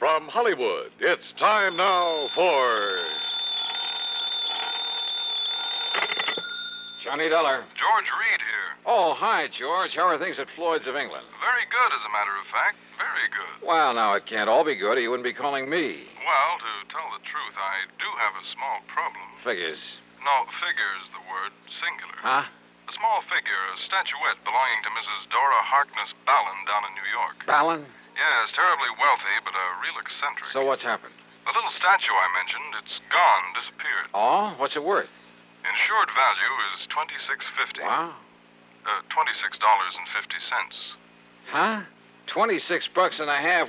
From Hollywood, it's time now for... Johnny Dollar. George Reed here. Oh, hi, George. How are things at Floyd's of England? Very good, as a matter of fact. Very good. Well, now, it can't all be good, or you wouldn't be calling me. Well, to tell the truth, I do have a small problem. Figures. No, figure is the word, singular. Huh? A small figure, a statuette belonging to Mrs. Dora Harkness Ballin down in New York. Ballin? Yes, terribly wealthy, but a real eccentric. So what's happened? The little statue I mentioned, it's gone, disappeared. Oh? What's it worth? Insured value is $26.50. Wow. $26.50. Huh? $26.50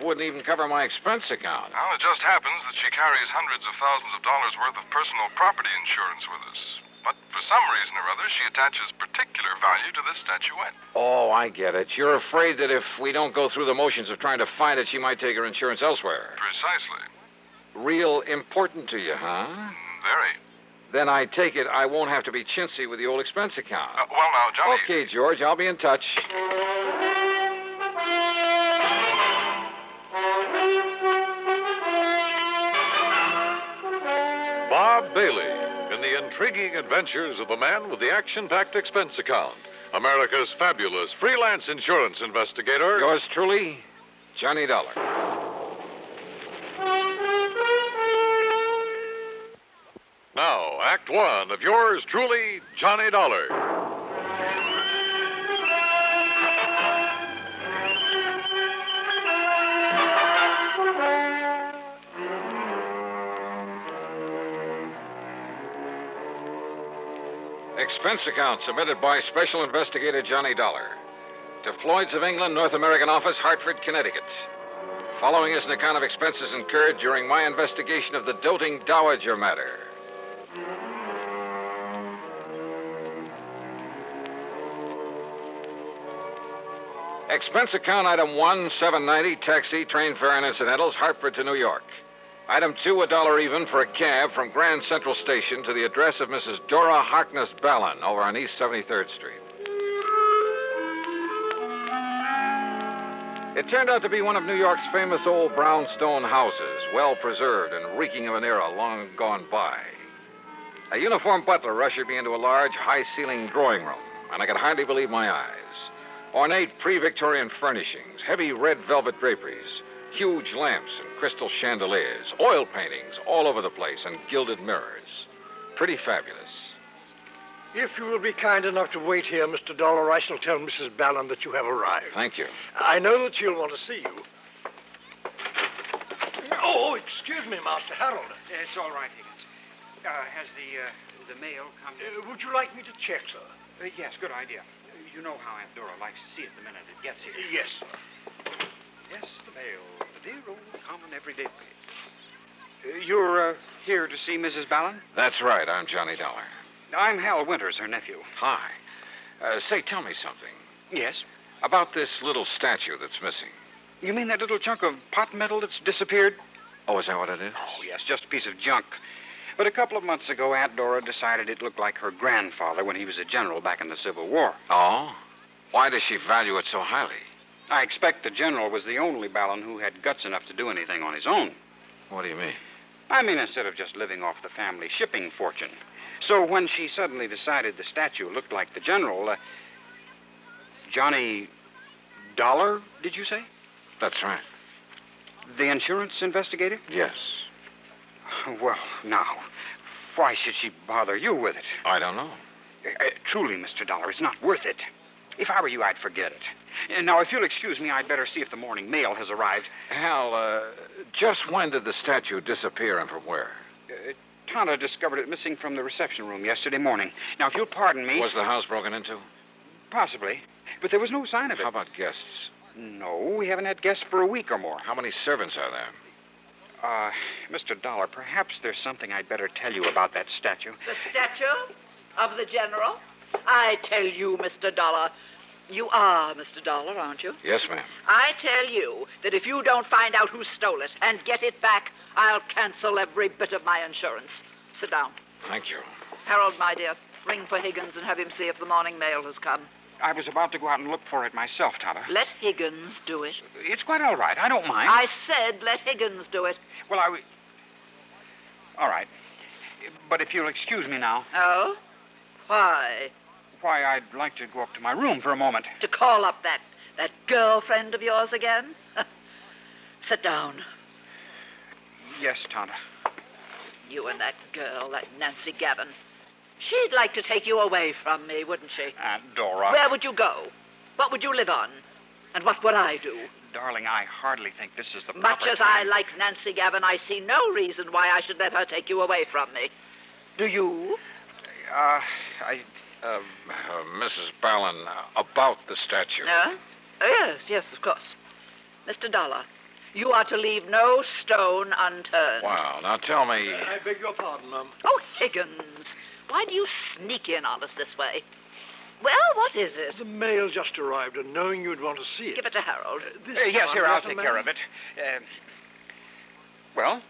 wouldn't even cover my expense account. Well, it just happens that she carries hundreds of thousands of dollars worth of personal property insurance with us. But for some reason or other, she attaches particular value to this statuette. Oh, I get it. You're afraid that if we don't go through the motions of trying to find it, she might take her insurance elsewhere. Precisely. Real important to you, huh? Very. Then I take it I won't have to be chintzy with the old expense account. Well, now, Johnny... Okay, George, I'll be in touch. Bob Bailey in the intriguing adventures of the man with the action-packed expense account. America's fabulous freelance insurance investigator. Yours truly, Johnny Dollar. Now, Act One of yours truly, Johnny Dollar. Expense account submitted by Special Investigator Johnny Dollar to Floyd's of England, North American Office, Hartford, Connecticut. Following is an account of expenses incurred during my investigation of the doting Dowager matter. Expense account item 1, $7.90, taxi, train fare, and incidentals, Hartford to New York. Item 2, $1 even for a cab from Grand Central Station to the address of Mrs. Dora Harkness Ballin over on East 73rd Street. It turned out to be one of New York's famous old brownstone houses, well preserved and reeking of an era long gone by. A uniformed butler ushered me into a large, high-ceilinged drawing room, and I could hardly believe my eyes. Ornate pre-Victorian furnishings, heavy red velvet draperies, huge lamps and crystal chandeliers, oil paintings all over the place, and gilded mirrors. Pretty fabulous. If you will be kind enough to wait here, Mr. Dollar, I shall tell Mrs. Ballin that you have arrived. Thank you. I know that she'll want to see you. Oh, excuse me, Master Harold. It's all right, Higgins. Has the mail come in? Would you like me to check, sir? Yes, good idea. You know how Aunt Dora likes to see it the minute it gets here. Yes, sir. Yes, the mail. The dear old common everyday mail. You're here to see Mrs. Ballin? That's right. I'm Johnny Dollar. I'm Hal Winters, her nephew. Hi. Say, tell me something. Yes? About this little statue that's missing. You mean that little chunk of pot metal that's disappeared? Oh, is that what it is? Oh, yes, just a piece of junk. But a couple of months ago, Aunt Dora decided it looked like her grandfather when he was a general back in the Civil War. Oh? Why does she value it so highly? I expect the general was the only Ballin who had guts enough to do anything on his own. What do you mean? I mean, instead of just living off the family shipping fortune. So when she suddenly decided the statue looked like the general, Johnny Dollar, did you say? That's right. The insurance investigator? Yes. Well, now, why should she bother you with it? I don't know. Truly, Mr. Dollar, it's not worth it. If I were you, I'd forget it. Now, if you'll excuse me, I'd better see if the morning mail has arrived. Hal, just when did the statue disappear and from where? Tana discovered it missing from the reception room yesterday morning. Now, if you'll pardon me... Was the house broken into? Possibly. But there was no sign of it. How about guests? No, we haven't had guests for a week or more. How many servants are there? Mr. Dollar, perhaps there's something I'd better tell you about that statue. The statue of the general? I tell you, Mr. Dollar, you are Mr. Dollar, aren't you? Yes, ma'am. I tell you that if you don't find out who stole it and get it back, I'll cancel every bit of my insurance. Sit down. Thank you. Harold, my dear, ring for Higgins and have him see if the morning mail has come. I was about to go out and look for it myself, Tonto. Let Higgins do it. It's quite all right. I don't mind. I said let Higgins do it. Well, all right. But if you'll excuse me now. Oh? Why? Why, I'd like to go up to my room for a moment. To call up that girlfriend of yours again? Sit down. Yes, Tonto. You and that girl, that Nancy Gavin. She'd like to take you away from me, wouldn't she? Aunt Dora. Where would you go? What would you live on? And what would I do? Darling, I hardly think this is the Much proper as I time. like Nancy Gavin, I see no reason why I should let her take you away from me. Do you? Mrs. Ballin, about the statue. Yes, of course. Mr. Dollar, you are to leave no stone unturned. Wow, now tell me... I beg your pardon, Mum. Oh, Higgins, why do you sneak in on us this way? Well, what is it? The mail just arrived, and knowing you'd want to see it. Give it to Harold. Yes, here, I'll letter, take ma'am? care of it. Well?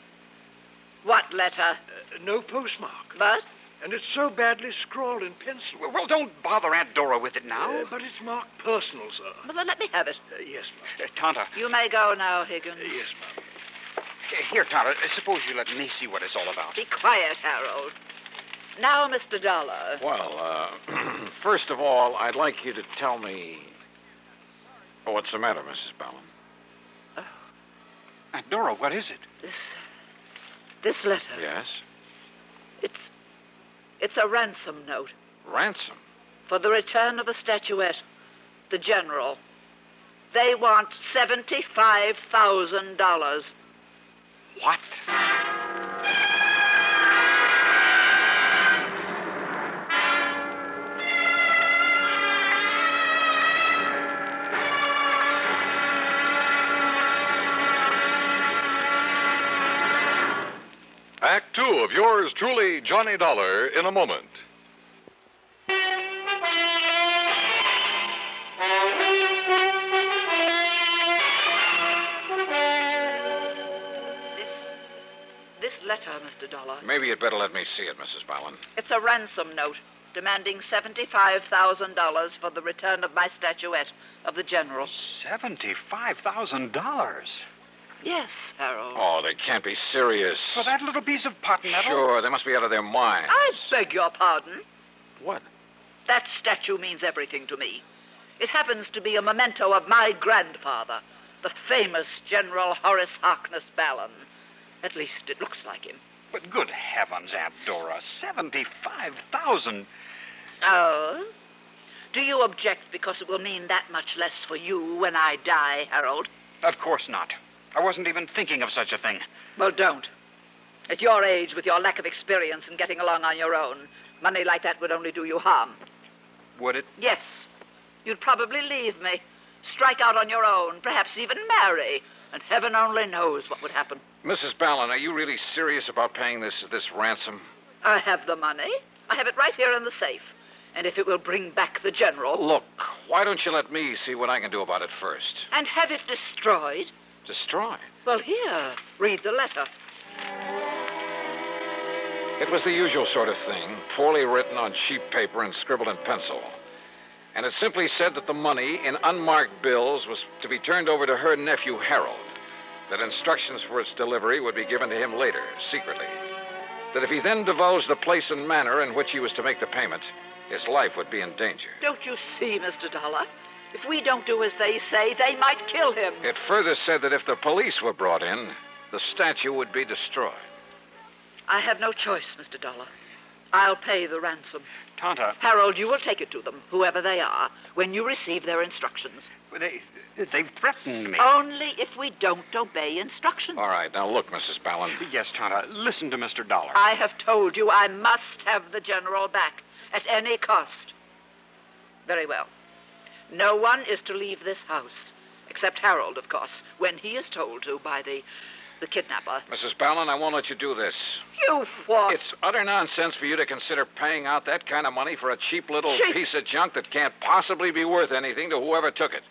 What letter? No postmark. But? And it's so badly scrawled in pencil. Well, don't bother Aunt Dora with it now. But it's marked personal, sir. Well, then let me have it. Yes, Mum. Tonto. You may go now, Higgins. Yes, Mum. Here, Tonto, suppose you let me see what it's all about. Be quiet, Harold. Now, Mr. Dollar. Well, first of all, I'd like you to tell me... Oh, what's the matter, Mrs. Ballin? Aunt Dora, what is it? This letter. Yes? It's a ransom note Ransom? for the return of a statuette. The General. They want $75,000. What? Act two of yours truly, Johnny Dollar, in a moment. This letter, Mr. Dollar. Maybe you'd better let me see it, Mrs. Ballin. It's a ransom note demanding $75,000 for the return of my statuette of the General. $75,000? Yes, Harold. Oh, they can't be serious. For that little piece of pot metal? Sure, they must be out of their minds. I beg your pardon. What? That statue means everything to me. It happens to be a memento of my grandfather, the famous General Horace Harkness Ballin. At least it looks like him. But good heavens, Aunt Dora, $75,000. Oh? Do you object because it will mean that much less for you when I die, Harold? Of course not. I wasn't even thinking of such a thing. Well, don't. At your age, with your lack of experience in getting along on your own, money like that would only do you harm. Would it? Yes. You'd probably leave me, strike out on your own, perhaps even marry, and heaven only knows what would happen. Mrs. Ballin, are you really serious about paying this ransom? I have the money. I have it right here in the safe. And if it will bring back the General... Look, why don't you let me see what I can do about it first? And have it destroyed? Destroy? Well, here, read the letter. It was the usual sort of thing, poorly written on cheap paper and scribbled in pencil. And it simply said that the money in unmarked bills was to be turned over to her nephew, Harold. That instructions for its delivery would be given to him later, secretly. That if he then divulged the place and manner in which he was to make the payment, his life would be in danger. Don't you see, Mr. Dollar? If we don't do as they say, they might kill him. It further said that if the police were brought in, the statue would be destroyed. I have no choice, Mr. Dollar. I'll pay the ransom. Tonto, Harold, you will take it to them, whoever they are, when you receive their instructions. they've threatened me. Only if we don't obey instructions. All right, now look, Mrs. Ballin. Yes, Tonto, listen to Mr. Dollar. I have told you I must have the General back at any cost. Very well. No one is to leave this house, except Harold, of course, when he is told to by the kidnapper. Mrs. Ballin, I won't let you do this. You what? It's utter nonsense for you to consider paying out that kind of money for a cheap little piece of junk that can't possibly be worth anything to whoever took it.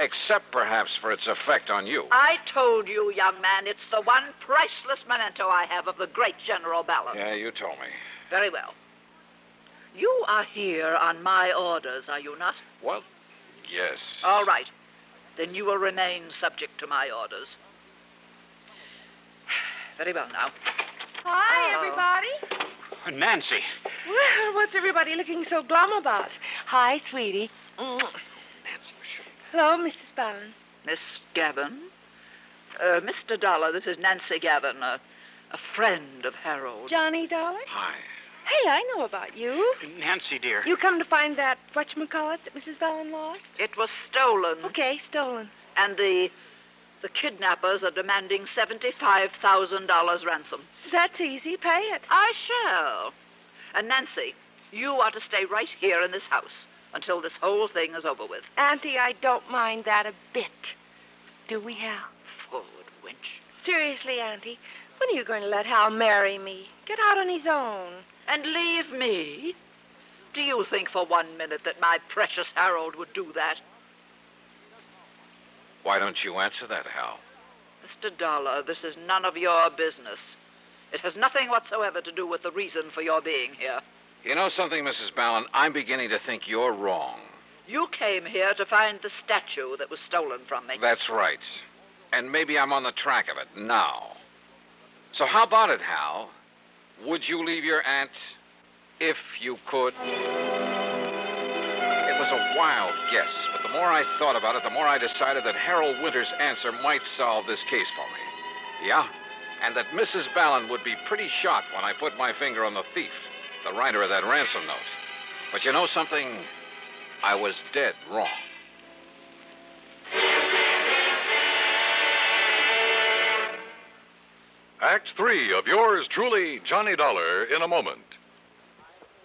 Except, perhaps, for its effect on you. I told you, young man, it's the one priceless memento I have of the great General Ballin. Yeah, you told me. Very well. You are here on my orders, are you not? Well, yes. All right. Then you will remain subject to my orders. Very well now. Hi, everybody. Nancy. Well, what's everybody looking so glum about? Hi, sweetie. Hello, Mrs. Ballin. Miss Gavin? Mr. Dollar, this is Nancy Gavin, a friend of Harold. Johnny, darling? Hi. Hey, I know about you. Nancy, dear. You come to find that whatchamacallit that Mrs. Ballin lost? It was stolen. Okay, stolen. And the kidnappers are demanding $75,000 ransom. That's easy. Pay it. I shall. And Nancy, you are to stay right here in this house until this whole thing is over with. Auntie, I don't mind that a bit. Do we, Hal? Forward, wench. Seriously, Auntie, when are you going to let Hal marry me? Get out on his own. And leave me? Do you think for 1 minute that my precious Harold would do that? Why don't you answer that, Hal? Mr. Dollar, this is none of your business. It has nothing whatsoever to do with the reason for your being here. You know something, Mrs. Ballin? I'm beginning to think you're wrong. You came here to find the statue that was stolen from me. That's right. And maybe I'm on the track of it now. So how about it, Hal? Would you leave your aunt if you could? It was a wild guess, but the more I thought about it, the more I decided that Harold Winter's answer might solve this case for me. Yeah? And that Mrs. Ballin would be pretty shocked when I put my finger on the thief, the writer of that ransom note. But you know something? I was dead wrong. Act 3 of yours truly, Johnny Dollar, in a moment.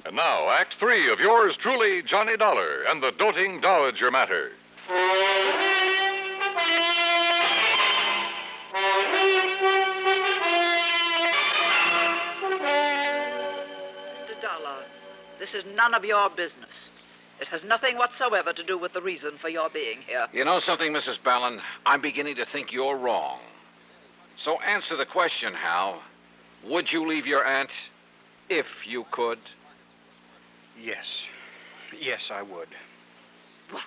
And now, Act 3 of yours truly, Johnny Dollar, and the doting Dowager matter. Mr. Dollar, this is none of your business. It has nothing whatsoever to do with the reason for your being here. You know something, Mrs. Ballin? I'm beginning to think you're wrong. So answer the question, Hal. Would you leave your aunt if you could? Yes. Yes, I would. What?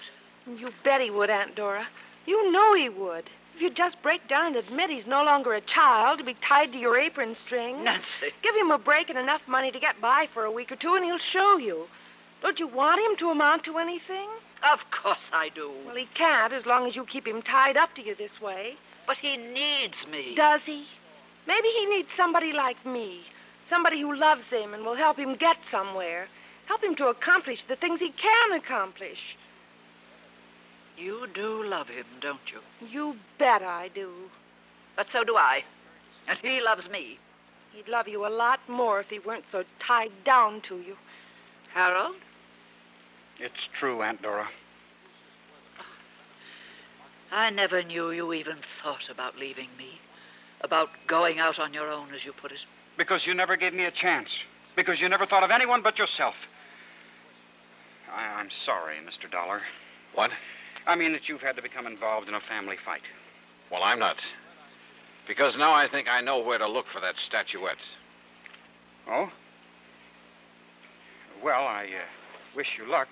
You bet he would, Aunt Dora. You know he would. If you'd just break down and admit he's no longer a child to be tied to your apron string. Nancy. Give him a break and enough money to get by for a week or two, and he'll show you. Don't you want him to amount to anything? Of course I do. Well, he can't as long as you keep him tied up to you this way. But he needs me. Does he? Maybe he needs somebody like me. Somebody who loves him and will help him get somewhere. Help him to accomplish the things he can accomplish. You do love him, don't you? You bet I do. But so do I. And he loves me. He'd love you a lot more if he weren't so tied down to you. Harold? It's true, Aunt Dora. I never knew you even thought about leaving me. About going out on your own, as you put it. Because you never gave me a chance. Because you never thought of anyone but yourself. I'm sorry, Mr. Dollar. What? I mean that you've had to become involved in a family fight. Well, I'm not. Because now I think I know where to look for that statuette. Oh? Well, I wish you luck.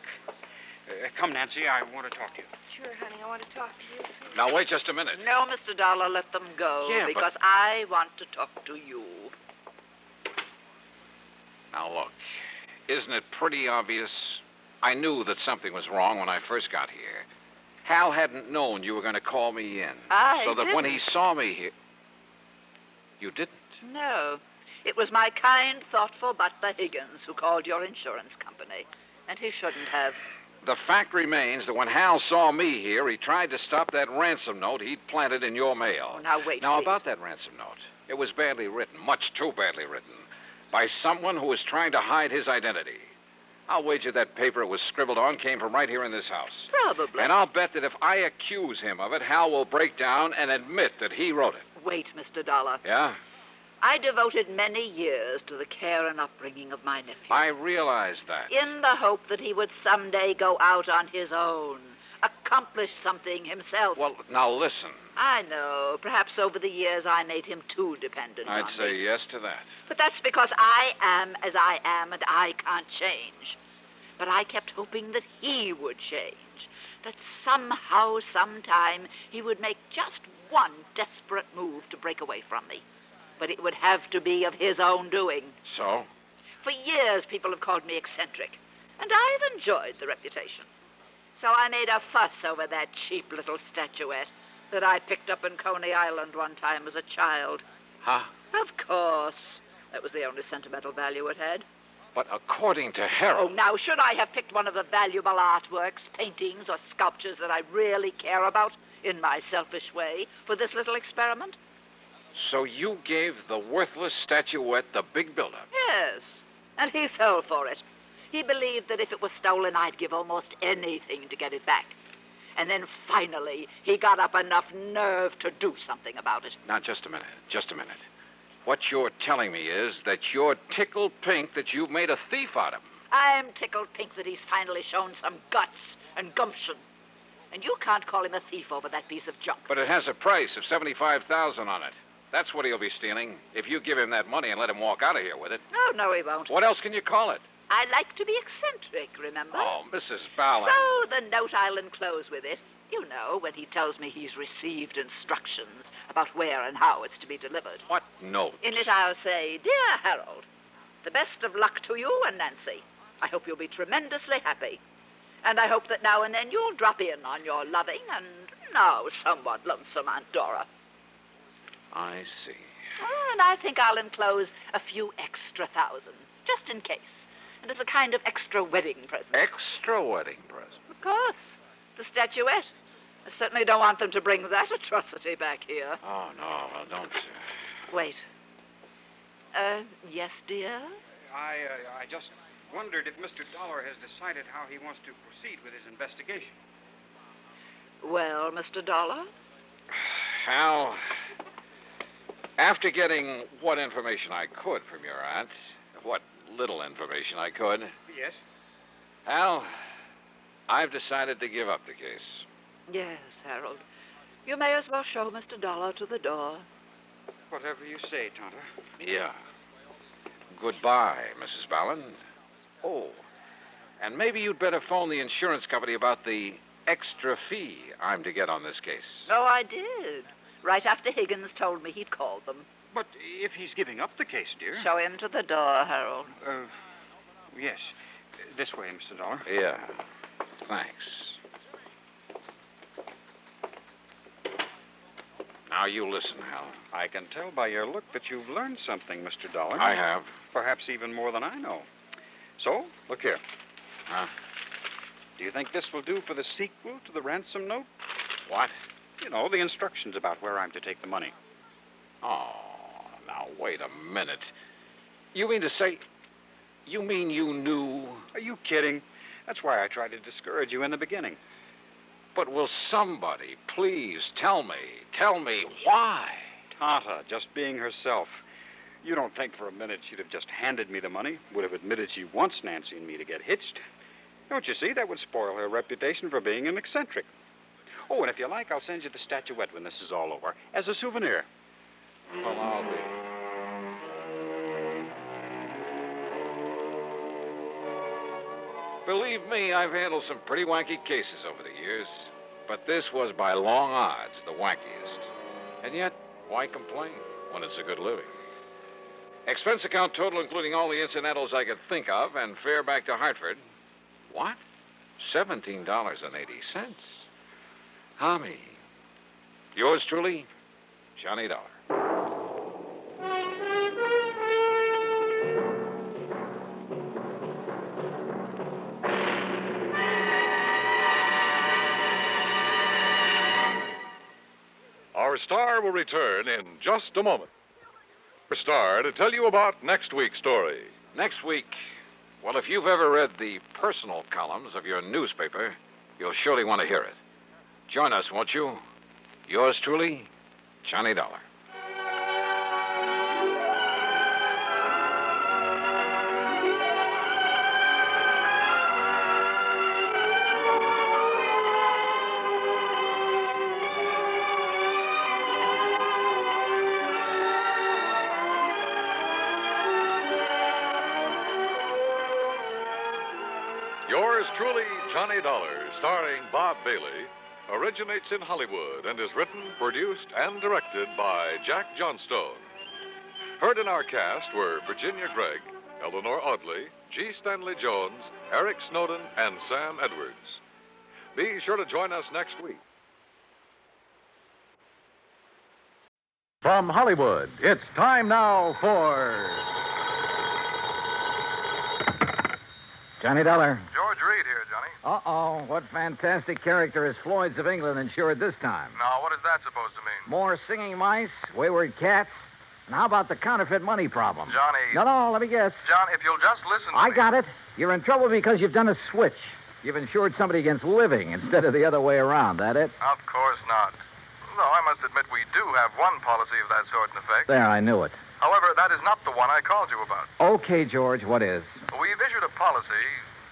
Come, Nancy, I want to talk to you. Sure, honey, I want to talk to you, too. Now, wait just a minute. No, Mr. Dollar, let them go. Yeah, because I want to talk to you. Now, look, isn't it pretty obvious? I knew that something was wrong when I first got here. Hal hadn't known you were going to call me in. So that when he saw me here... You didn't? No. It was my kind, thoughtful butler Higgins who called your insurance company. And he shouldn't have. The fact remains that when Hal saw me here, he tried to stop that ransom note he'd planted in your mail. Oh, now, wait, Now, please. about that ransom note. It was badly written, much too badly written, by someone who was trying to hide his identity. I'll wager that paper it was scribbled on came from right here in this house. Probably. And I'll bet that if I accuse him of it, Hal will break down and admit that he wrote it. Wait, Mr. Dollar. Yeah? I devoted many years to the care and upbringing of my nephew. I realize that. In the hope that he would someday go out on his own, accomplish something himself. Well, now listen. I know. Perhaps over the years I made him too dependent on I'd say me. yes to that. But that's because I am as I am and I can't change. But I kept hoping that he would change. That somehow, sometime, he would make just one desperate move to break away from me. But it would have to be of his own doing. So? For years, people have called me eccentric, and I've enjoyed the reputation. So I made a fuss over that cheap little statuette that I picked up in Coney Island one time as a child. Huh? Of course. That was the only sentimental value it had. But according to Oh, Harold... now, should I have picked one of the valuable artworks, paintings, or sculptures that I really care about, in my selfish way, for this little experiment? So you gave the worthless statuette the big build-up? Yes, and he fell for it. He believed that if it was stolen, I'd give almost anything to get it back. And then finally, he got up enough nerve to do something about it. Now, just a minute. What you're telling me is that you're tickled pink that you've made a thief out of him. I'm tickled pink that he's finally shown some guts and gumption. And you can't call him a thief over that piece of junk. But it has a price of $75,000 on it. That's what he'll be stealing if you give him that money and let him walk out of here with it. No, he won't. What else can you call it? I like to be eccentric, remember? Oh, Mrs. Ballin. So the note I'll enclose with it, you know, when he tells me he's received instructions about where and how it's to be delivered. What note? In it I'll say, Dear Harold, the best of luck to you and Nancy. I hope you'll be tremendously happy. And I hope that now and then you'll drop in on your loving and now somewhat lonesome Aunt Dora. I see. And I think I'll enclose a few extra thousand, just in case. And as a kind of extra wedding present. Extra wedding present? Of course. The statuette. I certainly don't want them to bring that atrocity back here. Oh, no, well, don't... Wait. Yes, dear? I just wondered if Mr. Dollar has decided how he wants to proceed with his investigation. Well, Mr. Dollar? Hal, after getting what information I could from your aunt, what little information I could... Yes? Hal, I've decided to give up the case. Yes, Harold. You may as well show Mr. Dollar to the door. Whatever you say, Tonto. Yeah. Goodbye, Mrs. Ballin. Oh, and maybe you'd better phone the insurance company about the extra fee I'm to get on this case. Oh, I did. Right after Higgins told me he'd called them. But if he's giving up the case, dear... Show him to the door, Harold. Yes. This way, Mr. Dollar. Yeah. Thanks. Now, you listen, Hal. I can tell by your look that you've learned something, Mr. Dollar. I have. Perhaps even more than I know. So, look here. Huh? Do you think this will do for the sequel to the ransom note? What? You know, the instructions about where I'm to take the money. Oh, now, wait a minute. You mean to say... You mean you knew... Are you kidding? That's why I tried to discourage you in the beginning. But will somebody please tell me why? Tata, just being herself. You don't think for a minute she'd have just handed me the money, would have admitted she wants Nancy and me to get hitched. Don't you see? That would spoil her reputation for being an eccentric. Oh, and if you like, I'll send you the statuette when this is all over, as a souvenir. Well, I'll be... Believe me, I've handled some pretty wacky cases over the years. But this was by long odds the wackiest. And yet, why complain when it's a good living? Expense account total, including all the incidentals I could think of, and fare back to Hartford. What? $17.80. Tommy. Yours truly, Johnny Dollar. Our star will return in just a moment. Our star to tell you about next week's story. Next week, well, if you've ever read the personal columns of your newspaper, you'll surely want to hear it. Join us, won't you? Yours truly, Johnny Dollar. Yours truly, Johnny Dollar, starring Bob Bailey, originates in Hollywood and is written, produced, and directed by Jack Johnstone. Heard in our cast were Virginia Gregg, Eleanor Audley, G. Stanley Jones, Eric Snowden, and Sam Edwards. Be sure to join us next week. From Hollywood, it's time now for... Johnny Dollar. George Reed here, Johnny. Uh-oh. What fantastic character is Floyd's of England insured this time? Now, what is that supposed to mean? More singing mice, wayward cats, and how about the counterfeit money problem? Johnny. No, let me guess. John, if you'll just listen to I me. got it. You're in trouble because you've done a switch. You've insured somebody against living instead of the other way around, that it? Of course not. Though I must admit we do have one policy of that sort in effect. There, I knew it. However, that is not the one I called you about. Okay, George, what is? We've issued a policy.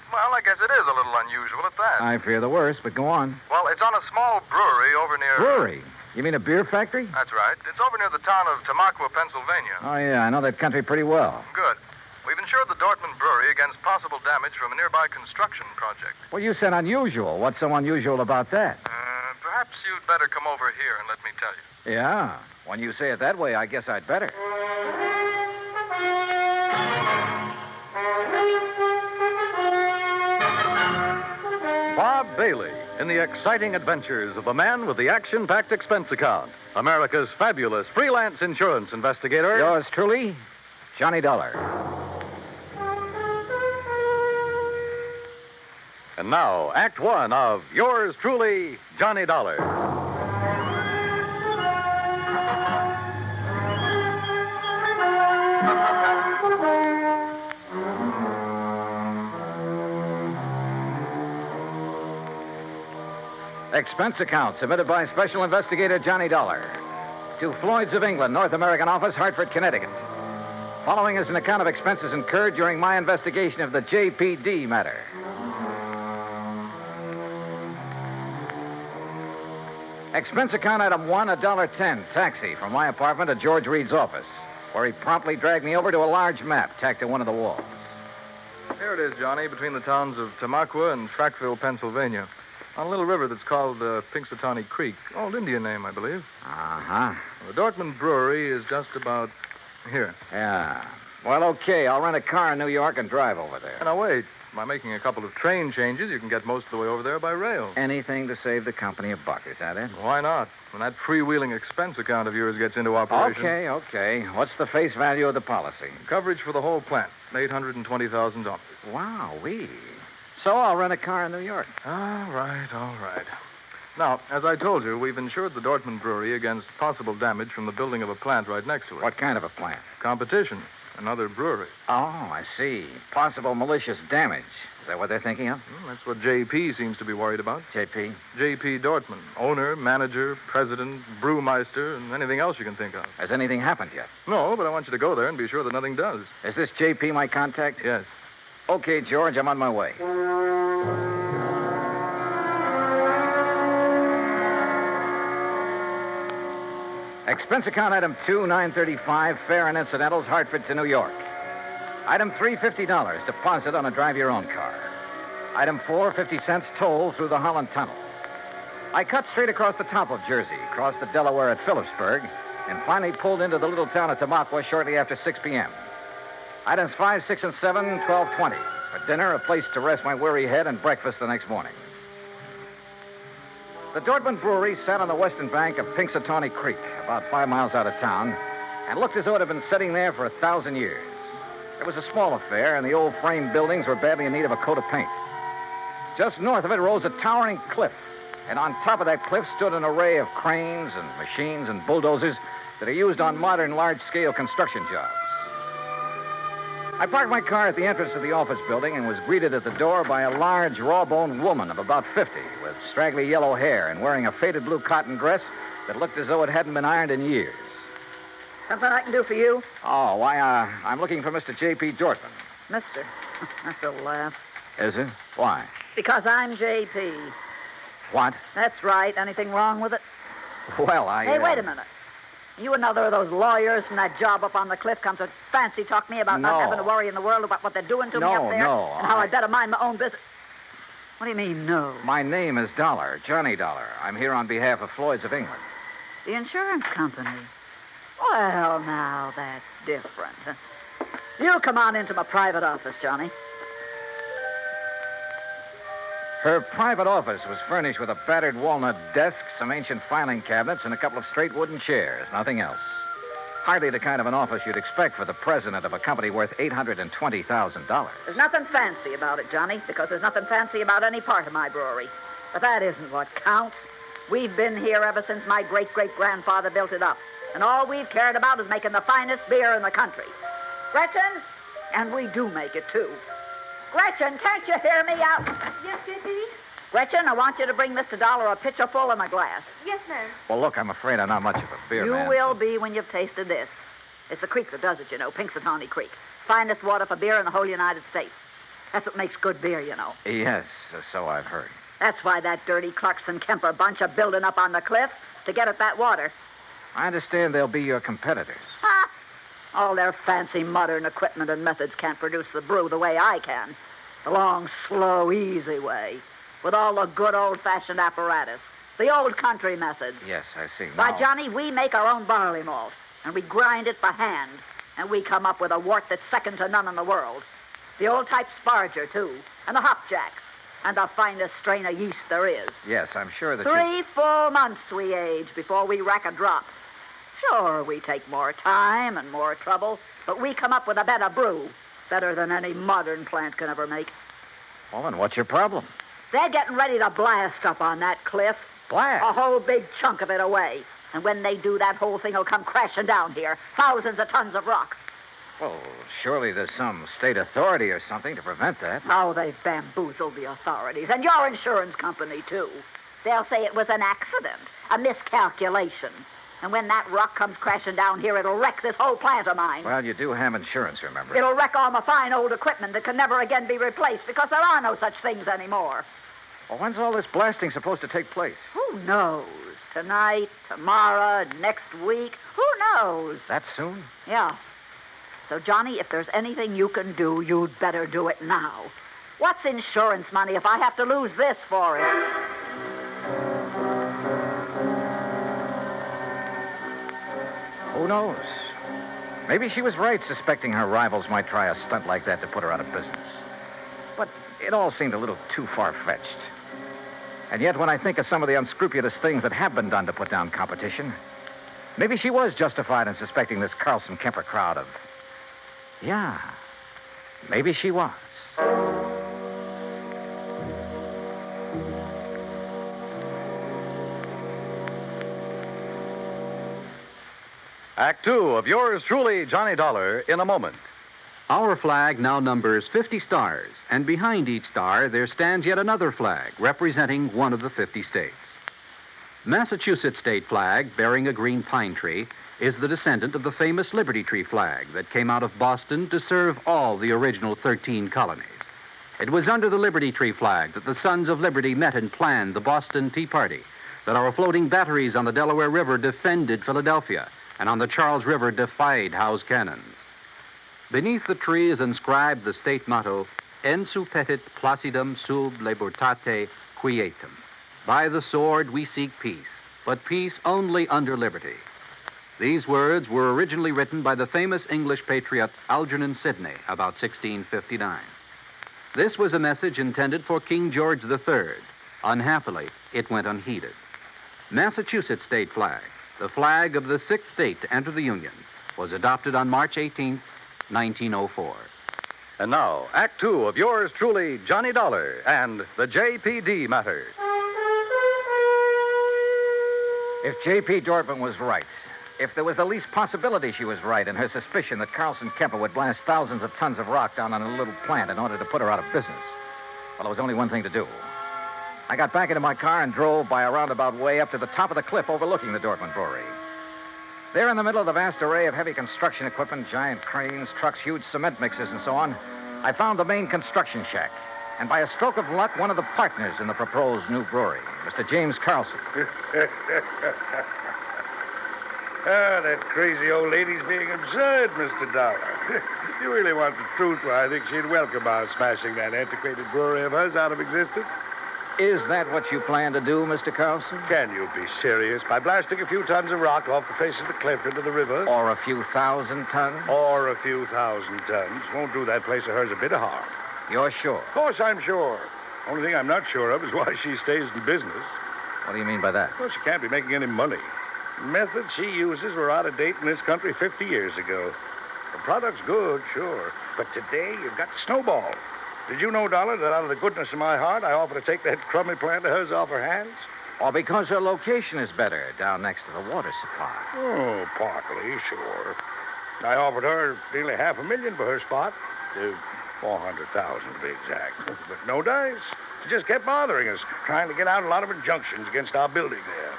Well, I guess it is a little unusual at that. I fear the worst, but go on. Well, it's on a small brewery over near... Brewery? You mean a beer factory? That's right. It's over near the town of Tamaqua, Pennsylvania. Oh, yeah, I know that country pretty well. Good. We've insured the Dortmund Brewery against possible damage from a nearby construction project. Well, you said unusual. What's so unusual about that? Perhaps you'd better come over here and let me tell you. Yeah. When you say it that way, I guess I'd better. Bob Bailey in the exciting adventures of the man with the action-packed expense account, America's fabulous freelance insurance investigator. Yours truly, Johnny Dollar. And now, Act One of Yours truly, Johnny Dollar. Expense account submitted by Special Investigator Johnny Dollar to Floyd's of England, North American Office, Hartford, Connecticut. Following is an account of expenses incurred during my investigation of the J.P.D. matter. Expense account item 1, $1.10, taxi from my apartment to George Reed's office, where he promptly dragged me over to a large map tacked to one of the walls. Here it is, Johnny, between the towns of Tamaqua and Frackville, Pennsylvania. On a little river that's called Pinxatawney Creek. Old Indian name, I believe. Uh-huh. The Dortmund Brewery is just about here. Yeah. Well, okay. I'll rent a car in New York and drive over there. Now, wait. By making a couple of train changes, you can get most of the way over there by rail. Anything to save the company a buck, is that it? Why not? When that freewheeling expense account of yours gets into operation. Okay. What's the face value of the policy? Coverage for the whole plant, $820,000. Wow-wee. So I'll rent a car in New York. All right. Now, as I told you, we've insured the Dortmund Brewery against possible damage from the building of a plant right next to it. What kind of a plant? Competition. Another brewery. Oh, I see. Possible malicious damage. Is that what they're thinking of? That's what J.P. seems to be worried about. J.P.? J.P. Dortmund. Owner, manager, president, brewmeister, and anything else you can think of. Has anything happened yet? No, but I want you to go there and be sure that nothing does. Is this J.P. my contact? Yes. Okay, George, I'm on my way. Expense account item 2, $935, fare and incidentals, Hartford to New York. Item 3, $50, deposit on a drive-your-own car. Item 4, 50 cents toll through the Holland Tunnel. I cut straight across the top of Jersey, crossed the Delaware at Phillipsburg, and finally pulled into the little town of Tamaqua shortly after 6 p.m. Items 5, 6, and 7, $12.20. For dinner, a place to rest my weary head, and breakfast the next morning. The Dortmund Brewery sat on the western bank of Pinxatawney Creek, about 5 miles out of town, and looked as though it had been sitting there for 1,000 years. It was a small affair, and the old frame buildings were badly in need of a coat of paint. Just north of it rose a towering cliff, and on top of that cliff stood an array of cranes and machines and bulldozers that are used on modern large-scale construction jobs. I parked my car at the entrance of the office building and was greeted at the door by a large, raw-boned woman of about 50 with straggly yellow hair and wearing a faded blue cotton dress that looked as though it hadn't been ironed in years. Something I can do for you? Oh, why, I'm looking for Mr. J.P. Dortmund. Mister. That's a laugh. Is it? Why? Because I'm J.P. What? That's right. Anything wrong with it? Well, Hey, wait a minute. You another of those lawyers from that job up on the cliff come to fancy talk me about not having to worry in the world about what they're doing to me up there? No. And how I better mind my own business. What do you mean, no? My name is Dollar, Johnny Dollar. I'm here on behalf of Floyd's of England. The insurance company. Well, now, that's different. You come on into my private office, Johnny. Her private office was furnished with a battered walnut desk, some ancient filing cabinets, and a couple of straight wooden chairs. Nothing else. Hardly the kind of an office you'd expect for the president of a company worth $820,000. There's nothing fancy about it, Johnny, because there's nothing fancy about any part of my brewery. But that isn't what counts. We've been here ever since my great-great-grandfather built it up. And all we've cared about is making the finest beer in the country. Gretchen? And we do make it, too. Gretchen, can't you hear me out? Yes, J.P.D. Gretchen, I want you to bring Mr. Dollar a pitcher full in my glass. Yes, ma'am. Well, look, I'm afraid I'm not much of a beer You man. will be when you've tasted this. It's the creek that does it, you know, Pinxatawny Creek. Finest water for beer in the whole United States. That's what makes good beer, you know. Yes, so I've heard. That's why that dirty Clarkson Kemper bunch are building up on the cliff to get at that water. I understand they'll be your competitors. Ha! All their fancy modern equipment and methods can't produce the brew the way I can. The long, slow, easy way. With all the good old-fashioned apparatus. The old country methods. Yes, I see. Why, Now- Johnny, we make our own barley malt. And we grind it by hand. And we come up with a wort that's second to none in the world. The old-type Sparger, too. And the hopjacks. And the finest strain of yeast there is. Yes, I'm sure that 3 full months we age before we rack a drop. Sure, we take more time and more trouble, but we come up with a better brew. Better than any modern plant can ever make. Well, then what's your problem? They're getting ready to blast up on that cliff. Blast? A whole big chunk of it away. And when they do, that whole thing will come crashing down here. Thousands of tons of rock. Well, surely there's some state authority or something to prevent that. Oh, they've bamboozled the authorities. And your insurance company, too. They'll say it was an accident, a miscalculation. And when that rock comes crashing down here, it'll wreck this whole plant of mine. Well, you do have insurance, remember? It'll wreck all my fine old equipment that can never again be replaced because there are no such things anymore. Well, when's all this blasting supposed to take place? Who knows? Tonight, tomorrow, next week. Who knows? That soon? Yeah. So, Johnny, if there's anything you can do, you'd better do it now. What's insurance money if I have to lose this for it? Who knows? Maybe she was right suspecting her rivals might try a stunt like that to put her out of business. But it all seemed a little too far-fetched. And yet, when I think of some of the unscrupulous things that have been done to put down competition, maybe she was justified in suspecting this Carlson Kemper crowd of... Yeah, maybe she was. Act two of yours truly, Johnny Dollar, in a moment. Our flag now numbers 50 stars, and behind each star there stands yet another flag representing one of the 50 states. Massachusetts state flag, bearing a green pine tree, is the descendant of the famous Liberty Tree flag that came out of Boston to serve all the original 13 colonies. It was under the Liberty Tree flag that the Sons of Liberty met and planned the Boston Tea Party, that our floating batteries on the Delaware River defended Philadelphia, and on the Charles River defied Howe's cannons. Beneath the tree is inscribed the state motto, Ensu petit placidum sub libertate quietum. By the sword we seek peace, but peace only under liberty. These words were originally written by the famous English patriot Algernon Sidney about 1659. This was a message intended for King George III. Unhappily, it went unheeded. Massachusetts state flag, the flag of the sixth state to enter the Union, was adopted on March 18, 1904. And now, Act two of yours truly, Johnny Dollar, and the J.P.D. matter. If J.P. Dortmund was right, if there was the least possibility she was right in her suspicion that Carlson Kemper would blast thousands of tons of rock down on a little plant in order to put her out of business, well, there was only one thing to do. I got back into my car and drove by a roundabout way up to the top of the cliff overlooking the Dortmund Brewery. There in the middle of the vast array of heavy construction equipment, giant cranes, trucks, huge cement mixers, and so on, I found the main construction shack. And by a stroke of luck, one of the partners in the proposed new brewery, Mr. James Carlson. That crazy old lady's being absurd, Mr. Dollar. You really want the truth, well, I think she'd welcome our smashing that antiquated brewery of hers out of existence. Is that what you plan to do, Mr. Carlson? Can you be serious? By blasting a few tons of rock off the face of the cliff into the river? Or a few thousand tons? Or a few thousand tons. Won't do that place of hers a bit of harm. You're sure? Of course I'm sure. Only thing I'm not sure of is why she stays in business. What do you mean by that? Well, she can't be making any money. The methods she uses were out of date in this country 50 years ago. The product's good, sure. But today, you've got to snowball. Did you know, Dollar, that out of the goodness of my heart, I offer to take that crummy plant of hers off her hands? Or because her location is better down next to the water supply? Oh, partly, sure. I offered her nearly $500,000 for her spot. 400,000 to be exact. But no dice. She just kept bothering us, trying to get out a lot of injunctions against our building there.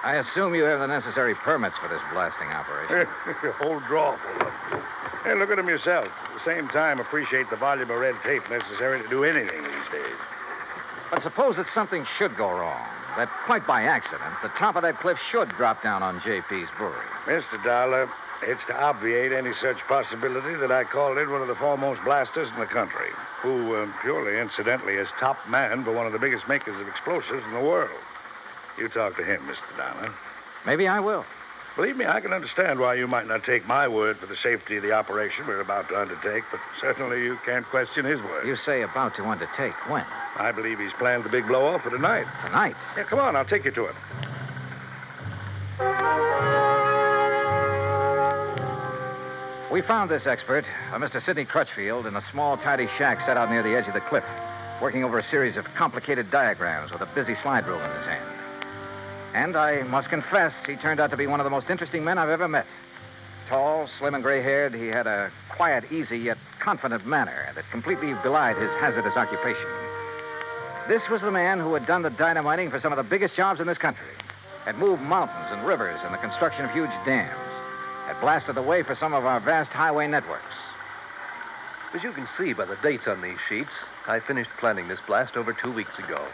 I assume you have the necessary permits for this blasting operation. A whole drawer full of them. Hey, look at them yourself. At the same time, appreciate the volume of red tape necessary to do anything these days. But suppose that something should go wrong, that quite by accident, the top of that cliff should drop down on J.P.'s brewery. Mr. Dollar, it's to obviate any such possibility that I called in one of the foremost blasters in the country, who, purely incidentally, is top man for one of the biggest makers of explosives in the world. You talk to him, Mr. Dollar. Maybe I will. Believe me, I can understand why you might not take my word for the safety of the operation we're about to undertake, but certainly you can't question his word. You say about to undertake. When? I believe he's planned the big blow-off for tonight. Tonight? Yeah, come on, I'll take you to him. We found this expert, Mr. Sidney Crutchfield, in a small, tidy shack set out near the edge of the cliff, working over a series of complicated diagrams with a busy slide rule in his hand. And I must confess, he turned out to be one of the most interesting men I've ever met. Tall, slim, and gray-haired, he had a quiet, easy, yet confident manner that completely belied his hazardous occupation. This was the man who had done the dynamiting for some of the biggest jobs in this country, had moved mountains and rivers in the construction of huge dams, had blasted the way for some of our vast highway networks. As you can see by the dates on these sheets, I finished planning this blast over 2 weeks ago.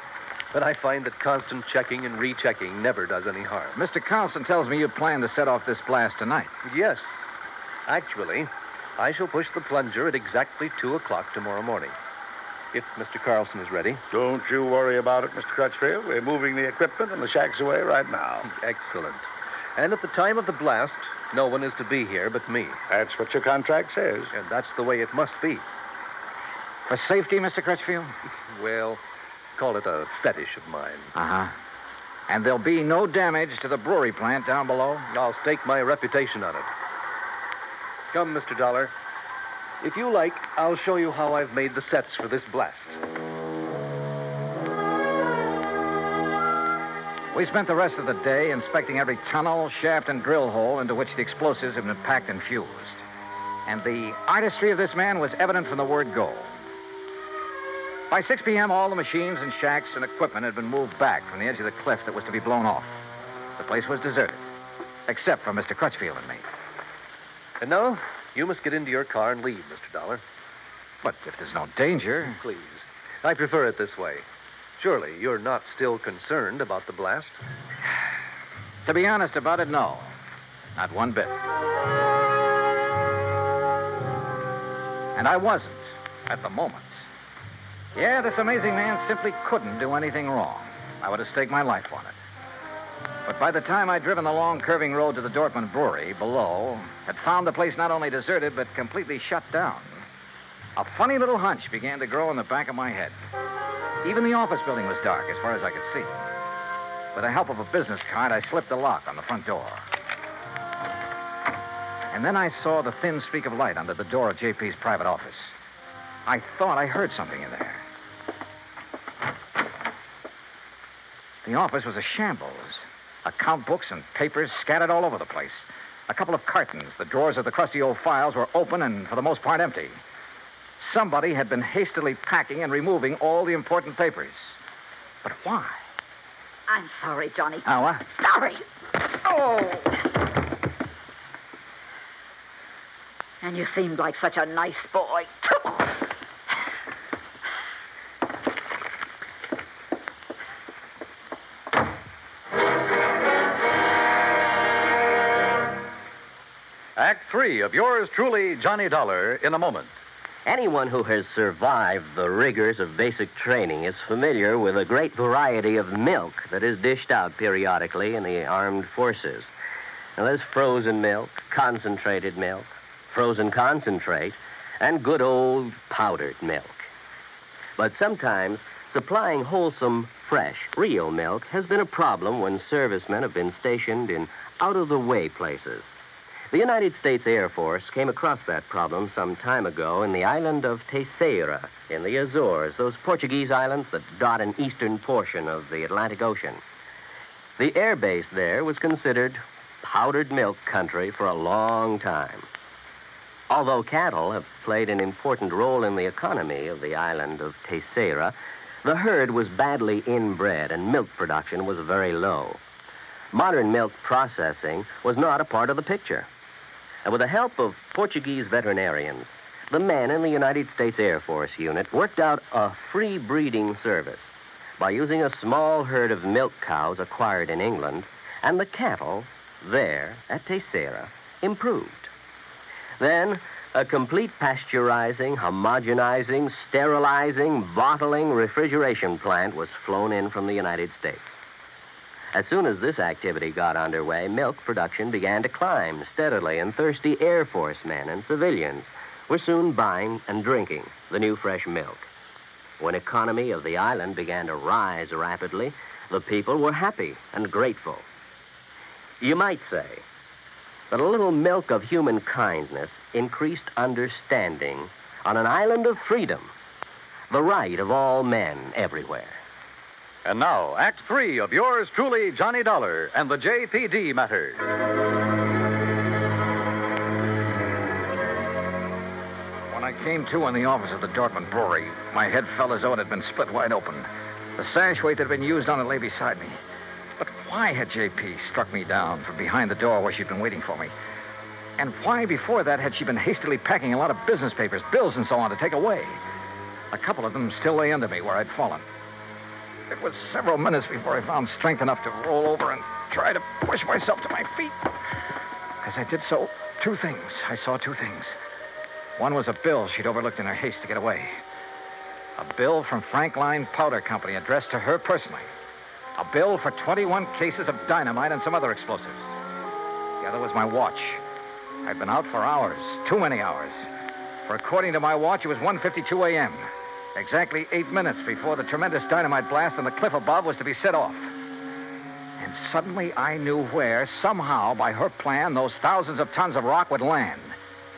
But I find that constant checking and rechecking never does any harm. Mr. Carlson tells me you plan to set off this blast tonight. Yes. Actually, I shall push the plunger at exactly 2 o'clock tomorrow morning. If Mr. Carlson is ready. Don't you worry about it, Mr. Crutchfield. We're moving the equipment and the shack's away right now. Excellent. And at the time of the blast, no one is to be here but me. That's what your contract says. And that's the way it must be. For safety, Mr. Crutchfield? Well, call it a fetish of mine. Uh-huh. And there'll be no damage to the brewery plant down below? I'll stake my reputation on it. Come, Mr. Dollar. If you like, I'll show you how I've made the sets for this blast. We spent the rest of the day inspecting every tunnel, shaft, and drill hole into which the explosives had been packed and fused. And the artistry of this man was evident from the word go. By 6 p.m., all the machines and shacks and equipment had been moved back from the edge of the cliff that was to be blown off. The place was deserted, except for Mr. Crutchfield and me. And now, you must get into your car and leave, Mr. Dollar. But if there's no danger... Please. I prefer it this way. Surely you're not still concerned about the blast? To be honest about it, no. Not one bit. And I wasn't, at the moment. Yeah, this amazing man simply couldn't do anything wrong. I would have staked my life on it. But by the time I'd driven the long, curving road to the Dortmund Brewery below, had found the place not only deserted, but completely shut down, a funny little hunch began to grow in the back of my head. Even the office building was dark as far as I could see. With the help of a business card, I slipped the lock on the front door. And then I saw the thin streak of light under the door of J.P.'s private office. I thought I heard something in there. The office was a shambles. Account books and papers scattered all over the place. A couple of cartons. The drawers of the crusty old files were open and, for the most part, empty. Somebody had been hastily packing and removing all the important papers. But why? I'm sorry, Johnny. Oh, what? Sorry. Oh. And you seemed like such a nice boy. Act 3 of yours truly, Johnny Dollar, in a moment. Anyone who has survived the rigors of basic training is familiar with a great variety of milk that is dished out periodically in the armed forces. Now, there's frozen milk, concentrated milk, frozen concentrate, and good old powdered milk. But sometimes supplying wholesome, fresh, real milk has been a problem when servicemen have been stationed in out-of-the-way places. The United States Air Force came across that problem some time ago in the island of Terceira in the Azores, those Portuguese islands that dot an eastern portion of the Atlantic Ocean. The air base there was considered powdered milk country for a long time. Although cattle have played an important role in the economy of the island of Terceira, the herd was badly inbred and milk production was very low. Modern milk processing was not a part of the picture. And with the help of Portuguese veterinarians, the men in the United States Air Force unit worked out a free breeding service by using a small herd of milk cows acquired in England, and the cattle there at Terceira improved. Then, a complete pasteurizing, homogenizing, sterilizing, bottling, refrigeration plant was flown in from the United States. As soon as this activity got underway, milk production began to climb steadily, and thirsty Air Force men and civilians were soon buying and drinking the new fresh milk. When economy of the island began to rise rapidly, the people were happy and grateful. You might say that a little milk of human kindness increased understanding on an island of freedom, the right of all men everywhere. And now, Act 3 of yours truly, Johnny Dollar, and the J.P.D. matter. When I came to in the office of the Dortmund Brewery, my head felt as though it had been split wide open. The sash weight that had been used on it lay beside me. But why had J.P. struck me down from behind the door where she'd been waiting for me? And why, before that, had she been hastily packing a lot of business papers, bills, and so on to take away? A couple of them still lay under me where I'd fallen. It was several minutes before I found strength enough to roll over and try to push myself to my feet. As I did so, I saw two things. One was a bill she'd overlooked in her haste to get away. A bill from Frank Line Powder Company addressed to her personally. A bill for 21 cases of dynamite and some other explosives. The other was my watch. I'd been out for hours, too many hours. For according to my watch, it was 1:52 a.m., exactly 8 minutes before the tremendous dynamite blast on the cliff above was to be set off. And suddenly I knew where, somehow, by her plan, those thousands of tons of rock would land,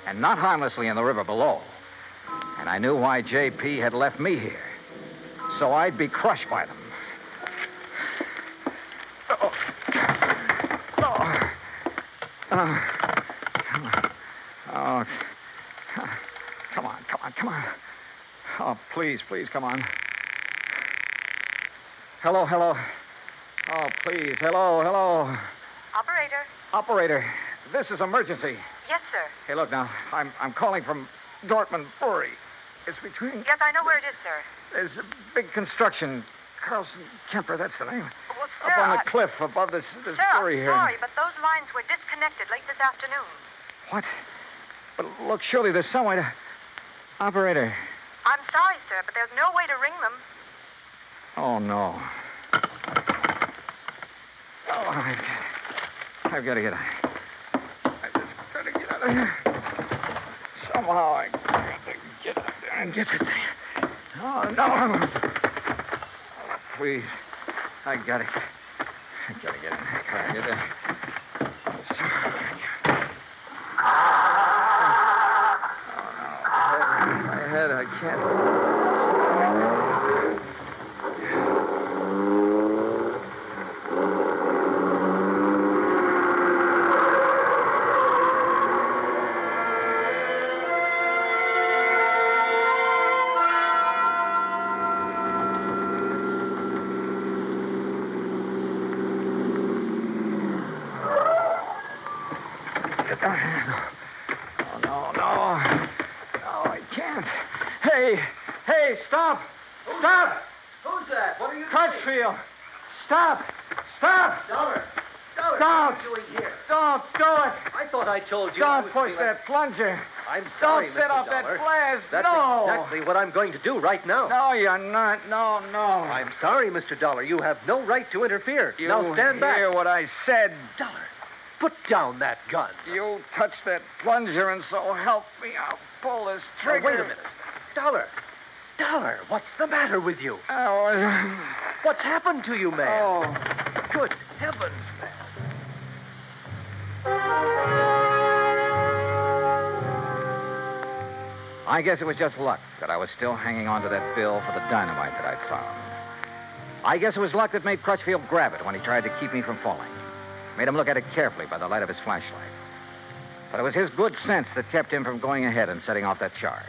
and not harmlessly in the river below. And I knew why J.P. had left me here. So I'd be crushed by them. Come on. Oh, please, come on. Hello. Oh, please, hello. Operator, this is emergency. Yes, sir. Hey, look now, I'm calling from Dortmund Brewery. It's between... Yes, I know where it is, sir. There's a big construction. Carlson Kemper, that's the name. Well, sir, up on the cliff above this brewery here. Sorry, but those lines were disconnected late this afternoon. What? But look, surely there's some way to... Operator. I'm sorry, sir, but there's no way to ring them. Oh, no. Oh, I've got to get out. I just got to get out of here. Somehow I got to get out there and get it. Oh, no. Oh, please. I got to get in. Can I get in? I can't. Hey, stop! Stop! Who's that? What are you Crutchfield! Stop! Dollar! Stop! What are you doing here? Don't do it! I thought I told you. Don't push that plunger. I'm sorry, Don't set Mr. off Dollar. that blast. That's no. exactly what I'm going to do right now. No, you're not. No. I'm sorry, Mr. Dollar. You have no right to interfere. You now stand back. hear what I said. Dollar, put down that gun. You touch that plunger, and so help me, I'll pull this trigger. Now, wait a minute. Dollar, what's the matter with you? What's happened to you, man? Oh. Good heavens, man. I guess it was just luck that I was still hanging on to that bill for the dynamite that I'd found. I guess it was luck that made Crutchfield grab it when he tried to keep me from falling. Made him look at it carefully by the light of his flashlight. But it was his good sense that kept him from going ahead and setting off that charge.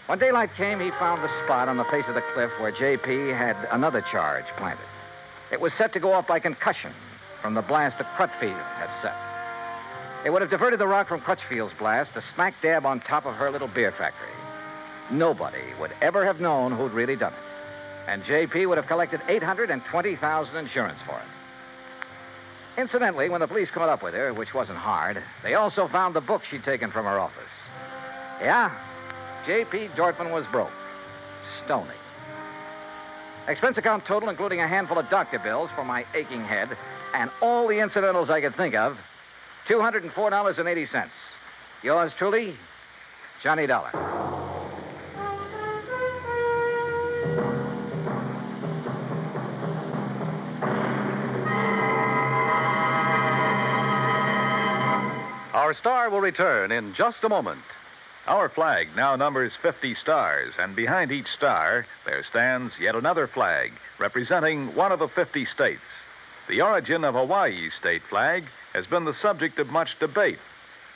When daylight came, he found the spot on the face of the cliff where J.P. had another charge planted. It was set to go off by concussion from the blast that Crutchfield had set. It would have diverted the rock from Crutchfield's blast to smack dab on top of her little beer factory. Nobody would ever have known who'd really done it. And J.P. would have collected $820,000 insurance for it. Incidentally, when the police caught up with her, which wasn't hard, they also found the book she'd taken from her office. Yeah, J.P. Dortmund was broke. Stony. Expense account total, including a handful of doctor bills for my aching head, and all the incidentals I could think of, $204.80. Yours truly, Johnny Dollar. Our star will return in just a moment. Our flag now numbers 50 stars, and behind each star there stands yet another flag representing one of the 50 states. The origin of Hawaii's state flag has been the subject of much debate.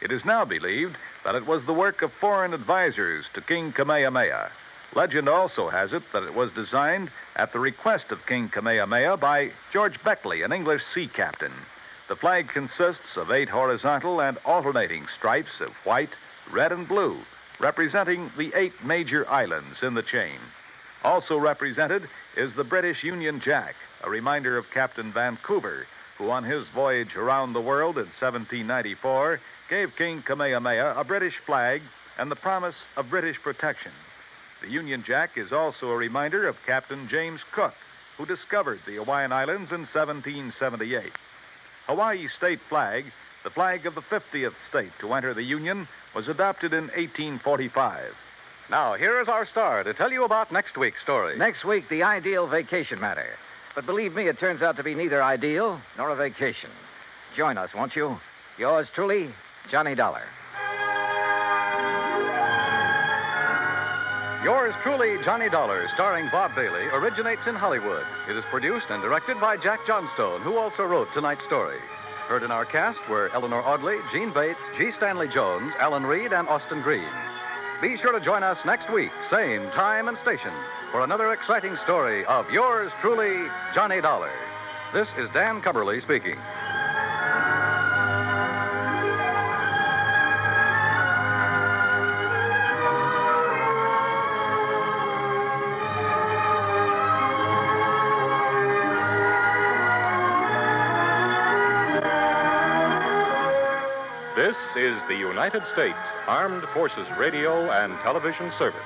It is now believed that it was the work of foreign advisors to King Kamehameha. Legend also has it that it was designed at the request of King Kamehameha by George Beckley, an English sea captain. The flag consists of 8 horizontal and alternating stripes of white, red, and blue, representing the 8 major islands in the chain. Also represented is the British Union Jack, a reminder of Captain Vancouver, who on his voyage around the world in 1794 gave King Kamehameha a British flag and the promise of British protection. The Union Jack is also a reminder of Captain James Cook, who discovered the Hawaiian Islands in 1778. Hawaii's state flag, the flag of the 50th state to enter the Union, was adopted in 1845. Now, here is our star to tell you about next week's story. Next week, the ideal vacation matter. But believe me, it turns out to be neither ideal nor a vacation. Join us, won't you? Yours truly, Johnny Dollar. Yours truly, Johnny Dollar, starring Bob Bailey, originates in Hollywood. It is produced and directed by Jack Johnstone, who also wrote tonight's story. Heard in our cast were Eleanor Audley, Gene Bates, G. Stanley Jones, Alan Reed, and Austin Green. Be sure to join us next week, same time and station, for another exciting story of yours truly, Johnny Dollar. This is Dan Cubberly speaking. This is the United States Armed Forces Radio and Television Service.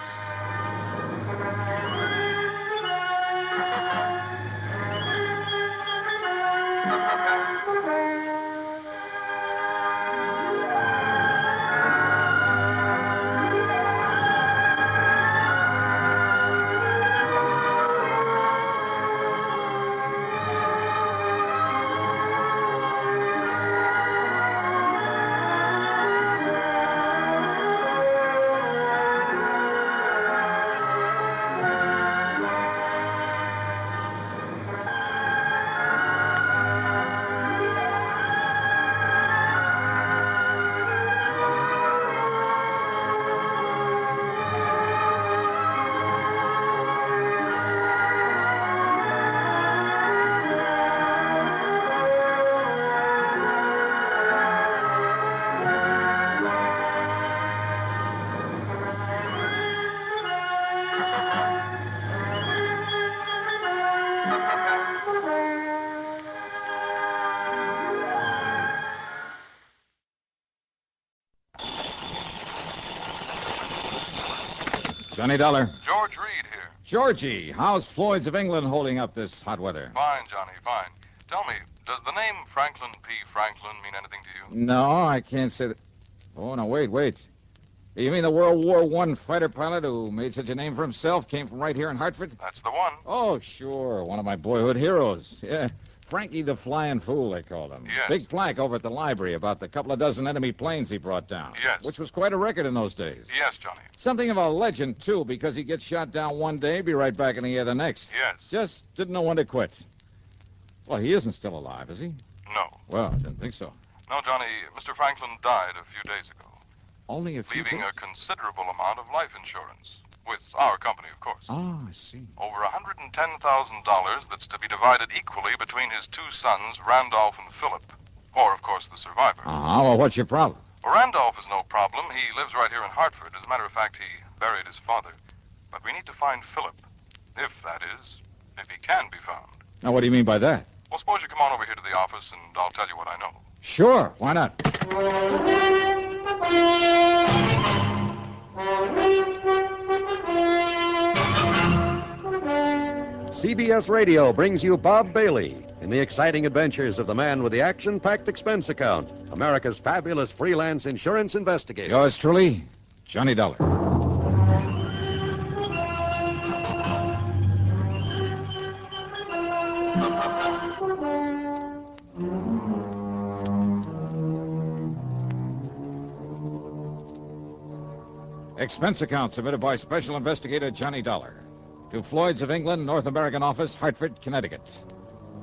Johnny Dollar. George Reed here. Georgie, how's Floyd's of England holding up this hot weather? Fine, Johnny, fine. Tell me, does the name Franklin P. Franklin mean anything to you? No, I can't say that. Oh, no, wait. You mean the World War I fighter pilot who made such a name for himself came from right here in Hartford? That's the one. Oh, sure. One of my boyhood heroes. Yeah. Frankie the Flying Fool, they called him. Yes. Big plaque over at the library about the couple of dozen enemy planes he brought down. Yes. Which was quite a record in those days. Yes, Johnny. Something of a legend, too, because he gets shot down one day, be right back in the air the next. Yes. Just didn't know when to quit. Well, he isn't still alive, is he? No. Well, I didn't think so. No, Johnny, Mr. Franklin died a few days ago. Only a few leaving days? a considerable amount of life insurance. With our company, of course. Oh, I see. Over $110,000 that's to be divided equally between his two sons, Randolph and Philip. Or, of course, the survivor. Well, what's your problem? Well, Randolph is no problem. He lives right here in Hartford. As a matter of fact, he buried his father. But we need to find Philip. If that is, if he can be found. Now, what do you mean by that? Well, suppose you come on over here to the office and I'll tell you what I know. Sure, why not? CBS Radio brings you Bob Bailey in the exciting adventures of the man with the action-packed expense account, America's fabulous freelance insurance investigator. Yours truly, Johnny Dollar. Expense account submitted by Special Investigator Johnny Dollar to Floyd's of England, North American Office, Hartford, Connecticut.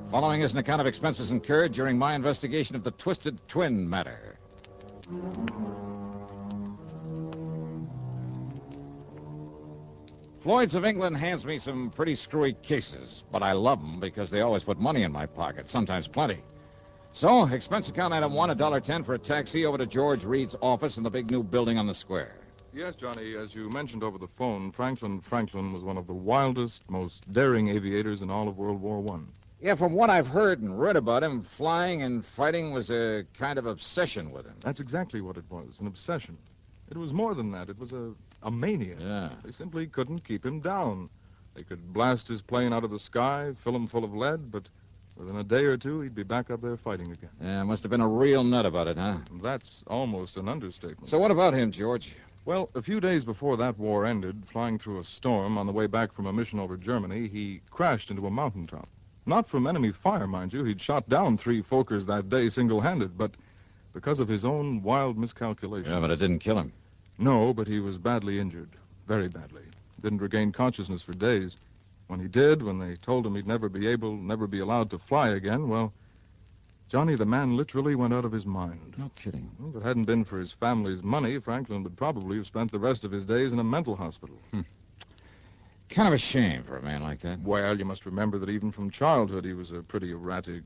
Following is an account of expenses incurred during my investigation of the Twisted Twin matter. Floyd's of England hands me some pretty screwy cases, but I love them because they always put money in my pocket, sometimes plenty. So, expense account item 1, $1.10 for a taxi over to George Reed's office in the big new building on the square. Yes, Johnny, as you mentioned over the phone, Franklin was one of the wildest, most daring aviators in all of World War I. Yeah, from what I've heard and read about him, flying and fighting was a kind of obsession with him. That's exactly what it was, an obsession. It was more than that. It was a mania. Yeah. They simply couldn't keep him down. They could blast his plane out of the sky, fill him full of lead, but within a day or two, he'd be back up there fighting again. Yeah, must have been a real nut about it, huh? That's almost an understatement. So what about him, George? Well, a few days before that war ended, flying through a storm on the way back from a mission over Germany, he crashed into a mountaintop. Not from enemy fire, mind you. He'd shot down 3 Fokkers that day single-handed, but because of his own wild miscalculation. Yeah, but it didn't kill him. No, but he was badly injured. Very badly. Didn't regain consciousness for days. When he did, when they told him he'd never be allowed to fly again, well, Johnny, the man literally went out of his mind. No kidding. Well, if it hadn't been for his family's money, Franklin would probably have spent the rest of his days in a mental hospital. Kind of a shame for a man like that. Well, you must remember that even from childhood he was a pretty erratic...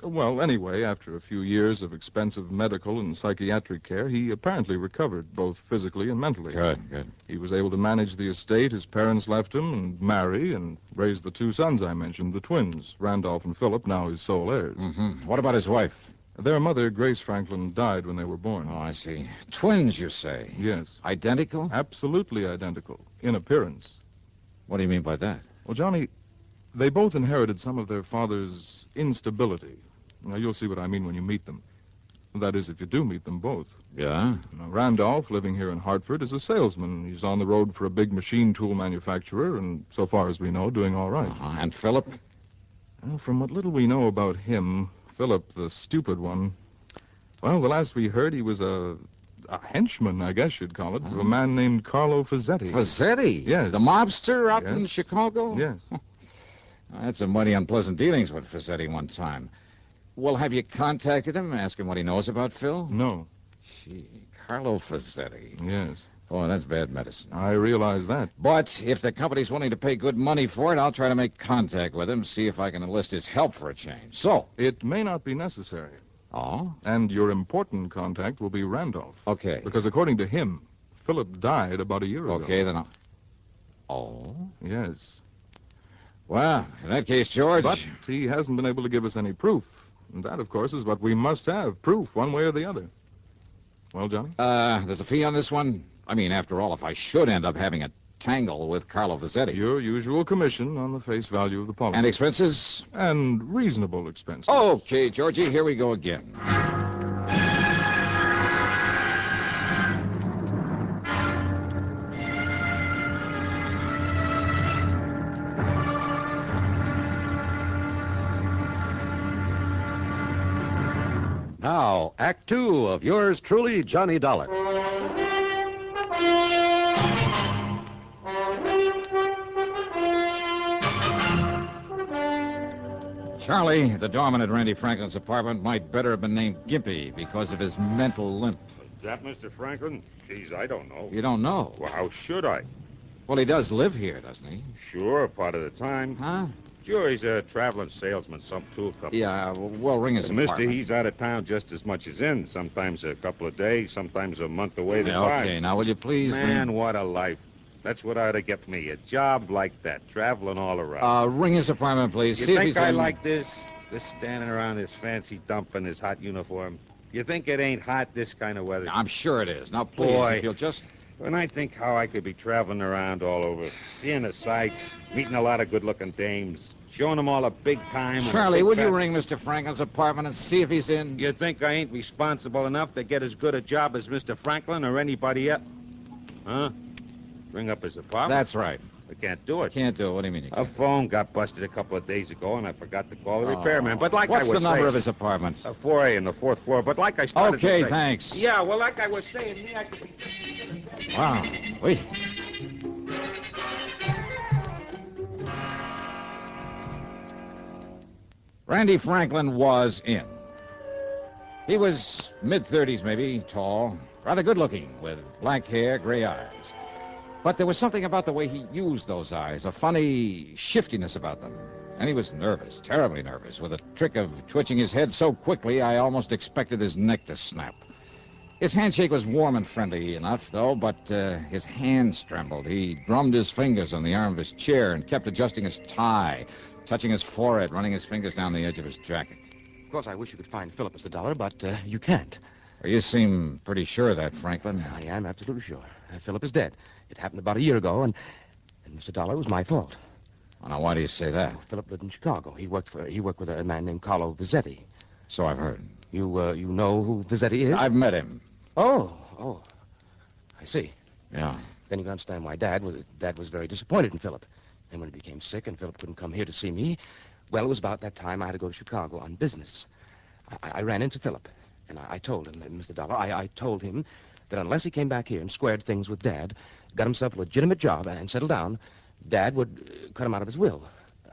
Well, anyway, after a few years of expensive medical and psychiatric care, he apparently recovered, both physically and mentally. Good. He was able to manage the estate his parents left him and marry and raise the 2 sons I mentioned, the twins, Randolph and Philip, now his sole heirs. Mm-hmm. What about his wife? Their mother, Grace Franklin, died when they were born. Oh, I see. Twins, you say? Yes. Identical? Absolutely identical, in appearance. What do you mean by that? Well, Johnny, they both inherited some of their father's instability. Now, you'll see what I mean when you meet them. That is, if you do meet them both. Yeah? Now, Randolph, living here in Hartford, is a salesman. He's on the road for a big machine tool manufacturer, and so far as we know, doing all right. And Philip? Well, from what little we know about him, Philip, the stupid one, well, the last we heard, he was a henchman, I guess you'd call it, of a man named Carlo Fazzetti. Fazzetti? Yes. The mobster out in Chicago? Yes. I had some mighty unpleasant dealings with Fazzetti one time. Well, have you contacted him, ask him what he knows about Phil? No. Gee, Carlo Fazzetti. Yes. Oh, that's bad medicine. I realize that. But if the company's willing to pay good money for it, I'll try to make contact with him, see if I can enlist his help for a change. So? It may not be necessary. Oh? And your important contact will be Randolph. Okay. Because according to him, Philip died about a year ago. Okay, then I'll... Oh? Yes. Well, in that case, George... But he hasn't been able to give us any proof. And that, of course, is what we must have, proof, one way or the other. Well, Johnny? There's a fee on this one? I mean, after all, if I should end up having a tangle with Carlo Vizetti. Your usual commission on the face value of the policy. And expenses? And reasonable expenses. Okay, Georgie, here we go again. Now, Act Two of yours truly, Johnny Dollar. Charlie, the doorman at Randy Franklin's apartment might better have been named Gimpy because of his mental limp. Is that Mr. Franklin? Geez, I don't know. You don't know? Well, how should I? Well, he does live here, doesn't he? Sure, part of the time. Huh? Sure, he's a traveling salesman, some tool company. Yeah, well, ring his Mister, apartment. he's out of town just as much as in. Sometimes a couple of days, sometimes a month away. Yeah, okay, now will you please Man, ring... what a life. That's what ought to get me, a job like that, traveling all around. Ring his apartment, please. You See if think he's I in... like this? This standing around this fancy dump in his hot uniform. You think it ain't hot this kind of weather? I'm sure it is. Now, please, Boy, if you'll just... When I think how I could be traveling around all over, seeing the sights, meeting a lot of good-looking dames, showing them all a big time... Charlie, would you ring Mr. Franklin's apartment and see if he's in? You think I ain't responsible enough to get as good a job as Mr. Franklin or anybody else? Huh? Ring up his apartment? That's right. I can't do it. Can't do it. What do you mean you A can't? phone got busted a couple of days ago, and I forgot to call the repairman. But like What's I was the number saying, of his apartment? 4A on the 4th floor. But like I started to Okay, say- thanks. Yeah, well, like I was saying, me, I could be... Wow. Wait. Randy Franklin was in. He was mid-30s, maybe, tall, rather good-looking, with black hair, gray eyes. But there was something about the way he used those eyes, a funny shiftiness about them. And he was nervous, terribly nervous, with a trick of twitching his head so quickly I almost expected his neck to snap. His handshake was warm and friendly enough, though, but his hands trembled. He drummed his fingers on the arm of his chair and kept adjusting his tie, touching his forehead, running his fingers down the edge of his jacket. Of course, I wish you could find Philip, Mr. Dollar, but you can't. Well, you seem pretty sure of that, Franklin. I am absolutely sure. Philip is dead. It happened about a year ago, and Mr. Dollar, it was my fault. Well, now, why do you say that? Philip lived in Chicago. He worked with a man named Carlo Vizetti. So I've heard. You know who Vizetti is? I've met him. Oh. I see. Yeah. Then you can understand why Dad was very disappointed in Philip. And when he became sick and Philip couldn't come here to see me, well, it was about that time I had to go to Chicago on business. I ran into Philip, and I told him, Mr. Dollar, I told him that unless he came back here and squared things with Dad, got himself a legitimate job and settled down, Dad would cut him out of his will,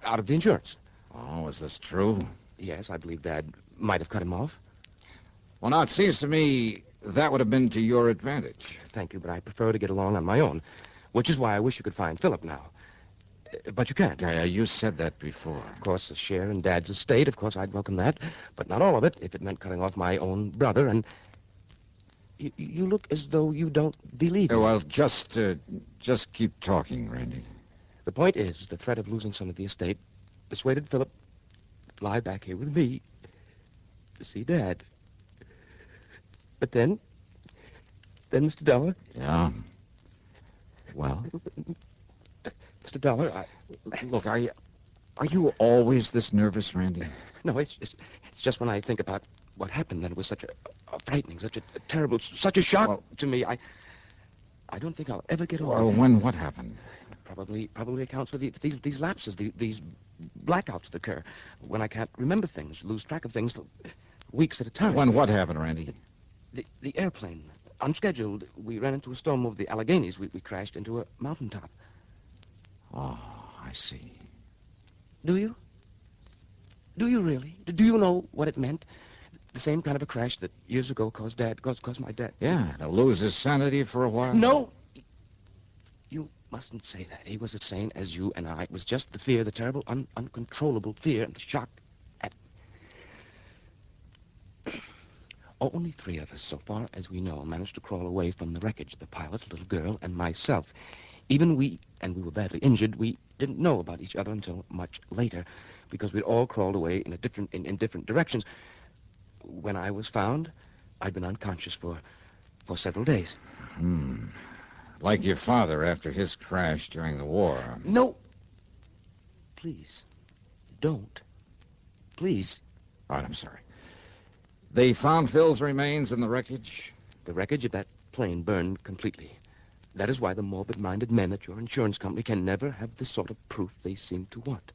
out of the insurance. Oh, is this true? Yes, I believe Dad might have cut him off. Well, now, it seems to me that would have been to your advantage. Thank you, but I prefer to get along on my own, which is why I wish you could find Philip now. But you can't. Yeah, you said that before. Of course, a share in Dad's estate, of course, I'd welcome that. But not all of it, if it meant cutting off my own brother, and... You look as though you don't believe me. Well, just keep talking, Randy. The point is, the threat of losing some of the estate persuaded Philip to fly back here with me to see Dad. But then, Mr. Dollar... Yeah? Well? Mr. Dollar, Look, are you always this nervous, Randy? No, it's just when I think about what happened, that it was such a frightening, such a terrible, such a shock to me. I don't think I'll ever get over it. Well, what happened? Probably accounts for these lapses, these blackouts that occur when I can't remember things, lose track of things for weeks at a time. When what happened, Randy? The airplane, unscheduled. We ran into a storm over the Alleghenies. We crashed into a mountaintop. Oh, I see. Do you? Do you really? Do you know what it meant? The same kind of a crash that years ago caused my dad. Yeah, to lose his sanity for a while? No! You mustn't say that. He was as sane as you and I. It was just the fear, the terrible, uncontrollable fear and the shock at... Only 3 of us, so far as we know, managed to crawl away from the wreckage. The pilot, a little girl, and myself. Even we were badly injured, we didn't know about each other until much later, because we'd all crawled away in different directions. When I was found, I'd been unconscious for several days. Like your father after his crash during the war. No. Please, don't. Please. All right, I'm sorry. They found Phil's remains in the wreckage? The wreckage of that plane burned completely. That is why the morbid-minded men at your insurance company can never have the sort of proof they seem to want.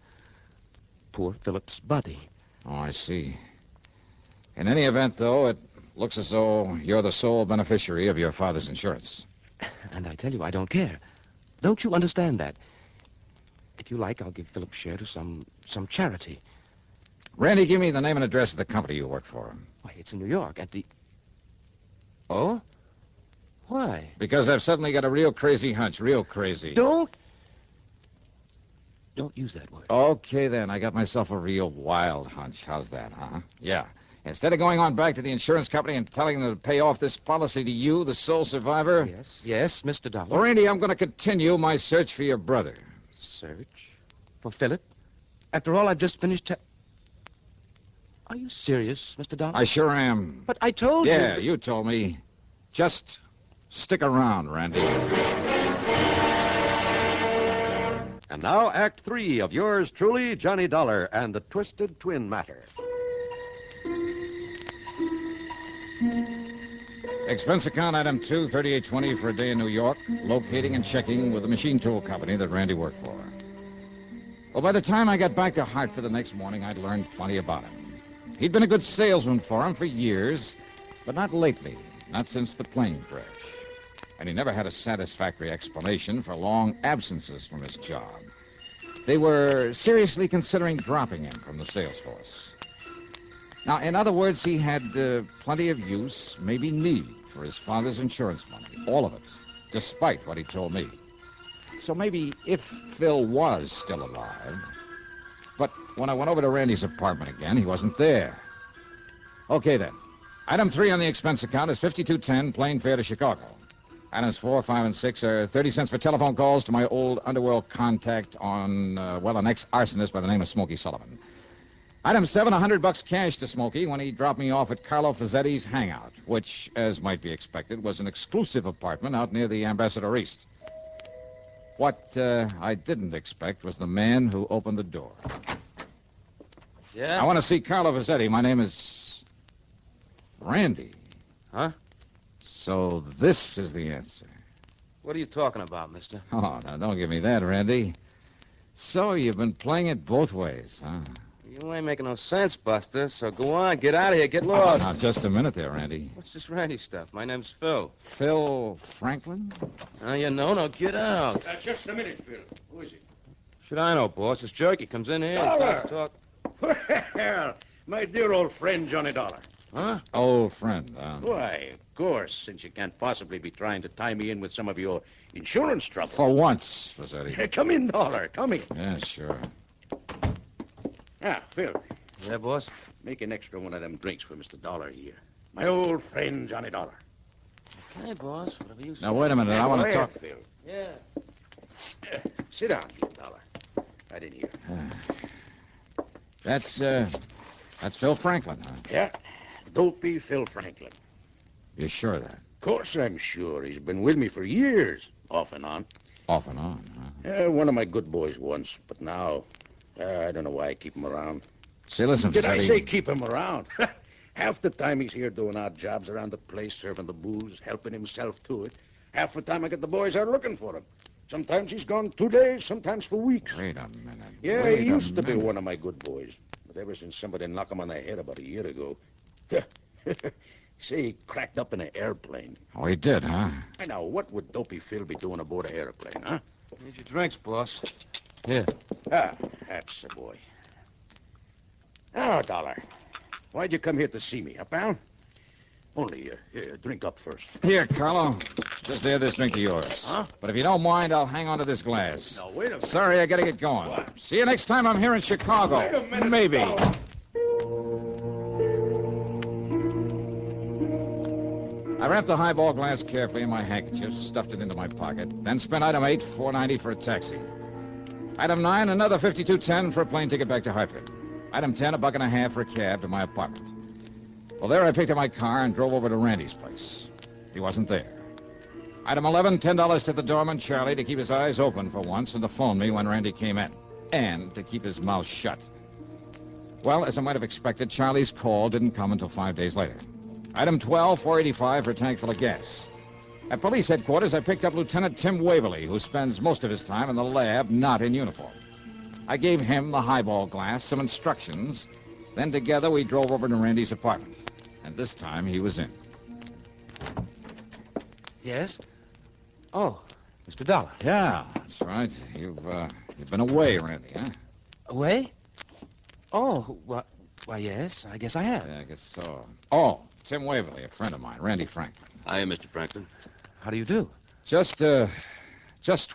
Poor Philip's body. Oh, I see. In any event, though, it looks as though you're the sole beneficiary of your father's insurance. And I tell you, I don't care. Don't you understand that? If you like, I'll give Philip's share to some charity. Randy, give me the name and address of the company you work for. Why, it's in New York at the... Oh? Why? Because I've suddenly got a real crazy hunch, real crazy. Don't use that word. Okay, then. I got myself a real wild hunch. How's that, huh? Yeah. Instead of going on back to the insurance company and telling them to pay off this policy to you, the sole survivor... Yes, Mr. Dollar. Well, Randy, I'm going to continue my search for your brother. Search? For Philip? After all, I've just finished... Are you serious, Mr. Dollar? I sure am. But I told you... Yeah, you told me. Just stick around, Randy. And now, Act 3 of yours truly, Johnny Dollar and the Twisted Twin Matter. Expense account item 2, 3820 for a day in New York, locating and checking with the machine tool company that Randy worked for. Well, by the time I got back to Hartford the next morning, I'd learned plenty about him. He'd been a good salesman for him for years, but not lately, not since the plane crash. And he never had a satisfactory explanation for long absences from his job. They were seriously considering dropping him from the sales force. Now, in other words, he had plenty of use, maybe need, for his father's insurance money. All of it, despite what he told me. So maybe if Phil was still alive... But when I went over to Randy's apartment again, he wasn't there. Okay, then. Item 3 on the expense account is $52.10, plane fare to Chicago. Items 4, 5, and 6 are 30 cents for telephone calls to my old underworld contact on, an ex-arsonist by the name of Smokey Sullivan. Item 7, $100 cash to Smokey when he dropped me off at Carlo Fazzetti's hangout, which, as might be expected, was an exclusive apartment out near the Ambassador East. What I didn't expect was the man who opened the door. Yeah? I want to see Carlo Fazzetti. My name is Randy. Huh? So this is the answer. What are you talking about, mister? Oh, now don't give me that, Randy. So you've been playing it both ways, huh? You ain't making no sense, Buster, so go on, get out of here, get lost. Now, just a minute there, Randy. What's this Randy stuff? My name's Phil. Phil Franklin? You know, now get out. Just a minute, Phil. Who is it? Should I know, boss? This jerky comes in here and starts talking. Well, my dear old friend, Johnny Dollar. Huh? Old friend, huh? Why, of course, since you can't possibly be trying to tie me in with some of your insurance trouble. For once, Fazzetti. Come in, Dollar. Come in. Yeah, sure. Ah, Phil. Yeah, boss? Make an extra one of them drinks for Mr. Dollar here. My old friend, Johnny Dollar. Okay, boss. Whatever you say. Now, wait a minute. I want to talk... Phil. Yeah. Sit down, here, Dollar. Right in here. That's Phil Franklin, huh? Yeah. Dopey Phil Franklin. You're sure of that? Of course I'm sure. He's been with me for years, off and on. Off and on, huh? One of my good boys once, but now... I don't know why I keep him around. Say, listen, Did I Fazzetti... say keep him around? Half the time he's here doing odd jobs around the place, serving the booze, helping himself to it. Half the time I get the boys out looking for him. Sometimes he's gone 2 days, sometimes for weeks. Wait a minute. Yeah, he used to be one of my good boys. But ever since somebody knocked him on the head about a year ago... Say, he cracked up in an airplane. Oh, he did, huh? I know. What would Dopey Phil be doing aboard an airplane, huh? Here's your drinks, boss. Here. That's the boy. Now, Dollar, why'd you come here to see me, huh, pal? Only, here, drink up first. Here, Carlo. Just add this drink to yours. Huh? But if you don't mind, I'll hang on to this glass. Now, wait a minute. Sorry, I gotta get going. What? See you next time I'm here in Chicago. Wait a minute, Maybe. Dollar. I wrapped the highball glass carefully in my handkerchief, stuffed it into my pocket, then spent item 8, $4.90 for a taxi. Item 9, another $52.10 for a plane ticket back to Hartford. Item 10, $1.50 for a cab to my apartment. Well, there I picked up my car and drove over to Randy's place. He wasn't there. Item 11, $10 to the doorman, Charlie, to keep his eyes open for once and to phone me when Randy came in. And to keep his mouth shut. Well, as I might have expected, Charlie's call didn't come until 5 days later. Item 12, $4.85 for a tank full of gas. At police headquarters, I picked up Lieutenant Tim Waverly, who spends most of his time in the lab, not in uniform. I gave him the highball glass, some instructions. Then together we drove over to Randy's apartment. And this time he was in. Yes? Oh, Mr. Dollar. Yeah, that's right. You've been away, Randy, huh? Away? Oh, why, yes, I guess I have. Yeah, I guess so. Oh, Tim Waverly, a friend of mine, Randy Franklin. Hi, Mr. Franklin. How do you do? Just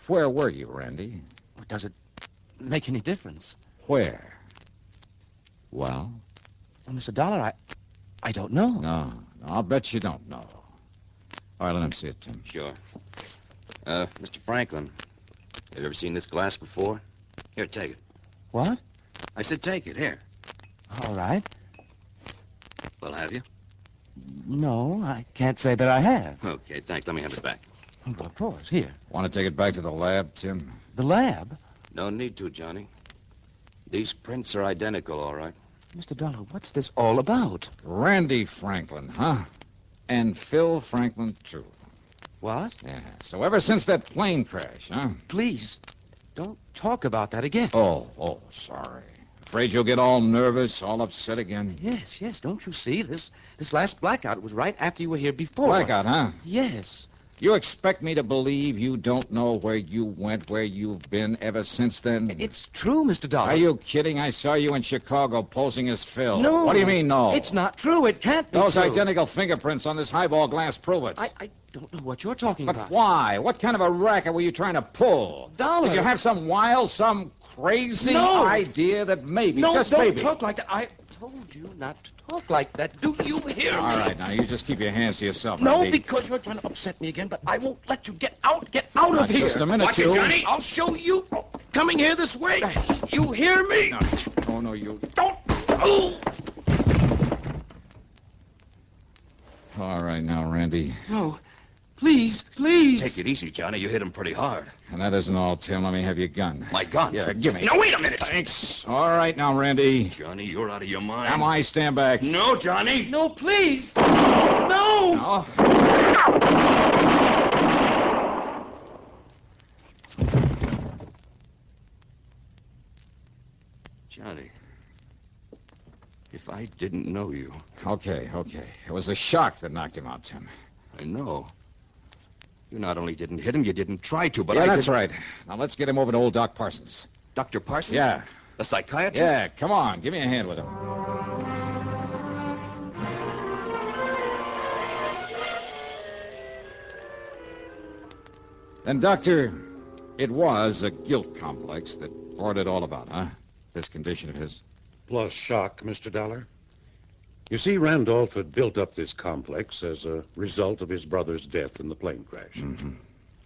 where were you, Randy? Does it make any difference? Where? Well, Mr. Dollar, I don't know. No, I'll bet you don't know. All right, let him see it, Tim. Sure. Mr. Franklin, have you ever seen this glass before? Here, take it. What? I said take it. Here. All right. Well, have you? No, I can't say that I have. Okay, thanks. Let me have it back. Well, of course, here. Want to take it back to the lab, Tim? The lab? No need to, Johnny. These prints are identical, all right. Mr. Dollar, what's this all about? Randy Franklin, huh? And Phil Franklin, too. What? Yeah, so ever since that plane crash, huh? Please, don't talk about that again. Oh, sorry. Afraid you'll get all nervous, all upset again? Yes, don't you see? This last blackout was right after you were here before. Blackout, huh? Yes. You expect me to believe you don't know where you went, where you've been ever since then? It's true, Mr. Dollar. Are you kidding? I saw you in Chicago posing as Phil. No. What do you mean, no? It's not true. It can't be Those true. identical fingerprints on this highball glass prove it. I don't know what you're talking But about. why? What kind of a racket were you trying to pull? Dollar. Did you have some crazy No. idea that maybe, No, just don't maybe... talk like that. I told you not to talk like that. Do you hear me? All right, now, you just keep your hands to yourself, No, Randy. because you're trying to upset me again, but I won't let you get out. Get out Now, of here. just a minute, Watch you. it, Johnny. I'll show you. Coming here this way. You hear me? No, you... Don't. Oh. All right, now, Randy. No. Please. Take it easy, Johnny. You hit him pretty hard. And that isn't all, Tim. Let me have your gun. My gun? Yeah, give me. No, wait a minute. Thanks. All right, now, Randy. Johnny, you're out of your mind. Am I? Stand back. No, Johnny. No, please. No. No. Johnny, if I didn't know you... Okay. It was the shock that knocked him out, Tim. I know. You not only didn't hit him, you didn't try to, but yeah, I that's did... right. Now, let's get him over to old Doc Parsons. Dr. Parsons? Yeah. The psychiatrist? Yeah, come on. Give me a hand with him. Then, Doctor, it was a guilt complex that brought it all about, huh? This condition of his. Plus shock, Mr. Dollar. You see, Randolph had built up this complex as a result of his brother's death in the plane crash. Mm-hmm.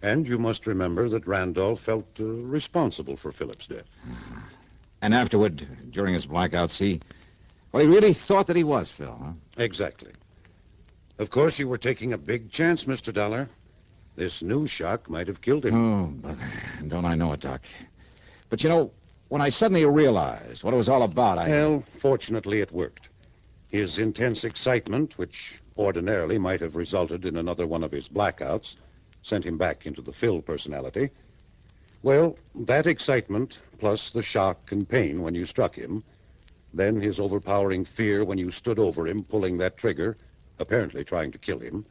And you must remember that Randolph felt responsible for Philip's death. Uh-huh. And afterward, during his blackouts, he really thought that he was Phil, huh? Exactly. Of course, you were taking a big chance, Mr. Dollar. This new shock might have killed him. Oh, brother, don't I know it, Doc. But, you know, when I suddenly realized what it was all about, Well, fortunately, it worked. His intense excitement, which ordinarily might have resulted in another one of his blackouts, sent him back into the Phil personality. Well, that excitement, plus the shock and pain when you struck him, then his overpowering fear when you stood over him, pulling that trigger, apparently trying to kill him.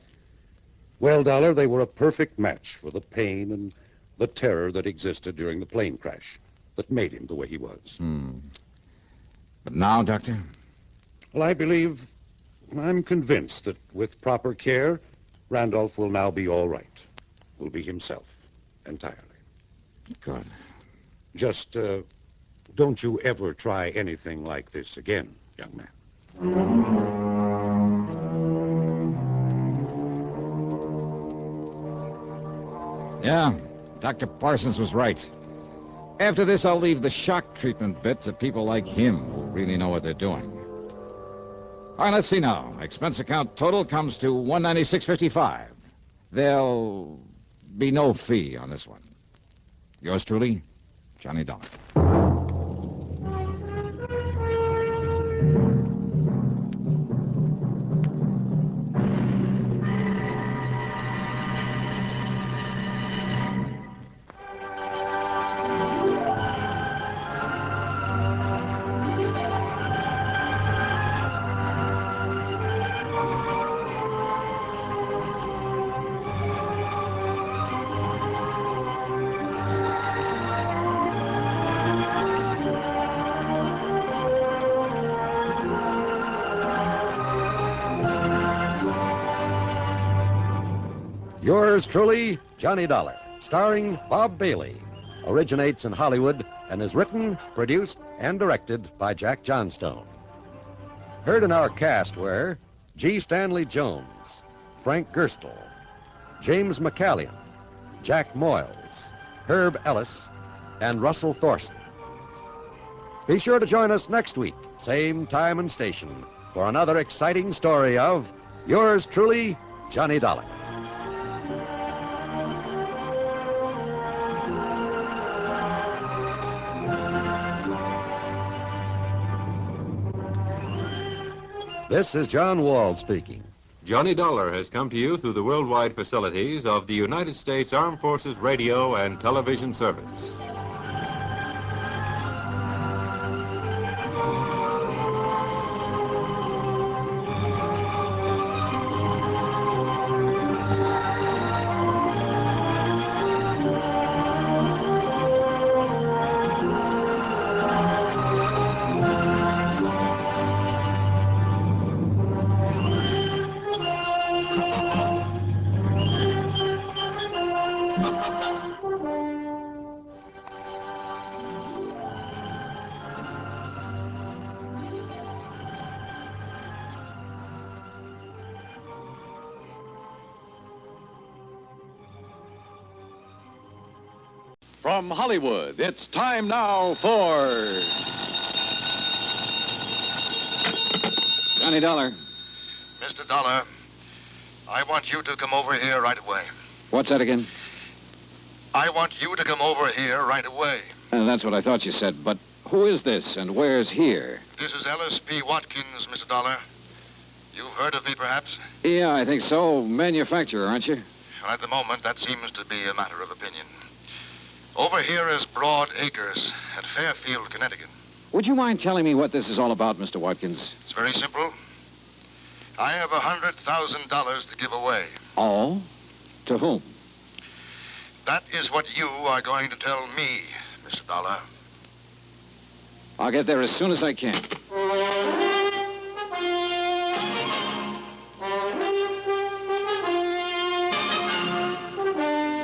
Well, Dollar, they were a perfect match for the pain and the terror that existed during the plane crash that made him the way he was. But now, Doctor? Well, I'm convinced that with proper care, Randolph will now be all right. Will be himself, entirely. Good. Just, don't you ever try anything like this again, young man. Yeah, Dr. Parsons was right. After this, I'll leave the shock treatment bit to people like him who really know what they're doing. All right, let's see now. Expense account total comes to $196.55. They'll be no fee on this one. Yours truly, Johnny Dollar. Yours truly, Johnny Dollar, starring Bob Bailey, originates in Hollywood and is written, produced, and directed by Jack Johnstone. Heard in our cast were G. Stanley Jones, Frank Gerstle, James McCallion, Jack Moyles, Herb Ellis, and Russell Thorson. Be sure to join us next week, same time and station, for another exciting story of Yours truly, Johnny Dollar. This is John Wall speaking. Johnny Dollar has come to you through the worldwide facilities of the United States Armed Forces Radio and Television Service. From Hollywood, it's time now for Johnny Dollar. Mr. Dollar, I want you to come over here right away. What's that again? I want you to come over here right away. That's what I thought you said, but who is this and where's here? This is Ellis P. Watkins, Mr. Dollar. You've heard of me, perhaps? Yeah, I think so. Manufacturer, aren't you? Well, at the moment, that seems to be a matter of opinion. Over here is Broad Acres at Fairfield, Connecticut. Would you mind telling me what this is all about, Mr. Watkins? It's very simple. I have $100,000 to give away. Oh? To whom? That is what you are going to tell me, Mr. Dollar. I'll get there as soon as I can.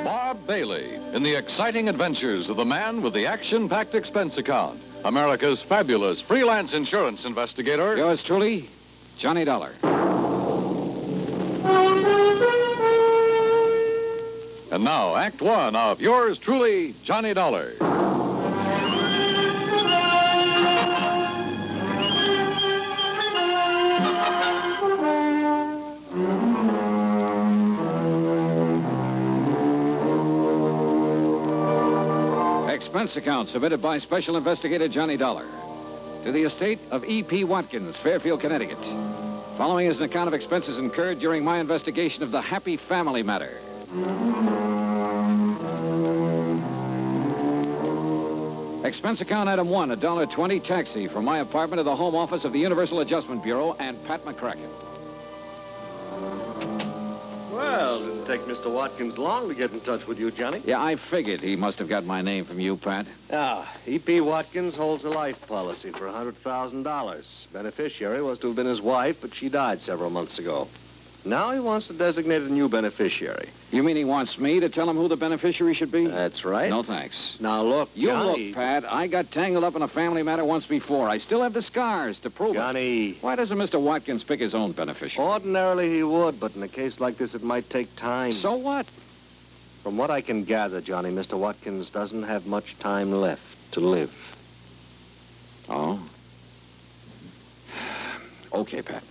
Bob Bailey in the exciting adventures of the man with the action-packed expense account, America's fabulous freelance insurance investigator. Yours truly, Johnny Dollar. And now, Act One of Yours truly, Johnny Dollar. Expense account submitted by Special Investigator Johnny Dollar to the estate of E.P. Watkins, Fairfield, Connecticut. Following is an account of expenses incurred during my investigation of the Happy Family matter. Expense account item 1, $1.20 taxi from my apartment to the home office of the Universal Adjustment Bureau and Pat McCracken. Well, didn't take Mr. Watkins long to get in touch with you, Johnny. Yeah, I figured he must have got my name from you, Pat. E.P. Watkins holds a life policy for $100,000. Beneficiary was to have been his wife, but she died several months ago. Now he wants to designate a new beneficiary. You mean he wants me to tell him who the beneficiary should be? That's right. No, thanks. Now, look, You Johnny... look, Pat. I got tangled up in a family matter once before. I still have the scars to prove Johnny... it. Why doesn't Mr. Watkins pick his own beneficiary? Ordinarily he would, but in a case like this, it might take time. So what? From what I can gather, Johnny, Mr. Watkins doesn't have much time left to live. Oh? Okay, Pat.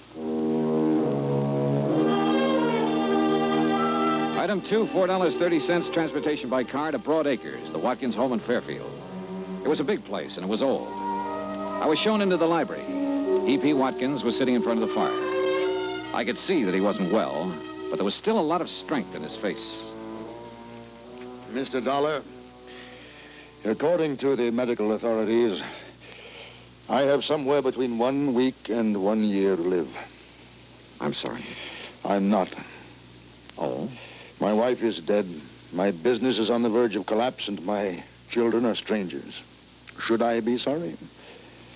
Item 2, $4.30 transportation by car to Broad Acres, the Watkins home in Fairfield. It was a big place, and it was old. I was shown into the library. E.P. Watkins was sitting in front of the fire. I could see that he wasn't well, but there was still a lot of strength in his face. Mr. Dollar, according to the medical authorities, I have somewhere between 1 week and 1 year to live. I'm sorry. I'm not. Oh? My wife is dead. My business is on the verge of collapse, and my children are strangers. Should I be sorry?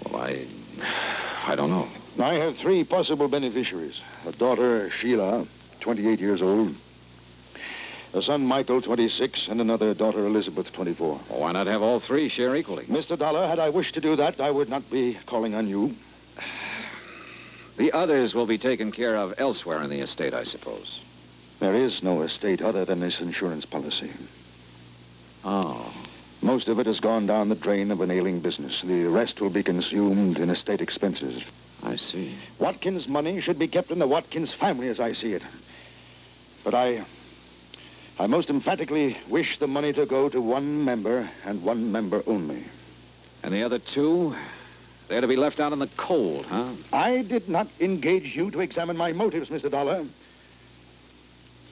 Well, I don't know. I have 3 possible beneficiaries. A daughter, Sheila, 28 years old. A son, Michael, 26, and another daughter, Elizabeth, 24. Well, why not have all 3 share equally? Mr. Dollar, had I wished to do that, I would not be calling on you. The others will be taken care of elsewhere in the estate, I suppose. There is no estate other than this insurance policy. Oh. Most of it has gone down the drain of an ailing business. The rest will be consumed in estate expenses. I see. Watkins' money should be kept in the Watkins family, as I see it. But I most emphatically wish the money to go to 1 member and 1 member only. And the other 2? They're to be left out in the cold, huh? I did not engage you to examine my motives, Mr. Dollar.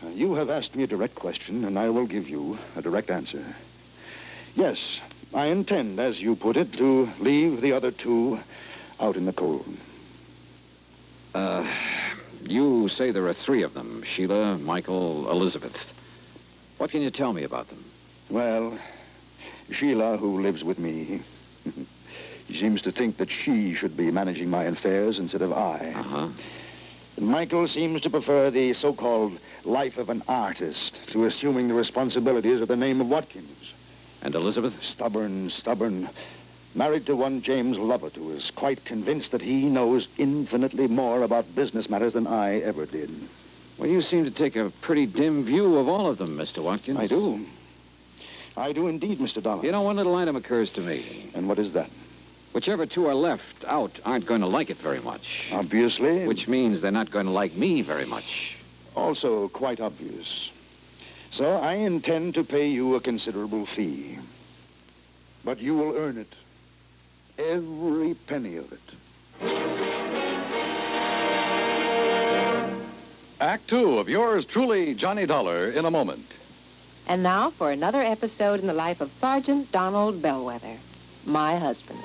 You have asked me a direct question, and I will give you a direct answer. Yes, I intend, as you put it, to leave the other 2 out in the cold. You say there are 3 of them, Sheila, Michael, Elizabeth. What can you tell me about them? Well, Sheila, who lives with me, she seems to think that she should be managing my affairs instead of I. Uh-huh. And Michael seems to prefer the so-called life of an artist to assuming the responsibilities of the name of Watkins. And Elizabeth? Stubborn. Married to one James Lovett, who is quite convinced that he knows infinitely more about business matters than I ever did. Well, you seem to take a pretty dim view of all of them, Mr. Watkins. I do. I do indeed, Mr. Dollar. You know, one little item occurs to me. And what is that? Whichever 2 are left out aren't going to like it very much. Obviously. Which means they're not going to like me very much. Also quite obvious. So I intend to pay you a considerable fee. But you will earn it. Every penny of it. Act 2 of yours truly, Johnny Dollar, in a moment. And now for another episode in the life of Sergeant Donald Bellwether, my husband.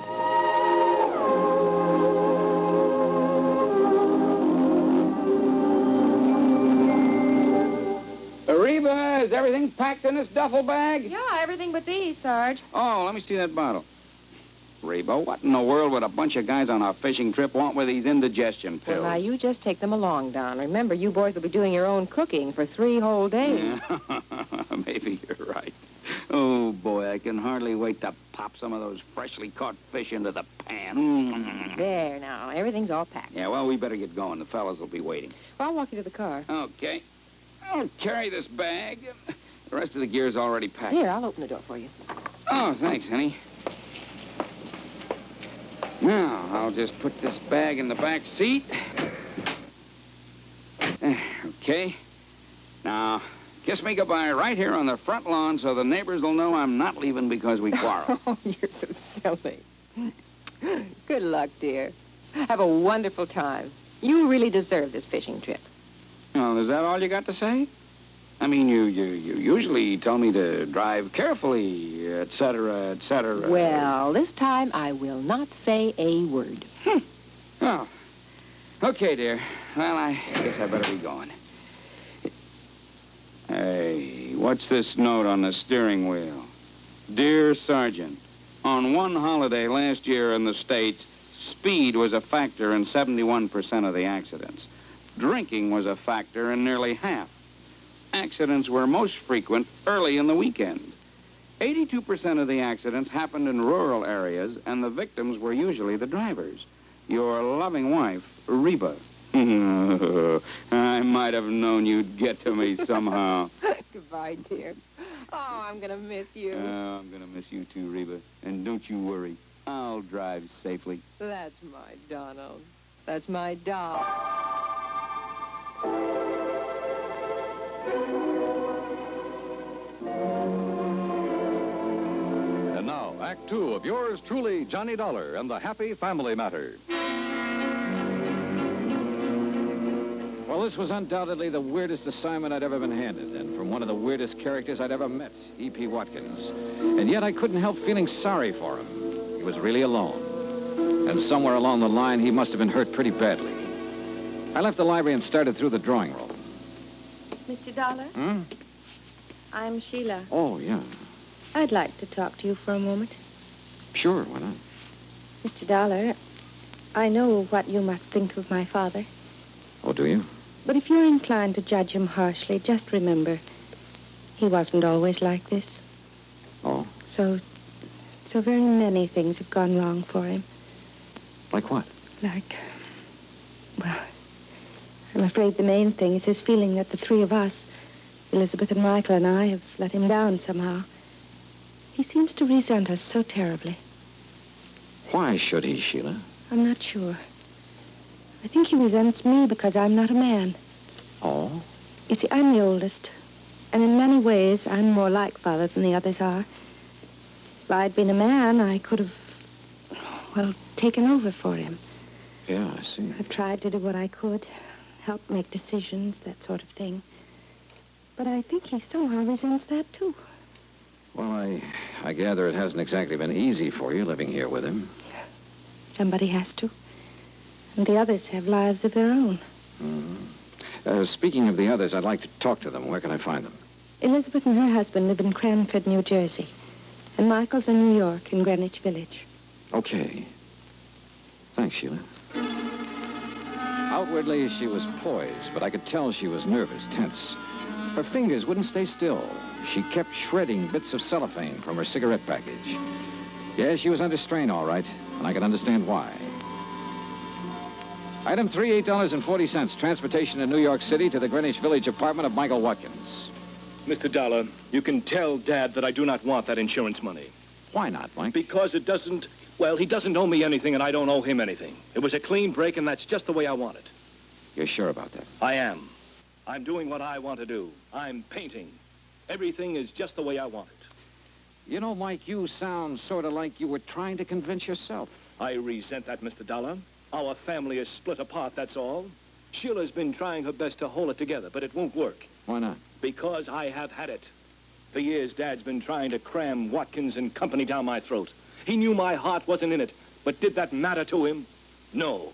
Reba, is everything packed in this duffel bag? Yeah, everything but these, Sarge. Oh, let me see that bottle. Reba, what in the world would a bunch of guys on a fishing trip want with these indigestion pills? Well, now, you just take them along, Don. Remember, you boys will be doing your own cooking for 3 whole days. Yeah. Maybe you're right. Oh, boy, I can hardly wait to pop some of those freshly caught fish into the pan. There, now. Everything's all packed. Yeah, well, we better get going. The fellas will be waiting. Well, I'll walk you to the car. Okay. I'll carry this bag. The rest of the gear's already packed. Here, I'll open the door for you. Oh, thanks, honey. Now, I'll just put this bag in the back seat. Okay. Now, kiss me goodbye right here on the front lawn so the neighbors will know I'm not leaving because we quarreled. Oh, you're so silly. Good luck, dear. Have a wonderful time. You really deserve this fishing trip. Well, is that all you got to say? I mean, you usually tell me to drive carefully, et cetera, et cetera. Well, this time I will not say a word. Oh. Okay, dear. Well, I guess I better be going. Hey, what's this note on the steering wheel? Dear Sergeant, on one holiday last year in the States, speed was a factor in 71% of the accidents. Drinking was a factor in nearly half. Accidents were most frequent early in the weekend. 82% of the accidents happened in rural areas, and the victims were usually the drivers. Your loving wife, Reba. I might have known you'd get to me somehow. Goodbye, dear. Oh, I'm going to miss you. I'm going to miss you too, Reba. And don't you worry. I'll drive safely. That's my Donald. That's my doll. Act Two of yours truly, Johnny Dollar and the Happy Family Matter. Well, this was undoubtedly the weirdest assignment I'd ever been handed, and from one of the weirdest characters I'd ever met, E.P. Watkins. And yet I couldn't help feeling sorry for him. He was really alone. And somewhere along the line, he must have been hurt pretty badly. I left the library and started through the drawing room. Mr. Dollar? Hmm? I'm Sheila. Oh, yeah. I'd like to talk to you for a moment. Sure, why not? Mr. Dollar, I know what you must think of my father. Oh, do you? But if you're inclined to judge him harshly, just remember, he wasn't always like this. Oh? So very many things have gone wrong for him. Like what? Well, I'm afraid the main thing is his feeling that the three of us, Elizabeth and Michael and I, have let him down somehow. He seems to resent us so terribly. Why should he, Sheila? I'm not sure. I think he resents me because I'm not a man. Oh? You see, I'm the oldest. And in many ways, I'm more like Father than the others are. If I'd been a man, I could have, taken over for him. Yeah, I see. I've tried to do what I could. Help make decisions, that sort of thing. But I think he somehow resents that, too. Well, I gather it hasn't exactly been easy for you living here with him. Somebody has to. And the others have lives of their own. Mm-hmm. Speaking of the others, I'd like to talk to them. Where can I find them? Elizabeth and her husband live in Cranford, New Jersey. And Michael's in New York, in Greenwich Village. Okay. Thanks, Sheila. Outwardly, she was poised, but I could tell she was nervous, tense. Her fingers wouldn't stay still. She kept shredding bits of cellophane from her cigarette package. Yeah, she was under strain, all right, and I could understand why. Item 3, $8.40. Transportation in New York City to the Greenwich Village apartment of Michael Watkins. Mr. Dollar, you can tell Dad that I do not want that insurance money. Why not, Mike? Because it doesn't... Well, he doesn't owe me anything, and I don't owe him anything. It was a clean break, and that's just the way I want it. You're sure about that? I am. I'm doing what I want to do. I'm painting. Everything is just the way I want it. You know, Mike, you sound sort of like you were trying to convince yourself. I resent that, Mr. Dollar. Our family is split apart, that's all. Sheila's been trying her best to hold it together, but it won't work. Why not? Because I have had it. For years, Dad's been trying to cram Watkins and company down my throat. He knew my heart wasn't in it, but did that matter to him? No.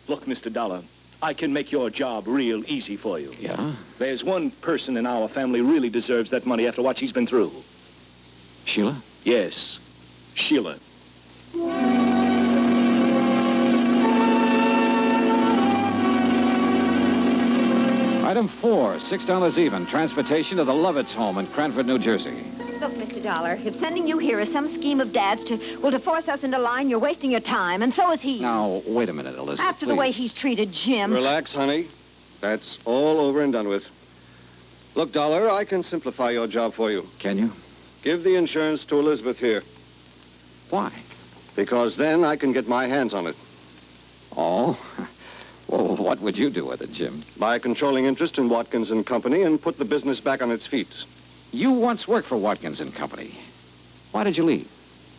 Look, Mr. Dollar, I can make your job real easy for you. Yeah? There's one person in our family really deserves that money after what she's been through. Sheila? Yes, Sheila. Item 4, $6 even. Transportation to the Lovett's home in Cranford, New Jersey. Look, Mr. Dollar, if sending you here is some scheme of Dad's to force us into line, you're wasting your time, and so is he. Now, wait a minute, Elizabeth, After the way he's treated Jim. Relax, honey. That's all over and done with. Look, Dollar, I can simplify your job for you. Can you? Give the insurance to Elizabeth here. Why? Because then I can get my hands on it. Oh? Well, what would you do with it, Jim? Buy a controlling interest in Watkins and Company and put the business back on its feet. You once worked for Watkins and Company. Why did you leave?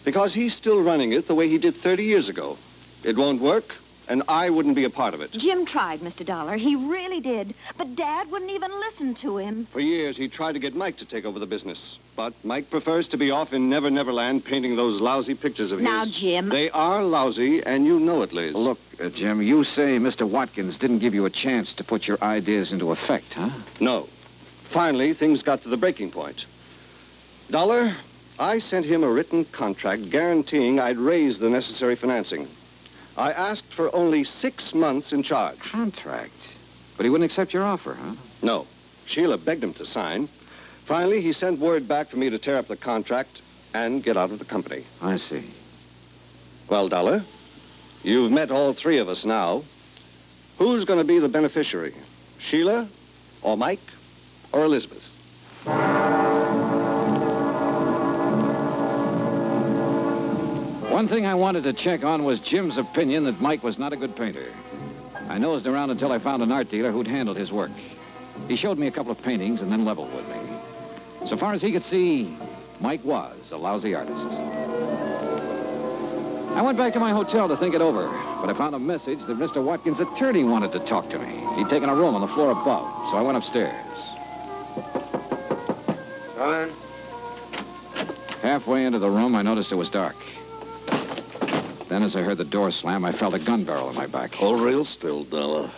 Because he's still running it the way he did 30 years ago. It won't work, and I wouldn't be a part of it. Jim tried, Mr. Dollar. He really did. But Dad wouldn't even listen to him. For years, he tried to get Mike to take over the business. But Mike prefers to be off in Never Never Land painting those lousy pictures of his. Now, Jim. They are lousy, and you know it, Liz. Look, Jim, you say Mr. Watkins didn't give you a chance to put your ideas into effect, huh? No. Finally, things got to the breaking point. Dollar, I sent him a written contract guaranteeing I'd raise the necessary financing. I asked for only 6 months in charge. Contract? But he wouldn't accept your offer, huh? No. Sheila begged him to sign. Finally, he sent word back for me to tear up the contract and get out of the company. I see. Well, Dollar, you've met all three of us now. Who's going to be the beneficiary? Sheila, or Mike, or Elizabeth? One thing I wanted to check on was Jim's opinion that Mike was not a good painter. I nosed around until I found an art dealer who'd handled his work. He showed me a couple of paintings and then leveled with me. So far as he could see, Mike was a lousy artist. I went back to my hotel to think it over, but I found a message that Mr. Watkins' attorney wanted to talk to me. He'd taken a room on the floor above, so I went upstairs. Come in. Halfway into the room, I noticed it was dark. Then, as I heard the door slam, I felt a gun barrel in my back. Hold real still, Dollar.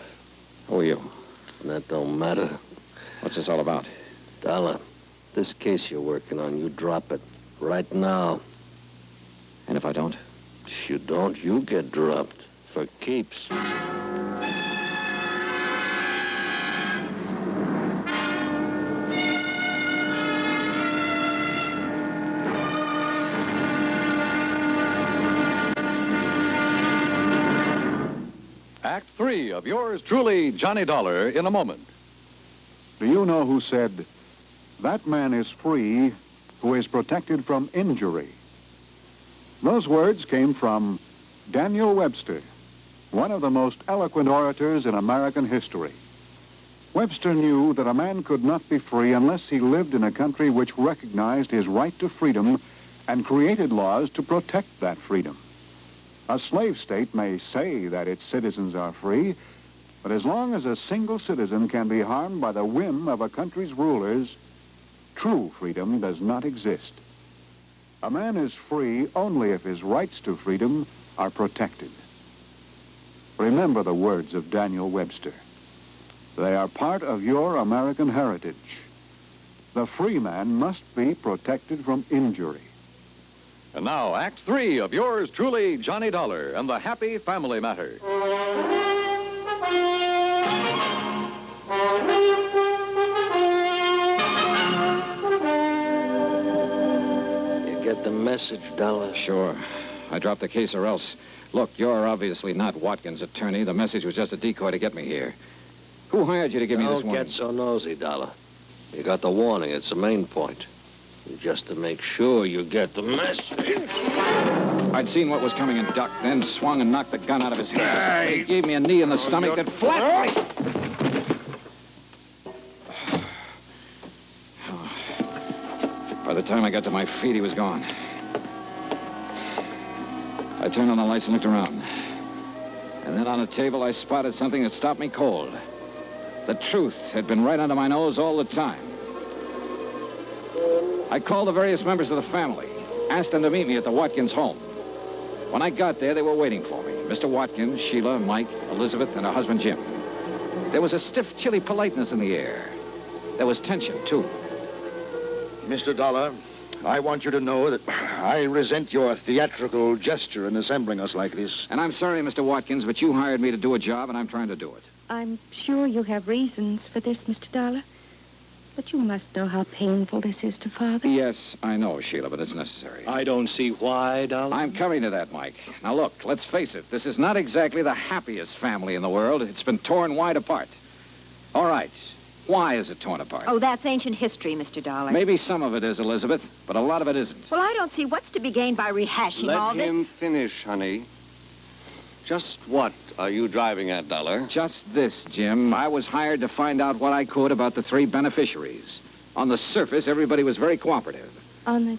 Who are you? That don't matter. What's this all about? Dollar, this case you're working on, you drop it right now. And if I don't? If you don't, you get dropped for keeps. Act 3 of yours truly, Johnny Dollar, in a moment. Do you know who said, "That man is free who is protected from injury"? Those words came from Daniel Webster, one of the most eloquent orators in American history. Webster knew that a man could not be free unless he lived in a country which recognized his right to freedom and created laws to protect that freedom. A slave state may say that its citizens are free, but as long as a single citizen can be harmed by the whim of a country's rulers, true freedom does not exist. A man is free only if his rights to freedom are protected. Remember the words of Daniel Webster. They are part of your American heritage. The free man must be protected from injury. And now, Act 3 of yours truly, Johnny Dollar, and the Happy Family Matter. You get the message, Dollar? Sure. I dropped the case or else. Look, you're obviously not Watkins' attorney. The message was just a decoy to get me here. Who hired you to give me this warning? Don't get so nosy, Dollar. You got the warning. It's the main point. Just to make sure you get the message. I'd seen what was coming and ducked, then swung and knocked the gun out of his hand. He gave me a knee in the stomach that flattened me. By the time I got to my feet, he was gone. I turned on the lights and looked around. And then on a table, I spotted something that stopped me cold. The truth had been right under my nose all the time. I called the various members of the family, asked them to meet me at the Watkins home. When I got there, they were waiting for me. Mr. Watkins, Sheila, Mike, Elizabeth, and her husband, Jim. There was a stiff, chilly politeness in the air. There was tension, too. Mr. Dollar, I want you to know that I resent your theatrical gesture in assembling us like this. And I'm sorry, Mr. Watkins, but you hired me to do a job, and I'm trying to do it. I'm sure you have reasons for this, Mr. Dollar. But you must know how painful this is to Father. Yes, I know, Sheila, but it's necessary. I don't see why, Dollar. I'm coming to that, Mike. Now, look, let's face it. This is not exactly the happiest family in the world. It's been torn wide apart. All right. Why is it torn apart? Oh, that's ancient history, Mr. Dollar. Maybe some of it is, Elizabeth, but a lot of it isn't. Well, I don't see what's to be gained by rehashing all this. Let him finish, honey. Just what are you driving at, Dollar? Just this, Jim. I was hired to find out what I could about the 3 beneficiaries. On the surface, everybody was very cooperative. On the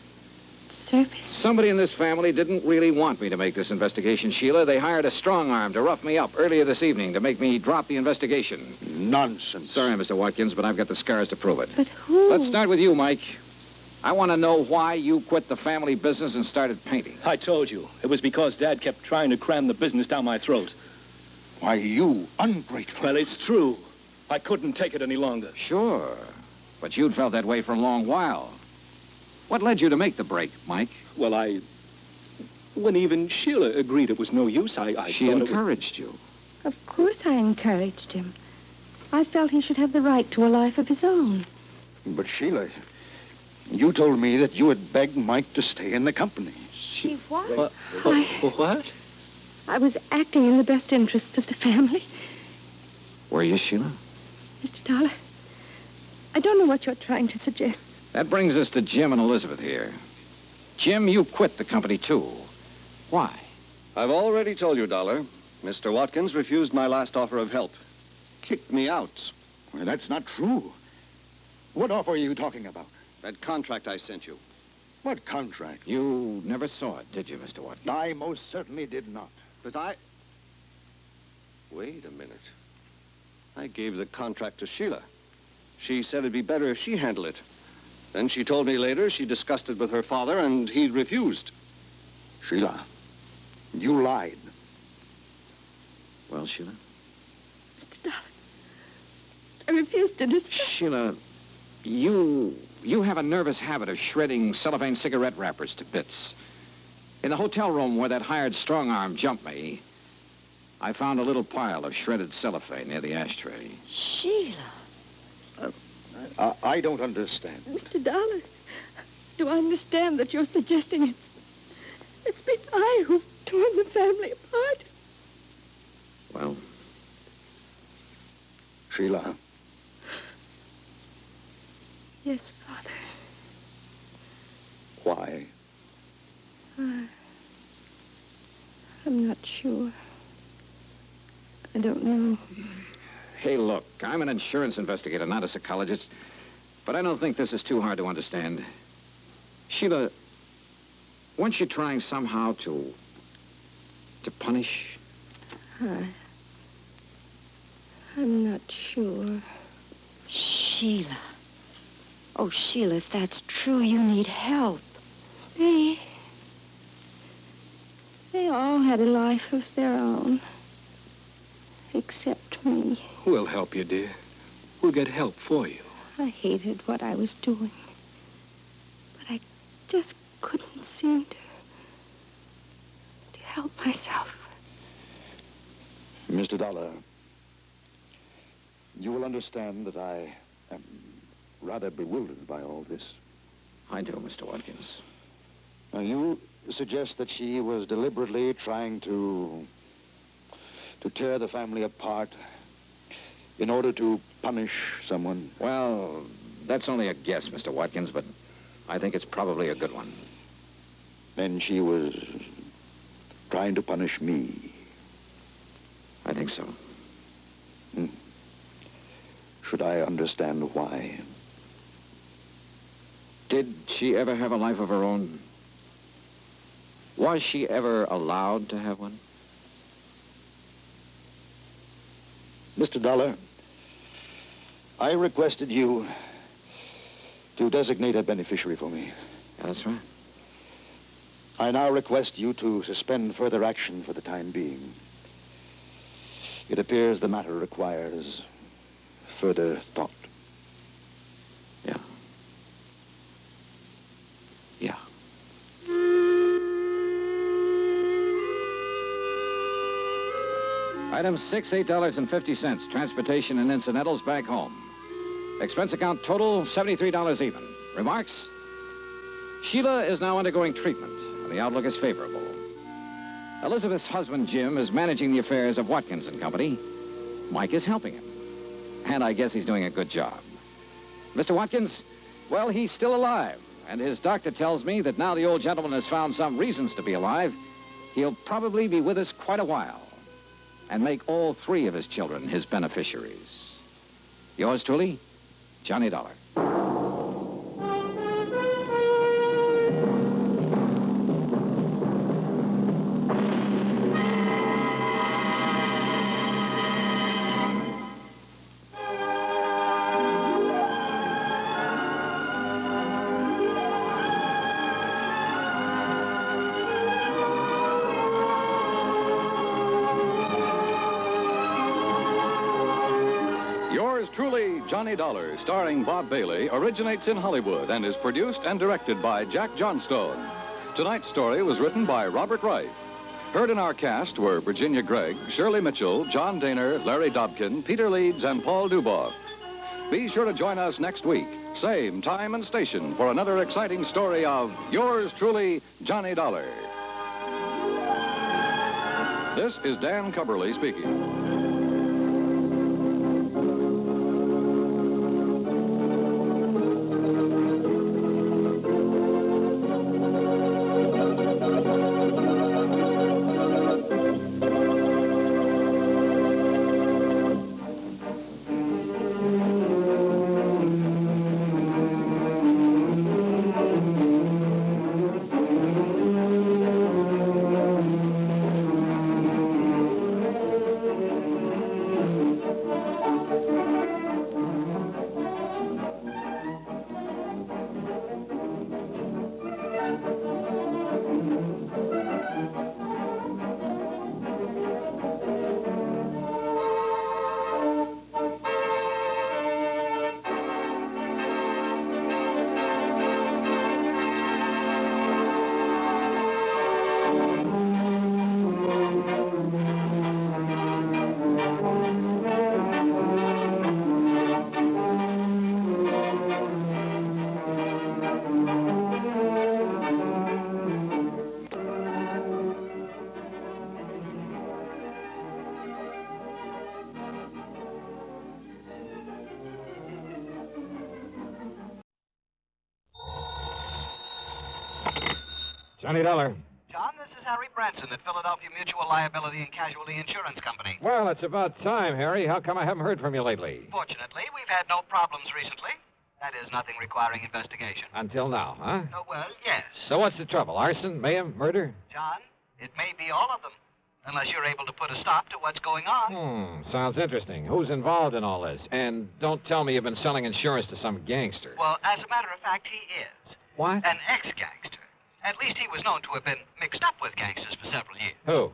surface? Somebody in this family didn't really want me to make this investigation, Sheila. They hired a strong arm to rough me up earlier this evening to make me drop the investigation. Nonsense. Sorry, Mr. Watkins, but I've got the scars to prove it. But who? Let's start with you, Mike. I want to know why you quit the family business and started painting. I told you. It was because Dad kept trying to cram the business down my throat. Why, you ungrateful. Well, it's true. I couldn't take it any longer. Sure. But you'd felt that way for a long while. What led you to make the break, Mike? Well, when even Sheila agreed it was no use, I She encouraged you. Of course I encouraged him. I felt he should have the right to a life of his own. But, Sheila, you told me that you had begged Mike to stay in the company. What? What? I was acting in the best interests of the family. Were you, Sheila? Mr. Dollar, I don't know what you're trying to suggest. That brings us to Jim and Elizabeth here. Jim, you quit the company, too. Why? I've already told you, Dollar. Mr. Watkins refused my last offer of help. Kicked me out. Well, that's not true. What offer are you talking about? That contract I sent you. What contract? You never saw it, did you, Mr. Watkins? I most certainly did not. But Wait a minute. I gave the contract to Sheila. She said it'd be better if she handled it. Then she told me later she discussed it with her father, and he refused. Sheila, you lied. Well, Sheila? Mr. Dollar, I refuse to discuss. Sheila, you have a nervous habit of shredding cellophane cigarette wrappers to bits. In the hotel room where that hired strong arm jumped me, I found a little pile of shredded cellophane near the ashtray. Sheila. I don't understand. Mr. Dollar, do I understand that you're suggesting it's been I who've torn the family apart? Well, Sheila. Yes, Father. Why? I'm not sure. I don't know. Hey, look, I'm an insurance investigator, not a psychologist, but I don't think this is too hard to understand. Sheila, weren't you trying somehow to punish? I'm not sure. Sheila. Oh, Sheila, if that's true, you need help. They all had a life of their own. Except me. We'll help you, dear. We'll get help for you. I hated what I was doing. But I just couldn't seem to help myself. Mr. Dollar, you will understand that I am rather bewildered by all this. I do, Mr. Watkins. Now, you suggest that she was deliberately trying to tear the family apart in order to punish someone? Well, that's only a guess, Mr. Watkins, but I think it's probably a good one. Then she was trying to punish me. I think so. Should I understand why? Did she ever have a life of her own? Was she ever allowed to have one? Mr. Dollar, I requested you to designate a beneficiary for me. Yeah, that's right. I now request you to suspend further action for the time being. It appears the matter requires further thought. Yeah. Yeah. Item 6, $8.50. Transportation and incidentals back home. Expense account total, $73 even. Remarks? Sheila is now undergoing treatment, and the outlook is favorable. Elizabeth's husband, Jim, is managing the affairs of Watkins and Company. Mike is helping him. And I guess he's doing a good job. Mr. Watkins, well, he's still alive. And his doctor tells me that now the old gentleman has found some reasons to be alive, he'll probably be with us quite a while. And make all 3 of his children his beneficiaries. Yours truly, Johnny Dollar. Truly, Johnny Dollar, starring Bob Bailey, originates in Hollywood and is produced and directed by Jack Johnstone. Tonight's story was written by Robert Wright. Heard in our cast were Virginia Gregg, Shirley Mitchell, John Daner, Larry Dobkin, Peter Leeds, and Paul Duboff. Be sure to join us next week, same time and station, for another exciting story of yours truly, Johnny Dollar. This is Dan Cubberly speaking. Johnny Dollar. John, this is Harry Branson at Philadelphia Mutual Liability and Casualty Insurance Company. Well, it's about time, Harry. How come I haven't heard from you lately? Fortunately, we've had no problems recently. That is, nothing requiring investigation. Until now, huh? Well, yes. So what's the trouble? Arson, mayhem, murder? John, it may be all of them, unless you're able to put a stop to what's going on. Sounds interesting. Who's involved in all this? And don't tell me you've been selling insurance to some gangster. Well, as a matter of fact, he is. What? An ex-gangster. At least he was known to have been mixed up with gangsters for several years. Who?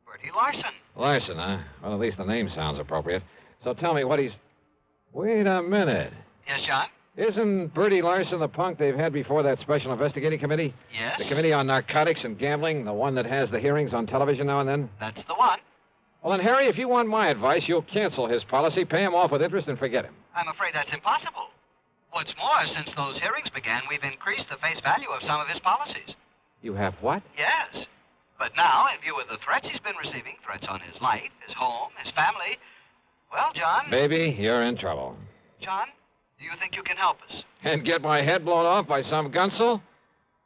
Bertie Larson. Larson, huh? Well, at least the name sounds appropriate. So tell me what he's... Wait a minute. Yes, John? Isn't Bertie Larson the punk they've had before that special investigating committee? Yes. The committee on narcotics and gambling, the one that has the hearings on television now and then? That's the one. Well, then, Harry, if you want my advice, you'll cancel his policy, pay him off with interest, and forget him. I'm afraid that's impossible. What's more, since those hearings began, we've increased the face value of some of his policies. You have what? Yes. But now, in view of the threats he's been receiving, threats on his life, his home, his family, well, John... Baby, you're in trouble. John, do you think you can help us? And get my head blown off by some gunsel?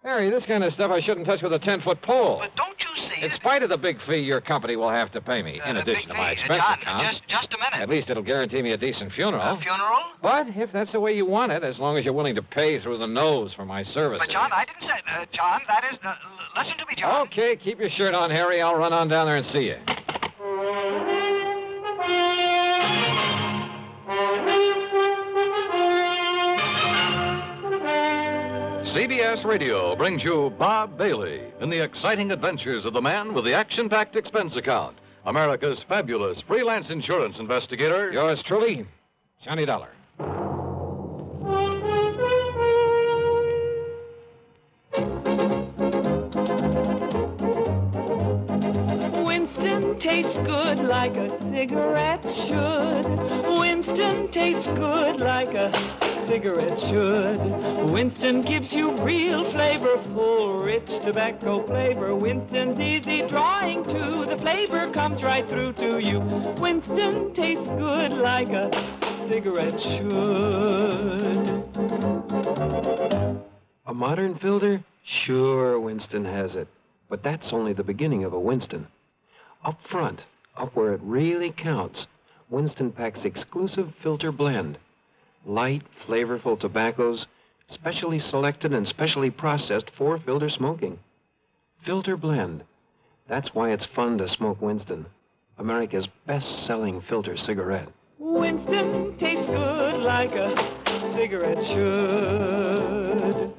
Harry, this kind of stuff I shouldn't touch with a 10-foot pole. But don't you see... In spite of the big fee your company will have to pay me, in addition to my expense John, account. just a minute. At least it'll guarantee me a decent funeral. A funeral? But if that's the way you want it, as long as you're willing to pay through the nose for my services. But, John, I didn't say... John, that is... listen to me, John. Okay, keep your shirt on, Harry. I'll run on down there and see you. CBS Radio brings you Bob Bailey in the exciting adventures of the man with the action-packed expense account, America's fabulous freelance insurance investigator. Yours truly, Johnny Dollar. Winston tastes good like a cigarette should. Winston tastes good like a cigarette should. Winston gives you real flavorful, rich tobacco flavor. Winston's easy drawing too. The flavor comes right through to you. Winston tastes good like a cigarette should. A modern filter? Sure, Winston has it. But that's only the beginning of a Winston. Up front, up where it really counts, Winston packs exclusive filter blend. Light, flavorful tobaccos, specially selected and specially processed for filter smoking. Filter blend. That's why it's fun to smoke Winston, America's best-selling filter cigarette. Winston tastes good like a cigarette should.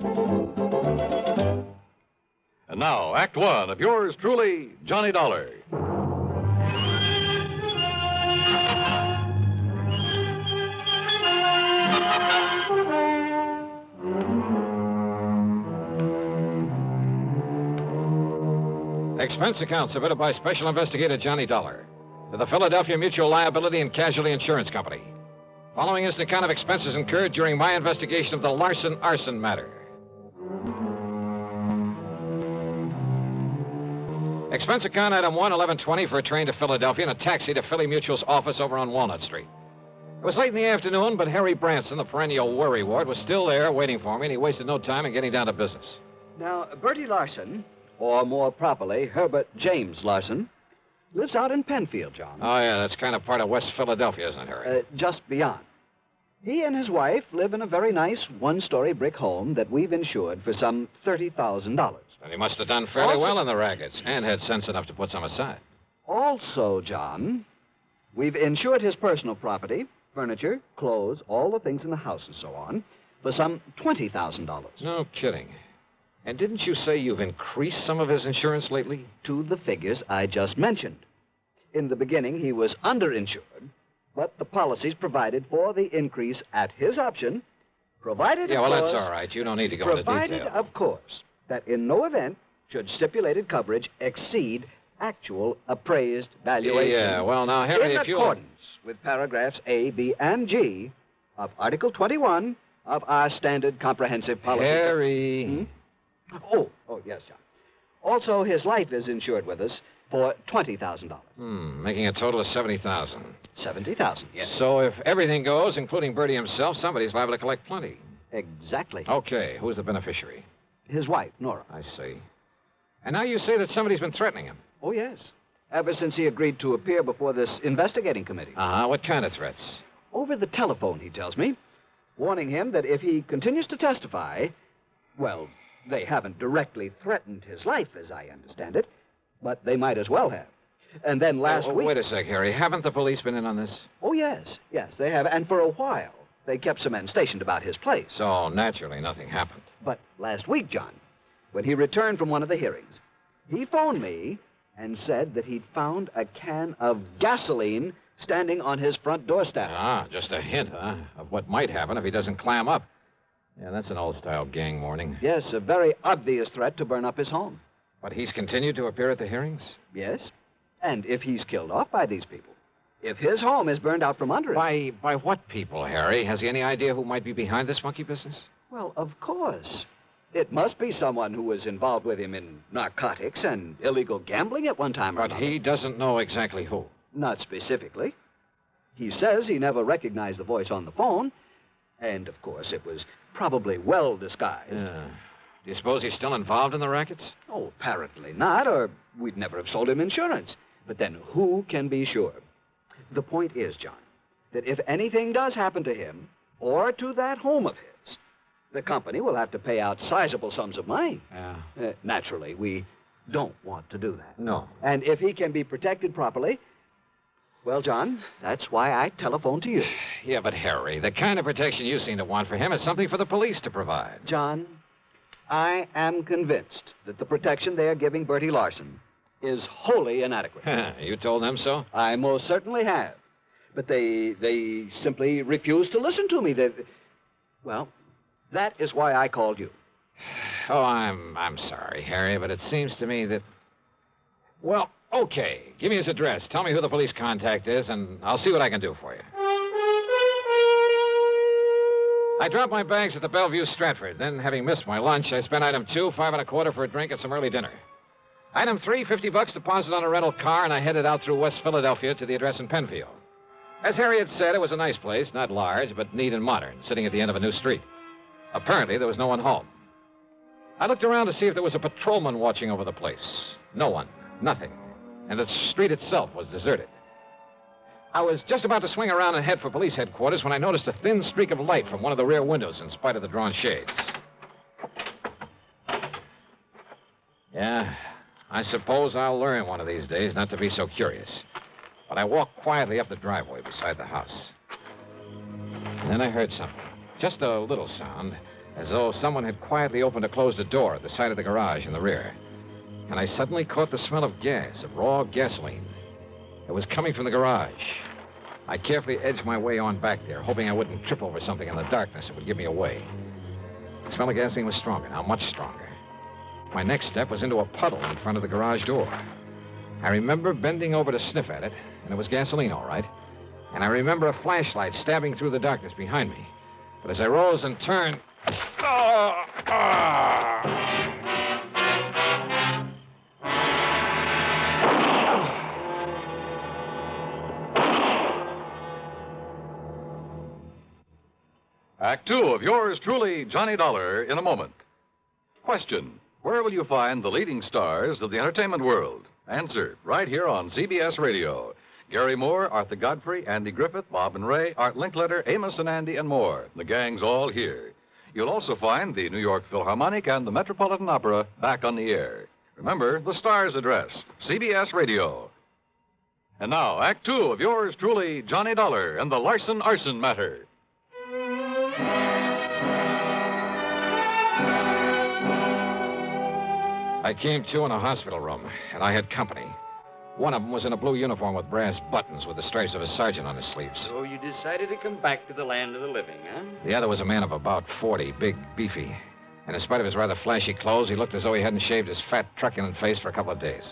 And now, Act One of yours truly, Johnny Dollar. Expense account submitted by Special Investigator Johnny Dollar to the Philadelphia Mutual Liability and Casualty Insurance Company. Following is an account of expenses incurred during my investigation of the Larson arson matter. Expense account item 11120 for a train to Philadelphia and a taxi to Philly Mutual's office over on Walnut Street. It was late in the afternoon, but Harry Branson, the perennial worry ward, was still there waiting for me, and he wasted no time in getting down to business. Now, Bertie Larson, or more properly, Herbert James Larson, lives out in Penfield, John. Oh, yeah, that's kind of part of West Philadelphia, isn't it, Harry? Just beyond. He and his wife live in a very nice one-story brick home that we've insured for some $30,000. And he must have done fairly well in the rackets and had sense enough to put some aside. Also, John, we've insured his personal property, furniture, clothes, all the things in the house and so on, for some $20,000. No kidding. And didn't you say you've increased some of his insurance lately? To the figures I just mentioned. In the beginning, he was underinsured, but the policies provided for the increase at his option, provided, Yeah, of well, course, that's all right. You don't need to go into provided, detail. of course, that in no event should stipulated coverage exceed actual appraised valuation. Yeah, well, now, Harry, in if you... accordance with paragraphs A, B, and G of Article 21 of our standard comprehensive policy. Harry... Oh, yes, John. Also, his life is insured with us for $20,000. Making a total of $70,000. $70,000, yes. So if everything goes, including Bertie himself, somebody's liable to collect plenty. Exactly. Okay, who's the beneficiary? His wife, Nora. I see. And now you say that somebody's been threatening him. Oh, yes. Ever since he agreed to appear before this investigating committee. Uh-huh. What kind of threats? Over the telephone, he tells me. Warning him that if he continues to testify, well, they haven't directly threatened his life, as I understand it, but they might as well have. And then last week... Wait a sec, Harry. Haven't the police been in on this? Oh, yes. Yes, they have. And for a while, they kept some men stationed about his place. So, naturally, nothing happened. But last week, John, when he returned from one of the hearings, he phoned me and said that he'd found a can of gasoline standing on his front doorstep. Ah, just a hint, huh, of what might happen if he doesn't clam up. Yeah, that's an old-style gang warning. Yes, a very obvious threat to burn up his home. But he's continued to appear at the hearings? Yes. And if he's killed off by these people, if his home is burned out from under him... By what people, Harry? Has he any idea who might be behind this monkey business? Well, of course. It must be someone who was involved with him in narcotics and illegal gambling at one time or another. But he doesn't know exactly who. Not specifically. He says he never recognized the voice on the phone, and, of course, it was probably well disguised. Yeah. Do you suppose he's still involved in the rackets? Oh, apparently not, or we'd never have sold him insurance. But then who can be sure? The point is, John, that if anything does happen to him or to that home of his, the company will have to pay out sizable sums of money. Yeah. Naturally, we don't want to do that. No. And if he can be protected properly, well, John, that's why I telephoned to you. Yeah, but Harry, the kind of protection you seem to want for him is something for the police to provide. John, I am convinced that the protection they are giving Bertie Larson is wholly inadequate. You told them so? I most certainly have. But they simply refuse to listen to me. Well, that is why I called you. Oh, I'm sorry, Harry, but it seems to me that... Well, okay. Give me his address. Tell me who the police contact is, and I'll see what I can do for you. I dropped my bags at the Bellevue Stratford. Then, having missed my lunch, I spent item 2, 5 1/4 for a drink and some early dinner. Item 3, $50 deposit on a rental car, and I headed out through West Philadelphia to the address in Penfield. As Harry had said, it was a nice place, not large, but neat and modern, sitting at the end of a new street. Apparently, there was no one home. I looked around to see if there was a patrolman watching over the place. No one. Nothing. And the street itself was deserted. I was just about to swing around and head for police headquarters when I noticed a thin streak of light from one of the rear windows in spite of the drawn shades. Yeah, I suppose I'll learn one of these days not to be so curious. But I walked quietly up the driveway beside the house. And then I heard something. Just a little sound, as though someone had quietly opened or closed a door at the side of the garage in the rear. And I suddenly caught the smell of gas, of raw gasoline. It was coming from the garage. I carefully edged my way on back there, hoping I wouldn't trip over something in the darkness that would give me away. The smell of gasoline was stronger now, much stronger. My next step was into a puddle in front of the garage door. I remember bending over to sniff at it, and it was gasoline, all right. And I remember a flashlight stabbing through the darkness behind me. But as I rose and turned... Act 2 of yours truly, Johnny Dollar, in a moment. Question: where will you find the leading stars of the entertainment world? Answer, right here on CBS Radio. Gary Moore, Arthur Godfrey, Andy Griffith, Bob and Ray, Art Linkletter, Amos and Andy, and more. The gang's all here. You'll also find the New York Philharmonic and the Metropolitan Opera back on the air. Remember, the star's address, CBS Radio. And now, Act 2 of yours truly, Johnny Dollar, and the Larson Arson matter. I came to in a hospital room, and I had company. One of them was in a blue uniform with brass buttons with the stripes of a sergeant on his sleeves. So you decided to come back to the land of the living, huh? The other was a man of about 40, big, beefy. And in spite of his rather flashy clothes, he looked as though he hadn't shaved his fat, truculent face for a couple of days.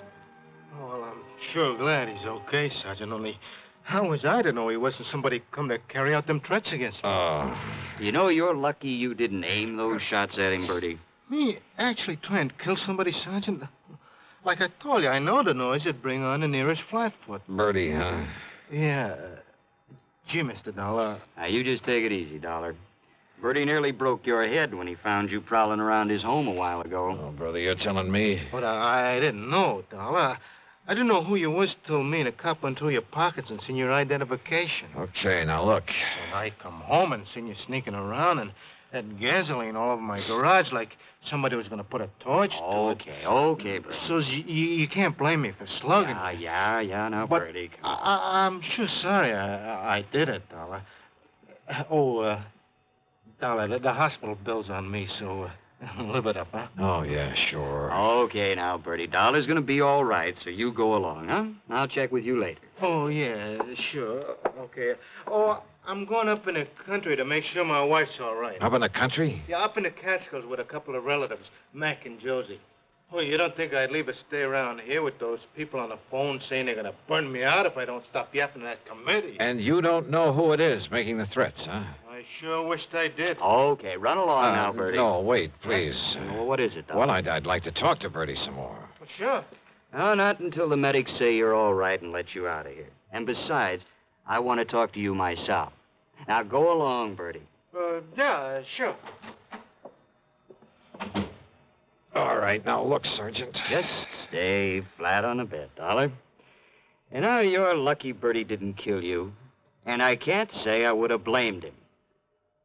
Oh, well, I'm sure glad he's okay, Sergeant. Only, how was I to know he wasn't somebody come to carry out them threats against me? Oh. You know, you're lucky you didn't aim those shots at him, Bertie. Me actually trying to kill somebody, Sergeant? Like I told you, I know the noise would bring on the nearest flatfoot. Bertie, huh? Yeah. Gee, Mr. Dollar. Now, you just take it easy, Dollar. Bertie nearly broke your head when he found you prowling around his home a while ago. Oh, brother, you're telling me. But I didn't know, Dollar. I didn't know who you was till me and a cop went through your pockets and seen your identification. Okay, now look. Well, I come home and seen you sneaking around and had gasoline all over my garage like somebody was going to put a torch to it. Okay, Bertie. So you can't blame me for slugging me. Yeah, now, But Bertie. I'm sure sorry I did it, Dollar. Dollar, the hospital bill's on me, so live it up, huh? Oh, yeah, sure. Okay, now, Bertie. Dollar's going to be all right, so you go along, huh? I'll check with you later. Oh, yeah, sure. Okay. Oh, I'm going up in the country to make sure my wife's all right. Up in the country? Yeah, up in the Catskills with a couple of relatives, Mac and Josie. Oh, you don't think I'd leave her stay around here with those people on the phone saying they're going to burn me out if I don't stop yapping at that committee? And you don't know who it is making the threats, huh? I sure wished I did. Okay, run along now, Bertie. No, wait, please. Well, what is it, Dollar? Well, I'd like to talk to Bertie some more. Well, sure. No, not until the medics say you're all right and let you out of here. And besides, I want to talk to you myself. Now, go along, Bertie. Yeah, sure. All right, now look, Sergeant. Just stay flat on the bed, Dollar. And now you're lucky Bertie didn't kill you. And I can't say I would have blamed him.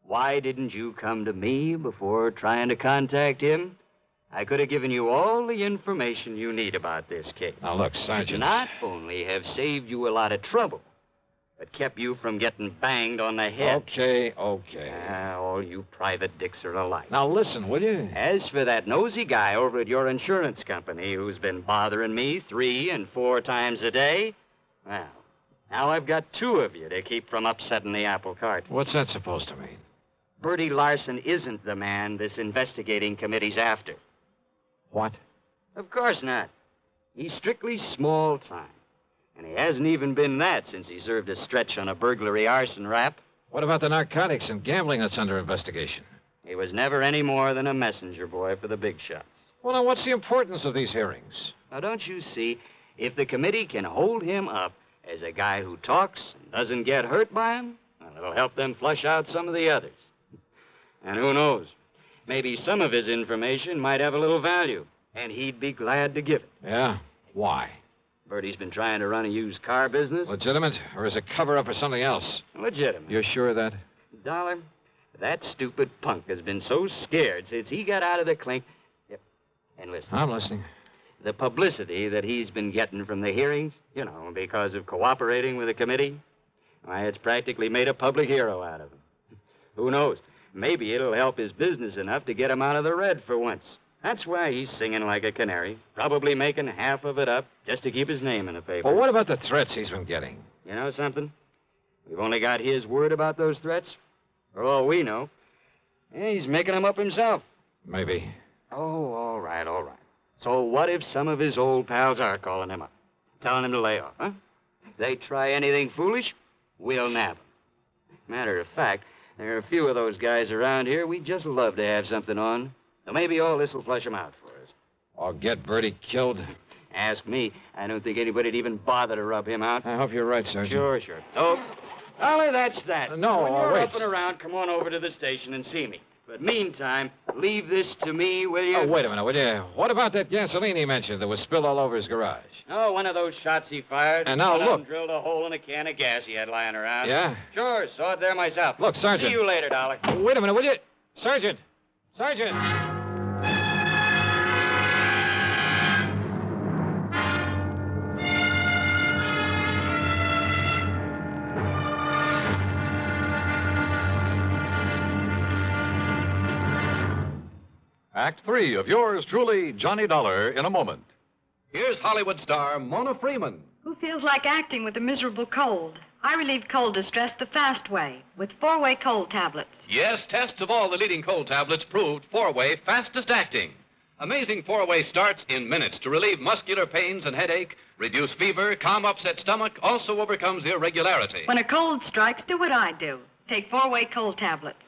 Why didn't you come to me before trying to contact him? I could have given you all the information you need about this case. Now, look, Sergeant. Not only have saved you a lot of trouble, but kept you from getting banged on the head. Okay. All you private dicks are alike. Now, listen, will you? As for that nosy guy over at your insurance company who's been bothering me 3 and 4 times a day, well, now I've got 2 of you to keep from upsetting the apple cart. What's that supposed to mean? Bertie Larson isn't the man this investigating committee's after. What? Of course not. He's strictly small time. And he hasn't even been that since he served a stretch on a burglary arson rap. What about the narcotics and gambling that's under investigation? He was never any more than a messenger boy for the big shots. Well, now, what's the importance of these hearings? Now, don't you see, if the committee can hold him up as a guy who talks and doesn't get hurt by him, well, it'll help them flush out some of the others. And who knows? Maybe some of his information might have a little value, and he'd be glad to give it. Yeah? Why? Bertie's been trying to run a used car business. Legitimate? Or is it cover-up or something else? Legitimate. You're sure of that? Dollar, that stupid punk has been so scared since he got out of the clink. Yep. And listen. I'm listening. The publicity that he's been getting from the hearings, because of cooperating with the committee, why, it's practically made a public hero out of him. Who knows? Maybe it'll help his business enough to get him out of the red for once. That's why he's singing like a canary, probably making half of it up just to keep his name in the paper. Well, what about the threats he's been getting? You know something? We've only got his word about those threats. For all we know. He's making them up himself. Maybe. Oh, all right. So what if some of his old pals are calling him up, telling him to lay off, huh? If they try anything foolish, we'll nab them. Matter of fact, there are a few of those guys around here we'd just love to have something on. So maybe all this will flush them out for us. Or get Bertie killed? Ask me. I don't think anybody'd even bother to rub him out. I hope you're right, Sergeant. Sure. So, Dollar, that's that. No, when you're wait. up and around, come on over to the station and see me. But meantime, leave this to me, will you? Oh, wait a minute, will you? What about that gasoline he mentioned that was spilled all over his garage? Oh, one of those shots he fired. And now One of look. them drilled a hole in a can of gas he had lying around. Yeah? Sure, saw it there myself. Look, Sergeant. See you later, Dollar. Wait a minute, will you? Sergeant! Act 3 of yours truly, Johnny Dollar, in a moment. Here's Hollywood star Mona Freeman. Who feels like acting with a miserable cold? I relieve cold distress the fast way with 4-way cold tablets. Yes, tests of all the leading cold tablets proved 4-way fastest acting. Amazing 4-way starts in minutes to relieve muscular pains and headache, reduce fever, calm upset stomach, also overcomes irregularity. When a cold strikes, do what I do. Take 4-way cold tablets.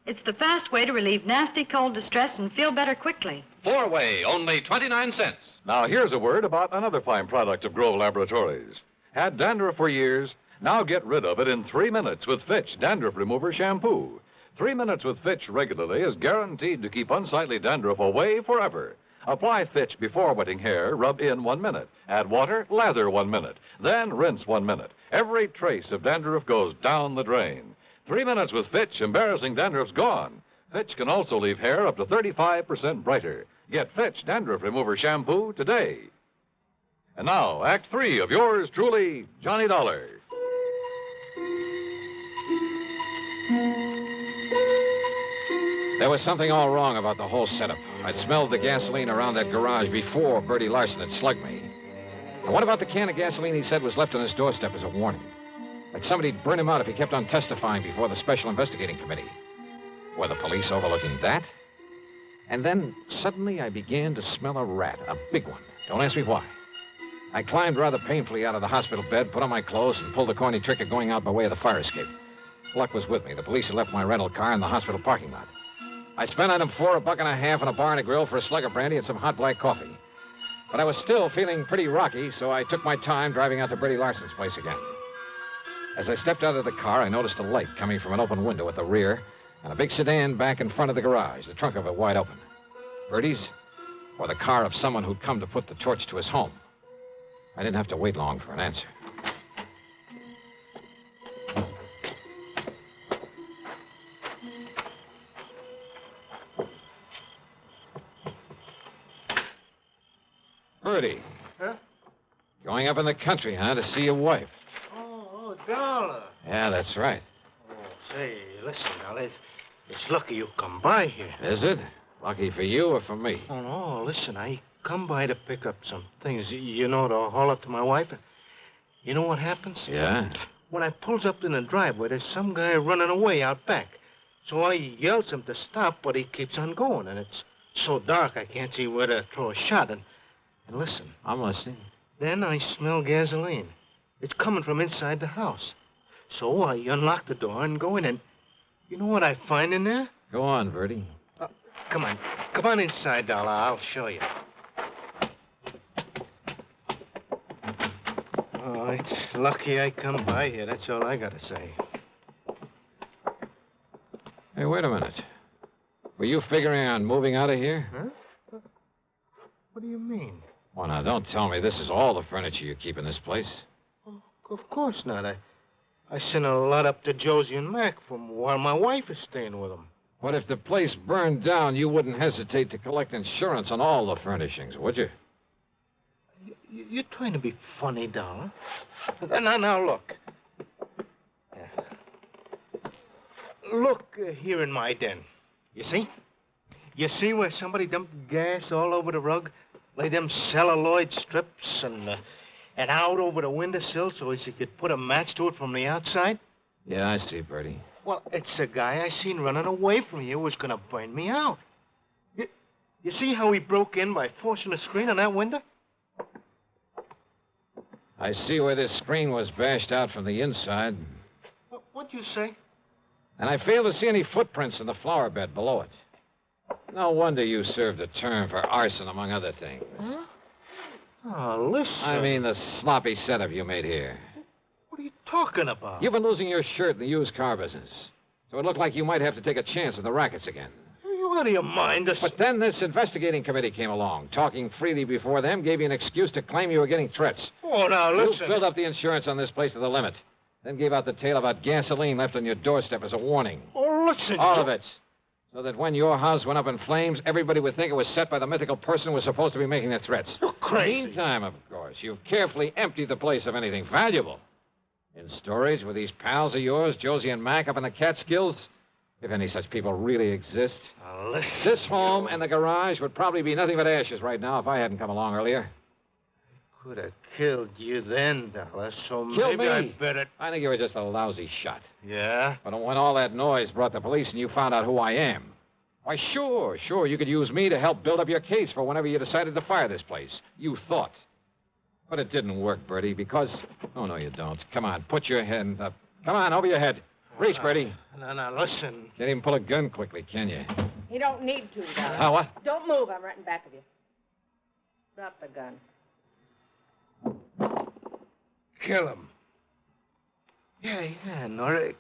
It's the fast way to relieve nasty cold distress and feel better quickly. 4-way, only 29 cents. Now, here's a word about another fine product of Grove Laboratories. Had dandruff for years? Now get rid of it in 3 minutes with Fitch Dandruff Remover Shampoo. 3 minutes with Fitch regularly is guaranteed to keep unsightly dandruff away forever. Apply Fitch before wetting hair, rub in 1 minute. Add water, lather 1 minute. Then rinse 1 minute. Every trace of dandruff goes down the drain. 3 minutes with Fitch, embarrassing dandruff's gone. Fitch can also leave hair up to 35% brighter. Get Fitch Dandruff Remover Shampoo today. And now, Act 3 of yours truly, Johnny Dollar. There was something all wrong about the whole setup. I'd smelled the gasoline around that garage before Bertie Larson had slugged me. And what about the can of gasoline he said was left on his doorstep as a warning? Like somebody'd burn him out if he kept on testifying before the Special Investigating Committee. Were the police overlooking that? And then, suddenly, I began to smell a rat, a big one. Don't ask me why. I climbed rather painfully out of the hospital bed, put on my clothes, and pulled the corny trick of going out by way of the fire escape. Luck was with me. The police had left my rental car in the hospital parking lot. I spent on them $4.50 on a bar and a grill for a slug of brandy and some hot black coffee. But I was still feeling pretty rocky, so I took my time driving out to Bertie Larson's place again. As I stepped out of the car, I noticed a light coming from an open window at the rear and a big sedan back in front of the garage, the trunk of it wide open. Bertie's, or the car of someone who'd come to put the torch to his home. I didn't have to wait long for an answer. Bertie. Huh? Going up in the country, huh, to see your wife? Oh, Dollar. Yeah, that's right. Oh, say, listen, Dollar, it's lucky you come by here. Is it? Lucky for you or for me? Oh, no, listen, I come by to pick up some things, you know, to haul up to my wife. You know what happens? Yeah? When I pulls up in the driveway, there's some guy running away out back. So I yells him to stop, but he keeps on going, and it's so dark I can't see where to throw a shot. And listen. I'm listening. Then I smell gasoline. It's coming from inside the house. So I unlock the door and go in, and you know what I find in there? Go on, Bertie. Come on. Come on inside, Dollar. I'll show you. Oh, it's lucky I come by here. That's all I got to say. Hey, wait a minute. Were you figuring on moving out of here? Huh? What do you mean? Oh, now, don't tell me this is all the furniture you keep in this place. Of course not. I sent a lot up to Josie and Mac from while my wife is staying with them. What if the place burned down, you wouldn't hesitate to collect insurance on all the furnishings, would you? You're trying to be funny, Dollar. Now, look. Look here in my den. You see? You see where somebody dumped gas all over the rug? Lay them celluloid strips and out over the windowsill so as you could put a match to it from the outside? Yeah, I see, Bertie. Well, it's a guy I seen running away from here who was going to burn me out. You see how he broke in by forcing the screen on that window? I see where this screen was bashed out from the inside. What'd you say? And I fail to see any footprints in the flower bed below it. No wonder you served a term for arson, among other things. Huh? Oh, listen. I mean the sloppy setup you made here. What are you talking about? You've been losing your shirt in the used car business. So it looked like you might have to take a chance in the rackets again. Are you out of your mind? But then this investigating committee came along. Talking freely before them gave you an excuse to claim you were getting threats. Oh, now, listen. You filled up the insurance on this place to the limit. Then gave out the tale about gasoline left on your doorstep as a warning. Oh, listen. All of it. So that when your house went up in flames, everybody would think it was set by the mythical person who was supposed to be making the threats. You're crazy. Meantime, of course, you've carefully emptied the place of anything valuable. In storage with these pals of yours, Josie and Mac, up in the Catskills, if any such people really exist. Now, listen. This home and the garage would probably be nothing but ashes right now if I hadn't come along earlier. Could have killed you then, Dollar, so Kill maybe me? I better... I think you were just a lousy shot. Yeah? But when all that noise brought the police and you found out who I am, why, sure, you could use me to help build up your case for whenever you decided to fire this place. You thought. But it didn't work, Bertie, because... Oh, no, you don't. Come on, put your hand up. Come on, over your head. Reach, Bertie. Now, listen. Can't even pull a gun quickly, can you? You don't need to, Dollar. Oh, what? Don't move. I'm right in back of you. Drop the gun. Kill him. Yeah, Nora.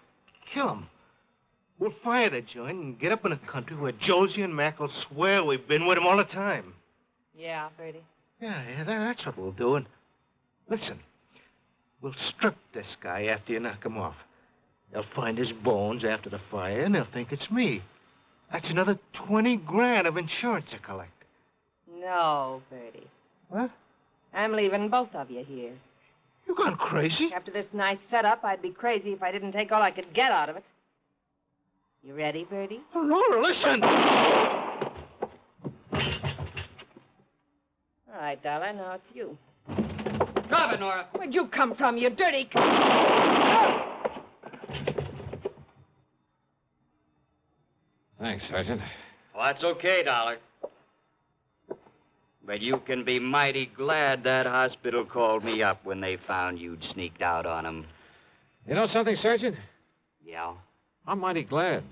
Kill him. We'll fire the joint and get up in a country where Josie and Mac will swear we've been with him all the time. Yeah, Bertie. Yeah, that's what we'll do. And listen, we'll strip this guy after you knock him off. They'll find his bones after the fire, and they'll think it's me. That's another 20 grand of insurance to collect. No, Bertie. What? I'm leaving both of you here. You gone crazy? After this nice setup, I'd be crazy if I didn't take all I could get out of it. You ready, Bertie? Oh, Laura, listen! All right, Dollar, now it's you. Drop it, Nora. Where'd you come from, you dirty... Thanks, Sergeant. Well, that's okay, Dollar. But you can be mighty glad that hospital called me up when they found you'd sneaked out on them. You know something, Sergeant? Yeah? I'm mighty glad.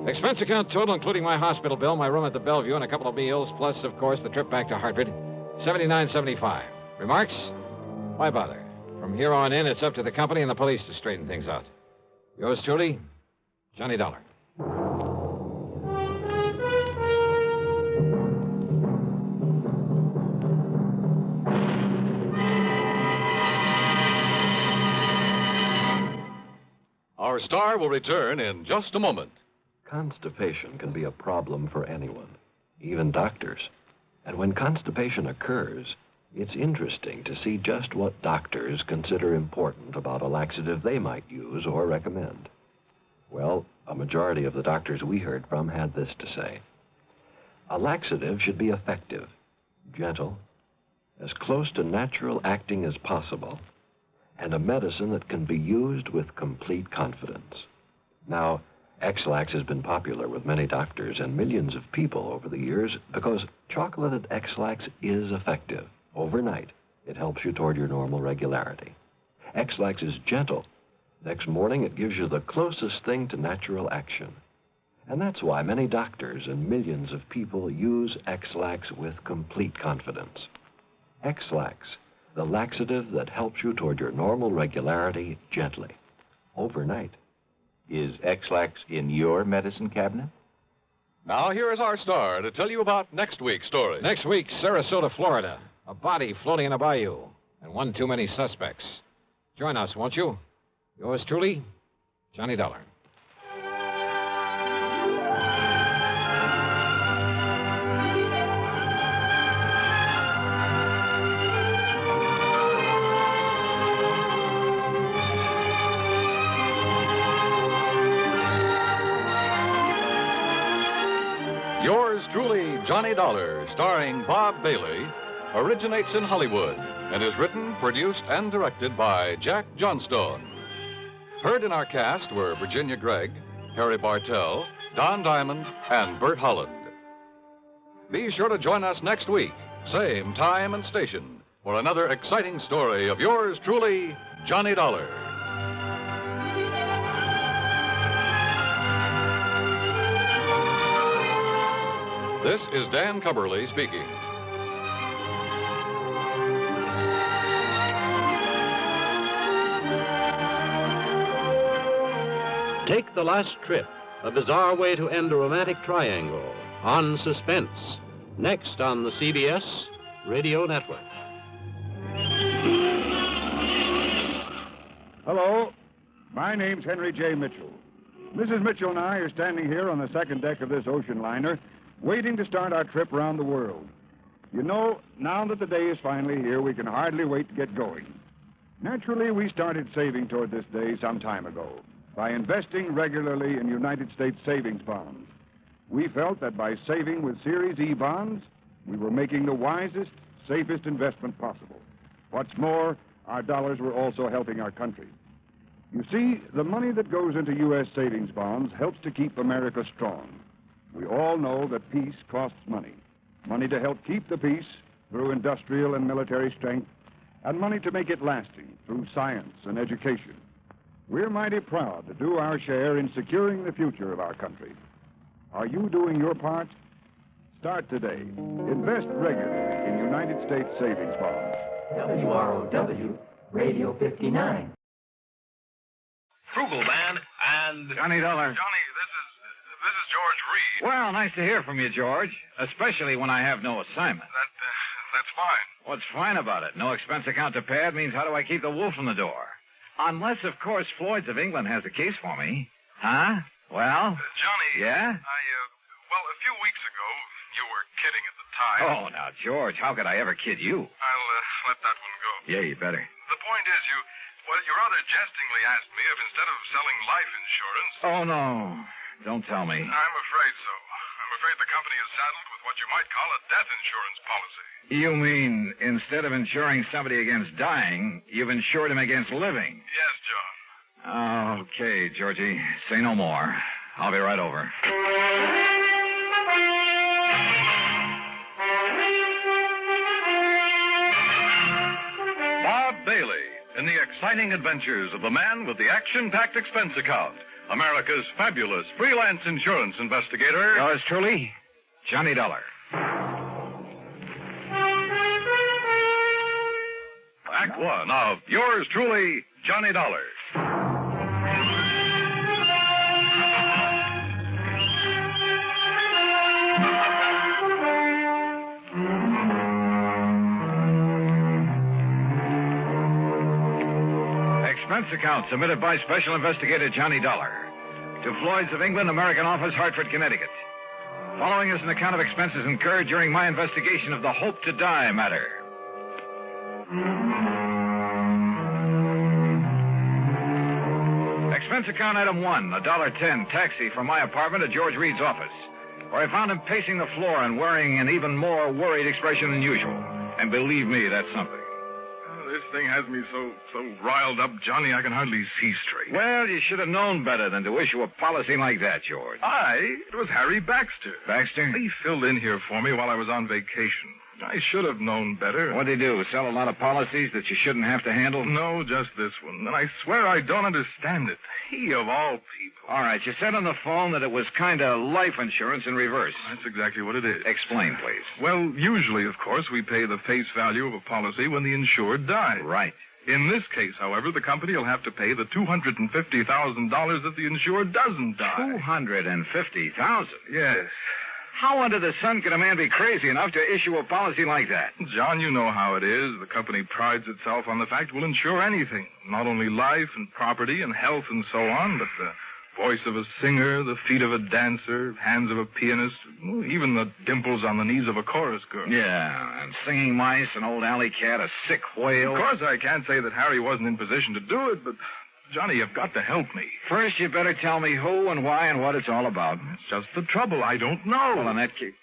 Expense account total, including my hospital bill, my room at the Bellevue, and a couple of meals, plus, of course, the trip back to Hartford, $79.75. Remarks? Why bother? From here on in, it's up to the company and the police to straighten things out. Yours truly, Johnny Dollar. Our star will return in just a moment. Constipation can be a problem for anyone, even doctors. And when constipation occurs, it's interesting to see just what doctors consider important about a laxative they might use or recommend. Well, a majority of the doctors we heard from had this to say. A laxative should be effective, gentle, as close to natural acting as possible, and a medicine that can be used with complete confidence. Now, X-Lax has been popular with many doctors and millions of people over the years because chocolated X-Lax is effective. Overnight, it helps you toward your normal regularity. X-Lax is gentle. Next morning, it gives you the closest thing to natural action. And that's why many doctors and millions of people use X-Lax with complete confidence. X-Lax, the laxative that helps you toward your normal regularity gently, overnight. Is X-Lax in your medicine cabinet? Now, here is our star to tell you about next week's story. Next week, Sarasota, Florida. A body floating in a bayou, and one too many suspects. Join us, won't you? Yours truly, Johnny Dollar. Yours truly, Johnny Dollar, starring Bob Bailey, originates in Hollywood and is written, produced, and directed by Jack Johnstone. Heard in our cast were Virginia Gregg, Harry Bartell, Don Diamond, and Bert Holland. Be sure to join us next week, same time and station, for another exciting story of yours truly, Johnny Dollar. This is Dan Cubberly speaking. Take the Last Trip, a bizarre way to end a romantic triangle, on Suspense, next on the CBS Radio Network. Hello, my name's Henry J. Mitchell. Mrs. Mitchell and I are standing here on the second deck of this ocean liner, waiting to start our trip around the world. You know, now that the day is finally here, we can hardly wait to get going. Naturally, we started saving toward this day some time ago by investing regularly in United States savings bonds. We felt that by saving with Series E bonds, we were making the wisest, safest investment possible. What's more, our dollars were also helping our country. You see, the money that goes into U.S. savings bonds helps to keep America strong. We all know that peace costs money. Money to help keep the peace through industrial and military strength, and money to make it lasting through science and education. We're mighty proud to do our share in securing the future of our country. Are you doing your part? Start today. Invest regularly in United States savings bonds. WROW, Radio 59. Frugal Man and... Johnny Dollar. Johnny, this is George Reed. Well, nice to hear from you, George. Especially when I have no assignment. That's fine. What's fine about it? No expense account to pad means how do I keep the wolf from the door? Unless, of course, Floyd's of England has a case for me. Huh? Well? Johnny. Yeah? Well, a few weeks ago, you were kidding at the time. Oh, now, George, how could I ever kid you? I'll let that one go. Yeah, you better. The point is, you rather jestingly asked me if instead of selling life insurance... Oh, no. Don't tell me. I'm afraid so. I'm afraid the company is saddled with what you might call a death insurance policy. You mean instead of insuring somebody against dying, you've insured him against living? Yes, John. Okay, Georgie. Say no more. I'll be right over. Bob Bailey in the exciting adventures of the man with the action-packed expense account. America's fabulous freelance insurance investigator. Yours truly, Johnny Dollar. Act one of yours truly, Johnny Dollar. Expense account submitted by Special Investigator Johnny Dollar to Floyd's of England, American Office, Hartford, Connecticut. Following is an account of expenses incurred during my investigation of the Hope to Die matter. Expense account item 1, $1.10 taxi from my apartment to George Reed's office, where I found him pacing the floor and wearing an even more worried expression than usual. And believe me, that's something. This thing has me so riled up, Johnny, I can hardly see straight. Well, you should have known better than to issue a policy like that, George. It was Harry Baxter. Baxter? He filled in here for me while I was on vacation. I should have known better. What'd he do, sell a lot of policies that you shouldn't have to handle? No, just this one. And I swear I don't understand it. He, of all people. All right, you said on the phone that it was kind of life insurance in reverse. That's exactly what it is. Explain, please. Well, usually, of course, we pay the face value of a policy when the insured dies. Right. In this case, however, the company will have to pay the $250,000 if the insured doesn't die. $250,000? Yes. How under the sun can a man be crazy enough to issue a policy like that? John, you know how it is. The company prides itself on the fact we'll insure anything. Not only life and property and health and so on, but the voice of a singer, the feet of a dancer, hands of a pianist, even the dimples on the knees of a chorus girl. Yeah, and singing mice, an old alley cat, a sick whale. Of course, I can't say that Harry wasn't in position to do it, but... Johnny, you've got to help me. First, you better tell me who and why and what it's all about. That's just the trouble. I don't know. Well, in that case...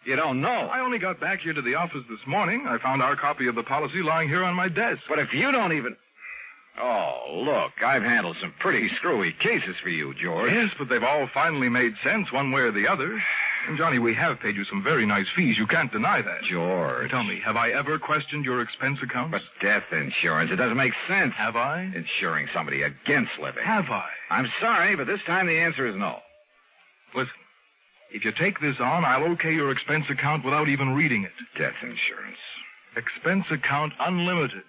You don't know? I only got back here to the office this morning. I found our copy of the policy lying here on my desk. But if you don't even... Oh, look, I've handled some pretty screwy cases for you, George. Yes, but they've all finally made sense one way or the other. And, Johnny, we have paid you some very nice fees. You can't deny that. George. Tell me, have I ever questioned your expense accounts? But death insurance, it doesn't make sense. Have I? Insuring somebody against living. Have I? I'm sorry, but this time the answer is no. Listen, if you take this on, I'll okay your expense account without even reading it. Death insurance. Expense account unlimited.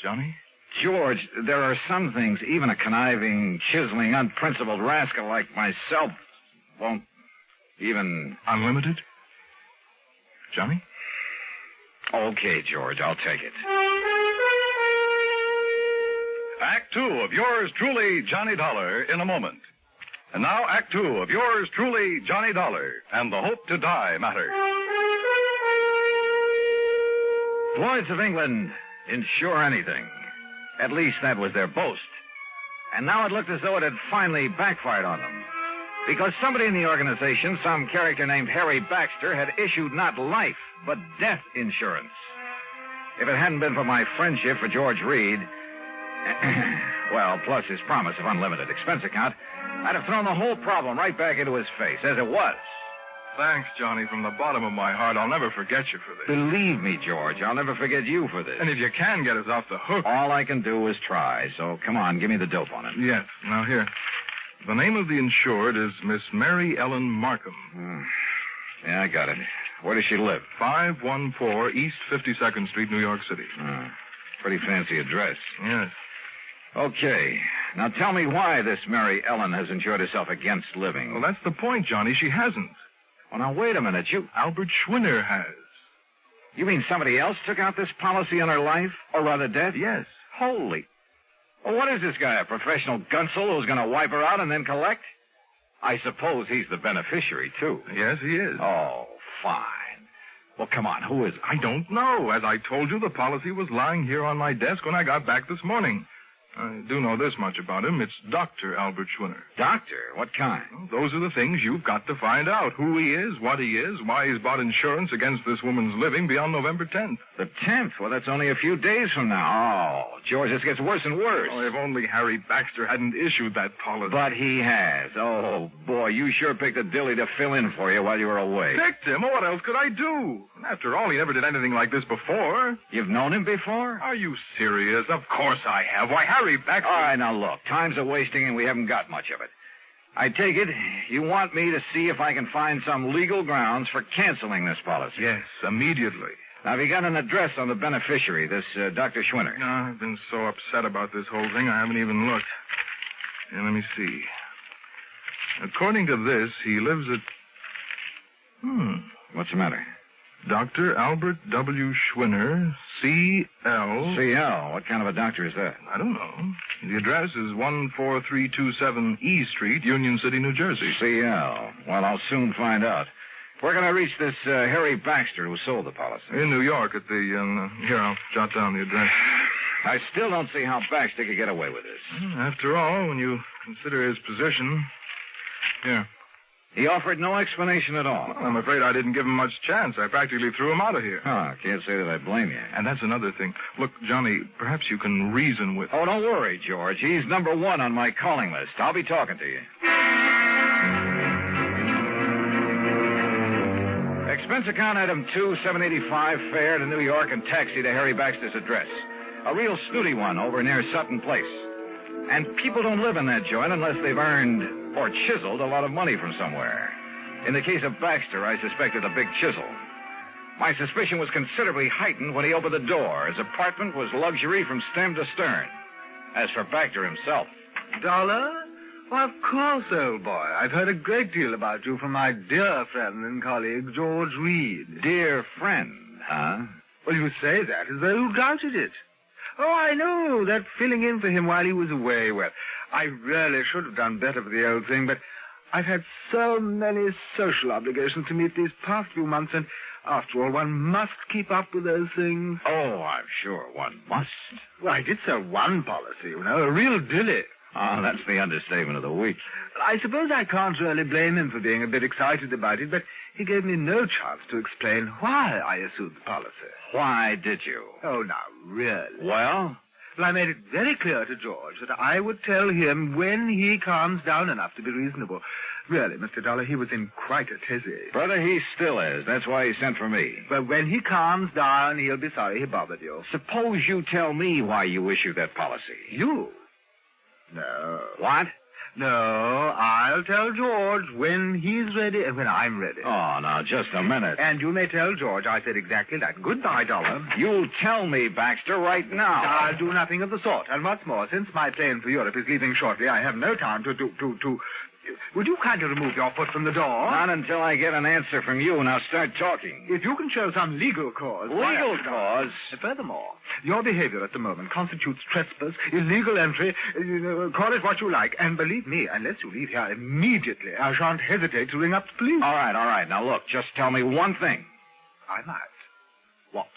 Johnny? George, there are some things even a conniving, chiseling, unprincipled rascal like myself won't even... Unlimited? Johnny? Okay, George, I'll take it. Act two of yours truly, Johnny Dollar, in a moment. And now, Act two of yours truly, Johnny Dollar, and the Hope to Die matter. Floyd's of England insure anything. At least that was their boast. And now it looked as though it had finally backfired on them. Because somebody in the organization, some character named Harry Baxter, had issued not life, but death insurance. If it hadn't been for my friendship for George Reed, well, plus his promise of unlimited expense account, I'd have thrown the whole problem right back into his face, as it was. Thanks, Johnny, from the bottom of my heart. I'll never forget you for this. Believe me, George, I'll never forget you for this. And if you can get us off the hook... All I can do is try, so come on, give me the dope on it. Yes. Now, here. The name of the insured is Miss Mary Ellen Markham. Yeah, I got it. Where does she live? 514 East 52nd Street, New York City. Pretty fancy address. Yes. Okay. Now tell me why this Mary Ellen has enjoyed herself against living. Well, that's the point, Johnny. She hasn't. Well, now, wait a minute. Albert Schwinner has. You mean somebody else took out this policy on her life? Or rather death? Yes. Holy. Well, what is this guy, a professional gunsel who's going to wipe her out and then collect? I suppose he's the beneficiary, too. Yes, he is. Oh, fine. Well, come on, who is it? I don't know. As I told you, the policy was lying here on my desk when I got back this morning. I do know this much about him. It's Dr. Albert Schwinner. Doctor? What kind? Well, those are the things you've got to find out. Who he is, what he is, why he's bought insurance against this woman's living beyond November 10th. The 10th? Well, that's only a few days from now. Oh, George, this gets worse and worse. Oh, if only Harry Baxter hadn't issued that policy. But he has. Oh, boy, you sure picked a dilly to fill in for you while you were away. Picked him? Well, what else could I do? After all, he never did anything like this before. You've known him before? Are you serious? Of course I have. Why, Harry Baxter... All right, now look, time's a-wasting and we haven't got much of it. I take it you want me to see if I can find some legal grounds for canceling this policy. Yes, immediately. Now, have you got an address on the beneficiary, this Dr. Schwinner? No, I've been so upset about this whole thing, I haven't even looked. Here, let me see. According to this, he lives at... What's the matter? Dr. Albert W. Schwinner, C.L. C.L.? What kind of a doctor is that? I don't know. The address is 14327 E Street, Union City, New Jersey. C.L. Well, I'll soon find out. Where can I reach this Harry Baxter who sold the policy? In New York at the... here, I'll jot down the address. I still don't see how Baxter could get away with this. After all, when you consider his position... Here. He offered no explanation at all. Well, I'm afraid I didn't give him much chance. I practically threw him out of here. Can't say that I blame you. And that's another thing. Look, Johnny, perhaps you can reason with... Oh, don't worry, George. He's number one on my calling list. I'll be talking to you. Expense account item 2, $785, fare to New York and taxi to Harry Baxter's address. A real snooty one over near Sutton Place. And people don't live in that joint unless they've earned or chiseled a lot of money from somewhere. In the case of Baxter, I suspected a big chisel. My suspicion was considerably heightened when he opened the door. His apartment was luxury from stem to stern. As for Baxter himself... Dollar? Why, of course, old boy. I've heard a great deal about you from my dear friend and colleague, George Reed. Dear friend, huh? Well, you say that as though you doubted it. Oh, I know, that filling in for him while he was away. Well, I really should have done better for the old thing, but I've had so many social obligations to meet these past few months, and after all, one must keep up with those things. Oh, I'm sure one must. Well, I did sell one policy, you know, a real dilly. Oh, that's the understatement of the week. I suppose I can't really blame him for being a bit excited about it, but he gave me no chance to explain why I assumed the policy. Why did you? Oh, now, really. Well? Well, I made it very clear to George that I would tell him when he calms down enough to be reasonable. Really, Mr. Dollar, he was in quite a tizzy. Brother, he still is. That's why he sent for me. But when he calms down, he'll be sorry he bothered you. Suppose you tell me why you issued that policy. You? No. What? No, I'll tell George when he's ready and when I'm ready. Oh, now, just a minute. And you may tell George I said exactly that. Goodbye, Dollar. You'll tell me, Baxter, right now. I'll do nothing of the sort. And what's more, since my plane for Europe is leaving shortly, I have no time to... Would you kindly remove your foot from the door? Not until I get an answer from you. Now start talking. If you can show some legal cause... Legal cause? Furthermore, your behavior at the moment constitutes trespass, illegal entry, call it what you like. And believe me, unless you leave here immediately, I shan't hesitate to ring up the police. All right. Now look, just tell me one thing. I might. What?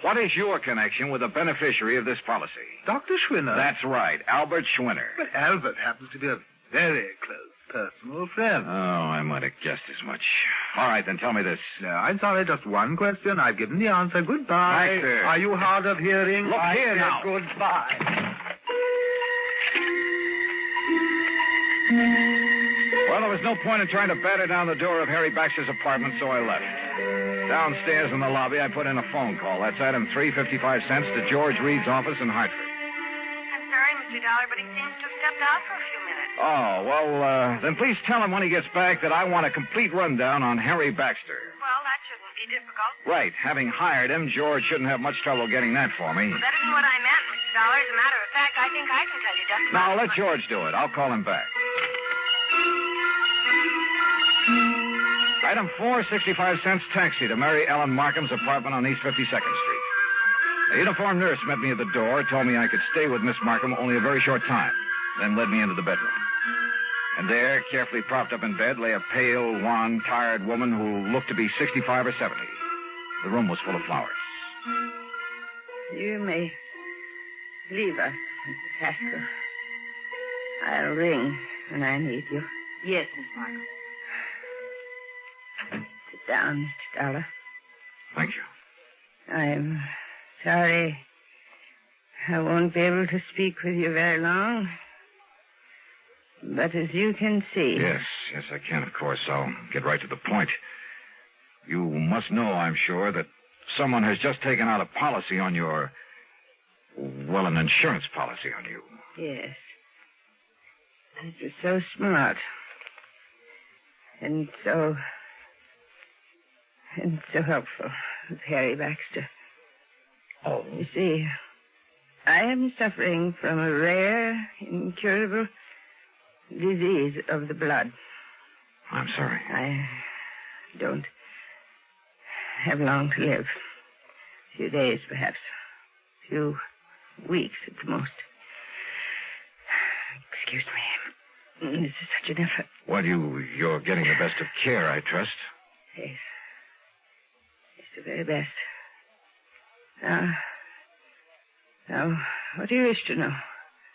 What is your connection with the beneficiary of this policy? Dr. Schwinner. That's right, Albert Schwinner. But Albert happens to be a very close personal friend. Oh, I might have guessed as much. All right, then tell me this. No, I'm sorry, just one question. I've given the answer. Goodbye. Baxter. Are you hard of hearing? Look here now. Goodbye. Well, there was no point in trying to batter down the door of Harry Baxter's apartment, so I left. Downstairs in the lobby, I put in a phone call. That's item 3.55 cents to George Reed's office in Hartford. I'm sorry, Mr. Dollar, but he seems to have stepped out for a few minutes. Oh, well, then please tell him when he gets back that I want a complete rundown on Harry Baxter. Well, that shouldn't be difficult. Right. Having hired him, George shouldn't have much trouble getting that for me. Well, that isn't what I meant, Mr. Dollar. As a matter of fact, I think I can tell you just about Now, as let much. George do it. I'll call him back. Item 4, 65 cents taxi to Mary Ellen Markham's apartment on East 52nd Street. A uniformed nurse met me at the door, told me I could stay with Miss Markham only a very short time, then led me into the bedroom. And there, carefully propped up in bed, lay a pale, wan, tired woman who looked to be 65 or 70. The room was full of flowers. You may leave us, Mrs. Haskell. I'll ring when I need you. Yes, Miss Markham. Sit down, Mr. Dollar. Thank you. I'm sorry I won't be able to speak with you very long. But as you can see... Yes, I can, of course. I'll get right to the point. You must know, I'm sure, that someone has just taken out a policy on your... well, an insurance policy on you. Yes. It was so smart. And so helpful with Harry Baxter. Oh. You see, I am suffering from a rare, incurable disease of the blood. I'm sorry. I don't have long to live. A few days, perhaps. A few weeks at the most. Excuse me. This is such an effort. Well, you're getting the best of care, I trust. Yes. It's the very best. Now, what do you wish to know?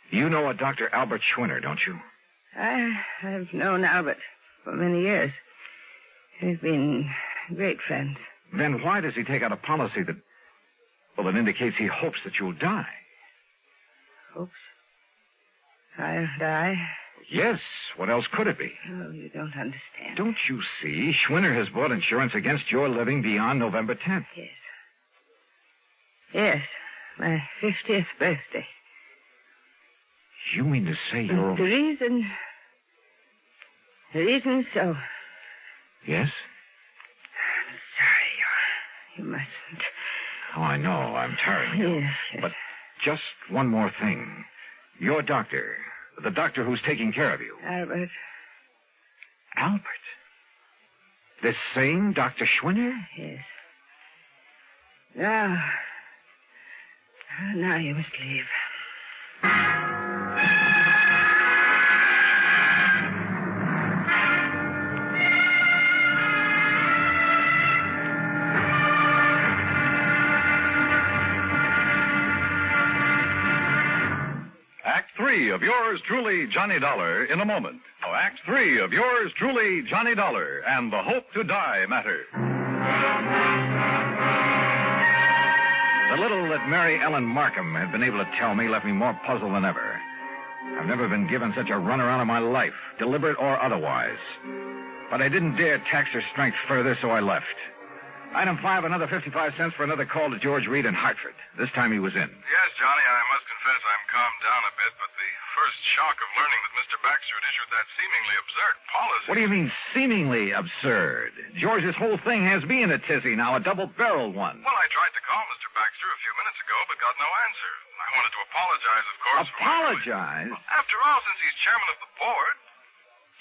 You know a Dr. Albert Schwinner, don't you? I've known Albert for many years. We've been great friends. Then why does he take out a policy that indicates he hopes that you'll die? Hopes? I'll die? Yes. What else could it be? Oh, you don't understand. Don't you see? Schwinner has bought insurance against your living beyond November 10th. Yes. Yes. My 50th birthday. You mean to say you're... The reason so. Yes? I'm sorry, you mustn't. Oh, I know. I'm tiring you. Yes. But just one more thing. Your doctor, the doctor who's taking care of you. Albert. Albert? This same Dr. Schwinner? Yes. Now you must leave. Act 3 of yours truly, Johnny Dollar, in a moment. Now, Act 3 of yours truly, Johnny Dollar, and the Hope to Die matter. The little that Mary Ellen Markham had been able to tell me left me more puzzled than ever. I've never been given such a runaround in my life, deliberate or otherwise. But I didn't dare tax her strength further, so I left. Item 5, another 55 cents for another call to George Reed in Hartford. This time he was in. Yes, Johnny, I must confess I'm calmed down a bit, but the first shock of learning that Mr. Baxter had issued that seemingly absurd policy... What do you mean, seemingly absurd? George's whole thing has me in a tizzy now, a double-barreled one. Well, I tried to call Mr. Baxter a few minutes ago, but got no answer. I wanted to apologize, of course. Apologize? After all, since he's chairman of the board...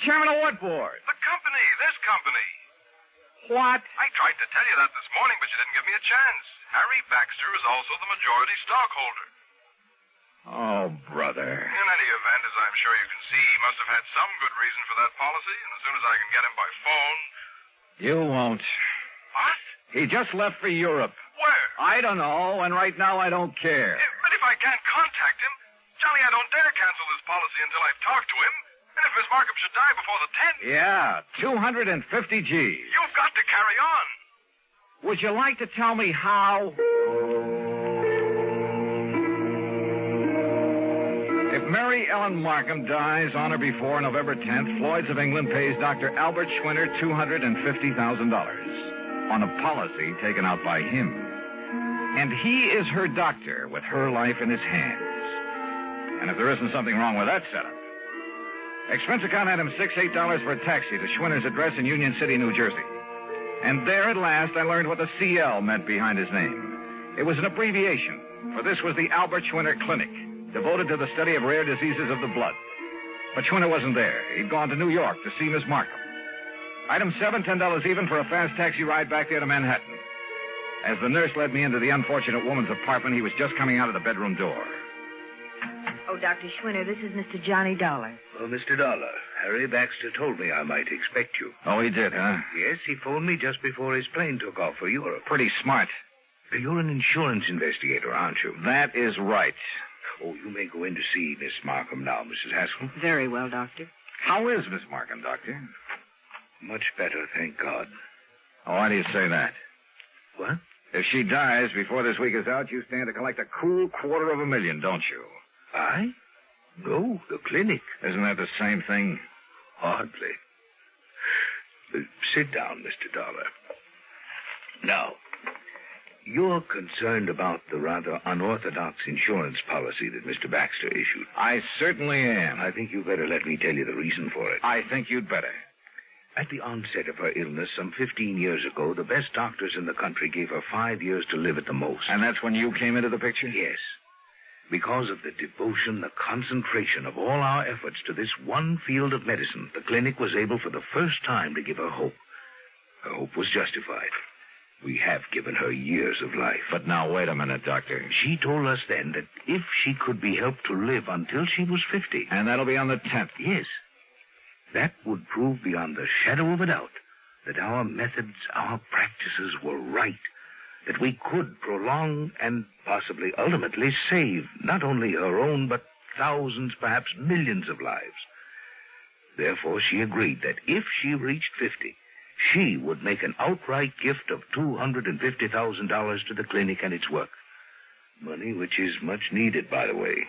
Chairman of what board? The company, this company. What? I tried to tell you that this morning, but you didn't give me a chance. Harry Baxter is also the majority stockholder. Oh, brother. In any event, as I'm sure you can see, he must have had some good reason for that policy, and as soon as I can get him by phone... You won't. What? He just left for Europe. Where? I don't know, and right now I don't care. But if I can't contact him, Johnny, I don't dare cancel this policy until I've talked to him. And if Miss Markham should die before the 10th... Yeah, 250 G's. You've got to carry on. Would you like to tell me how? If Mary Ellen Markham dies on or before November 10th, Floyd's of England pays Dr. Albert Schwinner $250,000 on a policy taken out by him. And he is her doctor with her life in his hands. And if there isn't something wrong with that setup, expense account item $6 for a taxi to Schwinner's address in Union City, New Jersey. And there at last I learned what the CL meant behind his name. It was an abbreviation, for this was the Albert Schwinner Clinic, devoted to the study of rare diseases of the blood. But Schwinner wasn't there. He'd gone to New York to see Miss Markham. Item 7, $10 even for a fast taxi ride back there to Manhattan. As the nurse led me into the unfortunate woman's apartment, he was just coming out of the bedroom door. Oh, Dr. Schwinner, this is Mr. Johnny Dollar. Oh, Mr. Dollar, Harry Baxter told me I might expect you. Oh, he did, huh? Yes, he phoned me just before his plane took off for Europe. Pretty smart. You're an insurance investigator, aren't you? That is right. Oh, you may go in to see Miss Markham now, Mrs. Haskell. Very well, Doctor. How is Miss Markham, Doctor? Much better, thank God. Oh, why do you say that? What? If she dies before this week is out, you stand to collect a cool $250,000, don't you? I? No, the clinic. Isn't that the same thing? Hardly. Sit down, Mr. Dollar. Now, you're concerned about the rather unorthodox insurance policy that Mr. Baxter issued. I certainly am. I think you better let me tell you the reason for it. I think you'd better. At the onset of her illness some 15 years ago, the best doctors in the country gave her 5 years to live at the most. And that's when you came into the picture? Yes. Because of the devotion, the concentration of all our efforts to this one field of medicine, the clinic was able for the first time to give her hope. Her hope was justified. We have given her years of life. But now, wait a minute, Doctor. She told us then that if she could be helped to live until she was 50... And that'll be on the 10th? Yes. That would prove beyond the shadow of a doubt that our methods, our practices were right, that we could prolong and possibly ultimately save not only her own, but thousands, perhaps millions of lives. Therefore, she agreed that if she reached 50, she would make an outright gift of $250,000 to the clinic and its work. Money which is much needed, by the way.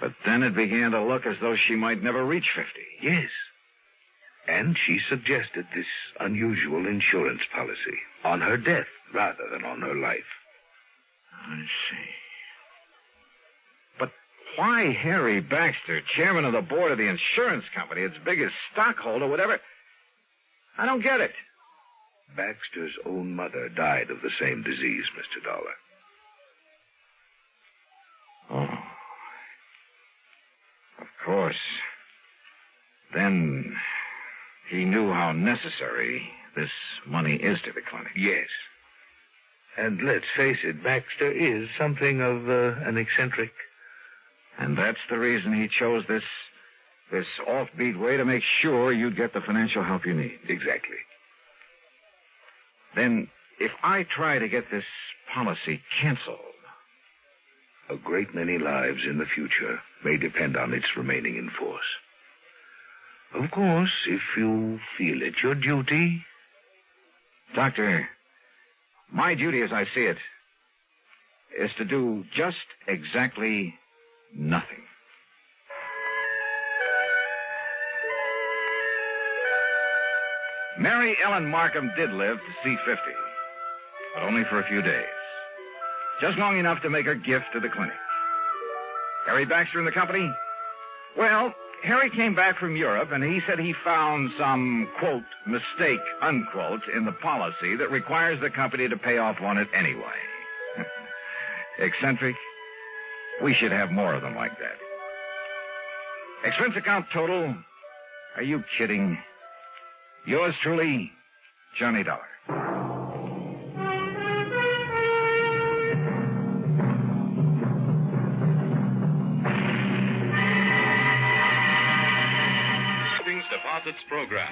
But then it began to look as though she might never reach 50. Yes. And she suggested this unusual insurance policy on her death rather than on her life. I see. But why Harry Baxter, chairman of the board of the insurance company, its biggest stockholder, whatever? I don't get it. Baxter's own mother died of the same disease, Mr. Dollar. Oh. Of course. Then he knew how necessary this money is to the clinic. Yes. And let's face it, Baxter is something of an eccentric. And that's the reason he chose this offbeat way to make sure you'd get the financial help you need. Exactly. Then, if I try to get this policy canceled... A great many lives in the future may depend on its remaining in force. Of course, if you feel it your duty... Doctor, my duty as I see it is to do just exactly nothing. Mary Ellen Markham did live to see 50, but only for a few days. Just long enough to make her gift to the clinic. Harry Baxter and the company? Well, Harry came back from Europe, and he said he found some, quote, mistake, unquote, in the policy that requires the company to pay off on it anyway. Eccentric? We should have more of them like that. Expense account total? Are you kidding? Yours truly, Johnny Dollar. Deposits program.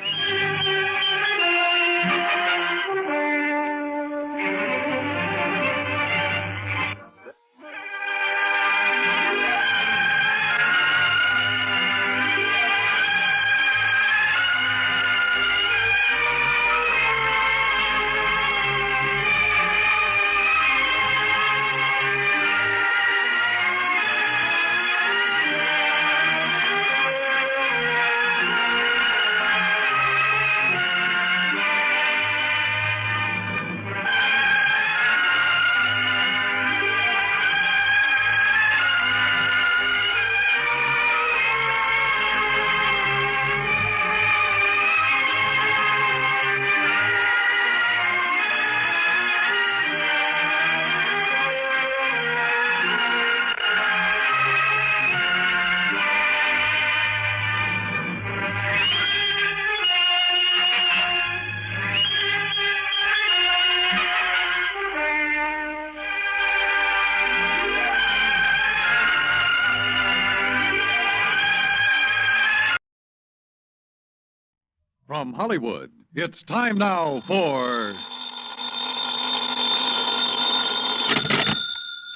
From Hollywood, it's time now for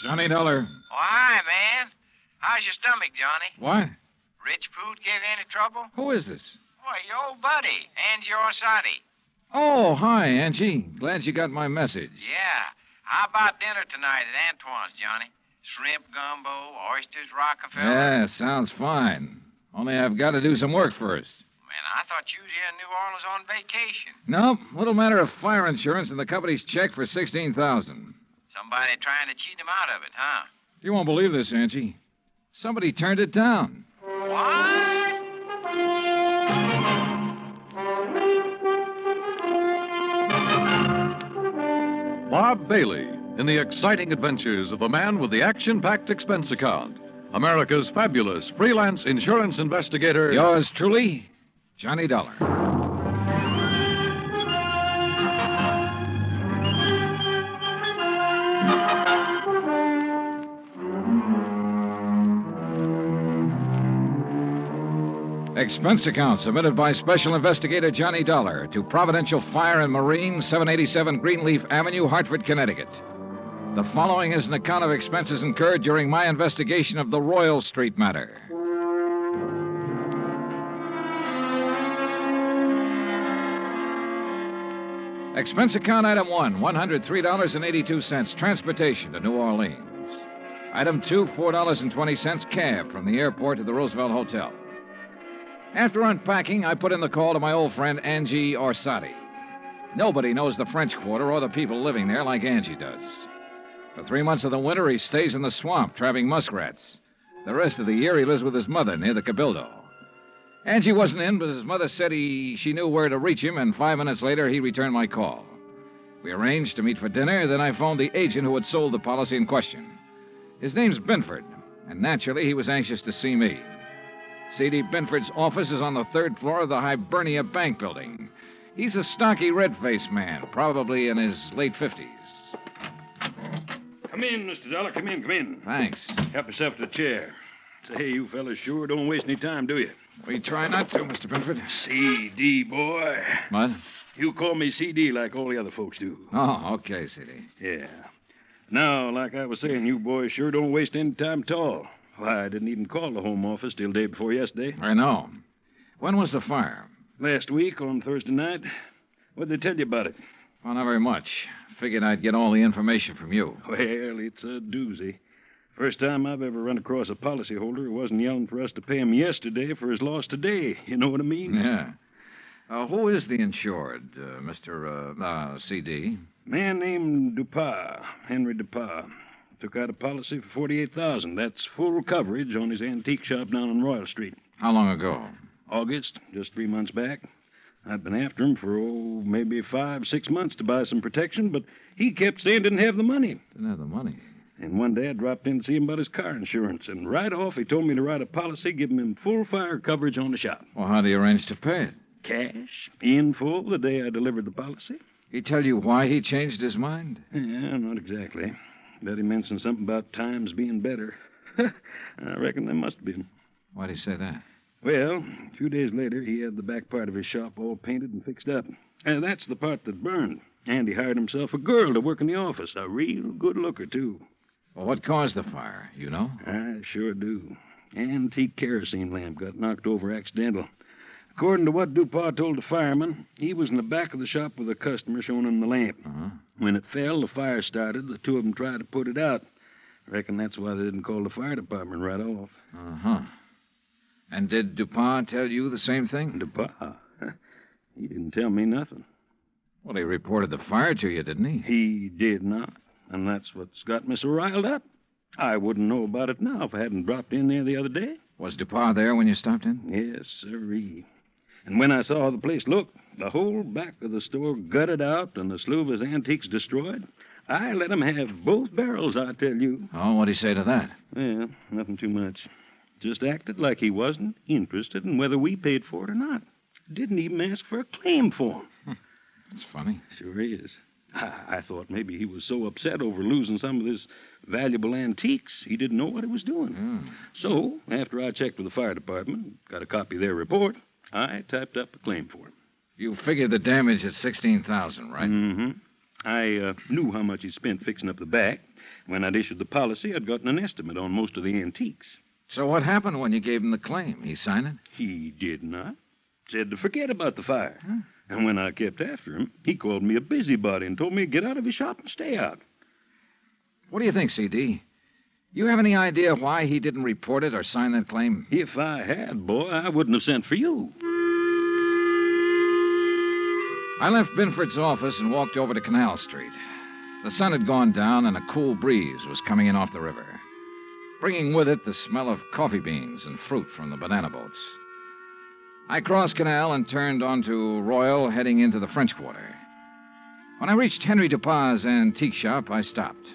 Johnny Dollar. Oh, hi, man. How's your stomach, Johnny? What? Rich food give you any trouble? Who is this? Why, your old buddy, Angie Orsatti. Oh, hi, Angie. Glad you got my message. Yeah. How about dinner tonight at Antoine's, Johnny? Shrimp gumbo, oysters, Rockefeller. Yeah, sounds fine. Only I've got to do some work first. Man, I thought you was here in New Orleans on vacation. Nope, little matter of fire insurance and the company's check for $16,000. Somebody trying to cheat him out of it, huh? You won't believe this, Angie. Somebody turned it down. What? Bob Bailey in the exciting adventures of the man with the action-packed expense account. America's fabulous freelance insurance investigator. Yours truly, Johnny Dollar. Expense account submitted by Special Investigator Johnny Dollar to Providential Fire and Marine, 787 Greenleaf Avenue, Hartford, Connecticut. The following is an account of expenses incurred during my investigation of the Royal Street matter. Expense account item 1, $103.82, transportation to New Orleans. Item 2, $4.20, cab from the airport to the Roosevelt Hotel. After unpacking, I put in the call to my old friend Angie Orsatti. Nobody knows the French Quarter or the people living there like Angie does. For 3 months of the winter, he stays in the swamp trapping muskrats. The rest of the year, he lives with his mother near the Cabildo. Angie wasn't in, but his mother said she knew where to reach him, and 5 minutes later, he returned my call. We arranged to meet for dinner, then I phoned the agent who had sold the policy in question. His name's Binford, and naturally, he was anxious to see me. C.D. Binford's office is on the 3rd floor of the Hibernia Bank building. He's a stocky, red-faced man, probably in his late 50s. Come in, Mr. Dollar. Come in. Thanks. Help yourself to a chair. Say, you fellas sure don't waste any time, do you? We try not to, Mr. Binford. C.D., boy. What? You call me C.D. like all the other folks do. Oh, okay, C.D. Yeah. Now, like I was saying, you boys sure don't waste any time at all. Why, I didn't even call the home office till day before yesterday. I know. When was the fire? Last week on Thursday night. What'd they tell you about it? Well, not very much. Figured I'd get all the information from you. Well, it's a doozy. First time I've ever run across a policyholder who wasn't yelling for us to pay him yesterday for his loss today. You know what I mean? Yeah. Who is the insured, Mr. C.D.? Man named Dupas, Henry Dupas. Took out a policy for $48,000. That's full coverage on his antique shop down on Royal Street. How long ago? August, just 3 months back. I'd been after him for, maybe 5-6 months to buy some protection, but he kept saying didn't have the money. Didn't have the money? And one day I dropped in to see him about his car insurance, and right off he told me to write a policy giving him full fire coverage on the shop. Well, how do you arrange to pay it? Cash, in full, the day I delivered the policy. He tell you why he changed his mind? Yeah, not exactly. Bet he mentioned something about times being better. I reckon there must have been. Why'd he say that? Well, a few days later, he had the back part of his shop all painted and fixed up. And that's the part that burned. And he hired himself a girl to work in the office. A real good looker, too. Well, what caused the fire? You know? I sure do. Antique kerosene lamp got knocked over accidental. According to what Dupas told the fireman, he was in the back of the shop with a customer showing him the lamp. Uh-huh. When it fell, the fire started. The two of them tried to put it out. Reckon that's why they didn't call the fire department right off. Uh-huh. And did Dupas tell you the same thing? Dupas? He didn't tell me nothing. Well, he reported the fire to you, didn't he? He did not. And that's what's got me so riled up. I wouldn't know about it now if I hadn't dropped in there the other day. Was Dupas there when you stopped in? Yes, sirree. And when I saw how the place looked, the whole back of the store gutted out and a slew of his antiques destroyed, I let him have both barrels, I tell you. Oh, what'd he say to that? Well, nothing too much. Just acted like he wasn't interested in whether we paid for it or not. Didn't even ask for a claim form. That's funny. Sure is. I thought maybe he was so upset over losing some of his valuable antiques, he didn't know what he was doing. So, after I checked with the fire department, got a copy of their report, I typed up a claim for him. You figured the damage at $16,000, right? Mm-hmm. I knew how much he spent fixing up the back. When I'd issued the policy, I'd gotten an estimate on most of the antiques. So what happened when you gave him the claim? He signed it? He did not. Said to forget about the fire. Huh? And when I kept after him, he called me a busybody and told me to get out of his shop and stay out. What do you think, C.D.? You have any idea why he didn't report it or sign that claim? If I had, boy, I wouldn't have sent for you. I left Binford's office and walked over to Canal Street. The sun had gone down and a cool breeze was coming in off the river, bringing with it the smell of coffee beans and fruit from the banana boats. I crossed Canal and turned onto Royal, heading into the French Quarter. When I reached Henry Dupas' antique shop, I stopped.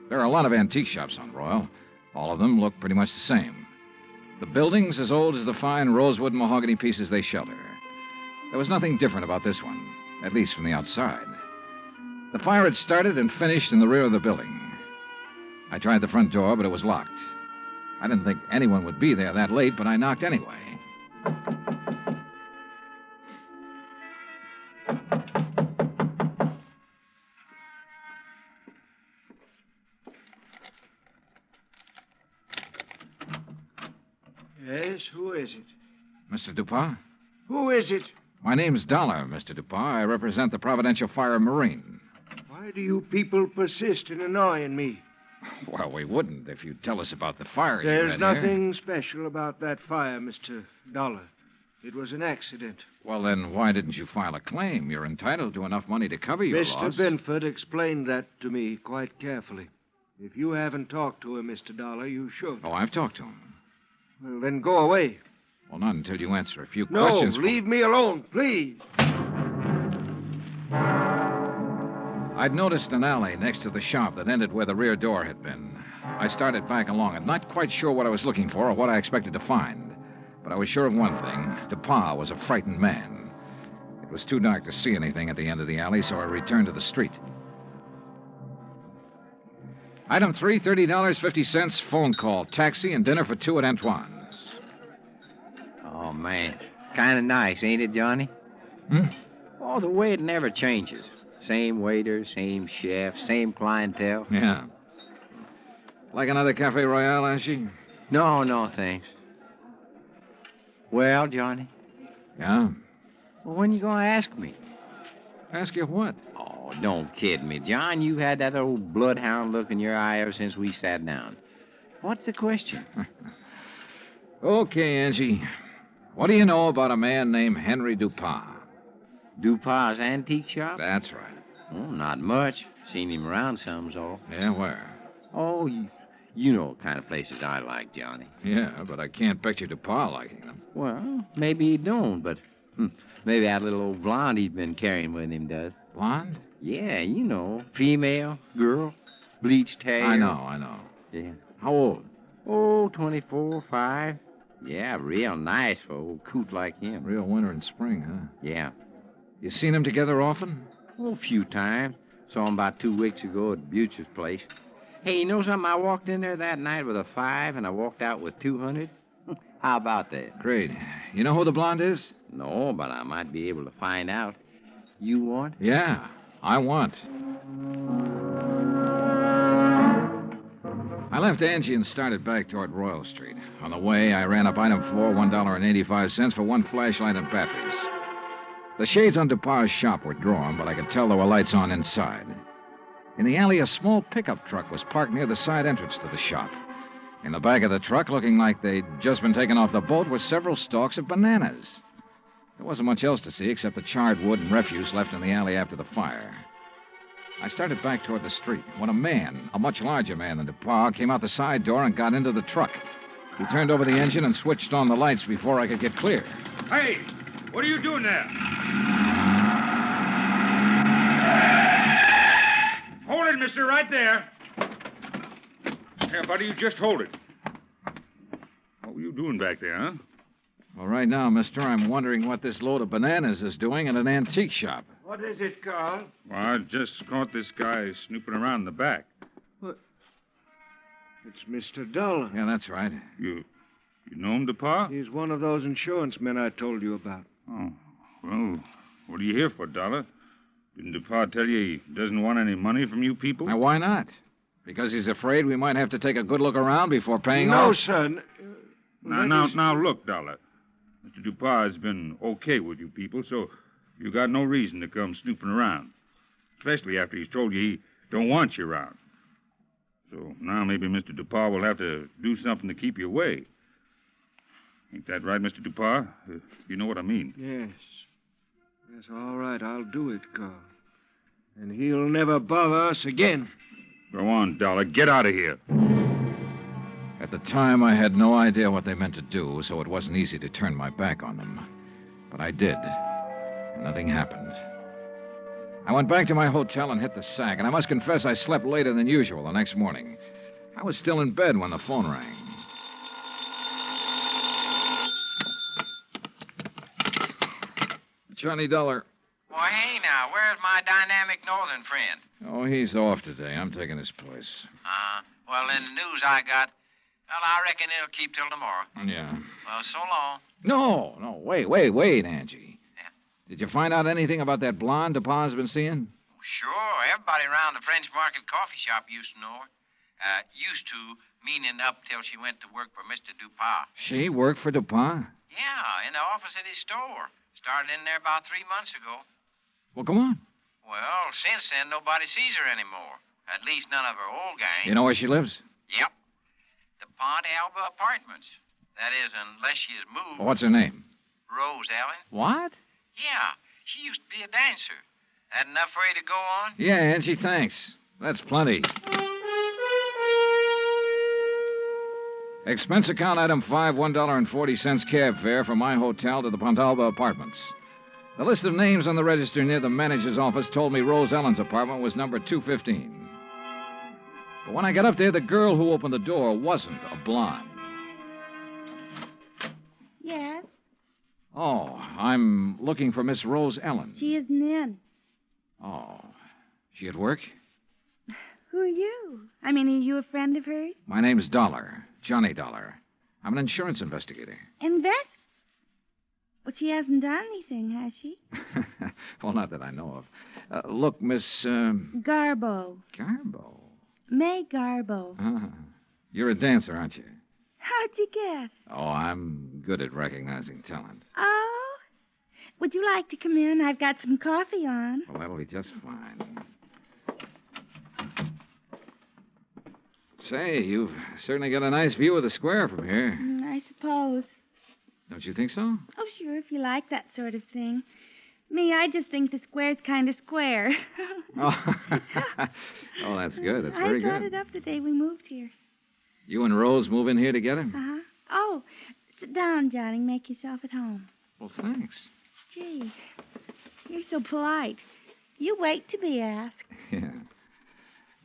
There are a lot of antique shops on Royal. All of them look pretty much the same. The building's as old as the fine rosewood and mahogany pieces they shelter. There was nothing different about this one, at least from the outside. The fire had started and finished in the rear of the building. I tried the front door, but it was locked. I didn't think anyone would be there that late, but I knocked anyway. Yes, who is it? Mr. Dupas? Who is it? My name's Dollar, Mr. Dupas. I represent the Providential Fire Marine. Why do you people persist in annoying me? Well, we wouldn't if you'd tell us about the fire you There's had nothing here. special about that fire, Mr. Dollar. It was an accident. Well, then why didn't you file a claim? You're entitled to enough money to cover your loss. Mr. Binford explained that to me quite carefully. If you haven't talked to him, Mr. Dollar, you should. Oh, I've talked to him. Well, then go away. Well, not until you answer a few No, questions. leave me alone, please. I'd noticed an alley next to the shop that ended where the rear door had been. I started back along it, not quite sure what I was looking for or what I expected to find. But I was sure of one thing. Dupas was a frightened man. It was too dark to see anything at the end of the alley, so I returned to the street. Item 3, $30.50, phone call, taxi, and dinner for two at Antoine's. Oh, man. Kind of nice, ain't it, Johnny? Oh, the way it never changes. Same waiter, same chef, same clientele. Yeah. Like another Cafe Royale, Ashy? No, thanks. Well, Johnny? Yeah? Well, when you gonna ask me? Ask you what? Oh, don't kid me, John. You had that old bloodhound look in your eye ever since we sat down. What's the question? Okay, Angie. What do you know about a man named Henry Dupas? Dupas' antique shop? That's right. Oh, not much. Seen him around some's all. Yeah, where? Oh, you know what kind of places I like, Johnny. Yeah, but I can't picture Dupas liking them. Well, maybe he don't, but maybe that little old blonde he's been carrying with him does. Blonde? Yeah, you know. Female, girl, bleached hair. I know. Yeah. How old? Oh, 24, 5. Yeah, real nice for an old coot like him. Real winter and spring, huh? Yeah. You seen them together often? Oh, a few times. Saw him about 2 weeks ago at Butz's place. Hey, you know something? I walked in there that night with a 5, and I walked out with 200. How about that? Great. You know who the blonde is? No, but I might be able to find out. You want? Yeah, I want. I left Angie and started back toward Royal Street. On the way, I ran up item 4, $1.85 for one flashlight and batteries. The shades on Dupas' shop were drawn, but I could tell there were lights on inside. In the alley, a small pickup truck was parked near the side entrance to the shop. In the back of the truck, looking like they'd just been taken off the boat, were several stalks of bananas. There wasn't much else to see except the charred wood and refuse left in the alley after the fire. I started back toward the street when a man, a much larger man than Dupas, came out the side door and got into the truck. He turned over the engine and switched on the lights before I could get clear. Hey, what are you doing there? Hold it, mister, right there. Here, buddy, you just hold it. What were you doing back there, huh? Well, right now, mister, I'm wondering what this load of bananas is doing in an antique shop. What is it, Carl? Well, I just caught this guy snooping around in the back. What? It's Mr. Dollar. Yeah, that's right. You know him, Dupas? He's one of those insurance men I told you about. Oh, well, What are you here for, Dollar? Didn't DuPont tell you he doesn't want any money from you people? Now, why not? Because he's afraid we might have to take a good look around before paying No, off? son. Now, look, Dollar. Mr. DuPont has been okay with you people, so you got no reason to come snooping around. Especially after he's told you he don't want you around. So now maybe Mr. DuPont will have to do something to keep you away. Ain't that right, Mr. DuPont? You know what I mean. Yes. Yes, all right, I'll do it, Carl. And he'll never bother us again. Go on, Dollar. Get out of here. At the time, I had no idea what they meant to do, so it wasn't easy to turn my back on them. But I did. And nothing happened. I went back to my hotel and hit the sack, and I must confess I slept later than usual the next morning. I was still in bed when the phone rang. Johnny Dollar. Well, hey now, where's my dynamic northern friend? Oh, he's off today. I'm taking his place. Well, in the news I got, well, I reckon it'll keep till tomorrow. Yeah. Well, so long. No, wait, Angie. Yeah. Did you find out anything about that blonde DuPont's been seeing? Sure, everybody around the French Market coffee shop used to know her. Used to, meaning up till she went to work for Mr. DuPont. She worked for DuPont? Yeah, in the office at his store. Started in there about 3 months ago. Well, come on. Well, since then, nobody sees her anymore. At least none of her old gang. You know where she lives? Yep. The Pont Alba Apartments. That is, unless she has moved. What's her name? Rose Ellen. What? Yeah, she used to be a dancer. That enough for you to go on? Yeah, Angie, thanks. That's plenty. Expense account item 5, $1.40 cab fare from my hotel to the Pontalba Apartments. The list of names on the register near the manager's office told me Rose Ellen's apartment was number 215. But when I got up there, the girl who opened the door wasn't a blonde. Yes? Oh, I'm looking for Miss Rose Ellen. She isn't in. Oh, she at work? Who are you? I mean, are you a friend of hers? My name's Dollar. Johnny Dollar. I'm an insurance investigator. Well, she hasn't done anything, has she? Well, not that I know of. Look, Miss... Garbo. Garbo? May Garbo. You're a dancer, aren't you? How'd you guess? Oh, I'm good at recognizing talent. Oh? Would you like to come in? I've got some coffee on. Well, that'll be just fine. Say, you've certainly got a nice view of the square from here. I suppose. Don't you think so? Oh, sure, if you like that sort of thing. Me, I just think the square's kind of square. Oh, that's good. That's very I brought good. it up the day we moved here. You and Rose move in here together? Uh-huh. Oh, sit down, Johnny. Make yourself at home. Well, thanks. Gee, you're so polite. You wait to be asked. Yeah.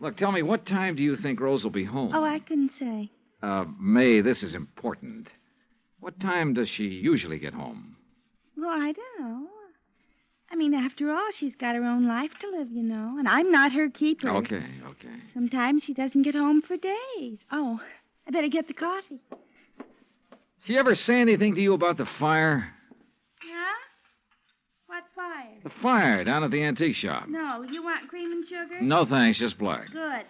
Look, tell me, what time do you think Rose will be home? Oh, I couldn't say. May, this is important. What time does she usually get home? Well, I don't know. I mean, after all, she's got her own life to live, you know, and I'm not her keeper. Okay. Sometimes she doesn't get home for days. Oh, I better get the coffee. She ever say anything to you about the fire? Yeah? What fire? The fire down at the antique shop. No, you want cream and sugar? No, thanks, just black. Good.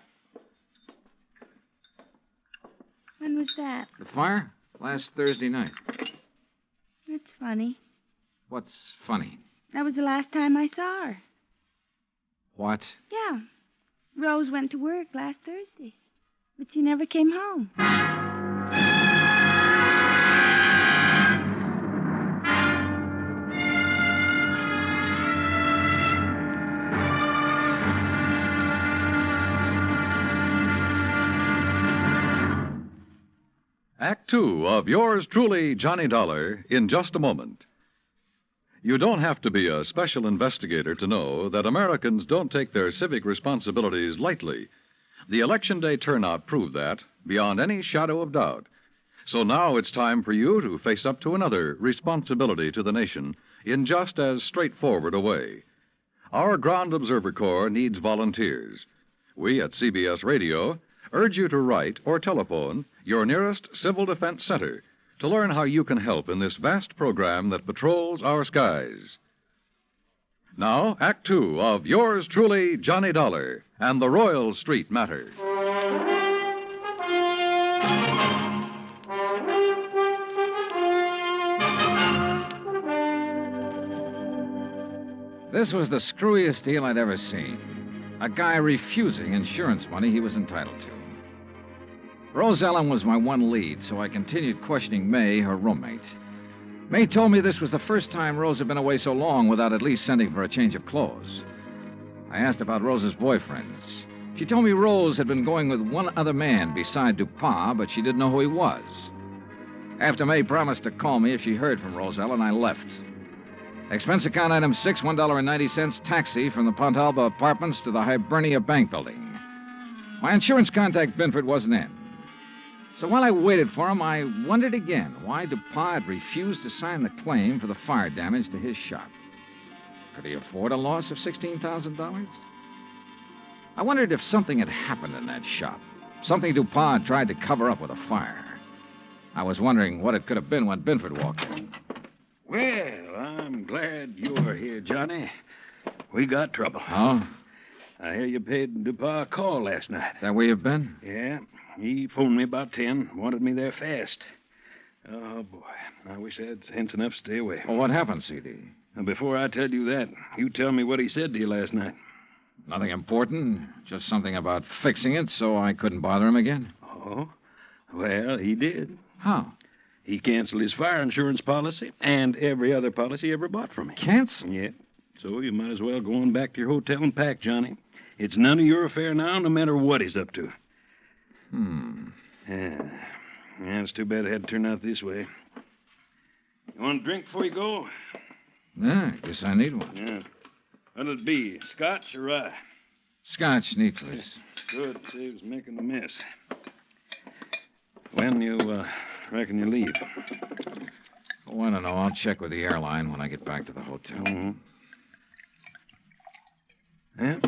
When was that? The fire? Last Thursday night. That's funny. What's funny? That was the last time I saw her. What? Yeah. Rose went to work last Thursday, but she never came home. Act Two of yours truly, Johnny Dollar, in just a moment. You don't have to be a special investigator to know that Americans don't take their civic responsibilities lightly. The Election Day turnout proved that, beyond any shadow of doubt. So now it's time for you to face up to another responsibility to the nation in just as straightforward a way. Our Ground Observer Corps needs volunteers. We at CBS Radio urge you to write or telephone your nearest Civil Defense Center to learn how you can help in this vast program that patrols our skies. Now, Act Two of Yours Truly, Johnny Dollar, and the Royal Street Matter. This was the screwiest deal I'd ever seen. A guy refusing insurance money he was entitled to. Rose Ellen was my one lead, so I continued questioning May, her roommate. May told me this was the first time Rose had been away so long without at least sending for a change of clothes. I asked about Rose's boyfriends. She told me Rose had been going with one other man beside Dupont, but she didn't know who he was. After May promised to call me if she heard from Rose Ellen, I left. Expense account item 6, $1.90, taxi from the Pontalba Apartments to the Hibernia Bank Building. My insurance contact, Binford, wasn't in. So while I waited for him, I wondered again why Dupont had refused to sign the claim for the fire damage to his shop. Could he afford a loss of $16,000? I wondered if something had happened in that shop, something Dupont had tried to cover up with a fire. I was wondering what it could have been when Binford walked in. Well, I'm glad you're here, Johnny. We got trouble. Oh? I hear you paid Dupont a call last night. That where you've been? Yeah. He phoned me about 10, wanted me there fast. Oh, boy. I wish I had sense enough to stay away. Well, what happened, C.D.? Now, before I tell you that, you tell me what he said to you last night. Nothing important. Just something about fixing it so I couldn't bother him again. Oh? Well, he did. How? He canceled his fire insurance policy and every other policy he ever bought from me. Cancel? Yeah. So you might as well go on back to your hotel and pack, Johnny. It's none of your affair now, no matter what he's up to. Yeah, it's too bad it had to turn out this way. You want a drink before you go? Yeah, I guess I need one. Yeah. What'll it be, scotch or rye? Scotch, neat, please. Good, saves making a mess. When you reckon you leave? Oh, I don't know. I'll check with the airline when I get back to the hotel. Mm-hmm. Yeah,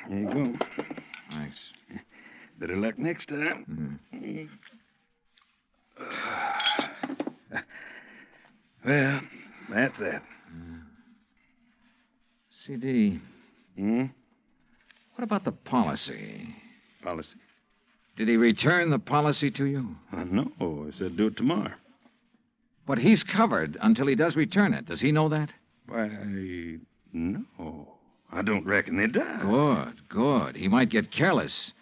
there you go. Thanks. Better luck next time. Mm-hmm. Well, that's that. C.D. Hmm? What about the policy? Policy? Did he return the policy to you? No, I said do it tomorrow. But he's covered until he does return it. Does he know that? Why, no. I don't reckon they does. Good. He might get careless.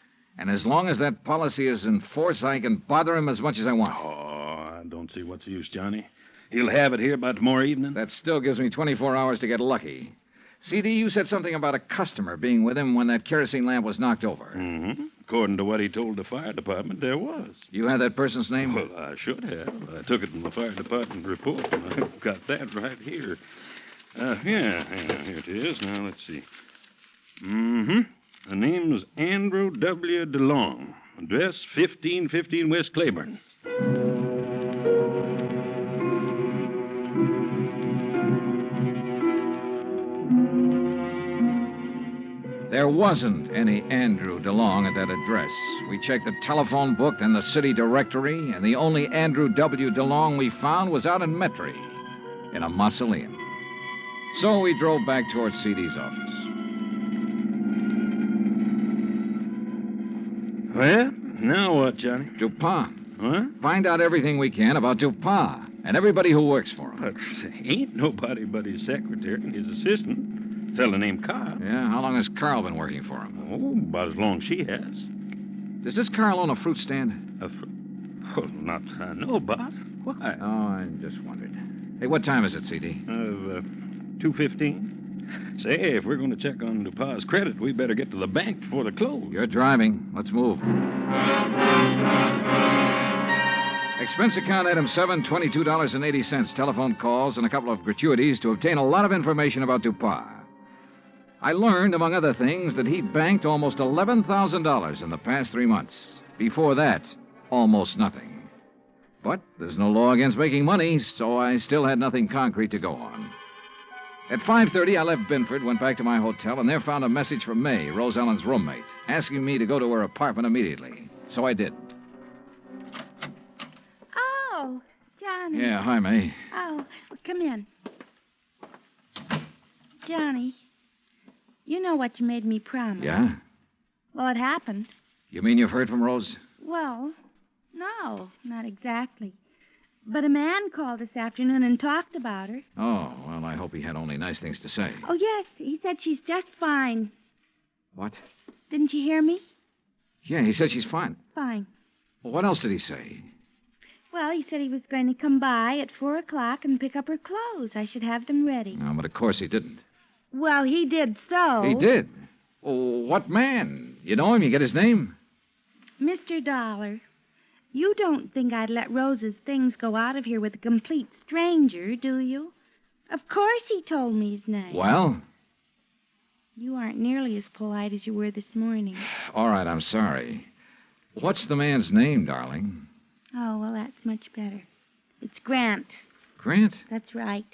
And as long as that policy is in force, I can bother him as much as I want. Oh, I don't see what's the use, Johnny. He'll have it here by tomorrow evening. That still gives me 24 hours to get lucky. C.D., you said something about a customer being with him when that kerosene lamp was knocked over. Mm-hmm. According to what he told the fire department, there was. You had that person's name? Well, I should have. I took it from the fire department report. I've got that right here. Here it is. Now, let's see. Mm-hmm. The name was Andrew W. DeLong. Address 1515 West Claiborne. There wasn't any Andrew DeLong at that address. We checked the telephone book and the city directory, and the only Andrew W. DeLong we found was out in Metairie, in a mausoleum. So we drove back towards C.D.'s office. Well, now what, Johnny? Dupont. What? Find out everything we can about Dupont and everybody who works for him. But ain't nobody but his secretary and his assistant. Fellow named Carl. Yeah, how long has Carl been working for him? Oh, about as long as she has. Does this Carl own a fruit stand? Well, not I know about. Why? Oh, I just wondered. Hey, what time is it, C.D.? 2:15. Say, if we're going to check on Dupont's credit, we better get to the bank before they close. You're driving. Let's move. Expense account item 7, $22.80. Telephone calls and a couple of gratuities to obtain a lot of information about Dupont. I learned, among other things, that he'd banked almost $11,000 in the past 3 months. Before that, almost nothing. But there's no law against making money, so I still had nothing concrete to go on. At 5:30, I left Binford, went back to my hotel, and there found a message from May, Rose Ellen's roommate, asking me to go to her apartment immediately. So I did. Oh, Johnny. Yeah, hi, May. Oh, well, come in. Johnny, you know what you made me promise. Yeah? Well, it happened. You mean you've heard from Rose? Well, no, not exactly. But a man called this afternoon and talked about her. Oh, well, I hope he had only nice things to say. Oh, yes, he said she's just fine. What? Didn't you hear me? Yeah, he said she's fine. Fine. Well, what else did he say? Well, he said he was going to come by at 4 o'clock and pick up her clothes. I should have them ready. No, but of course he didn't. Well, he did so. He did? Oh, what man? You know him? You get his name? Mr. Dollar, you don't think I'd let Rose's things go out of here with a complete stranger, do you? Of course he told me his name. Well? You aren't nearly as polite as you were this morning. All right, I'm sorry. What's the man's name, darling? Oh, well, that's much better. It's Grant. Grant? That's right.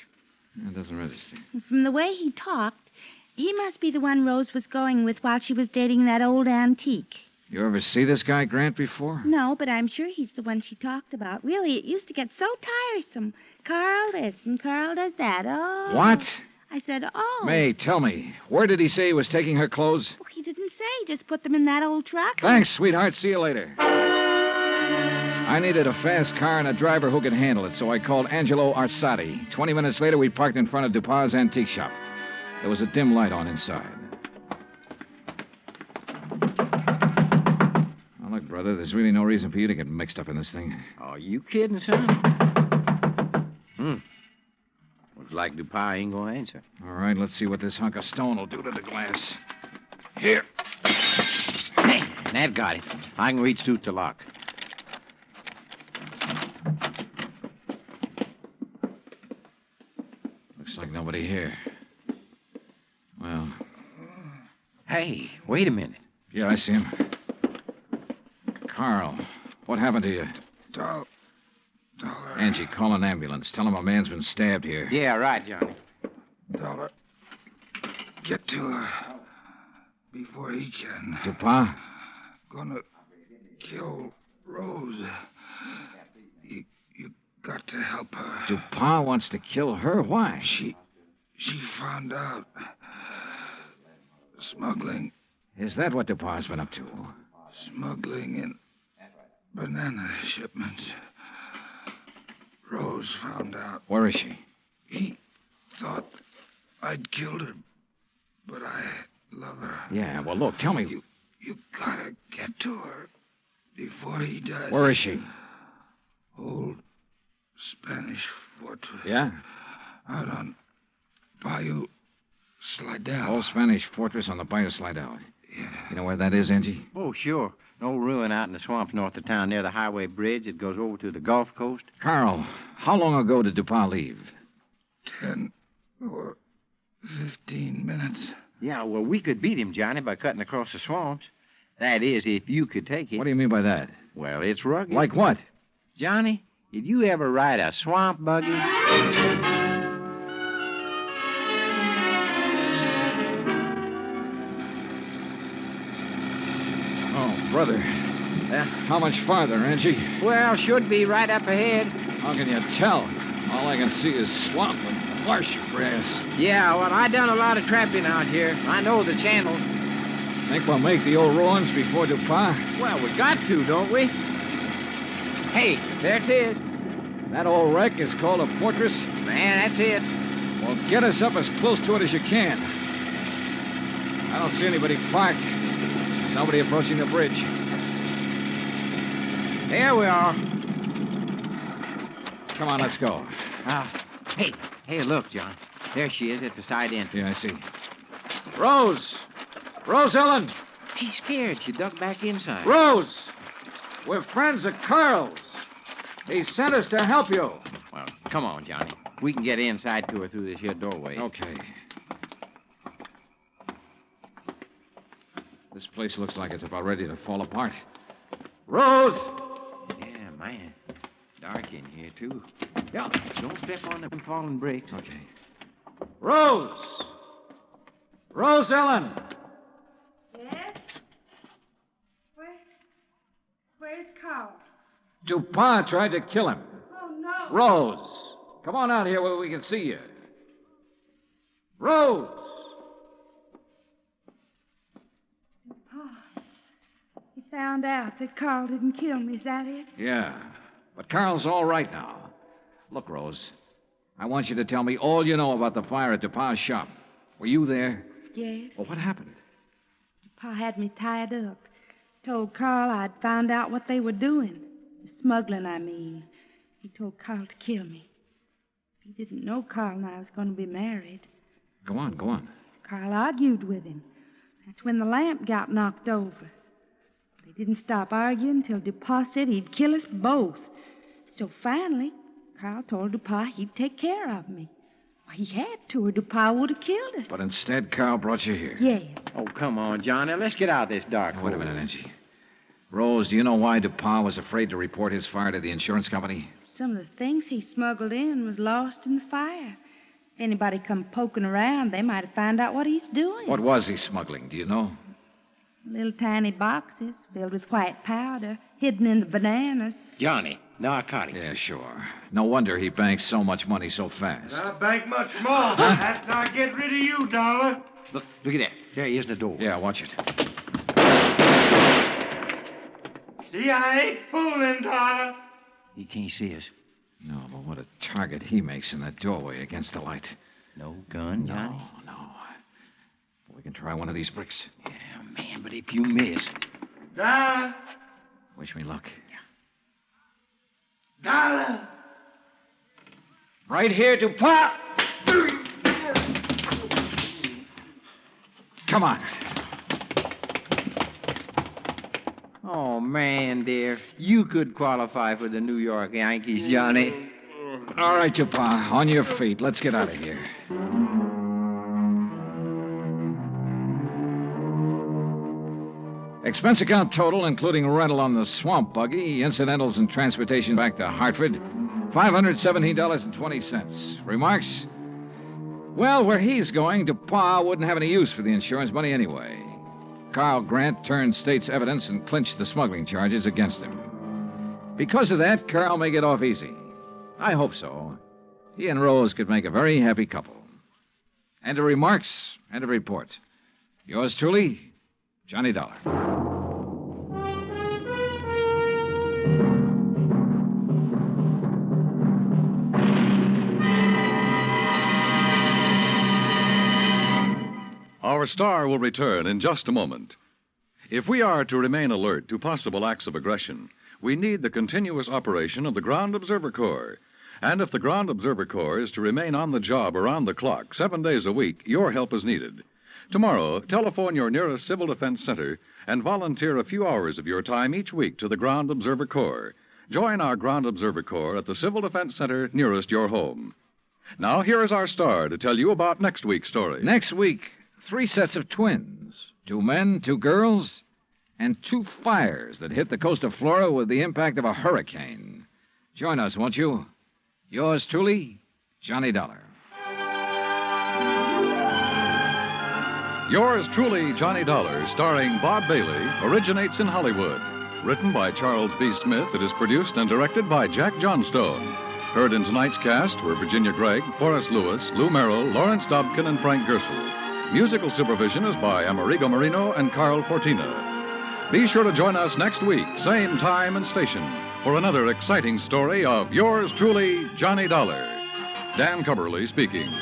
That doesn't register. From the way he talked, he must be the one Rose was going with while she was dating that old antique. You ever see this guy, Grant, before? No, but I'm sure he's the one she talked about. Really, it used to get so tiresome. Carl this and Carl does that. Oh. What? I said, oh. May, tell me, where did he say he was taking her clothes? Well, he didn't say. He just put them in that old truck. Thanks, sweetheart. See you later. I needed a fast car and a driver who could handle it, so I called Angelo Arsati. 20 minutes later, we parked in front of Dupas' antique shop. There was a dim light on inside. Now, look, brother, there's really no reason for you to get mixed up in this thing. Oh, you kidding, son? Looks like Dupas ain't gonna answer. All right, let's see what this hunk of stone will do to the glass. Here. Hey, that got it. I can reach through the lock. Looks like nobody here. Well. Hey, wait a minute. Yeah, I see him. Carl, what happened to you? Dollar. Angie, call an ambulance. Tell him a man's been stabbed here. Yeah, right, Johnny. Dollar. Get to her before he can. Dupas? Gonna kill Rose. You got to help her. Dupas wants to kill her? Why? She found out. Smuggling. Is that what Dupas been up to? Smuggling in banana shipments. Rose found out. Where is she? He thought I'd killed her, but I love her. Yeah, well, look, tell me. You gotta get to her before he does. Where is she? Old Spanish fortress. Yeah? Out on Bayou Slidell. Old Spanish fortress on the Bayou Slidell. Yeah. You know where that is, Angie? Oh, sure. An old ruin out in the swamps north of town near the highway bridge that goes over to the Gulf Coast. Carl, how long ago did Dupas leave? 10 or 15 minutes. Yeah, well, we could beat him, Johnny, by cutting across the swamps. That is, if you could take it. What do you mean by that? Well, it's rugged. Like what? Johnny, did you ever ride a swamp buggy? Oh, brother. How much farther, Angie? Well, should be right up ahead. How can you tell? All I can see is swamp and marsh grass. Yeah, well, I done a lot of trapping out here. I know the channel. Think we'll make the old ruins before Dupas? Well, we got to, don't we? Hey, there it is. That old wreck is called a fortress? Man, that's it. Well, get us up as close to it as you can. I don't see anybody parked. There's nobody approaching the bridge. There we are. Come on, let's go. Hey, look, John. There she is at the side entrance. Yeah, I see. Rose! Rose Ellen! She's scared. She ducked back inside. Rose! We're friends of Carl's. He sent us to help you. Well, come on, Johnny. We can get inside to her through this here doorway. Okay. This place looks like it's about ready to fall apart. Rose! Yeah, man. Dark in here, too. Yeah, don't step on them falling bricks. Okay. Rose! Rose Ellen! Yes? Where's Carl? Dupas tried to kill him. Oh, no. Rose, come on out here where we can see you. Rose! found out that Carl didn't kill me. Is that it? Yeah. But Carl's all right now. Look, Rose, I want you to tell me all you know about the fire at DuPa's shop. Were you there? Yes. Well, what happened? Pa had me tied up. Told Carl I'd found out what they were doing. Smuggling, I mean. He told Carl to kill me. He didn't know Carl and I was going to be married. Go on. Carl argued with him. That's when the lamp got knocked over. They didn't stop arguing until DuPas said he'd kill us both. So finally, Carl told DuPas he'd take care of me. Well, he had to, or DuPas would have killed us. But instead, Carl brought you here. Yes. Oh, come on, John. Now, let's get out of this dark hole. Wait a minute, Angie. Rose, do you know why DuPas was afraid to report his fire to the insurance company? Some of the things he smuggled in was lost in the fire. If anybody come poking around, they might have found out what he's doing. What was he smuggling, do you know? Little tiny boxes filled with white powder, hidden in the bananas. Johnny, narcotics. Yeah, sure. No wonder he banked so much money so fast. I'll bank much more after I get rid of you, Dollar. Look at that. There he is in the door. Yeah, watch it. See, I ain't fooling, Dollar. He can't see us. No, but what a target he makes in that doorway against the light. No gun, Johnny? No. We can try one of these bricks. Yeah, man, but if you miss... Dollar. Wish me luck. Dollar. Right here to pop. Come on. Oh, man, dear. You could qualify for the New York Yankees, Johnny. All right, DuPas. On your feet. Let's get out of here. Expense account total, including rental on the swamp buggy, incidentals and transportation back to Hartford, $517.20. Remarks? Well, where he's going, DuPas wouldn't have any use for the insurance money anyway. Carl Grant turned state's evidence and clinched the smuggling charges against him. Because of that, Carl may get off easy. I hope so. He and Rose could make a very happy couple. End of remarks, end of report. Yours truly, Johnny Dollar. Our star will return in just a moment. If we are to remain alert to possible acts of aggression, we need the continuous operation of the Ground Observer Corps. And if the Ground Observer Corps is to remain on the job around the clock, 7 days a week, your help is needed. Tomorrow, telephone your nearest Civil Defense Center and volunteer a few hours of your time each week to the Ground Observer Corps. Join our Ground Observer Corps at the Civil Defense Center nearest your home. Now, here is our star to tell you about next week's story. Next week, 3 sets of twins, 2 men, 2 girls, and 2 fires that hit the coast of Florida with the impact of a hurricane. Join us, won't you? Yours truly, Johnny Dollar. Yours truly, Johnny Dollar, starring Bob Bailey, originates in Hollywood. Written by Charles B. Smith, it is produced and directed by Jack Johnstone. Heard in tonight's cast were Virginia Gregg, Forrest Lewis, Lou Merrill, Lawrence Dobkin, and Frank Gersel. Musical supervision is by Amerigo Marino and Carl Fortina. Be sure to join us next week, same time and station, for another exciting story of yours truly, Johnny Dollar. Dan Cubberly speaking.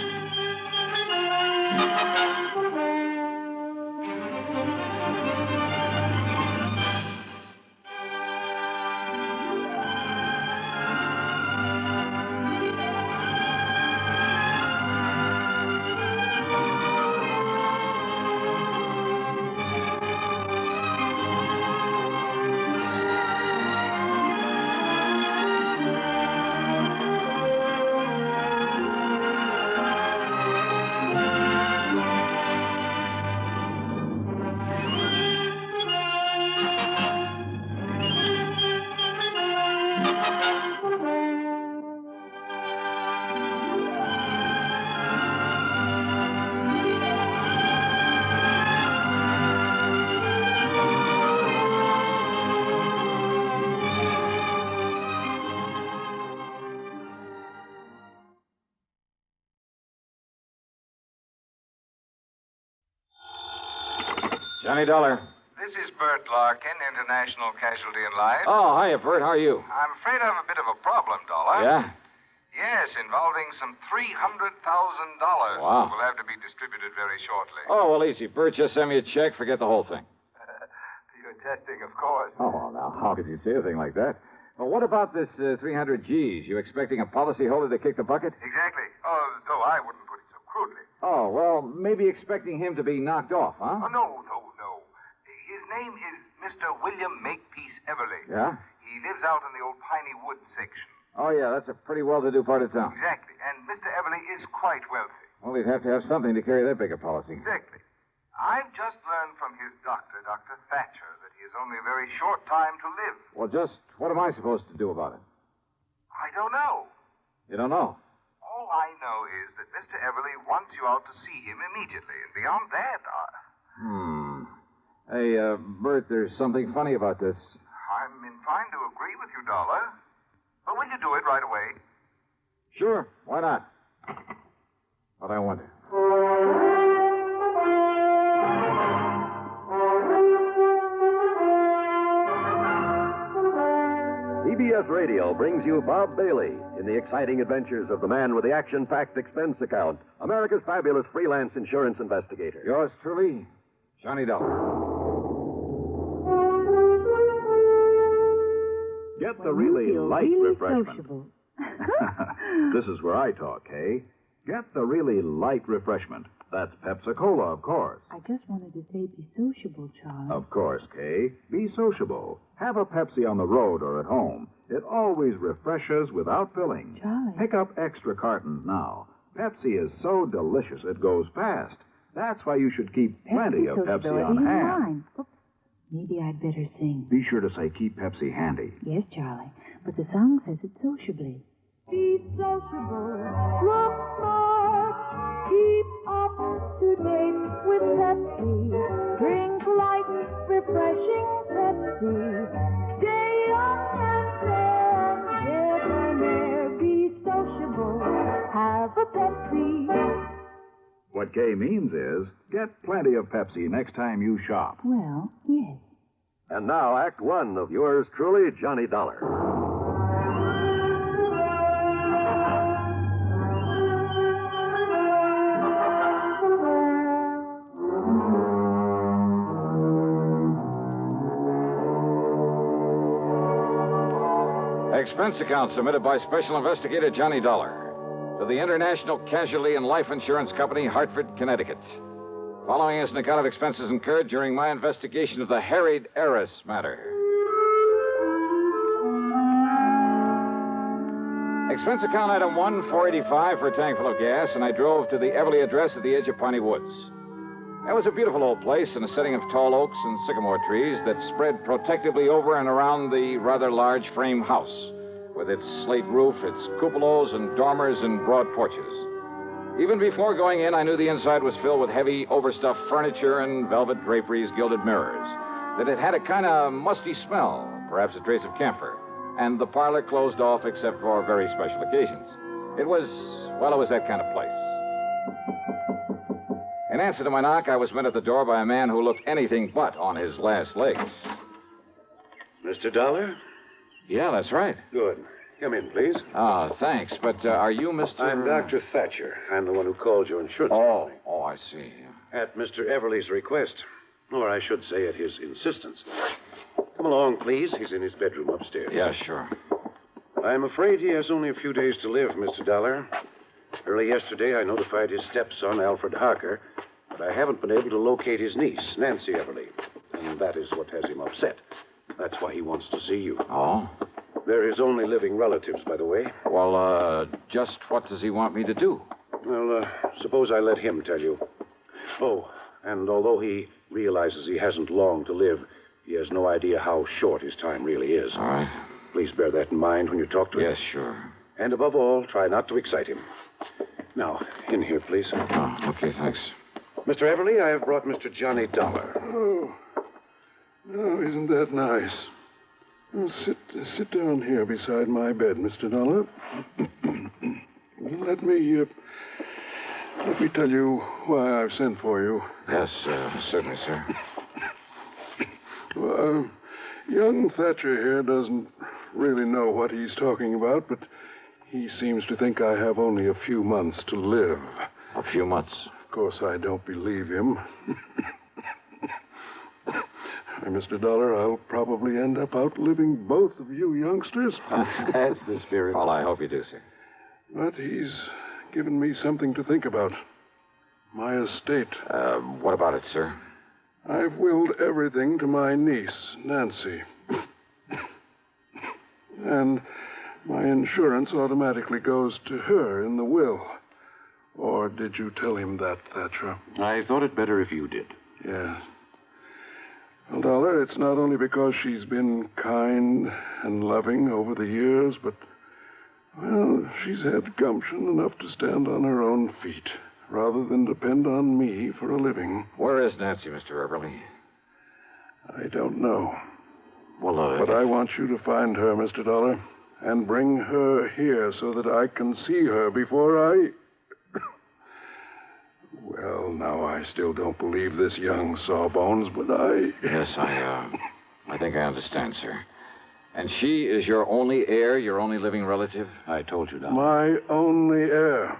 Johnny Dollar. This This is Bert Larkin, International Casualty in Life. Oh, hiya, Bert. How are you? I'm afraid I have a bit of a problem, Dollar. Yeah? Yes, involving some $300,000. Wow. Will have to be distributed very shortly. Oh, well, easy. Bert, just send me a check. Forget the whole thing. You're testing, of course. Oh, now, how could you say a thing like that? Well, what about this 300 G's? You expecting a policyholder to kick the bucket? Exactly. Oh, though I wouldn't put it so crudely. Oh, well, maybe expecting him to be knocked off, huh? Oh, no. His name is Mr. William Makepeace Everly. Yeah? He lives out in the old Piney Woods section. Oh, yeah, that's a pretty well-to-do part of town. Exactly. And Mr. Everly is quite wealthy. Well, he'd have to have something to carry that big a policy. Exactly. I've just learned from his doctor, Dr. Thatcher, that he has only a very short time to live. Well, just what am I supposed to do about it? I don't know. You don't know? All I know is that Mr. Everly wants you out to see him immediately. And beyond that, Hey, Bert, there's something funny about this. I'm inclined to agree with you, Dollar. But will you do it right away? Sure, why not? But I wonder. CBS Radio brings you Bob Bailey in the exciting adventures of the man with the action-packed expense account, America's fabulous freelance insurance investigator. Yours truly, Johnny Dollar. Get the really light refreshment. Sociable. This is where I talk, Kay. Get the really light refreshment. That's Pepsi-Cola, of course. I just wanted to say be sociable, Charlie. Of course, Kay. Be sociable. Have a Pepsi on the road or at home. It always refreshes without filling. Charlie. Pick up extra cartons now. Pepsi is so delicious it goes fast. That's why you should keep plenty of Pepsi on hand. Oops. Maybe I'd better sing. Be sure to say keep Pepsi handy. Yes, Charlie. But the song says it sociably. Be sociable. Look smart. Keep up to date with Pepsi. Drink light, refreshing Pepsi. Stay young and fair. Debonair. Be sociable. Have a Pepsi. What Kay means is get plenty of Pepsi next time you shop. Well, yes. And now, Act One of yours truly, Johnny Dollar. Expense account submitted by Special Investigator Johnny Dollar to the International Casualty and Life Insurance Company, Hartford, Connecticut. Following is an account of expenses incurred during my investigation of the Harried Heiress matter. Expense account item 1, $4.85 for a tank full of gas, and I drove to the Everly address at the edge of Piney Woods. That was a beautiful old place in a setting of tall oaks and sycamore trees that spread protectively over and around the rather large frame house, with its slate roof, its cupolas and dormers and broad porches. Even before going in, I knew the inside was filled with heavy, overstuffed furniture and velvet draperies, gilded mirrors, that it had a kind of musty smell, perhaps a trace of camphor, and the parlor closed off except for very special occasions. It was that kind of place. In answer to my knock, I was met at the door by a man who looked anything but on his last legs. Mr. Dollar? Yeah, that's right. Good. Come in, please. Ah, thanks. But are you Mr. I'm Dr. Thatcher. I'm the one who called your insurance company. Oh, I see. At Mr. Everly's request. Or I should say at his insistence. Come along, please. He's in his bedroom upstairs. Yeah, sure. I'm afraid he has only a few days to live, Mr. Dollar. Early yesterday, I notified his stepson, Alfred Harker, but I haven't been able to locate his niece, Nancy Everly. And that is what has him upset. That's why he wants to see you. Oh? They're his only living relatives, by the way. Well, just what does he want me to do? Well, suppose I let him tell you. Oh, and although he realizes he hasn't long to live, he has no idea how short his time really is. All right. Please bear that in mind when you talk to him. Yes, sure. And above all, try not to excite him. Now, in here, please. Oh, okay, thanks. Mr. Everly, I have brought Mr. Johnny Dollar. Oh, isn't that nice? Well, sit down here beside my bed, Mr. Dollar. Let me tell you why I've sent for you. Yes, certainly, sir. Well, young Thatcher here doesn't really know what he's talking about, but he seems to think I have only a few months to live. A few months? Of course, I don't believe him. Mr. Dollar, I'll probably end up outliving both of you youngsters. That's the spirit. Well, I hope you do, sir. But he's given me something to think about. My estate. What about it, sir? I've willed everything to my niece, Nancy. And my insurance automatically goes to her in the will. Or did you tell him that, Thatcher? I thought it better if you did. Yes. Well, Dollar, it's not only because she's been kind and loving over the years, but, well, she's had gumption enough to stand on her own feet, rather than depend on me for a living. Where is Nancy, Mr. Everly? I don't know. Well, But I want you to find her, Mr. Dollar, and bring her here so that I can see her before I... Well, now, I still don't believe this young sawbones, but I... Yes, I think I understand, sir. And she is your only heir, your only living relative? I told you, Dollar. My only heir.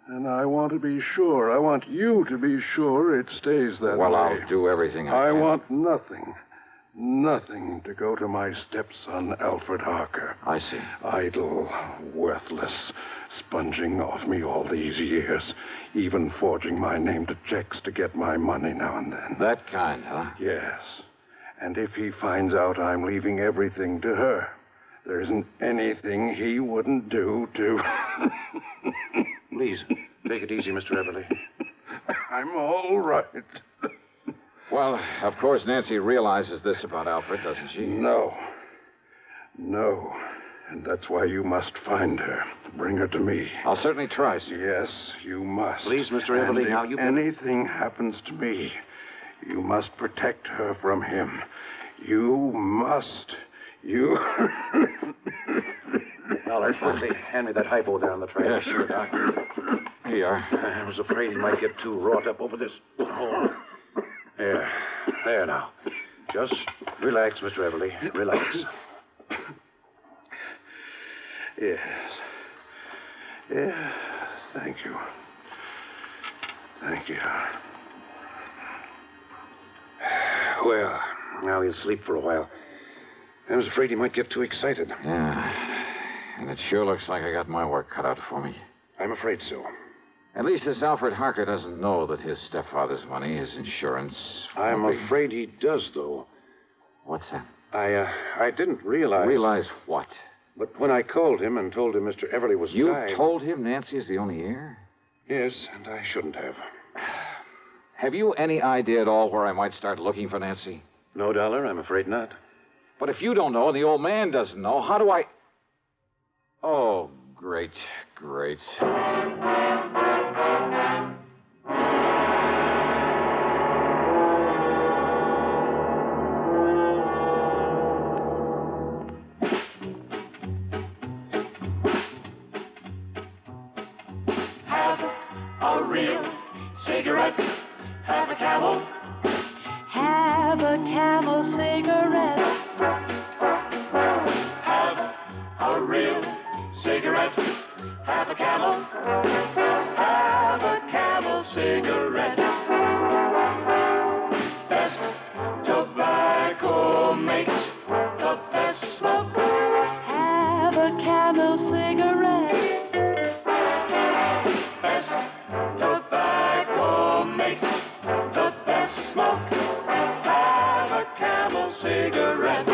And I want to be sure. I want you to be sure it stays that way. Well, I'll do everything I can. want nothing to go to my stepson, Alfred Harker. I see. Idle, worthless, sponging off me all these years, even forging my name to checks to get my money now and then. That kind, huh? Yes. And if he finds out I'm leaving everything to her, there isn't anything he wouldn't do to... Please, take it easy, Mr. Everly. I'm all right. Well, of course, Nancy realizes this about Alfred, doesn't she? No. And that's why you must find her. Bring her to me. I'll certainly try, sir. Yes, you must. Please, Mr. Everly, And now if you... anything happens to me, you must protect her from him. You must. You... Dollar, hand me that hypo there on the tray. Yeah, sure, Doc. Here you are. I was afraid he might get too wrought up over this. Oh. There now. Just relax, Mr. Everly. Relax. Yes. Thank you. Well, now he'll sleep for a while. I was afraid he might get too excited. Yeah. And it sure looks like I got my work cut out for me. I'm afraid so. At least this Alfred Harker doesn't know that his stepfather's money, his insurance... I'm afraid he does, though. What's that? I didn't realize... Realize what? But when I called him and told him Mr. Everly was You dying... told him Nancy is the only heir? Yes, and I shouldn't have. Have you any idea at all where I might start looking for Nancy? No, Dollar, I'm afraid not. But if you don't know and the old man doesn't know, how do I... Oh, great. Have a real cigarette. Have a Camel. Have a Camel cigarette. Have a real cigarette. Have a Camel. Have a Camel cigarette. Best tobacco makes the best smoke. Have a Camel cigarette. Best tobacco makes the best smoke. Have a Camel cigarette.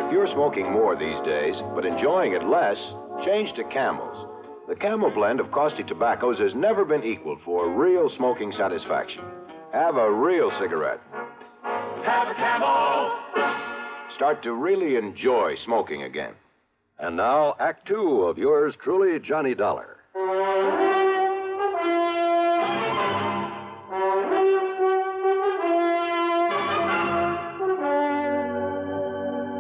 If you're smoking more these days, but enjoying it less, change to Camels. The Camel blend of caustic tobaccos has never been equaled for real smoking satisfaction. Have a real cigarette. Have a Camel. Start to really enjoy smoking again. And now, Act Two of yours truly, Johnny Dollar.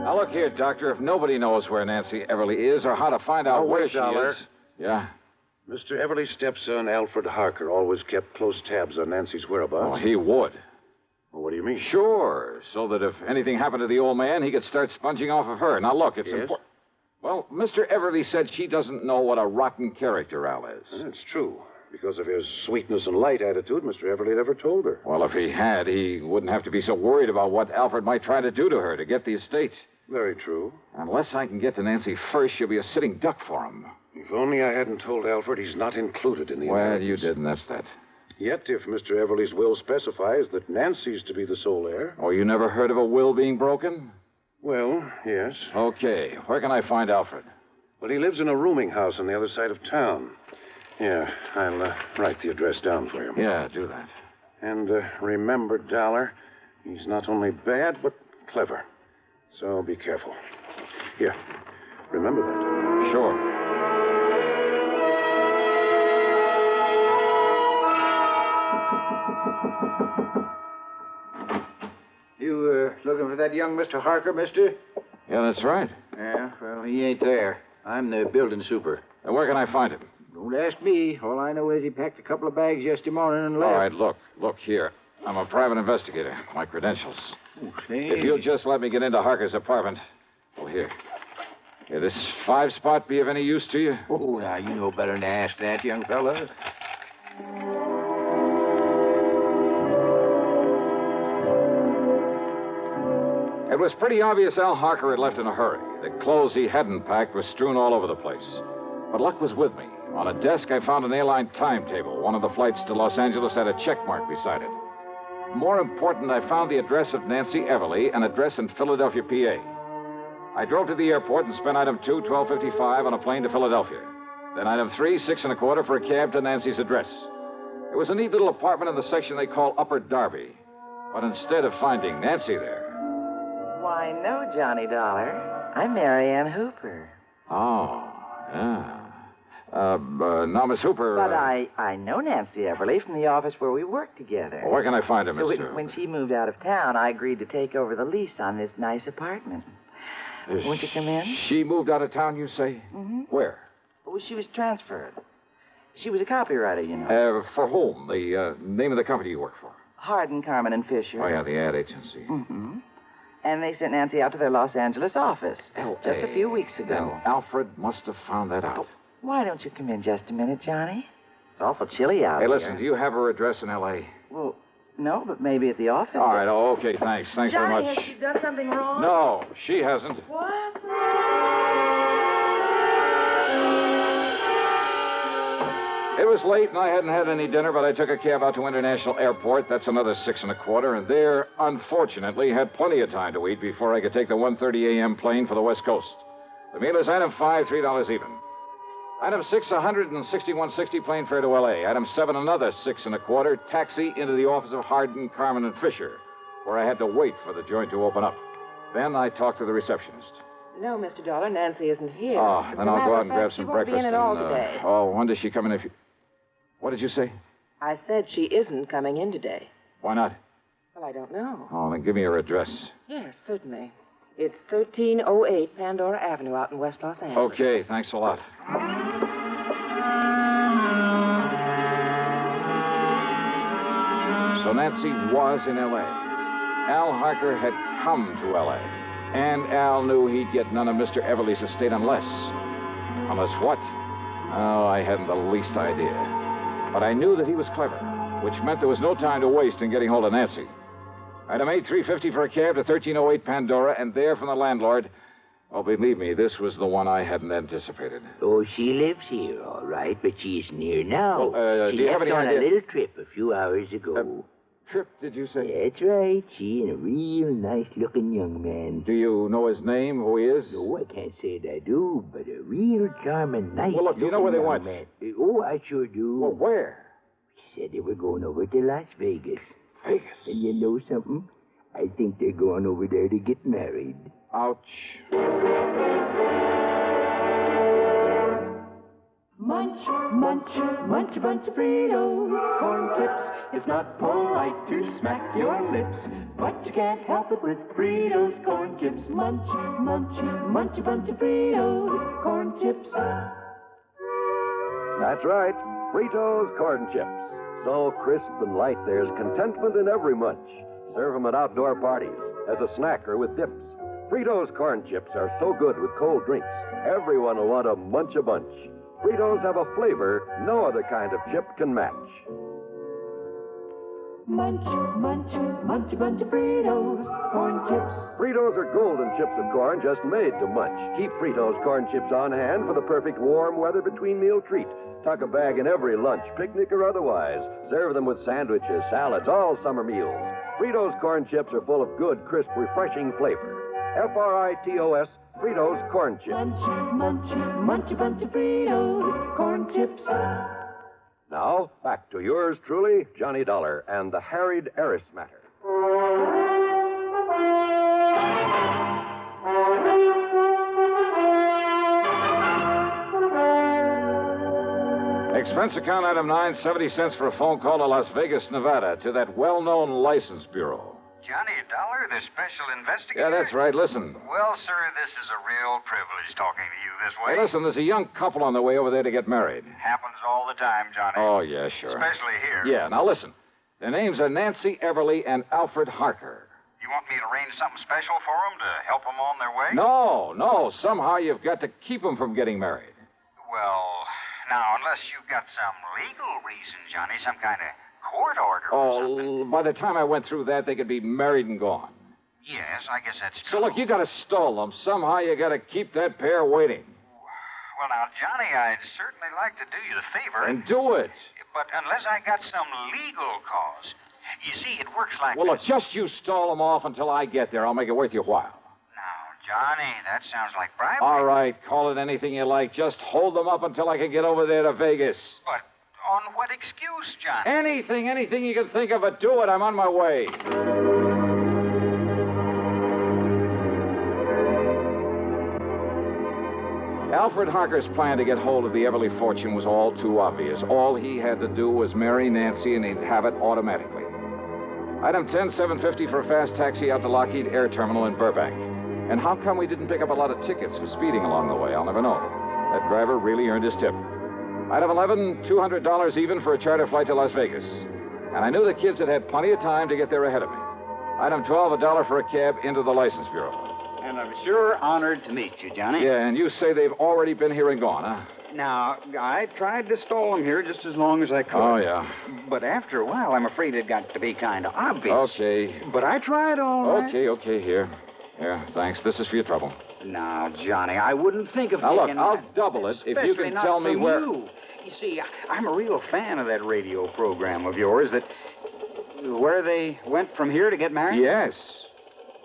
Now, look here, Doctor. If nobody knows where Nancy Everly is or how to find out where she is... Yeah? Mr. Everly's stepson, Alfred Harker, always kept close tabs on Nancy's whereabouts. Oh, he would. Well, what do you mean? Sure, so that if anything happened to the old man, he could start sponging off of her. Now, look, it's Yes? important. Well, Mr. Everly said she doesn't know what a rotten character Al is. That's true. Because of his sweetness and light attitude, Mr. Everly never told her. Well, if he had, he wouldn't have to be so worried about what Alfred might try to do to her to get the estate. Very true. Unless I can get to Nancy first, she'll be a sitting duck for him. If only I hadn't told Alfred he's not included in the Well, inheritance. you didn't, that's that. Yet, if Mr. Everly's will specifies that Nancy's to be the sole heir... Oh, you never heard of a will being broken? Well, yes. Okay. Where can I find Alfred? Well, he lives in a rooming house on the other side of town. Yeah, I'll write the address down for you. Yeah, do that. And remember, Dollar, he's not only bad, but clever. So be careful. Here, remember that. Sure. You looking for that young Mr. Harker, mister? Yeah, that's right. Yeah, well, he ain't there. I'm the building super. And where can I find him? Don't ask me. All I know is he packed a couple of bags yesterday morning and left. All right, look here. I'm a private investigator. My credentials. Say. If you'll just let me get into Harker's apartment. Oh, here. Here, this 5-spot be of any use to you? Oh, now, you know better than to ask that, young fella. It was pretty obvious Al Harker had left in a hurry. The clothes he hadn't packed were strewn all over the place. But luck was with me. On a desk, I found an airline timetable. One of the flights to Los Angeles had a check mark beside it. More important, I found the address of Nancy Everly, an address in Philadelphia, PA. I drove to the airport and spent item 2, $12.55 on a plane to Philadelphia. Then item 3, $6.25 for a cab to Nancy's address. It was a neat little apartment in the section they call Upper Darby. But instead of finding Nancy there... Why, no, Johnny Dollar. I'm Mary Ann Hooper. Oh, yeah. Now, Miss Hooper... But I know Nancy Everly from the office where we work together. Well, where can I find her, So Miss Hooper? when she moved out of town, I agreed to take over the lease on this nice apartment. Won't you come in? She moved out of town, you say? Mm-hmm. Where? Well, she was transferred. She was a copywriter, you know. For whom? The name of the company you work for? Hardin, Carmen, and Fisher. Oh, yeah, the ad agency. Mm-hmm. And they sent Nancy out to their Los Angeles office just a few weeks ago. Then Alfred must have found that out. Why don't you come in just a minute, Johnny? It's awful chilly out Hey, here. listen, do you have her address in L.A.? Well, no, but maybe at the office. All right, okay, thanks. Thanks Johnny, very much. has she done something wrong? No, she hasn't. What? It was late, and I hadn't had any dinner, but I took a cab out to International Airport. That's another $6.25, and there, unfortunately, had plenty of time to eat before I could take the 1:30 a.m. plane for the West Coast. The meal is item 5, $3 even. Item 6, $161.60 plane fare to L.A. Item 7, another $6.25, taxi into the office of Hardin, Carmen, and Fisher, where I had to wait for the joint to open up. Then I talked to the receptionist. No, Mr. Dollar, Nancy isn't here. Oh, As then a I'll matter go out of and fact, grab she some won't breakfast. be in at all today. When does she come in if you... What did you say? I said she isn't coming in today. Why not? Well, I don't know. Oh, then give me her address. Yes, certainly. It's 1308 Pandora Avenue out in West Los Angeles. Okay, thanks a lot. So Nancy was in L.A. Al Harker had come to L.A. And Al knew he'd get none of Mr. Everly's estate unless... Unless what? Oh, I hadn't the least idea. But I knew that he was clever, which meant there was no time to waste in getting hold of Nancy. Item 8, $3.50 for a cab to 1308 Pandora, and there from the landlord... Oh, believe me, this was the one I hadn't anticipated. Oh, she lives here, all right, but she isn't here now. Well, she do you have left any on idea? a little trip a few hours ago. Trip, did you say? That's right. She and a real nice-looking young man. Do you know his name, who he is? No, I can't say that I do, but a real charming, nice-looking Well, look, do you know where they young went? man. Oh, I sure do. Well, where? She said they were going over to Las Vegas. Vegas? And you know something? I think they're going over there to get married. Ouch. Munch, munch, munch a bunch of Fritos, corn chips. It's not polite to smack your lips, but you can't help it with Fritos, corn chips. Munch, munch, munch a bunch of Fritos, corn chips. That's right, Fritos corn chips. So crisp and light, there's contentment in every munch. Serve them at outdoor parties, as a snack or with dips. Fritos corn chips are so good with cold drinks, everyone will want to munch a bunch. Fritos have a flavor no other kind of chip can match. Munch, munch, munch a bunch of Fritos, corn chips. Fritos are golden chips of corn just made to munch. Keep Fritos corn chips on hand for the perfect warm weather between meal treat. Tuck a bag in every lunch, picnic or otherwise. Serve them with sandwiches, salads, all summer meals. Fritos corn chips are full of good, crisp, refreshing flavor. Fritos, Fritos corn chips. Munch, munch, munch a bunch of Fritos, corn chips. Now, back to yours truly, Johnny Dollar, and the Harried Heiress matter. Expense account item 9, 70 cents for a phone call to Las Vegas, Nevada, to that well-known license bureau. Johnny Dollar, the special investigator? Yeah, that's right. Listen. Well, sir, this is a real privilege talking to you this way. Hey, listen, there's a young couple on the way over there to get married. Happens all the time, Johnny. Oh, yeah, sure. Especially here. Yeah, now listen. Their names are Nancy Everly and Alfred Harker. You want me to arrange something special for them to help them on their way? No. Somehow you've got to keep them from getting married. Well, now, unless you've got some legal reason, Johnny, some kind of court order or something. By the time I went through that, they could be married and gone. Yes, I guess that's true. So, look, you got to stall them. Somehow you got to keep that pair waiting. Well, now, Johnny, I'd certainly like to do you the favor. And do it. But unless I got some legal cause. You see, it works like Well, this. look, just you stall them off until I get there. I'll make it worth your while. Now, Johnny, that sounds like bribery. All right, call it anything you like. Just hold them up until I can get over there to Vegas. But on what excuse, Johnny? Anything you can think of, but do it. I'm on my way. Alfred Harker's plan to get hold of the Everly fortune was all too obvious. All he had to do was marry Nancy, and he'd have it automatically. Item 10, $7.50 for a fast taxi out to Lockheed Air Terminal in Burbank. And how come we didn't pick up a lot of tickets for speeding along the way? I'll never know. That driver really earned his tip. Item 11, $200 even for a charter flight to Las Vegas. And I knew the kids had had plenty of time to get there ahead of me. Item 12, $1 for a cab into the license bureau. And I'm sure honored to meet you, Johnny. Yeah, and you say they've already been here and gone, huh? Now, I tried to stall them here just as long as I could. Oh, yeah. But after a while, I'm afraid it got to be kind of obvious. Okay. But I tried all right. Okay, here. Here, thanks. This is for your trouble. Now, Johnny, I wouldn't think of Now, look, taking I'll that, double it if you especially can not tell me from where... You see, I'm a real fan of that radio program of yours that... Where they went from here to get married? Yes.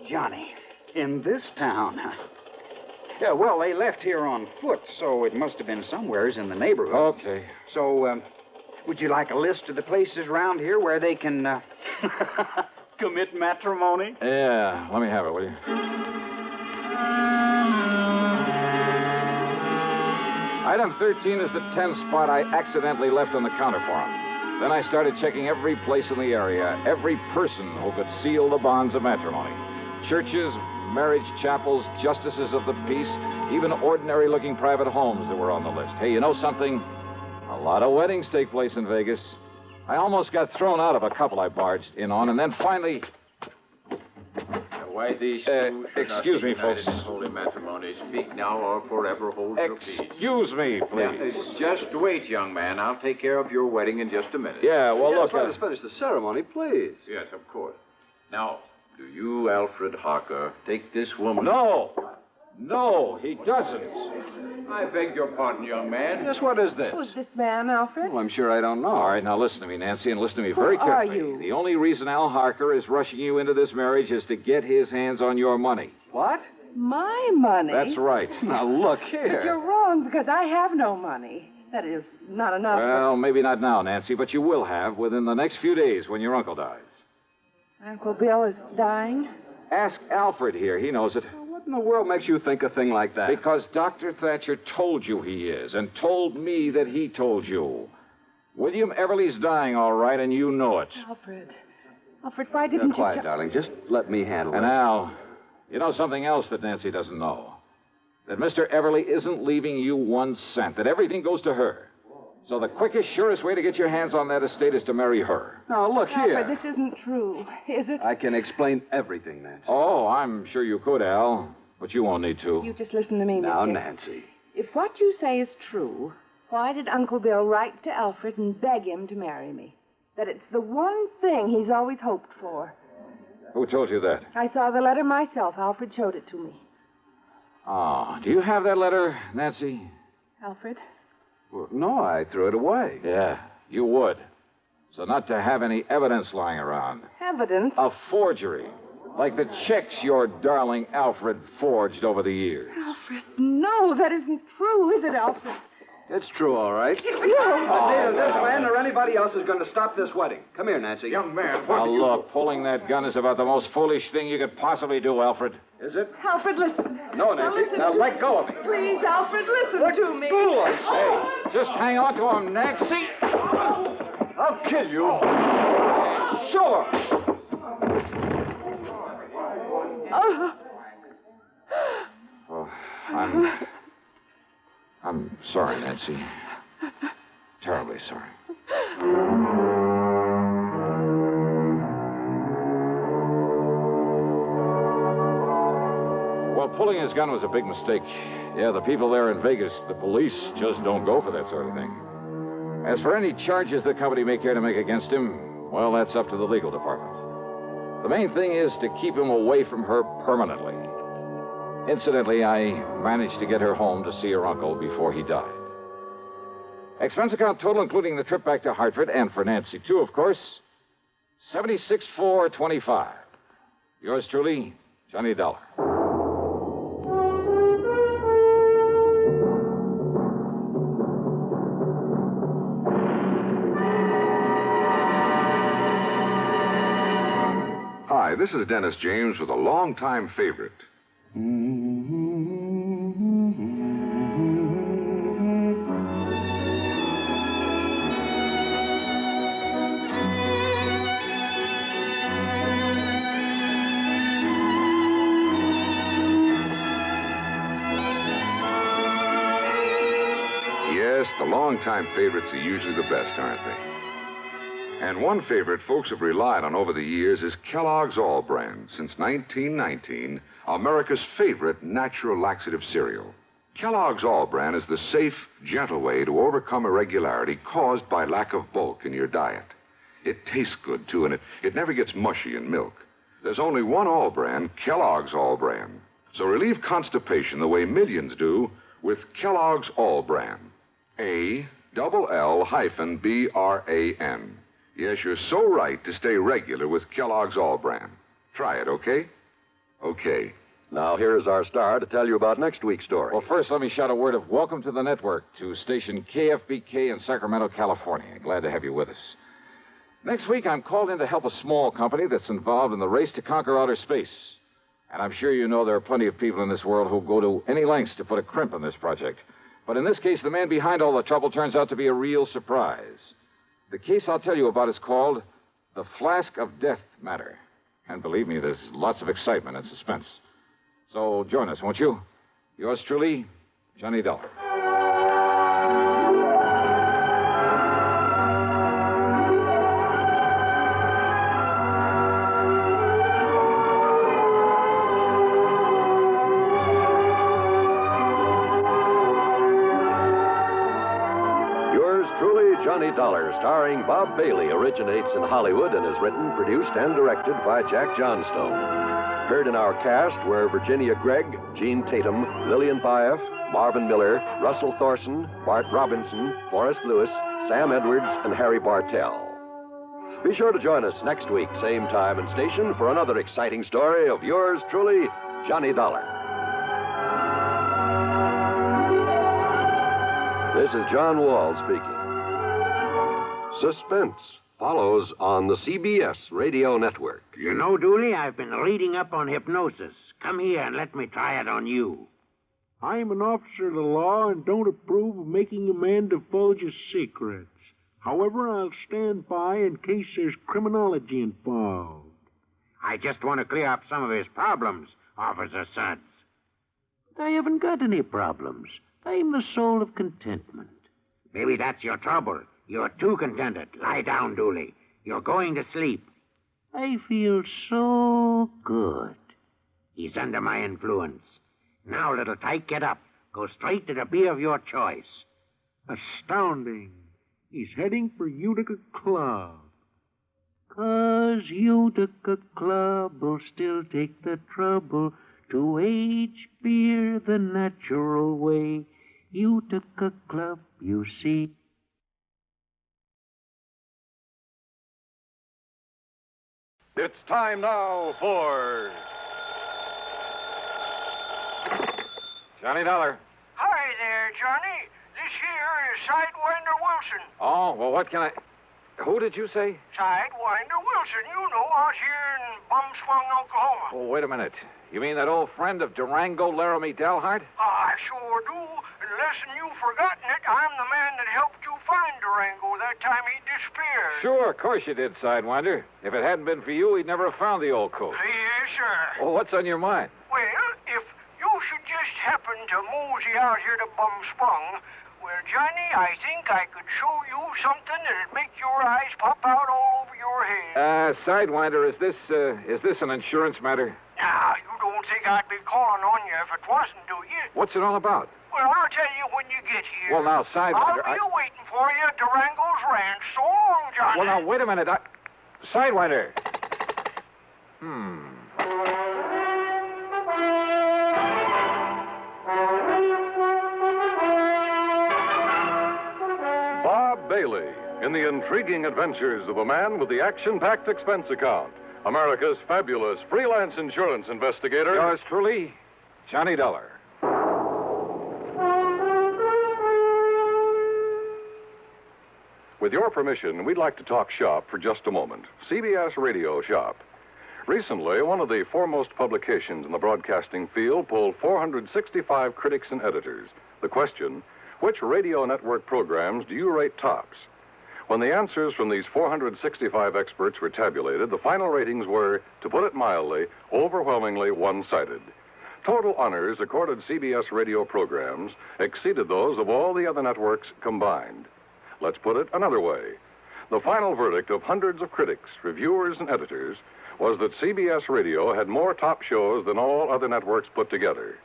Johnny, in this town. Yeah, well, they left here on foot, so it must have been somewheres in the neighborhood. Okay. So, would you like a list of the places around here where they can, commit matrimony? Yeah, let me have it, will you? Item 13 is the 10 spot I accidentally left on the counter for him. Then I started checking every place in the area, every person who could seal the bonds of matrimony. Churches, marriage chapels, justices of the peace, even ordinary-looking private homes that were on the list. Hey, you know something? A lot of weddings take place in Vegas. I almost got thrown out of a couple I barged in on, and then finally... Why these excuse me, folks. Holy matrimony. Speak now or forever hold your peace. Excuse me, please. Just wait, young man. I'll take care of your wedding in just a minute. Yeah, well, look... Let us finish the ceremony, please. Yes, of course. Now, do you, Alfred Harker, take this woman... No, he doesn't. I beg your pardon, young man. Just what is this? Who's this man, Alfred? Well, I'm sure I don't know. All right, now listen to me, Nancy, and listen to me very carefully. Who are you? The only reason Al Harker is rushing you into this marriage is to get his hands on your money. What? My money? That's right. Now, look But you're wrong, because I have no money. That is, not enough. Well, maybe not now, Nancy, but you will have within the next few days when your uncle dies. Uncle Bill is dying? Ask Alfred here. He knows it. What in the world makes you think a thing like that? Because Dr. Thatcher told you he is, and told me that he told you. William Everly's dying, all right, and you know it. Alfred, why didn't you... Quiet, darling. Just let me handle it. And Al, you know something else that Nancy doesn't know. That Mr. Everly isn't leaving you 1 cent. That everything goes to her. So the quickest, surest way to get your hands on that estate is to marry her. Now, look Alfred, here. this isn't true, is it? I can explain everything, Nancy. Oh, I'm sure you could, Al. But you won't need to. You just listen to me, Now, mister. Nancy. If what you say is true, why did Uncle Bill write to Alfred and beg him to marry me? That it's the one thing he's always hoped for. Who told you that? I saw the letter myself. Alfred showed it to me. Oh, do you have that letter, Nancy? Alfred? Well, no, I threw it away. Yeah, you would. So not to have any evidence lying around. Evidence? A forgery. Like the checks your darling Alfred forged over the years. Alfred, no, that isn't true, is it, Alfred? It's true, all right. No. But neither this man or anybody else is going to stop this wedding. Come here, Nancy. Young man, now look, pulling that gun is about the most foolish thing you could possibly do, Alfred. Is it? Alfred, listen. No, Nancy. Now let go of me. Please, Alfred, listen to me. Go, I Hey, just hang on to him, Nancy. I'll kill you. Sure. Oh, I'm sorry, Nancy. Terribly sorry. Well, pulling his gun was a big mistake. Yeah, the people there in Vegas, the police, just don't go for that sort of thing. As for any charges the company may care to make against him, well, that's up to the legal department. The main thing is to keep him away from her permanently. Incidentally, I managed to get her home to see her uncle before he died. Expense account total, including the trip back to Hartford, and for Nancy, too, of course, $76,425. Yours truly, Johnny Dollar. Hi, this is Dennis James with a longtime favorite. Yes, the longtime favorites are usually the best, aren't they? And one favorite folks have relied on over the years is Kellogg's All Brand. Since 1919, America's favorite natural laxative cereal. Kellogg's All Brand is the safe, gentle way to overcome irregularity caused by lack of bulk in your diet. It tastes good, too, and it never gets mushy in milk. There's only one All Brand, Kellogg's All Brand. So relieve constipation the way millions do with Kellogg's All Brand. ALL-BRAN. Yes, you're so right to stay regular with Kellogg's All Brand. Try it, okay? Okay. Now, here's our star to tell you about next week's story. Well, first, let me shout a word of welcome to the network to station KFBK in Sacramento, California. Glad to have you with us. Next week, I'm called in to help a small company that's involved in the race to conquer outer space. And I'm sure you know there are plenty of people in this world who go to any lengths to put a crimp in this project. But in this case, the man behind all the trouble turns out to be a real surprise. The case I'll tell you about is called the Flask of Death Matter. And believe me, there's lots of excitement and suspense. So join us, won't you? Yours truly, Johnny Dollar. Johnny Dollar, starring Bob Bailey, originates in Hollywood and is written, produced, and directed by Jack Johnstone. Heard in our cast were Virginia Gregg, Gene Tatum, Lillian Baeff, Marvin Miller, Russell Thorson, Bart Robinson, Forrest Lewis, Sam Edwards, and Harry Bartell. Be sure to join us next week, same time and station, for another exciting story of yours truly, Johnny Dollar. This is John Wall speaking. Suspense follows on the CBS radio network. You know, Dooley, I've been reading up on hypnosis. Come here and let me try it on you. I'm an officer of the law and don't approve of making a man divulge his secrets. However, I'll stand by in case there's criminology involved. I just want to clear up some of his problems, Officer Suds. I haven't got any problems. I'm the soul of contentment. Maybe that's your trouble. You're too contented. Lie down, Dooley. You're going to sleep. I feel so good. He's under my influence. Now, little tyke, get up. Go straight to the beer of your choice. Astounding. He's heading for Utica Club. 'Cause Utica Club will still take the trouble to age beer the natural way. Utica Club, you see. It's time now for Johnny Dollar. Hi there, Johnny. This here is Sidewinder Wilson. Oh, well, what can I... Who did you say? Sidewinder Wilson. You know, out here in Bumswung, Oklahoma. Oh, wait a minute. You mean that old friend of Durango, Laramie Dalhart? I sure do. Unless you've forgotten it, I'm the man that helped you find Durango that time he disappeared. Sure, of course you did, Sidewinder. If it hadn't been for you, we'd never have found the old coat. Yes, sir. Well, what's on your mind? Well, if you should just happen to mosey out here to Bumspung, well, Johnny, I think I could show you something that'd make your eyes pop out all over your head. Sidewinder, is this an insurance matter? Now, you don't think I'd be calling on you if it wasn't, do you? What's it all about? Well, I'll tell you when you get here. Well, now, Sidewinder, I'll be waiting for you at Durango's ranch. So long, Johnny. Well, now, wait a minute. Sidewinder. Bob Bailey in the intriguing adventures of a man with the action-packed expense account. America's fabulous freelance insurance investigator. Yours truly, Johnny Dollar. With your permission, we'd like to talk shop for just a moment. CBS Radio Shop. Recently, one of the foremost publications in the broadcasting field polled 465 critics and editors. The question, which radio network programs do you rate tops? When the answers from these 465 experts were tabulated, the final ratings were, to put it mildly, overwhelmingly one-sided. Total honors accorded CBS radio programs exceeded those of all the other networks combined. Let's put it another way. The final verdict of hundreds of critics, reviewers, and editors was that CBS Radio had more top shows than all other networks put together.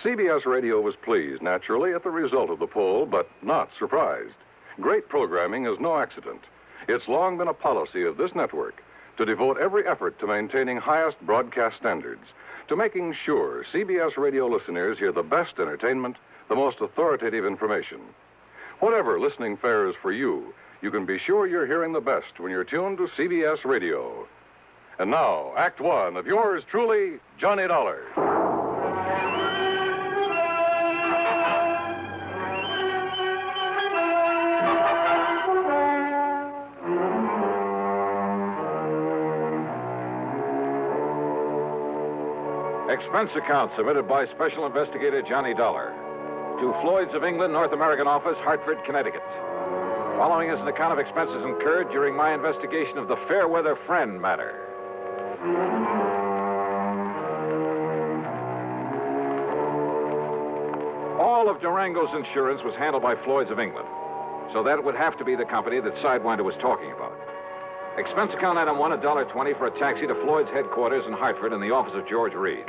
CBS Radio was pleased, naturally, at the result of the poll, but not surprised. Great programming is no accident. It's long been a policy of this network to devote every effort to maintaining highest broadcast standards, to making sure CBS Radio listeners hear the best entertainment, the most authoritative information. Whatever listening fare is for you, you can be sure you're hearing the best when you're tuned to CBS Radio. And now, Act One of yours truly, Johnny Dollar. Expense account submitted by Special Investigator Johnny Dollar to Floyd's of England, North American Office, Hartford, Connecticut. Following is an account of expenses incurred during my investigation of the Fairweather Friend matter. All of Durango's insurance was handled by Floyd's of England, so that would have to be the company that Sidewinder was talking about. Expense account item one, $1.20 for a taxi to Floyd's headquarters in Hartford in the office of George Reed.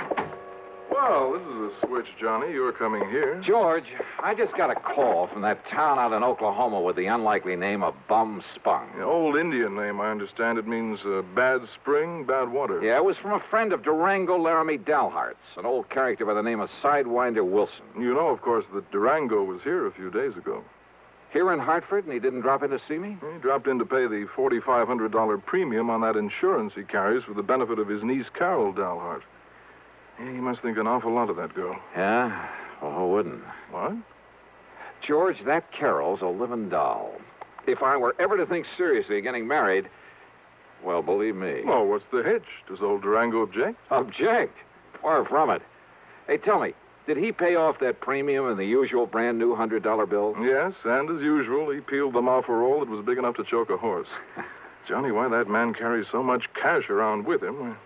Well, this is a switch, Johnny. You're coming here. George, I just got a call from that town out in Oklahoma with the unlikely name of Bumspung. The old Indian name, I understand. It means bad spring, bad water. Yeah, it was from a friend of Durango, Laramie Dalhart's, an old character by the name of Sidewinder Wilson. You know, of course, that Durango was here a few days ago. Here in Hartford, and he didn't drop in to see me? He dropped in to pay the $4,500 premium on that insurance he carries for the benefit of his niece, Carol Dalhart. He must think an awful lot of that girl. Yeah? Well, who wouldn't? What? George, that Carol's a living doll. If I were ever to think seriously of getting married, well, believe me. Oh, what's the hitch? Does old Durango object? Object? Far from it. Hey, tell me, did he pay off that premium in the usual brand new $100 bill? Yes, and as usual, he peeled them off a roll that was big enough to choke a horse. Johnny, why that man carries so much cash around with him?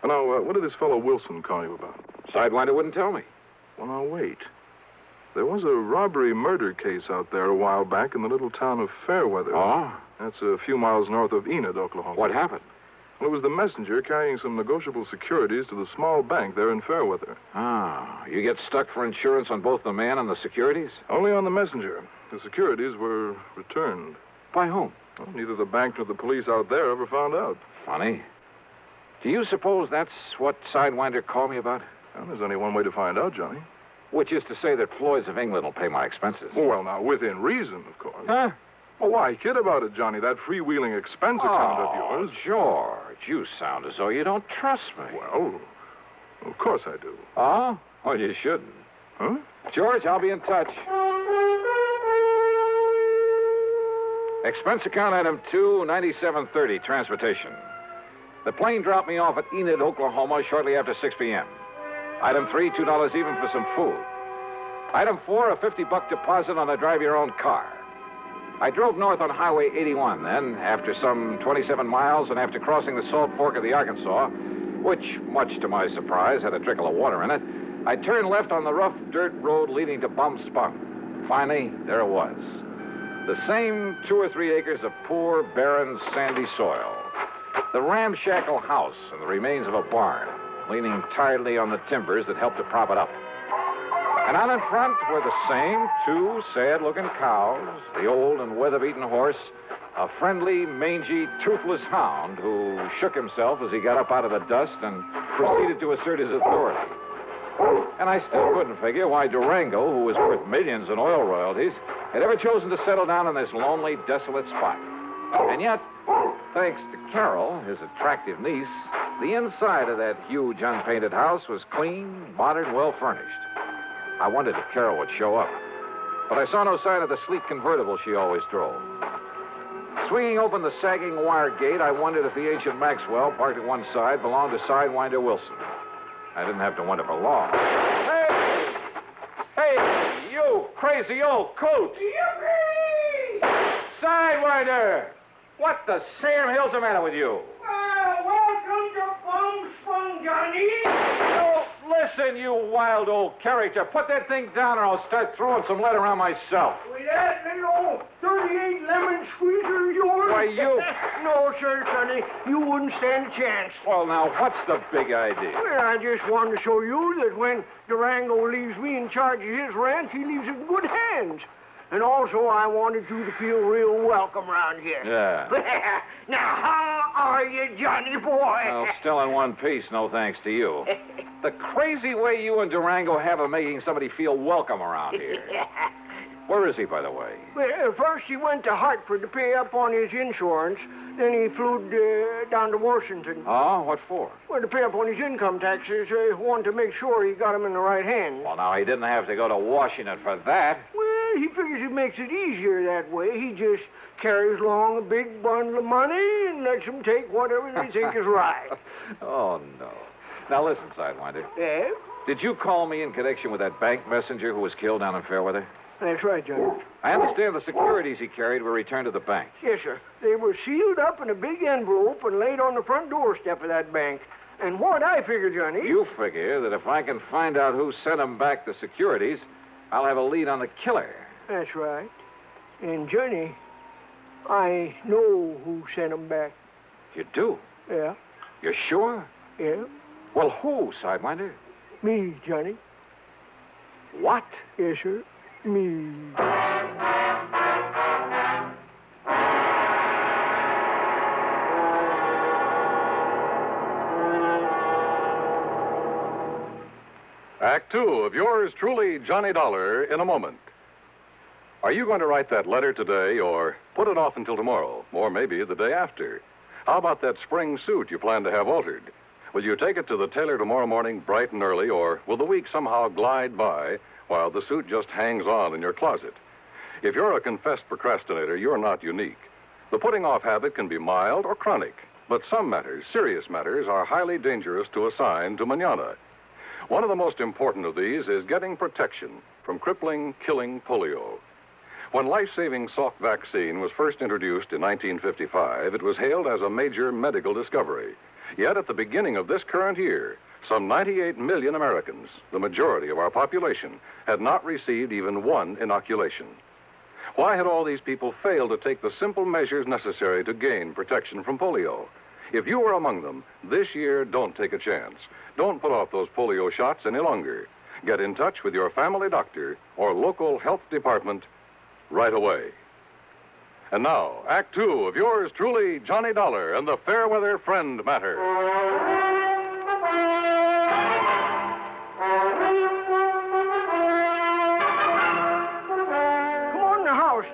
Now, what did this fellow Wilson call you about? Sidewinder wouldn't tell me. Well, now, wait. There was a robbery-murder case out there a while back in the little town of Fairweather. Oh? That's a few miles north of Enid, Oklahoma. What happened? Well, it was the messenger carrying some negotiable securities to the small bank there in Fairweather. Ah, you get stuck for insurance on both the man and the securities? Only on the messenger. The securities were returned. By whom? Well, neither the bank nor the police out there ever found out. Funny. Do you suppose that's what Sidewinder called me about? Well, there's only one way to find out, Johnny. Which is to say that Floyd's of England will pay my expenses. Well, now, within reason, of course. Huh? Oh, why kid about it, Johnny? That freewheeling expense account of yours. George, you sound as though you don't trust me. Well, of course I do. Oh? Oh, you shouldn't. Huh? George, I'll be in touch. Expense account item 2, 9730, transportation. The plane dropped me off at Enid, Oklahoma, shortly after 6 p.m. Item 3, $2 even for some food. Item 4, a $50 deposit on a drive-your-own car. I drove north on Highway 81, then, after some 27 miles and after crossing the Salt Fork of the Arkansas, which, much to my surprise, had a trickle of water in it, I turned left on the rough dirt road leading to Bum Spunk. Finally, there it was. The same 2 or 3 acres of poor, barren, sandy soil. The ramshackle house and the remains of a barn, leaning tiredly on the timbers that helped to prop it up. And out in front were the same 2 sad-looking cows, the old and weather-beaten horse, a friendly, mangy, toothless hound who shook himself as he got up out of the dust and proceeded to assert his authority. And I still couldn't figure why Durango, who was worth millions in oil royalties, had ever chosen to settle down in this lonely, desolate spot. And yet, thanks to Carol, his attractive niece, the inside of that huge, unpainted house was clean, modern, well-furnished. I wondered if Carol would show up, but I saw no sign of the sleek convertible she always drove. Swinging open the sagging wire gate, I wondered if the ancient Maxwell, parked at one side, belonged to Sidewinder Wilson. I didn't have to wonder for long. Hey! Hey, you crazy old coot! Yippee! Sidewinder! What the Sam Hill's the matter with you? Welcome to Bum Spung, Johnny. Oh, listen, you wild old character. Put that thing down or I'll start throwing some lead around myself. With that little 38 lemon squeezer of yours? Why, you... No, sir, Sonny. You wouldn't stand a chance. Well, now, what's the big idea? Well, I just wanted to show you that when Durango leaves me in charge of his ranch, he leaves it in good hands. And also, I wanted you to feel real welcome around here. Yeah. Now, how are you, Johnny boy? Well, still in one piece, no thanks to you. The crazy way you and Durango have of making somebody feel welcome around here. Where is he, by the way? Well, first he went to Hartford to pay up on his insurance. Then he flew down to Washington. Oh, what for? Well, to pay up on his income taxes. Wanted to make sure he got them in the right hands. Well, now, he didn't have to go to Washington for that. Well, he figures it makes it easier that way. He just carries along a big bundle of money and lets them take whatever they think is right. Oh, no. Now, listen, Sidewinder. Yeah? Did you call me in connection with that bank messenger who was killed down in Fairweather? That's right, Johnny. I understand the securities he carried were returned to the bank. Yes, sir. They were sealed up in a big envelope and laid on the front doorstep of that bank. And what I figure, Johnny... You figure that if I can find out who sent him back the securities, I'll have a lead on the killer. That's right. And, Johnny, I know who sent them back. You do? Yeah. You're sure? Yeah. Well, who, Sidewinder? Me, Johnny. What? Yes, sir. Me. Act 2 of yours truly, Johnny Dollar, in a moment. Are you going to write that letter today or put it off until tomorrow, or maybe the day after? How about that spring suit you plan to have altered? Will you take it to the tailor tomorrow morning bright and early, or will the week somehow glide by while the suit just hangs on in your closet? If you're a confessed procrastinator, you're not unique. The putting off habit can be mild or chronic, but some matters, serious matters, are highly dangerous to assign to mañana. One of the most important of these is getting protection from crippling, killing polio. When life-saving Salk vaccine was first introduced in 1955, it was hailed as a major medical discovery. Yet at the beginning of this current year, Some 98 million Americans, the majority of our population, had not received even one inoculation. Why had all these people failed to take the simple measures necessary to gain protection from polio? If you were among them, this year, don't take a chance. Don't put off those polio shots any longer. Get in touch with your family doctor or local health department right away. And now, Act Two of yours truly, Johnny Dollar and the Fairweather Friend Matter.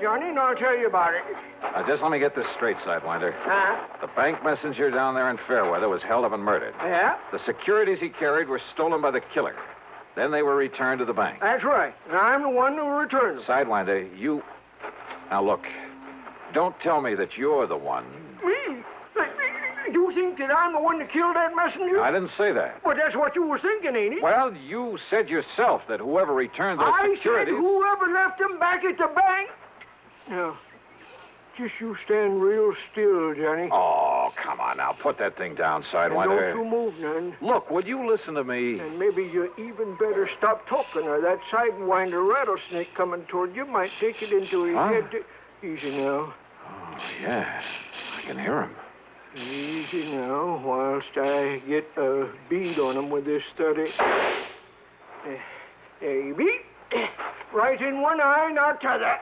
Johnny, and I'll tell you about it. Now, just let me get this straight, Sidewinder. The bank messenger down there in Fairweather was held up and murdered. Yeah? The securities he carried were stolen by the killer. Then they were returned to the bank. That's right. And I'm the one who returned them. Sidewinder, you... Now, look. Don't tell me that you're the one. Me? You think that I'm the one that killed that messenger? I didn't say that. But that's what you were thinking, ain't it? Well, you said yourself that whoever returned those securities... I said whoever left them back at the bank... Now, just you stand real still, Johnny. Oh, come on now. Put that thing down, Sidewinder. And don't you move none. Look, would you listen to me? And maybe you even better stop talking, or that Sidewinder rattlesnake coming toward you might take it into his head to... Easy now. Oh, yeah. I can hear him. Easy now, whilst I get a bead on him with this study. A bead. Right in one eye, not t'other.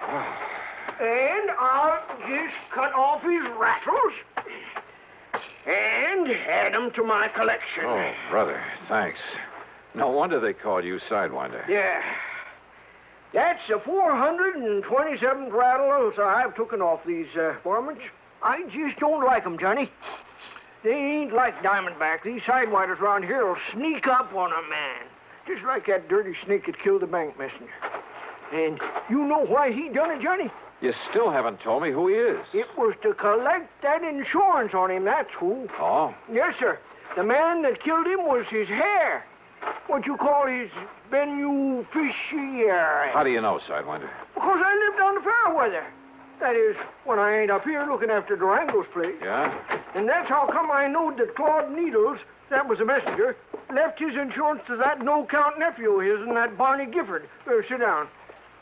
And I'll just cut off his rattles and add them to my collection. Oh, brother, thanks. No wonder they called you Sidewinder. Yeah. That's the 427th rattle I've taken off these varmints. I just don't like them, Johnny. They ain't like Diamondback. These Sidewinders around here will sneak up on a man, just like that dirty snake that killed the bank messenger. And you know why he done it, Johnny? You still haven't told me who he is. It was to collect that insurance on him, that's who. Oh? Yes, sir. The man that killed him was his hair. What you call his beneficiary. How do you know, Sidewinder? Because I lived on the Fairweather. That is, when I ain't up here looking after Durango's place. Yeah? And that's how come I knowed that Claude Needles, that was the messenger, left his insurance to that no-count nephew of his and that Barney Gifford. Sit down.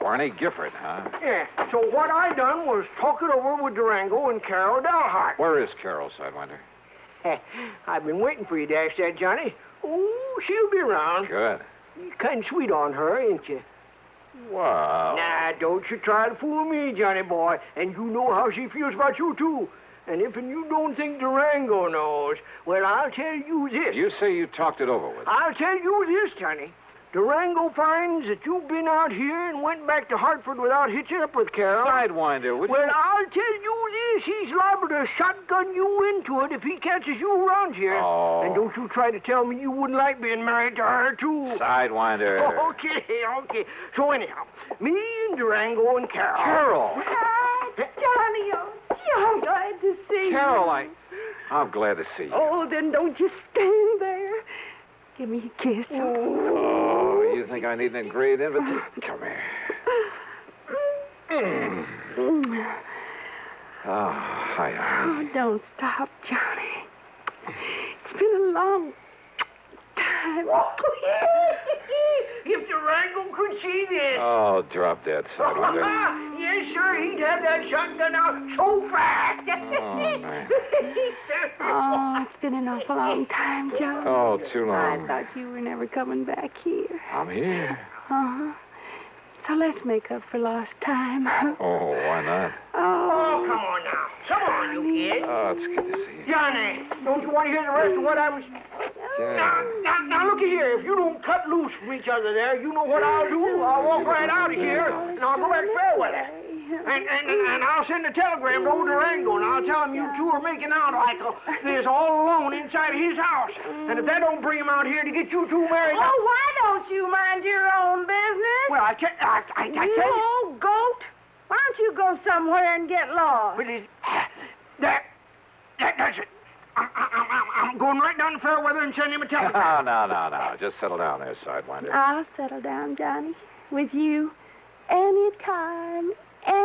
Barney Gifford, huh? Yeah. So what I done was talk it over with Durango and Carol Dalhart. Where is Carol, Sidewinder? I've been waiting for you to ask that, Johnny. Oh, she'll be around. Good. You're kind of sweet on her, ain't you? Wow. Nah, don't you try to fool me, Johnny boy. And you know how she feels about you, too. And if you don't think Durango knows, well, I'll tell you this. You say you talked it over with her. I'll tell you this, Johnny. Durango finds that you've been out here and went back to Hartford without hitching up with Carol. Sidewinder, would you... Well, I'll tell you this. He's liable to shotgun you into it if he catches you around here. Oh. And don't you try to tell me you wouldn't like being married to her, too. Sidewinder. Okay. So anyhow, me and Durango and Carol. Carol! Hi, Johnny. I'm glad to see you. Carol, I'm glad to see you. Oh, then don't you stand there. Give me a kiss. Oh, you think I need an engraved invitation? Come here. Oh, hi. Oh, don't stop, Johnny. It's been a long time. If Durango could see this. Oh, drop that, Sidewinder. Yes, sir. He'd have that shotgun out so fast. Oh, man. Oh, it's been an awful long time, John. Oh, too long. I thought you were never coming back here. I'm here. Uh-huh. So let's make up for lost time. Oh, why not? Oh, come on now. Come on, you kid. Oh, it's good to see you. Johnny, don't you want to hear the rest of what I was... Now, look here. If you don't cut loose from each other there, you know what I'll do? I'll walk right out of here, and I'll go back to Fairweather. And I'll send a telegram to old Durango, and I'll tell him you two are making out like this all alone inside of his house. And if that don't bring him out here to get you two married... Oh, why don't you mind your own business? Well, I tell you... You old goat. Why don't you go somewhere and get lost? Well, that's it. I'm going right down to Fairweather and send him a telegram. No. Just settle down there, Sidewinder. I'll settle down, Johnny, with you anytime,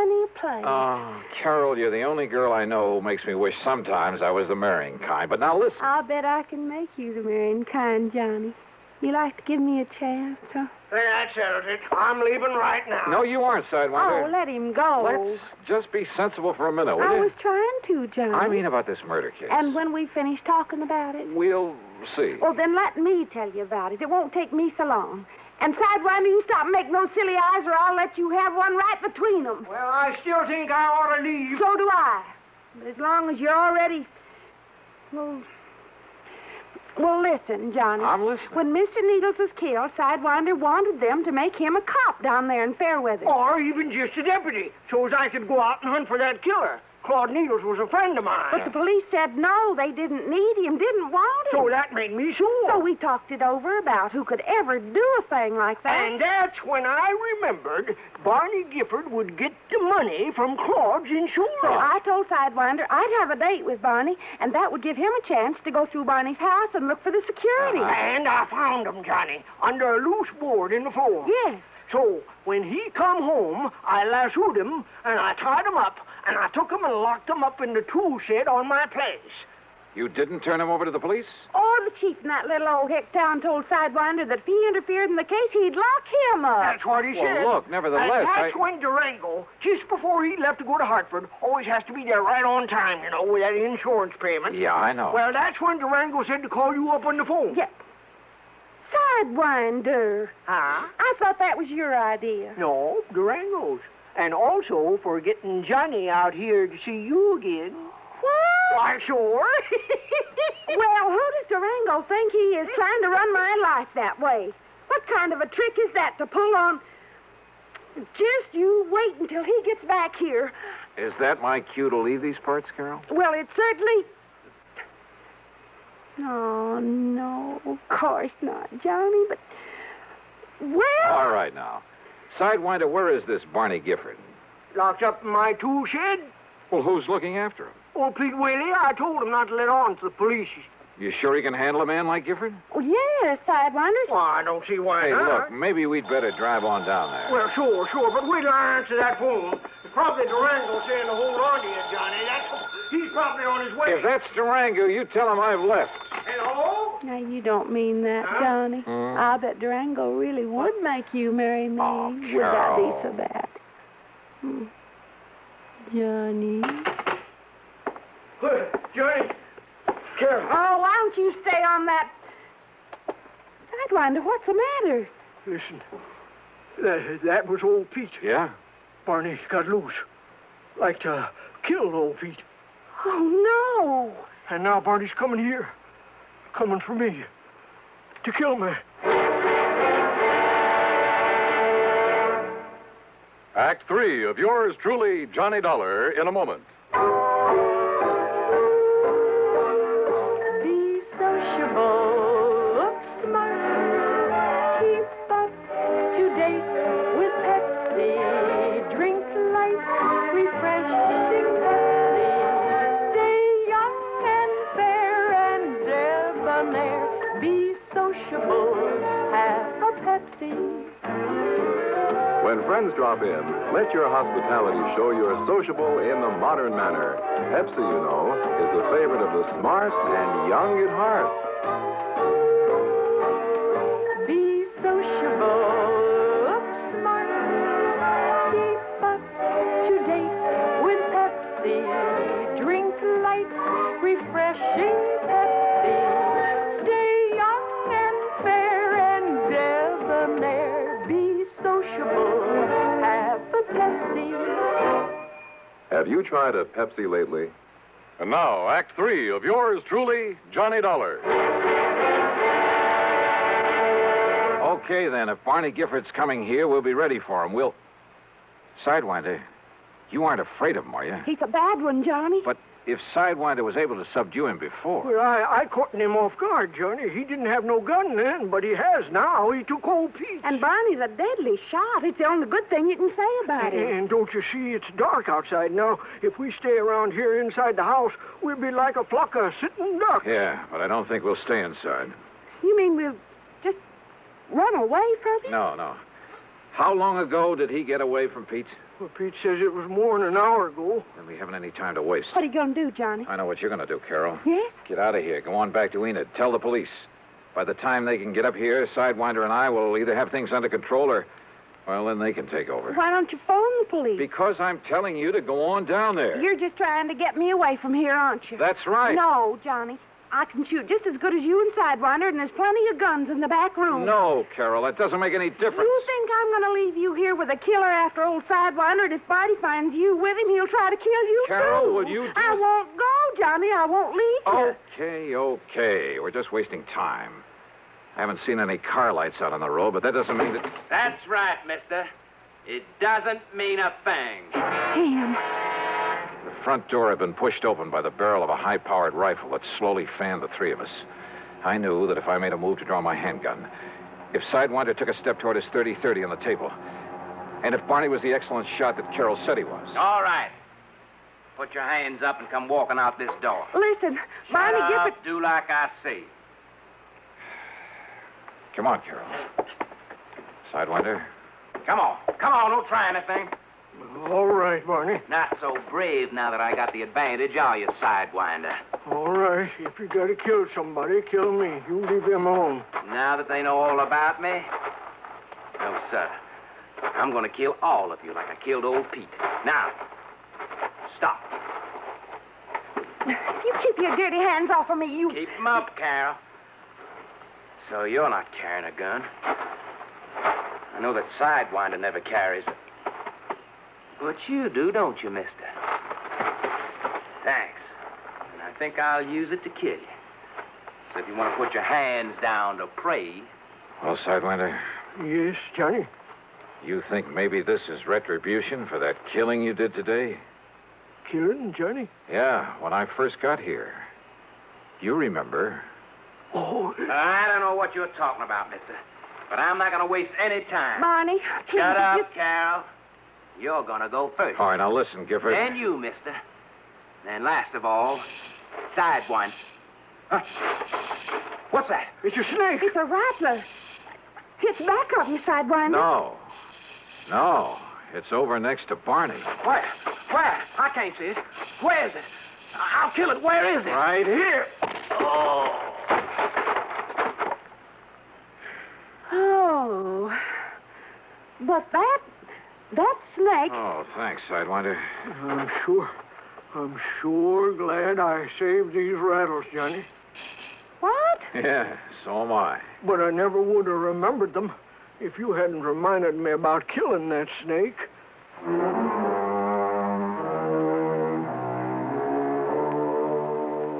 Johnny a play. Oh, Carol, you're the only girl I know who makes me wish sometimes I was the marrying kind. But now listen. I'll bet I can make you the marrying kind, Johnny. You like to give me a chance, huh? Then that settles it. I'm leaving right now. No, you aren't, Sidewinder. Oh, let him go. Let's just be sensible for a minute, will I you? was trying to, Johnny. I mean about this murder case. And when we finish talking about it? We'll see. Well, then let me tell you about it. It won't take me so long. And Sidewinder, you stop making those silly eyes or I'll let you have one right between them. Well, I still think I ought to leave. So do I. But as long as you're already... Well, listen, Johnny. I'm listening. When Mr. Needles was killed, Sidewinder wanted them to make him a cop down there in Fairweather. Or even just a deputy, so as I could go out and hunt for that killer. Claude Needles was a friend of mine. But the police said no, they didn't need him, didn't want him. So that made me sore. So we talked it over about who could ever do a thing like that. And that's when I remembered Barney Gifford would get the money from Claude's insurance. So I told Sidewinder I'd have a date with Barney, and that would give him a chance to go through Barney's house and look for the security. And I found him, Johnny, under a loose board in the floor. Yes. So when he come home, I lassoed him, and I tied him up, and I took him and locked him up in the tool shed on my place. You didn't turn him over to the police? Oh, the chief in that little old hick town told Sidewinder that if he interfered in the case, he'd lock him up. That's what he said. Well, look, nevertheless, And that's when Durango, just before he left to go to Hartford, always has to be there right on time, you know, with that insurance payment. Yeah, I know. Well, that's when Durango said to call you up on the phone. Yeah. Sidewinder. Huh? I thought that was your idea. No, Durango's. And also for getting Johnny out here to see you again. What? Why, sure. Well, who does Durango think he is trying to run my life that way? What kind of a trick is that to pull on? Just you wait until he gets back here. Is that my cue to leave these parts, Carol? Well, it certainly... Oh, no, of course not, Johnny, but... Well... All right, now. Sidewinder, where is this Barney Gifford? Locked up in my tool shed. Well, who's looking after him? Oh, Pete Whaley, I told him not to let on to the police. You sure he can handle a man like Gifford? Oh, yes, Sidewinder. Well, I don't see why Hey, not. look, maybe we'd better drive on down there. Well, sure, but wait till I answer that phone. It's probably Durango saying to hold on to you, Johnny. He's probably on his way. If that's Durango, you tell him I've left. Hello? Now, you don't mean that, Johnny. I bet Durango really would make you marry me. Oh, Would that be Carol. so bad? Johnny. Johnny. Carol. Oh, why don't you stay on that... Sidewinder, what's the matter? Listen, that was old Pete. Yeah? Barney got loose. Like to kill old Pete. Oh, no. And now Barney's coming here. Coming for me. To kill me. Act 3 of yours truly, Johnny Dollar, in a moment. Be sociable, look smart, keep up to date with Pepsi. Drink light, refreshing Pepsi. Stay young and fair and debonair. Be sociable, have a Pepsi. When friends drop in, let your hospitality show you're sociable in the modern manner. Pepsi, you know, is the favorite of the smart and young at heart. Be sociable, look smart, keep up to date with Pepsi. Drink light, refreshing Pepsi. Stay young and fair and debonair. Be sociable, have a Pepsi. Have you tried a Pepsi lately? And now, Act 3 of yours truly, Johnny Dollar. Okay, then. If Barney Gifford's coming here, we'll be ready for him. We'll... Sidewinder, you aren't afraid of him, are you? He's a bad one, Johnny. But if Sidewinder was able to subdue him before... Well, I caught him off guard, Johnny. He didn't have no gun then, but he has now. He took old Pete. And Barney's a deadly shot. It's the only good thing you can say about him. And don't you see, it's dark outside now. If we stay around here inside the house, we'll be like a flock of sitting ducks. Yeah, but I don't think we'll stay inside. You mean we'll just run away from him? No. How long ago did he get away from Pete? Well, Pete says it was more than an hour ago. Then we haven't any time to waste. What are you going to do, Johnny? I know what you're going to do, Carol. Yes? Get out of here. Go on back to Enid. Tell the police. By the time they can get up here, Sidewinder and I will either have things under control or, well, then they can take over. Why don't you phone the police? Because I'm telling you to go on down there. You're just trying to get me away from here, aren't you? That's right. No, Johnny. I can shoot just as good as you and Sidewinder, and there's plenty of guns in the back room. No, Carol, that doesn't make any difference. You think I'm going to leave you here with a killer after old Sidewinder, and if Barty finds you with him, he'll try to kill you, Carol, too. will you just... I won't go, Johnny. I won't leave you. Okay. We're just wasting time. I haven't seen any car lights out on the road, but that doesn't mean that... That's right, mister. It doesn't mean a thing. Him. The front door had been pushed open by the barrel of a high-powered rifle that slowly fanned the three of us. I knew that if I made a move to draw my handgun, if Sidewinder took a step toward his .30-30 on the table, and if Barney was the excellent shot that Carol said he was. All right. Put your hands up and come walking out this door. Listen, Barney, Shut up, do like I say. Come on, Carol. Sidewinder. Come on, don't try anything. All right, Barney. Not so brave now that I got the advantage, are you, Sidewinder? All right. If you got to kill somebody, kill me. You leave them alone. Now that they know all about me? No, sir. I'm going to kill all of you like I killed old Pete. Now, stop. You keep your dirty hands off of me, you... Keep them up, Carol. So you're not carrying a gun. I know that Sidewinder never carries it. But you do, don't you, mister? Thanks. And I think I'll use it to kill you. So if you want to put your hands down to pray... Well, Sidewinder. Yes, Johnny? You think maybe this is retribution for that killing you did today? Killing, Johnny? Yeah, when I first got here. You remember. Oh. I don't know what you're talking about, mister. But I'm not going to waste any time. Barney, Shut up, Carol. You're going to go first. All right, now listen, Gifford. Then you, mister. And last of all, Sidewinder. Huh? What's that? It's a snake. It's a rattler. It's back of you, Sidewinder. No. It's over next to Barney. Where? I can't see it. Where is it? I'll kill it. Where is it? Right here. Oh. But that snake... Oh, thanks, Sidewinder. I'm sure glad I saved these rattles, Johnny. What? Yeah, so am I. But I never would have remembered them if you hadn't reminded me about killing that snake.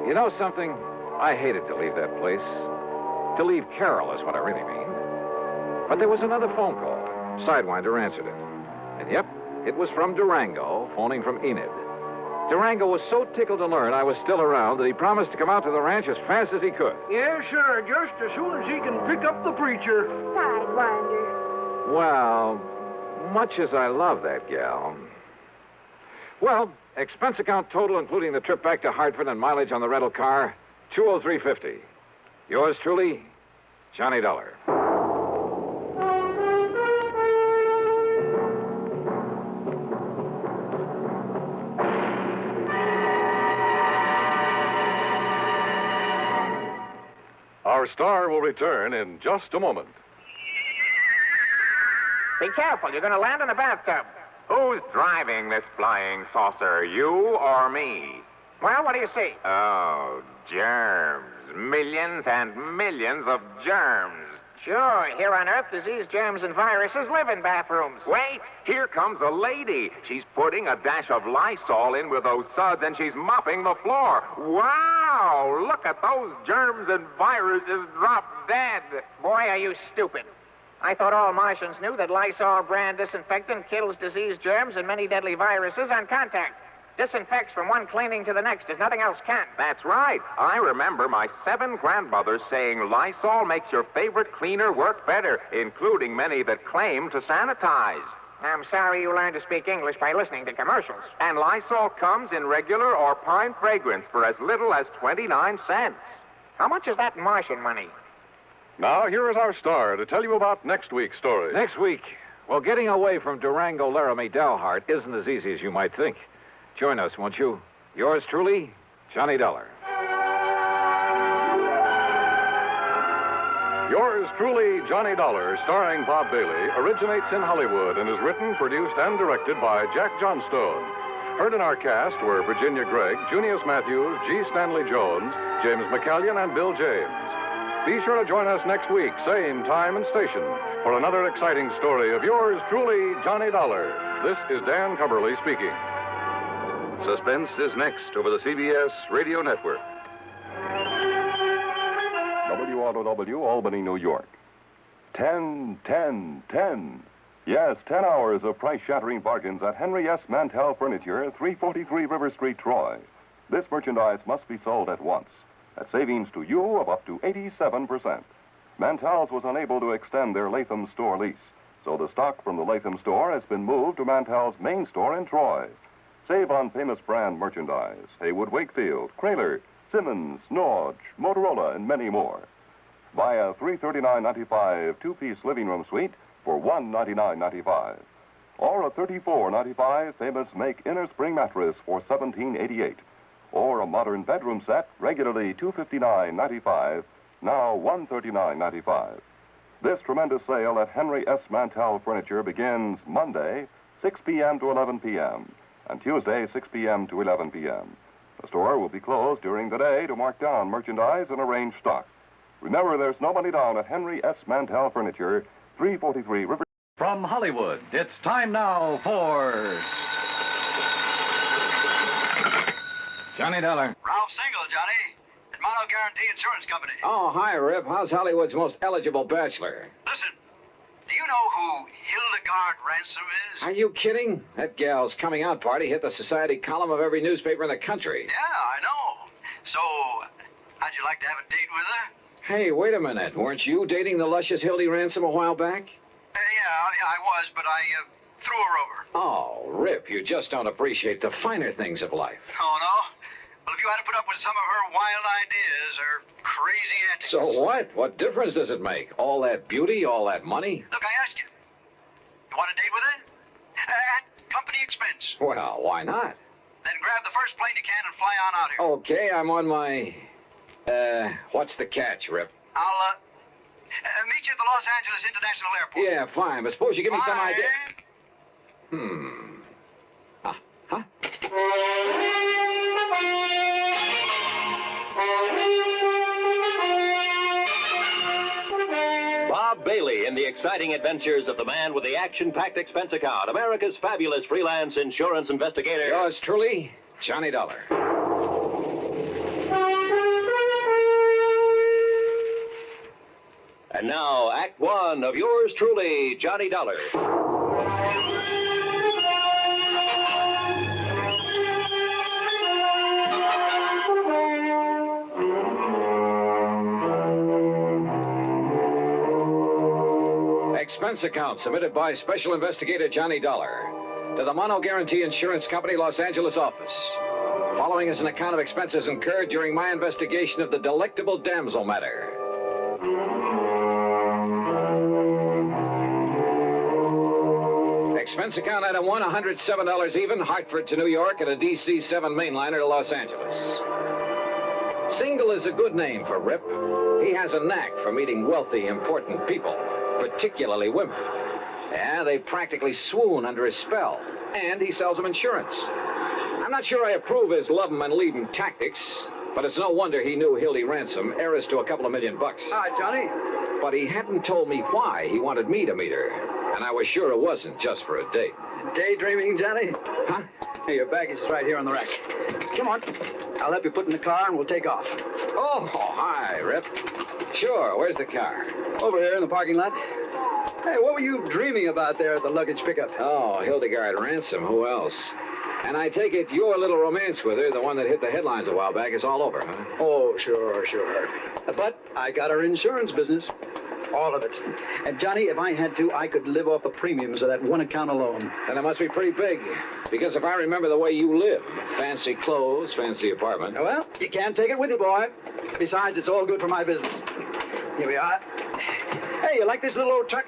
You know something? I hated to leave that place. To leave Carol is what I really mean. But there was another phone call. Sidewinder answered it. And yep, it was from Durango, phoning from Enid. Durango was so tickled to learn I was still around that he promised to come out to the ranch as fast as he could. Yes, sir, just as soon as he can pick up the preacher. Sidewinder. Well, much as I love that gal. Well, expense account total, including the trip back to Hartford and mileage on the rental car, $203.50. Yours truly, Johnny Dollar. Our star will return in just a moment. Be careful. You're going to land in a bathtub. Who's driving this flying saucer, you or me? Well, what do you see? Oh, germs. Millions and millions of germs. Sure. Here on Earth, disease, germs, and viruses live in bathrooms. Wait. Here comes a lady. She's putting a dash of Lysol in with those suds, and she's mopping the floor. Wow! Look at those germs and viruses drop dead. Boy, are you stupid. I thought all Martians knew that Lysol brand disinfectant kills disease, germs, and many deadly viruses on contact. Disinfects from one cleaning to the next as nothing else can. That's right. I remember my 7 grandmothers saying Lysol makes your favorite cleaner work better, including many that claim to sanitize. I'm sorry you learned to speak English by listening to commercials. And Lysol comes in regular or pine fragrance for as little as 29 cents. How much is that in Martian money? Now, here is our star to tell you about next week's story. Next week, Well, getting away from Durango Laramie Dalhart isn't as easy as you might think. Join us, won't you? Yours truly, Johnny Dollar. Yours truly, Johnny Dollar, starring Bob Bailey, originates in Hollywood and is written, produced, and directed by Jack Johnstone. Heard in our cast were Virginia Gregg, Junius Matthews, G. Stanley Jones, James McCallion, and Bill James. Be sure to join us next week, same time and station, for another exciting story of yours truly, Johnny Dollar. This is Dan Cumberly speaking. Suspense is next over the CBS Radio Network. WROW, Albany, New York. 10, 10, 10. Yes, 10 hours of price-shattering bargains at Henry S. Mantell Furniture, 343 River Street, Troy. This merchandise must be sold at once, at savings to you of up to 87%. Mantell's was unable to extend their Latham store lease, so the stock from the Latham store has been moved to Mantell's main store in Troy. Save on famous brand merchandise, Haywood Wakefield, Kraler, Simmons, Norge, Motorola, and many more. Buy a $339.95 two-piece living room suite for $199.95. Or a $34.95 famous Make Inner Spring mattress for $17.88. Or a modern bedroom set, regularly $259.95, now $139.95. This tremendous sale at Henry S. Mantell Furniture begins Monday, 6 p.m. to 11 p.m., and Tuesday, 6 p.m. to 11 p.m. The store will be closed during the day to mark down merchandise and arrange stock. Remember, there's no money down at Henry S. Mantell Furniture, 343 River... From Hollywood, it's time now for... Johnny Dollar. Ralph Single, Johnny. At Mono Guarantee Insurance Company. Oh, hi, Rip. How's Hollywood's most eligible bachelor? Listen, do you know who Hildegard Ransom is? Are you kidding? That gal's coming out party hit the society column of every newspaper in the country. Yeah, I know. So, how'd you like to have a date with her? Hey, wait a minute. Weren't you dating the luscious Hildy Ransom a while back? Yeah, I was, but I threw her over. Oh, Rip, you just don't appreciate the finer things of life. Oh, no? Well, if you had to put up with some of her wild ideas or crazy antics... So what? What difference does it make? All that beauty, all that money? Look, I ask you. You want a date with her? At company expense. Well, why not? Then grab the first plane you can and fly on out here. Okay, I'm on my... what's the catch, Rip? I'll, meet you at the Los Angeles International Airport. Yeah, fine, but suppose you give me some Bye. idea... Bob Bailey in the exciting adventures of the man with the action-packed expense account, America's fabulous freelance insurance investigator. Yours truly, Johnny Dollar. And now, Act One of yours truly, Johnny Dollar. Expense account submitted by Special Investigator Johnny Dollar to the Mono Guarantee Insurance Company, Los Angeles office. Following is an account of expenses incurred during my investigation of the delectable damsel matter. Expense account item 1, $107 even, Hartford to New York, and a DC-7 mainliner to Los Angeles. Single is a good name for Rip. He has a knack for meeting wealthy, important people, particularly women. Yeah, they practically swoon under his spell, and he sells them insurance. I'm not sure I approve his love 'em and leave 'em tactics, but it's no wonder he knew Hildy Ransom, heiress to a couple of $1 million. Hi, Johnny. But he hadn't told me why he wanted me to meet her, and I was sure it wasn't just for a date. Daydreaming, Johnny? Huh? Hey, your baggage is right here on the rack. Come on. I'll help you put in the car and we'll take off. Oh, hi, Rip. Sure, where's the car? Over here in the parking lot. Hey, what were you dreaming about there at the luggage pickup? Oh, Hildegard Ransom, who else? And I take it your little romance with her, the one that hit the headlines a while back, is all over, huh? Oh, sure. But I got her insurance business. All of it. And, Johnny, if I had to, I could live off the premiums of that one account alone. Then it must be pretty big. Because if I remember the way you live, fancy clothes, fancy apartment. Well, you can't take it with you, boy. Besides, it's all good for my business. Here we are. Hey, you like this little old truck?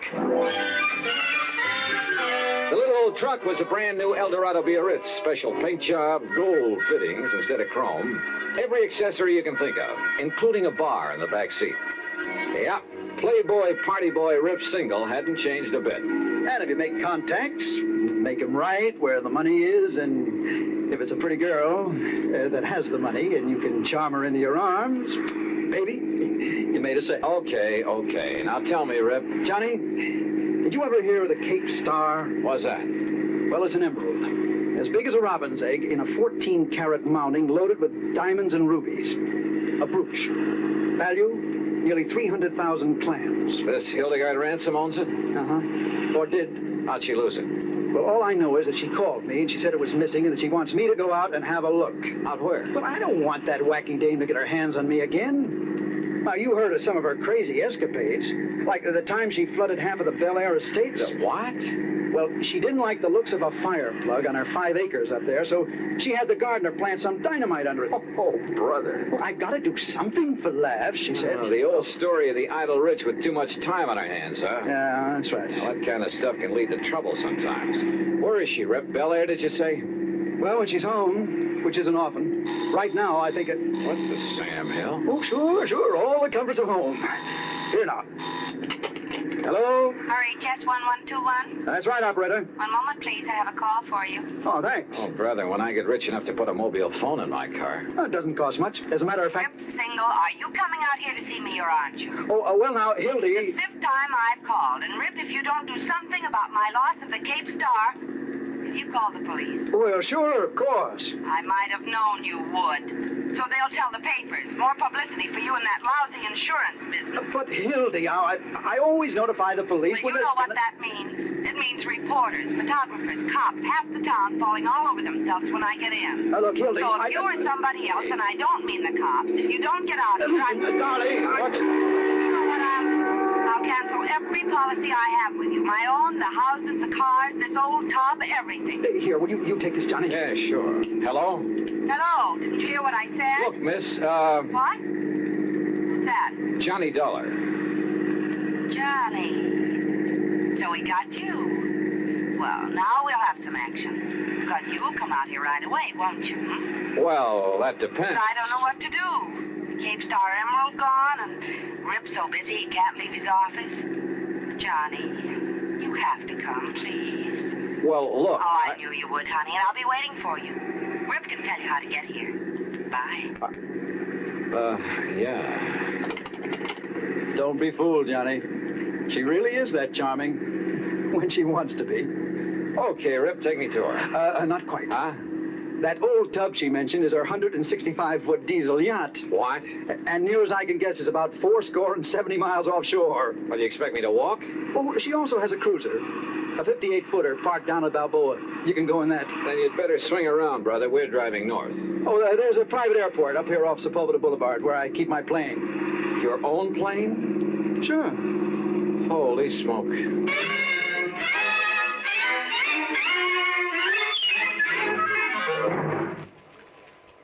The little old truck was a brand new Eldorado Biarritz. Special paint job, gold fittings instead of chrome. Every accessory you can think of, including a bar in the back seat. Yeah, Playboy Party Boy Rip Single hadn't changed a bit. And if you make contacts, make them right where the money is, and if it's a pretty girl that has the money and you can charm her into your arms, baby, you made a sale. Okay. Now tell me, Rip. Johnny, did you ever hear of the Cape Star? What's that? Well, it's an emerald, as big as a robin's egg, in a 14-carat mounting loaded with diamonds and rubies. A brooch. Value? Nearly 300,000 clams. This Hildegard Ransom owns it? Uh-huh. Or did. How'd she lose it? Well, all I know is that she called me and she said it was missing and that she wants me to go out and have a look. Out where? But I don't want that wacky dame to get her hands on me again. Now, you heard of some of her crazy escapades. Like the time she flooded half of the Bel Air estates. The what? Well, she didn't like the looks of a fire plug on her 5 acres up there, so she had the gardener plant some dynamite under it. Oh, brother. Well, I've got to do something for laughs, she said. Oh, the old story of the idle rich with too much time on her hands, huh? Yeah, that's right. Well, that kind of stuff can lead to trouble sometimes. Where is she, Rip? Bel Air, did you say? Well, when she's home, which isn't often. Right now, I think it... What the Sam Hill? Oh, sure. All the comforts of home. Here now. Hello? RHS 1121? That's right, operator. One moment, please. I have a call for you. Oh, thanks. Oh, brother, when I get rich enough to put a mobile phone in my car. Oh, it doesn't cost much. As a matter of fact... Rip Single, are you coming out here to see me or aren't you? Oh, well, now, Hildy... It's the 5th time I've called. And, Rip, if you don't do something about my loss of the Cape Star, you call the police. Well, sure, of course. I might have known you would. So they'll tell the papers. More publicity for you in that lousy insurance business. But, Hildy, I always notify the police Well, you know what that means. It means reporters, photographers, cops, half the town falling all over themselves when I get in. Look, Hildy, So if you or somebody else, and I don't mean the cops, if you don't get out and try... Darling, You know what, I'll cancel every policy I have with you. My own, the houses, the cars, this old tub, everything. Here, will you take this, Johnny? Yeah, sure. Hello? Hello, didn't you hear what I said? Look, miss, What? Who's that? Johnny Dollar. Johnny. So he got you. Well, now we'll have some action. Because you'll come out here right away, won't you? Well, that depends. But I don't know what to do. The Cape Star Emerald gone, and Rip's so busy he can't leave his office. Johnny, you have to come, please. Well, look... Oh, I knew you would, honey, and I'll be waiting for you. Rip can tell you how to get here. Bye. Yeah. Don't be fooled, Johnny. She really is that charming. When she wants to be. Okay, Rip, take me to her. Not quite. Huh? That old tub she mentioned is her 165-foot diesel yacht. What? And near as I can guess is about 70 miles offshore. Well, do you expect me to walk? Oh, she also has a cruiser. A 58-footer parked down at Balboa. You can go in that. Then you'd better swing around, brother. We're driving north. Oh, there's a private airport up here off Sepulveda Boulevard where I keep my plane. Your own plane? Sure. Holy smoke.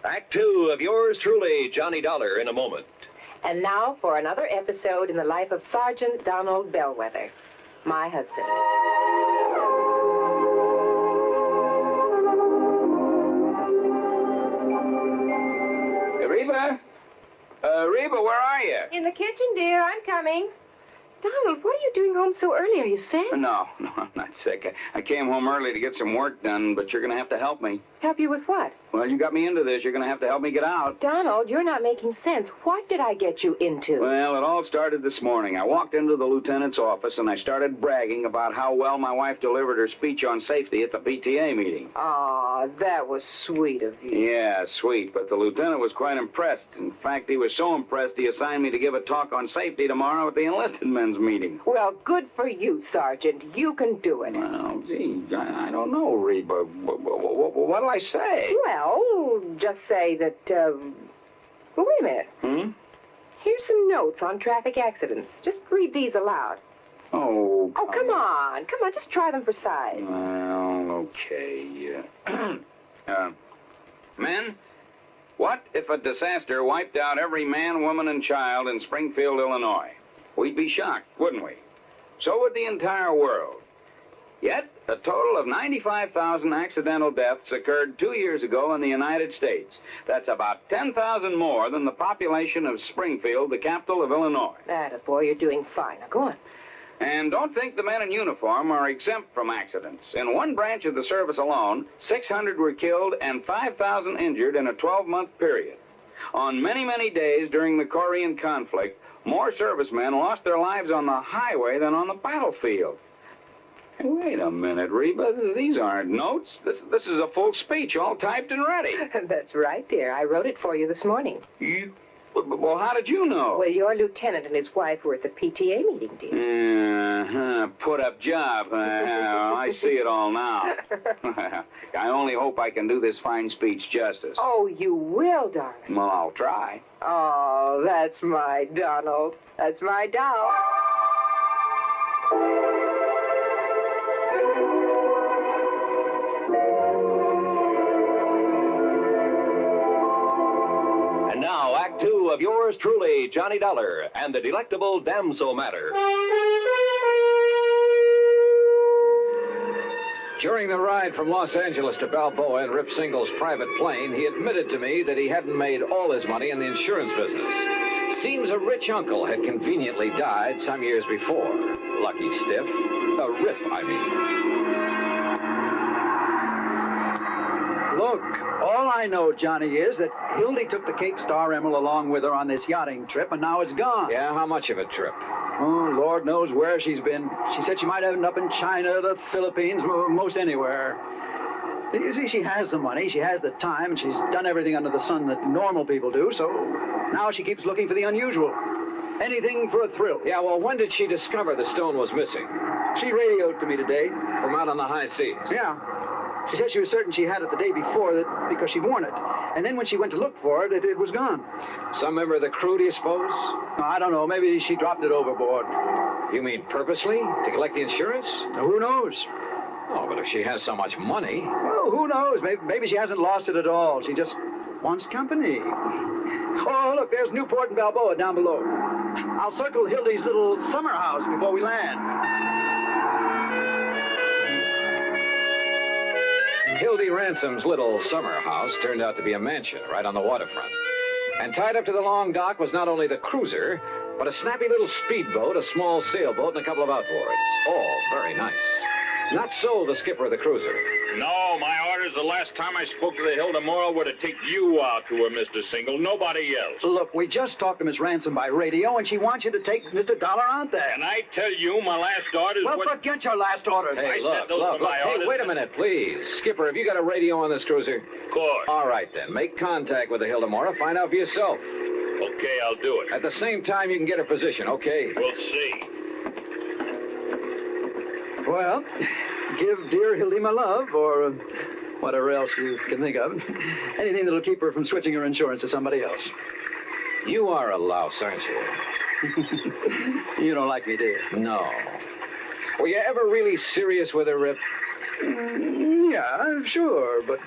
Act 2 of yours truly, Johnny Dollar, in a moment. And now for another episode in the life of Sergeant Donald Bellwether, my husband. Reba? Reba, where are you? In the kitchen, dear. I'm coming. Donald, what are you doing home so early? Are you sick? No, I'm not sick. I came home early to get some work done, but you're going to have to help me. Help you with what? Well, you got me into this. You're going to have to help me get out. Donald, you're not making sense. What did I get you into? Well, it all started this morning. I walked into the lieutenant's office, and I started bragging about how well my wife delivered her speech on safety at the PTA meeting. Aw, that was sweet of you. Yeah, sweet, but the lieutenant was quite impressed. In fact, he was so impressed he assigned me to give a talk on safety tomorrow at the enlisted men's meeting. Well, good for you, Sergeant. You can do it. Well, gee, I don't know, Reba. What'll I say? Well, just say that, well, wait a minute. Here's some notes on traffic accidents. Just read these aloud. Oh, come on. Come on, just try them for size. Well, okay. Men, what if a disaster wiped out every man, woman, and child in Springfield, Illinois? We'd be shocked, wouldn't we? So would the entire world. Yet, a total of 95,000 accidental deaths occurred 2 years ago in the United States. That's about 10,000 more than the population of Springfield, the capital of Illinois. Boy, you're doing fine. Now, go on. And don't think the men in uniform are exempt from accidents. In one branch of the service alone, 600 were killed and 5,000 injured in a 12-month period. On many, many days during the Korean conflict, more servicemen lost their lives on the highway than on the battlefield. Wait a minute, Reba. These aren't notes. This is a full speech, all typed and ready. That's right, dear. I wrote it for you this morning. Well, how did you know? Well, your lieutenant and his wife were at the PTA meeting, dear. Put-up job. I see it all now. I only hope I can do this fine speech justice. Oh, you will, darling. Well, I'll try. Oh, that's my Donald. That's my doll. And now, Act Two of yours truly, Johnny Dollar, and the delectable Damsel Matter. During the ride from Los Angeles to Balboa in Rip Single's private plane, he admitted to me that he hadn't made all his money in the insurance business. Seems a rich uncle had conveniently died some years before. Lucky stiff. Rip, I mean. Look, all I know, Johnny, is that Hildy took the Cape Star Emerald along with her on this yachting trip, and now it's gone. Yeah, how much of a trip? Oh, Lord knows where she's been. She said she might end up in China, the Philippines, most anywhere. You see, she has the money, she has the time, and she's done everything under the sun that normal people do, so now she keeps looking for the unusual. Anything for a thrill. Yeah, well, when did she discover the stone was missing? She radioed to me today. From out on the high seas? Yeah. She said she was certain she had it the day before because she'd worn it. And then when she went to look for it, it was gone. Some member of the crew, do you suppose? I don't know. Maybe she dropped it overboard. You mean purposely? To collect the insurance? Who knows? Oh, but if she has so much money... Well, who knows? Maybe she hasn't lost it at all. She just wants company. Oh, look, there's Newport and Balboa down below. I'll circle Hildy's little summer house before we land. Hildy Ransom's little summer house turned out to be a mansion right on the waterfront. And tied up to the long dock was not only the cruiser, but a snappy little speedboat, a small sailboat, and a couple of outboards. All very nice. Not so the skipper of the cruiser. No, my orders the last time I spoke to the Hilda Moral were to take you out to her, Mr. Single, nobody else. Look, we just talked to Miss Ransom by radio, and she wants you to take Mr. Dollar out there. And I tell you, my last orders Well, forget your last orders. Hey, I look, said those were my Hey, orders. wait a minute, please. Skipper, have you got a radio on this cruiser? Of course. All right, then. Make contact with the Hilda Mora. Find out for yourself. Okay, I'll do it. At the same time, you can get her position, okay? We'll see. Well, give dear Hildy my love, or whatever else you can think of. Anything that'll keep her from switching her insurance to somebody else. You are a louse, aren't you? You don't like me, do you? No. Were you ever really serious with her, Rip? Yeah, sure, but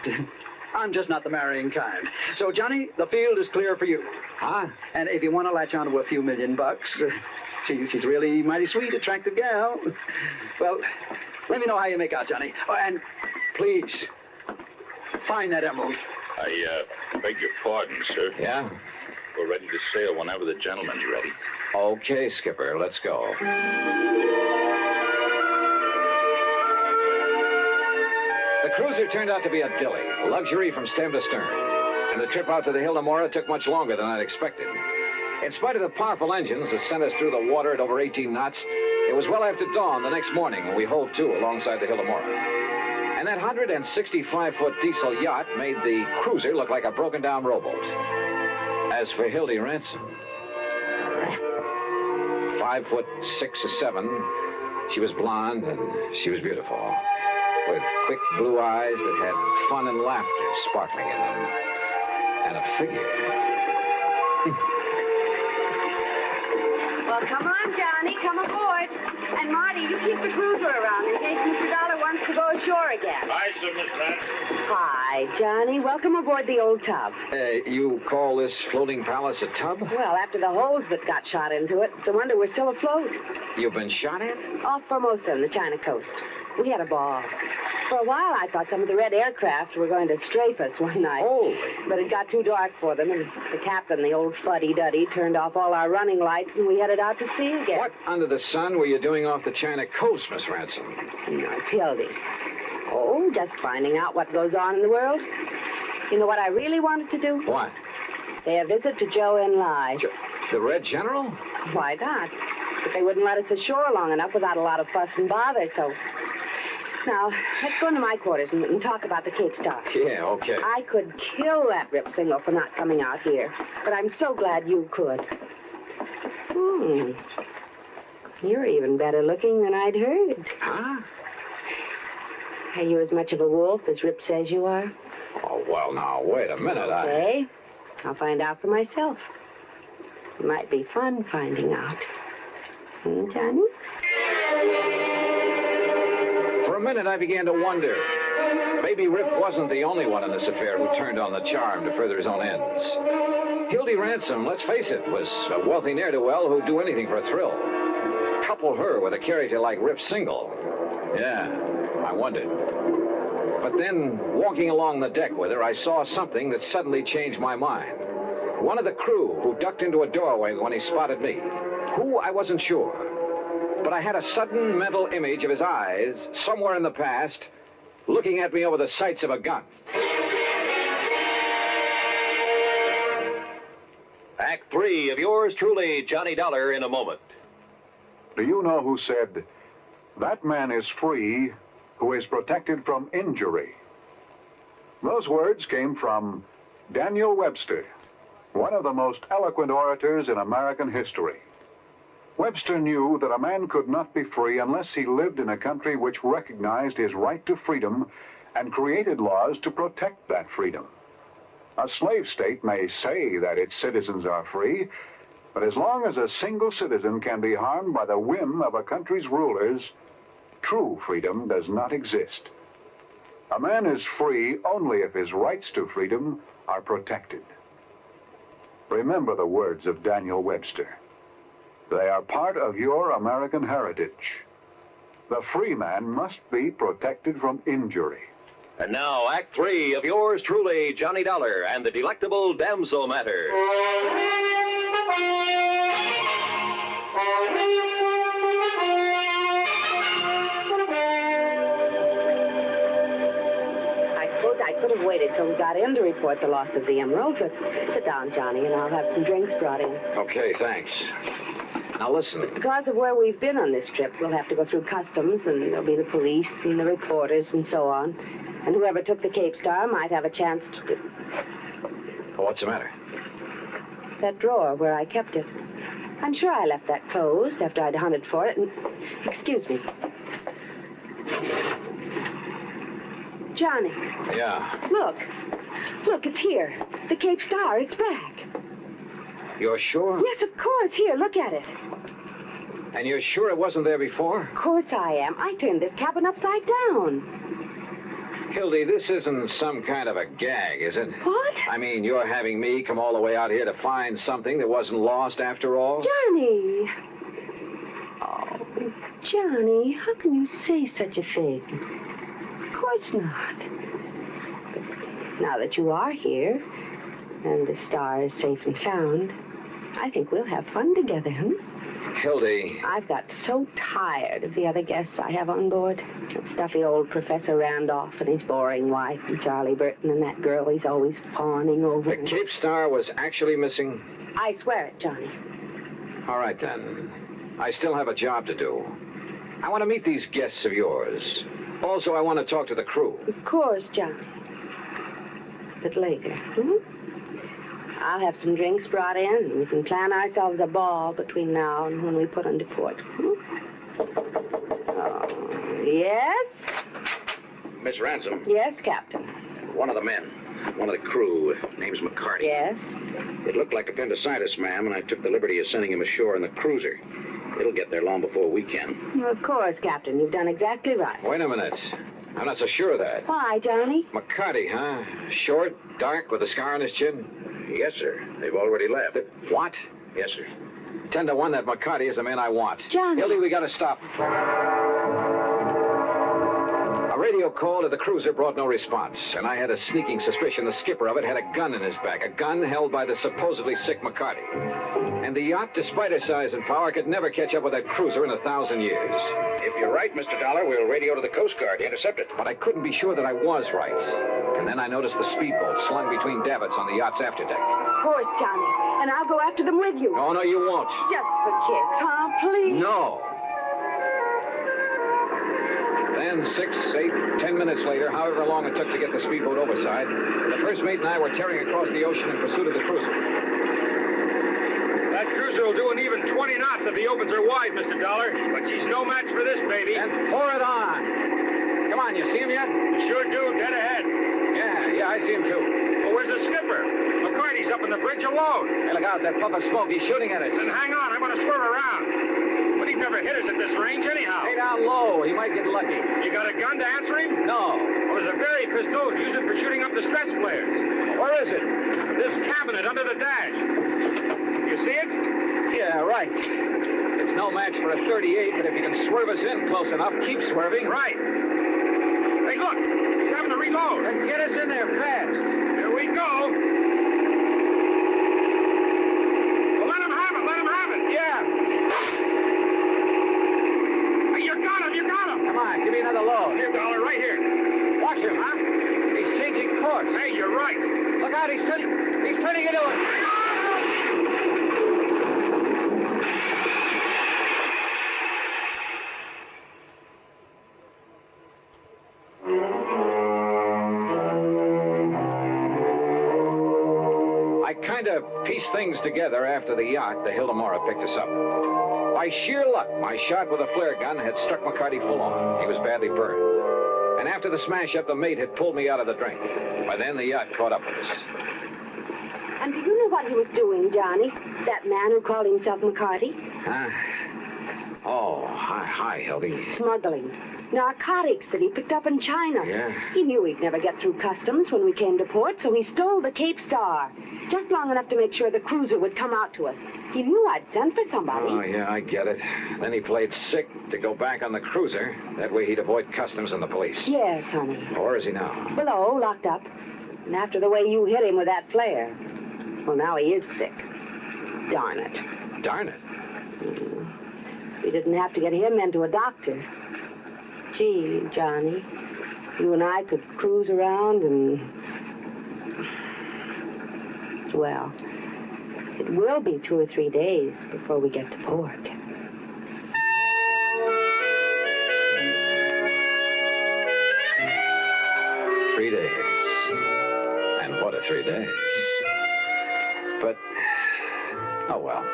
I'm just not the marrying kind. So, Johnny, the field is clear for you. Huh? And if you want to latch onto a few $1 million, she's really mighty sweet, attractive gal. Well, let me know how you make out, Johnny. Oh, and please, find that emerald. I beg your pardon, sir. Yeah? We're ready to sail whenever the gentleman's ready. Okay, Skipper, let's go. The cruiser turned out to be a dilly, luxury from stem to stern. And the trip out to the Hilda Mora took much longer than I'd expected. In spite of the powerful engines that sent us through the water at over 18 knots, it was well after dawn the next morning when we hove to alongside the Hilda Mora. And that 165-foot diesel yacht made the cruiser look like a broken-down rowboat. As for Hildy Ransom, 5'6" or 7", she was blonde and she was beautiful, with quick blue eyes that had fun and laughter sparkling in them, and a figure. Well, come on, Johnny. Come aboard. And Marty, you keep the cruiser around in case Mr. Dollar wants to go ashore again. Hi, sir, Miss Ransom. Hi, Johnny. Welcome aboard the old tub. You call this floating palace a tub? Well, after the holes that got shot into it, it's a wonder we're still afloat. You've been shot at? Off Formosa on the China coast. We had a ball. For a while, I thought some of the red aircraft were going to strafe us one night. Holy. But it got too dark for them, and the captain, the old fuddy-duddy, turned off all our running lights, and we headed out to sea again. What under the sun were you doing off the China coast, Miss Ransom? No, it's Hildy. Oh, just finding out what goes on in the world. You know what I really wanted to do? What? Pay a visit to Joe and Lai. The Red General? Why not? But they wouldn't let us ashore long enough without a lot of fuss and bother, so... Now, let's go into my quarters and talk about the Cape Star. Yeah, okay. I could kill that Rip Single for not coming out here, but I'm so glad you could. You're even better looking than I'd heard. Huh? Are you as much of a wolf as Rip says you are? Oh, well, now, wait a minute. Okay. I'll find out for myself. It might be fun finding out. Johnny? For a minute, I began to wonder. Maybe Rip wasn't the only one in this affair who turned on the charm to further his own ends. Hildy Ransom, let's face it, was a wealthy ne'er-do-well who'd do anything for a thrill. Couple her with a character like Rip Single. Yeah, I wondered. But then, walking along the deck with her, I saw something that suddenly changed my mind. One of the crew who ducked into a doorway when he spotted me. Who, I wasn't sure. But I had a sudden mental image of his eyes, somewhere in the past, looking at me over the sights of a gun. Act 3 of yours truly, Johnny Dollar, in a moment. Do you know who said, "That man is free who is protected from injury"? Those words came from Daniel Webster, one of the most eloquent orators in American history. Webster knew that a man could not be free unless he lived in a country which recognized his right to freedom and created laws to protect that freedom. A slave state may say that its citizens are free, but as long as a single citizen can be harmed by the whim of a country's rulers, true freedom does not exist. A man is free only if his rights to freedom are protected. Remember the words of Daniel Webster. They are part of your American heritage. The free man must be protected from injury. And now, Act 3 of yours truly, Johnny Dollar, and the delectable damsel matter. I could have waited till we got in to report the loss of the emerald, but sit down, Johnny, and I'll have some drinks brought in. Okay, thanks. Now listen. Because of where we've been on this trip, we'll have to go through customs, and there'll be the police and the reporters and so on. And whoever took the Cape Star might have a chance to... Oh, what's the matter? That drawer where I kept it. I'm sure I left that closed after I'd hunted for it, and... Excuse me. Johnny. Yeah? Look. Look, it's here. The Cape Star, it's back. You're sure? Yes, of course. Here, look at it. And you're sure it wasn't there before? Of course I am. I turned this cabin upside down. Hildy, this isn't some kind of a gag, is it? What? I mean, you're having me come all the way out here to find something that wasn't lost after all? Johnny! Oh, Johnny, how can you say such a thing? Of course not. But now that you are here, and the star is safe and sound, I think we'll have fun together, Hildy. I've got so tired of the other guests I have on board. That stuffy old Professor Randolph and his boring wife, and Charlie Burton and that girl he's always fawning over. The Cape Star was actually missing? I swear it, Johnny. All right, then. I still have a job to do. I want to meet these guests of yours. Also, I want to talk to the crew. Of course, Johnny. But later, I'll have some drinks brought in, and we can plan ourselves a ball between now and when we put into port. Oh, yes? Miss Ransom. Yes, Captain. One of the men, one of the crew, name's McCarty. Yes? It looked like appendicitis, ma'am, and I took the liberty of sending him ashore in the cruiser. It'll get there long before we can. Well, of course, Captain. You've done exactly right. Wait a minute. I'm not so sure of that. Why, Johnny? McCarty, huh? Short, dark, with a scar on his chin? Yes, sir. They've already left. What? Yes, sir. 10 to 1 that McCarty is the man I want. Johnny. Hildy, we gotta stop. radio call to the cruiser brought no response, and I had a sneaking suspicion the skipper of it had a gun in his back, a gun held by the supposedly sick McCarty. And the yacht, despite her size and power, could never catch up with that cruiser in 1,000 years. If you're right, Mr. Dollar, we'll radio to the Coast Guard to intercept it. But I couldn't be sure that I was right. And then I noticed the speedboat slung between davits on the yacht's afterdeck. Of course, Johnny. And I'll go after them with you. Oh, no, you won't. Just for kicks, huh? Please. No. Then 6, 8, 10 minutes later, however long it took to get the speedboat overside, the first mate and I were tearing across the ocean in pursuit of the cruiser. That cruiser will do an even 20 knots if he opens her wide, Mr. Dollar. But she's no match for this, baby. And pour it on. Come on, you see him yet? You sure do, dead ahead. Yeah, I see him too. Well, where's the skipper? McCarty's up on the bridge alone. Hey, look out, that puff of smoke. He's shooting at us. Then hang on, I'm going to swerve around. But he'd never hit us at this range anyhow. Stay down low. He might get lucky. You got a gun to answer him? No. Well, there's a Berry pistol. Use it for shooting up distress flares. Where is it? This cabinet under the dash. You see it? Yeah, right. It's no match for a .38, but if you can swerve us in close enough, keep swerving. Right. Hey, look. He's having to reload. Then get us in there fast. Here we go. Well, let him have it. Let him have it. Yeah. Hey, you got him. You got him. Come on, give me another load. Here, Dollar, right here. Watch him, huh? He's changing course. Hey, you're right. Look out, he's turning into it. I kind of pieced things together after the yacht, the Hildemora, picked us up. By sheer luck, my shot with a flare gun had struck McCarty full on. He was badly burned. And after the smash-up, the mate had pulled me out of the drink. By then, the yacht caught up with us. And do you know what he was doing, Johnny? That man who called himself McCarty? Oh, hi, Hildy. Smuggling. Narcotics that he picked up in China. Yeah. He knew we'd never get through customs when we came to port, so he stole the Cape Star. Just long enough to make sure the cruiser would come out to us. He knew I'd sent for somebody. Oh, yeah, I get it. Then he played sick to go back on the cruiser. That way he'd avoid customs and the police. Yes, honey. Where is he now? Below, locked up. And after the way you hit him with that flare. Well, now he is sick. Darn it. Darn it. We didn't have to get him into a doctor. Gee, Johnny, you and I could cruise around and... Well, it will be 2 or 3 days before we get to port. 3 days. And what a 3 days. But, oh well.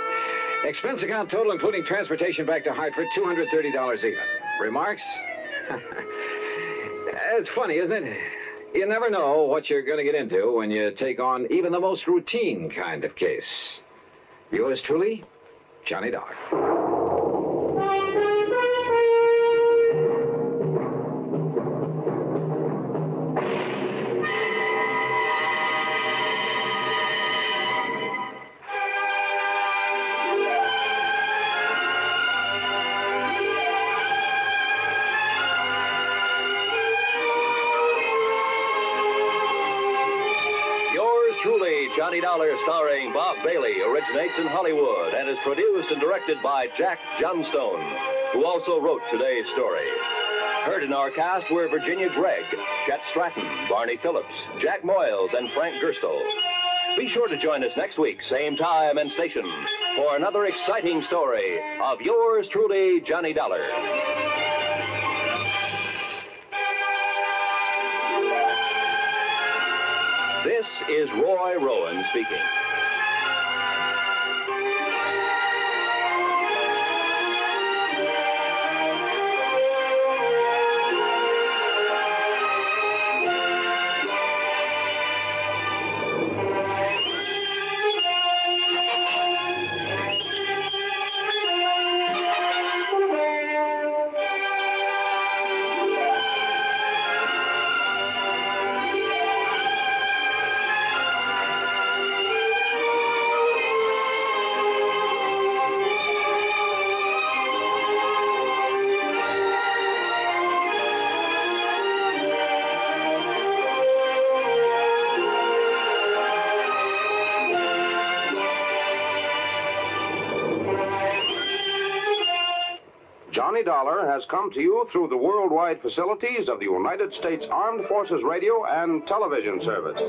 Expense account total, including transportation back to Hartford, $230 even. Remarks? It's funny, isn't it? You never know what you're going to get into when you take on even the most routine kind of case. Yours truly, Johnny Dollar. Johnny Dollar, starring Bob Bailey, originates in Hollywood and is produced and directed by Jack Johnstone, who also wrote today's story. Heard in our cast were Virginia Gregg, Chet Stratton, Barney Phillips, Jack Moyles, and Frank Gerstle. Be sure to join us next week, same time and station, for another exciting story of yours truly, Johnny Dollar. This is Roy Rowan speaking. Johnny Dollar has come to you through the worldwide facilities of the United States Armed Forces Radio and Television Service.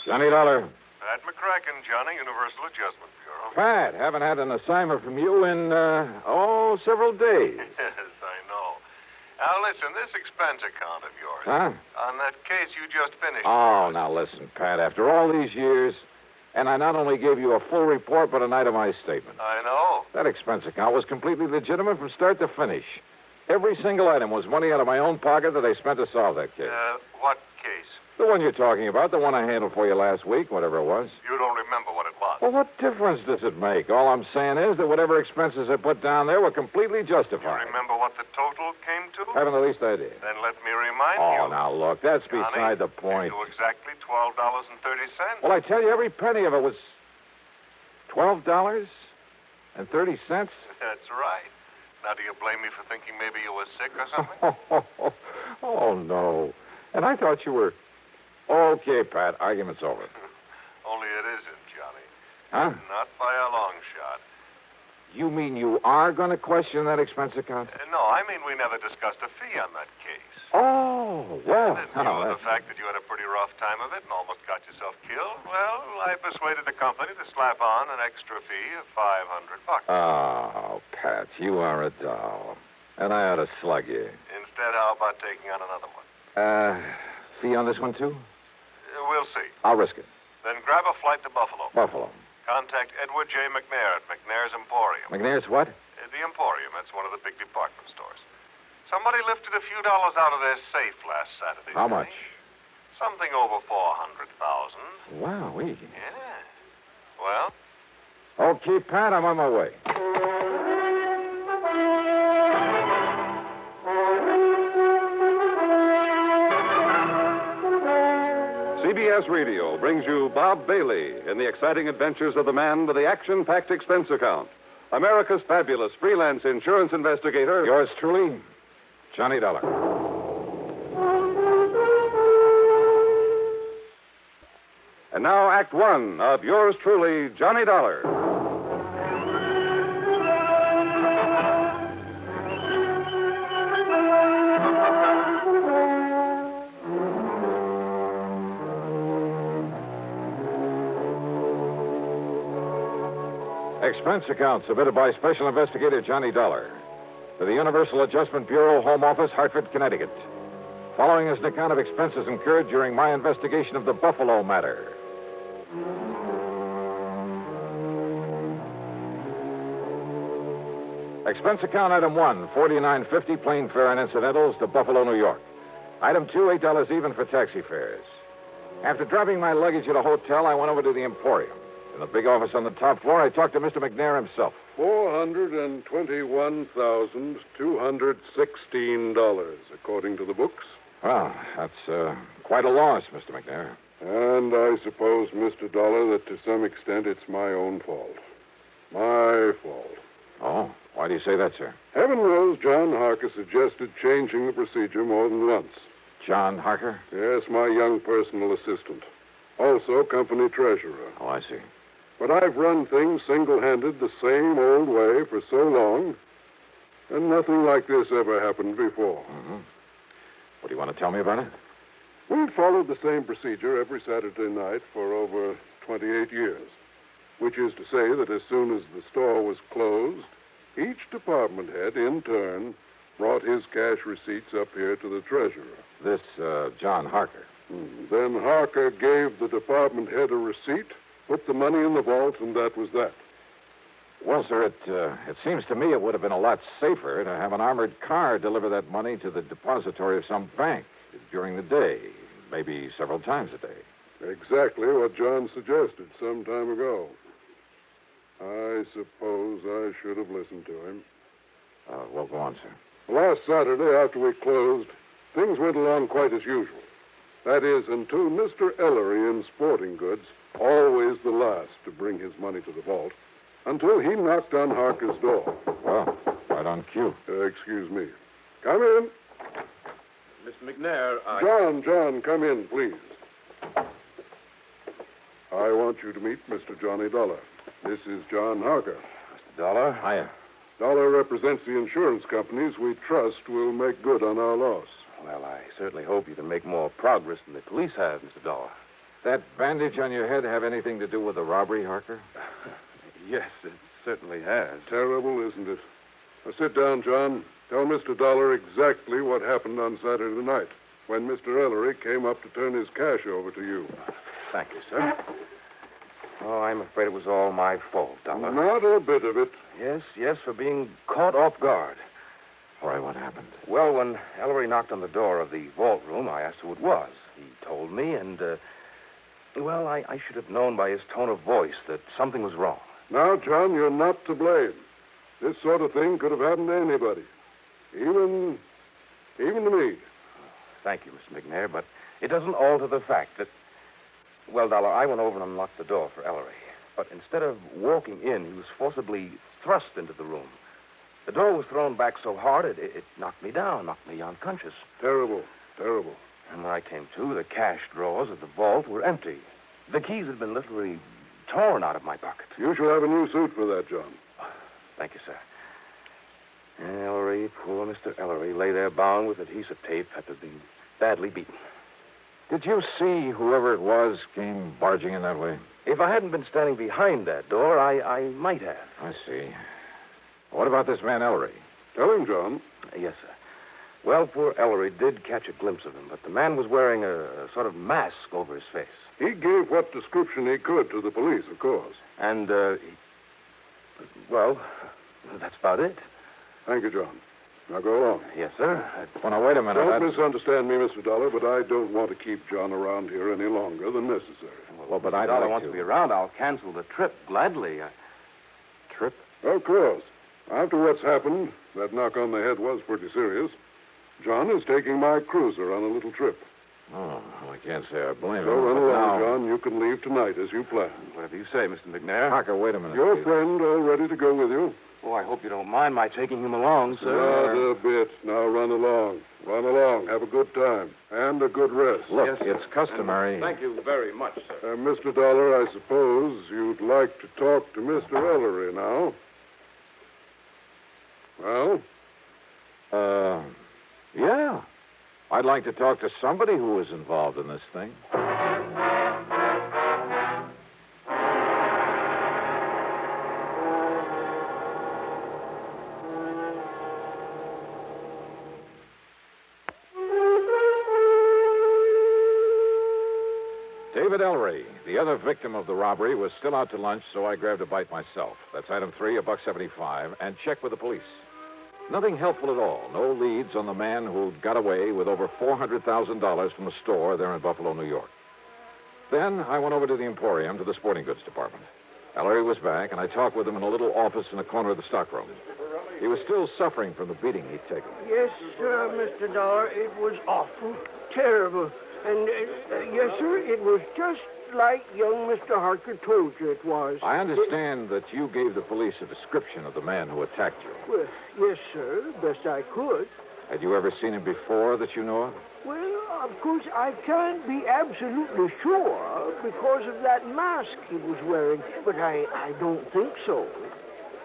Johnny Dollar. Pat McCracken, Johnny, Universal Adjustment Bureau. Pat, haven't had an assignment from you in, several days. Yes, I know. Now, listen, this expense account of yours. Huh? On that case you just finished. Oh, now listen, Pat, after all these years, and I not only gave you a full report, but an itemized statement. I know. That expense account was completely legitimate from start to finish. Every single item was money out of my own pocket that I spent to solve that case. What case? The one you're talking about, the one I handled for you last week, whatever it was. You don't remember what it was. Well, what difference does it make? All I'm saying is that whatever expenses I put down there were completely justified. You remember what the total came to? Haven't the least idea. Then let me remind you. Oh, now look, that's Johnny, beside the point. To exactly $12.30. Well, I tell you, every penny of it was $12.30. That's right. Now, do you blame me for thinking maybe you were sick or something? Oh, no. And I thought you were... Okay, Pat, argument's over. Only it isn't, Johnny. Huh? Not by a long shot. You mean you are going to question that expense account? No, I mean we never discussed a fee on that case. Oh, well... And in view of the fact that you had a pretty rough time of it and almost got yourself killed, well, I persuaded the company to slap on an extra fee of $500. Oh, Pat, you are a doll. And I ought to slug you. Instead, how about taking on another one? Fee on this one, too? We'll see. I'll risk it. Then grab a flight to Buffalo. Buffalo. Contact Edward J. McNair at McNair's Emporium. McNair's what? The Emporium. That's one of the big department stores. Somebody lifted a few dollars out of their safe last Saturday. How much? Something over $400,000. Wow, Yeah. Well? Okay, Pat, I'm on my way. CBS Radio brings you Bob Bailey in the exciting adventures of the man with the action-packed expense account. America's fabulous freelance insurance investigator. Yours truly, Johnny Dollar. And now, Act One of yours truly, Johnny Dollar. Expense account submitted by Special Investigator Johnny Dollar to the Universal Adjustment Bureau, Home Office, Hartford, Connecticut. Following is an account of expenses incurred during my investigation of the Buffalo matter. Expense account item 1, $49.50 plane fare and incidentals to Buffalo, New York. Item 2, $8 even for taxi fares. After dropping my luggage at a hotel, I went over to the Emporium. In the big office on the top floor, I talked to Mr. McNair himself. $421,216, according to the books. Well, that's quite a loss, Mr. McNair. And I suppose, Mr. Dollar, that to some extent it's my own fault. My fault. Oh, why do you say that, sir? Heaven knows John Harker suggested changing the procedure more than once. John Harker? Yes, my young personal assistant. Also company treasurer. Oh, I see. But I've run things single-handed the same old way for so long, and nothing like this ever happened before. Mm-hmm. What do you want to tell me about it? We've followed the same procedure every Saturday night for over 28 years. which is to say that as soon as the store was closed, each department head, in turn, brought his cash receipts up here to the treasurer. This, John Harker. Then Harker gave the department head a receipt, put the money in the vault, and that was that. Well, sir, it seems to me it would have been a lot safer to have an armored car deliver that money to the depository of some bank during the day, maybe several times a day. Exactly what John suggested some time ago. I suppose I should have listened to him. Well, go on, sir. Last Saturday, after we closed, things went along quite as usual. That is, until Mr. Ellery in Sporting Goods, always the last to bring his money to the vault, until he knocked on Harker's door. Well, right on cue. Excuse me. Come in. Mr. McNair, John, come in, please. I want you to meet Mr. Johnny Dollar. This is John Harker. Mr. Dollar. Hiya. Dollar represents the insurance companies we trust will make good on our loss. Well, I certainly hope you can make more progress than the police have, Mr. Dollar. That bandage on your head have anything to do with the robbery, Harker? Yes, it certainly has. Terrible, isn't it? Now, sit down, John. Tell Mr. Dollar exactly what happened on Saturday night when Mr. Ellery came up to turn his cash over to you. Thank you, sir. Oh, I'm afraid it was all my fault, Dollar. Not a bit of it. Yes, for being caught off guard. All right, what happened? Well, when Ellery knocked on the door of the vault room, I asked who it was. He told me, and, I should have known by his tone of voice that something was wrong. Now, John, you're not to blame. This sort of thing could have happened to anybody. Even to me. Thank you, Mr. McNair, but it doesn't alter the fact that... Well, Dollar, I went over and unlocked the door for Ellery. But instead of walking in, he was forcibly thrust into the room. The door was thrown back so hard, it knocked me down, knocked me unconscious. Terrible. And when I came to, the cash drawers of the vault were empty. The keys had been literally torn out of my pocket. You shall have a new suit for that, John. Thank you, sir. Ellery, poor Mr. Ellery, lay there bound with adhesive tape after being badly beaten. Did you see whoever it was came barging in that way? If I hadn't been standing behind that door, I might have. I see. What about this man Ellery? Tell him, John. Yes, sir. Well, poor Ellery did catch a glimpse of him, but the man was wearing a sort of mask over his face. He gave what description he could to the police, of course. And, well, that's about it. Thank you, John. Now go along. Yes, sir. Well, now, wait a minute. Don't misunderstand me, Mr. Dollar, but I don't want to keep John around here any longer than necessary. Well, but I don't want to be around. I'll cancel the trip gladly. Trip? Of course. After what's happened, that knock on the head was pretty serious. John is taking my cruiser on a little trip. Oh, well, I can't say I blame him. So run along, now... John. You can leave tonight as you planned. Whatever you say, Mr. McNair. Harker, wait a minute. Your please. friend all ready to go with you? Oh, I hope you don't mind my taking him along, sir. Not a bit. Now run along. Run along. Have a good time. And a good rest. Look, yes, it's customary. Thank you very much, sir. Mr. Dollar, I suppose you'd like to talk to Mr. Ellery now. Well? Yeah. I'd like to talk to somebody who was involved in this thing. David Ellery, the other victim of the robbery, was still out to lunch, so I grabbed a bite myself. That's item 3, $1.75, and checked with the police. Nothing helpful at all. No leads on the man who'd got away with over $400,000 from a store there in Buffalo, New York. Then I went over to the Emporium to the sporting goods department. Ellery was back, and I talked with him in a little office in a corner of the stockroom. He was still suffering from the beating he'd taken. Yes, sir, Mr. Dollar. It was awful, terrible. And, yes, sir, it was just like young Mr. Harker told you it was. I understand that you gave the police a description of the man who attacked you. Well, yes, sir, best I could. Had you ever seen him before that you know of? Well, of course, I can't be absolutely sure because of that mask he was wearing, but I don't think so.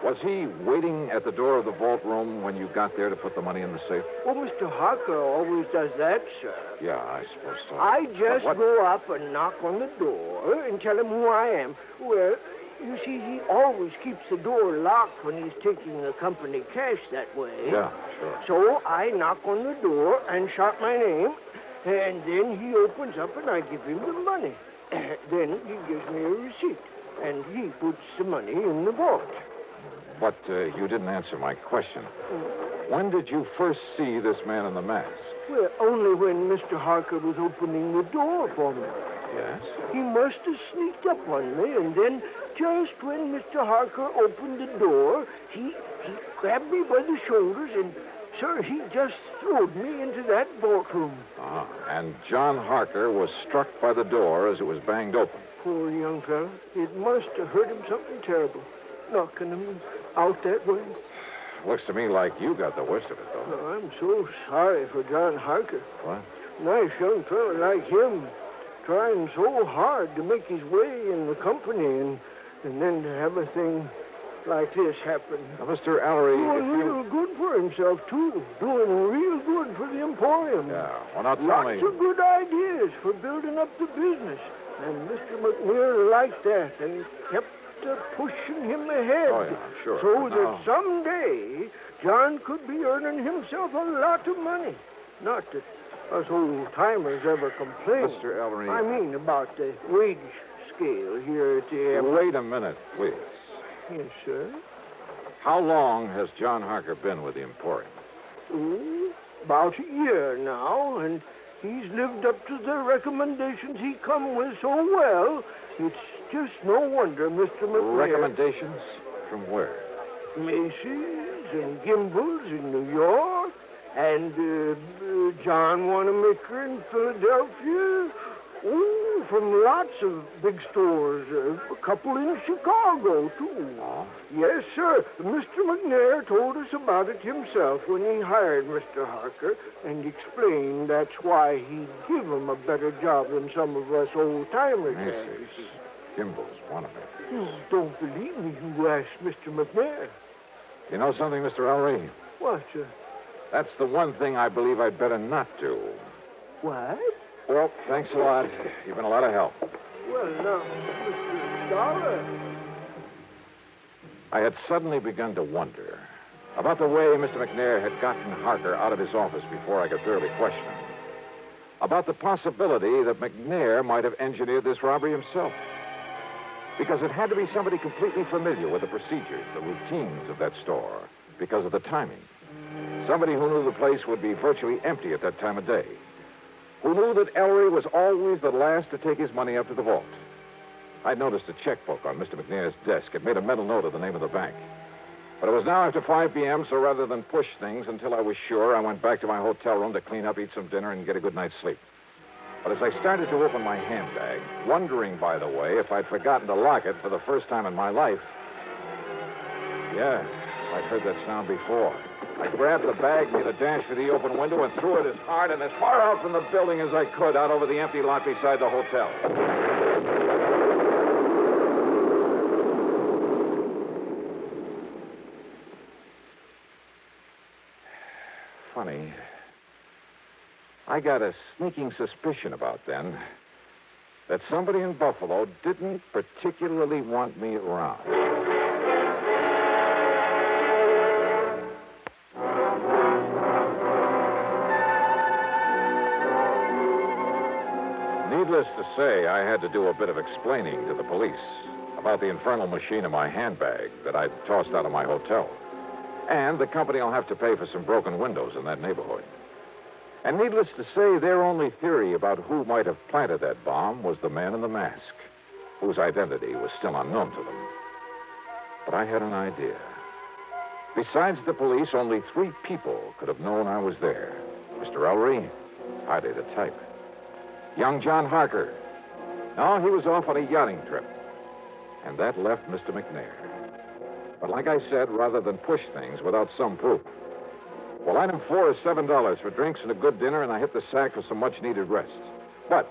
Was he waiting at the door of the vault room when you got there to put the money in the safe? Well, Mr. Harker always does that, sir. Yeah, I suppose so. I just But what- go up and knock on the door and tell him who I am. Well, you see, he always keeps the door locked when he's taking the company cash that way. Yeah, sure. So I knock on the door and shout my name, and then he opens up and I give him the money. Then he gives me a receipt, and he puts the money in the vault. But you didn't answer my question. When did you first see this man in the mask? Well, only when Mr. Harker was opening the door for me. Yes? He must have sneaked up on me, and then just when Mr. Harker opened the door, he grabbed me by the shoulders, and, sir, he just throwed me into that vault room. Ah, and John Harker was struck by the door as it was banged open. Poor young fellow. It must have hurt him something terrible, knocking him out that way. Looks to me like you got the worst of it, though. Oh, I'm so sorry for John Harker. What? Nice young fellow like him, trying so hard to make his way in the company, and then to have a thing like this happen. Now, Mr. Ellery, Doing real good for himself, too. Doing real good for the Emporium. Yeah, well, now tell Lots me... of good ideas for building up the business. And Mr. McNair liked that and kept pushing him ahead. Oh, yeah, sure. So But that now- someday John could be earning himself a lot of money. Not that us old-timers ever complain. Mr. Ellery... I mean about the wage scale here at the... Wait a minute, please. Yes, sir. How long has John Harker been with the Emporium? About a year now, and he's lived up to the recommendations he come with so well. It's just no wonder Mr. McNair... Recommendations? From where? Macy's and Gimbel's in New York, and John Wanamaker in Philadelphia. Oh, from lots of big stores. A couple in Chicago, too. Oh? Yes, sir. Mr. McNair told us about it himself when he hired Mr. Harker and explained that's why he'd give him a better job than some of us old-timers have. Macy's, Gimbel's, Wanamaker. You don't believe me, you ask Mr. McNair. You know something, Mr. Ellery? What, sir? That's the one thing I believe I'd better not do. What? Well, thanks a lot. You've been a lot of help. Well, now, Mr. Dollar. I had suddenly begun to wonder about the way Mr. McNair had gotten Harker out of his office before I could thoroughly question him. About the possibility that McNair might have engineered this robbery himself. Because it had to be somebody completely familiar with the procedures, the routines of that store, because of the timing. Somebody who knew the place would be virtually empty at that time of day. Who knew that Ellery was always the last to take his money up to the vault. I'd noticed a checkbook on Mr. McNair's desk. It made a mental note of the name of the bank. But it was now after 5 p.m., so rather than push things until I was sure, I went back to my hotel room to clean up, eat some dinner, and get a good night's sleep. But as I started to open my handbag, wondering, by the way, if I'd forgotten to lock it for the first time in my life... Yeah, I'd heard that sound before. I grabbed the bag, made a dash for the open window, and threw it as hard and as far out from the building as I could, out over the empty lot beside the hotel. Funny. I got a sneaking suspicion about then that somebody in Buffalo didn't particularly want me around. Needless to say, I had to do a bit of explaining to the police about the infernal machine in my handbag that I'd tossed out of my hotel. And the company will have to pay for some broken windows in that neighborhood. And needless to say, their only theory about who might have planted that bomb was the man in the mask, whose identity was still unknown to them. But I had an idea. Besides the police, only 3 people could have known I was there. Mr. Ellery, hardly the type. Young John Harker. No, he was off on a yachting trip. And that left Mr. McNair. But like I said, rather than push things without some proof. Well, item 4 is $7 for drinks and a good dinner, and I hit the sack for some much-needed rest. But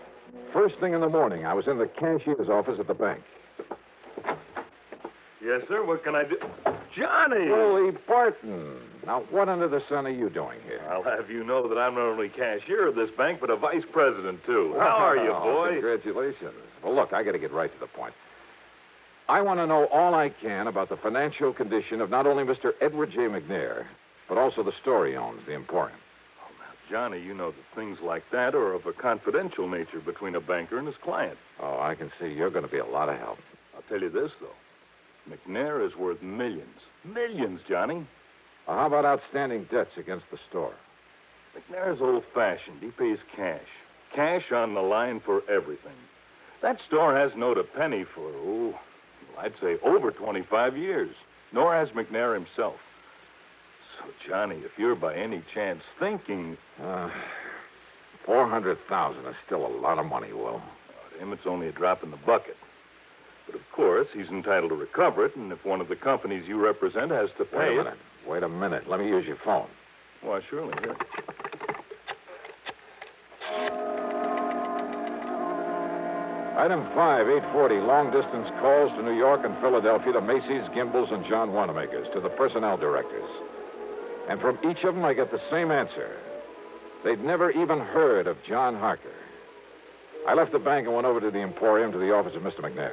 first thing in the morning, I was in the cashier's office at the bank. Yes, sir. What can I do? Johnny! Willie Barton. Now, what under the sun are you doing here? I'll have you know that I'm not only cashier of this bank, but a vice president, too. How are you, boy? Congratulations. Well, look, I got to get right to the point. I want to know all I can about the financial condition of not only Mr. Edward J. McNair, but also the store he owns, the Emporium. Oh, now, Johnny, you know that things like that are of a confidential nature between a banker and his client. Oh, I can see you're going to be a lot of help. I'll tell you this, though. McNair is worth millions. Millions, Johnny. Well, how about outstanding debts against the store? McNair's old-fashioned. He pays cash. Cash on the line for everything. That store hasn't owed a penny for, I'd say over 25 years. Nor has McNair himself. So, Johnny, if you're by any chance thinking... $400,000 is still a lot of money, Will. To him, it's only a drop in the bucket. But, of course, he's entitled to recover it, and if one of the companies you represent has to pay it... Wait a minute. Let me use your phone. Why, surely. Here. Item 5, 840, long-distance calls to New York and Philadelphia to Macy's, Gimbel's, and John Wanamaker's, to the personnel directors. And from each of them, I get the same answer. They'd never even heard of John Harker. I left the bank and went over to the Emporium to the office of Mr. McNair.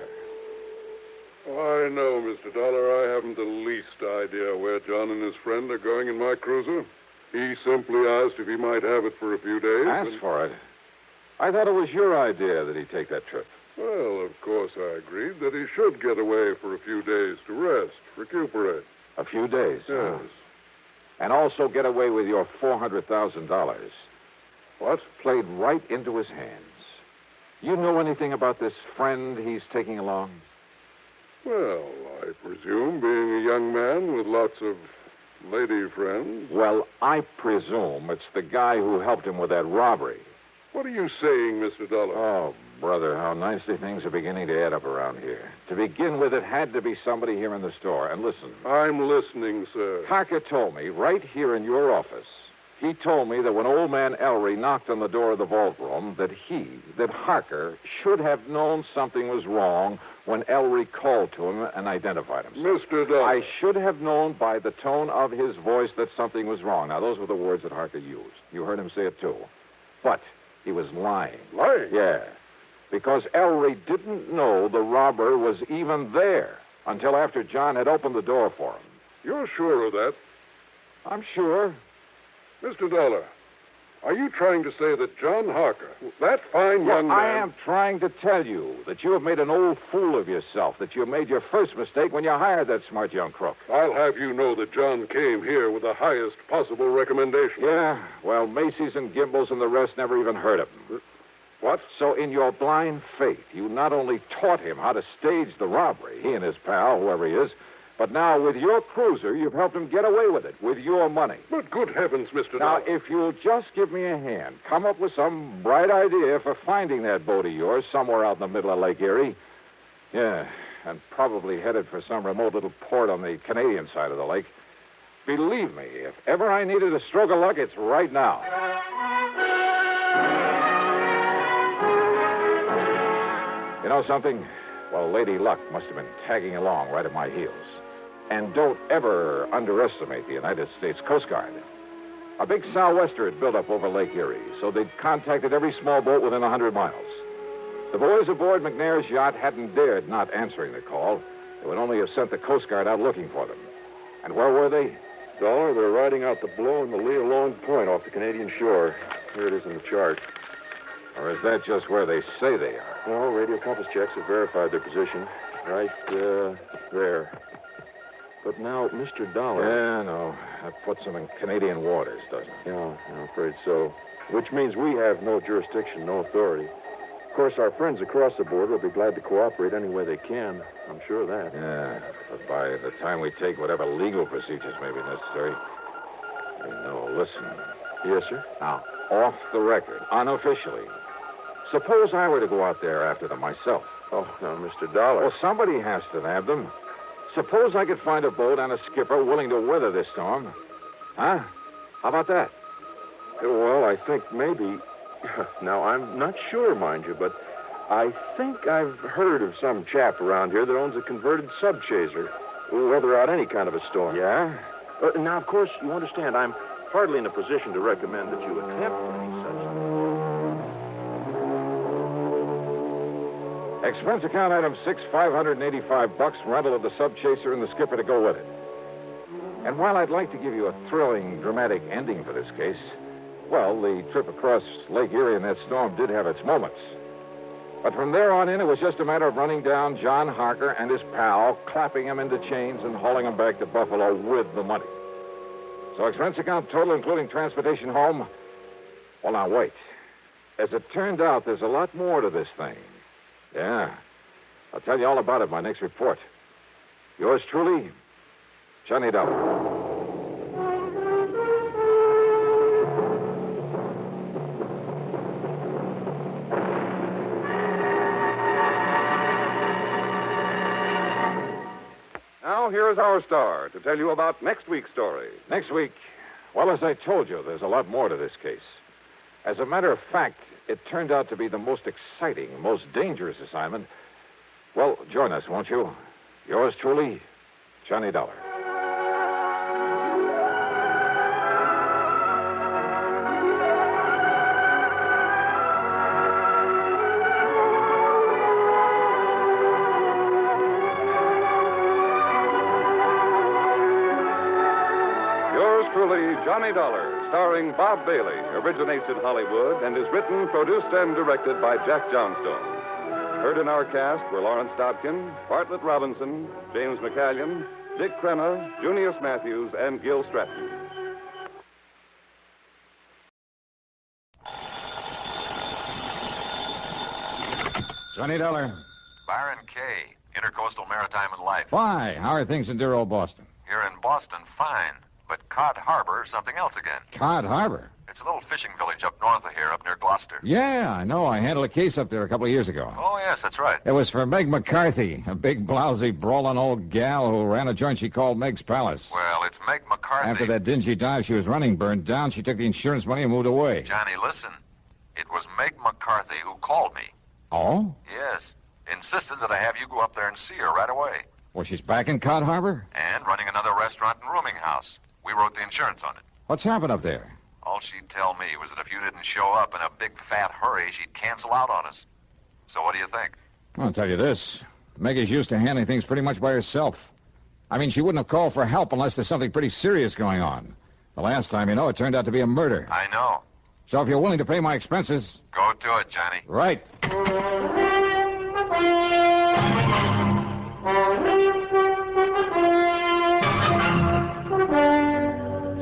I know, Mr. Dollar. I haven't the least idea where John and his friend are going in my cruiser. He simply asked if he might have it for a few days. Asked for it? I thought it was your idea that he take that trip. Well, of course I agreed that he should get away for a few days to rest, recuperate. A few days? Yes. And also get away with your $400,000. What? Played right into his hands. You know anything about this friend he's taking along? Well, I presume, being a young man with lots of lady friends. Well, I presume it's the guy who helped him with that robbery. What are you saying, Mr. Dollar? Oh, brother, how nicely things are beginning to add up around here. To begin with, it had to be somebody here in the store. And listen. I'm listening, sir. Harker told me, right here in your office, he told me that when old man Ellery knocked on the door of the vault room, that Harker should have known something was wrong when Ellery called to him and identified himself. Mr. Dollar. I should have known by the tone of his voice that something was wrong. Now, those were the words that Harker used. You heard him say it, too. But he was lying. Lying? Yeah. Because Ellery didn't know the robber was even there until after John had opened the door for him. You're sure of that? I'm sure. Mr. Dollar, are you trying to say that John Harker, that fine young man... I am trying to tell you that you have made an old fool of yourself, that you made your first mistake when you hired that smart young crook. I'll have you know that John came here with the highest possible recommendation. Yeah, well, Macy's and Gimbel's and the rest never even heard of him. What? So in your blind faith, you not only taught him how to stage the robbery, he and his pal, whoever he is, but now with your cruiser, you've helped him get away with it, with your money. But good heavens, Mr. Now, Dollar. if you'll just give me a hand, come up with some bright idea for finding that boat of yours somewhere out in the middle of Lake Erie. Yeah, and probably headed for some remote little port on the Canadian side of the lake. Believe me, if ever I needed a stroke of luck, it's right now. You know something? Well, Lady Luck must have been tagging along right at my heels. And don't ever underestimate the United States Coast Guard. A big sou'wester had built up over Lake Erie, so they'd contacted every small boat within 100 miles. The boys aboard McNair's yacht hadn't dared not answering the call. They would only have sent the Coast Guard out looking for them. And where were they? Dollar, they're riding out the blow in the lee of Long Point off the Canadian shore. Here it is in the chart. Or is that just where they say they are? No, radio compass checks have verified their position. Right there. But now, Mr. Dollar... Yeah, no. That puts them in Canadian waters, doesn't it? Yeah, I'm afraid so. Which means we have no jurisdiction, no authority. Of course, our friends across the border will be glad to cooperate any way they can. I'm sure of that. Yeah, but by the time we take whatever legal procedures may be necessary... No, listen. Yes, sir? Now, off the record, unofficially... Suppose I were to go out there after them myself. Oh, now, Mr. Dollar. Well, somebody has to nab them. Suppose I could find a boat and a skipper willing to weather this storm. Huh? How about that? Well, I think maybe... Now, I'm not sure, mind you, but I think I've heard of some chap around here that owns a converted subchaser. weather out any kind of a storm. Yeah? Now, of course, you understand, I'm hardly in a position to recommend that you attempt any such thing. Expense account item 6, $585, rental of the sub-chaser and the skipper to go with it. And while I'd like to give you a thrilling, dramatic ending for this case, well, the trip across Lake Erie in that storm did have its moments. But from there on in, it was just a matter of running down John Harker and his pal, clapping him into chains and hauling him back to Buffalo with the money. So expense account total, including transportation home. Well, now, wait. As it turned out, there's a lot more to this thing. Yeah. I'll tell you all about it in my next report. Yours truly, Johnny Dollar. Now, here is our star to tell you about next week's story. Next week, well, as I told you, there's a lot more to this case. As a matter of fact, it turned out to be the most exciting, most dangerous assignment. Well, join us, won't you? Yours truly, Johnny Dollar. Johnny Dollar, starring Bob Bailey, originates in Hollywood and is written, produced, and directed by Jack Johnstone. Heard in our cast were Lawrence Dobkin, Bartlett Robinson, James McCallion, Dick Crenna, Junius Matthews, and Gil Stratton. Johnny Dollar. Byron Kay, Intercoastal Maritime and Life. Why? How are things in dear old Boston? Here in Boston, fine. But Cod Harbor, something else again. Cod Harbor? It's a little fishing village up north of here, up near Gloucester. Yeah, I know. I handled a case up there a couple of years ago. Oh, yes, that's right. It was for Meg McCarthy, a big, blousy, brawling old gal who ran a joint she called Meg's Palace. Well, it's Meg McCarthy. After that dingy dive she was running burned down, she took the insurance money and moved away. Johnny, listen. It was Meg McCarthy who called me. Oh? Yes. Insisted that I have you go up there and see her right away. Well, she's back in Cod Harbor? And running another restaurant and rooming house. We wrote the insurance on it. What's happened up there? All she'd tell me was that if you didn't show up in a big fat hurry, she'd cancel out on us. So what do you think? I'll tell you this. Meg is used to handling things pretty much by herself. I mean, she wouldn't have called for help unless there's something pretty serious going on. The last time, you know, it turned out to be a murder. I know. So if you're willing to pay my expenses... Go to it, Johnny. Right.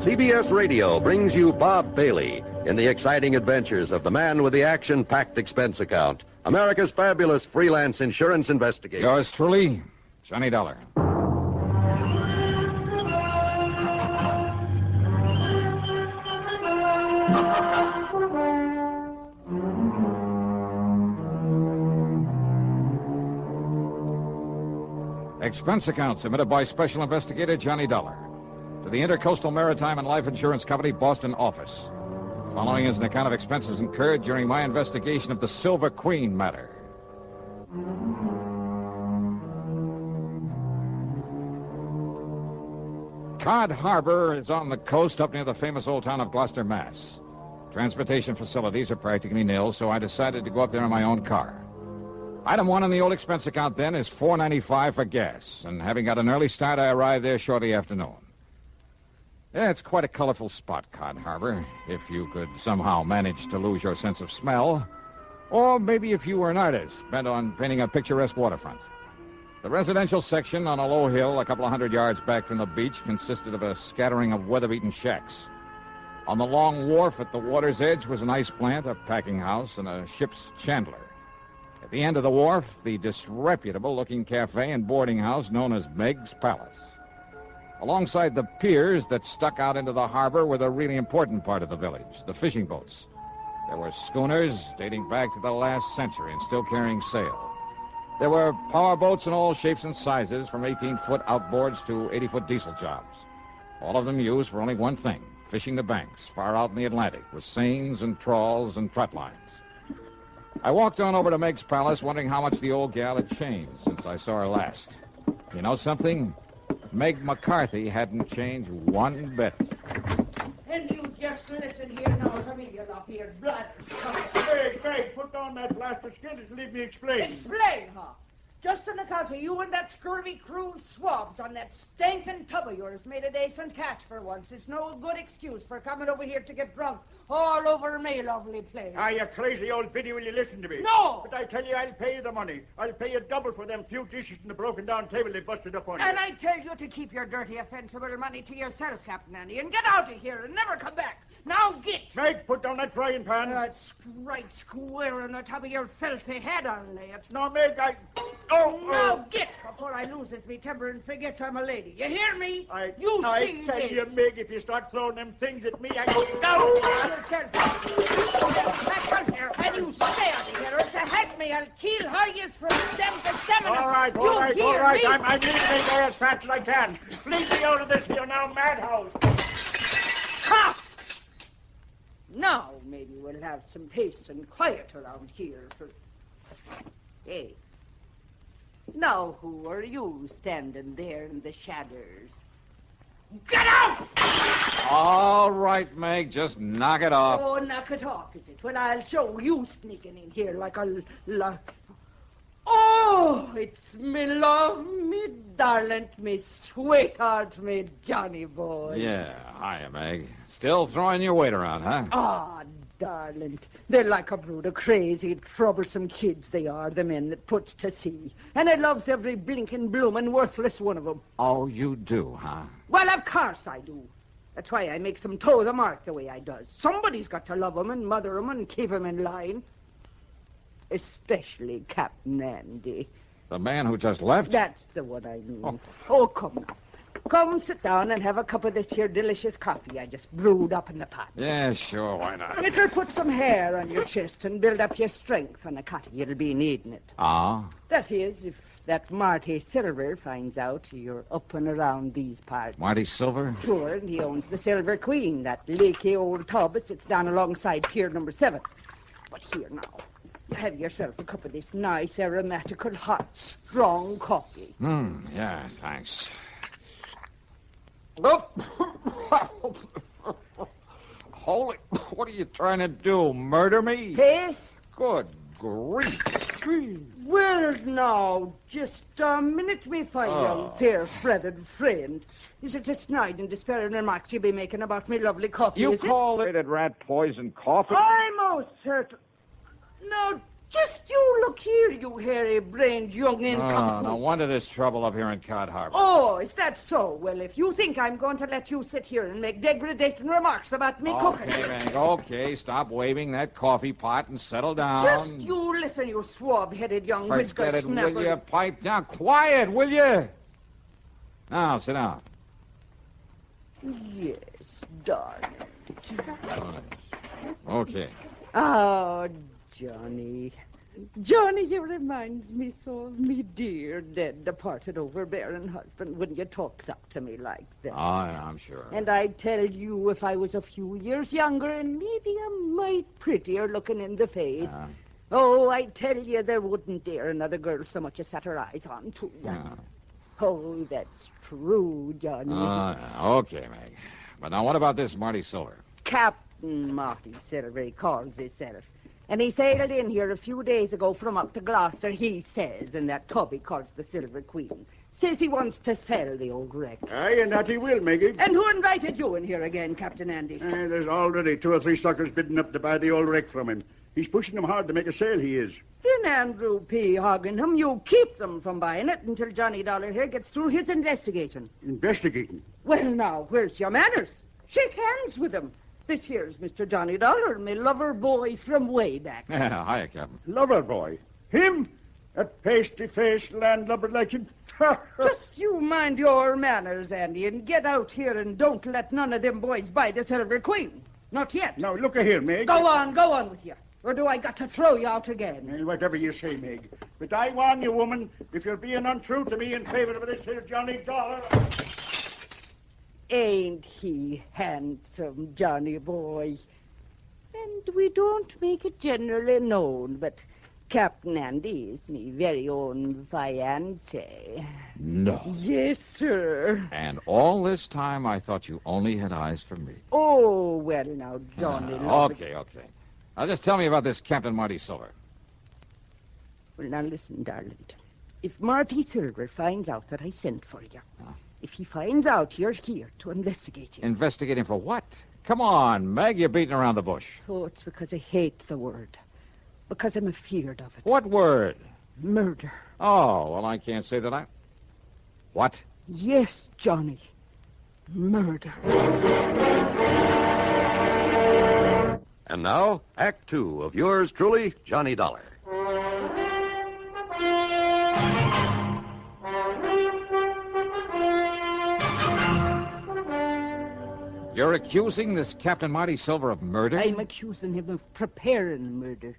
CBS Radio brings you Bob Bailey in the exciting adventures of the man with the action-packed expense account, America's fabulous freelance insurance investigator. Yours truly, Johnny Dollar. Expense account submitted by Special Investigator Johnny Dollar to the Intercoastal Maritime and Life Insurance Company, Boston office. Following is an account of expenses incurred during my investigation of the Silver Queen matter. Cod Harbor is on the coast up near the famous old town of Gloucester, Mass. Transportation facilities are practically nil, so I decided to go up there in my own car. Item 1 on the old expense account then is $4.95 for gas, and having got an early start, I arrived there shortly after noon. Yeah, it's quite a colorful spot, Cod Harbor, if you could somehow manage to lose your sense of smell. Or maybe if you were an artist bent on painting a picturesque waterfront. The residential section on a low hill a couple of 100 yards back from the beach consisted of a scattering of weather-beaten shacks. On the long wharf at the water's edge was an ice plant, a packing house, and a ship's chandler. At the end of the wharf, the disreputable-looking cafe and boarding house known as Meg's Palace. Alongside the piers that stuck out into the harbor were the really important part of the village, the fishing boats. There were schooners dating back to the last century and still carrying sail. There were power boats in all shapes and sizes, from 18-foot outboards to 80-foot diesel jobs. All of them used for only one thing, fishing the banks far out in the Atlantic with seines and trawls and trot lines. I walked on over to Meg's Palace, wondering how much the old gal had changed since I saw her last. You know something? that Meg McCarthy hadn't changed one bit. And you just listen here now to me, you lop-eared blood. Meg, put down that blasted skin and leave me explain. Explain, huh? Just on account of you and that scurvy crew of swabs on that stinking tub of yours made a decent catch for once. It's no good excuse for coming over here to get drunk all over me lovely place. Ah, you crazy old biddy, will you listen to me? No! But I tell you, I'll pay you the money. I'll pay you double for them few dishes and the broken down table they busted up on you. And I tell you to keep your dirty, offensive money to yourself, Captain Andy, and get out of here and never come back. Now get! Meg, put down that frying pan. That's right square on the top of your filthy head, I'll lay it. No, Meg, Now get before I loses me temper and forget I'm a lady. You hear me? I see tell this. you, Meg, if you start throwing them things at me, I go Back out there, and you stay out of here. If you had me, I'll kill Harriess from stem to stem. All right. I'm leaving there as fast as I can. Leave me out of this here now, madhouse. Ha! Now maybe we'll have some peace and quiet around here for... Hey. Now who are you standing there in the shadows? Get out! All right, Meg, just knock it off. Oh, knock it off, is it? Well, I'll show you sneaking in here like a... Oh, it's me love, me darling, me sweetheart, me Johnny boy. Yeah, hiya, Meg. Still throwing your weight around, huh? Ah, darling, they're like a brood of crazy, troublesome kids, they are, the men that puts to sea. And I loves every blinking, bloomin', worthless one of them. Oh, you do, huh? Well, of course I do. That's why I makes them toe the mark the way I does. Somebody's got to love 'em and mother 'em and keep 'em in line. Especially Captain Andy. The man who just left? That's the one I mean. Oh, come now. Come sit down and have a cup of this here delicious coffee I just brewed up in the pot. Yeah, sure, why not? It'll put some hair on your chest and build up your strength on the cotty. You'll be needing it. Ah? That is, if that Marty Silver finds out you're up and around these parts. Marty Silver? Sure, and he owns the Silver Queen, that leaky old tub that sits down alongside pier number 7. But here now. Have yourself a cup of this nice, aromatical, hot, strong coffee. Yeah, thanks. Holy, what are you trying to do, murder me? Hey? Good grief. Well, now, just a minute, me fine young, fair-feathered friend. Is it a snide and despairing remarks you be making about me lovely coffee, You is call it rat poison coffee? I'm most certain. Now, just you look here, you hairy-brained young incompetent. No wonder there's trouble up here in Cod Harbor. Oh, is that so? Well, if you think I'm going to let you sit here and make degrading remarks about me cooking... Okay, Meg, okay. Stop waving that coffee pot and settle down. Just you listen, you swab-headed young whisker Forget it, snapper. will you? Pipe down. Quiet, will you? Now, sit down. Yes, darling. All right. Okay. Oh, Johnny. Johnny, you reminds me so of me dear, dead, departed, overbearing husband when you talks up to me like that. Oh, yeah, I'm sure. And I tell you, if I was a few years younger and maybe a mite prettier looking in the face, oh, I tell you, there wouldn't dare another girl so much as set her eyes on to you. Oh, that's true, Johnny. Okay, Meg. But now what about this Marty Silver? Captain Marty Silver, he calls himself. And he sailed in here a few days ago from up to Gloucester, he says, in that tub he calls the Silver Queen. Says he wants to sell the old wreck. Aye, and that he will, Maggie. And who invited you in here again, Captain Andy? There's already 2 or 3 suckers bidding up to buy the old wreck from him. He's pushing them hard to make a sale, he is. Then Andrew P. Hogginham, you keep them from buying it until Johnny Dollar here gets through his investigating. Investigating? Well, now, where's your manners? Shake hands with him. This here's Mr. Johnny Dollar, me lover boy from way back. Yeah, hiya, Captain. Lover boy? Him? That pasty-faced landlubber like him? Just you mind your manners, Andy, and get out here and don't let none of them boys buy the Silver Queen. Not yet. Now, look here, Meg. Go on with you. Or do I got to throw you out again? Well, whatever you say, Meg. But I warn you, woman, if you're being untrue to me in favor of this here Johnny Dollar... Ain't he handsome, Johnny boy? And we don't make it generally known, but Captain Andy is me very own fiancé. No. Yes, sir. And all this time, I thought you only had eyes for me. Oh, well, now, Johnny. Okay. Now, just tell me about this Captain Marty Silver. Well, now, listen, darling. If Marty Silver finds out that I sent for you, if he finds out you're here to investigate him... Investigate him for what? Come on, Meg, you're beating around the bush. Oh, it's because I hate the word. Because I'm afeard of it. What word? Murder. Oh, well, I can't say that I... What? Yes, Johnny. Murder. And now, Act Two of yours truly, Johnny Dollar. You're accusing this Captain Marty Silver of murder? I'm accusing him of preparing murder.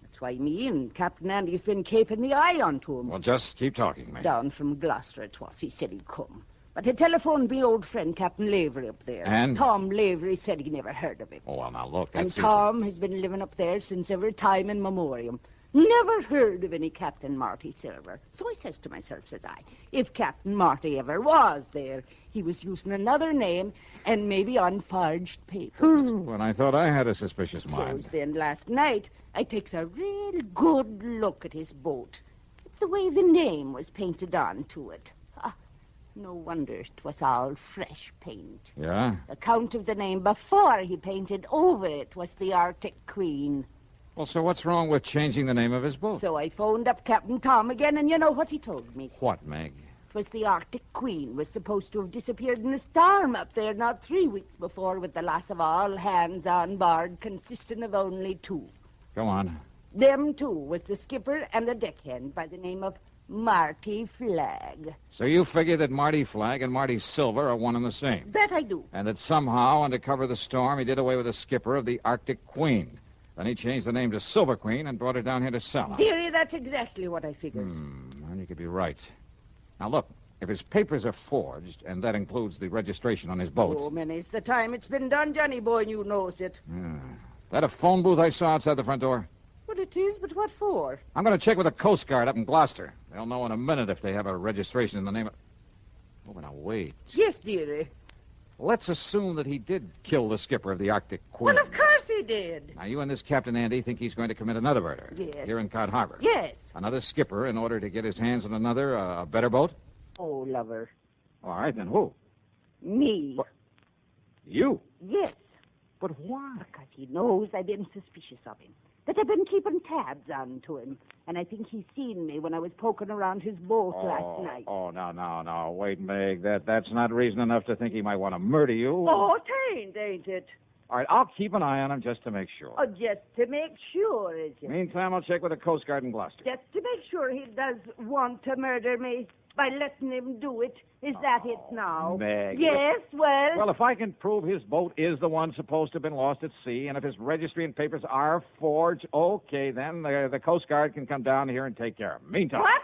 That's why me and Captain Andy's been keeping the eye onto him. Well, just keep talking, mate. Down from Gloucester it was. He said he'd come. But he telephoned me old friend Captain Lavery up there. And? Tom Lavery said he never heard of him. Oh, well, now, look, And that's... Tom has been living up there since every time in memoriam. Never heard of any Captain Marty Silver. So I says to myself, says I, if Captain Marty ever was there, he was using another name and maybe on forged papers. When I thought I had a suspicious mind. So then last night, I takes a real good look at his boat. The way the name was painted onto it. No wonder it was all fresh paint. Yeah? The count of the name before he painted over it was the Arctic Queen. Well, so what's wrong with changing the name of his boat? So I phoned up Captain Tom again, and you know what he told me? What, Meg? It was the Arctic Queen was supposed to have disappeared in a storm up there not 3 weeks before with the loss of all hands on board, consisting of only 2. Go on. Them 2 was the skipper and the deckhand by the name of Marty Flagg. So you figure that Marty Flagg and Marty Silver are one and the same? That I do. And that somehow, under cover of the storm, he did away with the skipper of the Arctic Queen. Then he changed the name to Silver Queen and brought her down here to sell her. Dearie, that's exactly what I figured. And you could be right. Now, look, if his papers are forged, and that includes the registration on his boat... Oh, many's the time it's been done, Johnny boy, and you knows it. That a phone booth I saw outside the front door? Well, it is, but what for? I'm going to check with the Coast Guard up in Gloucester. They'll know in a minute if they have a registration in the name of... Oh, but now, wait. Yes, dearie. Let's assume that he did kill the skipper of the Arctic Queen. Well, of course he did. Now, you and this Captain Andy think he's going to commit another murder. Yes. Here in Cod Harbor. Yes. Another skipper in order to get his hands on another, a better boat? Oh, lover. All right, then who? Me. What? You? Yes. But why? Because he knows I've been suspicious of him. That I've been keeping tabs on to him. And I think he's seen me when I was poking around his boat last night. Oh, no. Wait, Meg. That's not reason enough to think he might want to murder you. Oh, ain't it? All right, I'll keep an eye on him just to make sure. Oh, just to make sure, is it? Meantime, I'll check with the Coast Guard in Gloucester. Just to make sure he does want to murder me by letting him do it. Is that it now? Meg. Yes, well... Well, if I can prove his boat is the one supposed to have been lost at sea, and if his registry and papers are forged, okay, then the Coast Guard can come down here and take care of him. Meantime... What?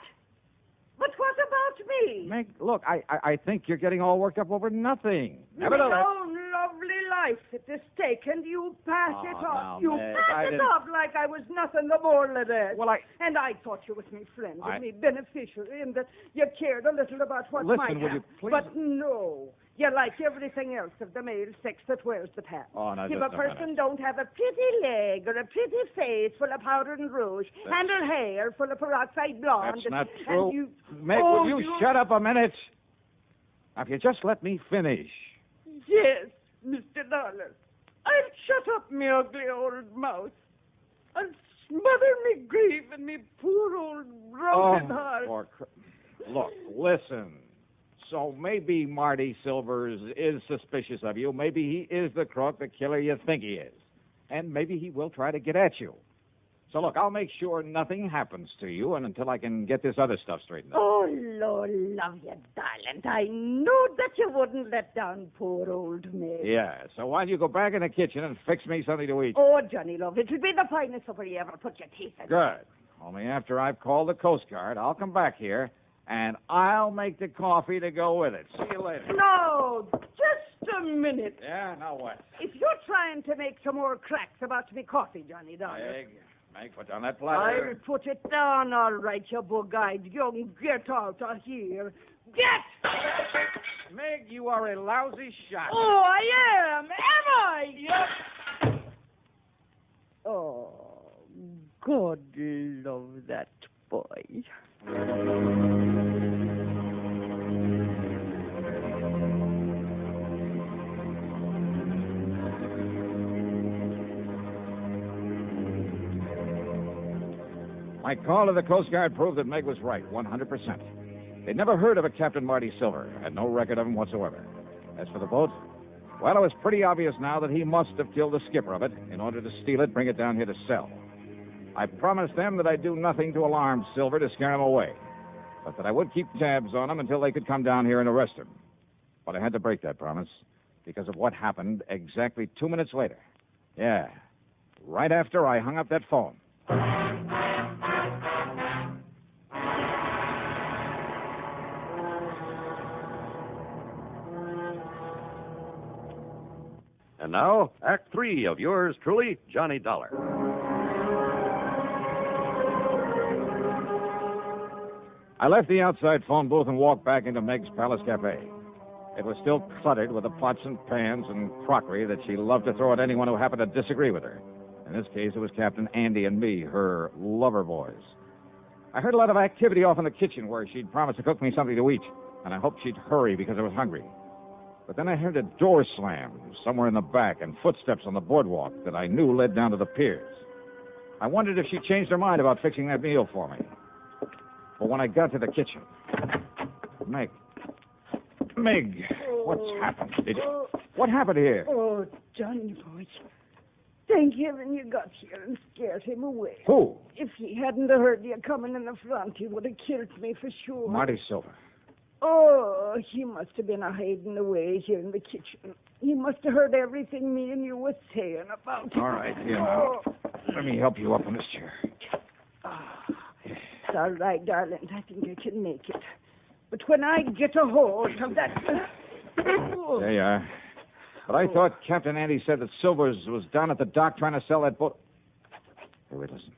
But what about me? Meg, look, I think you're getting all worked up over nothing. My own lovely life at the stake, and you pass it off. You pass it off like I was nothing the more than that. Well, And I thought you was me friend, and me beneficiary, and that you cared a little about what might Listen, will you happen. please... But no. You like everything else of the male sex that wears the hat. Oh, now, if just a person don't have a pretty leg or a pretty face full of powder and rouge, and her hair full of peroxide blonde... That's not true. And you... Meg, will you shut up a minute? Now, if you just let me finish. Yes, Mr. Dollar. I'll shut up me ugly old mouth. I'll smother me grief and me poor old broken heart. Look, listen. So maybe Marty Silvers is suspicious of you. Maybe he is the crook, the killer you think he is. And maybe he will try to get at you. So, look, I'll make sure nothing happens to you and until I can get this other stuff straightened out. Oh, Lord, love you, darling. I know that you wouldn't let down poor old Meg. Yeah, so why don't you go back in the kitchen and fix me something to eat? Oh, Johnny, love, it'll be the finest supper you ever put your teeth in. Good. Only after I've called the Coast Guard, I'll come back here, and I'll make the coffee to go with it. See you later. No, just a minute. Yeah, now what? If you're trying to make some more cracks about me coffee, Johnny, darling. Meg, Meg, put down that platter. I'll put it down, all right, you bug-eyed young. Get out of here. Get! Meg, you are a lousy shot. Oh, I am. Am I? Yep. Oh, God love that boy. My call to the Coast Guard proved that Meg was right, 100%. They'd never heard of a Captain Marty Silver, had no record of him whatsoever. As for the boat, well, it was pretty obvious now that he must have killed the skipper of it in order to steal it, bring it down here to sell. I promised them that I'd do nothing to alarm Silver to scare him away, but that I would keep tabs on him until they could come down here and arrest him. But I had to break that promise because of what happened exactly 2 minutes later. Yeah, right after I hung up that phone. And now, Act 3 of yours truly, Johnny Dollar. I left the outside phone booth and walked back into Meg's Palace Cafe. It was still cluttered with the pots and pans and crockery that she loved to throw at anyone who happened to disagree with her. In this case, it was Captain Andy and me, her lover boys. I heard a lot of activity off in the kitchen where she'd promised to cook me something to eat, and I hoped she'd hurry because I was hungry. But then I heard a door slam somewhere in the back and footsteps on the boardwalk that I knew led down to the piers. I wondered if she changed her mind about fixing that meal for me. But when I got to the kitchen... Meg, what's happened? What happened here? Oh, Johnny boy. Thank heaven you got here and scared him away. Who? If he hadn't heard you coming in the front, he would have killed me for sure. Marty Silver. Oh, he must have been hiding away here in the kitchen. He must have heard everything me and you were saying about him. All right, here now. Let me help you up in this chair. It's all right, darling. I think I can make it. But when I get a hold of that... There you are. But I thought Captain Andy said that Silvers was down at the dock trying to sell that boat. Hey, wait, listen.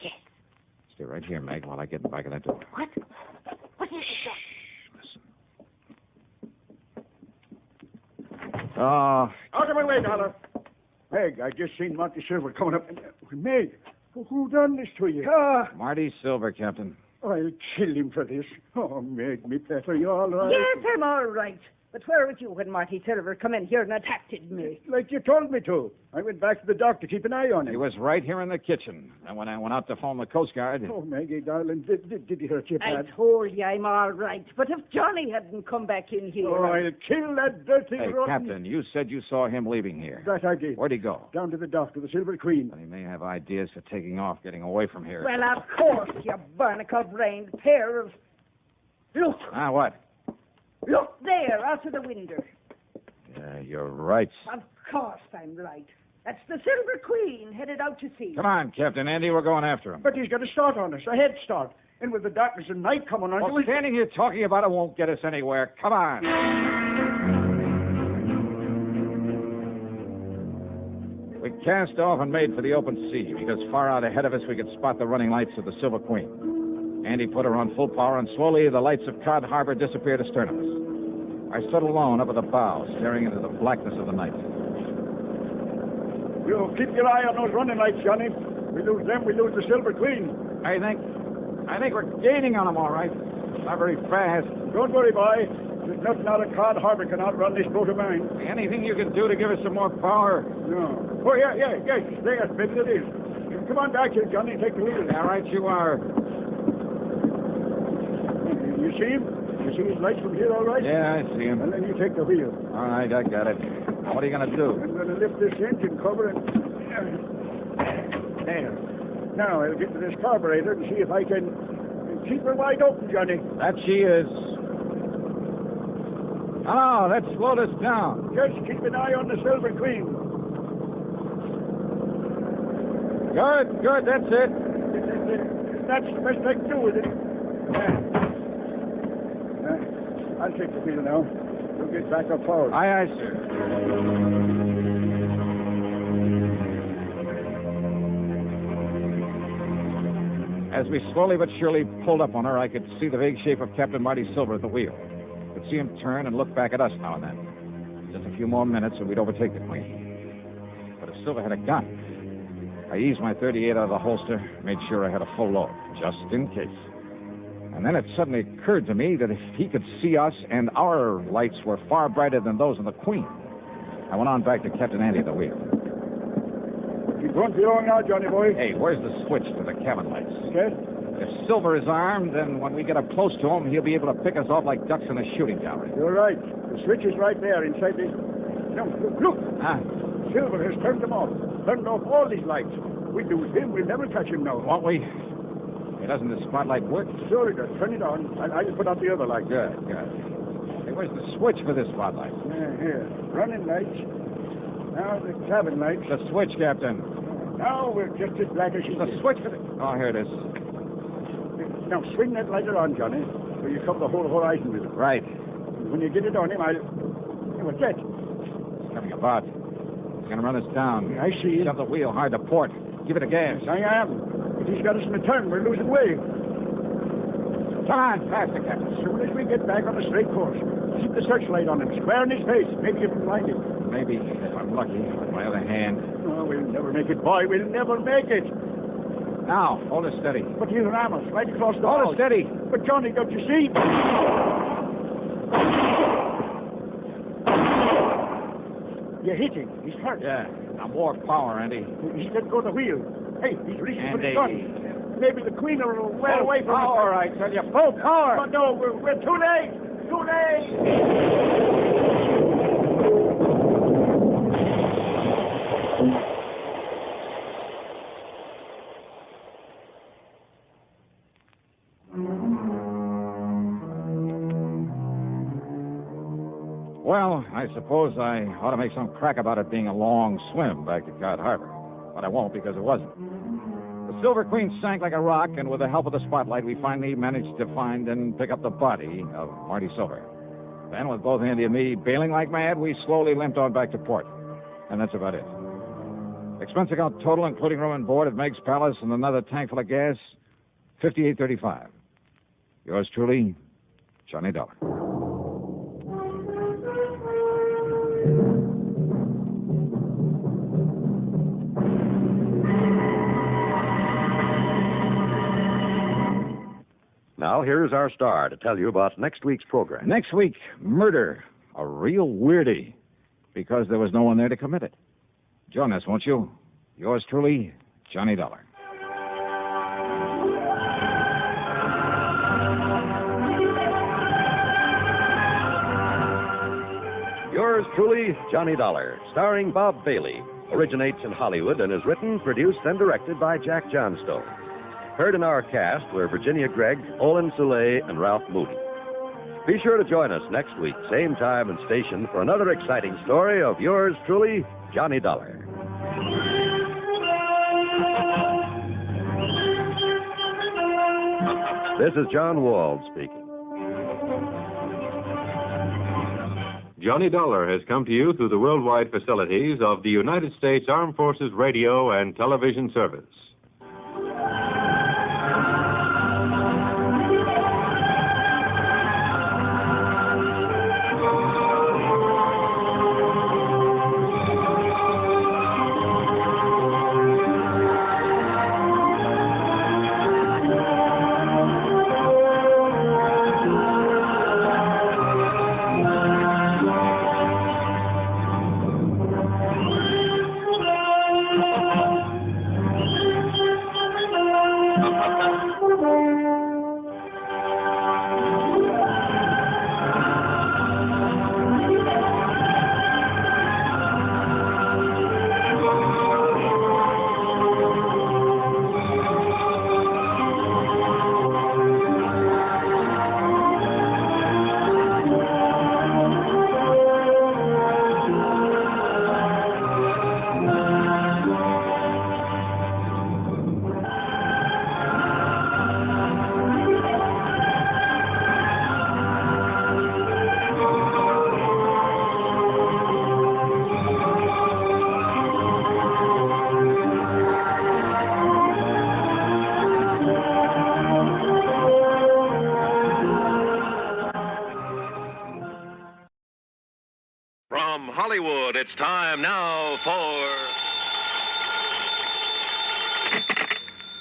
Yes. Stay right here, Meg, while I get back in that door. What? What is it? Out of my way, Dollar. Meg, I just seen Marty Silver coming up. Meg, who done this to you? Marty Silver, Captain. I'll kill him for this. Oh, Meg, me pet, are you all right? Yes, I'm all right. But where was you when Marty Silver come in here and attacked me? Like you told me to. I went back to the dock to keep an eye on him. He was right here in the kitchen. And when I went out to phone the Coast Guard... Oh, Maggie, darling, did he hurt you bad? I told you I'm all right. But if Johnny hadn't come back in here... Oh, I'll kill that dirty rotten... Captain, you said you saw him leaving here. That I did. Where'd he go? Down to the dock, to the Silver Queen. Well, he may have ideas for taking off, getting away from here. Well, of course, you barnacle-brained pair of... Look. Ah, what? Look there, out of the window. Yeah, you're right. Of course I'm right. That's the Silver Queen headed out to sea. Come on, Captain Andy, we're going after him. But he's got a start on us, a head start. And with the darkness and night coming on... Well, standing here talking about it won't get us anywhere. Come on. We cast off and made for the open sea, because far out ahead of us we could spot the running lights of the Silver Queen. Andy put her on full power, and slowly the lights of Cod Harbor disappeared astern of us. I stood alone up at the bow, staring into the blackness of the night. You keep your eye on those running lights, Johnny. We lose them, we lose the Silver Queen. I think we're gaining on them, all right. Not very fast. Don't worry, boy. There's nothing out of Cod Harbor can outrun this boat of mine. Anything you can do to give us some more power? No. Oh, yes, there, maybe it is. Come on back here, Johnny, take the wheel. All right, you are. You see him? You see his lights from here, all right? Yeah, I see him. And then you take the wheel. All right, I got it. Now, what are you going to do? I'm going to lift this engine cover and... There. Now, I'll get to this carburetor and see if I can keep her wide open, Johnny. That she is. Oh, that slowed us down. Just keep an eye on the Silver Queen. Good, that's it. That's the best I can do with it. I'll take the wheel now. We'll get back up forward. Aye, sir. As we slowly but surely pulled up on her, I could see the vague shape of Captain Marty Silver at the wheel. Could see him turn and look back at us now and then. Just a few more minutes and we'd overtake the Queen. But if Silver had a gun, I eased my .38 out of the holster, made sure I had a full load, just in case. And then it suddenly occurred to me that if he could see us and our lights were far brighter than those of the Queen. I went on back to Captain Andy at the wheel. Keep going for long now, Johnny boy. Hey, where's the switch to the cabin lights? Okay. If Silver is armed, then when we get up close to him, he'll be able to pick us off like ducks in a shooting gallery. You're right. The switch is right there inside the... No, look. Ah. Silver has turned them off. Turned off all these lights. We lose him. We'll never catch him now. Won't we? Hey, doesn't the spotlight work? Sure it does. Turn it on. I'll put out the other light. Good. Hey, where's the switch for this spotlight? Here. Running lights. Now the cabin lights. The switch, Captain. Now we're just as black as she The is. switch for the... Oh, here it is. Now swing that lighter on, Johnny, so you cover the whole horizon with it. Right. When you get it on him, What's that? It's coming about. He's going to run us down. I see. Shove the wheel hard to port. Give it a gas. I am. If he's got us in the turn, we're losing way. Come on, faster, Captain. As soon as we get back on the straight course, keep the searchlight on him, square in his face. Maybe you can find him. Maybe, if I'm lucky, with my other hand. Oh, we'll never make it, boy. We'll never make it. Now, hold it steady. But he'll ram us right across the Hold it steady. But, Johnny, don't you see? You hit him. He's hurt. Yeah. Now, more power, Andy. He's let go of the wheel. Hey, he's reaching for the Andy. gun. Maybe the Queen will well away from power, I tell you. Full power. But no, we're too late. Too late. Well, I suppose I ought to make some crack about it being a long swim back to Cod Harbor. But I won't because it wasn't. The Silver Queen sank like a rock, and with the help of the spotlight, we finally managed to find and pick up the body of Marty Silver. Then, with both Andy and me bailing like mad, we slowly limped on back to port. And that's about it. Expense account total, including room and board at Meg's Palace and another tank full of gas, $58.35. Yours truly, Johnny Dollar. Now, here's our star to tell you about next week's program. Next week, murder. A real weirdie. Because there was no one there to commit it. Join us, won't you? Yours truly, Johnny Dollar. Yours truly, Johnny Dollar, starring Bob Bailey, originates in Hollywood and is written, produced, and directed by Jack Johnstone. Heard in our cast were Virginia Gregg, Olin Soule, and Ralph Moody. Be sure to join us next week, same time and station, for another exciting story of yours truly, Johnny Dollar. This is John Wald speaking. Johnny Dollar has come to you through the worldwide facilities of the United States Armed Forces Radio and Television Service. From Hollywood, it's time now for...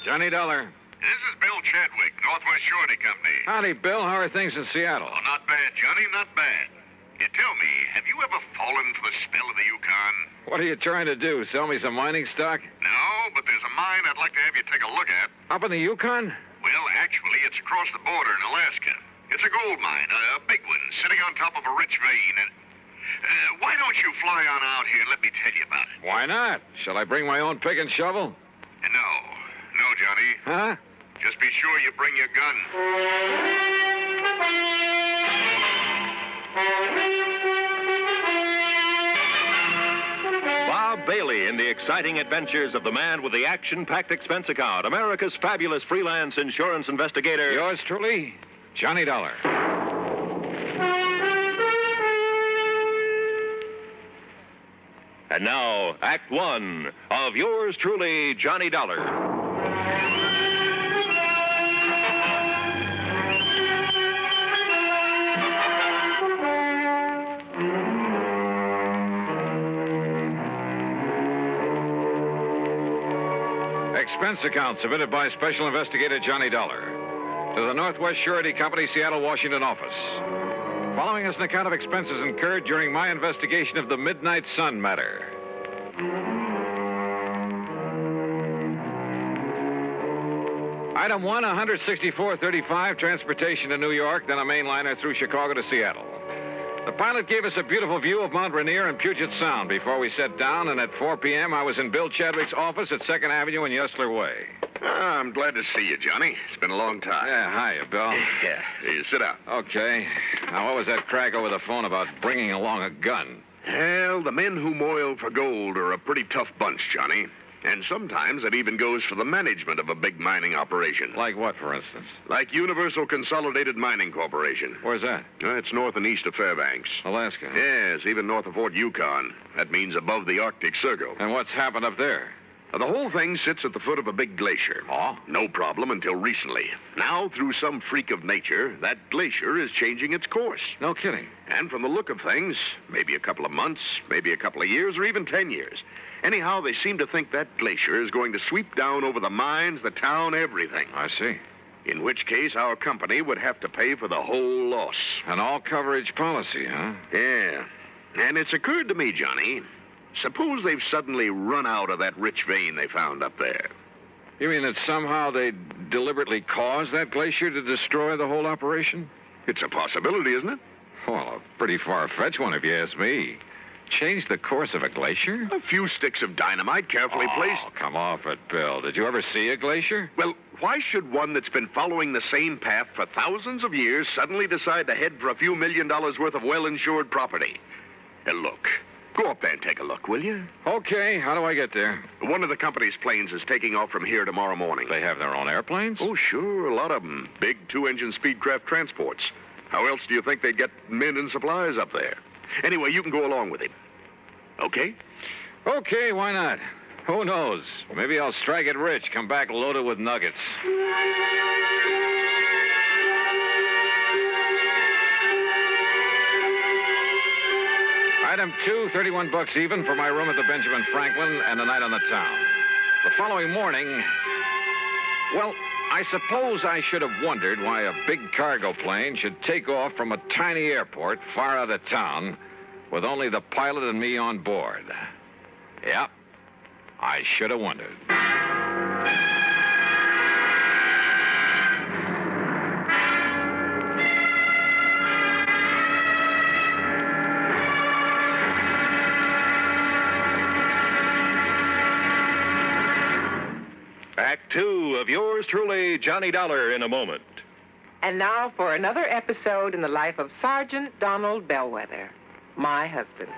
Johnny Dollar. This is Bill Chadwick, Northwest Surety Company. Howdy, Bill. How are things in Seattle? Oh, not bad, Johnny, not bad. Tell me, have you ever fallen for the spell of the Yukon? What are you trying to do? Sell me some mining stock? No, but there's a mine I'd like to have you take a look at. Up in the Yukon? Well, actually, it's across the border in Alaska. It's a gold mine, a big one, sitting on top of a rich vein. And why don't you fly on out here and let me tell you about it? Why not? Shall I bring my own pick and shovel? No, Johnny. Huh? Just be sure you bring your gun. Bob Bailey in the exciting adventures of the man with the action-packed expense account, America's fabulous freelance insurance investigator. Yours truly, Johnny Dollar. And now, Act One of yours truly, Johnny Dollar. Expense account submitted by Special Investigator Johnny Dollar to the Northwest Surety Company, Seattle, Washington office. Following is an account of expenses incurred during my investigation of the Midnight Sun matter. Item 1, $164.35, transportation to New York, then a mainliner through Chicago to Seattle. The pilot gave us a beautiful view of Mount Rainier and Puget Sound before we set down, and at 4 p.m. I was in Bill Chadwick's office at 2nd Avenue and Yestler Way. I'm glad to see you, Johnny. It's been a long time. Yeah, hiya, Bill. Yeah, here, sit down. Okay. Now, what was that crack over the phone about bringing along a gun? Well, the men who moil for gold are a pretty tough bunch, Johnny. And sometimes it even goes for the management of a big mining operation. Like what, for instance? Like Universal Consolidated Mining Corporation. Where's that? It's north and east of Fairbanks. Alaska. Yes, even north of Fort Yukon. That means above the Arctic Circle. And what's happened up there? The whole thing sits at the foot of a big glacier. Oh? No problem until recently. Now, through some freak of nature, that glacier is changing its course. No kidding. And from the look of things, maybe a couple of months, maybe a couple of years, or even 10 years. Anyhow, they seem to think that glacier is going to sweep down over the mines, the town, everything. I see. In which case, our company would have to pay for the whole loss. An all-coverage policy, huh? Yeah. And it's occurred to me, Johnny, suppose they've suddenly run out of that rich vein they found up there. You mean that somehow they deliberately caused that glacier to destroy the whole operation? It's a possibility, isn't it? Well, a pretty far-fetched one, if you ask me. Change the course of a glacier? A few sticks of dynamite carefully placed. Oh, come off it, Bill. Did you ever see a glacier? Well, why should one that's been following the same path for thousands of years suddenly decide to head for a few $1 million worth of well-insured property? Look, go up there and take a look, will you? Okay, how do I get there? One of the company's planes is taking off from here tomorrow morning. They have their own airplanes? Oh, sure, a lot of them. Big two-engine speedcraft transports. How else do you think they'd get men and supplies up there? Anyway, you can go along with him. Okay? Okay, why not? Who knows? Maybe I'll strike it rich, come back loaded with nuggets. Item 2, $31 even for my room at the Benjamin Franklin and a night on the town. The following morning, well, I suppose I should have wondered why a big cargo plane should take off from a tiny airport far out of town with only the pilot and me on board. Yep, I should have wondered. Act Two of yours truly, Johnny Dollar, in a moment. And now for another episode in the life of Sergeant Donald Bellwether, my husband.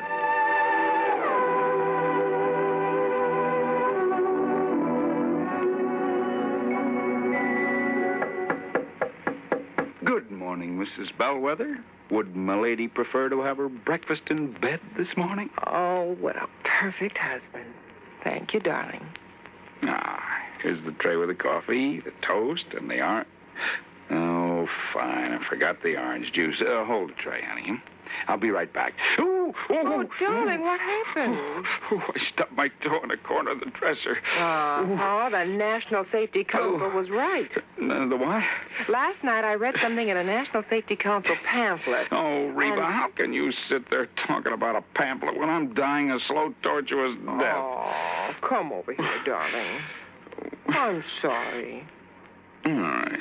Good morning, Mrs. Bellwether. Would milady prefer to have her breakfast in bed this morning? Oh, what a perfect husband. Thank you, darling. Here's the tray with the coffee, the toast, and the orange. Oh, fine. I forgot the orange juice. Hold the tray, honey. I'll be right back. Ooh, Oh, darling, what happened? I stubbed my toe in the corner of the dresser. The National Safety Council was right. The what? Last night I read something in a National Safety Council pamphlet. Oh, Reba, how can you sit there talking about a pamphlet when I'm dying a slow, tortuous death? Oh, come over here, darling. I'm sorry. All right.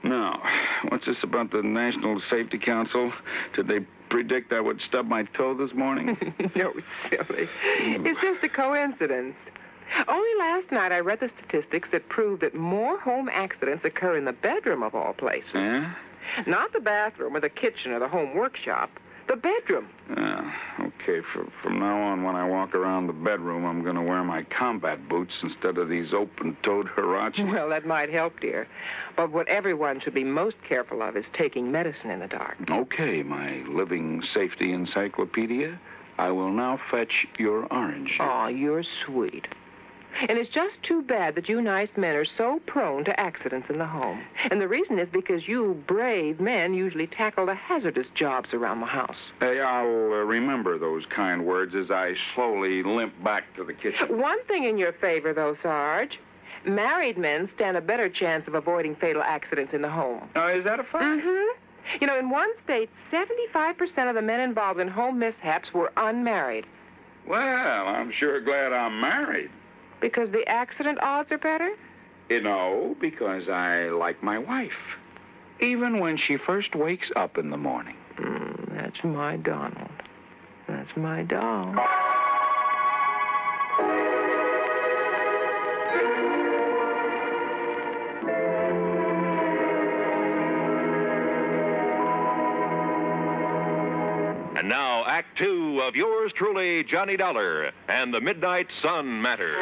Now, what's this about the National Safety Council? Did they predict I would stub my toe this morning? No, silly. It's just a coincidence. Only last night I read the statistics that prove that more home accidents occur in the bedroom of all places. Yeah? Not the bathroom or the kitchen or the home workshop. The bedroom. Okay, from now on, when I walk around the bedroom, I'm going to wear my combat boots instead of these open-toed huaraches. Well, that might help, dear. But what everyone should be most careful of is taking medicine in the dark. Okay, my living safety encyclopedia. I will now fetch your orange juice. Oh, you're sweet. And it's just too bad that you nice men are so prone to accidents in the home. And the reason is because you brave men usually tackle the hazardous jobs around the house. Hey, I'll remember those kind words as I slowly limp back to the kitchen. One thing in your favor, though, Sarge. Married men stand a better chance of avoiding fatal accidents in the home. Oh, is that a fact? Mm-hmm. You know, in one state, 75% of the men involved in home mishaps were unmarried. Well, I'm sure glad I'm married. Because the accident odds are better? No, because I like my wife. Even when she first wakes up in the morning. That's my Donald. That's my doll. And now, Act Two of yours truly, Johnny Dollar, and the Midnight Sun Matter.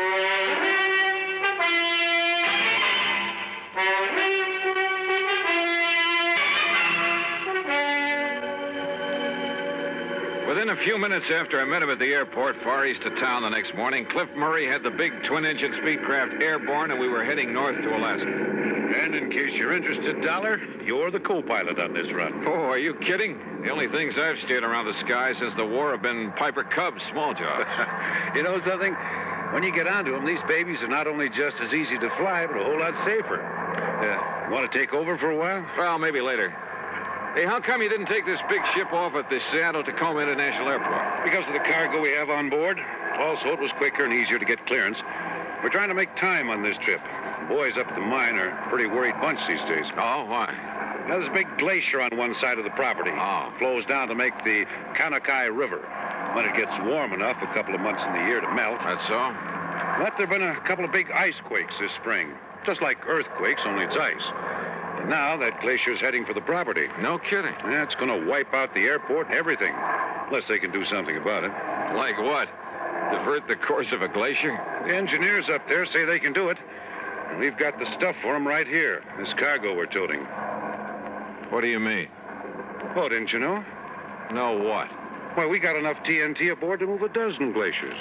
Within a few minutes after I met him at the airport far east of town the next morning, Cliff Murray had the big twin-engine Speedcraft airborne, and we were heading north to Alaska. And in case you're interested, Dollar, you're the co-pilot on this run. Oh, are you kidding? The only things I've steered around the sky since the war have been Piper Cubs, small jobs. You know something? When you get onto them, these babies are not only just as easy to fly, but a whole lot safer. Want to take over for a while? Well, maybe later. Hey, how come you didn't take this big ship off at the Seattle-Tacoma International Airport? Because of the cargo we have on board. Also, it was quicker and easier to get clearance. We're trying to make time on this trip. The boys up at the mine are a pretty worried bunch these days. Oh, why? Now, there's a big glacier on one side of the property. Oh. Flows down to make the Kanakai River. When it gets warm enough, a couple of months in the year to melt. That's so? But there have been a couple of big ice quakes this spring. Just like earthquakes, only it's ice. And now that glacier's heading for the property. No kidding. Yeah, it's going to wipe out the airport and everything. Unless they can do something about it. Like what? Divert the course of a glacier? The engineers up there say they can do it. And we've got the stuff for them right here. This cargo we're toting. What do you mean? Oh, didn't you know? No what? Why, we got enough TNT aboard to move a dozen glaciers.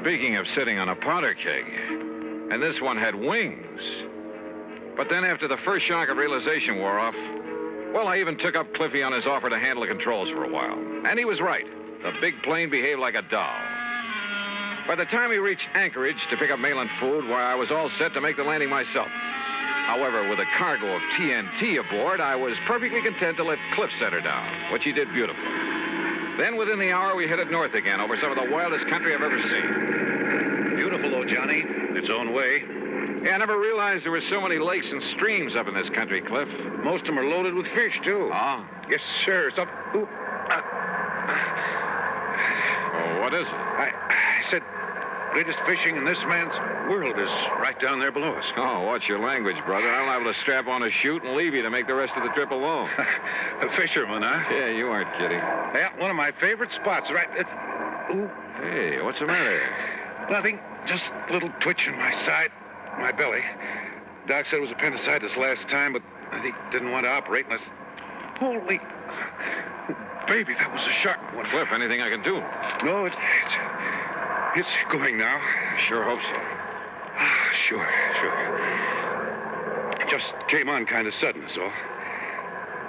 Speaking of sitting on a powder keg, and this one had wings. But then after the first shock of realization wore off, well, I even took up Cliffy on his offer to handle the controls for a while. And he was right. The big plane behaved like a doll. By the time we reached Anchorage to pick up mail and food, why, I was all set to make the landing myself. However, with a cargo of TNT aboard, I was perfectly content to let Cliff set her down, which he did beautifully. Then, within the hour, we headed north again over some of the wildest country I've ever seen. Beautiful, though, Johnny. Its own way. Yeah, I never realized there were so many lakes and streams up in this country, Cliff. Most of them are loaded with fish, too. Oh? Yes, sir. Oh, what is it? I said, greatest fishing in this man's world is right down there below us. Oh, watch your language, brother. I'm liable to strap on a chute and leave you to make the rest of the trip alone. A fisherman, huh? Yeah, you aren't kidding. Yeah, one of my favorite spots, right? Hey, what's the matter? Nothing. Just a little twitch in my side, my belly. Doc said it was appendicitis last time, but he didn't want to operate unless... Holy... Baby, that was a sharp one. Cliff, anything I can do? No, it's going now. Sure hope so. Sure. It just came on kind of sudden, so.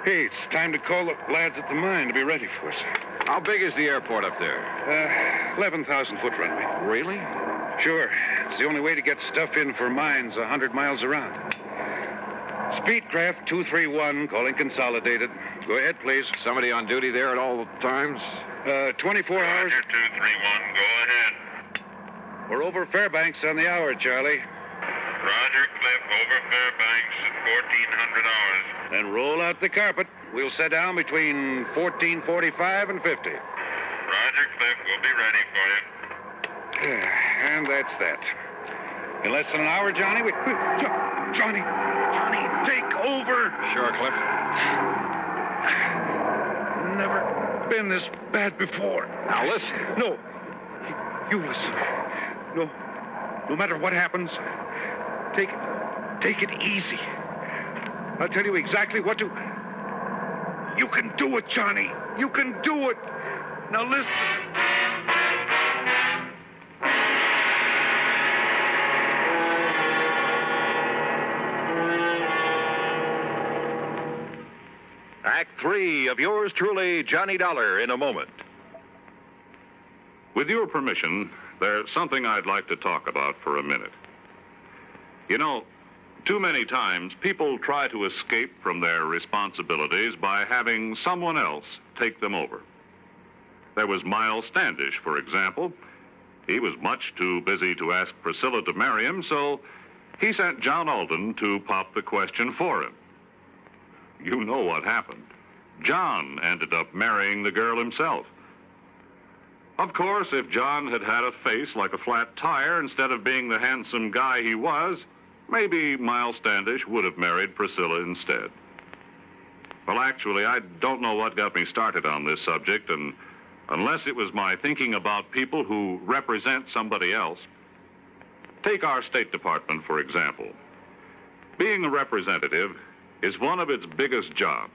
Hey, it's time to call the lads at the mine to be ready for us. How big is the airport up there? 11,000-foot runway. Really? Sure. It's the only way to get stuff in for mines 100 miles around. Speedcraft 231, calling Consolidated. Go ahead, please. Somebody on duty there at all times? 24 hours. Roger, 231, go ahead. We're over Fairbanks on the hour, Charlie. Roger, Cliff, over Fairbanks at 1400 hours. Then roll out the carpet. We'll set down between 14:45 and 50. Roger, Cliff, we'll be ready for you. And that's that. In less than an hour, Johnny, Johnny, take over. Sure, Cliff. Never been this bad before. Now, listen. No. You listen. No matter what happens, take it easy. I'll tell you exactly what to... You can do it, Johnny. You can do it. Now, listen. Act 3 of yours truly, Johnny Dollar, in a moment. With your permission, there's something I'd like to talk about for a minute. You know, too many times people try to escape from their responsibilities by having someone else take them over. There was Miles Standish, for example. He was much too busy to ask Priscilla to marry him, so he sent John Alden to pop the question for him. You know what happened. John ended up marrying the girl himself. Of course, if John had had a face like a flat tire instead of being the handsome guy he was, maybe Miles Standish would have married Priscilla instead. Well, actually, I don't know what got me started on this subject, and unless it was my thinking about people who represent somebody else. Take our State Department, for example. Being a representative is one of its biggest jobs.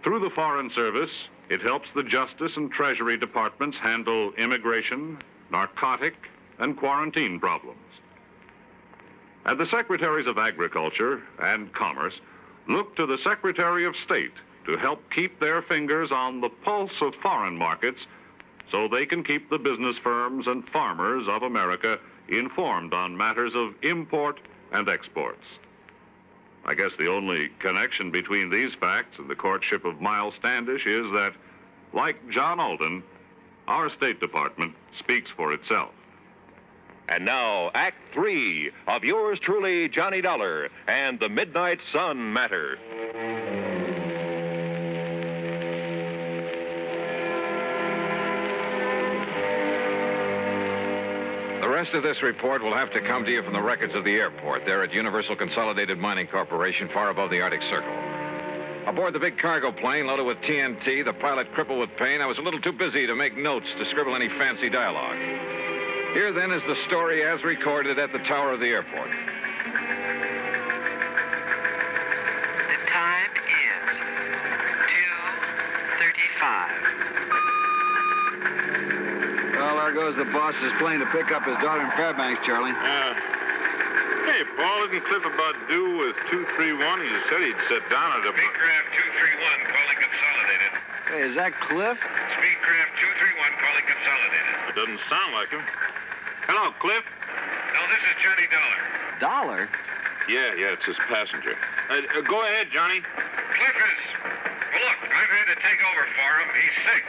Through the Foreign Service, it helps the Justice and Treasury Departments handle immigration, narcotic, and quarantine problems. And the Secretaries of Agriculture and Commerce look to the Secretary of State to help keep their fingers on the pulse of foreign markets so they can keep the business firms and farmers of America informed on matters of import and exports. I guess the only connection between these facts and the courtship of Miles Standish is that, like John Alden, our State Department speaks for itself. And now, Act 3 of yours truly, Johnny Dollar, and the Midnight Sun Matter. The rest of this report will have to come to you from the records of the airport there at Universal Consolidated Mining Corporation, far above the Arctic Circle. Aboard the big cargo plane loaded with TNT, the pilot crippled with pain, I was a little too busy to make notes to scribble any fancy dialogue. Here, then, is the story as recorded at the tower of the airport. The time is 2:35. Well, there goes the boss's plane to pick up his daughter in Fairbanks, Charlie. Hey, Paul, isn't Cliff about due with 231? He said he'd sit down at a... Speedcraft 231, calling Consolidated. Hey, is that Cliff? Speedcraft 231, calling Consolidated. It doesn't sound like him. Hello, Cliff. No, this is Johnny Dollar. Dollar? Yeah, it's his passenger. Go ahead, Johnny. Cliff is... Well, look, I've had to take over for him. He's sick.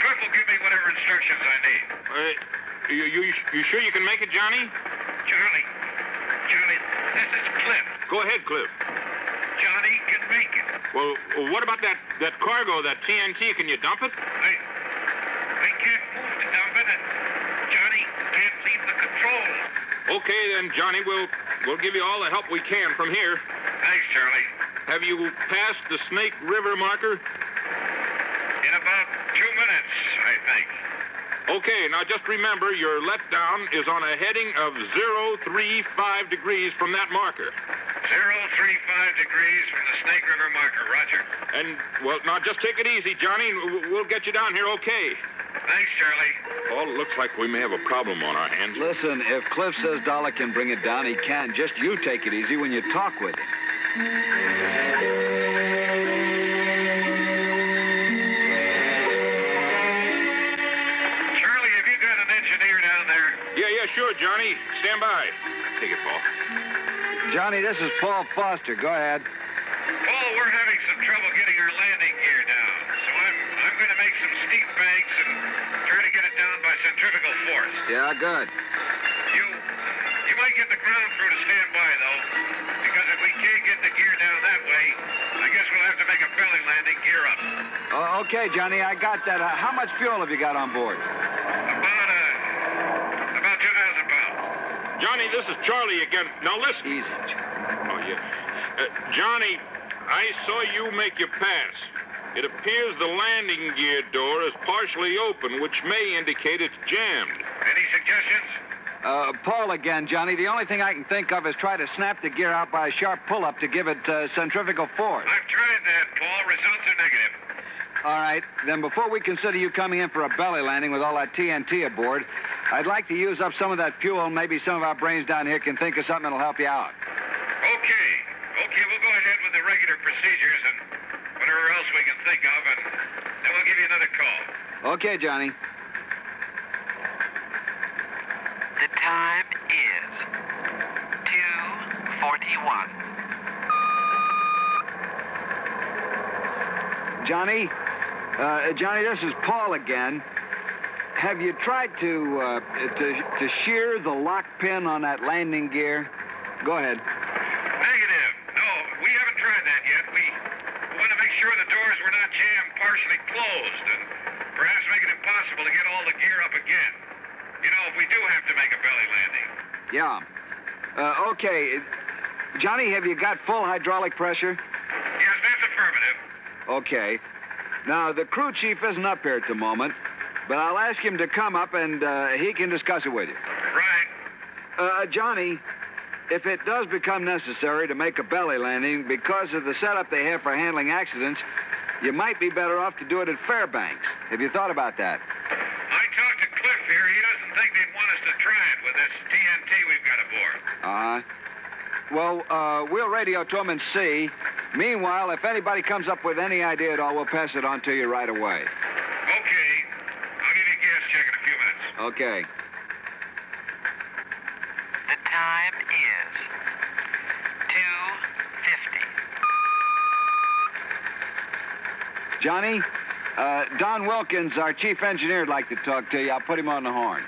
Cliff will give me whatever instructions I need. You sure you can make it, Johnny? Johnny, this is Cliff. Go ahead, Cliff. Johnny can make it. Well, what about that cargo, that TNT? Can you dump it? I can't move to dump it, and Johnny can't leave the controls. Okay, then, Johnny, we'll give you all the help we can from here. Thanks, Charlie. Have you passed the Snake River marker? In about 2 minutes, I think. Okay, now just remember your letdown is on a heading of 035 degrees from that marker. 035 degrees from the Snake River marker, Roger. And, well, now just take it easy, Johnny, and we'll get you down here okay. Thanks, Charlie. Paul, it looks like we may have a problem on our hands. Listen, if Cliff says Dollar can bring it down, he can. Just you take it easy when you talk with him. Charlie, have you got an engineer down there? Yeah, sure, Johnny. Stand by. Take it, Paul. Johnny, this is Paul Foster. Go ahead. Paul, we're having some trouble getting our landing gear down. So I'm going to make some steep banks and try to get it down by centrifugal force. Yeah, good. You might get the ground crew to stand by, though, because if we can't get the gear down that way, I guess we'll have to make a belly landing gear up. Oh, okay, Johnny, I got that. How much fuel have you got on board? About 2,000 pounds. Johnny, this is Charlie again. Now listen. Easy. Oh, yeah. Johnny, I saw you make your pass. It appears the landing gear door is partially open, which may indicate it's jammed. Any suggestions? Paul again, Johnny. The only thing I can think of is try to snap the gear out by a sharp pull-up to give it centrifugal force. I've tried that, Paul. Results are negative. All right. Then before we consider you coming in for a belly landing with all that TNT aboard, I'd like to use up some of that fuel. Maybe some of our brains down here can think of something that'll help you out. Okay, we'll go ahead with the regular procedures and whatever else we can think of, and then we'll give you another call. Okay, Johnny. The time is 2:41. Johnny? Johnny, this is Paul again. Have you tried to shear the lock pin on that landing gear? Go ahead. Negative. No, we haven't tried that yet. We want to make sure the doors were not jammed partially closed and perhaps make it impossible to get all the gear up again. You know, if we do have to make a belly landing. Yeah. Okay. Johnny, have you got full hydraulic pressure? Yes, that's affirmative. Okay. Now, the crew chief isn't up here at the moment, but I'll ask him to come up and he can discuss it with you. Right. Johnny, if it does become necessary to make a belly landing because of the setup they have for handling accidents, you might be better off to do it at Fairbanks. Have you thought about that? I talked to Cliff here. He doesn't think they'd want us to try it with this TNT we've got aboard. Well, we'll radio to him and see. Meanwhile, if anybody comes up with any idea at all, we'll pass it on to you right away. Okay. I'll give you a gas check in a few minutes. Okay. The time is 2:50. Johnny, Don Wilkins, our chief engineer, would like to talk to you. I'll put him on the horn.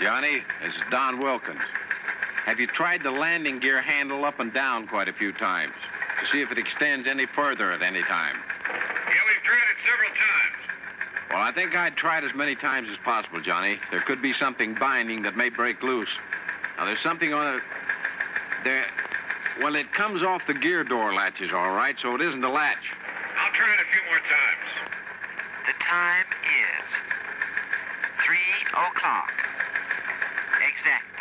Johnny, this is Don Wilkins. Have you tried the landing gear handle up and down quite a few times to see if it extends any further at any time? Yeah, we've tried it several times. Well, I think I'd try it as many times as possible, Johnny. There could be something binding that may break loose. Now, there's something on it. Well, it comes off the gear door latches, all right, so it isn't a latch. I'll try it a few more times. The time is 3 o'clock. Exactly.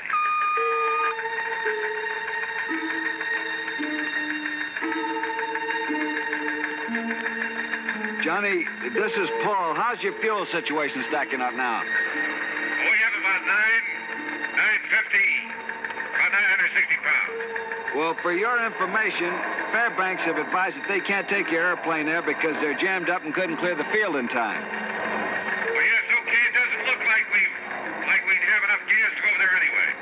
Johnny, this is Paul. How's your fuel situation stacking up now? Oh, we have about 950, about 960 pounds. Well, for your information, Fairbanks have advised that they can't take your airplane there because they're jammed up and couldn't clear the field in time. Well, yes, okay. It doesn't look like we'd have enough gas to go over there anyway.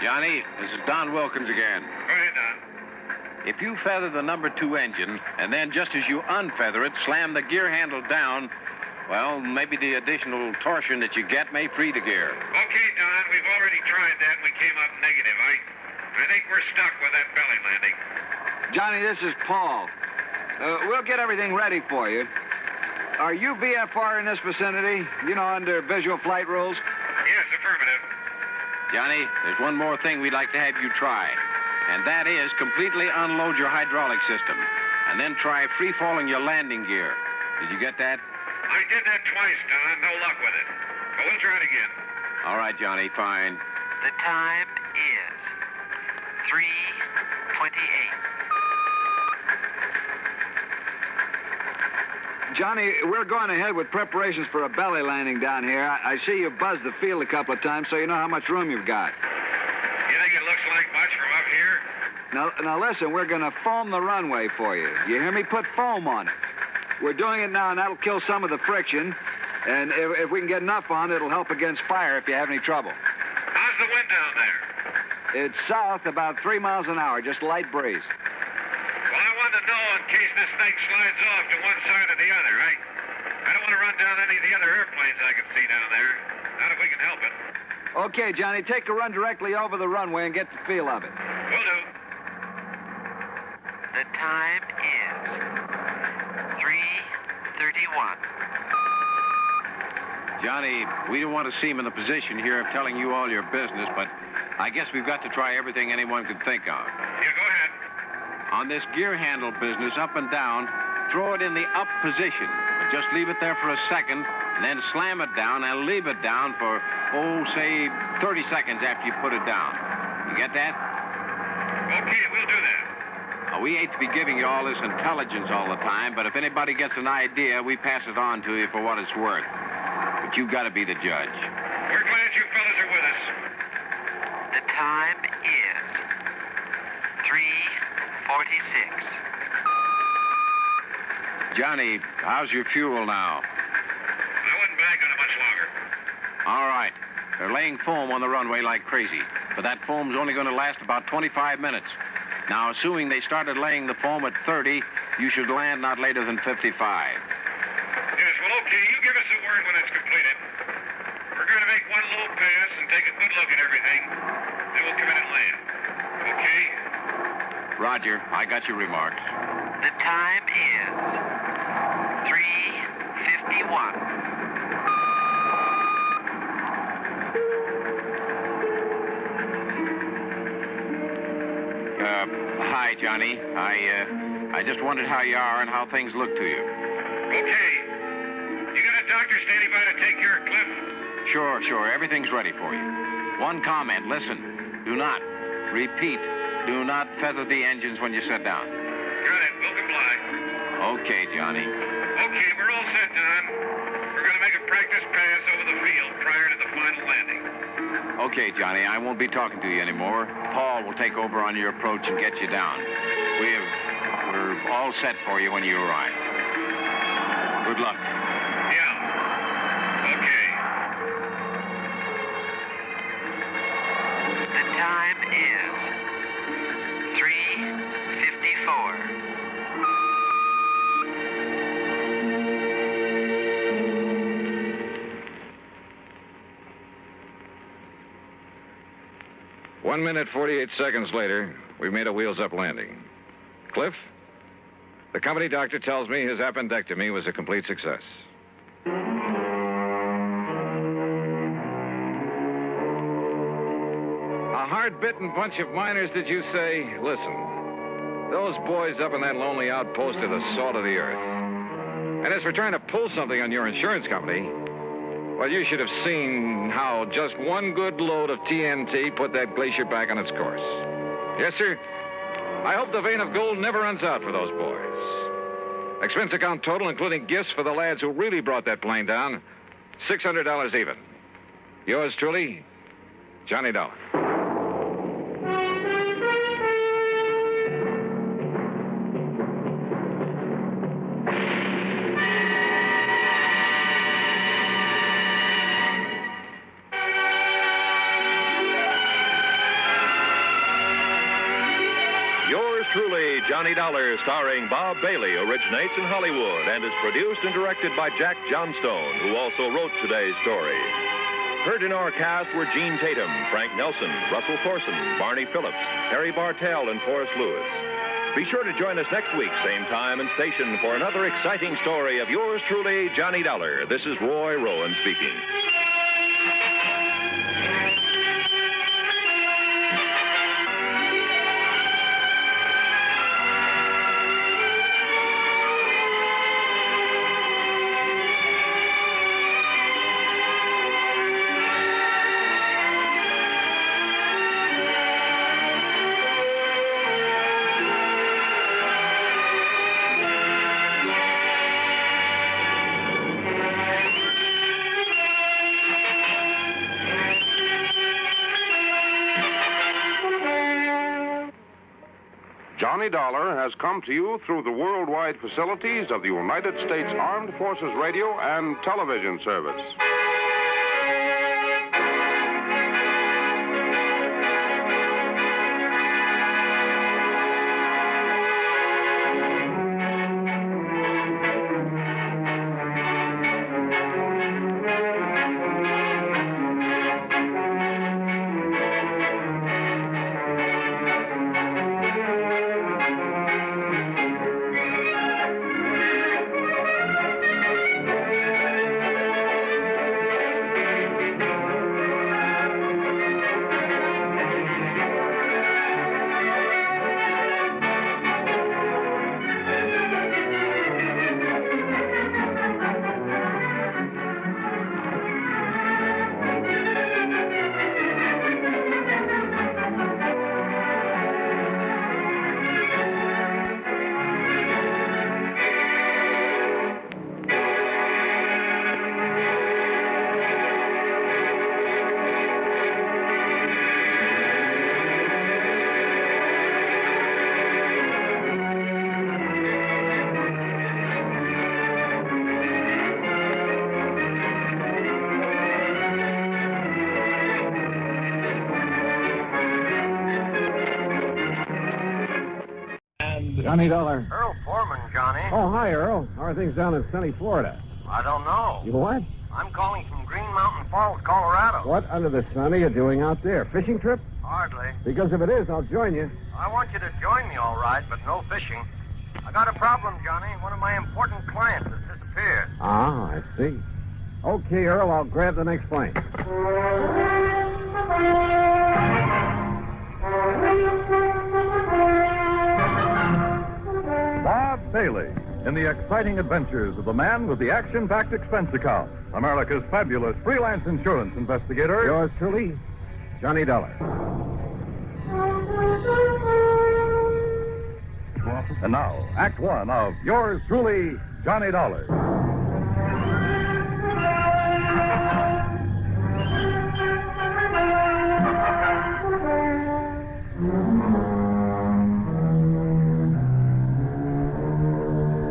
Johnny, this is Don Wilkins again. Go ahead, Don. If you feather the number 2 engine, and then just as you unfeather it, slam the gear handle down, well, maybe the additional torsion that you get may free the gear. Okay, Don, we've already tried that and we came up negative. I think we're stuck with that belly landing. Johnny, this is Paul. We'll get everything ready for you. Are you VFR in this vicinity? You know, under visual flight rules? Yes, affirmative. Johnny, there's one more thing we'd like to have you try. And that is completely unload your hydraulic system. And then try free-falling your landing gear. Did you get that? I did that twice, Don. No luck with it. But we'll try it again. All right, Johnny, fine. The time is 3:28. Johnny, we're going ahead with preparations for a belly landing down here. I see you buzzed the field a couple of times, so you know how much room you've got. You think it looks like much from up out here. Now listen, we're going to foam the runway for you. You hear me? Put foam on it. We're doing it now, and that'll kill some of the friction. And if we can get enough on, it'll help against fire if you have any trouble. How's the wind down there? It's south about 3 miles an hour, just light breeze. Well, I wanted to know in case this thing slides off to one side or the other. I don't want to run down any of the other airplanes I can see down there. Not if we can help it. Okay, Johnny, take a run directly over the runway and get the feel of it. Will do. The time is 3:31. Johnny, we don't want to seem in the position here of telling you all your business, but I guess we've got to try everything anyone could think of. Yeah, go ahead. On this gear handle business, up and down, throw it in the up position. But just leave it there for a second, and then slam it down and leave it down for, say 30 seconds after you put it down. You get that? Okay, we'll do that. We hate to be giving you all this intelligence all the time, but if anybody gets an idea, we pass it on to you for what it's worth. But you've got to be the judge. We're glad you fellas are with us. The time is 3:46. Johnny, how's your fuel now? I wouldn't bank on it much longer. All right. They're laying foam on the runway like crazy, but that foam's only going to last about 25 minutes. Now, assuming they started laying the foam at 30, you should land not later than 55. Yes, well, okay. You give us a word when it's completed. We're going to make one low pass and take a good look at everything. Then we'll come in and land. Okay? Roger. I got your remarks. The time is 3:51. Hi, Johnny. I just wondered how you are and how things look to you. Okay. You got a doctor standing by to take care of Cliff? Sure. Everything's ready for you. One comment. Listen. Do not, repeat, do not feather the engines when you sit down. Got it. We'll comply. Okay, Johnny. Okay, we're all set, Don. We're going to make a practice pass over the field prior to the final landing. Okay, Johnny, I won't be talking to you anymore. Paul will take over on your approach and get you down. We're all set for you when you arrive. Good luck. Yeah. Okay. The time is 3:54. One minute, 48 seconds later, we made a wheels-up landing. Cliff, the company doctor tells me his appendectomy was a complete success. A hard-bitten bunch of miners, did you say? Listen, those boys up in that lonely outpost are the salt of the earth. And as for trying to pull something on your insurance company, well, you should have seen how just one good load of TNT put that glacier back on its course. Yes, sir. I hope the vein of gold never runs out for those boys. Expense account total, including gifts for the lads who really brought that plane down, $600 even. Yours truly, Johnny Dollar. Truly, Johnny Dollar, starring Bob Bailey, originates in Hollywood and is produced and directed by Jack Johnstone, who also wrote today's story. Heard in our cast were Gene Tatum, Frank Nelson, Russell Thorson, Barney Phillips, Harry Bartell, and Forrest Lewis. Be sure to join us next week, same time and station, for another exciting story of yours truly, Johnny Dollar. This is Roy Rowan speaking. Johnny Dollar has come to you through the worldwide facilities of the United States Armed Forces Radio and Television Service. Johnny Dollar. Earl Foreman, Johnny. Oh, hi, Earl. How are things down in sunny Florida? I don't know. You what? I'm calling from Green Mountain Falls, Colorado. What under the sun are you doing out there? Fishing trip? Hardly. Because if it is, I'll join you. I want you to join me, all right, but no fishing. I got a problem, Johnny. One of my important clients has disappeared. Ah, I see. Okay, Earl, I'll grab the next plane. Bob Bailey, in the exciting adventures of the man with the action-packed expense account, America's fabulous freelance insurance investigator. Yours truly, Johnny Dollar. And now, Act One of yours truly, Johnny Dollar.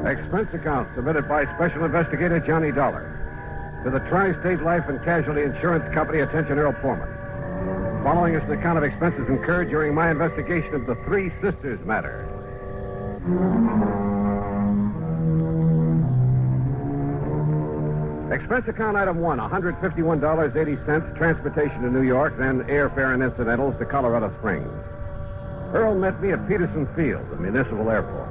Expense account submitted by Special Investigator Johnny Dollar to the Tri-State Life and Casualty Insurance Company. Attention, Earl Foreman. Following is an account of expenses incurred during my investigation of the Three Sisters matter. Expense account item 1, $151.80, transportation to New York, then airfare and incidentals to Colorado Springs. Earl met me at Peterson Field, the municipal airport.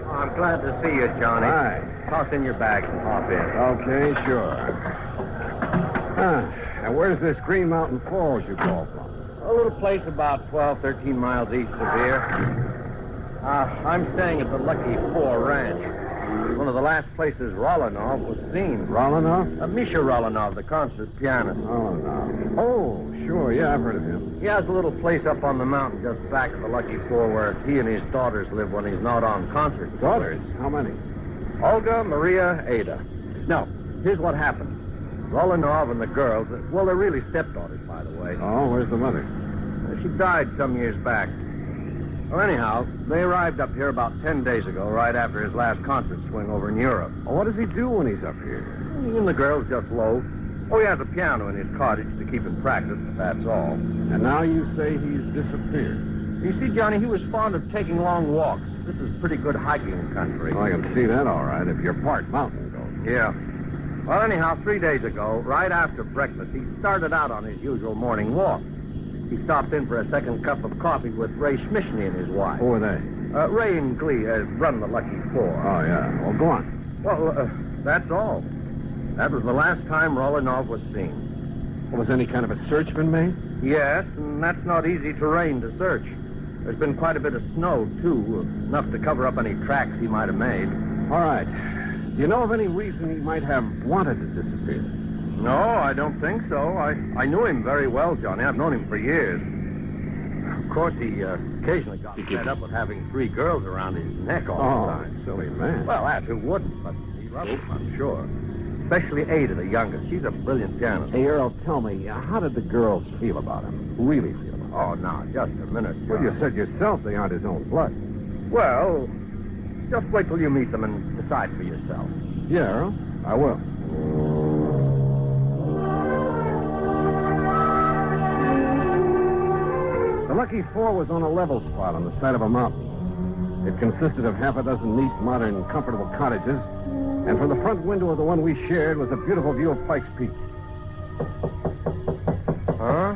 I'm glad to see you, Johnny. Hi. Toss in your bags and hop in. Okay, sure. And where's this Green Mountain Falls you call from? A little place about 12, 13 miles east of here. I'm staying at the Lucky Four Ranch. One of the last places Rolanov was seen. Rolanov? Misha Rolanov, the concert pianist. Rolanov. Oh, sure. Yeah, I've heard of him. He has a little place up on the mountain just back of the Lucky Four where he and his daughters live when he's not on concert. Daughters? How many? Olga, Maria, Ada. Now, here's what happened. Rolanov and the girls, well, they're really stepdaughters, by the way. Oh, where's the mother? She died some years back. Well, anyhow, they arrived up here about 10 days ago, right after his last concert swing over in Europe. Oh, what does he do when he's up here? He and the girls just loaf. Oh, he has a piano in his cottage to keep in practice, that's all. And now you say he's disappeared. You see, Johnny, he was fond of taking long walks. This is pretty good hiking country. Well, I can see that all right, if you're part mountain goat. Yeah. Well, anyhow, 3 days ago, right after breakfast, he started out on his usual morning walk. He stopped in for a second cup of coffee with Ray Schmishny and his wife. Who are they? Ray and Glee run the Lucky Four. Oh, yeah. Well, go on. Well, that's all. That was the last time Rolanov was seen. Well, has any kind of a search been made? Yes, and that's not easy terrain to search. There's been quite a bit of snow, too, enough to cover up any tracks he might have made. All right. Do you know of any reason he might have wanted to disappear? No, I don't think so. I knew him very well, Johnny. I've known him for years. Of course, he occasionally got fed up with having 3 girls around his neck all the time. Silly man. Well, that who wouldn't, but he loved them, I'm sure. Especially Ada, the youngest. She's a brilliant pianist. Hey, Earl, tell me, how did the girls feel about him? Really feel about him? Oh, now, just a minute, John. Well, you said yourself they aren't his own blood. Well, just wait till you meet them and decide for yourself. Yeah, Earl, I will. The Lucky Four was on a level spot on the side of a mountain. It consisted of half a dozen neat, modern, comfortable cottages, and from the front window of the one we shared was a beautiful view of Pike's Peak. Huh?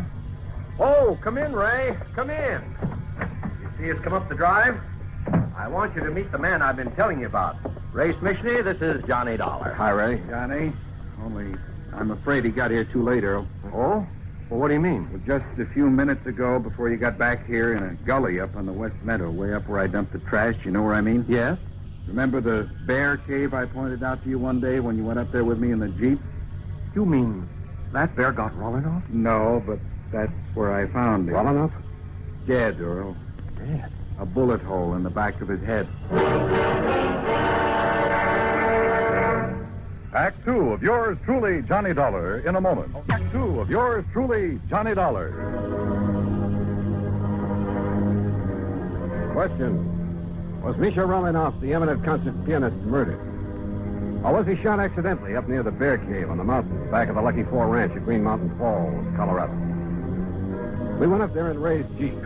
Oh, come in, Ray. Come in. You see us come up the drive? I want you to meet the man I've been telling you about. Ray Smishney, this is Johnny Dollar. Hi, Ray. Johnny, only I'm afraid he got here too late, Earl. Oh? Well, what do you mean? Well, just a few minutes ago, before you got back here in a gully up on the West Meadow, way up where I dumped the trash, you know where I mean? Yes. Remember the bear cave I pointed out to you one day when you went up there with me in the Jeep? You mean that bear got Rolinoff? No, but that's where I found him. Rolinoff? Dead, Earl. Dead? A bullet hole in the back of his head. Act two of yours truly, Johnny Dollar, in a moment. Act two of yours truly, Johnny Dollar. Question. Was Misha Rolinoff, the eminent concert pianist, murdered? Or was he shot accidentally up near the Bear Cave on the mountain, back of the Lucky Four Ranch at Green Mountain Falls, Colorado? We went up there in Ray's Jeep.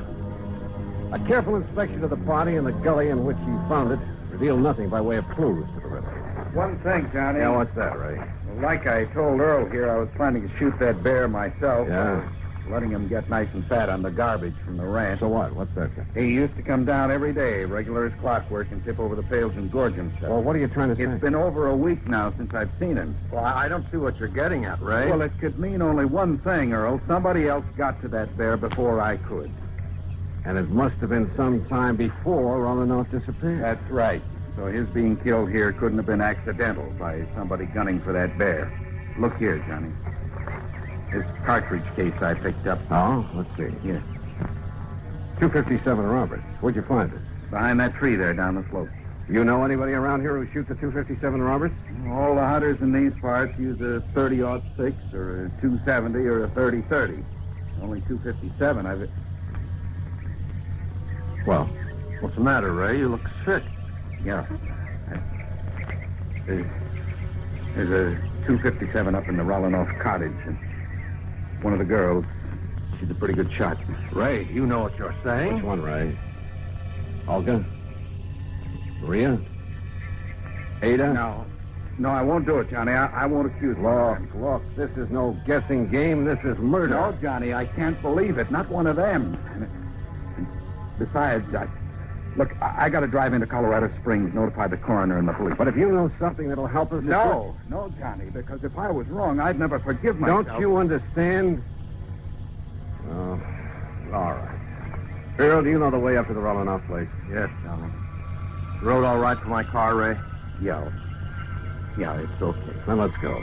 A careful inspection of the body and the gully in which he found it revealed nothing by way of clues to the riddle. One thing, Johnny. Yeah, what's that, Ray? Well, like I told Earl here, I was planning to shoot that bear myself. Yeah? Letting him get nice and fat on the garbage from the ranch. So what? What's that? He used to come down every day, regular as clockwork, and tip over the pails and gorge himself. Well, what are you trying to say? It's been over a week now since I've seen him. Well, I don't see what you're getting at, Ray. Well, it could mean only one thing, Earl. Somebody else got to that bear before I could. And it must have been some time before Rolinoff disappeared. That's right. So his being killed here couldn't have been accidental by somebody gunning for that bear. Look here, Johnny. This cartridge case I picked up. Oh, let's see. Here. 257 Roberts. Where'd you find it? Behind that tree there down the slope. You know anybody around here who shoots a 257 Roberts? All the hunters in these parts use a 30-06 or a 270 or a 30-30. Only 257 I've... Well, what's the matter, Ray? You look sick. Yeah. There's a 257 up in the Rolinoff cottage. And one of the girls, she's a pretty good shot. Ray, you know what you're saying. Which one, Ray? Olga? Maria? Ada? No, I won't do it, Johnny. I won't accuse her. Look, this is no guessing game. This is murder. No, Johnny, I can't believe it. Not one of them. Besides, I got to drive into Colorado Springs, notify the coroner and the police. But if you know something that'll help us... No, Johnny, because if I was wrong, I'd never forgive myself. Don't you understand? Oh, all right. Earl, do you know the way up to the Rolinoff place? Yes, Johnny. Road all right for my car, Ray? Yeah, it's okay. Then let's go.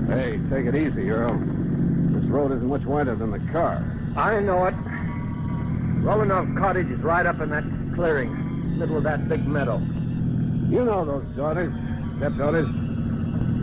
Hey, take it easy, Earl. This road isn't much wider than the car. I know it. Rolinoff Cottage is right up in that clearing, middle of that big meadow. You know those daughters, stepdaughters.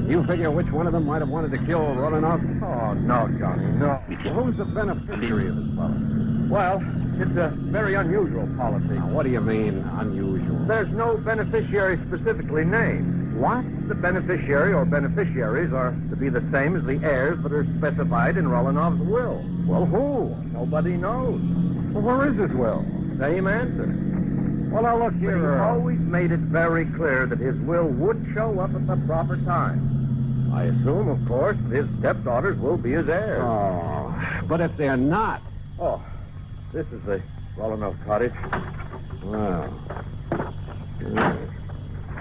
You figure which one of them might have wanted to kill Rolinoff? Oh, no, Johnny, no. Well, who's the beneficiary of this policy? Well, it's a very unusual policy. Now, what do you mean, unusual? There's no beneficiary specifically named. What? The beneficiary or beneficiaries are to be the same as the heirs that are specified in Rolinoff's will. Well, who? Nobody knows. Well, where is his will? Same answer. Well, now, look here, But he Earl. always made it very clear that his will would show up at the proper time. I assume, of course, that his stepdaughters will be his heirs. Oh, but if they're not... Oh, this is the Rolinoff cottage. Well,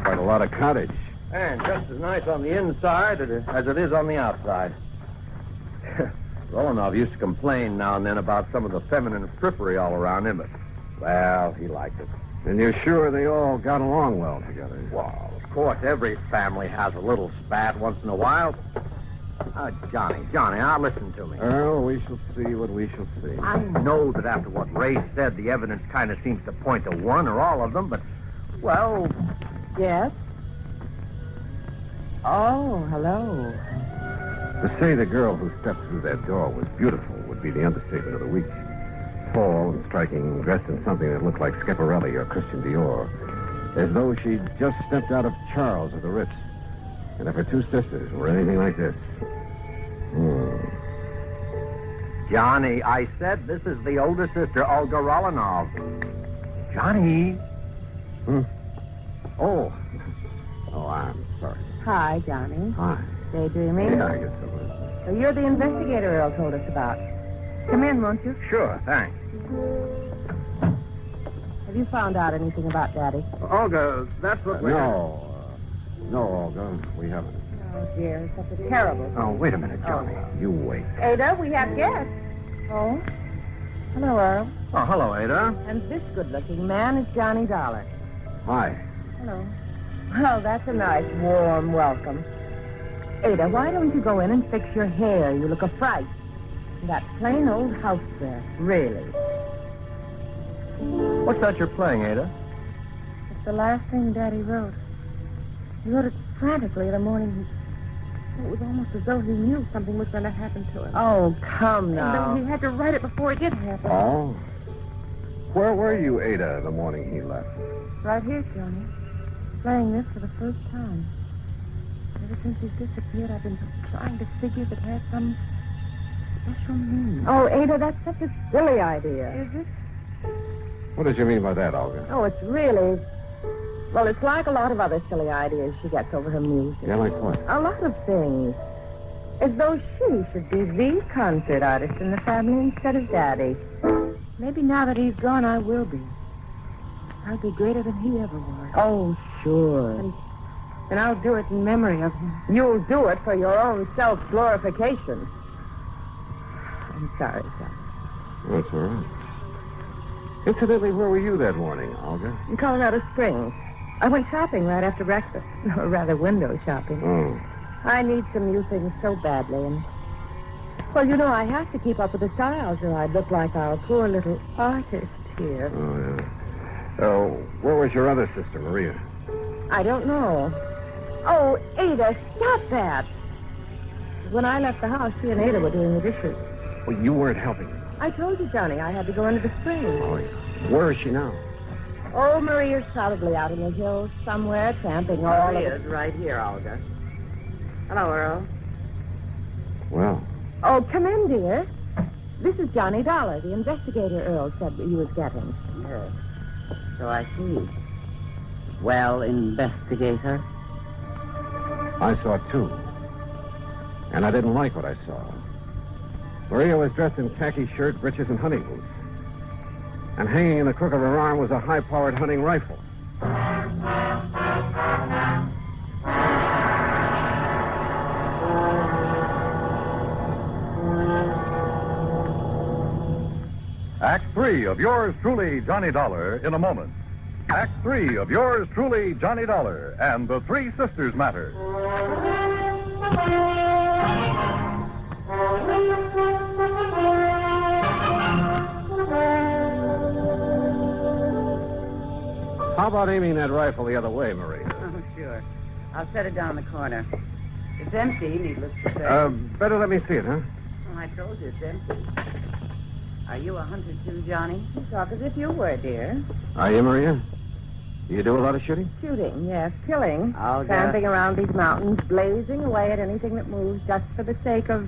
quite a lot of cottage. And just as nice on the inside as it is on the outside. Rolinoff used to complain now and then about some of the feminine frippery all around him, but, well, he liked it. And you're sure they all got along well together? Well, of course, every family has a little spat once in a while. Johnny, now listen to me. Earl, we shall see what we shall see. I know that after what Ray said, the evidence kind of seems to point to one or all of them, but, well... Yes? Oh, hello. To say the girl who stepped through that door was beautiful would be the understatement of the week. Tall and striking, dressed in something that looked like Schiaparelli or Christian Dior, as though she'd just stepped out of Charles or the Ritz. And if her two sisters were anything like this... Johnny, I said this is the older sister, Olga Rolanov. Johnny. Oh. Oh, I'm sorry. Hi, Johnny. Hi. Daydreaming? Yeah, I guess so. So you're the investigator Earl told us about. Come in, won't you? Sure, thanks. Have you found out anything about Daddy? Olga, that's what we... No, Olga, we haven't. Oh, dear, it's such a terrible... Oh, wait a minute, Johnny. You wait. Ada, we have guests. Oh? Hello, Earl. Oh, hello, Ada. And this good-looking man is Johnny Dollar. Hi. Hello. Well, that's a nice, warm welcome. Ada, why don't you go in and fix your hair? You look a fright. That plain old house dress, really. What's that you're playing, Ada? It's the last thing Daddy wrote. He wrote it frantically the morning it was almost as though he knew something was going to happen to him. Oh, come now. And then he had to write it before it did happen. Oh? Where were you, Ada, the morning he left? Right here, Johnny. Playing this for the first time. Ever since he's disappeared, I've been trying to figure if it has some special meaning. Oh, Ada, that's such a silly idea. Is it? What did you mean by that, Olga? Oh, it's really... Well, it's like a lot of other silly ideas she gets over her music. Yeah, like what? A lot of things. As though she should be the concert artist in the family instead of Daddy. Maybe now that he's gone, I will be. I'll be greater than he ever was. Oh, sure. And I'll do it in memory of him. You'll do it for your own self-glorification. I'm sorry, son. That's all right. Incidentally, where were you that morning, Olga? In Colorado Springs. I went shopping right after breakfast. Or rather, window shopping. Oh. I need some new things so badly, and... Well, you know, I have to keep up with the styles, or I'd look like our poor little artist here. Oh, yeah. Where was your other sister, Maria? I don't know. Oh, Ada, stop that. When I left the house, she and Ada were doing the dishes. Well, you weren't helping. I told you, Johnny, I had to go into the spring. Oh, yeah. Where is she now? Oh, Maria's probably out in the hills somewhere, tramping all Maria's right here, Olga. Hello, Earl. Well. Oh, come in, dear. This is Johnny Dollar, the investigator Earl said that he was getting. Yes. So I see. Well, investigator? I saw it, too. And I didn't like what I saw. Maria was dressed in khaki shirt, breeches, and hunting boots. And hanging in the crook of her arm was a high-powered hunting rifle. Act 3 of yours truly, Johnny Dollar, in a moment. Act 3 of yours truly, Johnny Dollar, and the Three Sisters Matter. How about aiming that rifle the other way, Maria? Oh, sure. I'll set it down in the corner. It's empty, needless to say. Better let me see it, huh? Well, I told you it's empty. Are you a hunter too, Johnny? You talk as if you were, dear. Are you, Maria? Do you do a lot of shooting? Shooting, yes. Killing. Olga. Tramping around these mountains, blazing away at anything that moves just for the sake of...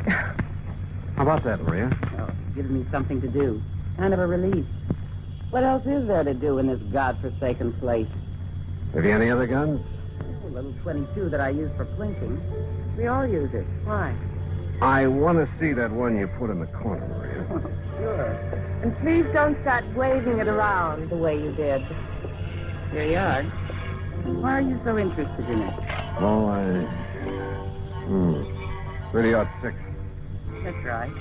How about that, Maria? Oh, it's giving me something to do. Kind of a relief. What else is there to do in this godforsaken place? Have you any other guns? A little 22 that I use for plinking. We all use it. Why? I want to see that one you put in the corner, Maria. Sure. And please don't start waving it around the way you did. Here you are. Why are you so interested in it? Oh, 30-06. That's right.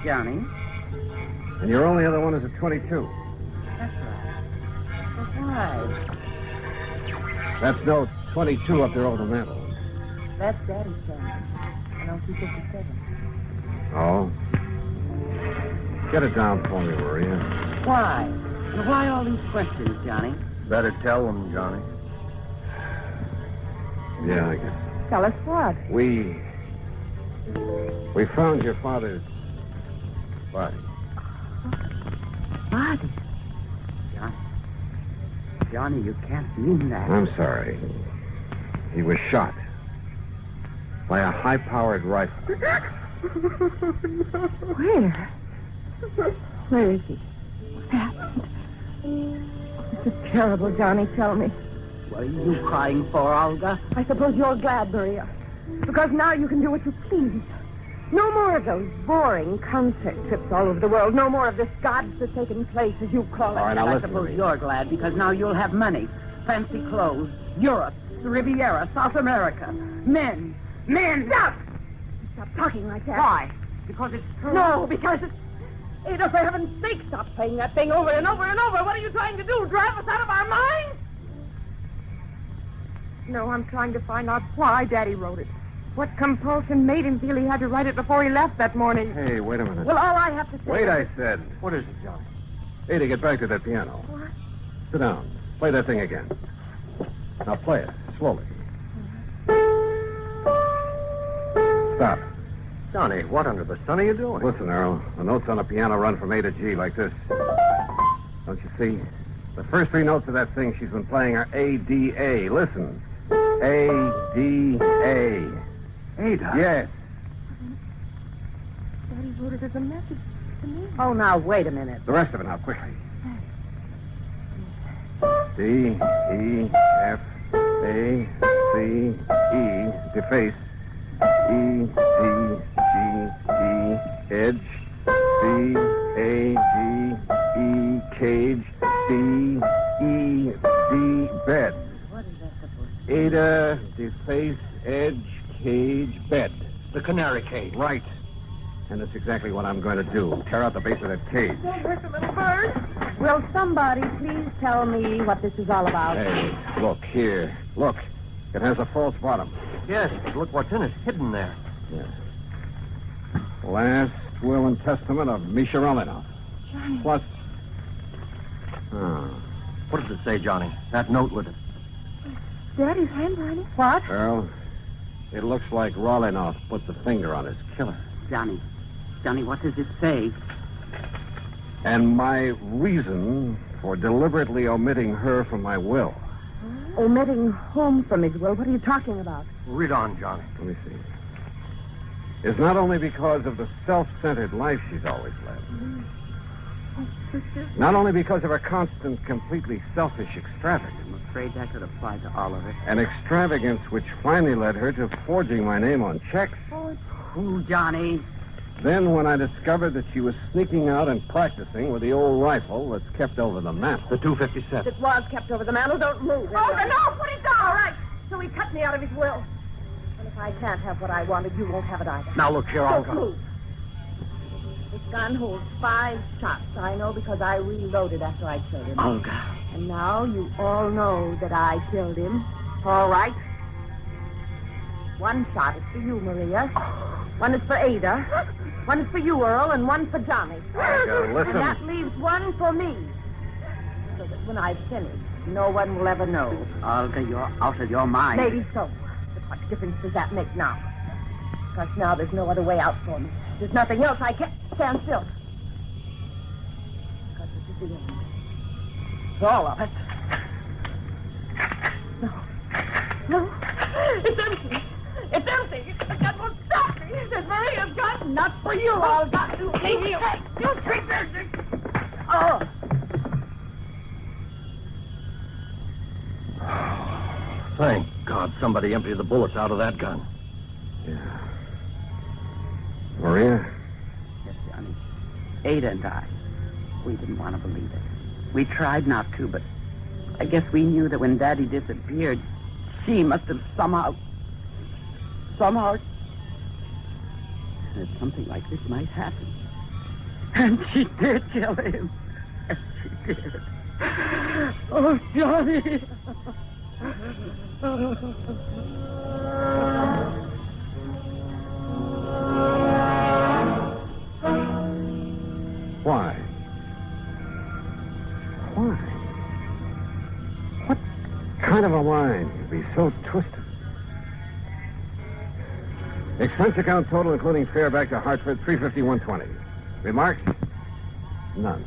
Johnny? And your only other one is a 22. That's right. But why? That's no 22 up there over the mantel. That's Daddy's son. An LT-57. Oh? Get it down for me, Maria. Why? And why all these questions, Johnny? Better tell them, Johnny. Yeah, I guess. Tell us what? We found your father's body. Body? Johnny, you can't mean that. I'm sorry. He was shot by a high-powered rifle. Where? Where is he? What happened? This is terrible, Johnny. Tell me. What are you crying for, Olga? I suppose you're glad, Maria. Because now you can do what you please. No more of those boring concert trips all over the world. No more of this godforsaken place, as you call it. All right, now I listen to suppose me. you're glad because now you'll have money, fancy clothes, Europe, the Riviera, South America, men. Stop! Stop talking like that. Why? Because it's true. No, because it's... Ada, for heaven's sake, stop playing that thing over and over and over. What are you trying to do? Drive us out of our minds? No, I'm trying to find out why Daddy wrote it. What compulsion made him feel he had to write it before he left that morning? Hey, wait a minute. Well, all I have to say... Wait, I said. What is it, Johnny? Ada, get back to that piano. What? Sit down. Play that thing again. Now play it, slowly. Stop. Johnny, what under the sun are you doing? Listen, Earl. The notes on the piano run from A to G like this. Don't you see? The first three notes of that thing she's been playing are A, D, A. Listen. A, D, A. Ada? Yes. Daddy wrote it as a message to me. Oh, now, wait a minute. The rest of it now, quickly. D, E, F, A, C, E, deface. E, D, G, E, edge. C, A, G, E, cage. C, E, D, bed. What is that supposed to Ada, deface, edge, cage, bed. The canary cage. Right. And that's exactly what I'm going to do. Tear out the base of that cage. Don't hurt the little bird. Will somebody please tell me what this is all about? Hey, look here. Look. It has a false bottom. Yes, but look what's in it, hidden there. Yeah. Last will and testament of Misha Rolinoff. Johnny. Plus... What does it say, Johnny? That note with it. Daddy's handwriting? What? Earl, it looks like Rolinoff put the finger on his killer. Johnny, what does it say? And my reason for deliberately omitting her from my will. Omitting whom from his will? What are you talking about? Read on, Johnny. Let me see. Is not only because of the self-centered life she's always led. Not only because of her constant, completely selfish extravagance. I'm afraid that could apply to all of it. An extravagance which finally led her to forging my name on checks. Who, Johnny? Then when I discovered that she was sneaking out and practicing with the old rifle that's kept over the mantel. The 257. It was kept over the mantel. Don't move. Oh, no, put it down. All right. So he cut me out of his will. And if I can't have what I wanted, you won't have it either. Now look here, Don't Olga. move. This gun holds 5 shots. I know because I reloaded after I killed him. Olga. And now you all know that I killed him. All right. 1 shot is for you, Maria. 1 is for Ada. 1 is for you, Earl, and 1 for Johnny. Olga, listen. And that leaves 1 for me. So that when I've finished, no one will ever know. Olga, you're out of your mind. Maybe so. But what difference does that make now? Because now there's no other way out for me. There's nothing else. I can't stand still. Because this is the end. For all of us. No. It's empty. It's empty. The gun won't stop me. There's Maria's gun. Not for you. I'll got to leave you. You creatures. Oh. Thank God somebody emptied the bullets out of that gun. Yeah. Maria? Yes, Johnny. Ada and I, we didn't want to believe it. We tried not to, but I guess we knew that when Daddy disappeared, she must have somehow said something like this might happen. And she did kill him. Yes, she did. Oh, Johnny. Why? Why? What kind of a mind could be so twisted? Expense account total, including fare back to Hartford, $351.20. Remarks? None.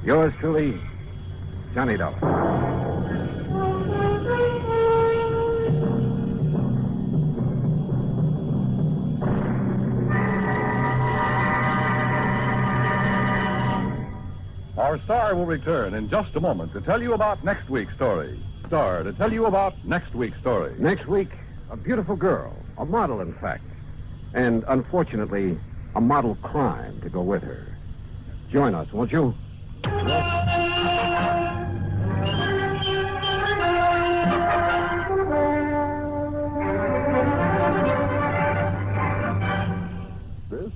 Yours truly, Johnny Dollar. Our star will return in just a moment to tell you about next week's story. Star to tell you about next week's story. Next week, a beautiful girl, a model, in fact. And, unfortunately, a model crime to go with her. Join us, won't you? This?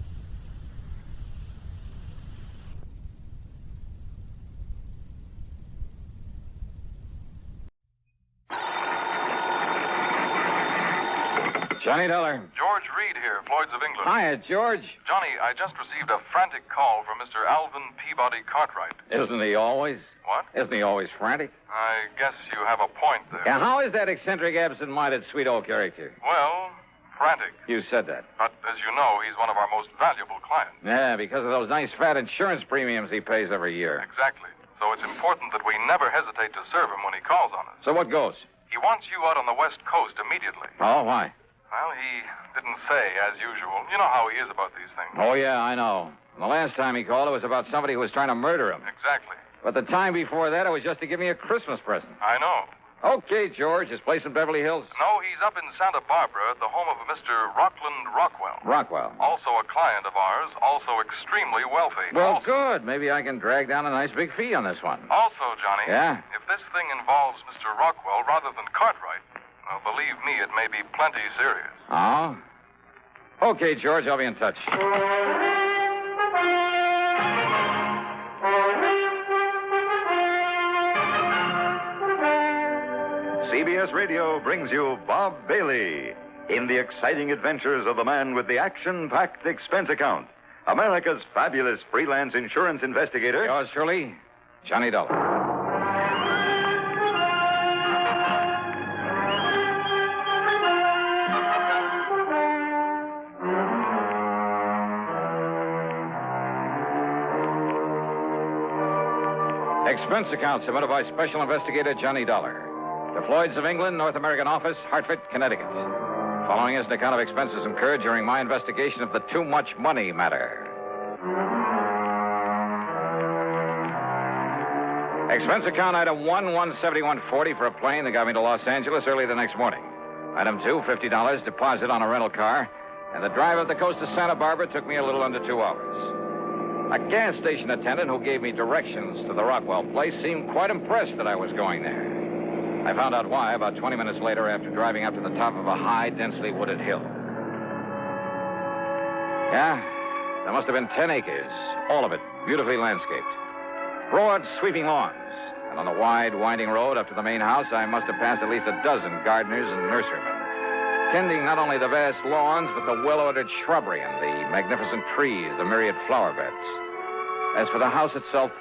Johnny Dollar. George Reed here, Floyd's of England. Hiya, George. Johnny, I just received a frantic call from Mr. Alvin Peabody Cartwright. Isn't he always? What? Isn't he always frantic? I guess you have a point there. Yeah, how is that eccentric, absent-minded, sweet old character? Well, frantic. You said that. But as you know, he's one of our most valuable clients. Yeah, because of those nice fat insurance premiums he pays every year. Exactly. So it's important that we never hesitate to serve him when he calls on us. So what goes? He wants you out on the West Coast immediately. Oh, why? Well, he didn't say, as usual. You know how he is about these things. Oh, yeah, I know. The last time he called, it was about somebody who was trying to murder him. Exactly. But the time before that, it was just to give me a Christmas present. I know. Okay, George. His place in Beverly Hills? No, he's up in Santa Barbara at the home of a Mr. Rockland Rockwell. Rockwell. Also a client of ours, also extremely wealthy. Well, good. Maybe I can drag down a nice big fee on this one. Also, Johnny. Yeah? If this thing involves Mr. Rockwell rather than Cartwright, well, believe me, it may be plenty serious. Oh? Okay, George. I'll be in touch. CBS Radio brings you Bob Bailey in the exciting adventures of the man with the action-packed expense account, America's fabulous freelance insurance investigator. Yours truly, Johnny Dollar. Expense account submitted by Special Investigator Johnny Dollar. The Floyds of England, North American Office, Hartford, Connecticut. Following is an account of expenses incurred during my investigation of the too much money matter. Expense account item 1, $171.40 for a plane that got me to Los Angeles early the next morning. Item 2, $50 deposit on a rental car. And the drive up the coast to Santa Barbara took me a little under 2 hours. A gas station attendant who gave me directions to the Rockwell place seemed quite impressed that I was going there. I found out why about 20 minutes later after driving up to the top of a high, densely wooded hill. Yeah, there must have been 10 acres, all of it beautifully landscaped. Broad, sweeping lawns. And on the wide, winding road up to the main house, I must have passed at least a dozen gardeners and nurserymen, tending not only the vast lawns, but the well-ordered shrubbery and the magnificent trees, the myriad flower beds. As for the house itself,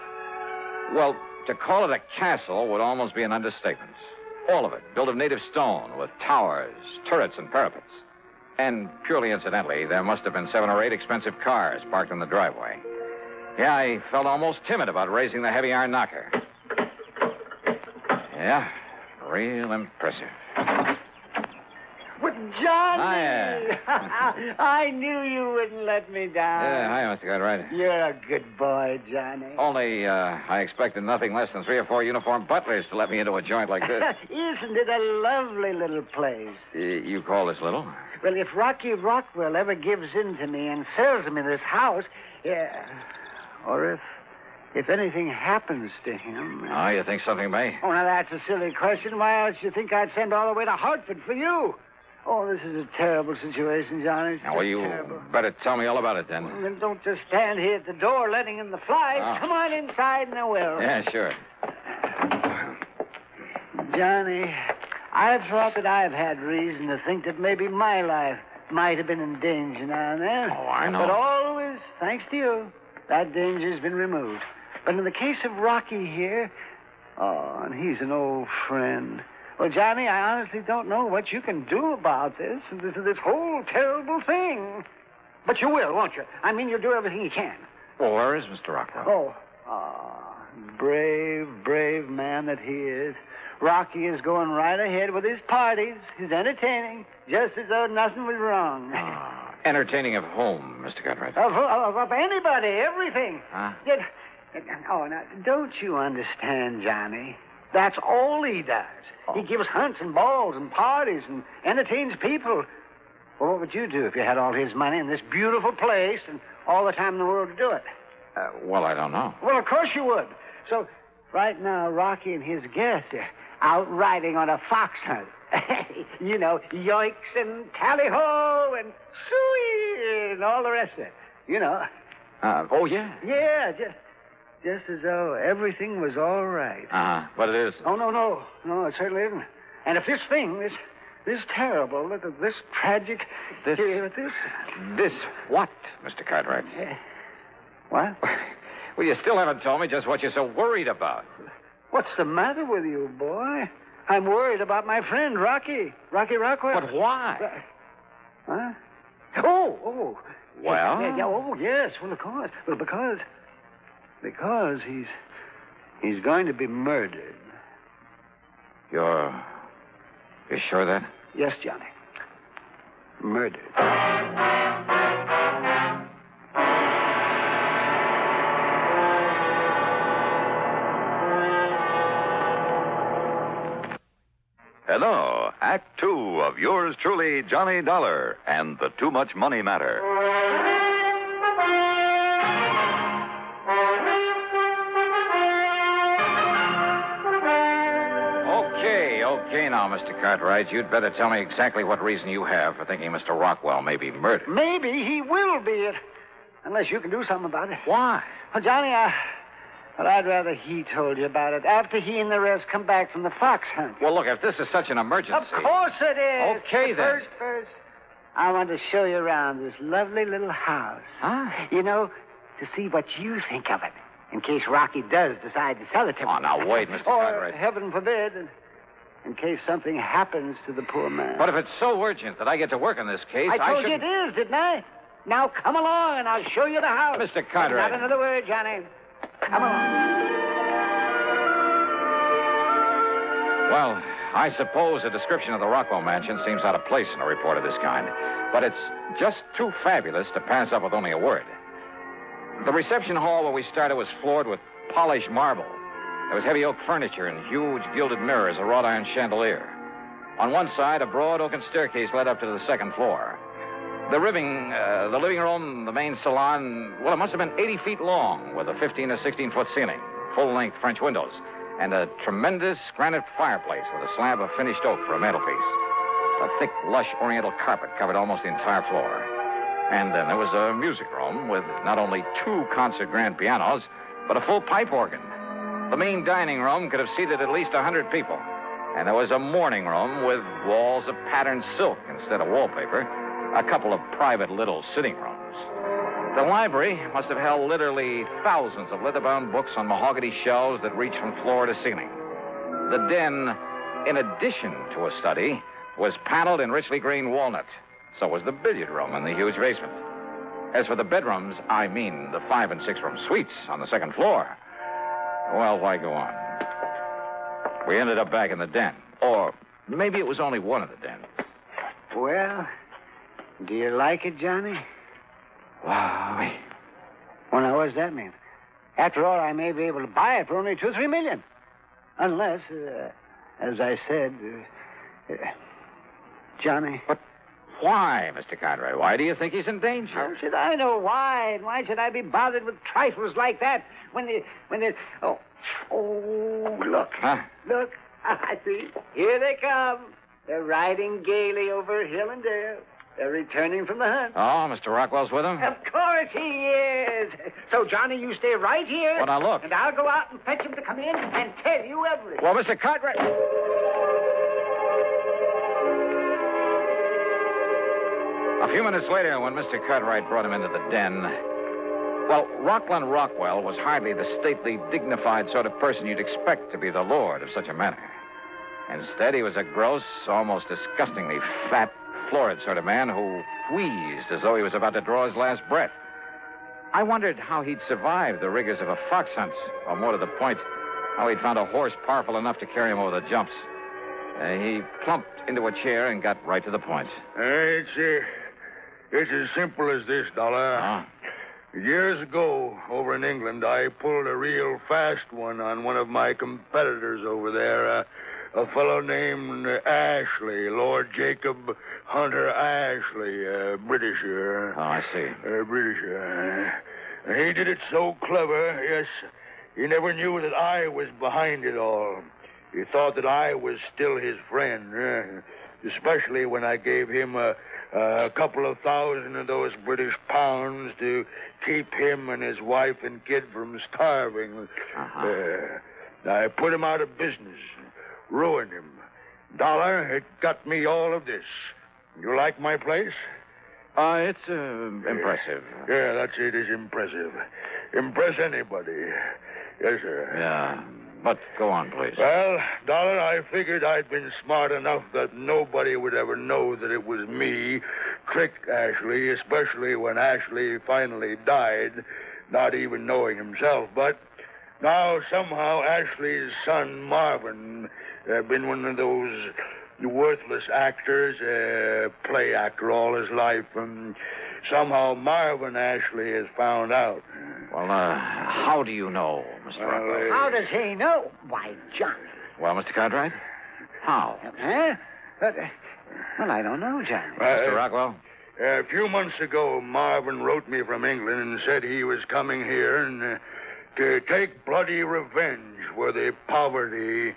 well, to call it a castle would almost be an understatement. All of it, built of native stone, with towers, turrets, and parapets. And purely incidentally, there must have been 7 or 8 expensive cars parked in the driveway. Yeah, I felt almost timid about raising the heavy iron knocker. Yeah, real impressive. But Johnny! Hiya. I knew you wouldn't let me down. Yeah, hi, Mr. Cartwright. You're a good boy, Johnny. Only, I expected nothing less than 3 or 4 uniformed butlers to let me into a joint like this. Isn't it a lovely little place? You call this little? Well, if Rocky Rockwell ever gives in to me and sells me this house, yeah, or if anything happens to him. Oh, you think something may? Oh, now that's a silly question. Why else do you think I'd send all the way to Hartford for you? Oh, this is a terrible situation, Johnny. Now, well, you better tell me all about it, then. Well, then don't just stand here at the door letting in the flies. Oh. Come on inside and I will. Yeah, sure. Johnny, I've thought that I've had reason to think that maybe my life might have been in danger now and then. Oh, I know. But always, thanks to you, that danger's been removed. But in the case of Rocky here, oh, and he's an old friend, Well, Johnny, I honestly don't know what you can do about this whole terrible thing. But you will, won't you? I mean, you'll do everything you can. Well, where is Mr. Rockwell? Brave, brave man that he is. Rocky is going right ahead with his parties, his entertaining, just as though nothing was wrong. Entertaining of whom, Mr. Cartwright? Of anybody, everything. Huh? Now, don't you understand, Johnny? That's all he does. He gives hunts and balls and parties and entertains people. Well, what would you do if you had all his money in this beautiful place and all the time in the world to do it? Well, I don't know. Well, of course you would. So, right now, Rocky and his guests are out riding on a fox hunt. You know, yoinks and tally-ho and suey and all the rest of it. You know. Oh, yeah? Yeah, just as though everything was all right. But it isn't. Oh, no. No, it certainly isn't. And if this thing, this terrible, this tragic... This what, Mr. Cartwright? What? Well, you still haven't told me just what you're so worried about. What's the matter with you, boy? I'm worried about my friend, Rocky Rockwell. But why? Huh? Oh. Well? Oh, yes. Well, of course. Well, because he's going to be murdered. You're sure of that? Yes, Johnny. Murdered. And now, Act Two of yours truly, Johnny Dollar, and the Too Much Money Matter. Okay, now, Mr. Cartwright, you'd better tell me exactly what reason you have for thinking Mr. Rockwell may be murdered. Maybe he will be, unless you can do something about it. Why? Well, Johnny, I'd rather he told you about it after he and the rest come back from the fox hunt. Well, look, if this is such an emergency... Of course it is. Okay, then. First, I want to show you around this lovely little house. Huh? You know, to see what you think of it, in case Rocky does decide to sell it to me. Oh, now, wait, Mr. Cartwright. Heaven forbid, in case something happens to the poor man. But if it's so urgent that I get to work on this case, I told you it is, didn't I? Now, come along, and I'll show you the house. Mr. Cartwright. Not another word, Johnny. Come along. Well, I suppose a description of the Rockwell mansion seems out of place in a report of this kind. But it's just too fabulous to pass up with only a word. The reception hall where we started was floored with polished marble. There was heavy oak furniture and huge gilded mirrors, a wrought iron chandelier. On one side, a broad oaken staircase led up to the second floor. The living room, the main salon, well, it must have been 80 feet long with a 15 or 16-foot ceiling, full-length French windows, and a tremendous granite fireplace with a slab of finished oak for a mantelpiece. A thick, lush oriental carpet covered almost the entire floor. And then there was a music room with not only 2 concert grand pianos, but a full pipe organ. The main dining room could have seated at least 100 people. And there was a morning room with walls of patterned silk instead of wallpaper, a couple of private little sitting rooms. The library must have held literally thousands of leather-bound books on mahogany shelves that reached from floor to ceiling. The den, in addition to a study, was paneled in richly green walnut. So was the billiard room in the huge basement. As for the bedrooms, I mean the 5- and 6-room suites on the second floor. Well, why go on? We ended up back in the den. Or maybe it was only one of the dens. Well, do you like it, Johnny? Wow. Well, now, what does that mean? After all, I may be able to buy it for only $2 or $3 million. Unless, as I said, Johnny. But why, Mr. Cartwright? Why do you think he's in danger? How should I know why? And why should I be bothered with trifles like that when they... Oh, look. Huh? Look. I see. Here they come. They're riding gaily over hill and dale. They're returning from the hunt. Oh, Mr. Rockwell's with him? Of course he is. So, Johnny, you stay right here. Well, now, look. And I'll go out and fetch him to come in and tell you everything. Well, Mr. Cartwright... A few minutes later, when Mr. Cartwright brought him into the den, well, Rockland Rockwell was hardly the stately, dignified sort of person you'd expect to be the lord of such a manor. Instead, he was a gross, almost disgustingly fat, florid sort of man who wheezed as though he was about to draw his last breath. I wondered how he'd survived the rigors of a fox hunt, or more to the point, how he'd found a horse powerful enough to carry him over the jumps. He plumped into a chair and got right to the point. It's as simple as this, Dollar. Years ago, over in England, I pulled a real fast one on one of my competitors over there, a fellow named Ashley, Lord Jacob Hunter Ashley, Britisher. Oh, I see. Britisher. He did it so clever, yes, he never knew that I was behind it all. He thought that I was still his friend, especially when I gave him a couple of thousand of those British pounds to keep him and his wife and kid from starving. I put him out of business, ruined him. Dollar, it got me all of this. You like my place? It's impressive. Yeah, that's it. It's impressive. Impress anybody. Yes, sir. Yeah. But go on, please. Well, Dollar, I figured I'd been smart enough that nobody would ever know that it was me tricked Ashley, especially when Ashley finally died, not even knowing himself. But now somehow Ashley's son, Marvin, been one of those worthless actors, play actor all his life, and somehow Marvin Ashley has found out. Well, how do you know, Mr. Rockwell? How does he know? Why, Johnny. Well, Mr. Cartwright? How? Huh? Well, I don't know, Johnny. Mr. Rockwell? A few months ago, Marvin wrote me from England and said he was coming here and to take bloody revenge for the poverty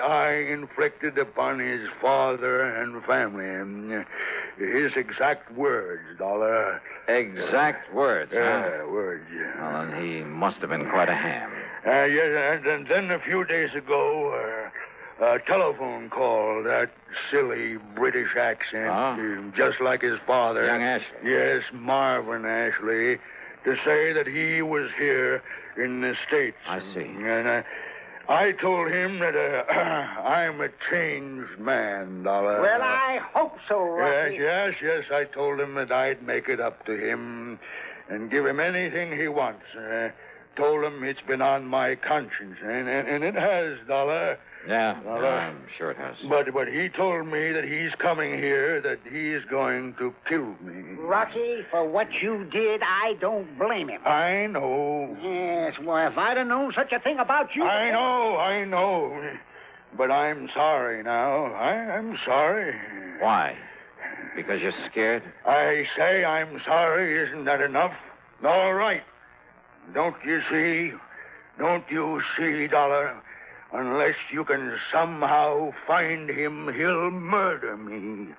I inflicted upon his father and family. His exact words, Dollar. Exact words, huh? Words. Well, then he must have been quite a ham. Yes, and then a few days ago, a telephone call, that silly British accent, just like his father. Young Ashley. Yes, Marvin Ashley, to say that he was here in the States. I see. And I told him that I'm a changed man, Dollar. Well, I hope so, Rocky. Yes. I told him that I'd make it up to him and give him anything he wants. Told him it's been on my conscience, and it has, Dollar. Yeah, I'm sure it has. But he told me that he's coming here, that he's going to kill me. Rocky, for what you did, I don't blame him. I know. Yes, well, if I'd have known such a thing about you... I know. But I'm sorry now. I'm sorry. Why? Because you're scared? I say I'm sorry. Isn't that enough? All right. Don't you see, Dollar? Unless you can somehow find him, he'll murder me.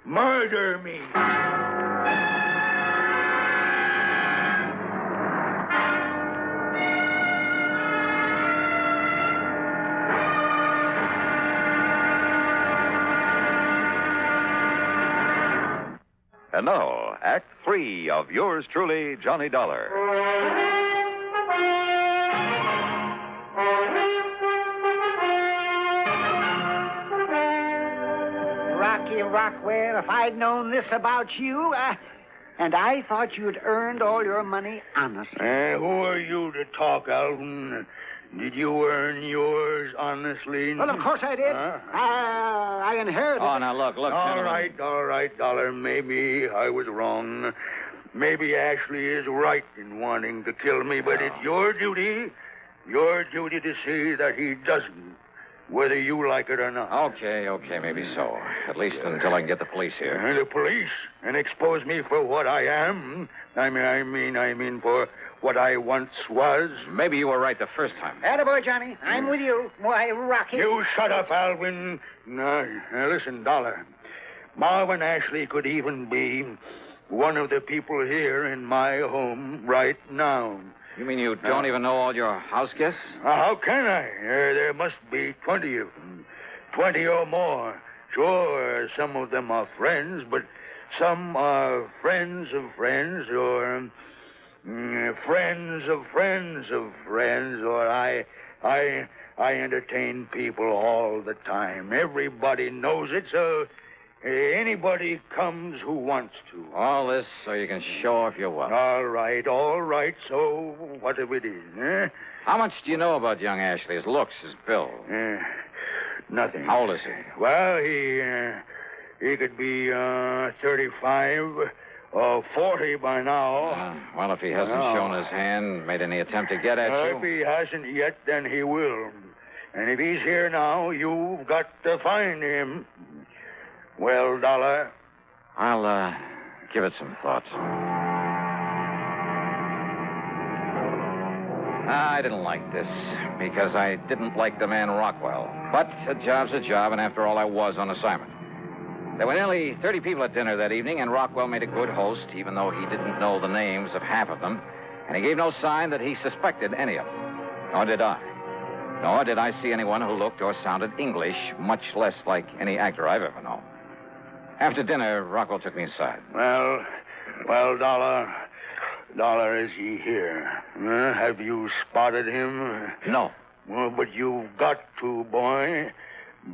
Murder me. And now, Act 3 of yours truly, Johnny Dollar. Rocky Rockwell, if I'd known this about you, and I thought you'd earned all your money honestly. Who are you to talk, Alvin? Did you earn yours honestly? Well, of course I did. I inherited. Oh, now look. All right, Dollar. Maybe I was wrong. Maybe Ashley is right in wanting to kill me, but it's your duty to see that he doesn't, whether you like it or not. Okay, maybe so. At least until I can get the police here. The police? And expose me for what I am? I mean for what I once was? Maybe you were right the first time. Attaboy, Johnny. I'm with you. Why, Rocky... You shut up, Alvin. Now, listen, Dollar. Marvin Ashley could even be one of the people here in my home right now. You mean you don't even know all your house guests? How can I? There must be 20 of them. 20 or more. Sure, some of them are friends, but some are friends of friends, or friends of friends of friends, or I entertain people all the time. Everybody knows it, so anybody comes who wants to. All this so you can show off your wealth. All right. So what if it is, eh? How much do you know about young Ashley? His looks, his build? Nothing. How old is he? Well, he could be 35 or 40 by now. Well, if he hasn't shown his hand, made any attempt to get at you... If he hasn't yet, then he will. And if he's here now, you've got to find him. Well, Dollar? I'll give it some thought. I didn't like this because I didn't like the man Rockwell. But a job's a job, and after all, I was on assignment. There were nearly 30 people at dinner that evening, and Rockwell made a good host, even though he didn't know the names of half of them, and he gave no sign that he suspected any of them. Nor did I. Nor did I see anyone who looked or sounded English, much less like any actor I've ever known. After dinner, Rockwell took me aside. Well, Dollar, is he here? Have you spotted him? No. Well, but you've got to, boy.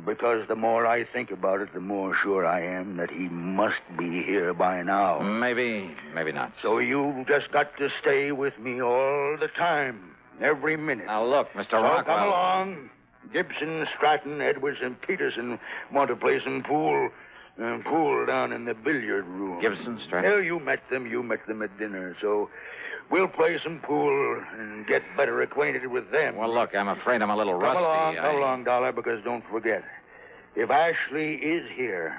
Because the more I think about it, the more sure I am that he must be here by now. Maybe not. So you've just got to stay with me all the time, every minute. Now, look, Mr. So Rockwell. come along. Gibson, Stratton, Edwards, and Peterson want to play some pool down in the billiard room. Gibson, Stratton? Yeah, you met them at dinner, so we'll play some pool and get better acquainted with them. Well, look, I'm afraid I'm a little rusty. Come along, Dollar, because don't forget, if Ashley is here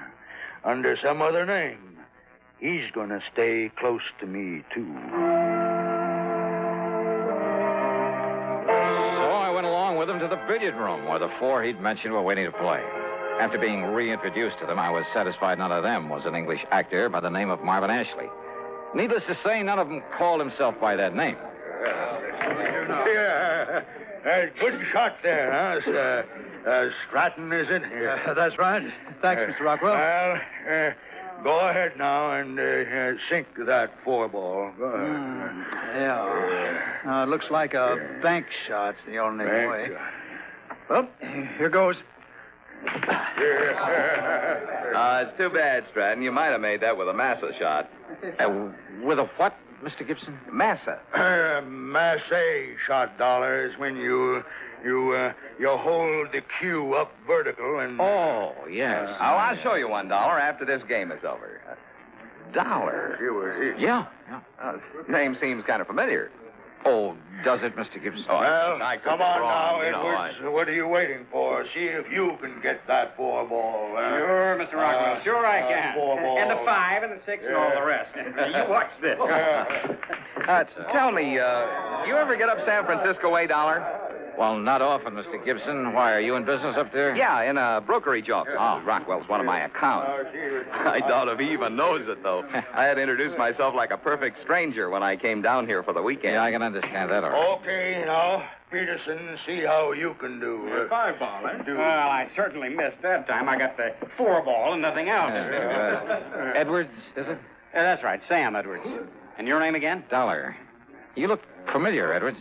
under some other name, he's going to stay close to me, too. So I went along with him to the billiard room where the four he'd mentioned were waiting to play. After being reintroduced to them, I was satisfied none of them was an English actor by the name of Marvin Ashley. Needless to say, none of them called himself by that name. Yeah, good shot there, huh? Stratton, is it? Yeah. That's right. Thanks, Mr. Rockwell. Well, go ahead now and sink that 4-ball. Go ahead. Yeah. It looks like a bank shot's the only way. Well, here goes. It's too bad, Stratton. You might have made that with a massa shot. With a what, Mr. Gibson? Massa. Masse shot, Dollar, is when you hold the cue up vertical and... Oh, yes. I'll show you $1 after this game is over. $1? Yeah. Name seems kind of familiar. Oh, does it, Mr. Gibson? Well, come on wrong, now, Edwards. What are you waiting for? See if you can get that 4-ball. Sure, Mr. Rockwell. Sure I can. 4-ball. And the 5 and the 6 and all the rest. You watch this. Tell me, you ever get up San Francisco way, $1? Well, not often, Mr. Gibson. Why, are you in business up there? Yeah, in a brokerage office. Oh. Rockwell's one of my accounts. I doubt if he even knows it, though. I had to introduce myself like a perfect stranger when I came down here for the weekend. Yeah, I can understand that, all right. Okay, now, Peterson, see how you can do. 5-ball, eh? Well, I certainly missed that time. I got the 4-ball and nothing else. Edwards, is it? That's right, Sam Edwards. And your name again? Dollar. You look familiar, Edwards.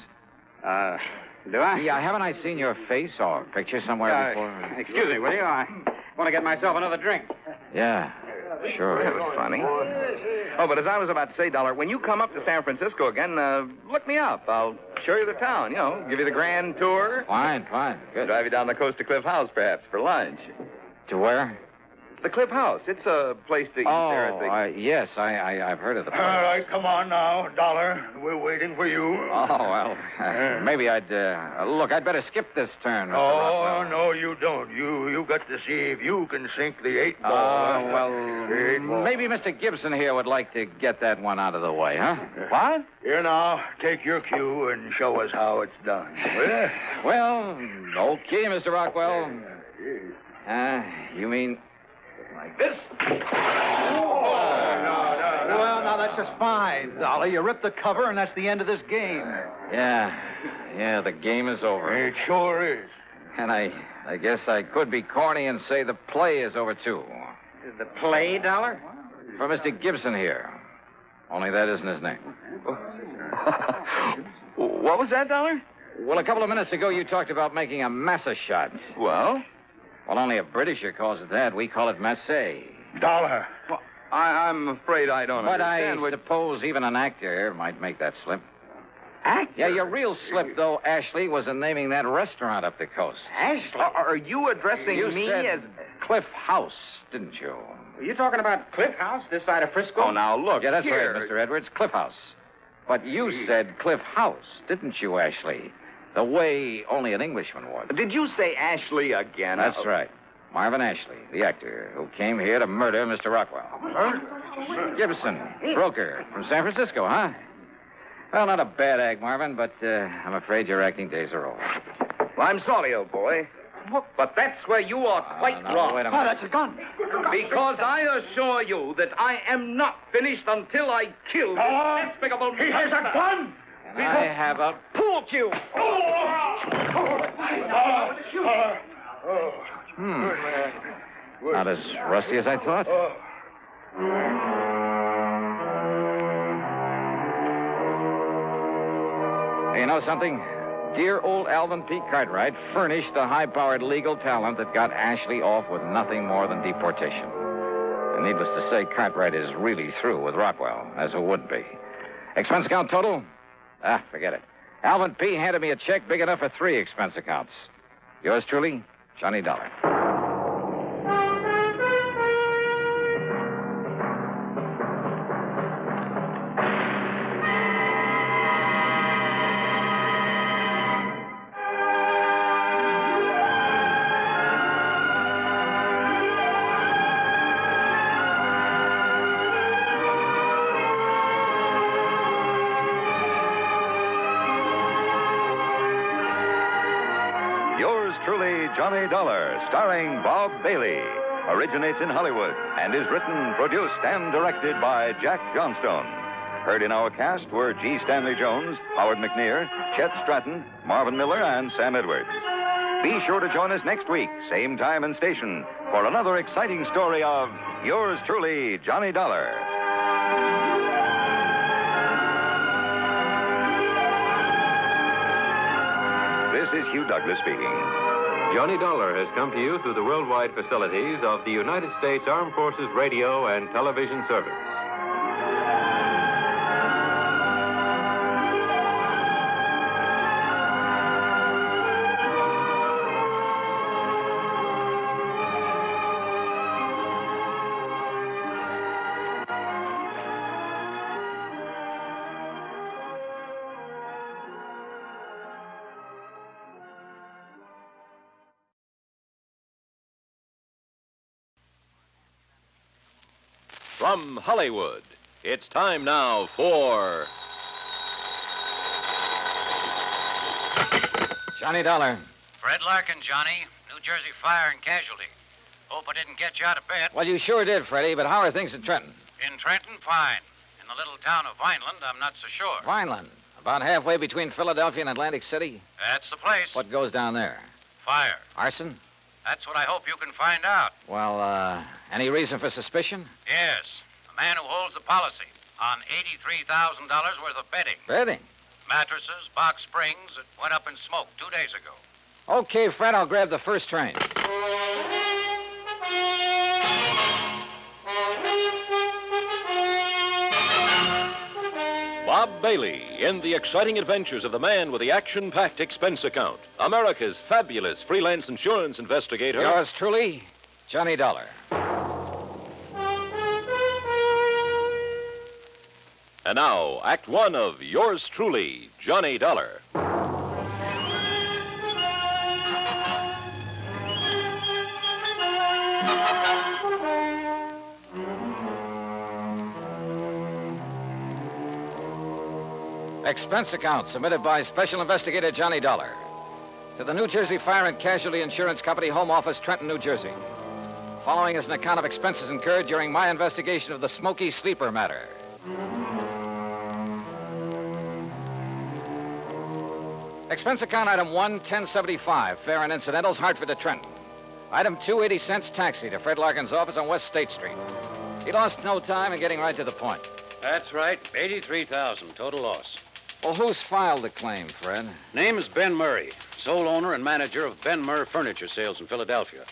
Do I? Yeah, haven't I seen your face or picture somewhere before? Excuse me, will you? I want to get myself another drink. Yeah, sure. That was funny. Oh, but as I was about to say, $1, when you come up to San Francisco again, look me up. I'll show you the town, give you the grand tour. Fine. Good. Drive you down the coast to Cliff House, perhaps, for lunch. To where? The Cliff House. It's a place to eat there at the... Yes, I've heard of the place. All right, come on now, Dollar. We're waiting for you. Oh, well, maybe I'd... look, I'd better skip this turn, Mr. Rockwell. No, you don't. You got to see if you can sink the 8-ball. Well, maybe Mr. Gibson here would like to get that one out of the way, huh? What? Here now, take your cue and show us how it's done. Well, okay, Mr. Rockwell. You mean... like this? Well, now that's just fine, Dollar. You ripped the cover, and that's the end of this game. Yeah, the game is over. It sure is. And I guess I could be corny and say the play is over, too. The play, Dollar? For Mr. Gibson here. Only that isn't his name. What was that, $1? Well, a couple of minutes ago, you talked about making a massa shot. Well? Well, only a Britisher calls it that. We call it massé. Dollar. Well, I'm afraid I don't But understand I suppose even an actor might make that slip. Actor? Yeah, your real slip, though, Ashley, was in naming that restaurant up the coast. Ashley? Are you addressing you me said as... Cliff House, didn't you? Are you talking about Cliff House, this side of Frisco? Oh, now, look Yeah, that's here. right, Mr. Edwards. Cliff House. But you said Cliff House, didn't you, Ashley? The way only an Englishman would. Did you say Ashley again? That's right. Marvin Ashley, the actor who came here to murder Mr. Rockwell. Gibson, broker from San Francisco, huh? Well, not a bad act, Marvin, but I'm afraid your acting days are over. Well, I'm sorry, old boy. But that's where you are quite wrong. Wait a minute. That's a gun. Because I assure you that I am not finished until I kill this despicable... He has a gun! And I have a pool cue. Not as rusty as I thought. Hey, you know something? Dear old Alvin P. Cartwright furnished the high-powered legal talent that got Ashley off with nothing more than deportation. And needless to say, Cartwright is really through with Rockwell, as it would be. Expense account total? Forget it. Alvin P. handed me a check big enough for 3 expense accounts. Yours truly, Johnny Dollar. Yours truly, Johnny Dollar, starring Bob Bailey, originates in Hollywood and is written, produced, and directed by Jack Johnstone. Heard in our cast were G. Stanley Jones, Howard McNear, Chet Stratton, Marvin Miller, and Sam Edwards. Be sure to join us next week, same time and station, for another exciting story of Yours truly, Johnny Dollar. This is Hugh Douglas speaking. Johnny Dollar has come to you through the worldwide facilities of the United States Armed Forces Radio and Television Service. From Hollywood, it's time now for... Johnny Dollar. Fred Larkin, Johnny. New Jersey Fire and Casualty. Hope I didn't get you out of bed. Well, you sure did, Freddie, but how are things in Trenton? In Trenton, fine. In the little town of Vineland, I'm not so sure. Vineland. About halfway between Philadelphia and Atlantic City? That's the place. What goes down there? Fire. Arson? That's what I hope you can find out. Well, any reason for suspicion? Yes. The man who holds the policy on $83,000 worth of bedding. Bedding? Mattresses, box springs that went up in smoke 2 days ago. Okay, Fred, I'll grab the first train. Bob Bailey in the exciting adventures of the man with the action-packed expense account. America's fabulous freelance insurance investigator. Yours truly, Johnny Dollar. And now, Act One of Yours truly, Johnny Dollar. Expense account submitted by Special Investigator Johnny Dollar to the New Jersey Fire and Casualty Insurance Company, Home Office, Trenton, New Jersey. Following is an account of expenses incurred during my investigation of the Smoky Sleeper matter. Expense account item 1, 1075, fare and incidentals, Hartford to Trenton. Item 2, 80 cents, taxi to Fred Larkin's office on West State Street. He lost no time in getting right to the point. That's right. $83,000 total loss. Well, who's filed the claim, Fred? Name is Ben Murray, sole owner and manager of Ben Murray Furniture Sales in Philadelphia.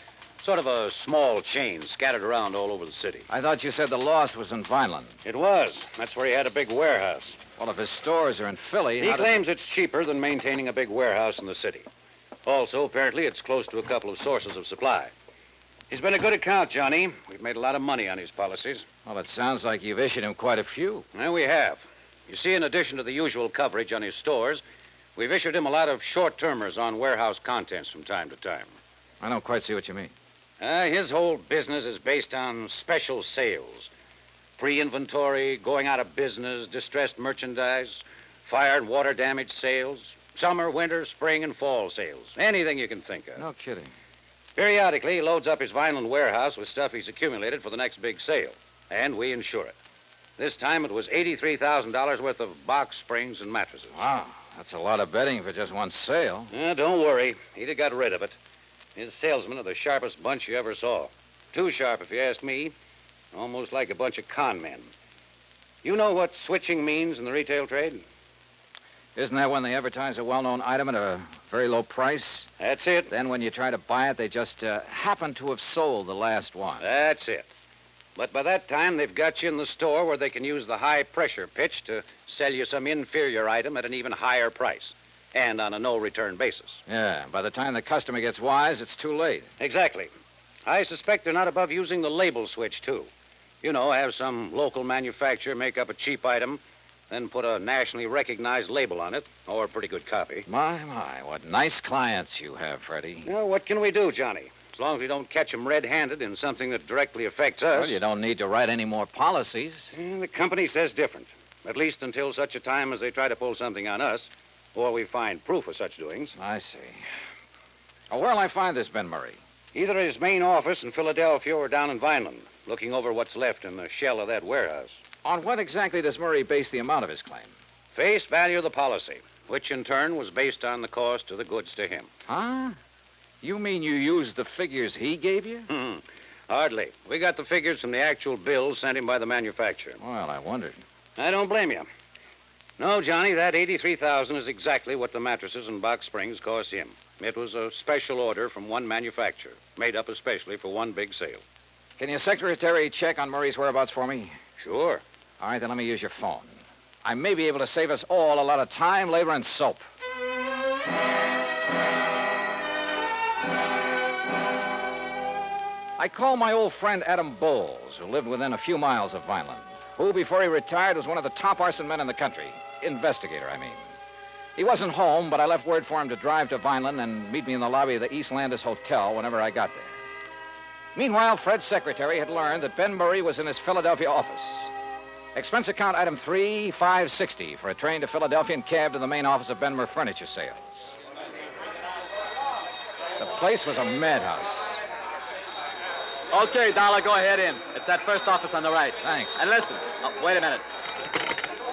Sort of a small chain scattered around all over the city. I thought you said the loss was in Vineland. It was. That's where he had a big warehouse. Well, if his stores are in Philly... He claims it's cheaper than maintaining a big warehouse in the city. Also, apparently, it's close to a couple of sources of supply. He's been a good account, Johnny. We've made a lot of money on his policies. Well, it sounds like you've issued him quite a few. Well, we have. You see, in addition to the usual coverage on his stores, we've issued him a lot of short-termers on warehouse contents from time to time. I don't quite see what you mean. His whole business is based on special sales. Pre-inventory, going out of business, distressed merchandise, fire and water damage sales, summer, winter, spring, and fall sales. Anything you can think of. No kidding. Periodically, he loads up his Vineland warehouse with stuff he's accumulated for the next big sale. And we insure it. This time it was $83,000 worth of box springs and mattresses. Wow, that's a lot of betting for just one sale. Don't worry. He'd have got rid of it. His salesmen are the sharpest bunch you ever saw. Too sharp, if you ask me. Almost like a bunch of con men. You know what switching means in the retail trade? Isn't that when they advertise a well-known item at a very low price? That's it. Then when you try to buy it, they just happen to have sold the last one. That's it. But by that time, they've got you in the store where they can use the high-pressure pitch to sell you some inferior item at an even higher price. And on a no-return basis. Yeah, by the time the customer gets wise, it's too late. Exactly. I suspect they're not above using the label switch, too. You know, have some local manufacturer make up a cheap item, then put a nationally recognized label on it, or a pretty good copy. My, what nice clients you have, Freddie. Well, what can we do, Johnny? As long as we don't catch them red-handed in something that directly affects us. Well, you don't need to write any more policies. The company says different, at least until such a time as they try to pull something on us, or we find proof of such doings. I see. Well, where'll I find this Ben Murray? Either at his main office in Philadelphia or down in Vineland, looking over what's left in the shell of that warehouse. On what exactly does Murray base the amount of his claim? Face value of the policy, which in turn was based on the cost of the goods to him. Huh? You mean you used the figures he gave you? Hardly. We got the figures from the actual bills sent him by the manufacturer. Well, I wondered. I don't blame you. No, Johnny, that $83,000 is exactly what the mattresses and box springs cost him. It was a special order from one manufacturer, made up especially for one big sale. Can your secretary check on Murray's whereabouts for me? Sure. All right, then let me use your phone. I may be able to save us all a lot of time, labor, and soap. I called my old friend Adam Bowles, who lived within a few miles of Vineland, who, before he retired, was one of the top arson men in the country. Investigator, I mean. He wasn't home, but I left word for him to drive to Vineland and meet me in the lobby of the East Landis Hotel whenever I got there. Meanwhile, Fred's secretary had learned that Ben Murray was in his Philadelphia office. Expense account item 3560 for a train to Philadelphia and cab to the main office of Ben Murray Furniture Sales. The place was a madhouse. Okay, Dollar, go ahead in. It's that first office on the right. Thanks. And listen. Oh, wait a minute.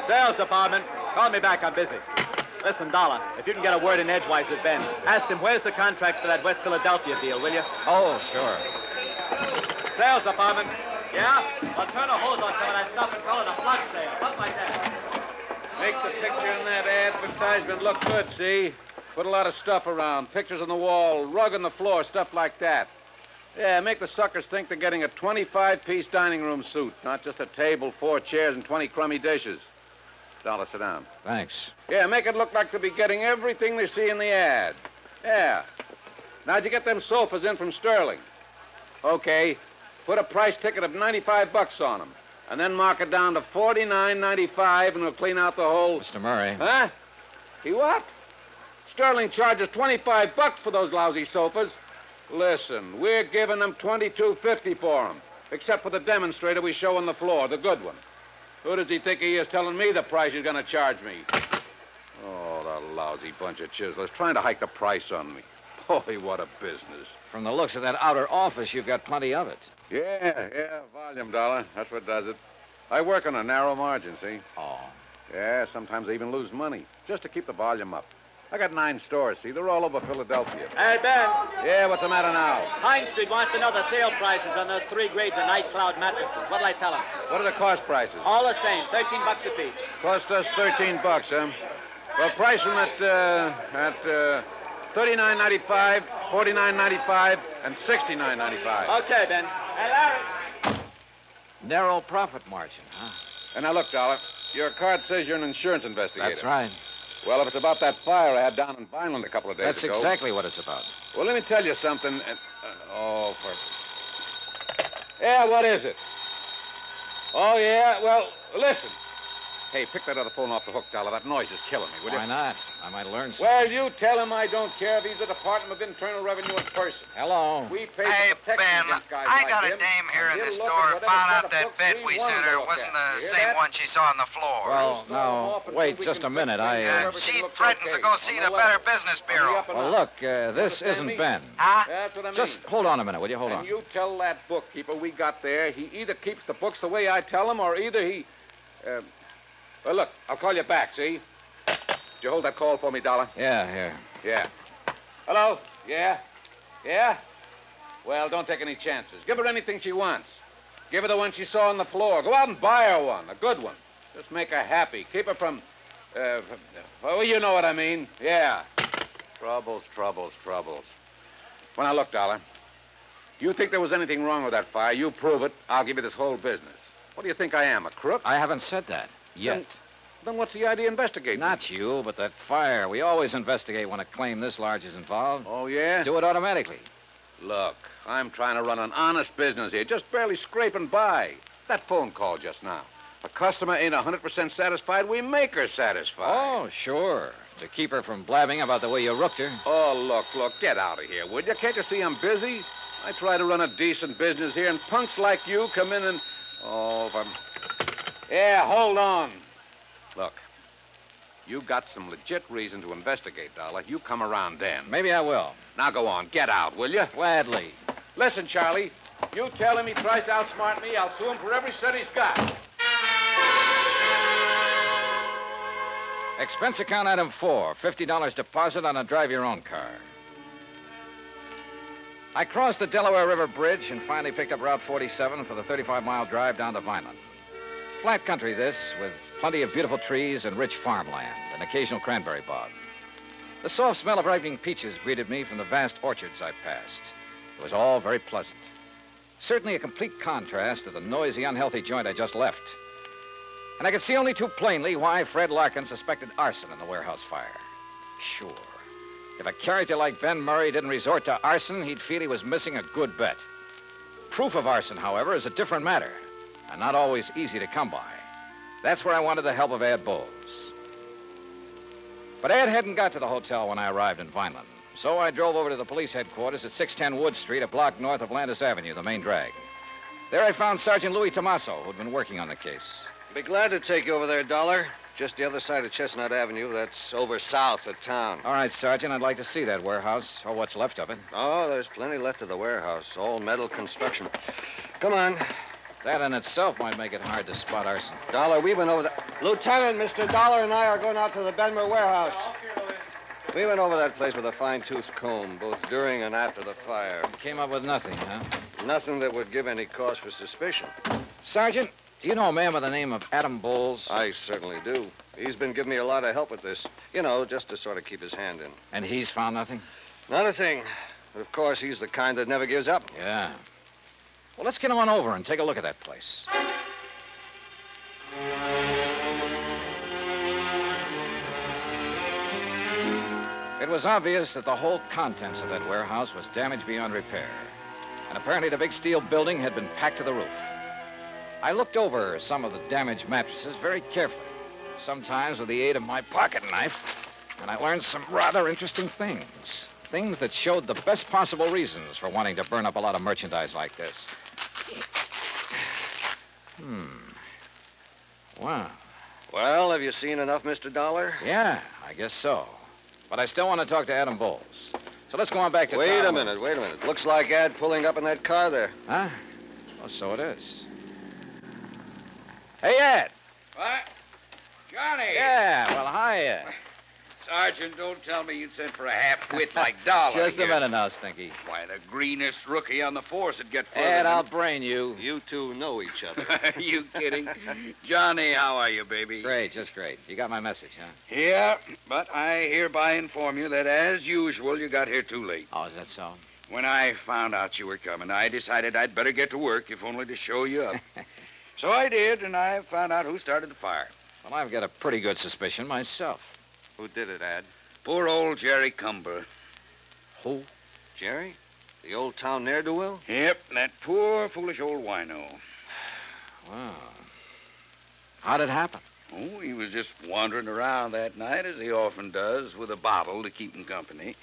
Sales department, call me back. I'm busy. Listen, Dollar, if you can get a word in edgewise with Ben, ask him where's the contracts for that West Philadelphia deal, will you? Oh, sure. Sales department. Yeah? Well, turn a hose on some of that stuff and call it a flood sale. Something like that. Make the picture in that advertisement look good, see? Put a lot of stuff around. Pictures on the wall, rug on the floor, stuff like that. Yeah, make the suckers think they're getting a 25-piece dining room suite, not just a table, 4 chairs, and 20 crummy dishes. Dollar, sit down. Thanks. Yeah, make it look like they'll be getting everything they see in the ad. Yeah. Now, did you get them sofas in from Sterling? Okay. Put a price ticket of $95 on them. And then mark it down to $49.95, and we'll clean out the whole... Mr. Murray. Huh? He what? Sterling charges $25 for those lousy sofas. Listen, we're giving them $22.50 for them, except for the demonstrator we show on the floor, the good one. Who does he think he is telling me the price he's going to charge me? Oh, the lousy bunch of chiselers trying to hike the price on me. Boy, what a business. From the looks of that outer office, you've got plenty of it. Yeah, volume, Dollar. That's what does it. I work on a narrow margin, see? Oh. Yeah, sometimes I even lose money, just to keep the volume up. I got 9 stores, see? They're all over Philadelphia. Hey, Ben. Yeah, what's the matter now? Pine Street wants to know the sale prices on those 3 grades of Night Cloud mattresses. What'll I tell him? What are the cost prices? All the same, $13 a piece. Cost us $13, huh? Well, price them at $39.95, $49.95, and $69.95. Okay, Ben. Hey, Larry. Narrow profit margin, huh? And now look, Dollar, your card says you're an insurance investigator. That's right. Well, if it's about that fire I had down in Vineland a couple of days That's ago... exactly what it's about. Well, let me tell you something. Yeah, what is it? Oh, yeah? Well, listen. Hey, pick that other phone off the hook, Dollar. That noise is killing me, will you? Why not? I might learn something. Well, you tell him I don't care if he's the Department of Internal Revenue in person. Hello. We pay Hey, for protection Ben, against guys I like got a him, dame here in and the he'll look store at and whatever found out set of that books bed we want sent to her look wasn't at. the You hear same that? one she saw on the floor. Well, now, wait just a minute. She threatens to go see the Better Business Bureau. Well, look, this isn't Ben. Huh? That's what I mean. Just hold on a minute, will you? Hold on. And you tell that bookkeeper we got there he either keeps the books the way I tell him or either he... well, look, I'll call you back, see? Did you hold that call for me, Dollar? Yeah, here. Yeah. Hello? Yeah? Yeah? Well, don't take any chances. Give her anything she wants. Give her the one she saw on the floor. Go out and buy her one, a good one. Just make her happy. Keep her from... well, you know what I mean. Yeah. Troubles. Well, now, look, Dollar. You think there was anything wrong with that fire, you prove it, I'll give you this whole business. What do you think I am, a crook? I haven't said that yet. Then what's the idea of investigating? Not you, but that fire. We always investigate when a claim this large is involved. Oh, yeah? Do it automatically. Look, I'm trying to run an honest business here, just barely scraping by. That phone call just now. A customer ain't 100% satisfied, we make her satisfied. Oh, sure. To keep her from blabbing about the way you rooked her. Oh, look, get out of here, would you? Can't you see I'm busy? I try to run a decent business here, and punks like you come in and... Yeah, hold on. Look, you got some legit reason to investigate, Dollar. You come around then. Maybe I will. Now go on, get out, will you? Gladly. Listen, Charlie, you tell him he tries to outsmart me, I'll sue him for every cent he's got. Expense account item 4, $50 deposit on a drive-your-own car. I crossed the Delaware River Bridge and finally picked up Route 47 for the 35-mile drive down to Vineland. Flat country, this, with plenty of beautiful trees and rich farmland, and occasional cranberry bog. The soft smell of ripening peaches greeted me from the vast orchards I passed. It was all very pleasant. Certainly a complete contrast to the noisy, unhealthy joint I just left. And I could see only too plainly why Fred Larkin suspected arson in the warehouse fire. Sure. If a character like Ben Murray didn't resort to arson, he'd feel he was missing a good bet. Proof of arson, however, is a different matter, and not always easy to come by. That's where I wanted the help of Ed Bowles. But Ed hadn't got to the hotel when I arrived in Vineland, so I drove over to the police headquarters at 610 Wood Street, a block north of Landis Avenue, the main drag. There I found Sergeant Louis Tomaso, who'd been working on the case. Be glad to take you over there, Dollar. Just the other side of Chestnut Avenue. That's over south of town. All right, Sergeant, I'd like to see that warehouse, or what's left of it. Oh, there's plenty left of the warehouse. All metal construction. Come on. That in itself might make it hard to spot arson. Dollar, we went over that. Lieutenant, Mr. Dollar and I are going out to the Benmer warehouse. We went over that place with a fine-tooth comb, both during and after the fire. Came up with nothing, huh? Nothing that would give any cause for suspicion. Sergeant, do you know a man by the name of Adam Bowles? I certainly do. He's been giving me a lot of help with this. You know, just to sort of keep his hand in. And he's found nothing? Not a thing. But of course, he's the kind that never gives up. Yeah. Well, let's get on over and take a look at that place. It was obvious that the whole contents of that warehouse was damaged beyond repair. And apparently the big steel building had been packed to the roof. I looked over some of the damaged mattresses very carefully, sometimes with the aid of my pocket knife, and I learned some rather interesting things. Things that showed the best possible reasons for wanting to burn up a lot of merchandise like this. Wow. Well, have you seen enough, Mr. Dollar? Yeah, I guess so. But I still want to talk to Adam Bowles. So let's go on back to Wait town. a minute. Looks like Ad pulling up in that car there. Huh? Oh, so it is. Hey, Ed. What? Johnny! Yeah, well, hi, Ed. Sergeant, don't tell me you'd sent for a half-wit like Dollar. Just a minute now, Stinky. Why, the greenest rookie on the force would get further. Ed, than- I'll brain you. You two know each other. Are you kidding? Johnny, how are you, baby? Great, just great. You got my message, huh? Yeah, but I hereby inform you that, as usual, you got here too late. Oh, is that so? When I found out you were coming, I decided I'd better get to work, if only to show you up. So I did, and I found out who started the fire. Well, I've got a pretty good suspicion myself. Who did it, Ad? Poor old Jerry Cumber. Who? Jerry? The old town ne'er-do-well? Yep, that poor, foolish old wino. Well, how'd it happen? Oh, he was just wandering around that night, as he often does, with a bottle to keep him company.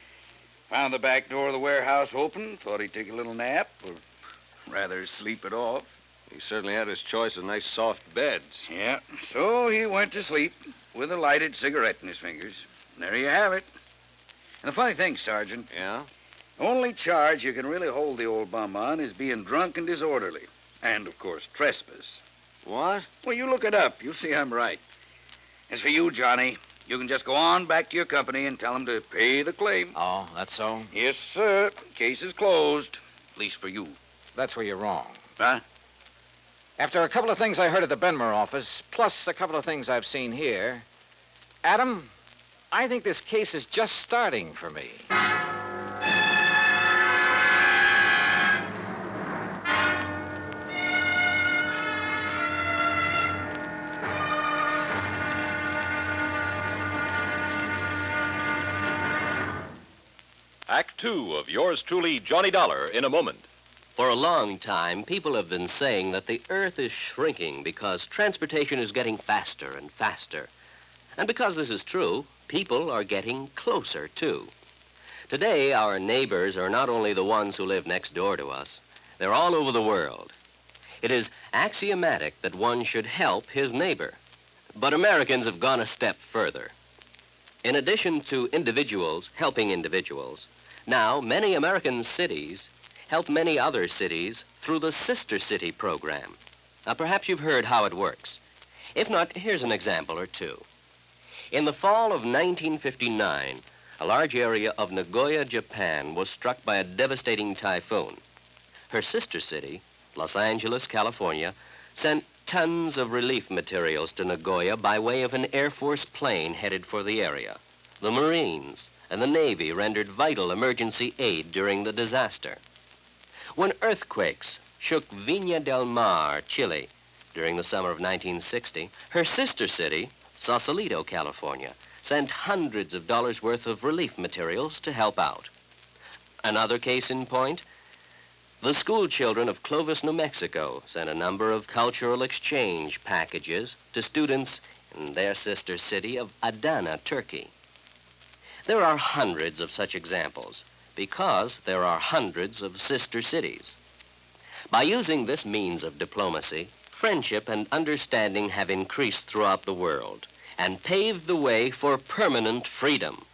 Found the back door of the warehouse open, thought he'd take a little nap, or rather sleep it off. He certainly had his choice of nice soft beds. Yeah, so he went to sleep with a lighted cigarette in his fingers. And there you have it. And the funny thing, Sergeant. Yeah? The only charge you can really hold the old bum on is being drunk and disorderly. And, of course, trespass. What? Well, you look it up. You'll see I'm right. As for you, Johnny, you can just go on back to your company and tell them to pay the claim. Oh, that's so? Yes, sir. Case is closed. At least for you. That's where you're wrong. Huh? After a couple of things I heard at the Benmer office, plus a couple of things I've seen here, Adam, I think this case is just starting for me. Act two of yours truly, Johnny Dollar, in a moment. For a long time, people have been saying that the Earth is shrinking because transportation is getting faster and faster. And because this is true, people are getting closer, too. Today, our neighbors are not only the ones who live next door to us, they're all over the world. It is axiomatic that one should help his neighbor. But Americans have gone a step further. In addition to individuals helping individuals, now many American cities help many other cities through the Sister City program. Now, perhaps you've heard how it works. If not, here's an example or two. In the fall of 1959, a large area of Nagoya, Japan, was struck by a devastating typhoon. Her sister city, Los Angeles, California, sent tons of relief materials to Nagoya by way of an Air Force plane headed for the area. The Marines and the Navy rendered vital emergency aid during the disaster. When earthquakes shook Viña del Mar, Chile, during the summer of 1960, her sister city, Sausalito, California, sent hundreds of dollars worth of relief materials to help out. Another case in point, the school children of Clovis, New Mexico, sent a number of cultural exchange packages to students in their sister city of Adana, Turkey. There are hundreds of such examples, because there are hundreds of sister cities. By using this means of diplomacy, friendship and understanding have increased throughout the world and paved the way for permanent freedom,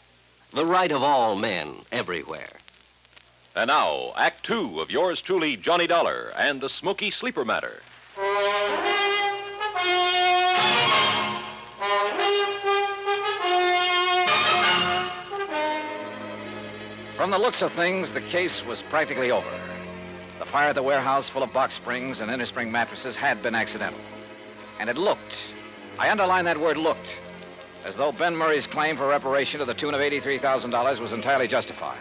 the right of all men everywhere. And now, Act two of yours truly, Johnny Dollar, and the Smoky Sleeper Matter. From the looks of things, the case was practically over. The fire at the warehouse full of box springs and innerspring mattresses had been accidental. And it looked, I underline that word looked, as though Ben Murray's claim for reparation to the tune of $83,000 was entirely justified.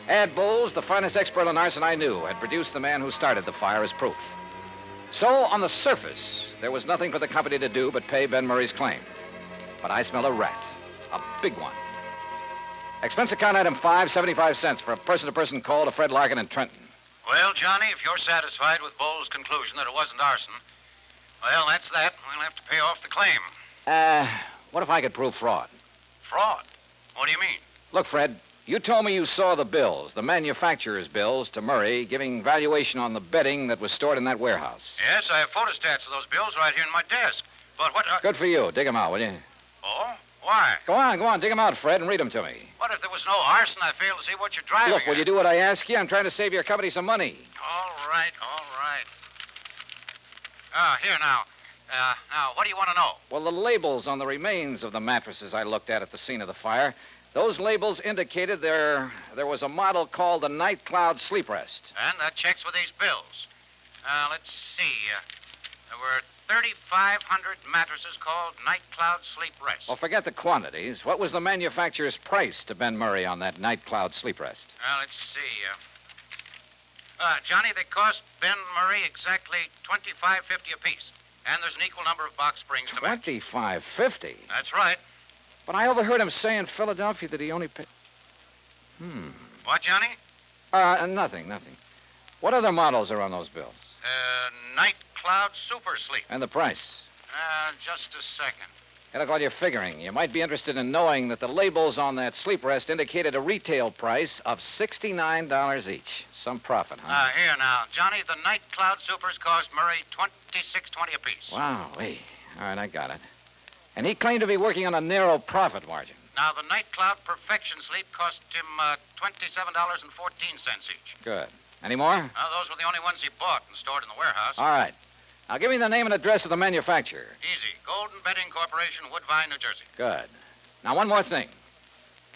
Ad Bowles, the finest expert on arson I knew, had produced the man who started the fire as proof. So, on the surface, there was nothing for the company to do but pay Ben Murray's claim. But I smell a rat, a big one. Expense account item 5, 75 cents for a person-to-person call to Fred Larkin in Trenton. Well, Johnny, if you're satisfied with Bowles' conclusion that it wasn't arson, well, that's that. We'll have to pay off the claim. What if I could prove fraud? Fraud? What do you mean? Look, Fred, you told me you saw the bills, the manufacturer's bills, to Murray, giving valuation on the bedding that was stored in that warehouse. Yes, I have photostats of those bills right here in my desk. But what... Good for you. Dig them out, will you? Oh? Why? Go on. Dig them out, Fred, and read them to me. What if there was no arson? I fail to see what you're driving Look, will you do what I ask you? I'm trying to save your company some money. All right. Ah, here now. Now, what do you want to know? Well, the labels on the remains of the mattresses I looked at the scene of the fire, those labels indicated there was a model called the Night Cloud Sleep Rest. And that checks with these bills. Let's see. There were 3,500 mattresses called Night Cloud Sleep Rest. Well, forget the quantities. What was the manufacturer's price to Ben Murray on that Night Cloud Sleep Rest? Let's see. Johnny, they cost Ben Murray exactly $25.50 apiece. And there's an equal number of box springs to match. $25.50? That's right. But I overheard him say in Philadelphia that he only paid... What, Johnny? Nothing. What other models are on those bills? Night Cloud Super Sleep. And the price? Just a second. Hey, look, while you're figuring, you might be interested in knowing that the labels on that sleep rest indicated a retail price of $69 each. Some profit, huh? Here now. Johnny, the Night Cloud Supers cost Murray $26.20 apiece. Wow, all right, I got it. And he claimed to be working on a narrow profit margin. Now, the Night Cloud Perfection Sleep cost him $27.14 each. Good. Any more? Those were the only ones he bought and stored in the warehouse. All right. Now, give me the name and address of the manufacturer. Easy. Golden Bedding Corporation, Woodbine, New Jersey. Good. Now, one more thing.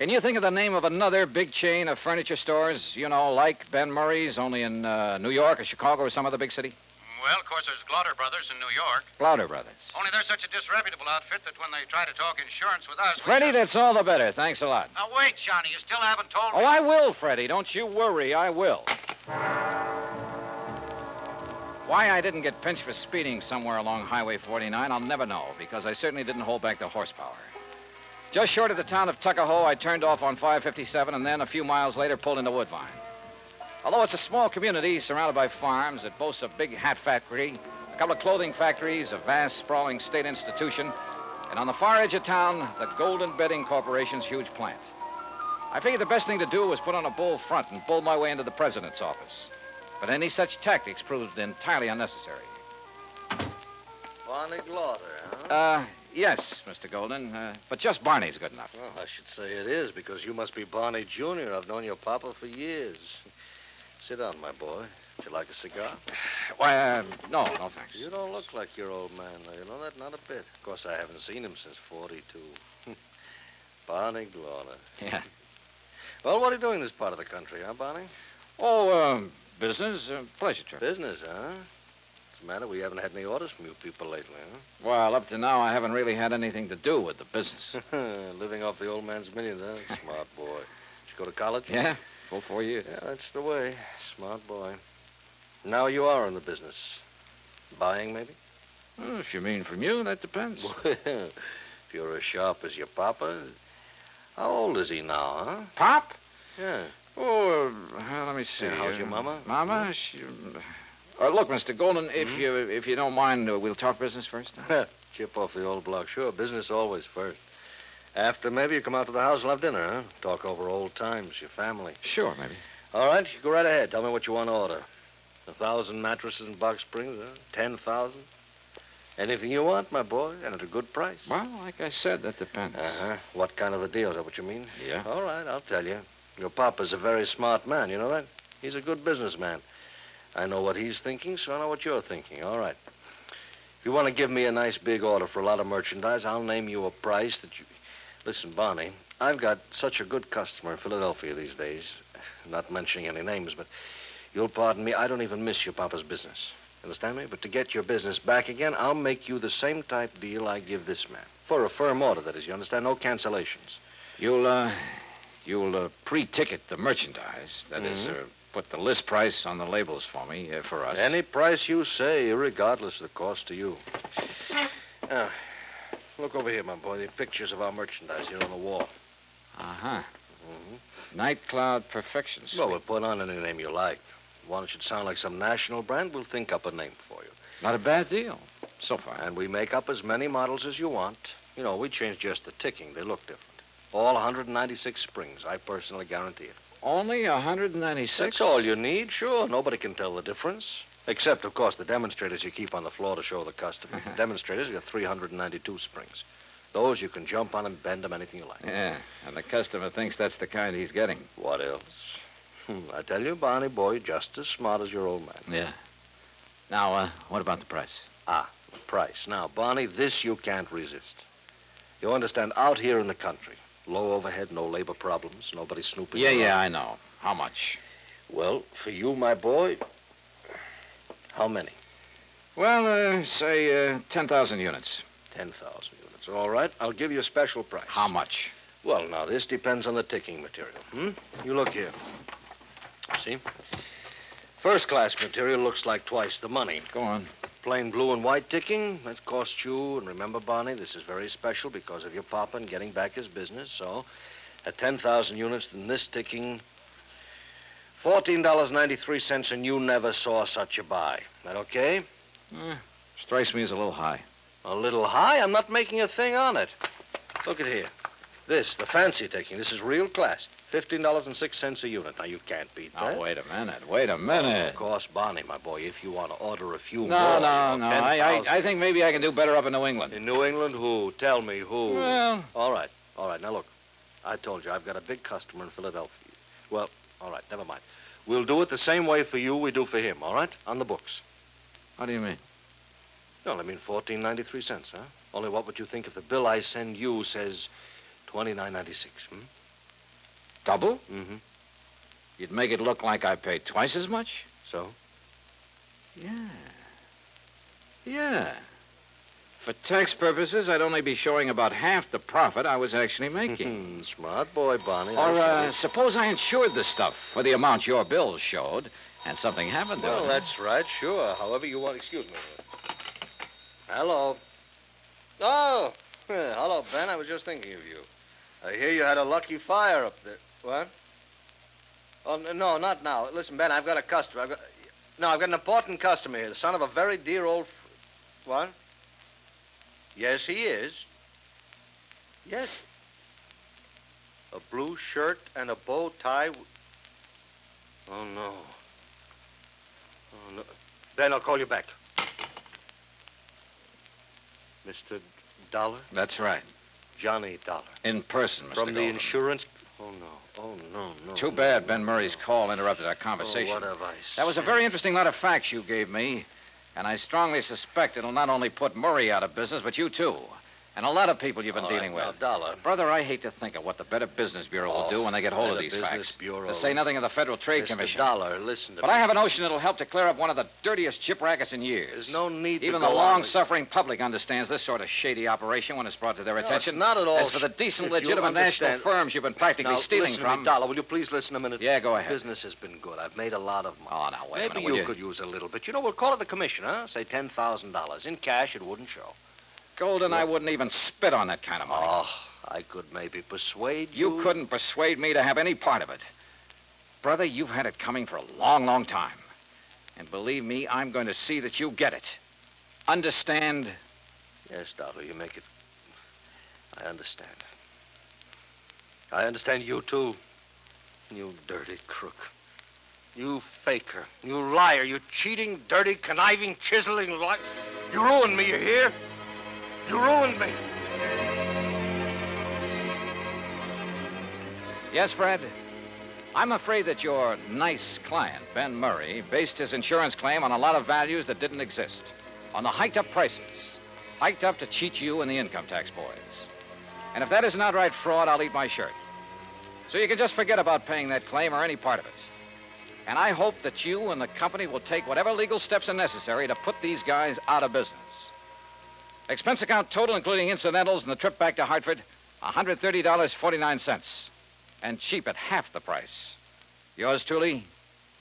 Can you think of the name of another big chain of furniture stores, like Ben Murray's, only in New York or Chicago or some other big city? Well, of course, there's Glauder Brothers in New York. Glauder Brothers. Only they're such a disreputable outfit that when they try to talk insurance with us... Freddie, that's all the better. Thanks a lot. Now, wait, Johnny. You still haven't told me... Oh, I will, Freddie. Don't you worry. I will. Why I didn't get pinched for speeding somewhere along Highway 49, I'll never know, because I certainly didn't hold back the horsepower. Just short of the town of Tuckahoe, I turned off on 557 and then a few miles later pulled into Woodbine. Although it's a small community surrounded by farms, it boasts a big hat factory, a couple of clothing factories, a vast, sprawling state institution, and on the far edge of town, the Golden Bedding Corporation's huge plant. I figured the best thing to do was put on a bull front and bull my way into the president's office. But any such tactics proved entirely unnecessary. Barney Glauder, huh? Yes, Mr. Golden. But just Barney's good enough. Well, I should say it is, because you must be Barney Jr. I've known your papa for years. Sit down, my boy. Would you like a cigar? Why, no, thanks. You don't look like your old man, though. You know that? Not a bit. Of course, I haven't seen him since 42. Barney Glauder. Yeah. Well, what are you doing in this part of the country, huh, Barney? Business, pleasure trip. Business, huh? What's the matter? We haven't had any orders from you people lately, huh? Well, up to now, I haven't really had anything to do with the business. Living off the old man's millions, huh? Smart boy. Did you go to college? Yeah, full 4 years. Yeah, that's the way. Smart boy. Now you are in the business. Buying, maybe? Well, if you mean from you, that depends. Well, if you're as sharp as your papa. How old is he now, huh? Pop? Yeah. Oh, let me see. Yeah, how's your mama? Mama? Look, Mr. Golden, if you don't mind, we'll talk business first. Chip off the old block. Sure, business always first. After, maybe you come out to the house and have dinner, huh? Talk over old times, your family. Sure, maybe. All right, you go right ahead. Tell me what you want to order. 1,000 mattresses and box springs, huh? 10,000? Anything you want, my boy, and at a good price. Well, like I said, that depends. Uh-huh. What kind of a deal? Is that what you mean? Yeah. All right, I'll tell you. Your papa's a very smart man, you know that? He's a good businessman. I know what he's thinking, so I know what you're thinking. All right. If you want to give me a nice big order for a lot of merchandise, I'll name you a price that you... Listen, Barney, I've got such a good customer in Philadelphia these days. Not mentioning any names, but you'll pardon me, I don't even miss your papa's business. Understand me? But to get your business back again, I'll make you the same type deal I give this man. For a firm order, that is, you understand? No cancellations. You'll pre-ticket the merchandise. That is, put the list price on the labels for me, for us. Any price you say, regardless of the cost to you. Now, look over here, my boy. The pictures of our merchandise here on the wall. Uh-huh. Night Cloud Perfection Suite. Well, we'll put on any name you like. One that should sound like some national brand, we'll think up a name for you. Not a bad deal, so far. And we make up as many models as you want. You know, we change just the ticking. They look different. All 196 springs. I personally guarantee it. Only 196? That's all you need, sure. Nobody can tell the difference. Except, of course, the demonstrators you keep on the floor to show the customer. The demonstrators got 392 springs. Those you can jump on and bend them anything you like. Yeah, and the customer thinks that's the kind he's getting. What else? I tell you, Barney boy, just as smart as your old man. Yeah. Now, what about the price? Price. Now, Barney, this you can't resist. You understand, out here in the country, low overhead, no labor problems, nobody snooping around. Yeah, I know. How much? Well, for you, my boy, how many? Well, say 10,000 units. 10,000 units. All right, I'll give you a special price. How much? Well, now, this depends on the ticking material. You look here. See? First-class material looks like twice the money. Go on. Plain blue and white ticking, that cost you, and remember, Barney, this is very special because of your papa and getting back his business, so at 10,000 units, then this ticking, $14.93, and you never saw such a buy. That okay? Strikes me as a little high. A little high? I'm not making a thing on it. Look at here. This, the fancy ticking, this is real class. $15.06 a unit. Now, you can't beat that. Now, wait a minute. Of course, Barney, my boy, if you want to order a few more. No. I think maybe I can do better up in New England. In New England? Who? Tell me who. Well. All right. Now, look. I told you I've got a big customer in Philadelphia. Well, all right, never mind. We'll do it the same way for you we do for him, all right? On the books. How do you mean? Well, I mean $14.93, huh? Only what would you think if the bill I send you says $29.96, Double? Mm-hmm. You'd make it look like I paid twice as much? So? Yeah. For tax purposes, I'd only be showing about half the profit I was actually making. Smart boy, Barney. Or suppose I insured the stuff for the amount your bills showed, and something happened to it. Well, that's right, sure. However you want. Excuse me. Hello. Oh, hello, Ben. I was just thinking of you. I hear you had a lucky fire up there. What? Oh, no, not now. Listen, Ben, I've got a customer. I've got an important customer here, the son of a very dear old... What? Yes, he is. Yes. A blue shirt and a bow tie. Oh, no. Ben, I'll call you back. Mr. Dollar? That's right. Johnny Dollar. In person, Mr. From the Golden. insurance... Oh, no. Too bad Ben Murray's call interrupted our conversation. Oh, what have I That was a very interesting lot of facts you gave me, and I strongly suspect it'll not only put Murray out of business, but you too. And a lot of people you've been dealing with. Now, Dollar. Brother, I hate to think of what the Better Business Bureau will do when they get hold of these facts. To say nothing of the Federal Trade Commission. Dollar, listen to me. But I have a notion it'll help to clear up one of the dirtiest chip rackets in years. There's no need Even to the go on long-suffering public understands this sort of shady operation when it's brought to their attention. It's not at all. As for the decent, If you legitimate national understand- firms you've been practically Now, stealing listen to me, from... Dollar, will you please listen a minute? Yeah, go ahead. Business has been good. I've made a lot of money. Oh, now, wait a minute, Maybe will you you? could use a little bit. You know, we'll call it the commission, huh? Say $10,000. In cash, it wouldn't show. Golden, I wouldn't even spit on that kind of money. Oh, I could maybe persuade you. You couldn't persuade me to have any part of it. Brother, you've had it coming for a long, long time. And believe me, I'm going to see that you get it. Understand? Yes, Dollar, you make it. I understand. I understand you, too. You dirty crook. You faker. You liar. You cheating, dirty, conniving, chiseling liar. You ruined me, you hear? You ruined me. Yes, Fred? I'm afraid that your nice client, Ben Murray, based his insurance claim on a lot of values that didn't exist. On the hiked-up prices. Hiked up to cheat you and the income tax boys. And if that is an outright fraud, I'll eat my shirt. So you can just forget about paying that claim or any part of it. And I hope that you and the company will take whatever legal steps are necessary to put these guys out of business. Expense account total, including incidentals and the trip back to Hartford, $130.49. And cheap at half the price. Yours truly,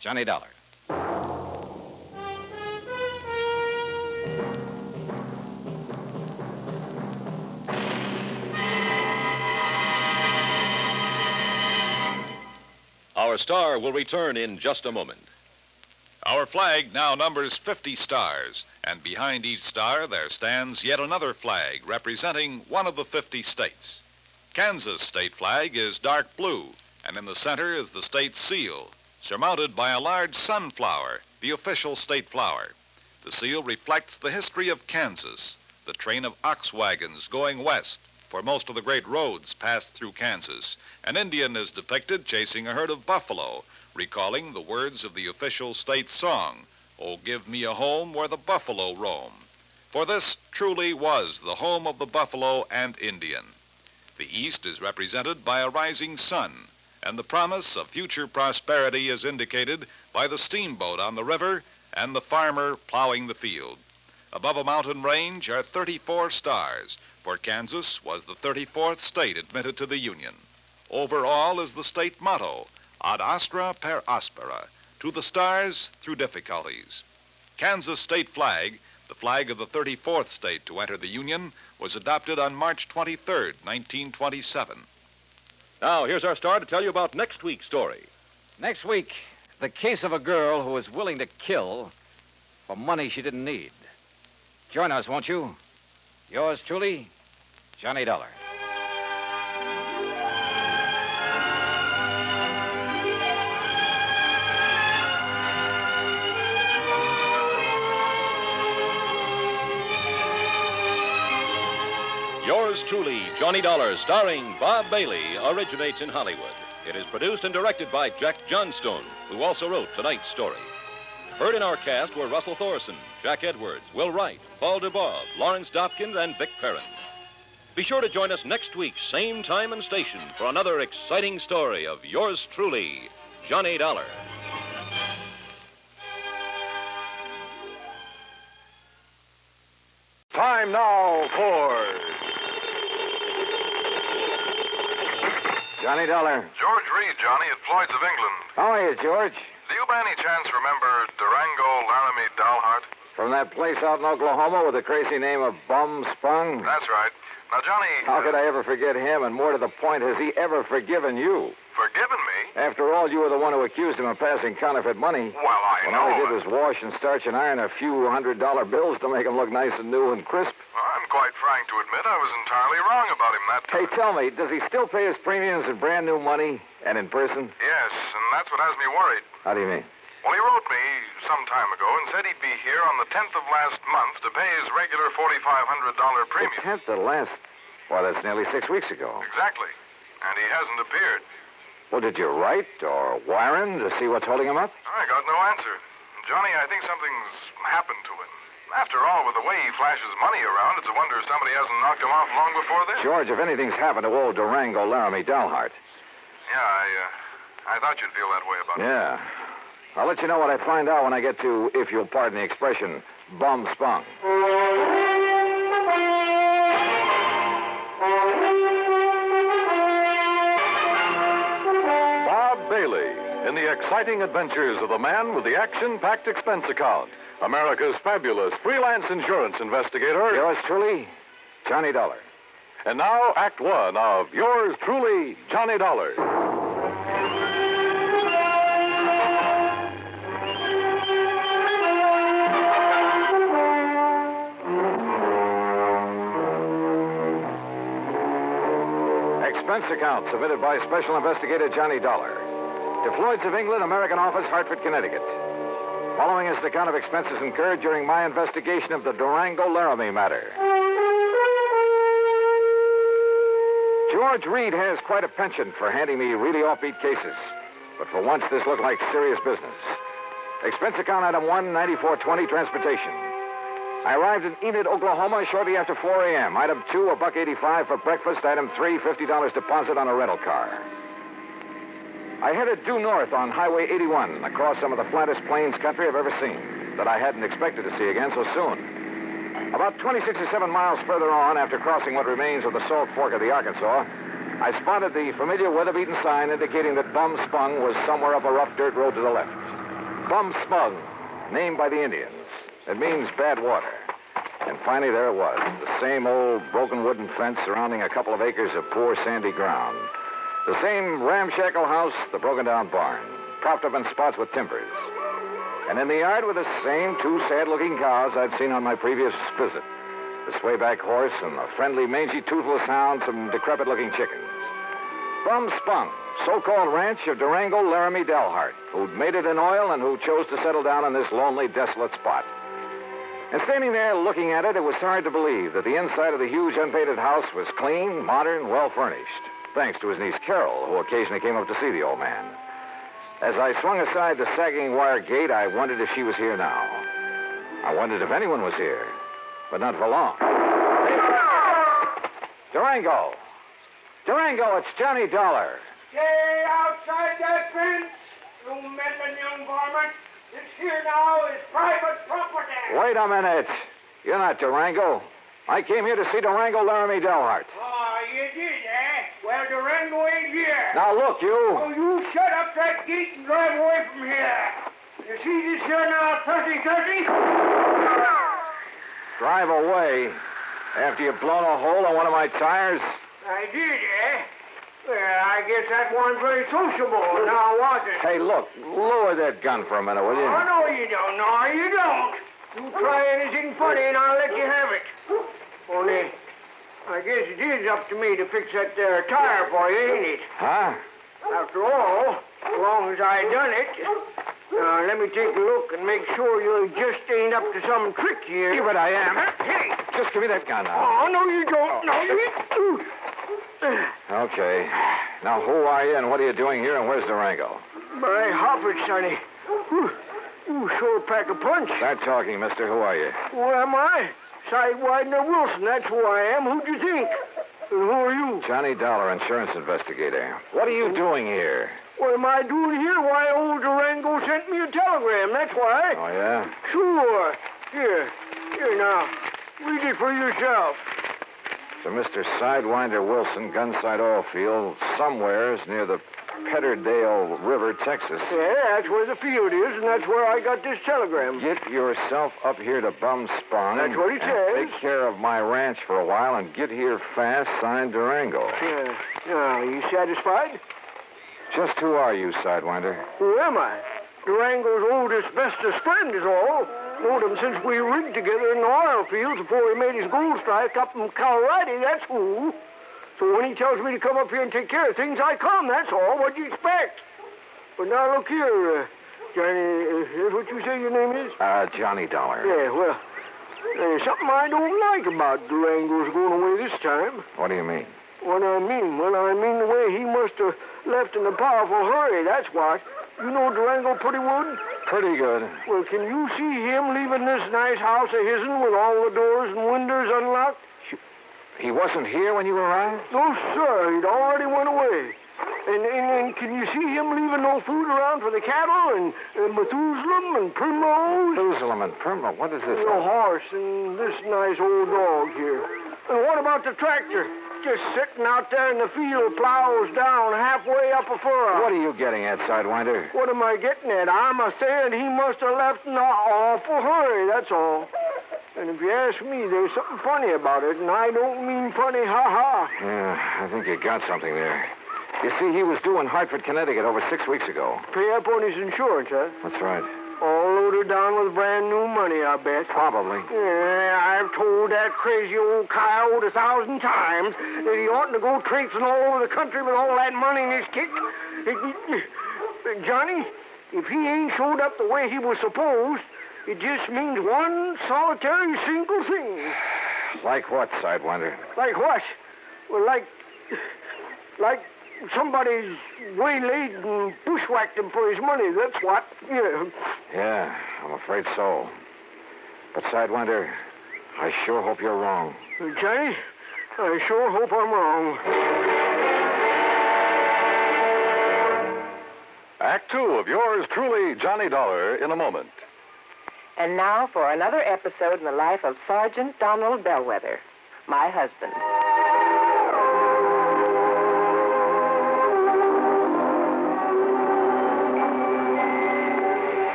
Johnny Dollar. Our star will return in just a moment. Our flag now numbers 50 stars, and behind each star there stands yet another flag representing one of the 50 states. Kansas' state flag is dark blue, and in the center is the state's seal, surmounted by a large sunflower, the official state flower. The seal reflects the history of Kansas, the train of ox wagons going west, for most of the great roads pass through Kansas. An Indian is depicted chasing a herd of buffalo, recalling the words of the official state song, "Oh, give me a home where the buffalo roam." for this truly was the home of the buffalo and Indian. The East is represented by a rising sun, and the promise of future prosperity is indicated by the steamboat on the river and the farmer plowing the field. Above a mountain range are 34 stars, for Kansas was the 34th state admitted to the Union. Over all is the state motto, Ad astra per aspera, to the stars through difficulties. Kansas state flag, the flag of the 34th state to enter the Union, was adopted on March 23rd, 1927. Now, here's our star to tell you about next week's story. Next week, the case of a girl who was willing to kill for money she didn't need. Join us, won't you? Yours truly, Johnny Dollar. Yours truly, Johnny Dollar, starring Bob Bailey, originates in Hollywood. It is produced and directed by Jack Johnstone, who also wrote tonight's story. Heard in our cast were Russell Thorson, Jack Edwards, Will Wright, Paul DeBob, Lawrence Dopkins, and Vic Perrin. Be sure to join us next week, same time and station, for another exciting story of yours truly, Johnny Dollar. Time now for Johnny Dollar. George Reed, Johnny, at Floyd's of England. How are you, George? Do you by any chance remember Durango Laramie Dalhart? From that place out in Oklahoma with the crazy name of Bum Spung? That's right. Now, Johnny... How could I ever forget him? And more to the point, has he ever forgiven you? Forgiven me? After all, you were the one who accused him of passing counterfeit money. Well, I when know. all he did was wash and starch and iron a few $100 bills to make them look nice and new and crisp. I'm quite frank to admit I was entirely wrong about him that time. Hey, tell me, does he still pay his premiums in brand new money and in person? Yes, and that's what has me worried. How do you mean? Well, he wrote me some time ago and said he'd be here on the 10th of last month to pay his regular $4,500 premium. The 10th of last... Well, that's nearly 6 weeks ago. Exactly. And he hasn't appeared. Well, did you write or wire him to see what's holding him up? I got no answer. Johnny, I think something's happened to him. After all, with the way he flashes money around, it's a wonder somebody hasn't knocked him off long before this. George, if anything's happened to old Durango Laramie Dalhart. Yeah, I thought you'd feel that way about it. Yeah. I'll let you know what I find out when I get to, if you'll pardon the expression, Bum Spung. Bob Bailey, in the exciting adventures of the man with the action-packed expense account, America's fabulous freelance insurance investigator. Yours truly, Johnny Dollar. And now, Act One of yours truly, Johnny Dollar. Expense account submitted by Special Investigator Johnny Dollar to Floyd's of England, American Office, Hartford, Connecticut. Following is the account of expenses incurred during my investigation of the Durango Laramie matter. George Reed has quite a penchant for handing me really offbeat cases. But for once, this looked like serious business. Expense account item 1, 9420, transportation. I arrived in Enid, Oklahoma shortly after 4 a.m. Item 2, $1.85 for breakfast. Item 3, $50 deposit on a rental car. I headed due north on Highway 81 across some of the flattest plains country I've ever seen that I hadn't expected to see again so soon. About 67 miles further on, after crossing what remains of the Salt Fork of the Arkansas, I spotted the familiar weather-beaten sign indicating that Bum Spung was somewhere up a rough dirt road to the left. Bum Spung, named by the Indians. It means bad water. And finally, there it was, the same old broken wooden fence surrounding a couple of acres of poor sandy ground. The same ramshackle house, the broken-down barn, propped up in spots with timbers. And in the yard were the same two sad-looking cows I'd seen on my previous visit. The swayback horse and the friendly, mangy, toothless hound, some decrepit-looking chickens. Bum Spung, so-called ranch of Durango Laramie Dalhart, who'd made it in oil and who chose to settle down in this lonely, desolate spot. And standing there looking at it, it was hard to believe that the inside of the huge, unpainted house was clean, modern, well-furnished, thanks to his niece Carol, who occasionally came up to see the old man. As I swung aside the sagging wire gate, I wondered if she was here now. I wondered if anyone was here. but not for long. Durango! Durango, it's Johnny Dollar. Stay outside that fence, you meddling young varmint. This here now is private property. Wait a minute. You're not Durango. I came here to see Durango Laramie Delhart. Oh, you did, eh? Well, Durango ain't here. Now, look, you. Oh, you shut up that gate and drive away from here. You see this here now, 30-30? Drive away after you've blown a hole in one of my tires? I did, eh? Well, I guess that wasn't very sociable, now was it? Hey, look, lower that gun for a minute, will you? Oh, no, you don't. No, you don't. You try anything funny and I'll let you have it. Only, I guess it is up to me to fix that there tire for you, ain't it? Huh? After all, as long as I done it. Now, let me take a look and make sure you just ain't up to some trick here. Give it, I am. Hey! Just give me that gun now. Oh, no, you don't. No, you... Okay. Now, who are you and what are you doing here and where's Durango? My hoppers, sonny. You sure pack a punch. Start talking, mister. Who are you? Who am I? Sidewinder Wilson, that's who I am. Who'd you think? And who are you? Johnny Dollar, insurance investigator. What are you doing here? What am I doing here? Why, old Durango sent me a telegram, that's why. Oh, yeah? Sure. Here now. Read it for yourself. To Mr. Sidewinder Wilson, Gunside Oil Field, somewheres near the Petterdale River, Texas. Yeah, that's where the field is, and that's where I got this telegram. Get yourself up here to Bum Sprung. That's what he says. Take care of my ranch for a while and get here fast, signed Durango. Yeah. Now, you satisfied? Just who are you, Sidewinder? Who am I? Durango's oldest, bestest friend is all. Known him since we rigged together in the oil fields before he made his gold strike up in Colorado, that's who. So when he tells me to come up here and take care of things, I come, that's all. What'd you expect? But now look here, Johnny, is what you say your name is? Johnny Dollar. Yeah, well, there's something I don't like about Durango's going away this time. What do you mean? What I mean? Well, I mean the way he must have left in a powerful hurry, that's what. You know Durango pretty good? Pretty good. Well, can you see him leaving this nice house of his'n with all the doors and windows unlocked? He wasn't here when you arrived? No, sir. He'd already went away. And can you see him leaving no food around for the cattle and Methuselah and Primrose? Methuselah and Primrose? What is this? The horse and this nice old dog here. And what about the tractor? Just sitting out there in the field, plows down halfway up a furrow. What are you getting at, Sidewinder? What am I getting at? I'm saying he must have left in an awful hurry, that's all. And if you ask me, there's something funny about it, and I don't mean funny, ha-ha. Yeah, I think you got something there. You see, he was due in Hartford, Connecticut over 6 weeks ago. Pay up on his insurance, huh? That's right. All loaded down with brand new money, I bet. Probably. Yeah, I've told that crazy old coyote 1,000 times that he oughtn't to go traipsing all over the country with all that money in his kick. Johnny, if he ain't showed up the way he was supposed, it just means one solitary single thing. Like what, Sidewinder? Like what? Well, like somebody's waylaid and bushwhacked him for his money, that's what. Yeah, I'm afraid so. But, Sidewinder, I sure hope you're wrong. Johnny, I sure hope I'm wrong. Act 2 of yours truly, Johnny Dollar, in a moment. And now for another episode in the life of Sergeant Donald Bellwether, my husband.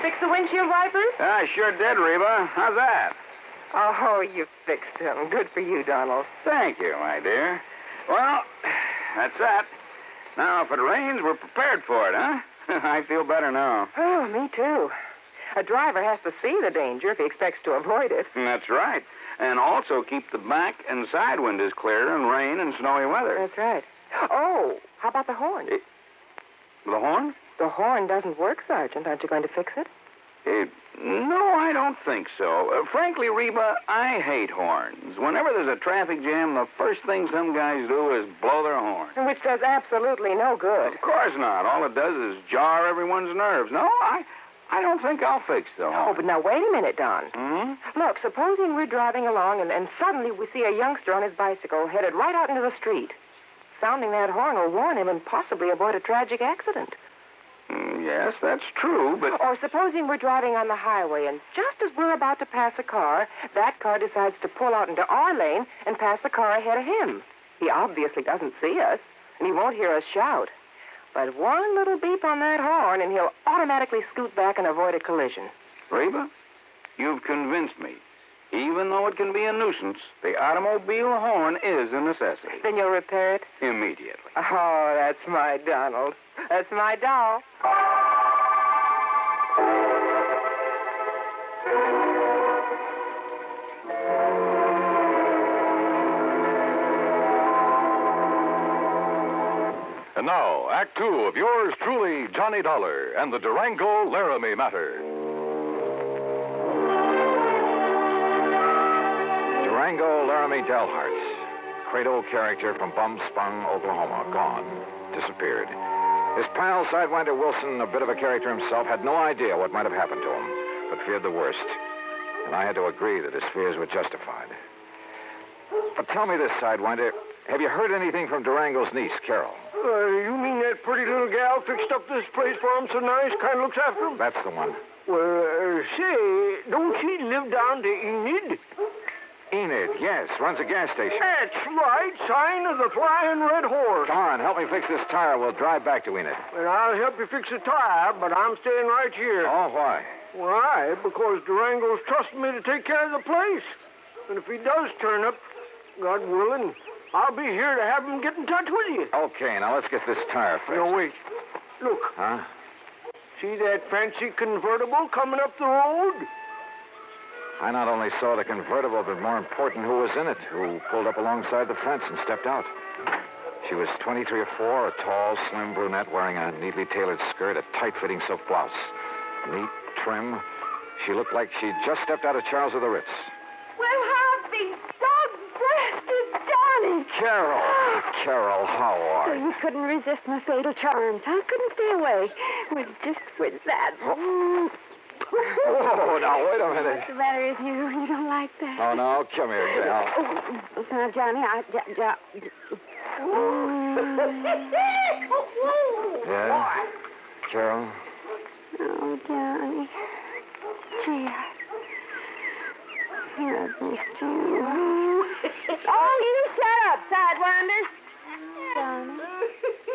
Fix the windshield wipers? I sure did, Reba. How's that? Oh, you fixed them. Good for you, Donald. Thank you, my dear. Well, that's that. Now, if it rains, we're prepared for it, huh? I feel better now. Oh, me too. A driver has to see the danger if he expects to avoid it. That's right. And also keep the back and side windows clear in rain and snowy weather. That's right. Oh, how about the horn? The horn? The horn doesn't work, Sergeant. Aren't you going to fix it? No, I don't think so. Frankly, Reba, I hate horns. Whenever there's a traffic jam, the first thing some guys do is blow their horn. Which does absolutely no good. Of course not. All it does is jar everyone's nerves. No, I don't think I'll fix the horn. Oh, but now wait a minute, Don. Hmm? Look, supposing we're driving along and suddenly we see a youngster on his bicycle headed right out into the street. Sounding that horn will warn him and possibly avoid a tragic accident. Yes, that's true, but... Or supposing we're driving on the highway and just as we're about to pass a car, that car decides to pull out into our lane and pass the car ahead of him. He obviously doesn't see us, and he won't hear us shout. But one little beep on that horn, and he'll automatically scoot back and avoid a collision. Reba, you've convinced me. Even though it can be a nuisance, the automobile horn is a necessity. Then you'll repair it? Immediately. Oh, that's my Donald. That's my doll. And now, Act Two of yours truly, Johnny Dollar, and the Durango Laramie Matter. Durango Laramie Delharts, cradle character from Bumspung, Oklahoma, gone, disappeared. His pal, Sidewinder Wilson, a bit of a character himself, had no idea what might have happened to him, but feared the worst. And I had to agree that his fears were justified. But tell me this, Sidewinder, have you heard anything from Durango's niece, Carol? You mean that pretty little gal fixed up this place for him so nice, kind of looks after him? That's the one. Well, say, don't she live down to Enid? Enid, yes, runs a gas station. That's right, sign of the Flying Red Horse. Come on, help me fix this tire. We'll drive back to Enid. Well, I'll help you fix the tire, but I'm staying right here. Oh, why? Why? Because Durango's trusted me to take care of the place. And if he does turn up, God willing, I'll be here to have him get in touch with you. Okay, now let's get this tire fixed. No, wait. Look. Huh? See that fancy convertible coming up the road? I not only saw the convertible, but more important, who was in it, who pulled up alongside the fence and stepped out. She was 23 or 4, a tall, slim brunette wearing a neatly tailored skirt, a tight-fitting silk blouse. Neat, trim. She looked like she'd just stepped out of Charles of the Ritz. Well, how's these dog-breasted Johnny? Carol, how are you? You couldn't resist my fatal charms. I couldn't stay away. Just with that. Oh, now, wait a minute. What's the matter with you? You don't like that? Oh, no, come here, gal. Oh, now, Johnny, Yeah? Carol? Oh, Johnny. Gee, I missed you. Oh, you shut up, Sidewinder. Johnny.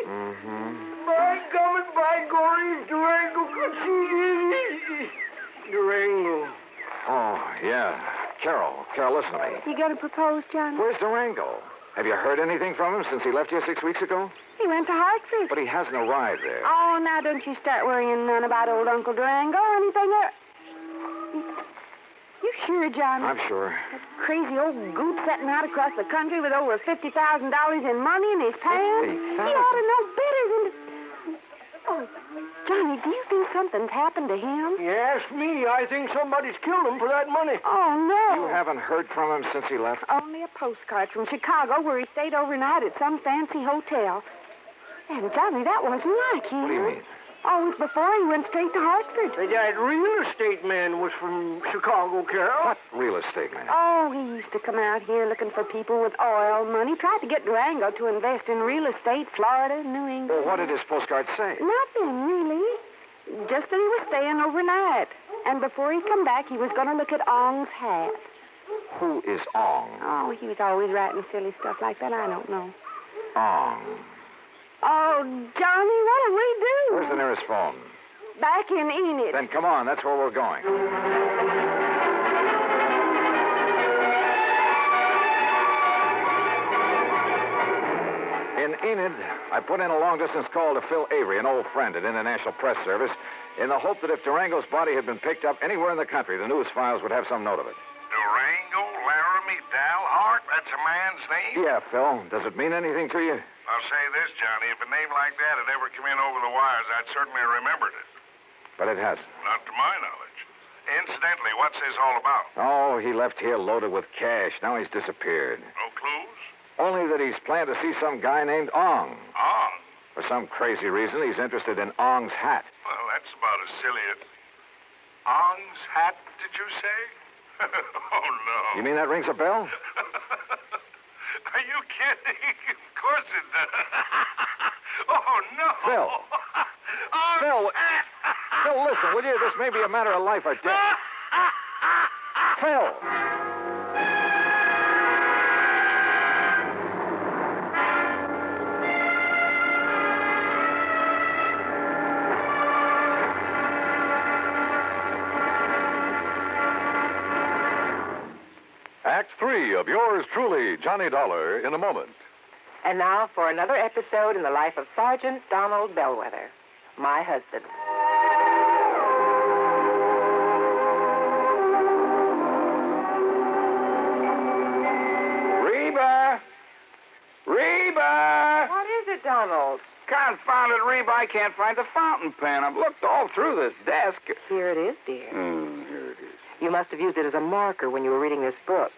Mm-hmm. By God, by Gory, Durango could see Durango. Oh, yeah. Carol, listen to me. You gonna propose, Johnny? Where's Durango? Have you heard anything from him since he left here 6 weeks ago? He went to Hartford. But he hasn't arrived there. Oh, now don't you start worrying none about old Uncle Durango or anything. You sure, Johnny? I'm sure. That crazy old goot setting out across the country with over $50,000 in money in his pants. He ought to know better than to... Oh, Johnny, do you think something's happened to him? You ask me, I think somebody's killed him for that money. Oh, no. You haven't heard from him since he left? Only a postcard from Chicago where he stayed overnight at some fancy hotel. And, Johnny, that wasn't like him. What do you mean? Oh, it was before he went straight to Hartford. That real estate man was from Chicago, Carol. What real estate man? Oh, he used to come out here looking for people with oil money. Tried to get Durango to invest in real estate, Florida, New England. Well, what did his postcard say? Nothing, really. Just that he was staying overnight. And before he'd come back, he was going to look at Ong's hat. Who is Ong? Oh, he was always writing silly stuff like that. I don't know. Ong. Oh, Johnny, what'll we do? Where's the nearest phone? Back in Enid. Then come on, that's where we're going. In Enid, I put in a long-distance call to Phil Avery, an old friend at International Press Service, in the hope that if Durango's body had been picked up anywhere in the country, the news files would have some note of it. Durango Laramie Dalhart? That's a man's name? Yeah, Phil. Does it mean anything to you? I'll say this, Johnny. If a name like that had ever come in over the wires, I'd certainly remembered it. But it hasn't. Not to my knowledge. Incidentally, what's this all about? Oh, he left here loaded with cash. Now he's disappeared. No clues? Only that he's planned to see some guy named Ong. Ong? For some crazy reason, he's interested in Ong's hat. Well, that's about as silly as... Ong's hat, did you say? Oh, no. You mean that rings a bell? Are you kidding? Of course it does. Oh, no. Phil. Ong's Phil. hat. Phil, listen, will you? This may be a matter of life or death. Phil. Act 3 of yours truly, Johnny Dollar, in a moment. And now for another episode in the life of Sergeant Donald Bellwether, my husband. Reba! Reba! What is it, Donald? Confounded Reba, I can't find the fountain pen. I've looked all through this desk. Here it is, dear. Here it is. You must have used it as a marker when you were reading this book.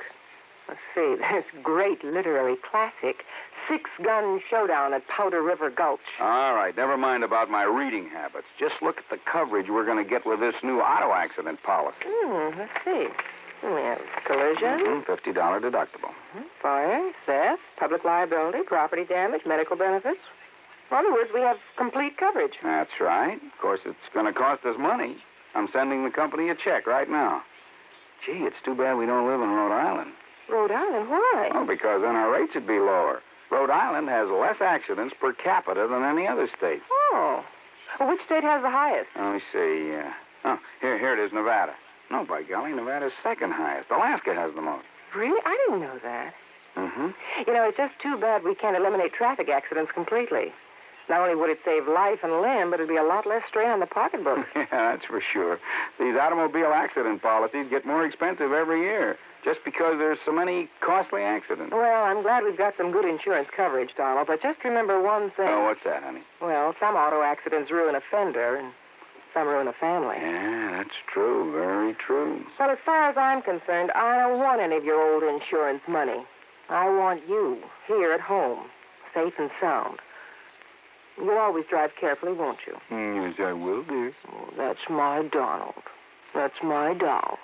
Let's see, this great literary classic, Six-Gun Showdown at Powder River Gulch. All right, never mind about my reading habits. Just look at the coverage we're going to get with this new auto accident policy. Let's see. We have collision. $50 deductible. Fire, theft, public liability, property damage, medical benefits. In other words, we have complete coverage. That's right. Of course, it's going to cost us money. I'm sending the company a check right now. Gee, it's too bad we don't live in Rhode Island. Rhode Island? Why? Oh, because then our rates would be lower. Rhode Island has less accidents per capita than any other state. Oh. Well, which state has the highest? Let me see. Here it is, Nevada. No, by golly, Nevada's second highest. Alaska has the most. Really? I didn't know that. Mm-hmm. You know, it's just too bad we can't eliminate traffic accidents completely. Not only would it save life and limb, but it'd be a lot less strain on the pocketbook. Yeah, that's for sure. These automobile accident policies get more expensive every year just because there's so many costly accidents. Well, I'm glad we've got some good insurance coverage, Donald, but just remember one thing. Oh, what's that, honey? Well, some auto accidents ruin a fender, and some ruin a family. Yeah, that's true. Very true. Well, as far as I'm concerned, I don't want any of your old insurance money. I want you here at home, safe and sound. You'll always drive carefully, won't you? Yes, I will, dear. Oh, that's my Donald. That's my doll.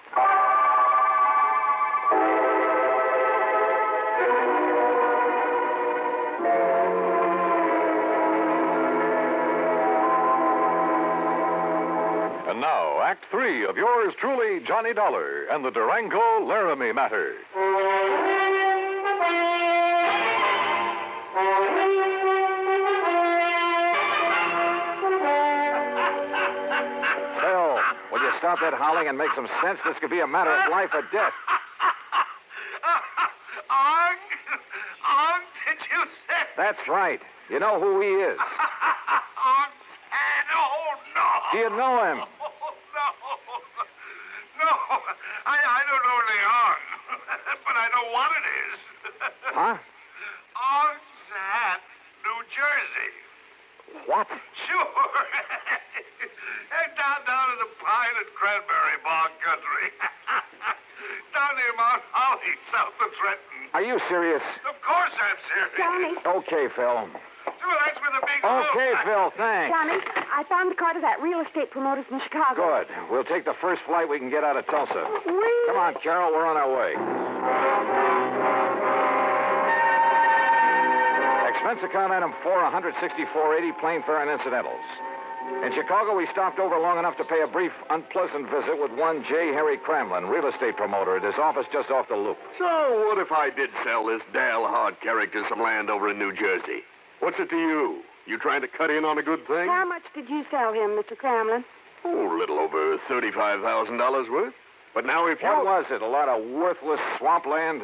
And now, Act 3 of yours truly, Johnny Dollar, and the Durango Laramie matter. Will you stop that howling and make some sense? This could be a matter of life or death. Ong, did you say? That's right. You know who he is. Ong's hat. Oh, no. Do you know him? No, I don't know the Ong, but I know what it is. Huh? Ong's hat, New Jersey. What? Sure. Down in the pine and cranberry bog country. Down near Mount Holly, south of Trenton. Are you serious? Of course I'm serious. Johnny. Okay, Phil. Sure, that's where the big Okay, Phil, thanks. Johnny, I found the card of that real estate promoter from Chicago. Good. We'll take the first flight we can get out of Tulsa. Come on, Carol, we're on our way. Expense account item 4, $164.80, plane fare and incidentals. In Chicago, we stopped over long enough to pay a brief, unpleasant visit with one J. Harry Cramlin, real estate promoter, at his office just off the loop. So, what if I did sell this Dale Hard character some land over in New Jersey? What's it to you? You trying to cut in on a good thing? How much did you sell him, Mr. Cramlin? Oh, a little over $35,000 worth. But now if you... What was it, a lot of worthless swampland?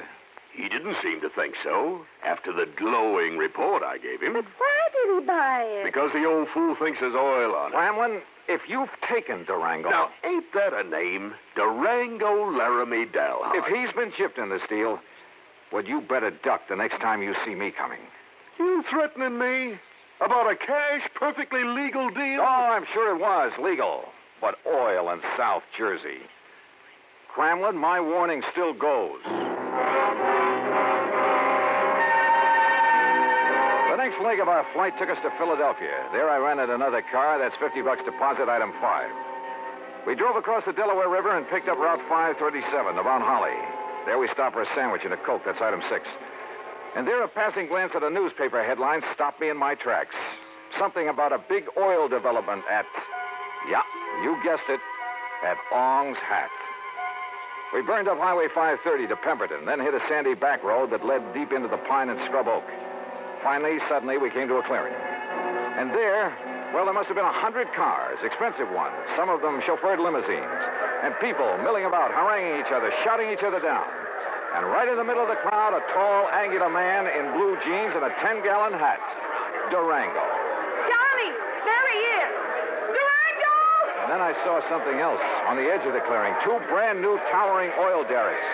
He didn't seem to think so, after the glowing report I gave him. But why did he buy it? Because the old fool thinks there's oil on it. Cramlin, if you've taken Durango... Now, ain't that a name? Durango Laramie Dalhart. If he's been chipped in this deal, well, you better duck the next time you see me coming. You threatening me? About a cash, perfectly legal deal? Oh, I'm sure it was legal. But oil in South Jersey. Cramlin, my warning still goes. The next leg of our flight took us to Philadelphia. There I rented another car. That's $50 deposit, item 5. We drove across the Delaware River and picked up Route 537 around Holly. There we stopped for a sandwich and a Coke. That's item 6. And there, a passing glance at a newspaper headline stopped me in my tracks. Something about a big oil development at, yeah, you guessed it, at Ong's Hat. We burned up Highway 530 to Pemberton, then hit a sandy back road that led deep into the pine and scrub oak. Finally, suddenly, we came to a clearing. And there, well, there must have been 100 cars, expensive ones, some of them chauffeured limousines, and people milling about, haranguing each other, shouting each other down. And right in the middle of the crowd, a tall, angular man in blue jeans and a 10-gallon hat. Durango. Johnny, there he is. Durango! And then I saw something else on the edge of the clearing. 2 brand-new towering oil derricks.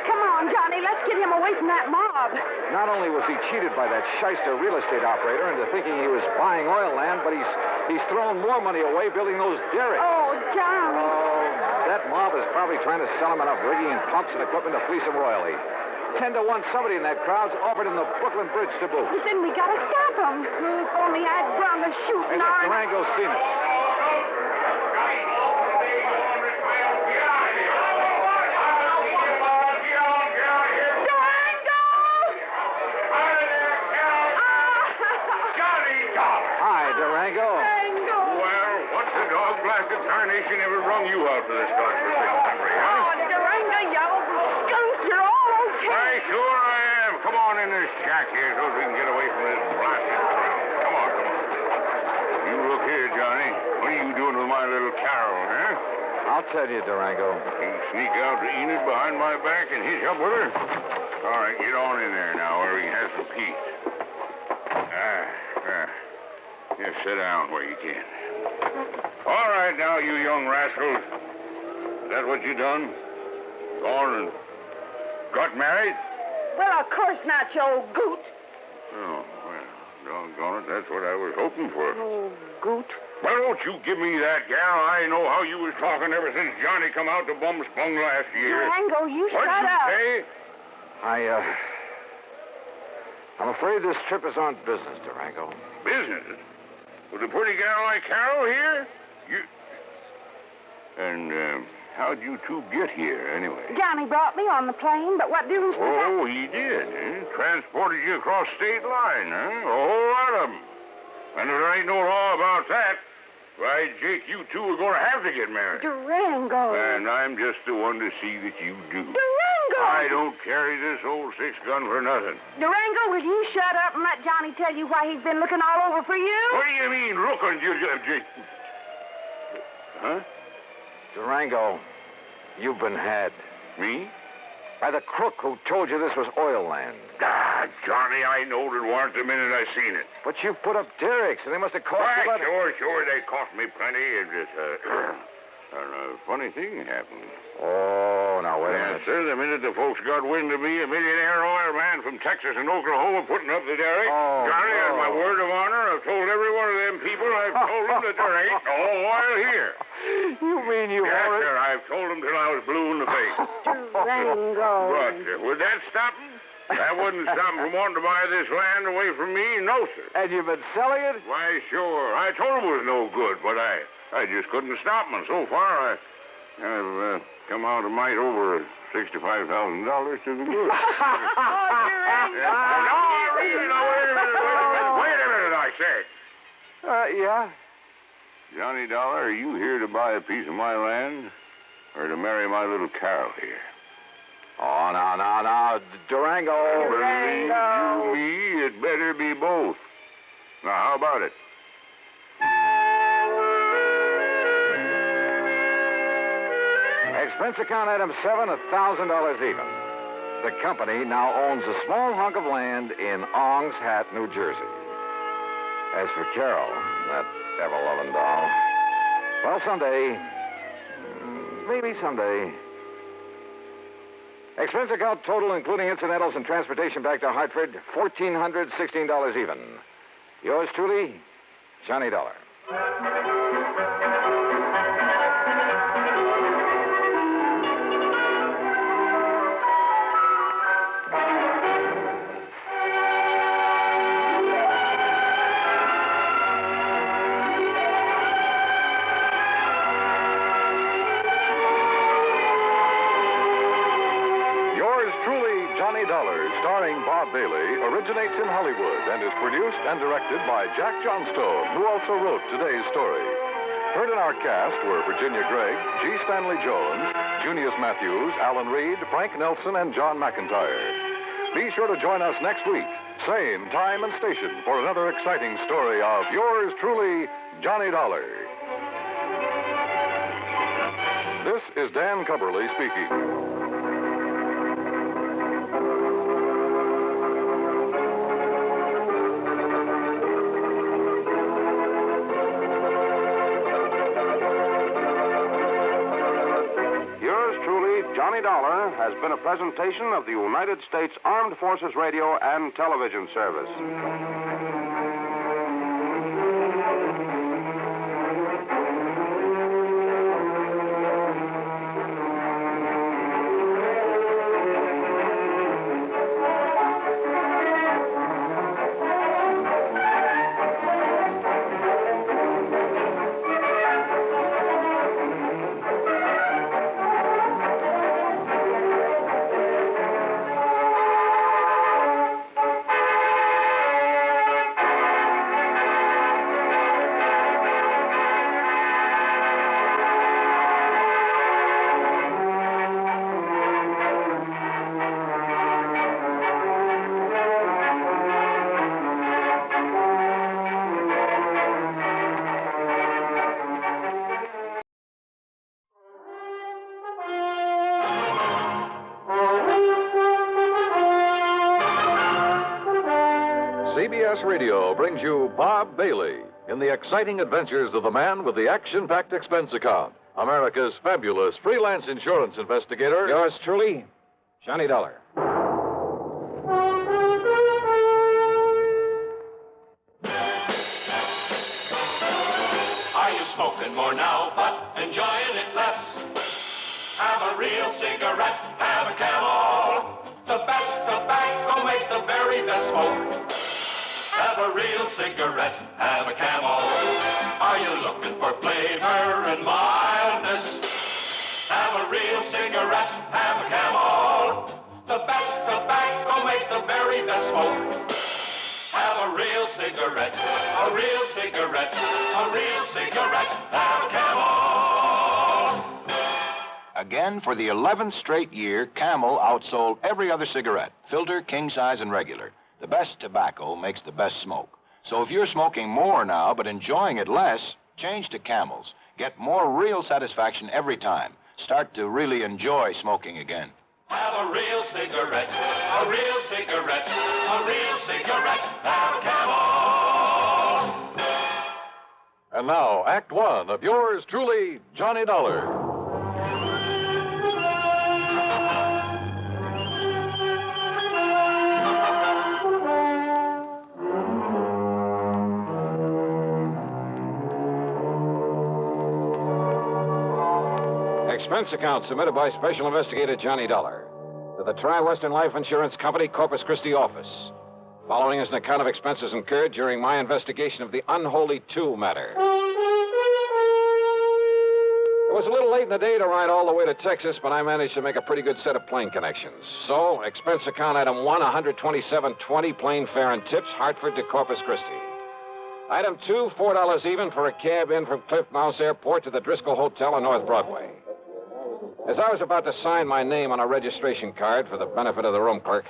Come on, Johnny, let's get him away from that mob. Not only was he cheated by that shyster real estate operator into thinking he was buying oil land, but he's thrown more money away building those derricks. Oh, Johnny. Oh, that mob is probably trying to sell him enough rigging and pumps and equipment to fleece him royally. 10 to 1, somebody in that crowd's offered him the Brooklyn Bridge to boot. But then we gotta stop him. If only I'd run the shooting Hey, iron. Durango's seen us. Durango. Well, what's the dog-blasted tarnation ever rung you out for this godforsaken country, huh? Oh, Durango, you old skunk, you're all okay. Why, sure I am. Come on in this shack here so we can get away from this blasted crowd. Come on. You look here, Johnny. What are you doing with my little Carol, huh? I'll tell you, Durango. You sneak out to Enid behind my back and hitch up with her? All right, get on in there now where we can have some peace. Just sit down where you can. All right, now, you young rascals. Is that what you done? Gone and got married? Well, of course not, you old goot. Oh, well, doggone it. That's what I was hoping for. Oh, goot. Well, don't you give me that, gal. I know how you was talking ever since Johnny come out to Bumspung last year. Durango, you What'd shut you up. say? I'm afraid this trip is on business, Durango. Business? With a pretty gal like Carol here? And how'd you two get here, anyway? Johnny brought me on the plane, but what difference does that... Oh, he did, eh? Transported you across state line, huh? A whole lot of them. And if there ain't no law about that, why, Jake, you two are going to have to get married. Durango. And I'm just the one to see that you do. Durango! I don't carry this old 6-gun for nothing. Durango, will you shut up and let Johnny tell you why he's been looking all over for you? What do you mean, looking, Jake? Huh? Durango, you've been had. Me? By the crook who told you this was oil land. Ah, Johnny, I knowed it weren't the minute I seen it. But you put up derricks, and they must have cost Why, you about... sure, they cost me plenty. It just, a funny thing happened. Oh, now, wait a minute. Yes, sir, the minute the folks got wind of me, a millionaire oil man from Texas and Oklahoma putting up the derrick, Johnny, on my word of honor, I've told every one of them people, I've told them that there ain't no oil here. You mean you Yes, already... sir, I've told them till I was blue in the face. Durango. But would that stop them? That wouldn't stop them from wanting to buy this land away from me, no, sir. And you've been selling it? Why, sure. I told them it was no good, but I just couldn't stop them. And so far, I've come out a mite over $65,000 to the good. Wait a minute, I say. Yeah? Johnny Dollar, are you here to buy a piece of my land or to marry my little Carol here? Oh, now, Durango. Believe you me, it better be both. Now, how about it? Expense account item 7, $1,000 even. The company now owns a small hunk of land in Ong's Hat, New Jersey. As for Carol, that ever-loving doll, well, someday, maybe someday. Expense account total, including incidentals and transportation back to Hartford, $1,416 even. Yours truly, Johnny Dollar. Johnny Dollar, starring Bob Bailey, originates in Hollywood and is produced and directed by Jack Johnstone, who also wrote today's story. Heard in our cast were Virginia Gregg, G. Stanley Jones, Junius Matthews, Alan Reed, Frank Nelson, and John McIntyre. Be sure to join us next week, same time and station, for another exciting story of yours truly, Johnny Dollar. This is Dan Cubberly speaking. Johnny Dollar has been a presentation of the United States Armed Forces Radio and Television Service. CBS Radio brings you Bob Bailey in the exciting adventures of the man with the action-packed expense account, America's fabulous freelance insurance investigator. Yours truly, Johnny Dollar. Are you smoking more now, but enjoying it less? Have a real cigarette, have a Camel. The best tobacco makes the very best smoke. Have a real cigarette, have a Camel. Are you looking for flavor and mildness? Have a real cigarette, have a Camel. The best tobacco makes the very best smoke. Have a real cigarette, a real cigarette, a real cigarette, have a Camel. Again, for the 11th straight year, Camel outsold every other cigarette, filter, king size, and regular. The best tobacco makes the best smoke. So if you're smoking more now but enjoying it less, change to Camels. Get more real satisfaction every time. Start to really enjoy smoking again. Have a real cigarette, a real cigarette, a real cigarette, have a Camel. And now, Act One of yours truly, Johnny Dollar. Expense account submitted by Special Investigator Johnny Dollar to the Tri-Western Life Insurance Company, Corpus Christi office. Following is an account of expenses incurred during my investigation of the Unholy Two matter. It was a little late in the day to ride all the way to Texas, but I managed to make a pretty good set of plane connections. So, expense account item 1, $127.20, plane fare and tips, Hartford to Corpus Christi. Item 2, $4 even for a cab in from Cliff Mouse Airport to the Driscoll Hotel on North Broadway. As I was about to sign my name on a registration card for the benefit of the room clerk,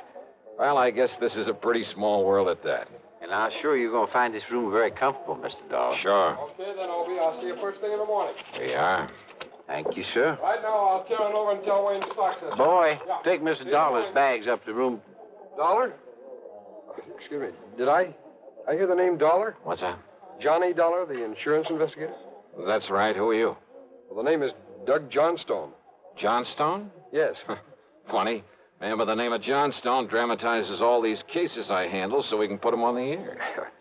well, I guess this is a pretty small world at that. And I'm sure you're going to find this room very comfortable, Mr. Dollar. Sure. Okay, then, Obi. I'll see you first thing in the morning. We are. Thank you, sir. Right now, I'll carry on over and tell Wayne Stocks this. Boy, Yeah. take Mr. Dollar's bags up to room. Dollar? Excuse me. Did I hear the name Dollar? What's that? Johnny Dollar, the insurance investigator? That's right. Who are you? Well, the name is Doug Johnstone. Johnstone? Yes. Funny. Man by the name of Johnstone dramatizes all these cases I handle so we can put them on the air.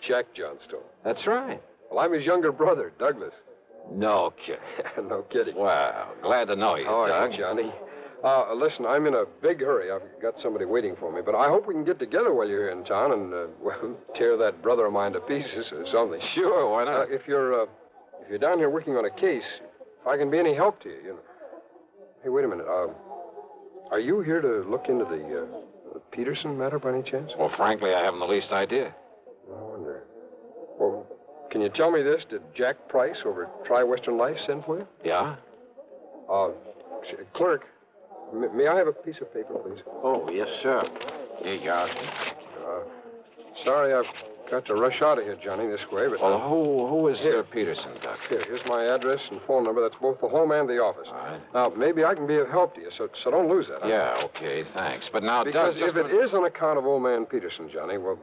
Jack Johnstone. That's right. Well, I'm his younger brother, Douglas. No kidding. No kidding. Well, glad to know you, How are Doug. you, Johnny? Listen, I'm in a big hurry. I've got somebody waiting for me, but I hope we can get together while you're here in town and, well, tear that brother of mine to pieces or something. Sure, why not? If you're down here working on a case, if I can be any help to you, you know. Hey, wait a minute. Are you here to look into the Peterson matter by any chance? Well, frankly, I haven't the least idea. I wonder. Well, can you tell me this? Did Jack Price over at Tri-Western Life send for you? Yeah? Clerk, may I have a piece of paper, please? Oh, yes, sir. Here you are. Sorry, I've got to rush out of here, Johnny, this way, but... Well, who is Peterson, Doc? Here's my address and phone number. That's both the home and the office. All right. Now, maybe I can be of help to you, so don't lose that. Huh? Yeah, okay, thanks. But now, because Doug, if it is on account of old man Peterson, Johnny, well,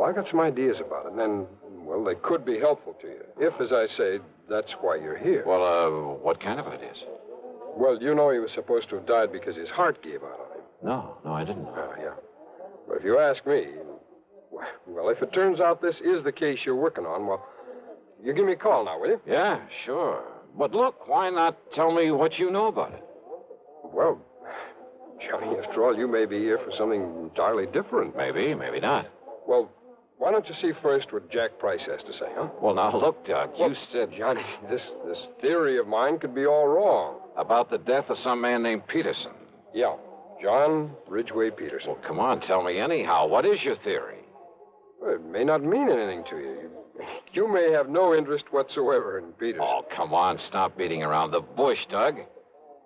I got some ideas about it, and, well, they could be helpful to you. If, as I say, that's why you're here. Well, what kind of ideas? Well, you know he was supposed to have died because his heart gave out on him. No, I didn't know. Yeah. But if you ask me, well, if it turns out this is the case you're working on, well, you give me a call now, will you? Yeah, sure. But look, why not tell me what you know about it? Well, Johnny, after all, you may be here for something entirely different. Maybe not. Well, why don't you see first what Jack Price has to say, huh? Well, now, look, Doc, you said... Johnny, this theory of mine could be all wrong. About the death of some man named Peterson? Yeah, John Ridgway Peterson. Well, come on, tell me anyhow. What is your theory? Well, it may not mean anything to you. You may have no interest whatsoever in Peterson. Oh, come on, stop beating around the bush, Doug.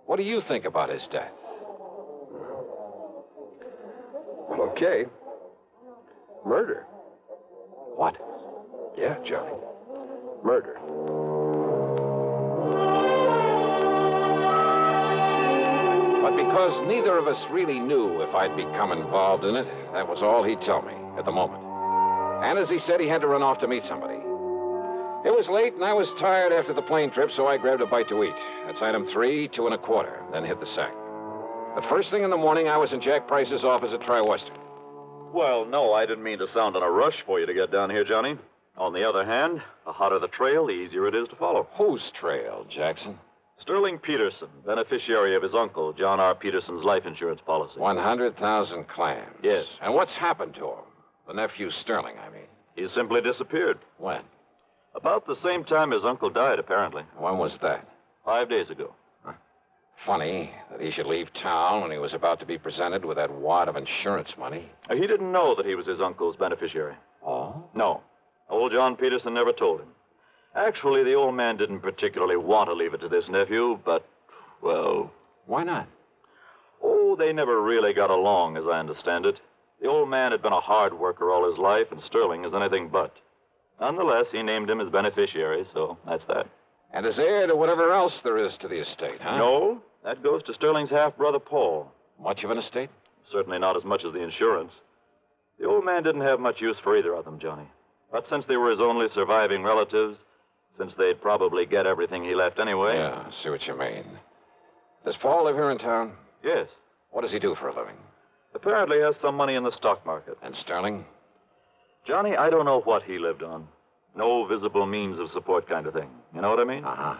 What do you think about his death? Well, okay. Murder. What? Yeah, Johnny. Murder. But because neither of us really knew if I'd become involved in it, that was all he'd tell me at the moment. And as he said, he had to run off to meet somebody. It was late, and I was tired after the plane trip, so I grabbed a bite to eat. That's item 3, 2 1/4, then hit the sack. The first thing in the morning, I was in Jack Price's office at Tri-Western. Well, no, I didn't mean to sound on a rush for you to get down here, Johnny. On the other hand, the hotter the trail, the easier it is to follow. Whose trail, Jackson? Sterling Peterson, beneficiary of his uncle, John R. Peterson's life insurance policy. 100,000 clams. Yes. And what's happened to him? The nephew Sterling, I mean. He simply disappeared. When? About the same time his uncle died, apparently. When was that? 5 days ago. Huh. Funny that he should leave town when he was about to be presented with that wad of insurance money. He didn't know that he was his uncle's beneficiary. Oh? No. Old John Peterson never told him. Actually, the old man didn't particularly want to leave it to this nephew, but, well... Why not? Oh, they never really got along, as I understand it. The old man had been a hard worker all his life, and Sterling is anything but. Nonetheless, he named him his beneficiary, so that's that. And as heir to whatever else there is to the estate, huh? No, that goes to Sterling's half-brother, Paul. Much of an estate? Certainly not as much as the insurance. The old man didn't have much use for either of them, Johnny. But since they were his only surviving relatives, since they'd probably get everything he left anyway... Yeah, I see what you mean. Does Paul live here in town? Yes. What does he do for a living? Apparently has some money in the stock market. And Sterling? Johnny, I don't know what he lived on. No visible means of support kind of thing. You know what I mean? Uh-huh.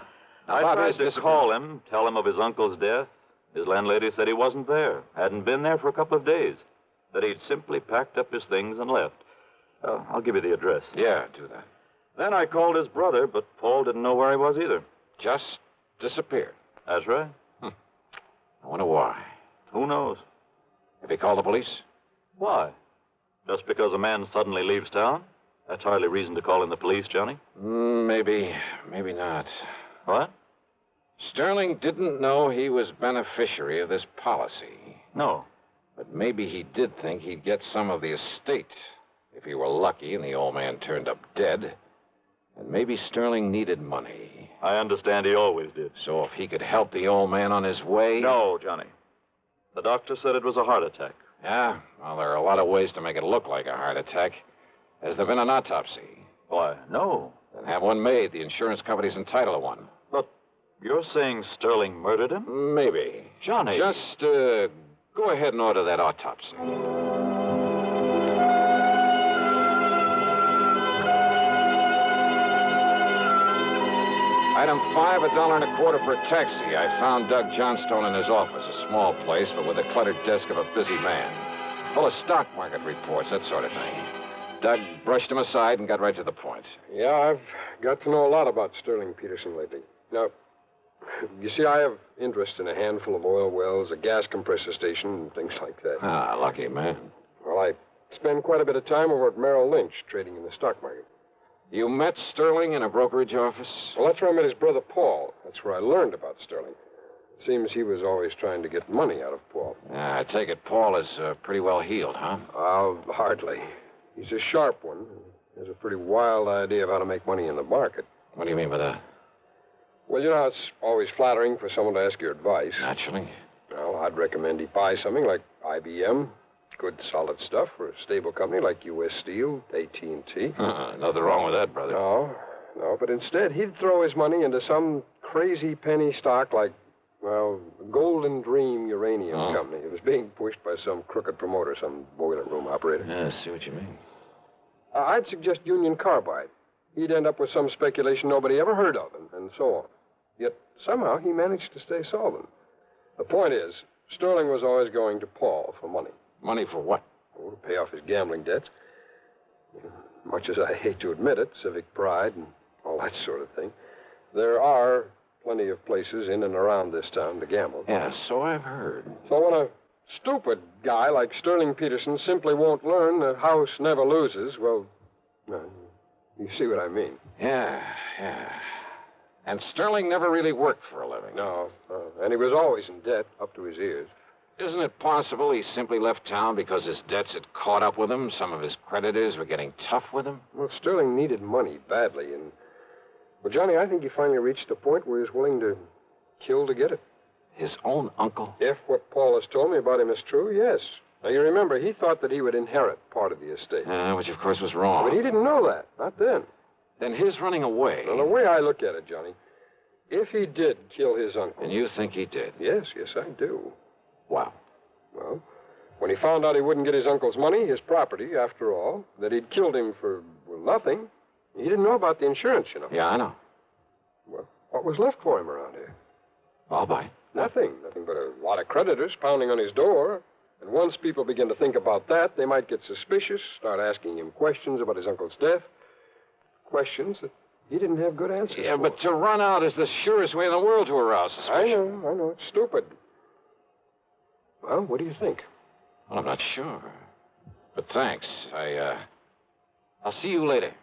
I tried to call him, tell him of his uncle's death. His landlady said he wasn't there, hadn't been there for a couple of days, that he'd simply packed up his things and left. I'll give you the address. Yeah, do that. Then I called his brother, but Paul didn't know where he was either. Just disappeared. That's right. I wonder why. Who knows? Have you called the police? Why? Just because a man suddenly leaves town? That's hardly reason to call in the police, Johnny. Maybe not. What? Sterling didn't know he was beneficiary of this policy. No. But maybe he did think he'd get some of the estate if he were lucky and the old man turned up dead. And maybe Sterling needed money. I understand he always did. So if he could help the old man on his way... No, Johnny. The doctor said it was a heart attack. Yeah? Well, there are a lot of ways to make it look like a heart attack. Has there been an autopsy? Why, no. Then have one made. The insurance company's entitled to one. But you're saying Sterling murdered him? Maybe. Johnny. Just go ahead and order that autopsy. Item 5, $1.25 for a taxi. I found Doug Johnstone in his office, a small place, but with a cluttered desk of a busy man. Full of stock market reports, that sort of thing. Doug brushed him aside and got right to the point. Yeah, I've got to know a lot about Sterling Peterson lately. Now, You see, I have interest in a handful of oil wells, a gas compressor station, and things like that. Ah, lucky man. Well, I spend quite a bit of time over at Merrill Lynch, trading in the stock market. You met Sterling in a brokerage office? Well, that's where I met his brother Paul. That's where I learned about Sterling. It seems he was always trying to get money out of Paul. I take it Paul is pretty well heeled, huh? Hardly. He's a sharp one. He has a pretty wild idea of how to make money in the market. What do you mean by that? Well, you know, it's always flattering for someone to ask your advice. Naturally. Well, I'd recommend he buy something like IBM. Good, solid stuff for a stable company like U.S. Steel, AT&T. Nothing wrong with that, brother. No, but instead he'd throw his money into some crazy penny stock like, well, Golden Dream Uranium Company. It was being pushed by some crooked promoter, some boiler room operator. Yeah, I see what you mean. I'd suggest Union Carbide. He'd end up with some speculation nobody ever heard of, and so on. Yet somehow he managed to stay solvent. The point is, Sterling was always going to Paul for money. Money for what? Oh, to pay off his gambling debts. Much as I hate to admit it, civic pride and all that sort of thing, there are plenty of places in and around this town to gamble. Yeah, so I've heard. So when a stupid guy like Sterling Peterson simply won't learn the house never loses, well, you see what I mean. Yeah. And Sterling never really worked for a living. No. And he was always in debt, up to his ears. Isn't it possible he simply left town because his debts had caught up with him? Some of his creditors were getting tough with him? Well, Sterling needed money badly, and... Well, Johnny, I think he finally reached the point where he was willing to kill to get it. His own uncle? If what Paul has told me about him is true, yes. Now, you remember, he thought that he would inherit part of the estate. Which, of course, was wrong. But he didn't know that. Not then. Then his running away... Well, the way I look at it, Johnny, if he did kill his uncle... And you think he did? Yes, I do. Wow. Well, when he found out he wouldn't get his uncle's money, his property, after all, that he'd killed him for, nothing, he didn't know about the insurance, you know. Yeah, I know. Well, what was left for him around here? I'll buy. Nothing but a lot of creditors pounding on his door. And once people begin to think about that, they might get suspicious, start asking him questions about his uncle's death. Questions that he didn't have good answers for. But to run out is the surest way in the world to arouse suspicion. I know. It's stupid. Well, what do you think? Well, I'm not sure. But thanks. I'll see you later.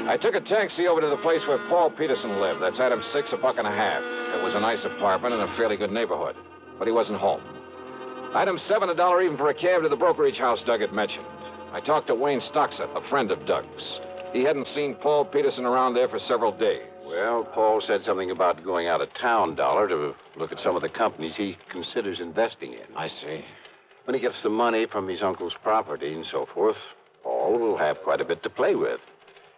I took a taxi over to the place where Paul Peterson lived. That's item 6, $1.50. It was a nice apartment in a fairly good neighborhood. But he wasn't home. Item 7, $1 even for a cab to the brokerage house Doug had mentioned. I talked to Wayne Stockseth, a friend of Doug's. He hadn't seen Paul Peterson around there for several days. Well, Paul said something about going out of town, Dollar, to look at some of the companies he considers investing in. I see. When he gets the money from his uncle's property and so forth, Paul will have quite a bit to play with.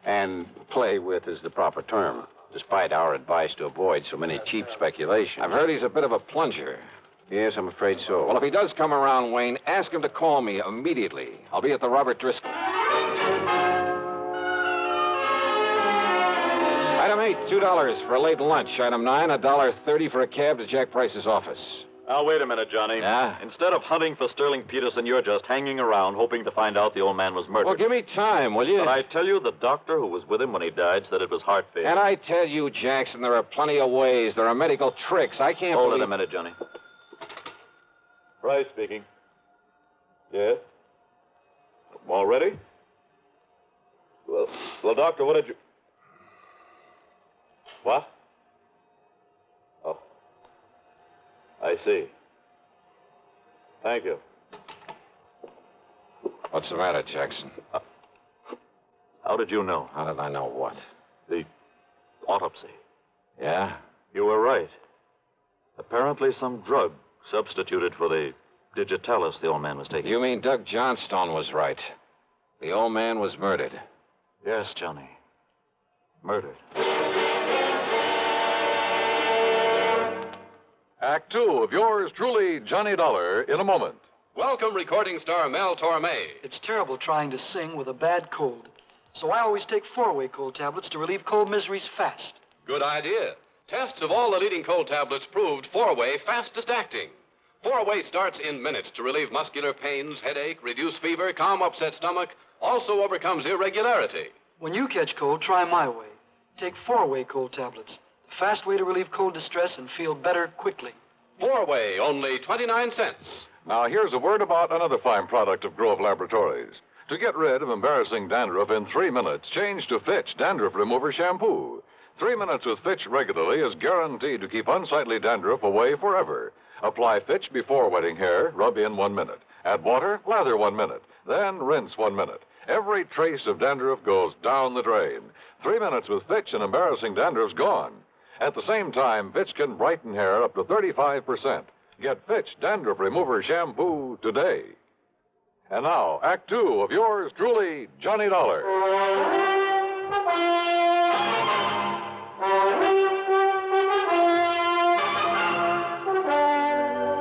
And play with is the proper term, despite our advice to avoid so many cheap speculations. I've heard he's a bit of a plunger. Yes, I'm afraid so. Well, if he does come around, Wayne, ask him to call me immediately. I'll be at the Robert Driscoll. Item 8, $2 for a late lunch. Item 9, $1.30 for a cab to Jack Price's office. Now, wait a minute, Johnny. Yeah? Instead of hunting for Sterling Peterson, you're just hanging around hoping to find out the old man was murdered. Well, give me time, will you? But I tell you, the doctor who was with him when he died said it was heart failure. And I tell you, Jackson, there are plenty of ways. There are medical tricks. I can't Hold it a minute, Johnny. Price speaking. Yes? All ready? Well, Doctor, what did you... What? Oh. I see. Thank you. What's the matter, Jackson? How did you know? How did I know what? The autopsy. Yeah? You were right. Apparently some drug substituted for the digitalis the old man was taking. You mean Doug Johnstone was right. The old man was murdered. Yes, Johnny. Murdered. Act 2 of yours truly, Johnny Dollar, in a moment. Welcome, recording star Mel Torme. It's terrible trying to sing with a bad cold. So I always take 4-way cold tablets to relieve cold miseries fast. Good idea. Tests of all the leading cold tablets proved 4-way fastest acting. 4-way starts in minutes to relieve muscular pains, headache, reduce fever, calm upset stomach, also overcomes irregularity. When you catch cold, try my way. Take 4-way cold tablets. The fast way to relieve cold distress and feel better quickly. 4-way, only 29 cents. Now, here's a word about another fine product of Grove Laboratories. To get rid of embarrassing dandruff in 3 minutes, change to Fitch Dandruff Remover Shampoo. 3 minutes with Fitch regularly is guaranteed to keep unsightly dandruff away forever. Apply Fitch before wetting hair, rub in 1 minute. Add water, lather 1 minute. Then rinse 1 minute. Every trace of dandruff goes down the drain. 3 minutes with Fitch and embarrassing dandruff's gone. At the same time, Fitch can brighten hair up to 35%. Get Fitch Dandruff Remover Shampoo today. And now, Act 2 of yours truly, Johnny Dollar.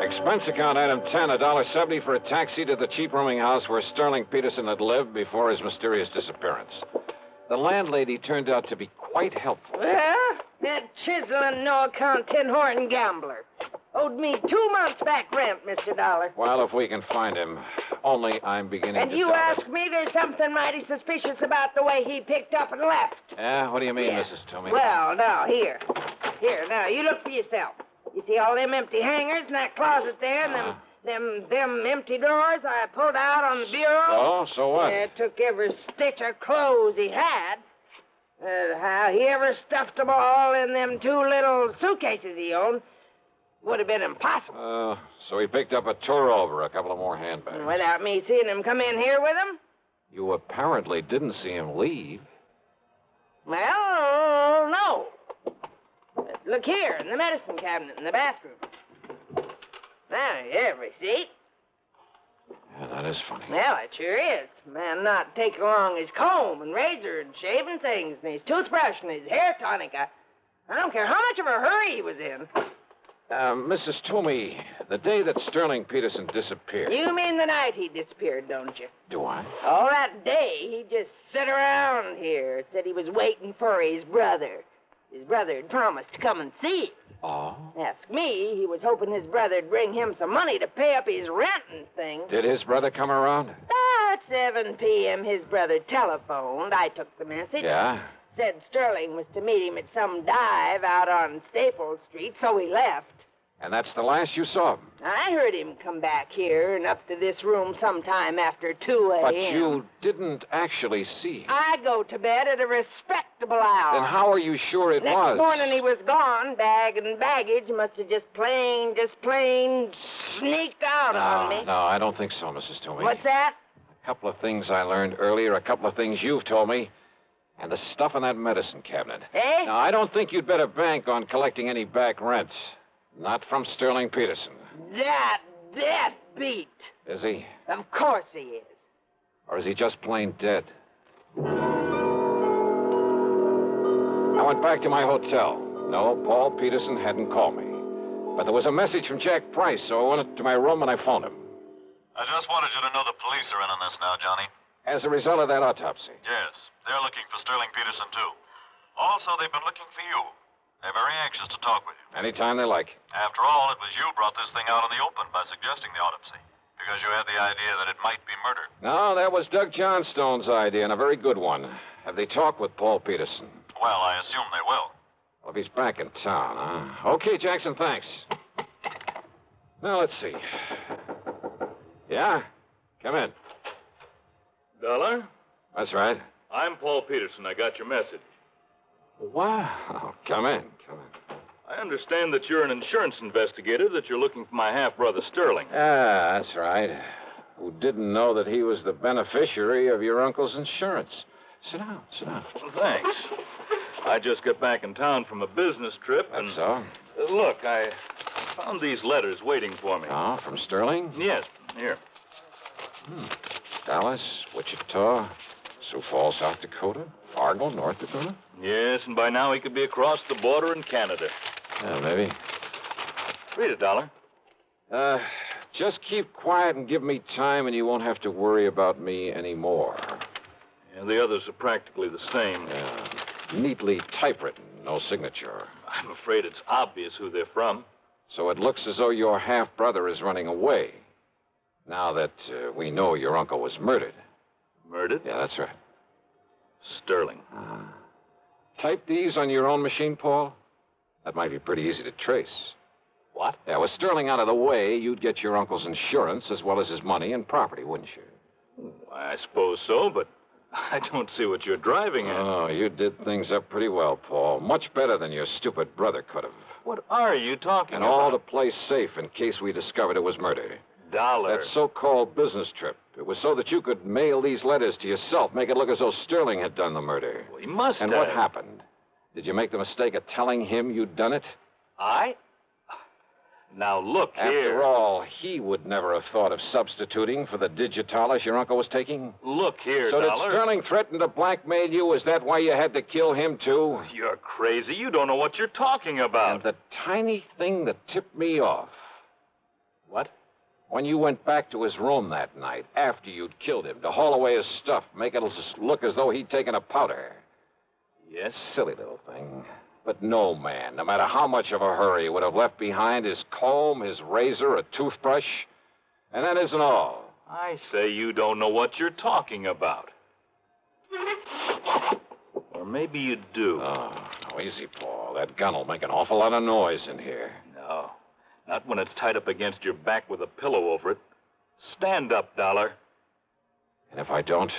Expense account item 10, $1.70 for a taxi to the cheap rooming house where Sterling Peterson had lived before his mysterious disappearance. The landlady turned out to be quite helpful. Well, that chiseling, no-account, tin-horn gambler owed me 2 months back rent, Mr. Dollar. Well, if we can find him. Only I'm beginning And to you doubt ask me there's something mighty suspicious about the way he picked up and left. Yeah, what do you mean, Yeah. Mrs. Toomey? Well, now, here, now, you look for yourself. You see all them empty hangers in that closet there, and them empty drawers I pulled out on the bureau? Oh, so what? Yeah, took every stitch of clothes he had. How he ever stuffed them all in them 2 little suitcases he owned would have been impossible. So he picked up a tour over, a couple of more handbags. Without me seeing him come in here with them? You apparently didn't see him leave. Well, no. Look here, in the medicine cabinet in the bathroom. Now, every receipt. Yeah, that is funny. Well, it sure is. Man not taking along his comb and razor and shaving things and his toothbrush and his hair tonic. I don't care how much of a hurry he was in. Mrs. Toomey, the day that Sterling Peterson disappeared. You mean the night he disappeared, don't you? Do I? All that day, he just sit around here, said he was waiting for his brother. His brother had promised to come and see him. Oh? Ask me, he was hoping his brother'd bring him some money to pay up his rent and things. Did his brother come around? At 7 p.m., his brother telephoned. I took the message. Yeah? Said Sterling was to meet him at some dive out on Staples Street, so he left. And that's the last you saw of him? I heard him come back here and up to this room sometime after 2 a.m. But you didn't actually see him. I go to bed at a respectable hour. Then how are you sure it Next was? morning he was gone. Bag and baggage must have just plain sneaked out on me. No, I don't think so, Mrs. Toomey. What's that? A couple of things I learned earlier, a couple of things you've told me, and the stuff in that medicine cabinet. Eh? Now, I don't think you'd better bank on collecting any back rents. Not from Sterling Peterson. That beat. Is he? Of course he is. Or is he just plain dead? I went back to my hotel. No, Paul Peterson hadn't called me. But there was a message from Jack Price, so I went to my room and I phoned him. I just wanted you to know the police are in on this now, Johnny. As a result of that autopsy. Yes, they're looking for Sterling Peterson, too. Also, they've been looking for you. They're very anxious to talk with you. Anytime they like. After all, it was you brought this thing out in the open by suggesting the autopsy, because you had the idea that it might be murder. No, that was Doug Johnstone's idea, and a very good one. Have they talked with Paul Peterson? Well, I assume they will. Well, if he's back in town, huh? Okay, Jackson, thanks. Now, let's see. Yeah? Come in. Dollar? That's right. I'm Paul Peterson. I got your message. Wow. Come in. I understand that you're an insurance investigator, that you're looking for my half-brother Sterling. Ah, that's right. Who didn't know that he was the beneficiary of your uncle's insurance. Sit down. Well, thanks. I just got back in town from a business trip, and... So? Look, I found these letters waiting for me. Oh, from Sterling? Yes, here. Dallas, Wichita, Sioux Falls, South Dakota, Fargo, North Dakota? Yes, and by now he could be across the border in Canada. Yeah, maybe. Read it, Dollar. Just keep quiet and give me time, and you won't have to worry about me anymore. Yeah, the others are practically the same. Yeah. Neatly typewritten, no signature. I'm afraid it's obvious who they're from. So it looks as though your half-brother is running away. Now that we know your uncle was murdered. Murdered? Yeah, that's right. Sterling. Type these on your own machine, Paul? That might be pretty easy to trace. What? Yeah, with Sterling out of the way, you'd get your uncle's insurance as well as his money and property, wouldn't you? I suppose so, but I don't see what you're driving at. Oh, you did things up pretty well, Paul. Much better than your stupid brother could have. What are you talking And about? all to play safe in case we discovered it was murder. Dollar. That so-called business trip. It was so that you could mail these letters to yourself, make it look as though Sterling had done the murder. Well, he must And have. what happened? Did you make the mistake of telling him you'd done it? I? Now, look here. After all, he would never have thought of substituting for the digitalis your uncle was taking. Look here, So Dollar. did Sterling threaten to blackmail you? Is that why you had to kill him, too? You're crazy. You don't know what you're talking about. And the tiny thing that tipped me off. What? When you went back to his room that night, after you'd killed him, to haul away his stuff, make it look as though he'd taken a powder. Yes? Silly little thing. But no man, no matter how much of a hurry, would have left behind his comb, his razor, a toothbrush. And that isn't all. I say you don't know what you're talking about. Or maybe you do. Oh, no, easy, Paul. That gun will make an awful lot of noise in here. No. Not when it's tied up against your back with a pillow over it. Stand up, Dollar. And if I don't?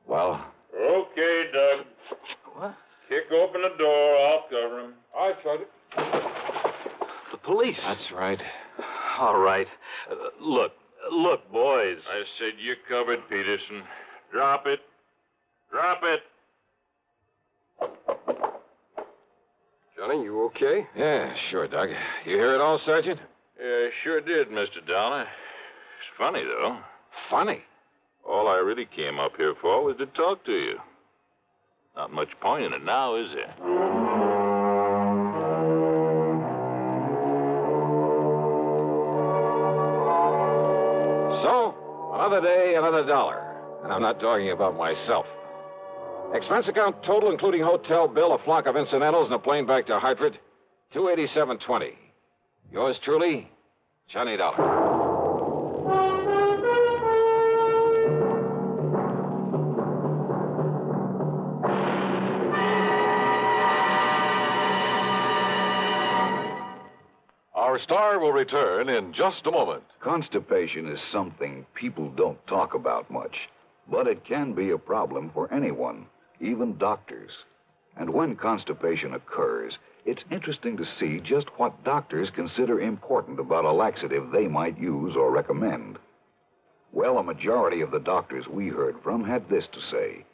Well? Okay, Doug. What? Kick open the door. I'll cover him. I tried it. The police. That's right. All right. Look, boys. I said you covered, Peterson. Drop it. Drop it. Johnny, you okay? Yeah, sure, Doug. You hear it all, Sergeant? Yeah, I sure did, Mr. Dollar. It's funny, though. Funny? All I really came up here for was to talk to you. Not much point in it now, is there? So, another day, another dollar. And I'm not talking about myself. Expense account total, including hotel bill, a flock of incidentals, and a plane back to Hartford, $287.20. Yours truly, Johnny Dollar. Our star will return in just a moment. Constipation is something people don't talk about much, but it can be a problem for anyone, even doctors. And when constipation occurs, it's interesting to see just what doctors consider important about a laxative they might use or recommend. Well, a majority of the doctors we heard from had this to say.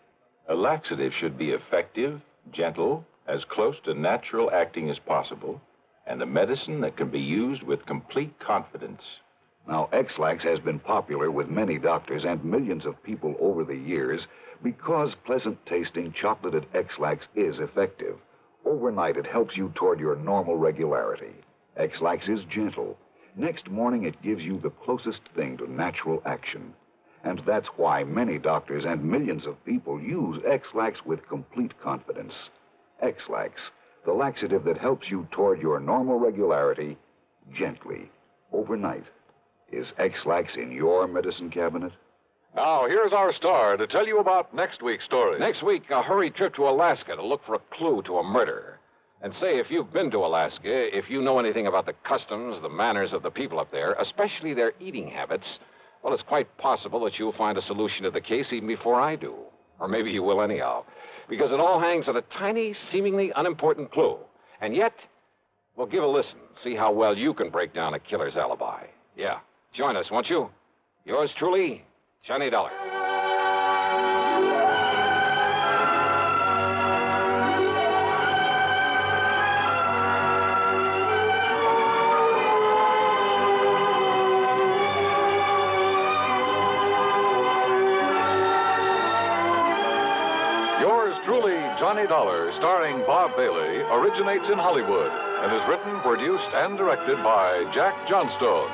A laxative should be effective, gentle, as close to natural acting as possible, and a medicine that can be used with complete confidence. Now, X-Lax has been popular with many doctors and millions of people over the years because pleasant-tasting chocolated X-Lax is effective. Overnight, it helps you toward your normal regularity. X-Lax is gentle. Next morning, it gives you the closest thing to natural action. And that's why many doctors and millions of people use X-Lax with complete confidence. X-Lax, the laxative that helps you toward your normal regularity gently, overnight. Is X-Lax in your medicine cabinet? Now, here's our star to tell you about next week's story. Next week, a hurried trip to Alaska to look for a clue to a murder. And say, if you've been to Alaska, if you know anything about the customs, the manners of the people up there, especially their eating habits, well, it's quite possible that you'll find a solution to the case even before I do. Or maybe you will anyhow. Because it all hangs on a tiny, seemingly unimportant clue. And yet, well, give a listen. See how well you can break down a killer's alibi. Yeah. Join us, won't you? Yours truly, Johnny Dollar. Yours truly, Johnny Dollar, starring Bob Bailey, originates in Hollywood and is written, produced, and directed by Jack Johnstone.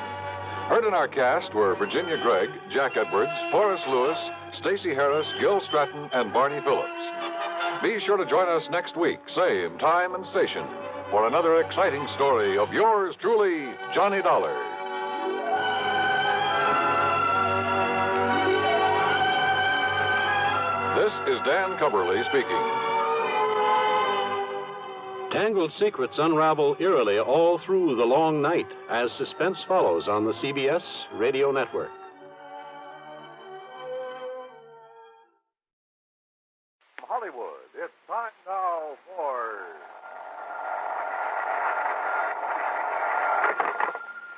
Heard in our cast were Virginia Gregg, Jack Edwards, Forrest Lewis, Stacey Harris, Gil Stratton, and Barney Phillips. Be sure to join us next week, same time and station, for another exciting story of yours truly, Johnny Dollar. This is Dan Cubberly speaking. Tangled secrets unravel eerily all through the long night as suspense follows on the CBS Radio Network. From Hollywood, it's time now for...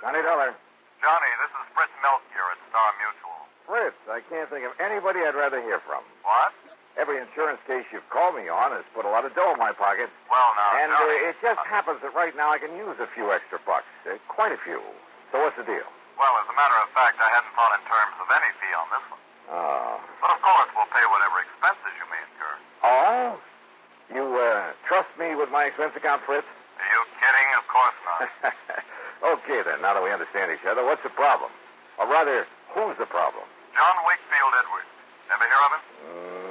$20. Johnny, this is Fritz Melk here at Star Mutual. Fritz, I can't think of anybody I'd rather hear from. What? Every insurance case you've called me on has put a lot of dough in my pocket. Well, now, And Johnny... it just happens that right now I can use a few extra bucks. Quite a few. So what's the deal? Well, as a matter of fact, I hadn't thought in terms of any fee on this one. Oh. But of course, we'll pay whatever expenses you may incur. Oh? You, trust me with my expense account, Fritz? Are you kidding? Of course not. Okay, then, now that we understand each other, what's the problem? Or rather, who's the problem? John Wakefield Edwards. Ever hear of him?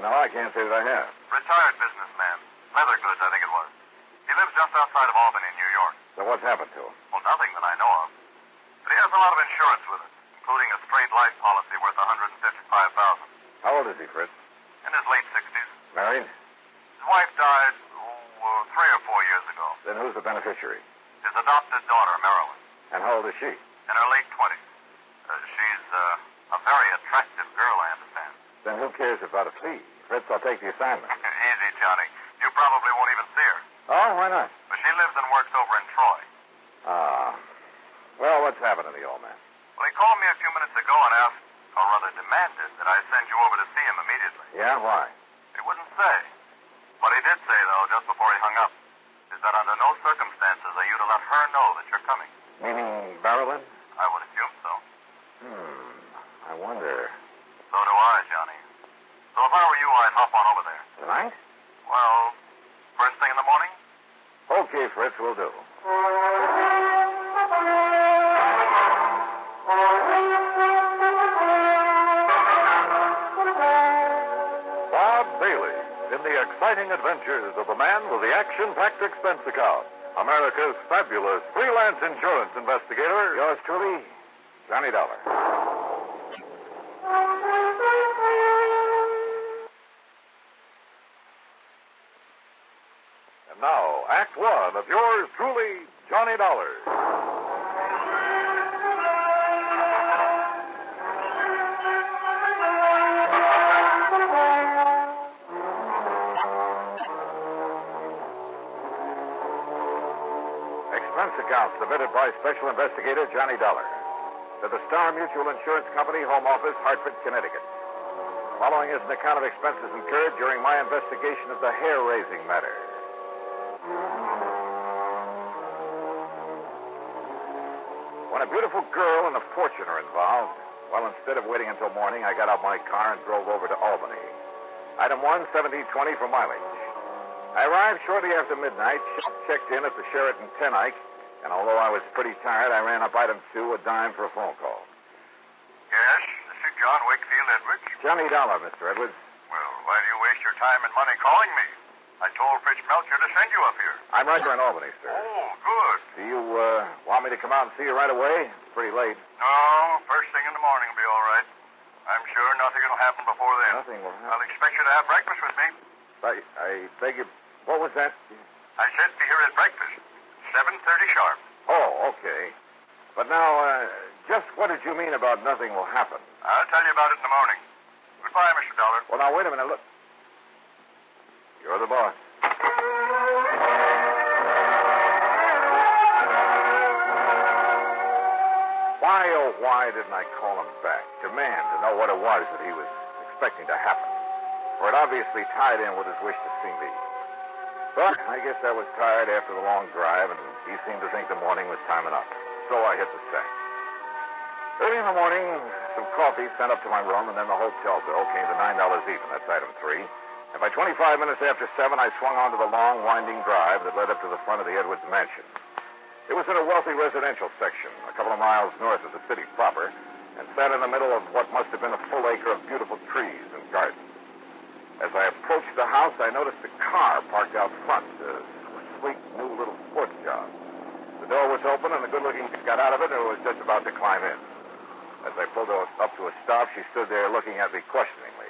No, I can't say that I have. Retired businessman. Leather goods, I think it was. He lives just outside of Albany, New York. So what's happened to him? Well, nothing that I know of. But he has a lot of insurance with it, including a straight life policy worth $155,000. How old is he, Fritz? In his late 60s. Married? His wife died, 3 or 4 years ago. Then who's the beneficiary? His adopted daughter, Marilyn. And how old is she? In her late 20s. She's a very attractive girl, I understand. Then who cares about a fee? Fritz, I'll take the assignment. Easy, Johnny. You probably won't even see her. Oh, why not? But she lives and works over in Troy. Well, what's happening to the old man? Well, he called me a few minutes ago and asked, or rather demanded, that I send you over to see him immediately. Yeah, why? He wouldn't say. What he did say, though, just before he hung up, is that under no circumstances are you to let her know that you're coming. Meaning Marilyn? I would assume so. I wonder. So do I, Johnny. So if I were you, I'd hop on over there. Tonight? Well, first thing in the morning? Okay, Fritz, we'll do. Bob Bailey in the exciting adventures of the man with the action-packed expense account. America's fabulous freelance insurance investigator. Yours truly, Johnny Dollar. And now, Act One of yours truly, Johnny Dollar. Expense account submitted by Special Investigator Johnny Dollar to the Star Mutual Insurance Company, Home Office, Hartford, Connecticut. Following is an account of expenses incurred during my investigation of the hair-raising matter. When a beautiful girl and a fortune are involved, well, instead of waiting until morning, I got out my car and drove over to Albany. Item 1, 1720 for mileage. I arrived shortly after midnight, checked in at the Sheraton Ten Eyck, and although I was pretty tired, I ran up item 2, a dime for a phone call. Yes, this is John Wakefield Edwards. Johnny Dollar, Mr. Edwards. Well, why do you waste your time and money calling me? I told Fritz Melcher to send you up here. I'm right here in Albany, sir. Oh, good. Do you want me to come out and see you right away? It's pretty late. No, first thing in the morning will be all right. I'm sure nothing will happen before then. Nothing will happen. I'll expect you to have breakfast with me. I beg you. What was that? I said be here at breakfast. 7:30 sharp. Oh, okay. But now, just what did you mean about nothing will happen? I'll tell you about it in the morning. Goodbye, Mr. Dollar. Well, now, wait a minute. Look. You're the boss. Why, oh, why didn't I call him back? Demand to know what it was that he was expecting to happen. For it obviously tied in with his wish to see me. But I guess I was tired after the long drive, and he seemed to think the morning was time enough. So I hit the sack. Early in the morning, some coffee sent up to my room, and then the hotel bill came to $9 even. That's item 3. And by 25 minutes after 7, I swung onto the long, winding drive that led up to the front of the Edwards mansion. It was in a wealthy residential section, a couple of miles north of the city proper, and sat in the middle of what must have been a full acre of beautiful trees and gardens. As I approached the house, I noticed a car parked out front, a sleek, new little sports job. The door was open, and the good-looking kid got out of it and was just about to climb in. As I pulled her up to a stop, she stood there looking at me questioningly.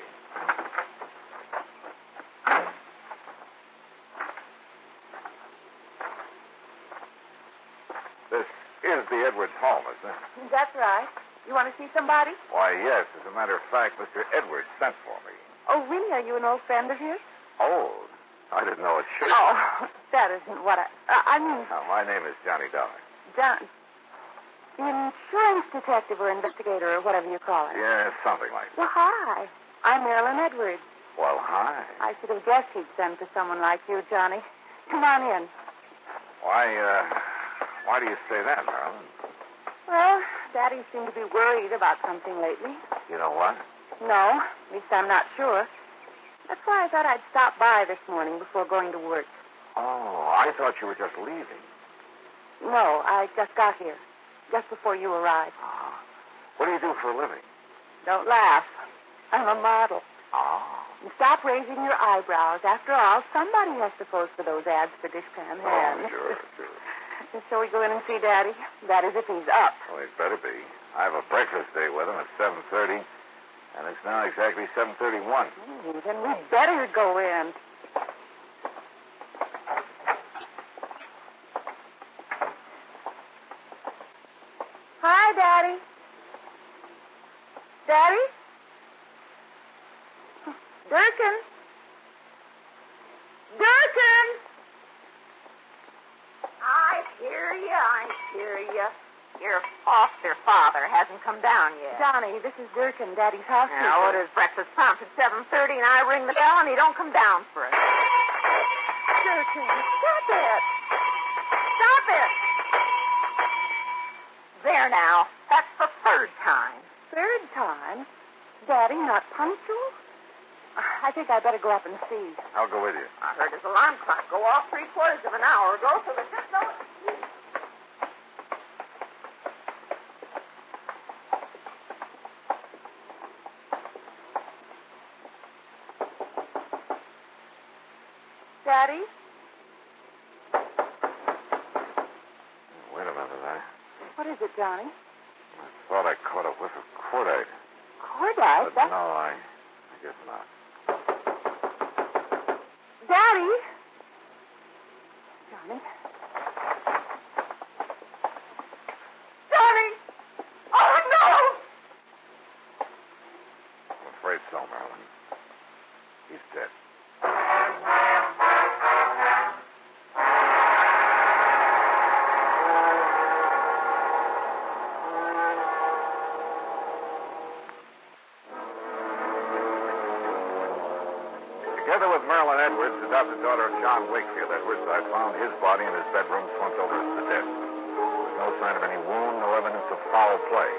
This is the Edwards home, isn't it? That's right. You want to see somebody? Why, yes. As a matter of fact, Mr. Edwards sent for me. Oh, really? Are you an old friend of his? Oh, I didn't know it should. Oh, that isn't what I mean... My name is Johnny Dollar. John... Insurance detective or investigator or whatever you call it. Yeah, something like that. Well, hi. I'm Marilyn Edwards. Well, hi. I should have guessed he'd send for someone like you, Johnny. Come on in. Why do you say that, Marilyn? Well, Daddy seemed to be worried about something lately. You know what? No, at least I'm not sure. That's why I thought I'd stop by this morning before going to work. Oh, I thought you were just leaving. No, I just got here. Just before you arrived. What do you do for a living? Don't laugh. I'm a model. Oh. And stop raising your eyebrows. After all, somebody has to pose for those ads for dishpan hands. Oh, sure. And so we go in and see Daddy? That is, if he's up. Well, he'd better be. I have a breakfast date with him at 7:30, and it's now exactly 7:31. Then we better go in. Hi, Daddy. Daddy? Durkin? Durkin! I hear you. Your foster father hasn't come down yet. Johnny, this is Durkin, Daddy's housekeeper. Now, what is breakfast prompt at 7:30, and I ring the bell, and he don't come down for it. Durkin, stop it. Stop it! There now. That's the third time. Third time? Daddy, not punctual? I think I'd better go up and see. I'll go with you. I heard his alarm clock go off 3/4 of an hour ago, so there's just no... Daddy? Wait a minute, What is it, Johnny? I thought I caught a whiff of cordite. Cordite? But no, I guess not. Daddy? Johnny? Johnny! Oh, no! I'm afraid so, Marilyn. He's dead. Together with Marilyn Edwards, adopted daughter of John Wakefield Edwards, I found his body in his bedroom slumped over to death. There was no sign of any wound, no evidence of foul play.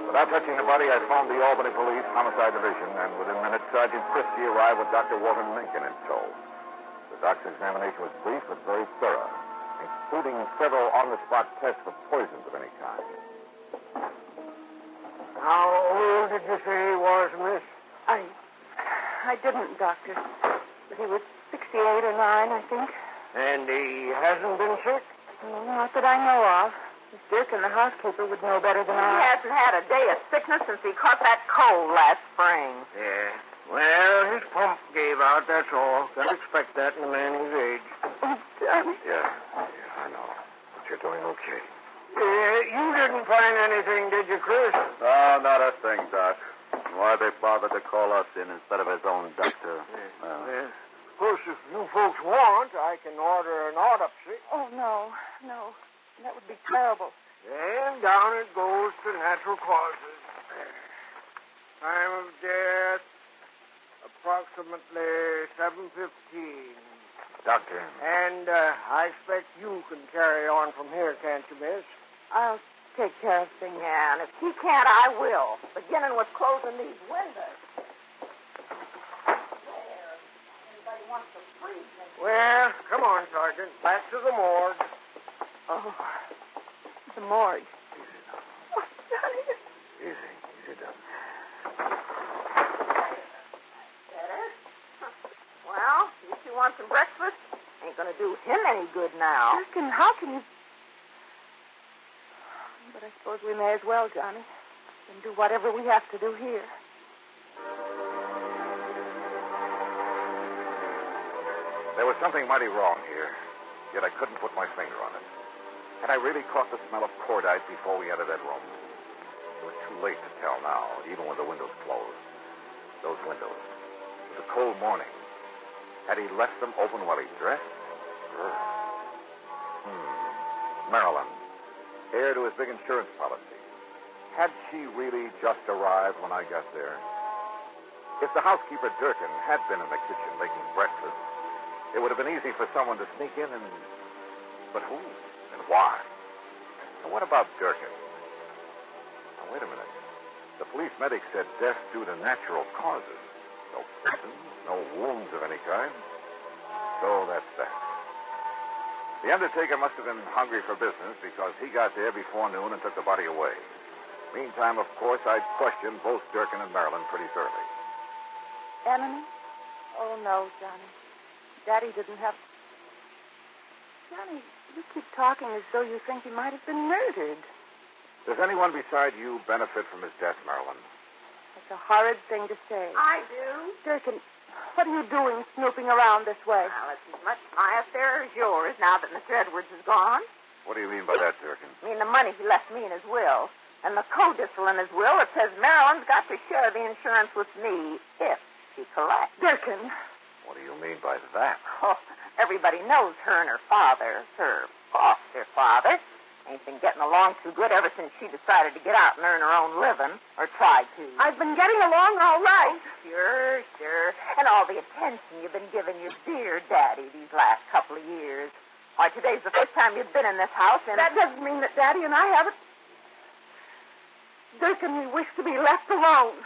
Without touching the body, I phoned the Albany Police Homicide Division, and within minutes, Sergeant Christie arrived with Dr. Walter Mencken in tow. The doctor's examination was brief but very thorough, including several on-the-spot tests for poisons of any kind. How old did you say he was, miss? I didn't, Doctor. But he was 68 or 9, I think. And he hasn't been sick? Not that I know of. Miss Durkin, the housekeeper, would know better than He I. hasn't had a day of sickness since he caught that cold last spring. Yeah. Well, his pump gave out, that's all. Can't expect that in a man his age. Oh, Johnny. Yeah, I know. But you're doing okay. You didn't find anything, did you, Chris? No, not a thing, Doc. Why they bothered to call us in instead of his own doctor? Yeah. Of course, if you folks want, I can order an autopsy. Oh, no. That would be terrible. And down it goes to natural causes. Time of death, approximately 7:15. Doctor. And I expect you can carry on from here, can't you, miss? I'll take care of things. Yeah, and if he can't, I will. Beginning with closing these windows. There. Anybody wants to freeze me? Well, come on, Sergeant. Back to the morgue. Oh, the morgue. Easy, Doc. Better? Well, you two want some breakfast? Ain't gonna do him any good now. Durkin, how can you... But I suppose we may as well, Johnny, and do whatever we have to do here. There was something mighty wrong here, yet I couldn't put my finger on it. Had I really caught the smell of cordite before we entered that room? It was too late to tell now, even with the windows closed. Those windows. It was a cold morning. Had he left them open while he dressed? Marilyn, heir to his big insurance policy. Had she really just arrived when I got there? If the housekeeper, Durkin, had been in the kitchen making breakfast, it would have been easy for someone to sneak in and... But who? And why? And what about Durkin? Now, wait a minute. The police medic said death due to natural causes. No symptoms, no wounds of any kind. So that's that. The undertaker must have been hungry for business because he got there before noon and took the body away. Meantime, of course, I'd questioned both Durkin and Marilyn pretty thoroughly. Enemy? Oh, no, Johnny. Daddy didn't have... Johnny, you keep talking as though you think he might have been murdered. Does anyone beside you benefit from his death, Marilyn? It's a horrid thing to say. I do. Durkin, what are you doing snooping around this way? Well, it's as much my affair as yours now that Mr. Edwards is gone. What do you mean by that, Durkin? I mean the money he left me in his will. And the codicil in his will that says Marilyn's got to share the insurance with me if she collects. Durkin. What do you mean by that? Oh, everybody knows her and her father, her foster father, ain't been getting along too good ever since she decided to get out and earn her own living, or tried to. I've been getting along all right. Oh, sure. And all the attention you've been giving your dear daddy these last couple of years. Why, today's the first time you've been in this house, and... That doesn't mean that Daddy and I haven't... Durkin, we wish to be left alone.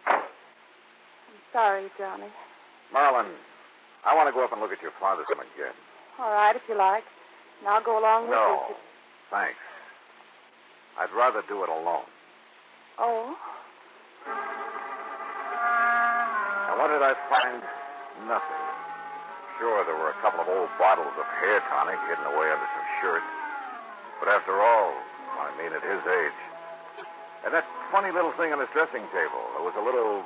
I'm sorry, Johnny. Marilyn, I want to go up and look at your father's room again. All right, if you like. And I'll go along with you. No, thanks. I'd rather do it alone. Oh? And what did I find? Nothing. Sure, there were a couple of old bottles of hair tonic hidden away under some shirts. But after all, I mean, at his age. And that funny little thing on his dressing table. There was a little,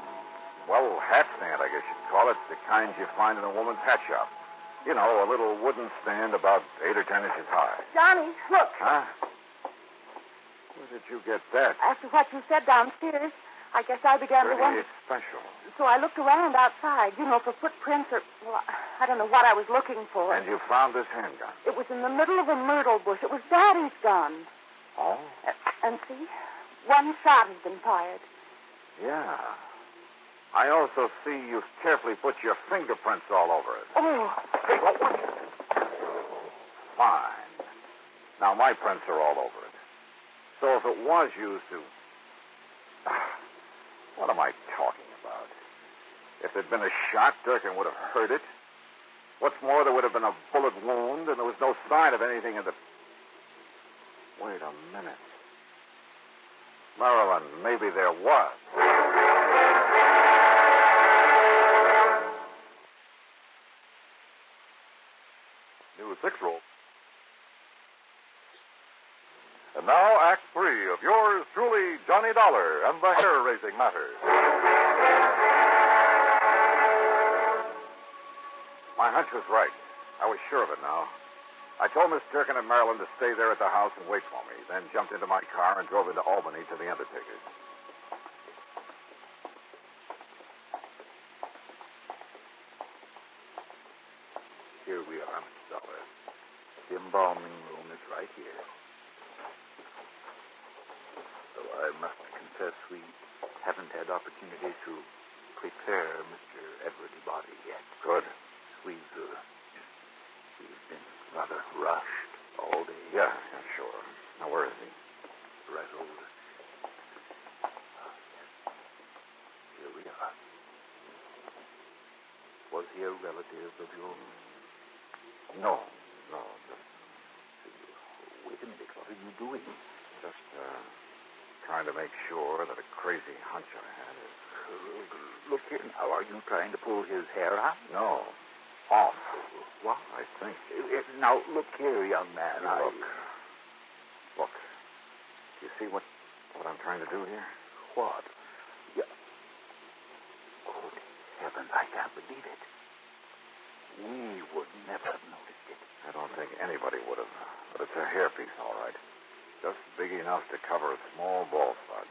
well, hat stand, I guess you'd call it. The kind you find in a woman's hat shop. You know, a little wooden stand about 8 or 10 inches high. Johnny, look. Huh? Where did you get that? After what you said downstairs, I guess I began to wonder. Pretty special. So I looked around outside, you know, for footprints or, well, I don't know what I was looking for. And you found this handgun? It was in the middle of a myrtle bush. It was Daddy's gun. Oh? And see, one shot has been fired. Yeah. I also see you've carefully put your fingerprints all over it. Oh. Hey, what was it? Fine. Now, my prints are all over it. So if it was used to... What am I talking about? If there'd been a shot, Durkin would have heard it. What's more, there would have been a bullet wound, and there was no sign of anything in the... Wait a minute. Marilyn, maybe there was. New 6-roll. And now, Act 3 of yours truly, Johnny Dollar and the hair-raising matter. My hunch was right. I was sure of it now. I told Miss Durkin and Marilyn to stay there at the house and wait for me, then jumped into my car and drove into Albany to the undertaker's. Here we are, Mr. Dollar. The embalming room is right here. Though I must confess we haven't had opportunity to prepare Mr. Edwards' body yet. Good. We've been rather rushed all day. Yeah, sure. Now, where is he? Right over. Here we are. Was he a relative of yours? No. Just... Wait a minute. What are you doing? Just, trying to make sure that a crazy hunch I had is... Look here now. Are you trying to pull his hair out? No. Off. What? I think. Now, look here, young man. Look. You see what I'm trying to do here? What? Yeah. Good heavens, I can't believe it. He would never have noticed it. I don't think anybody would have. But it's a hairpiece, all right. Just big enough to cover a small bald spot.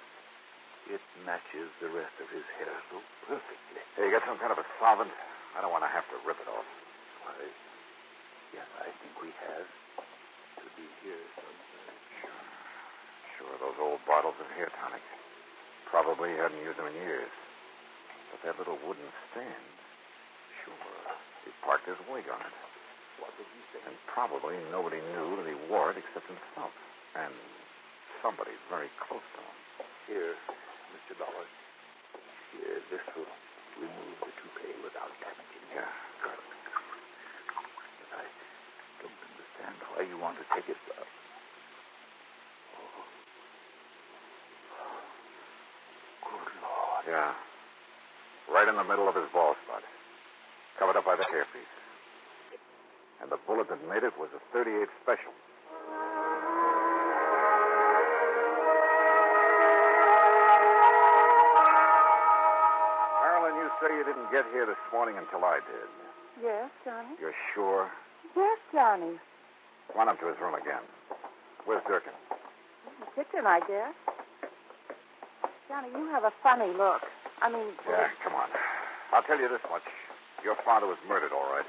It matches the rest of his hair so perfectly. Hey, you got some kind of a solvent? I don't want to have to rip it off. Why, yes, I think we have. To be here somewhere. Sure, those old bottles of hair tonic. Probably hadn't used them in years. But that little wooden stand. Sure, he parked his wig on it. What did he say? And probably nobody knew that he wore it except himself. And somebody very close to him. Here, Mr. Dollar. Here, this will remove the toupee without damaging it. Yeah, good. But I don't understand why you want to take it. Good Lord. Yeah. Right in the middle of his bald spot. Covered up by the hairpiece. And the bullet that made it was a .38 special. Marilyn, you say you didn't get here this morning until I did. Yes, Johnny? You're sure? Yes, Johnny. Come on up to his room again. Where's Durkin? The kitchen, I guess. Johnny, you have a funny look. I mean... Yeah, come on. I'll tell you this much. Your father was murdered, all right.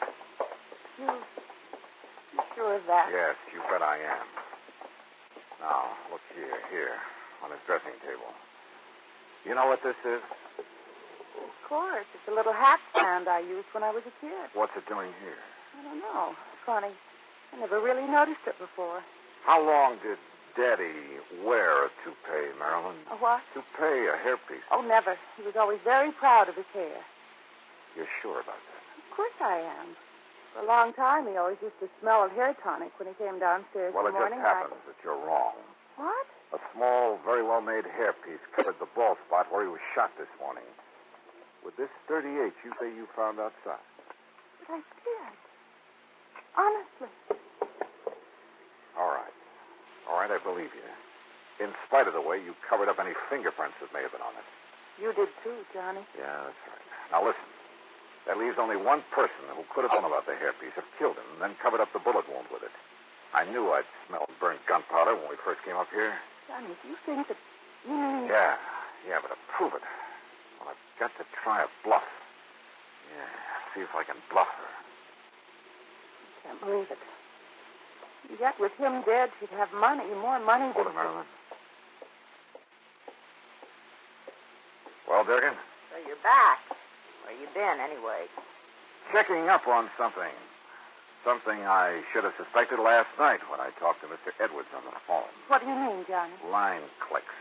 You sure of that? Yes, you bet I am. Now, look here, on his dressing table. You know what this is? Of course. It's a little hat stand I used when I was a kid. What's it doing here? I don't know. Funny. I never really noticed it before. How long did Daddy wear a toupee, Marilyn? A what? Toupee, a hairpiece. Oh, never. He was always very proud of his hair. You're sure about that? Of course I am. For a long time, he always used to smell of hair tonic when he came downstairs Well, in the morning. It just happens that you're wrong. What? A small, very well-made hairpiece covered the bald spot where he was shot this morning. With this .38 you say you found outside. But I did. Honestly. All right, I believe you. In spite of the way you covered up any fingerprints that may have been on it. You did too, Johnny. Yeah, that's right. Now listen. That leaves only one person who could have known about the hairpiece, have killed him, and then covered up the bullet wound with it. I knew I'd smelled burnt gunpowder when we first came up here. Johnny, do you think that you mean... Yeah, but to prove it, well, I've got to try a bluff. Yeah, see if I can bluff her. I can't believe it. Yet with him dead, she'd have money, more money than... Hold it, Marilyn. Well, Durkin? So you're back. Where you been, anyway? Checking up on something. Something I should have suspected last night when I talked to Mr. Edwards on the phone. What do you mean, Johnny? Line clicks.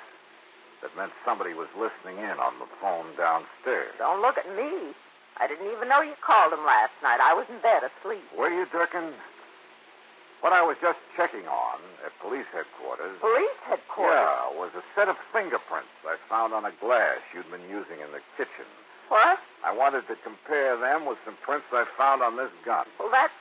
That meant somebody was listening in on the phone downstairs. Don't look at me. I didn't even know you called him last night. I was in bed asleep. Were you, Durkin? What I was just checking on at police headquarters... Police headquarters? Yeah, was a set of fingerprints I found on a glass you'd been using in the kitchen. What? I wanted to compare them with some prints I found on this gun. Well, that's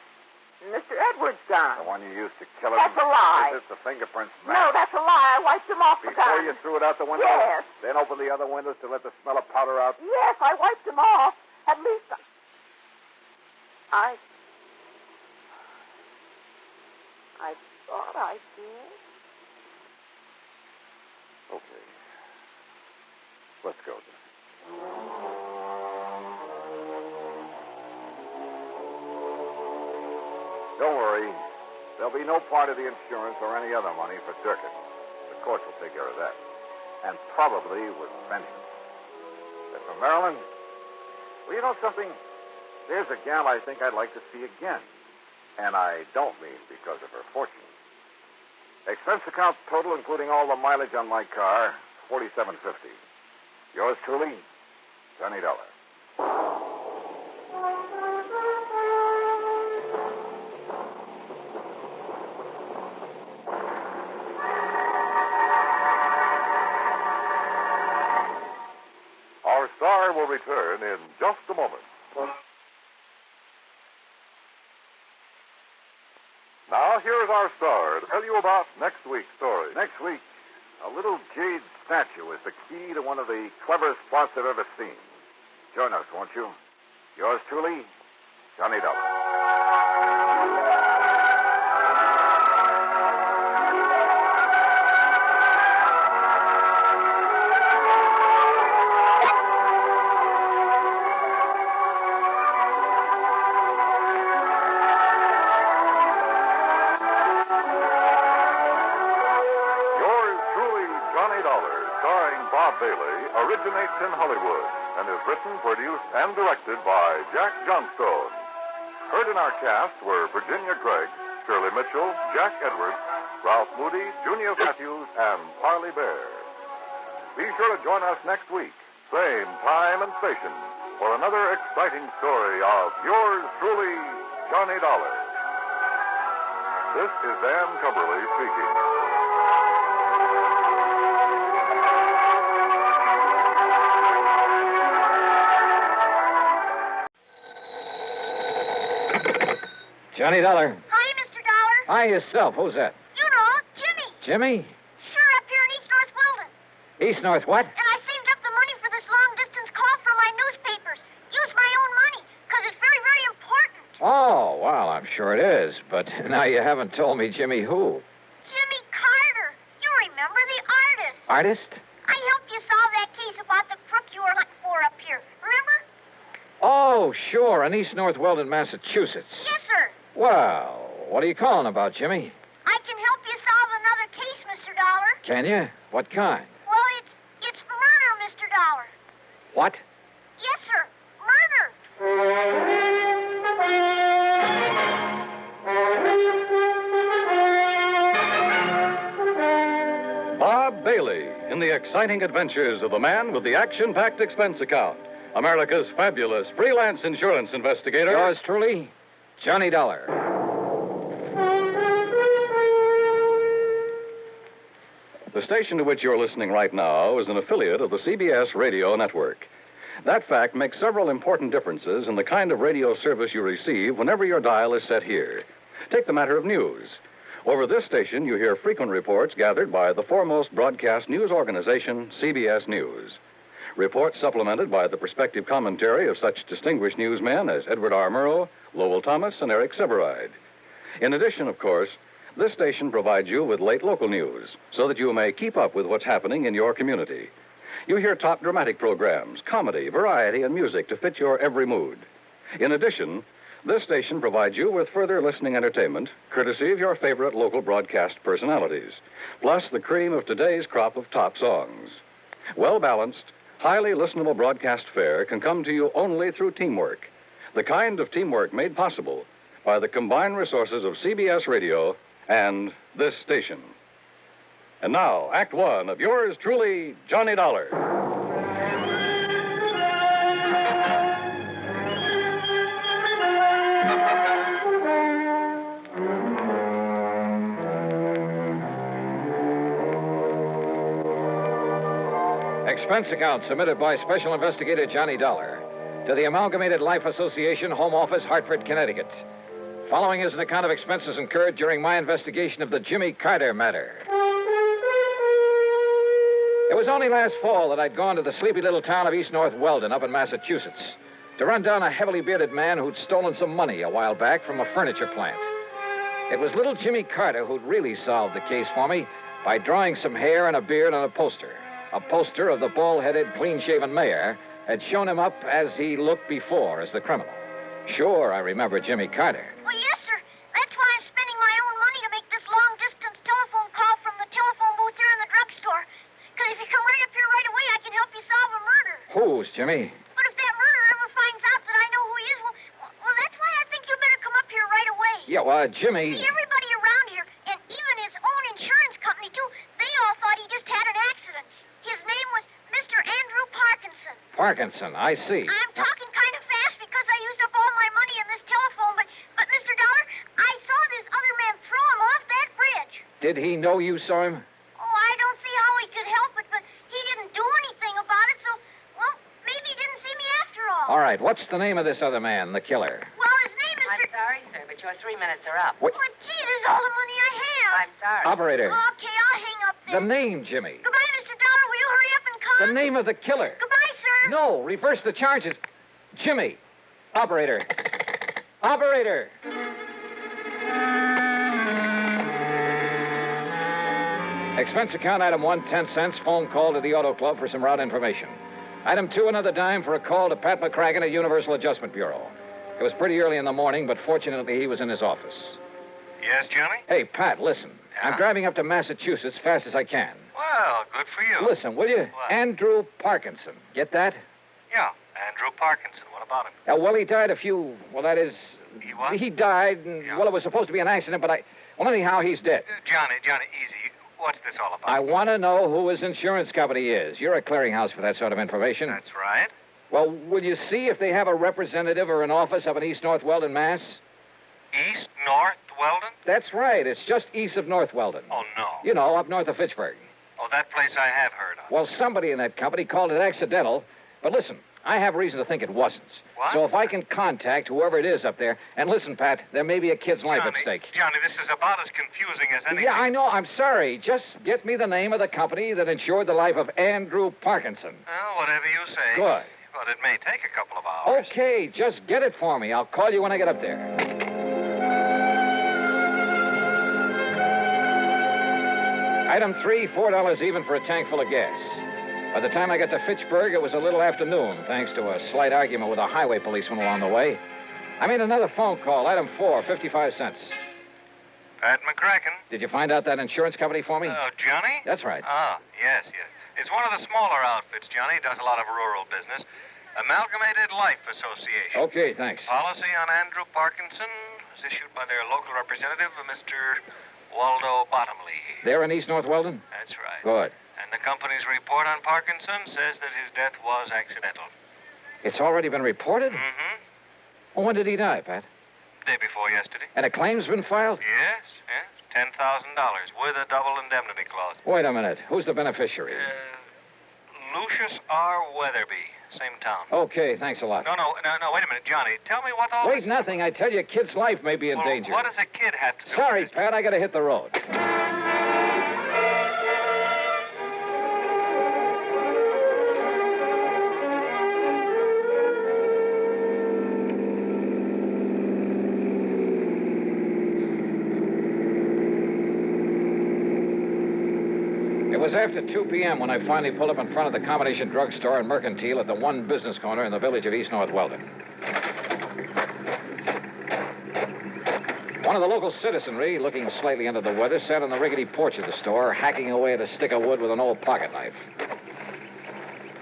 Mr. Edwards' gun. The one you used to kill him? That's a lie. Is it the fingerprints match? No, that's a lie. I wiped them off the gun. Before you threw it out the window? Yes. Then opened the other windows to let the smell of powder out? Yes, I wiped them off. At least I thought I did. Okay. Let's go, then. Don't worry. There'll be no part of the insurance or any other money for Durkin. The courts will take care of that. And probably with vengeance. But for Marilyn, well, you know something? There's a gal I think I'd like to see again. And I don't mean because of her fortune. Expense account total, including all the mileage on my car, $47.50. Yours truly, $20. Our star will return in just a moment. Now, here is our star to tell you about next week's story. Next week, a little jade statue is the key to one of the cleverest plots I've ever seen. Join us, won't you? Yours truly, Johnny Dollar. originates in Hollywood and is written, produced, and directed by Jack Johnstone. Heard in our cast were Virginia Gregg, Shirley Mitchell, Jack Edwards, Ralph Moody, Junior Matthews, and Parley Bear. Be sure to join us next week, same time and station, for another exciting story of yours truly, Johnny Dollar. This is Dan Cumberly speaking. Johnny Dollar. Hi, Mr. Dollar. Hi yourself. Who's that? You know, Jimmy. Jimmy? Sure, up here in East North Weldon. East North what? And I saved up the money for this long-distance call from my newspapers. Use my own money, because it's very, very important. Oh, well, I'm sure it is. But now you haven't told me Jimmy who. Jimmy Carter. You remember the artist. Artist? I helped you solve that case about the crook you were looking for up here. Remember? Oh, sure, in East North Weldon, Massachusetts. Yes, sir. Well, what are you calling about, Jimmy? I can help you solve another case, Mr. Dollar. Can you? What kind? Well, it's murder, Mr. Dollar. What? Yes, sir. Murder. Bob Bailey in the exciting adventures of the man with the action-packed expense account. America's fabulous freelance insurance investigator. Yours truly, Johnny Dollar. The station to which you're listening right now is an affiliate of the CBS radio network. That fact makes several important differences in the kind of radio service you receive whenever your dial is set here. Take the matter of news. Over this station, you hear frequent reports gathered by the foremost broadcast news organization, CBS News. Reports supplemented by the perspective commentary of such distinguished newsmen as Edward R. Murrow, Lowell Thomas, and Eric Severide. In addition, of course, this station provides you with late local news so that you may keep up with what's happening in your community. You hear top dramatic programs, comedy, variety, and music to fit your every mood. In addition, this station provides you with further listening entertainment, courtesy of your favorite local broadcast personalities, plus the cream of today's crop of top songs. Well-balanced, highly listenable broadcast fare can come to you only through teamwork, the kind of teamwork made possible by the combined resources of CBS Radio and this station. And now, Act One of yours truly, Johnny Dollar. Expense account submitted by Special Investigator Johnny Dollar to the Amalgamated Life Association, Home Office, Hartford, Connecticut. Following is an account of expenses incurred during my investigation of the Jimmy Carter matter. It was only last fall that I'd gone to the sleepy little town of East North Weldon up in Massachusetts to run down a heavily bearded man who'd stolen some money a while back from a furniture plant. It was little Jimmy Carter who'd really solved the case for me by drawing some hair and a beard on a poster. A poster of the bald-headed, clean-shaven mayor had shown him up as he looked before as the criminal. Sure, I remember Jimmy Carter. Well, yes, sir. That's why I'm spending my own money to make this long-distance telephone call from the telephone booth here in the drugstore. Because if you come right up here right away, I can help you solve a murder. Whose, Jimmy? But if that murderer ever finds out that I know who he is, well, that's why I think you better come up here right away. Yeah, Jimmy... See, everybody around here, and even his own insurance company, too, they all thought he just had an accident. His name was Mr. Andrew Parkinson. Parkinson, I see. I'm talking kind of fast because I used up all my money in this telephone, but Mr. Dollar, I saw this other man throw him off that bridge. Did he know you saw him? Oh, I don't see how he could help it, but he didn't do anything about it, so, well, maybe he didn't see me after all. All right, what's the name of this other man, the killer? Well, his name is... I'm sorry, sir, but your 3 minutes are up. What? But, gee, this is all the money I have. I'm sorry. Operator. Okay, I'll hang up then. The name, Jimmy. Goodbye, Mr. Dollar. Will you hurry up and come? The name of the killer. Goodbye, sir. No, reverse the charges. Jimmy. Operator. Operator. Expense account item 1, 10 cents. Phone call to the Auto Club for some route information. Item 2, another dime for a call to Pat McCracken at Universal Adjustment Bureau. It was pretty early in the morning, but fortunately he was in his office. Yes, Johnny? Hey, Pat, listen. I'm driving up to Massachusetts fast as I can. Well, Well, good for you. Listen, will you? What? Andrew Parkinson. Get that? Yeah, Andrew Parkinson. What about him? Well, he died a few... Well, that is... He what? He died, and, well, it was supposed to be an accident, but Well, anyhow, he's dead. Johnny, easy. What's this all about? I want to know who his insurance company is. You're a clearinghouse for that sort of information. That's right. Well, will you see if they have a representative or an office up in East North Weldon, Mass? East North Weldon? That's right. It's just east of North Weldon. Oh, no. You know, up north of Fitchburg. Oh, that place I have heard of. Well, somebody in that company called it accidental. But listen, I have reason to think it wasn't. What? So if I can contact whoever it is up there, and listen, Pat, there may be a kid's life at stake. Johnny, this is about as confusing as anything. Yeah, I know. I'm sorry. Just get me the name of the company that insured the life of Andrew Parkinson. Well, whatever you say. Good. But it may take a couple of hours. Okay, just get it for me. I'll call you when I get up there. Item 3, $4 even for a tank full of gas. By the time I got to Fitchburg, it was a little afternoon, thanks to a slight argument with a highway policeman along the way. I made another phone call. Item 4, 55 cents. Pat McCracken. Did you find out that insurance company for me? Oh, Johnny? That's right. Ah, yes. It's one of the smaller outfits, Johnny. Does a lot of rural business. Amalgamated Life Association. Okay, thanks. Policy on Andrew Parkinson was issued by their local representative, Mr. Waldo Bottomley. They're in East North Weldon? That's right. Good. And the company's report on Parkinson says that his death was accidental. It's already been reported? Mm-hmm. Well, when did he die, Pat? Day before yesterday. And a claim's been filed? Yes. $10,000 with a double indemnity clause. Wait a minute. Who's the beneficiary? Lucius R. Weatherby, same town. Okay, thanks a lot. No, wait a minute, Johnny. Tell me what all Wait, this... nothing. I tell you, a kid's life may be in danger. What does a kid have to do? Sorry, Pat, I gotta hit the road. It was after 2 p.m. when I finally pulled up in front of the combination drugstore and mercantile at the one business corner in the village of East North Weldon. One of the local citizenry, looking slightly under the weather, sat on the rickety porch of the store, hacking away at a stick of wood with an old pocket knife.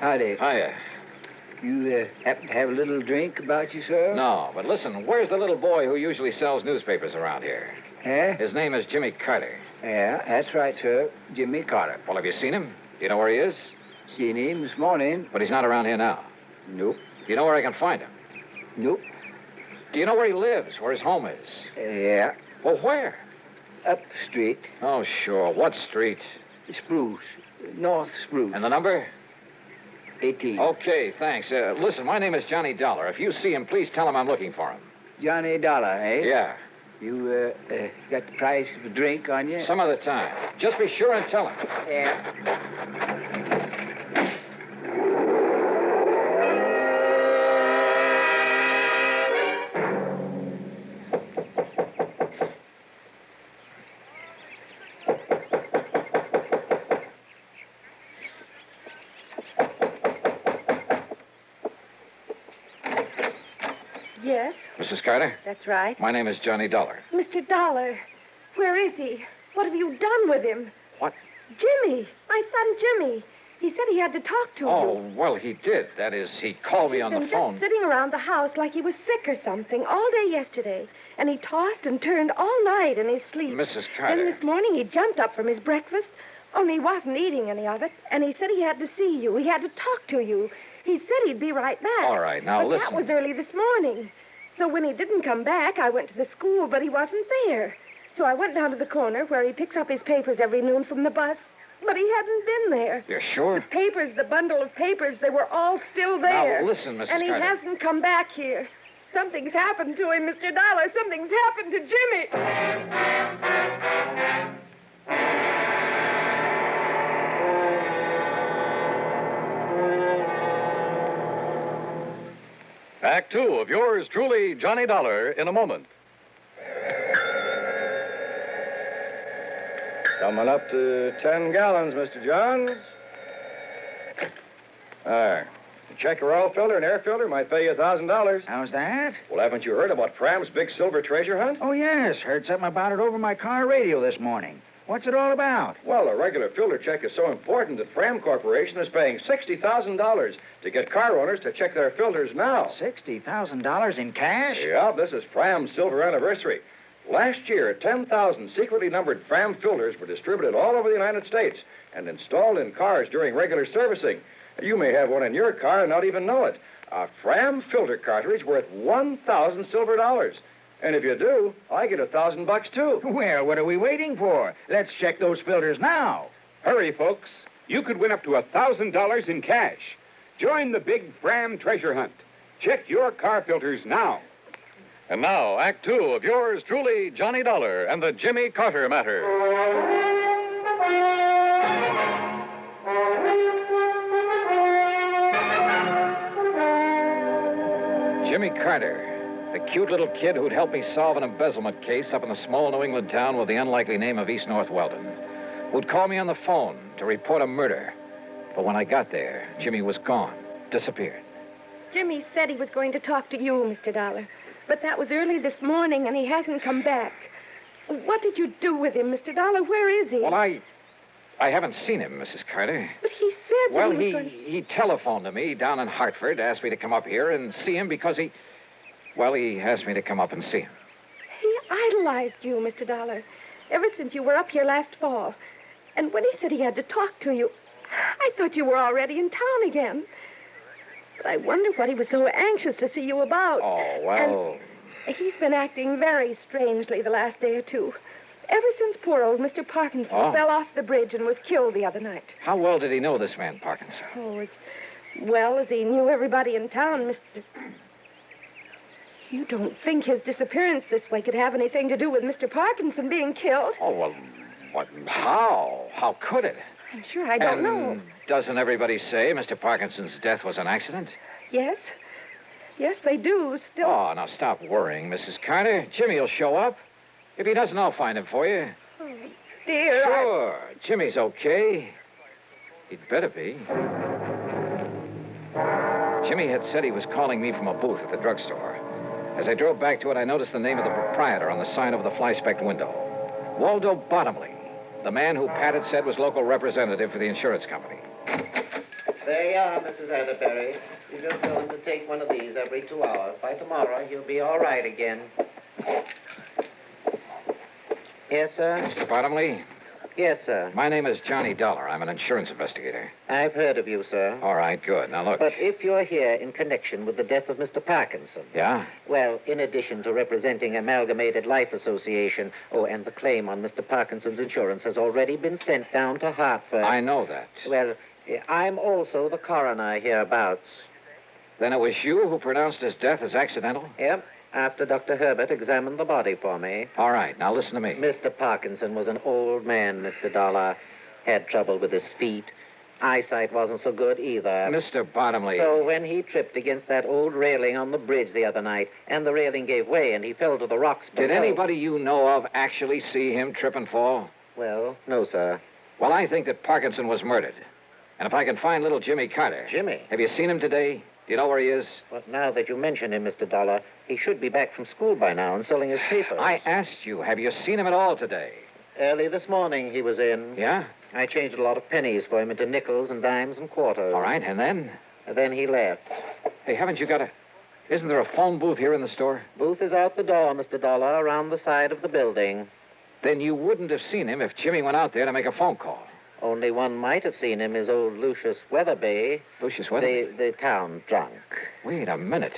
Howdy. Hiya. You happen to have a little drink about you, sir? No, but listen, where's the little boy who usually sells newspapers around here? His name is Jimmy Carter. Yeah, that's right, sir. Jimmy Carter. Well, have you seen him? Do you know where he is? Seen him this morning. But he's not around here now. Nope. Do you know where I can find him? Nope. Do you know where he lives, where his home is? Yeah. Well, where? Up the street. Oh, sure. What street? Spruce. North Spruce. And the number? 18. Okay, thanks. Listen, my name is Johnny Dollar. If you see him, please tell him I'm looking for him. Johnny Dollar, eh? Yeah. You got the price of a drink on you? Some other time. Just be sure and tell him. Yeah. Yes, Mrs. Carter? that's right. My name is Johnny Dollar. Mr. Dollar, where is he? What have you done with him? What? Jimmy, my son Jimmy. He said he had to talk to you. Oh, well, he did. That is, he called me on the He's phone. just sitting around the house like he was sick or something all day yesterday. And he tossed and turned all night in his sleep. Mrs. Carter. Then this morning he jumped up from his breakfast, only he wasn't eating any of it. And he said he had to see you. He had to talk to you. He said he'd be right back. All right, now but listen. that was early this morning. So when he didn't come back, I went to the school, but he wasn't there. So I went down to the corner where he picks up his papers every noon from the bus. But he hadn't been there. You're sure? The papers, the bundle of papers, they were all still there. Now, listen, Mrs. And he Carter. hasn't come back here. Something's happened to him, Mr. Dollar. Something's happened to Jimmy. Act 2 of yours truly, Johnny Dollar, in a moment. Coming up to 10 gallons, Mr. Johns. There. Check your oil filter and air filter might pay you $1,000. How's that? Well, haven't you heard about Fram's big silver treasure hunt? Oh, yes. Heard something about it over my car radio this morning. What's it all about? Well, a regular filter check is so important that Fram Corporation is paying $60,000 to get car owners to check their filters now. $60,000 in cash? Yeah, this is Fram's silver anniversary. Last year, 10,000 secretly numbered Fram filters were distributed all over the United States and installed in cars during regular servicing. You may have one in your car and not even know it. A Fram filter cartridge worth 1,000 silver dollars. And if you do, I get $1,000 too. Well, what are we waiting for? Let's check those filters now. Hurry, folks. You could win up to $1,000 in cash. Join the big Fram treasure hunt. Check your car filters now. And now, Act Two of yours truly, Johnny Dollar and the Jimmy Carter Matter. Jimmy Carter, the cute little kid who'd helped me solve an embezzlement case up in the small New England town with the unlikely name of East North Weldon, who'd call me on the phone to report a murder. But when I got there, Jimmy was gone, disappeared. Jimmy said he was going to talk to you, Mr. Dollar. But that was early this morning, and he hasn't come back. What did you do with him, Mr. Dollar? Where is he? Well, I haven't seen him, Mrs. Carter. But he said Well, that he telephoned to me down in Hartford, asked me to come up here and see him because he asked me to come up and see him. He idolized you, Mr. Dollar, ever since you were up here last fall. And when he said he had to talk to you, I thought you were already in town again. But I wonder what he was so anxious to see you about. Oh, well... And he's been acting very strangely the last day or two. Ever since poor old Mr. Parkinson fell off the bridge and was killed the other night. How well did he know this man, Parkinson? Oh, as well as he knew everybody in town, Mr. You don't think his disappearance this way could have anything to do with Mr. Parkinson being killed? Oh, well, how? How could it? I'm sure I don't know. Doesn't everybody say Mr. Parkinson's death was an accident? Yes. Yes, they do. Still. Oh, now stop worrying, Mrs. Carter. Jimmy will show up. If he doesn't, I'll find him for you. Oh, dear. Sure. Jimmy's okay. He'd better be. Jimmy had said he was calling me from a booth at the drugstore. As I drove back to it, I noticed the name of the proprietor on the sign over the fly-specked window. Waldo Bottomley, the man who Pat had said was local representative for the insurance company. There you are, Mrs. Atterbury. You just tell him to take one of these every 2 hours. By tomorrow, he'll be all right again. Yes, sir? Mr. Bottomley? Yes, sir. My name is Johnny Dollar. I'm an insurance investigator. I've heard of you, sir. All right, good. Now, look. But if you're here in connection with the death of Mr. Parkinson... Yeah? Well, in addition to representing Amalgamated Life Association, and the claim on Mr. Parkinson's insurance has already been sent down to Hartford... I know that. Well, I'm also the coroner hereabouts. Then it was you who pronounced his death as accidental? Yep. After Dr. Herbert examined the body for me. All right, now listen to me. Mr. Parkinson was an old man, Mr. Dollar. Had trouble with his feet. Eyesight wasn't so good either. Mr. Bottomley. So when he tripped against that old railing on the bridge the other night, and the railing gave way and he fell to the rocks below... Did anybody you know of actually see him trip and fall? Well, no, sir. Well, I think that Parkinson was murdered. And if I can find little Jimmy Carter... Jimmy? Have you seen him today? Do you know where he is? Well, now that you mention him, Mr. Dollar, he should be back from school by now and selling his papers. I asked you, have you seen him at all today? Early this morning he was in. Yeah? I changed a lot of pennies for him into nickels and dimes and quarters. All right, and then? And then he left. Hey, haven't you got a... Isn't there a phone booth here in the store? Booth is out the door, Mr. Dollar, around the side of the building. Then you wouldn't have seen him if Jimmy went out there to make a phone call. Only one might have seen him is old Lucius Weatherby. Lucius Weatherby? The town drunk. Wait a minute.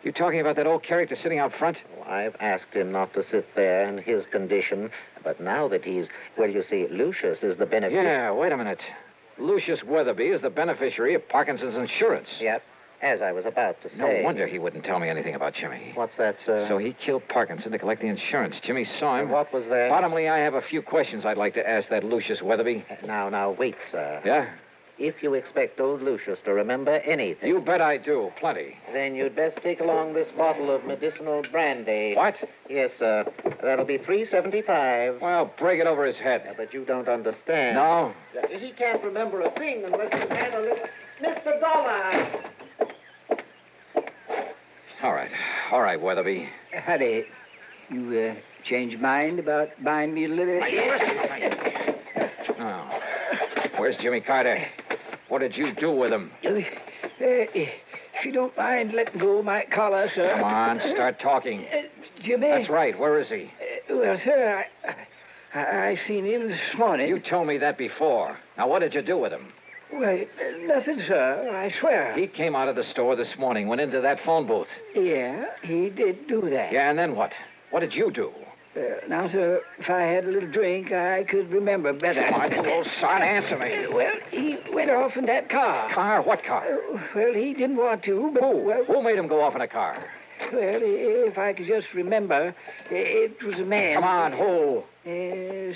You talking about that old character sitting out front? Oh, I've asked him not to sit there in his condition, but now that he's... Well, you see, Lucius is the beneficiary... Yeah, wait a minute. Lucius Weatherby is the beneficiary of Parkinson's insurance. Yep, as I was about to say. No wonder he wouldn't tell me anything about Jimmy. What's that, sir? So he killed Parkinson to collect the insurance. Jimmy saw him. What was that? Bottomley, I have a few questions I'd like to ask that Lucius Weatherby. Now, wait, sir. Yeah? If you expect old Lucius to remember anything... You bet I do. Plenty. Then you'd best take along this bottle of medicinal brandy. What? Yes, sir. That'll be $3.75. Well, break it over his head. But you don't understand. No? He can't remember a thing unless he's had a little... Mr. Dollar! All right, Weatherby. Howdy. You changed mind about buying me a little... Where's Jimmy Carter? What did you do with him? If you don't mind letting go of my collar, sir. Come on, start talking. Jimmy? That's right. Where is he? Well, sir, I seen him this morning. You told me that before. Now, what did you do with him? Well, nothing, sir. I swear. He came out of the store this morning, went into that phone booth. Yeah, he did do that. Yeah, and then what? What did you do? Now, sir, if I had a little drink, I could remember better. Come on, you old son, answer me. Well, he went off in that car. Car? What car? Well, he didn't want to, but... Who? Well, who made him go off in a car? Well, if I could just remember, it was a man. Come on, who?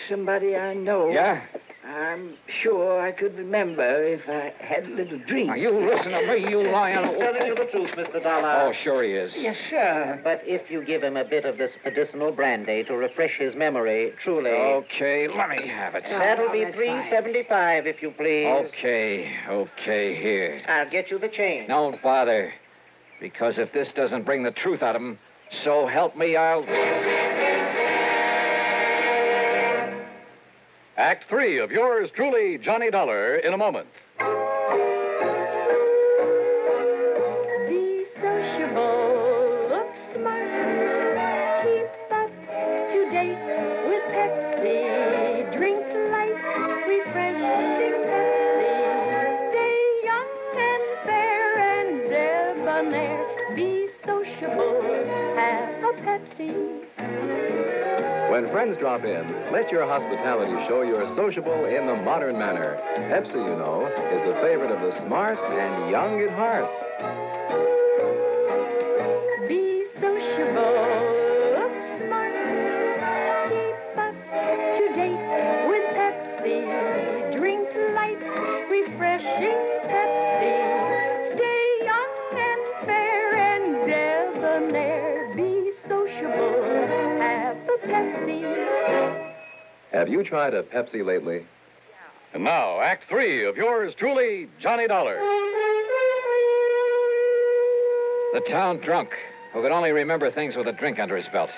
Somebody I know. Yeah? I'm sure I could remember if I had a little drink. Now, you listen to me, you lion. He's telling you the truth, Mr. Dollar. Oh, sure he is. Yes, sir. But if you give him a bit of this medicinal brandy to refresh his memory, truly... Okay, let me have it. That'll be $3.75, if you please. Okay, here. I'll get you the change. Don't bother. Because if this doesn't bring the truth out of him, so help me, I'll... Act 3 of yours truly, Johnny Dollar, in a moment. Be sociable, look smart, keep up to date with Pepsi. Drink light, refreshing Pepsi. Stay young and fair and debonair. Be sociable, have a Pepsi. When friends drop in, let your hospitality show you're sociable in the modern manner. Pepsi, you know, is the favorite of the smart and young at heart. Be sociable, look smart, keep up to date with Pepsi. Drink light, refreshing Pepsi. Stay young and fair and debonair. Be sociable, have a Pepsi. Have you tried a Pepsi lately? And now, Act 3 of yours truly, Johnny Dollar. The town drunk, who could only remember things with a drink under his belt.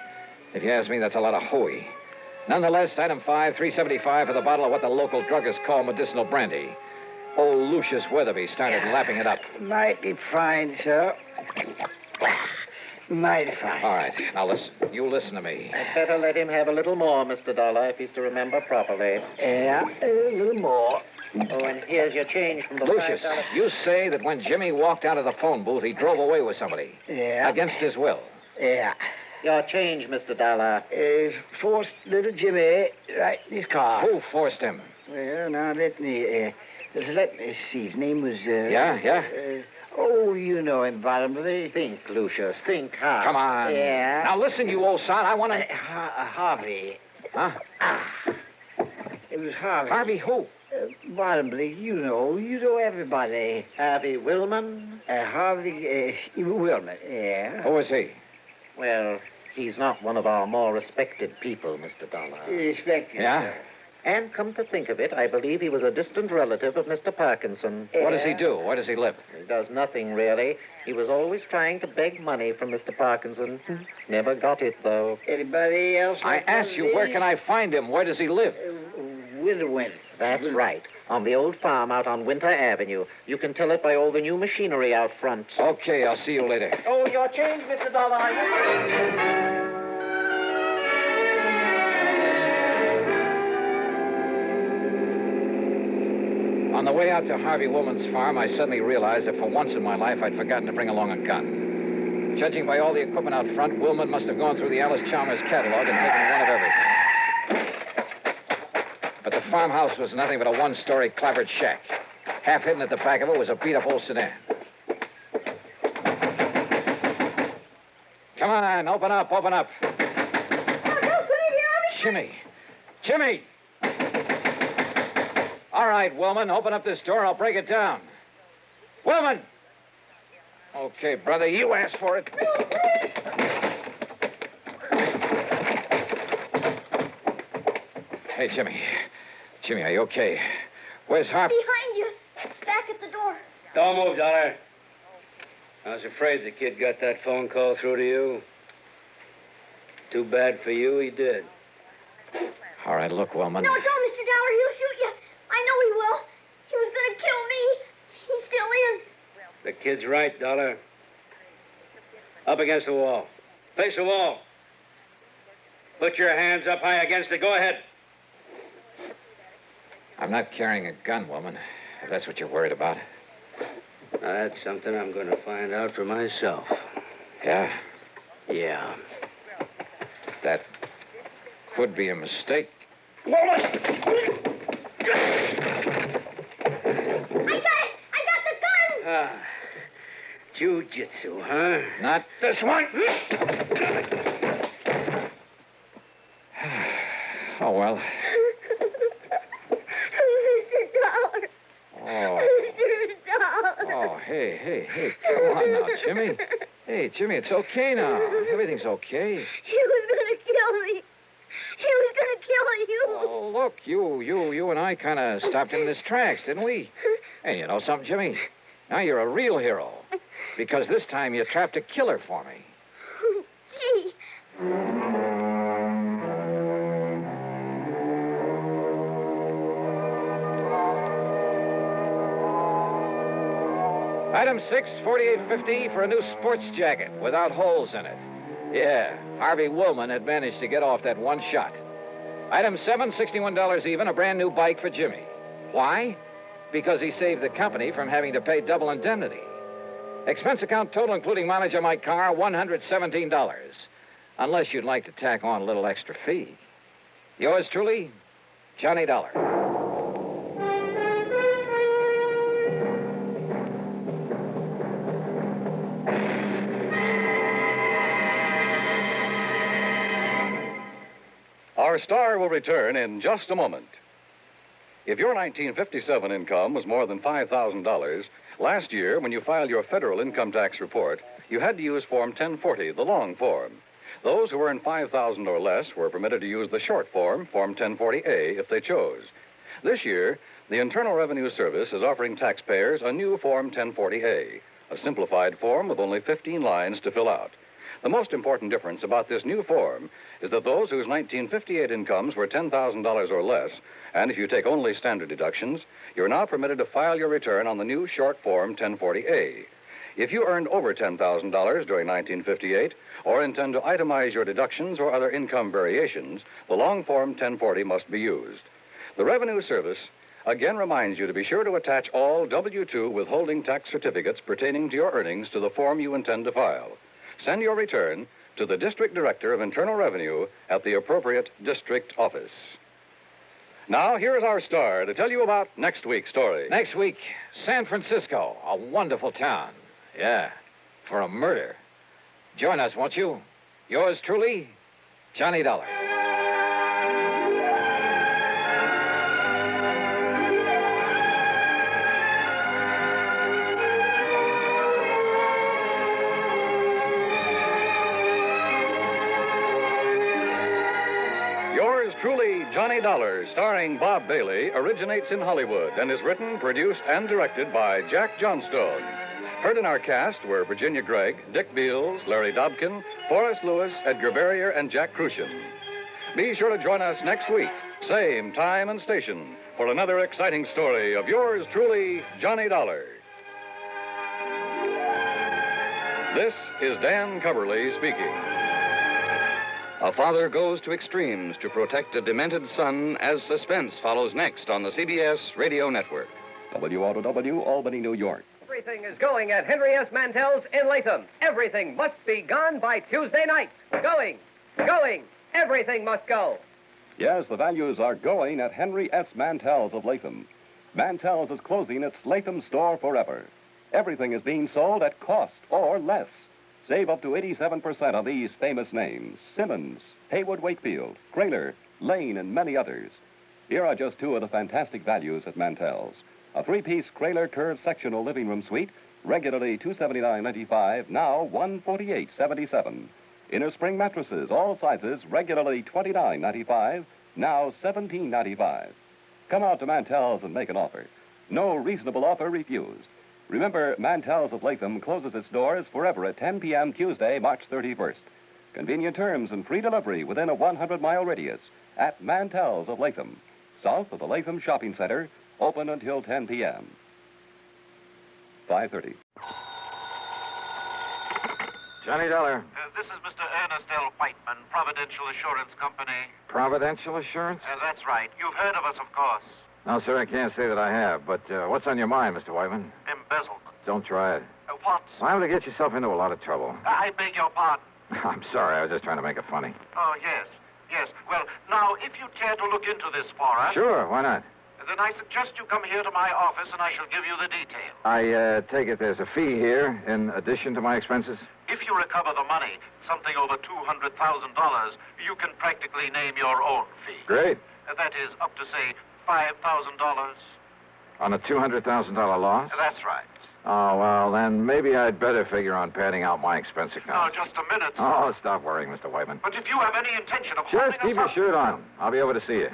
If you ask me, that's a lot of hooey. Nonetheless, item 5, $3.75 for the bottle of what the local druggists call medicinal brandy. Old Lucius Weatherby started lapping it up. Mighty fine, sir. Mighty fine. All right, now listen. You listen to me. I'd better let him have a little more, Mr. Dollar, if he's to remember properly. Yeah, a little more. Oh, and here's your change from the Lucius, $5. you say that when Jimmy walked out of the phone booth, he drove away with somebody. Yeah. Against his will. Yeah. Your change, Mr. Dollar. Forced little Jimmy right in his car. Who forced him? Well, now let me see. His name was... Yeah? Oh, you know him, bottomly. Think, Lucius. Think hard. Come on. Yeah. Now listen, you old son. I want to... Harvey. Huh? It was Harvey. Harvey who? Bottomly, you know everybody. Harvey Willman? Harvey Willman, yeah. Who is he? Well, he's not one of our more respected people, Mr. Dollar. Respected, Yeah? sir. And come to think of it, I believe he was a distant relative of Mr. Parkinson. What does he do? Where does he live? He does nothing, really. He was always trying to beg money from Mr. Parkinson. Never got it, though. Anybody else? I asked you, where can I find him? Where does he live? Winterwind. That's right. On the old farm out on Winter Avenue. You can tell it by all the new machinery out front. Okay, I'll see you later. Oh, your change, Mr. Dollar. On the way out to Harvey Woolman's farm, I suddenly realized that for once in my life, I'd forgotten to bring along a gun. Judging by all the equipment out front, Woolman must have gone through the Alice Chalmers catalog and taken one of everything. But the farmhouse was nothing but a one-story clapboard shack. Half hidden at the back of it was a beat-up old sedan. Come on, open up. Jimmy! All right, Willman, open up this door. I'll break it down. Willman! Okay, brother, you asked for it. Hey, Jimmy. Jimmy, are you okay? Where's Harvey? Behind you. Back at the door. Don't move, Dollar. I was afraid the kid got that phone call through to you. Too bad for you, he did. All right, look, Willman. No, don't, Mr. Dollar. He'll shoot you. I know he will. The kid's right, Dollar. Up against the wall. Face the wall. Put your hands up high against it. Go ahead. I'm not carrying a gun, woman, if that's what you're worried about. That's something I'm going to find out for myself. Yeah? Yeah. That could be a mistake. I got the gun! Ah. Jiu-jitsu, huh? Not this one. Oh, well. Mr. Dollar. Oh. Mr. Dollar. Oh, hey. Come on now, Jimmy. Hey, Jimmy, it's okay now. Everything's okay. He was going to kill me. He was going to kill you. Oh, look, you and I kind of stopped him in his tracks, didn't we? Hey, you know something, Jimmy? Now you're a real hero. Because this time you trapped a killer for me. Gee. Item 6, $48.50 for a new sports jacket without holes in it. Yeah, Harvey Woolman had managed to get off that one shot. Item 7, $61 even, a brand new bike for Jimmy. Why? Because he saved the company from having to pay double indemnity. Expense account total, including mileage on my car, $117. Unless you'd like to tack on a little extra fee. Yours truly, Johnny Dollar. Our star will return in just a moment. If your 1957 income was more than $5,000, last year, when you filed your federal income tax report, you had to use Form 1040, the long form. Those who earned $5,000 or less were permitted to use the short form, Form 1040A, if they chose. This year, the Internal Revenue Service is offering taxpayers a new Form 1040A, a simplified form with only 15 lines to fill out. The most important difference about this new form is that those whose 1958 incomes were $10,000 or less, and if you take only standard deductions, you're now permitted to file your return on the new short form 1040A. If you earned over $10,000 during 1958 or intend to itemize your deductions or other income variations, the long form 1040 must be used. The Revenue Service again reminds you to be sure to attach all W-2 withholding tax certificates pertaining to your earnings to the form you intend to file. Send your return to the District Director of Internal Revenue at the appropriate district office. Now, here is our star to tell you about next week's story. Next week, San Francisco, a wonderful town. Yeah, for a murder. Join us, won't you? Yours truly, Johnny Dollar. Truly, Johnny Dollar, starring Bob Bailey, originates in Hollywood and is written, produced, and directed by Jack Johnstone. Heard in our cast were Virginia Gregg, Dick Beals, Larry Dobkin, Forrest Lewis, Edgar Barrier, and Jack Crucian. Be sure to join us next week, same time and station, for another exciting story of yours truly, Johnny Dollar. This is Dan Coverly speaking. A father goes to extremes to protect a demented son as suspense follows next on the CBS Radio Network. WROW, Albany, New York. Everything is going at Henry S. Mantel's in Latham. Everything must be gone by Tuesday night. Going. Everything must go. Yes, the values are going at Henry S. Mantel's of Latham. Mantel's is closing its Latham store forever. Everything is being sold at cost or less. Save up to 87% on these famous names: Simmons, Haywood Wakefield, Kraler, Lane, and many others. Here are just two of the fantastic values at Mantel's. A three-piece Kraler curved sectional living room suite, regularly $279.95, now $148.77. Inner spring mattresses, all sizes, regularly $29.95, now $17.95. Come out to Mantel's and make an offer. No reasonable offer refused. Remember, Mantel's of Latham closes its doors forever at 10 p.m. Tuesday, March 31st. Convenient terms and free delivery within a 100-mile radius at Mantel's of Latham, south of the Latham Shopping Center, open until 10 p.m. 5:30. Johnny Dollar. This is Mr. Ernest L. Whiteman, Providential Assurance Company. Providential Assurance? That's right. You've heard of us, of course. No, sir, I can't say that I have. But what's on your mind, Mr. Whiteman? Embezzlement. Don't try it. What? Liable to get yourself into a lot of trouble. I beg your pardon. I'm sorry. I was just trying to make it funny. Oh, yes. Yes. Well, now, if you care to look into this for us... Sure, why not? Then I suggest you come here to my office and I shall give you the details. I take it there's a fee here in addition to my expenses? If you recover the money, something over $200,000, you can practically name your own fee. Great. That is up to, say, $5,000. On a $200,000 loss? That's right. Oh, well, then maybe I'd better figure on padding out my expense account. Now, just a minute. Oh, stop worrying, Mr. Whiteman. But if you have any intention of Just keep your shirt on. I'll be over to see you.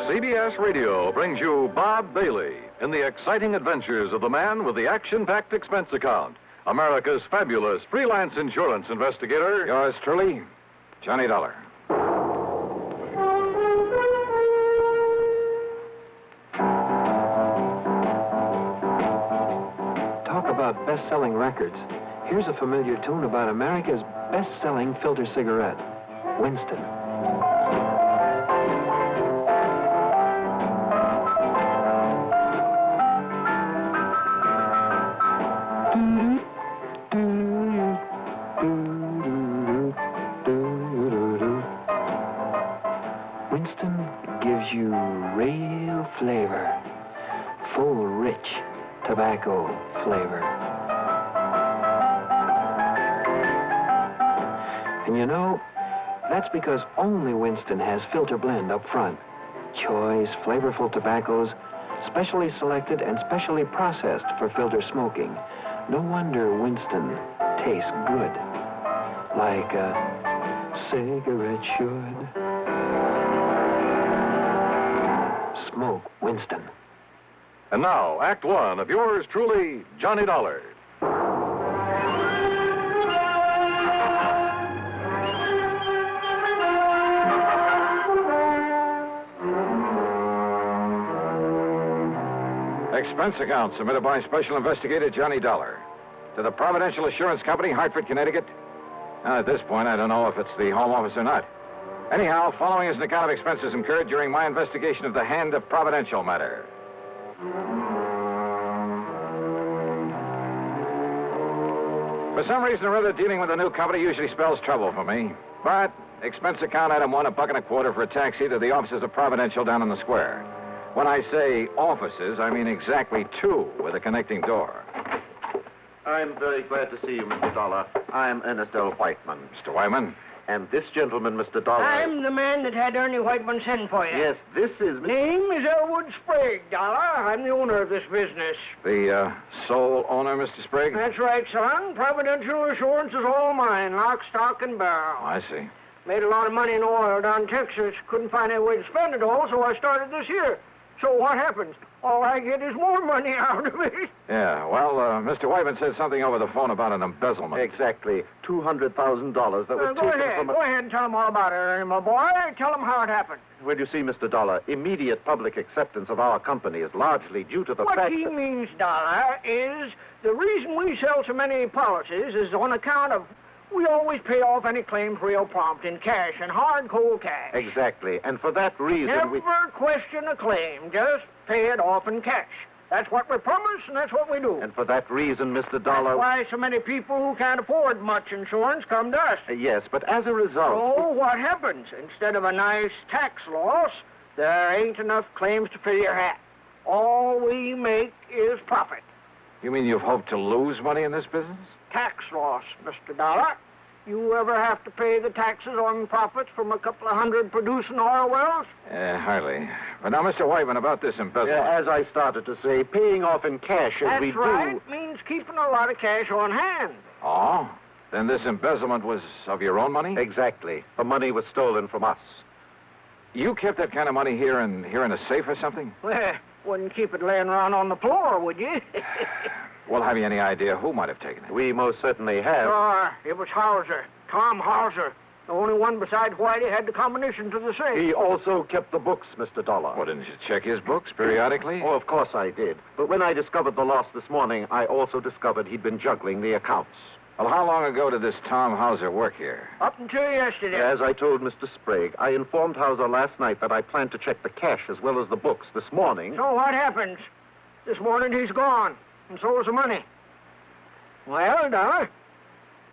CBS Radio brings you Bob Bailey in the exciting adventures of the man with the action-packed expense account, America's fabulous freelance insurance investigator. Yours truly, Johnny Dollar. Talk about best-selling records. Here's a familiar tune about America's best-selling filter cigarette, Winston. Winston gives you real flavor, full, rich tobacco flavor. And you know, that's because only Winston has filter blend up front. Choice, flavorful tobaccos, specially selected and specially processed for filter smoking. No wonder Winston tastes good, like a cigarette should. Smoke Winston. And now, Act One of yours truly, Johnny Dollar. Expense account submitted by Special Investigator Johnny Dollar to the Providential Assurance Company, Hartford, Connecticut. Now, at this point, I don't know if it's the Home Office or not. Anyhow, following is an account of expenses incurred during my investigation of the Hand of Providential matter. For some reason or other, dealing with a new company usually spells trouble for me. But expense account item one, $1.25 for a taxi to the offices of Providential down in the square. When I say offices, I mean exactly two with a connecting door. I'm very glad to see you, Mr. Dollar. I'm Ernest L. Whiteman. Mr. Whiteman? And this gentleman, Mr. Dollar... I'm the man that had Ernie Whiteman send for you. Yes, this is... Name is Elwood Sprague, Dollar. I'm the owner of this business. The sole owner, Mr. Sprague? That's right, son. Providential Assurance is all mine, lock, stock, and barrel. I see. Made a lot of money in oil down in Texas. Couldn't find any way to spend it all, so I started this here. So what happens? All I get is more money out of it. Yeah, well, Mr. Whiteman said something over the phone about an embezzlement. Exactly. $200,000 that was Go ahead and tell them all about it, Ernie, my boy. Tell them how it happened. Well, you see, Mr. Dollar, immediate public acceptance of our company is largely due to the What fact he that... means, Dollar, is the reason we sell so many policies is on account of we always pay off any claims real prompt in cash and hard, cold cash. Exactly. And for that reason Never question a claim. Just pay it off in cash. That's what we promise, and that's what we do. And for that reason, Mr. Dollar... That's why so many people who can't afford much insurance come to us. Yes, but as a result... So what happens? Instead of a nice tax loss, there ain't enough claims to fill your hat. All we make is profit. You mean you've hoped to lose money in this business? Tax loss, Mr. Dollar. You ever have to pay the taxes on profits from a couple of hundred producing oil wells? Hardly. But now, Mr. Whiteman, about this embezzlement. As I started to say, paying off in cash as we do... That's right. Means keeping a lot of cash on hand. Oh? Then this embezzlement was of your own money? Exactly. The money was stolen from us. You kept that kind of money here in a safe or something? Well, wouldn't keep it laying around on the floor, would you? Well, have you any idea who might have taken it? We most certainly have. It was Hauser, Tom Hauser. The only one besides Whitey had the combination to the safe. He also kept the books, Mr. Dollar. Well, didn't you check his books periodically? Oh, of course I did. But when I discovered the loss this morning, I also discovered he'd been juggling the accounts. Well, how long ago did this Tom Hauser work here? Up until yesterday. As I told Mr. Sprague, I informed Hauser last night that I planned to check the cash as well as the books this morning. So what happens? This morning he's gone, and so is the money. Well, Dollar?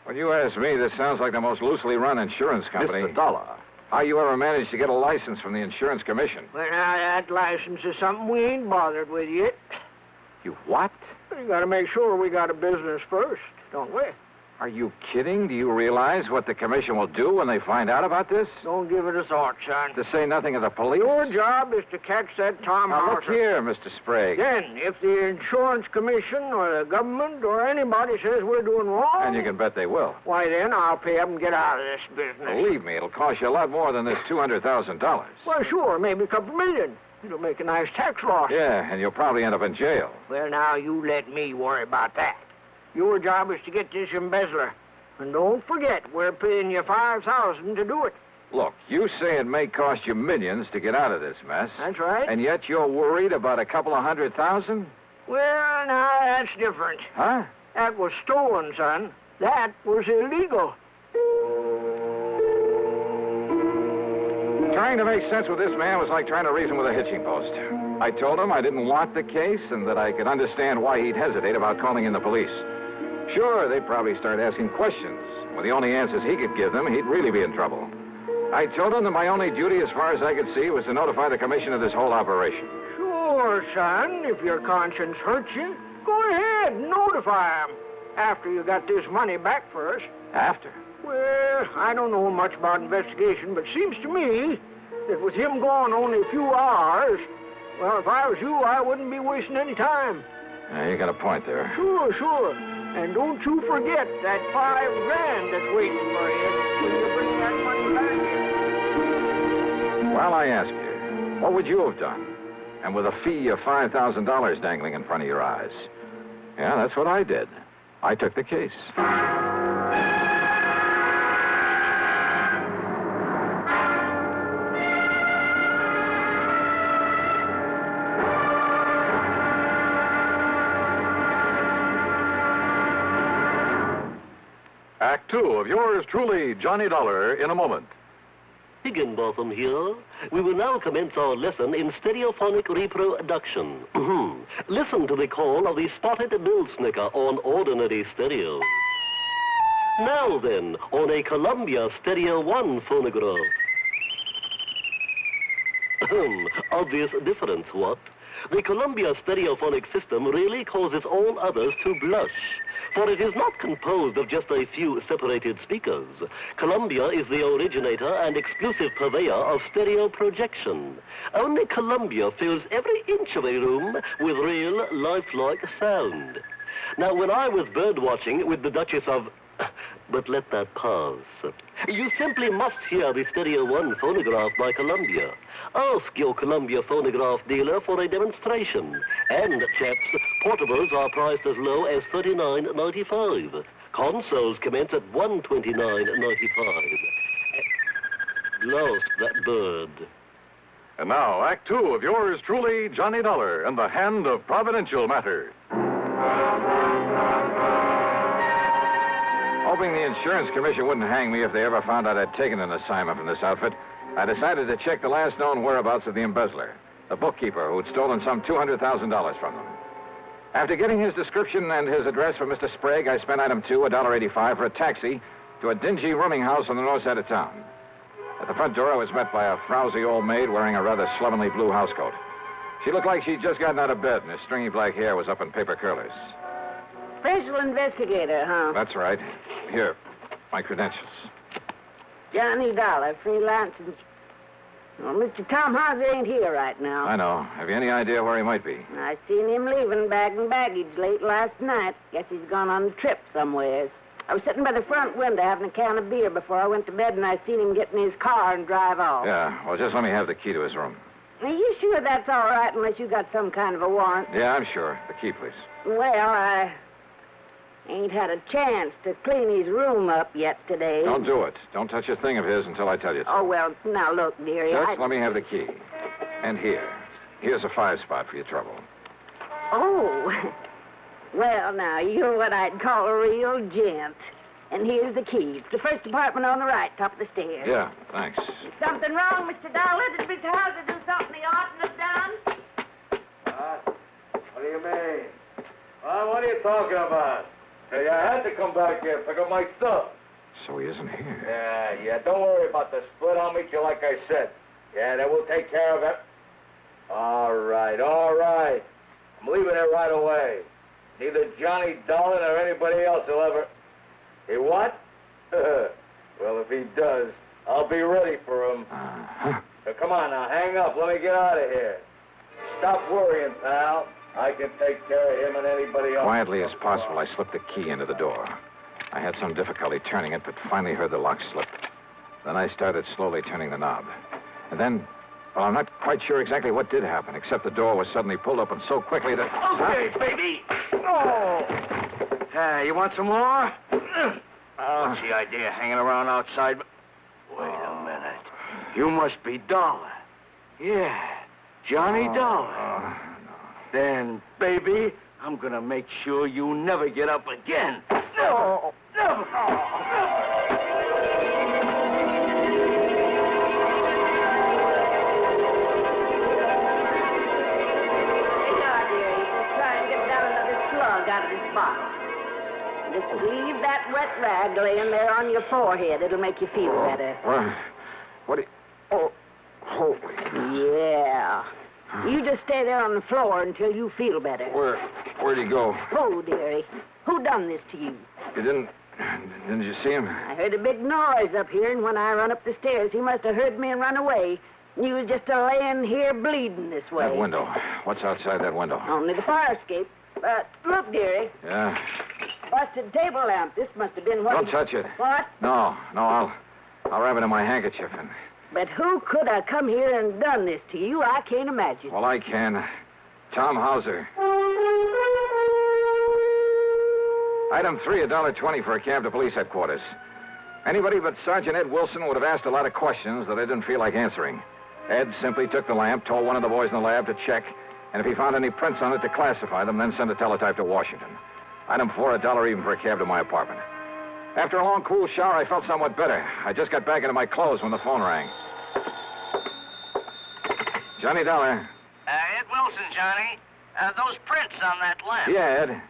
When you ask me, this sounds like the most loosely run insurance company. Mr. Dollar. How you ever managed to get a license from the insurance commission? Well, now, that license is something we ain't bothered with yet. You what? We gotta make sure we got a business first, don't we? Are you kidding? Do you realize what the commission will do when they find out about this? Don't give it a thought, son. To say nothing of the police? Your job is to catch that Tom Now, Hauser. look here, Mr. Sprague. Then, if the insurance commission or the government or anybody says we're doing wrong... And you can bet they will. Why, then I'll pay up and get out of this business. Believe me, it'll cost you a lot more than this $200,000. Well, sure, maybe a couple million. It'll make a nice tax loss. Yeah, and you'll probably end up in jail. Well, now, you let me worry about that. Your job is to get this embezzler. And don't forget, we're paying you $5,000 to do it. Look, you say it may cost you millions to get out of this mess. That's right. And yet you're worried about a couple of $100,000? Well, now, that's different. Huh? That was stolen, son. That was illegal. Trying to make sense with this man was like trying to reason with a hitching post. I told him I didn't want the case and that I could understand why he'd hesitate about calling in the police. Sure, they'd probably start asking questions. With the only answers he could give them, he'd really be in trouble. I told him that my only duty, as far as I could see, was to notify the commission of this whole operation. Sure, son. If your conscience hurts you, go ahead and notify him. After you got this money back first. After? Well, I don't know much about investigation, but seems to me that with him gone only a few hours, well, if I was you, I wouldn't be wasting any time. You got a point there. Sure. And don't you forget that $5,000 that's waiting for you when you bring that money back. Well, I ask you, what would you have done? And with a fee of $5,000 dangling in front of your eyes? Yeah, that's what I did. I took the case. Act two of yours truly, Johnny Dollar, in a moment. Higginbotham here. We will now commence our lesson in stereophonic reproduction. Listen to the call of the spotted bill snicker on ordinary stereo. Now then, on a Columbia Stereo 1 phonograph. Obvious difference, what? The Columbia stereophonic system really causes all others to blush. For it is not composed of just a few separated speakers. Columbia is the originator and exclusive purveyor of stereo projection. Only Columbia fills every inch of a room with real, lifelike sound. Now, when I was bird-watching with the Duchess of... But let that pass. You simply must hear the Stereo 1 phonograph by Columbia. Ask your Columbia phonograph dealer for a demonstration. And, chaps, portables are priced as low as $39.95. Consoles commence at $129.95. Lost that bird. And now, Act two of yours truly, Johnny Dollar, and the Hand of Providential Matter. Hoping the insurance commission wouldn't hang me if they ever found out I'd taken an assignment from this outfit, I decided to check the last known whereabouts of the embezzler, the bookkeeper who'd stolen some $200,000 from them. After getting his description and his address from Mr. Sprague, I spent item two, $1.85, for a taxi to a dingy rooming house on the north side of town. At the front door, I was met by a frowsy old maid wearing a rather slovenly blue housecoat. She looked like she'd just gotten out of bed, and her stringy black hair was up in paper curlers. Special investigator, huh? That's right. Here, my credentials. Johnny Dollar, freelance. Well, Mr. Tom Hauser ain't here right now. I know. Have you any idea where he might be? I seen him leaving bag and baggage late last night. Guess he's gone on a trip somewheres. I was sitting by the front window having a can of beer before I went to bed, and I seen him get in his car and drive off. Yeah, well, just let me have the key to his room. Are you sure that's all right unless you got some kind of a warrant? Yeah, I'm sure. The key, please. Well, Ain't had a chance to clean his room up yet today. Don't do it. Don't touch a thing of his until I tell you to. Oh, well, now look, dearie. Just let me have the key. And here. Here's a 5-spot for your trouble. Oh. Well, now, you're what I'd call a real gent. And here's the key. It's the first apartment on the right, top of the stairs. Yeah, thanks. Something wrong, Mr. Dollar? Did Miss Hauser do something he oughtn't have done? What do you mean? What are you talking about? Hey, I had to come back here, pick up my stuff. So he isn't here. Yeah, don't worry about the split. I'll meet you like I said. Yeah, then we'll take care of it. All right. I'm leaving it right away. Neither Johnny Dolan or anybody else will ever... He what? Well, if he does, I'll be ready for him. So come on now, hang up. Let me get out of here. Stop worrying, pal. I can take care of him and anybody else. Quietly as possible, I slipped the key into the door. I had some difficulty turning it, but finally heard the lock slip. Then I started slowly turning the knob. And then, well, I'm not quite sure exactly what did happen, except the door was suddenly pulled open so quickly that... Okay, baby. Oh. You want some more? What's the idea of hanging around outside? Wait a minute. You must be Dollar. Yeah, Johnny Dollar. Then, baby, I'm gonna make sure you never get up again. Never! Never! Out of this bottle. Just leave that wet rag laying there on your forehead. It'll make you feel better. What do you... Oh, holy... Yeah. You just stay there on the floor until you feel better. Where'd he go? Oh, dearie. Who done this to you? You didn't you see him? I heard a big noise up here, and when I run up the stairs, he must have heard me and run away. You was just laying here bleeding this way. That window. What's outside that window? Only the fire escape. But look, dearie. Yeah? Busted table lamp. This must have been what... Don't touch it. What? No, I'll wrap it in my handkerchief and... But who could have come here and done this to you? I can't imagine. Well, I can. Tom Hauser. Item 3, $1.20 for a cab to police headquarters. Anybody but Sergeant Ed Wilson would have asked a lot of questions that I didn't feel like answering. Ed simply took the lamp, told one of the boys in the lab to check, and if he found any prints on it, to classify them, then send a teletype to Washington. Item 4, $1 even for a cab to my apartment. After a long, cool shower, I felt somewhat better. I just got back into my clothes when the phone rang. Johnny Dollar. Ed Wilson, Johnny. Those prints on that lamp. Yeah, Ed.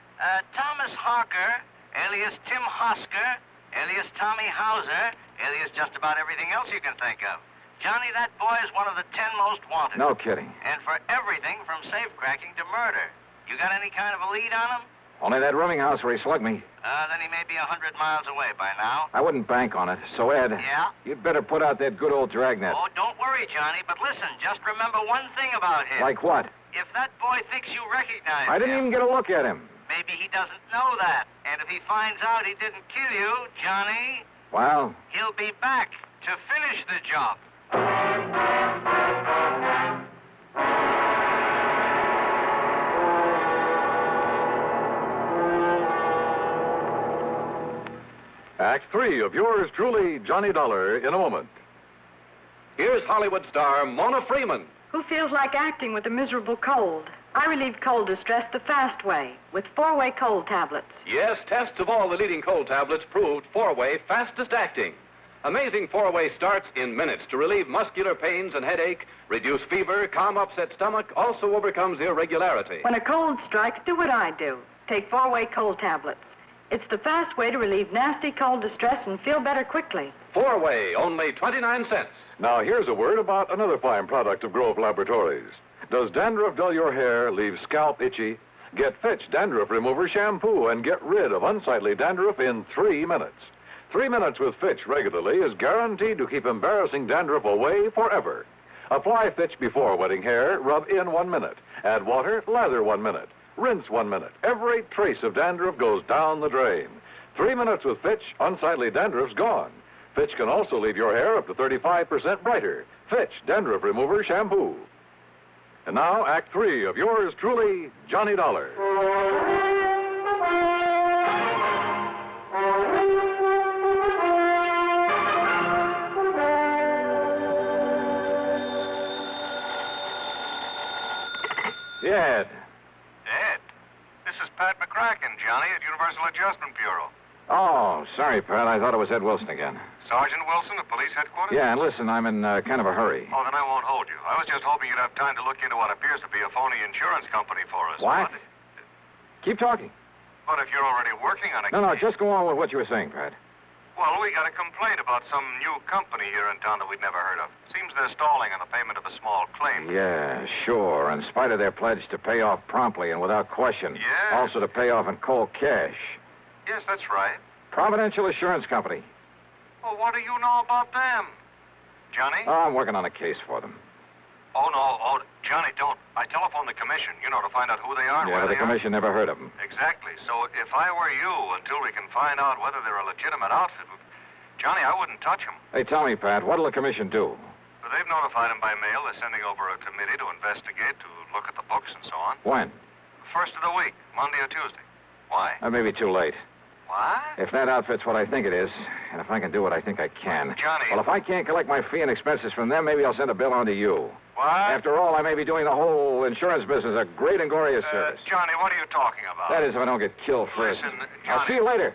Thomas Harker, alias Tim Hosker, alias Tommy Hauser, alias just about everything else you can think of. Johnny, that boy is one of the 10 most wanted. No kidding. And for everything from safe-cracking to murder. You got any kind of a lead on him? Only that rooming house where he slugged me. Then he may be 100 miles away by now. I wouldn't bank on it. So, Ed... Yeah? You'd better put out that good old dragnet. Oh, don't worry, Johnny. But listen, just remember one thing about him. Like what? If that boy thinks you recognize I didn't even get a look at him. Maybe he doesn't know that. And if he finds out he didn't kill you, Johnny... Well? He'll be back to finish the job. Act 3 of yours truly, Johnny Dollar, in a moment. Here's Hollywood star Mona Freeman. Who feels like acting with a miserable cold? I relieve cold distress the fast way with 4-way cold tablets. Yes, tests of all the leading cold tablets proved 4-way fastest acting. Amazing 4-way starts in minutes to relieve muscular pains and headache, reduce fever, calm upset stomach, also overcomes irregularity. When a cold strikes, do what I do. Take 4-way cold tablets. It's the fast way to relieve nasty cold distress and feel better quickly. 4-way, only 29 cents. Now, here's a word about another fine product of Grove Laboratories. Does dandruff dull your hair, leave scalp itchy? Get Fitch Dandruff Remover Shampoo and get rid of unsightly dandruff in 3 minutes. 3 minutes with Fitch regularly is guaranteed to keep embarrassing dandruff away forever. Apply Fitch before wetting hair, rub in 1 minute. Add water, lather 1 minute. Rinse 1 minute. Every trace of dandruff goes down the drain. 3 minutes with Fitch, unsightly dandruff's gone. Fitch can also leave your hair up to 35% brighter. Fitch Dandruff Remover Shampoo. And now, Act 3 of yours truly, Johnny Dollar. cracking, Johnny, at Universal Adjustment Bureau. Oh, sorry, Pat. I thought it was Ed Wilson again. Sergeant Wilson of police headquarters? Yeah, and listen, I'm in kind of a hurry. Oh, then I won't hold you. I was just hoping you'd have time to look into what appears to be a phony insurance company for us. What? Keep talking. But if you're already working on it... No, just go on with what you were saying, Pat. Well, we got a complaint about some new company here in town that we'd never heard of. Seems they're stalling on the payment of a small claim. Yeah, sure. In spite of their pledge to pay off promptly and without question. Yeah? Also to pay off in cold cash. Yes, that's right. Providential Assurance Company. Well, what do you know about them? Johnny? Oh, I'm working on a case for them. Oh, no. Oh, Johnny, don't. I telephoned the commission, to find out who they are and Yeah, where but they the commission never heard of them. Exactly. So if I were you, until we can find out whether they're a legitimate outfit, Johnny, I wouldn't touch them. Hey, tell me, Pat, what'll the commission do? But they've notified them by mail. They're sending over a committee to investigate, to look at the books and so on. When? First of the week, Monday or Tuesday. Why? Maybe too late. What? If that outfit's what I think it is, and if I can do what I think I can. Johnny. Well, if I can't collect my fee and expenses from them, maybe I'll send a bill on to you. What? After all, I may be doing the whole insurance business a great and glorious service. Johnny, what are you talking about? That is, if I don't get killed first. Listen, Johnny. I'll see you later.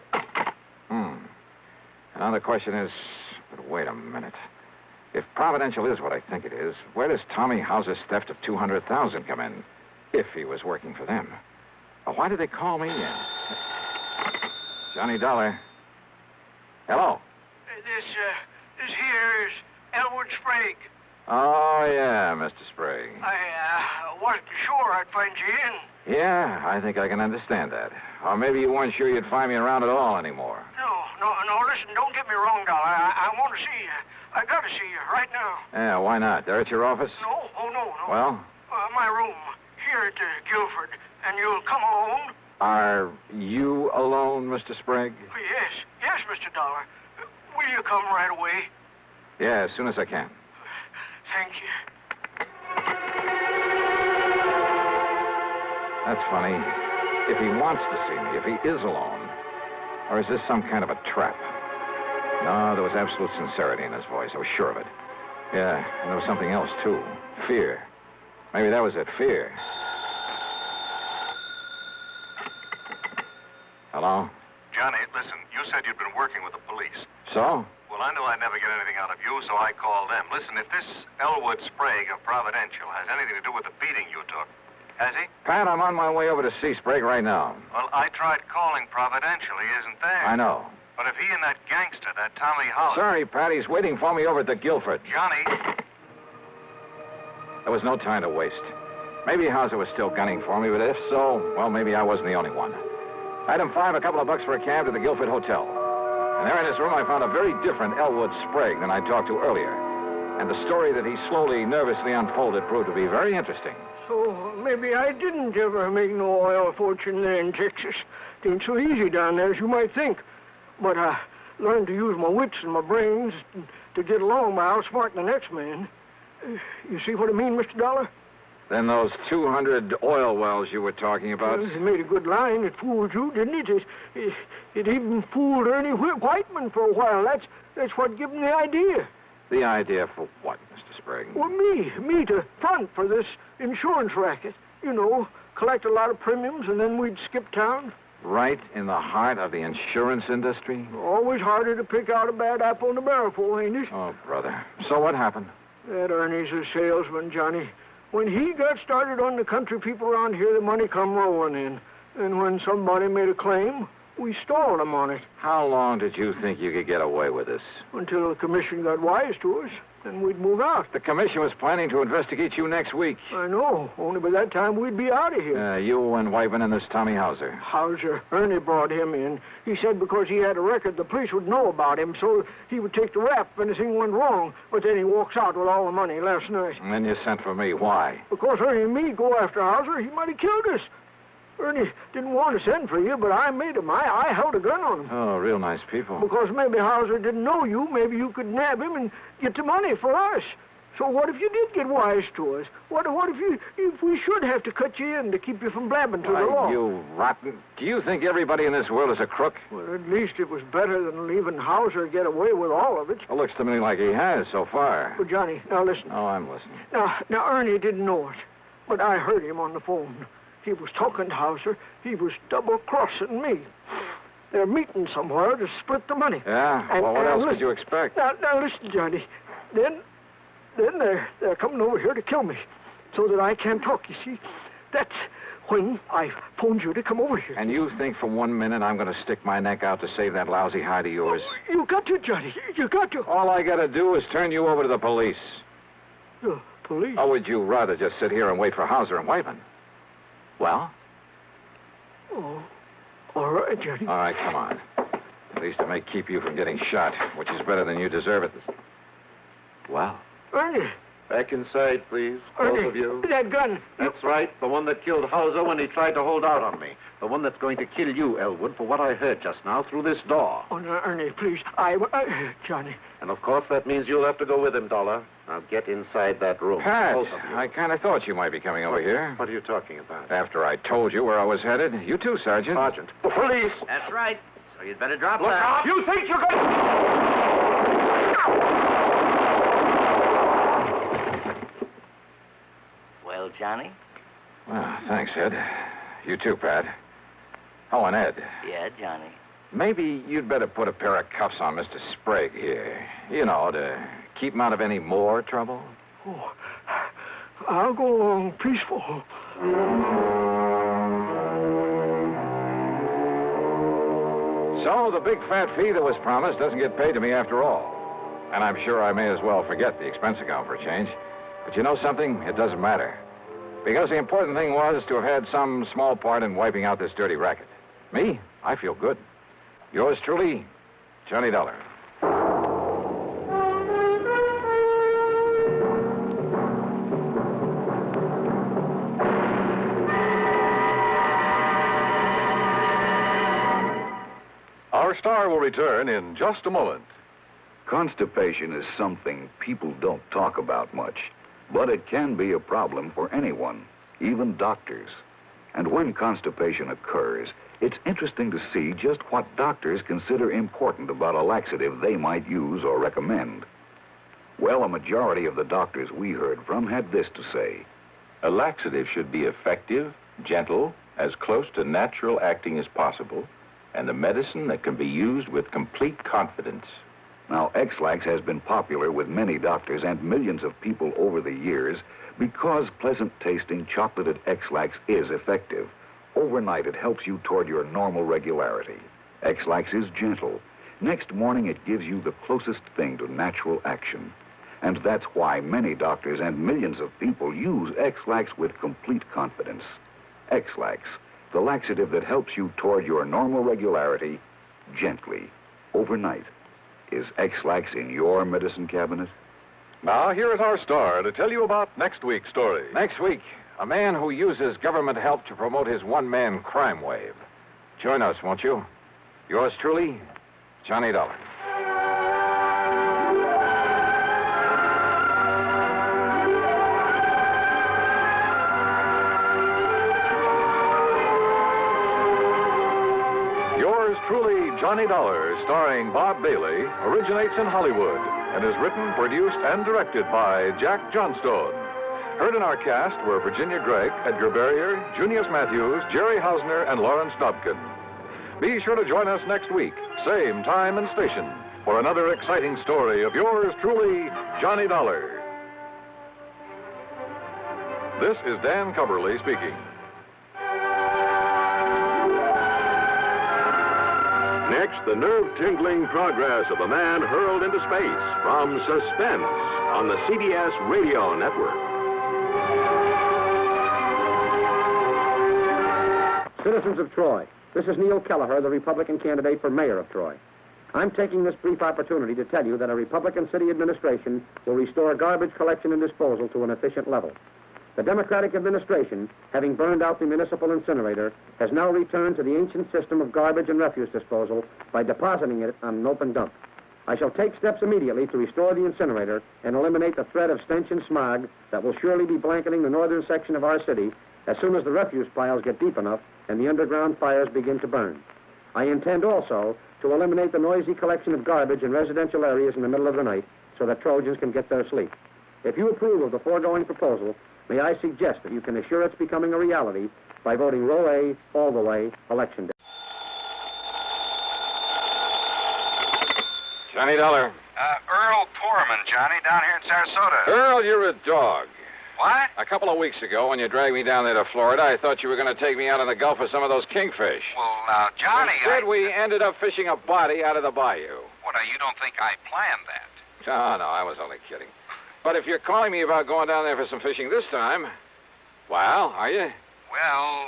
And now the question is, but wait a minute. If Providential is what I think it is, where does Tommy Houser's theft of $200,000 come in? If he was working for them. Well, why did they call me in? Johnny Dollar. Hello. This here is Elwood Sprague. Oh, yeah, Mr. Sprague. I wasn't sure I'd find you in. Yeah, I think I can understand that. Or maybe you weren't sure you'd find me around at all anymore. No, listen, don't get me wrong, Dollar. I want to see you. I got to see you right now. Yeah, why not? They're at your office? No. Well? My room, here at Guilford. And you'll come alone? Are you alone, Mr. Sprague? Yes, Mr. Dollar. Will you come right away? Yeah, as soon as I can. Thank you. That's funny. If he wants to see me, if he is alone. Or is this some kind of a trap? No, there was absolute sincerity in his voice. I was sure of it. Yeah, and there was something else, too. Fear. Maybe that was it, fear. Hello? Johnny, listen, you said you'd been working with the police. So? Well, I knew I'd never get anything out of you, so I called them. Listen, if this Elwood Sprague of Providential has anything to do with the beating you took, has he? Pat, I'm on my way over to see Sprague right now. Well, I tried calling Providential. He isn't there. I know. But if he and that gangster, that Tommy Houser... Sorry, Pat, he's waiting for me over at the Guilford. Johnny... There was no time to waste. Maybe Houser was still gunning for me, but if so, well, maybe I wasn't the only one. Item 5, a couple of bucks for a cab to the Guilford Hotel. And there in his room, I found a very different Elwood Sprague than I talked to earlier. And the story that he slowly, nervously unfolded proved to be very interesting. So maybe I didn't ever make no oil fortune there in Texas. It ain't so easy down there as you might think. But I learned to use my wits and my brains to get along by outsmarting the next man. You see what I mean, Mr. Dollar? Then those 200 oil wells you were talking about... Well, it made a good line. It fooled you, didn't it? It even fooled Ernie Whiteman for a while. That's what gave him the idea. The idea for what, Mr. Sprague? Well, me to front for this insurance racket. Collect a lot of premiums, and then we'd skip town. Right in the heart of the insurance industry? Always harder to pick out a bad apple in the barrel for, ain't it? Oh, brother. So what happened? That Ernie's a salesman, Johnny. When he got started on the country people around here, the money come rolling in. And when somebody made a claim, we stalled him on it. How long did you think you could get away with this? Until the commission got wise to us. Then we'd move out. The commission was planning to investigate you next week. I know. Only by that time we'd be out of here. You and Whiteman and this Tommy Houser. Houser. Ernie brought him in. He said because he had a record, the police would know about him, so he would take the rap if anything went wrong. But then he walks out with all the money last night. And then you sent for me. Why? Because Ernie and me go after Houser, he might have killed us. Ernie didn't want to send for you, but I made him. I held a gun on him. Oh, real nice people. Because maybe Houser didn't know you. Maybe you could nab him and get the money for us. So what if you did get wise to us? What if we should have to cut you in to keep you from blabbing to the law? You rotten. Do you think everybody in this world is a crook? Well, at least it was better than leaving Houser get away with all of it. It looks to me like he has so far. Well, Johnny, now listen. Oh, I'm listening. Now Ernie didn't know it, but I heard him on the phone. he was talking to Hauser. He was double-crossing me. They're meeting somewhere to split the money. Yeah? And, well, what else listen, could you expect? Now, listen, Johnny. Then they're coming over here to kill me so that I can't talk, you see. That's when I phoned you to come over here. And you think for 1 minute I'm going to stick my neck out to save that lousy hide of yours? Oh, you got to, Johnny. You got to. All I got to do is turn you over to the police. The police? Or would you rather just sit here and wait for Hauser and Wyman? Well? Oh, all right, Johnny. All right, come on. At least it may keep you from getting shot, which is better than you deserve it. Well? Ernie. Back inside, please, Ernie, both of you. That gun. That's right, the one that killed Hauser when he tried to hold out on me. The one that's going to kill you, Elwood, for what I heard just now through this door. Oh, no, Ernie, please. Johnny. And of course that means you'll have to go with him, Dollar. Now get inside that room. Pat, Both of you. I kind of thought you might be coming over here. What are you talking about? After I told you where I was headed. You too, Sergeant. Sergeant. The police! That's right. So you'd better drop Look that. out! You think you're going to... Well, Johnny? Well, thanks, Ed. You too, Pat. Oh, and Ed. Yeah, Johnny. Maybe you'd better put a pair of cuffs on Mr. Sprague here. You know, to keep him out of any more trouble. Oh, I'll go along peaceful. So the big fat fee that was promised doesn't get paid to me after all. And I'm sure I may as well forget the expense account for a change. But you know something? It doesn't matter. Because the important thing was to have had some small part in wiping out this dirty racket. Me? I feel good. Yours truly, Johnny Dollar. Our star will return in just a moment. Constipation is something people don't talk about much, but it can be a problem for anyone, even doctors. And when constipation occurs, it's interesting to see just what doctors consider important about a laxative they might use or recommend. Well, a majority of the doctors we heard from had this to say. A laxative should be effective, gentle, as close to natural acting as possible, and a medicine that can be used with complete confidence. Now, X-Lax has been popular with many doctors and millions of people over the years because pleasant-tasting chocolated X-Lax is effective. Overnight, it helps you toward your normal regularity. X-Lax is gentle. Next morning, it gives you the closest thing to natural action. And that's why many doctors and millions of people use X-Lax with complete confidence. X-Lax, the laxative that helps you toward your normal regularity gently, overnight. Is X-Lax in your medicine cabinet? Now, here is our star to tell you about next week's story. Next week, a man who uses government help to promote his one-man crime wave. Join us, won't you? Yours truly, Johnny Dollar. Yours truly, Johnny Dollar, starring Bob Bailey, originates in Hollywood and is written, produced, and directed by Jack Johnstone. Heard in our cast were Virginia Gregg, Edgar Barrier, Junius Matthews, Jerry Hausner, and Lawrence Dobkin. Be sure to join us next week, same time and station, for another exciting story of yours truly, Johnny Dollar. This is Dan Cubberly speaking. Next, the nerve-tingling progress of a man hurled into space from Suspense on the CBS Radio Network. Citizens of Troy, this is Neil Kelleher, the Republican candidate for mayor of Troy. I'm taking this brief opportunity to tell you that a Republican city administration will restore garbage collection and disposal to an efficient level. The Democratic administration, having burned out the municipal incinerator, has now returned to the ancient system of garbage and refuse disposal by depositing it on an open dump. I shall take steps immediately to restore the incinerator and eliminate the threat of stench and smog that will surely be blanketing the northern section of our city as soon as the refuse piles get deep enough and the underground fires begin to burn. I intend also to eliminate the noisy collection of garbage in residential areas in the middle of the night so that Trojans can get their sleep. If you approve of the foregoing proposal, may I suggest that you can assure its becoming a reality by voting row A all the way, Election Day. Johnny Dollar. Earl Poorman, Johnny, down here in Sarasota. Earl, you're a dog. What? A couple of weeks ago, when you dragged me down there to Florida, I thought you were going to take me out in the Gulf for some of those kingfish. Well, now, Johnny, Instead, we ended up fishing a body out of the bayou. What, you don't think I planned that? No, I was only kidding. But if you're calling me about going down there for some fishing this time, well, are you? Well,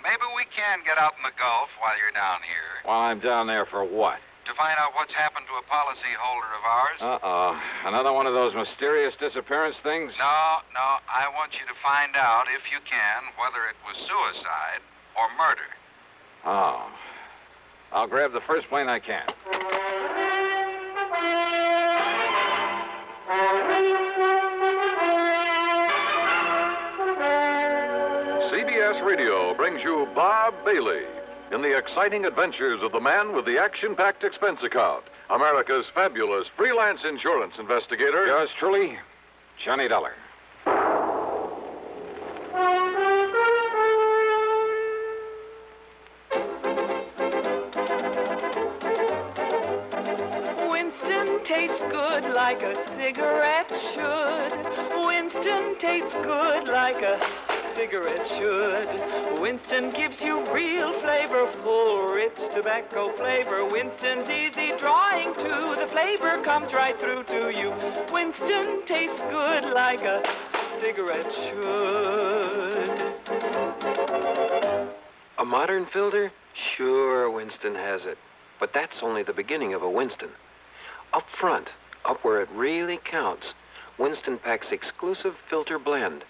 maybe we can get out in the Gulf while you're down here. While I'm down there for what? To find out what's happened to a policyholder of ours. Uh-oh. Another one of those mysterious disappearance things? No. I want you to find out, if you can, whether it was suicide or murder. Oh. I'll grab the first plane I can. CBS Radio brings you Bob Bailey in the exciting adventures of the man with the action-packed expense account, America's fabulous freelance insurance investigator. Yours truly, Johnny Dollar. Winston tastes good like a cigarette should. Winston tastes good like a cigarette should. Winston gives you real flavorful, rich tobacco flavor. Winston's easy drawing too. The flavor comes right through to you. Winston tastes good like a cigarette should. A modern filter? Sure, Winston has it. But that's only the beginning of a Winston. Up front, up where it really counts, Winston packs exclusive filter blend.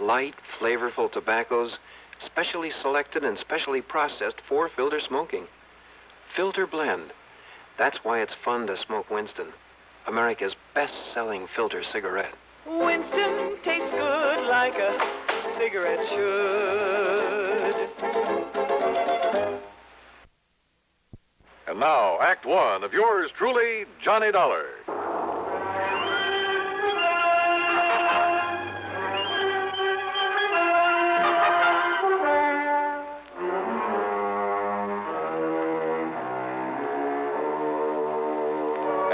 Light, flavorful tobaccos, specially selected and specially processed for filter smoking. Filter blend. That's why it's fun to smoke Winston, America's best-selling filter cigarette. Winston tastes good like a cigarette should. And now, Act One of yours truly, Johnny Dollar.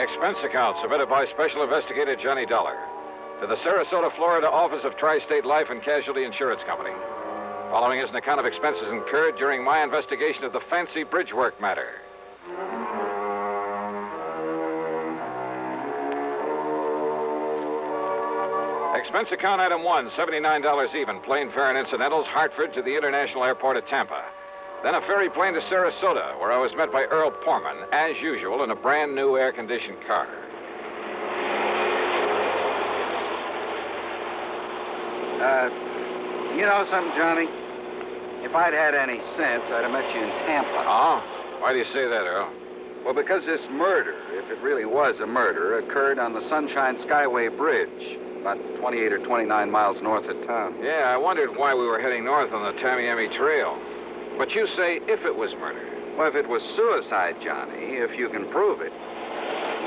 Expense account submitted by Special Investigator Johnny Dollar to the Sarasota, Florida office of Tri-State Life and Casualty Insurance Company. Following is an account of expenses incurred during my investigation of the Fancy Bridge Work matter. Expense account item 1, $79 even, plane fare and incidentals, Hartford to the International Airport at Tampa. Then a ferry plane to Sarasota, where I was met by Earl Poorman, as usual, in a brand new air-conditioned car. You know something, Johnny? If I'd had any sense, I'd have met you in Tampa. Oh? Why do you say that, Earl? Well, because this murder, if it really was a murder, occurred on the Sunshine Skyway Bridge, about 28 or 29 miles north of town. Yeah, I wondered why we were heading north on the Tamiami Trail. But you say if it was murder. Well, if it was suicide, Johnny, if you can prove it,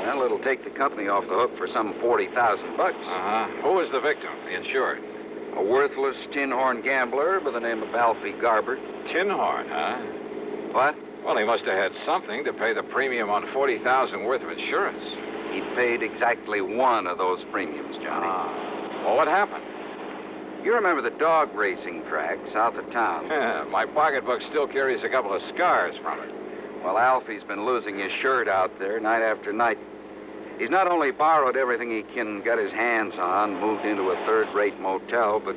well, it'll take the company off the hook for some $40,000. Uh-huh. Who was the victim, the insured? A worthless tin-horn gambler by the name of Alfie Garbert. Tin-horn, huh? What? Well, he must have had something to pay the premium on $40,000 worth of insurance. He paid exactly one of those premiums, Johnny. Well, what happened? You remember the dog racing track south of town? Yeah, my pocketbook still carries a couple of scars from it. Well, Alfie's been losing his shirt out there night after night. He's not only borrowed everything he can get his hands on, moved into a third-rate motel, but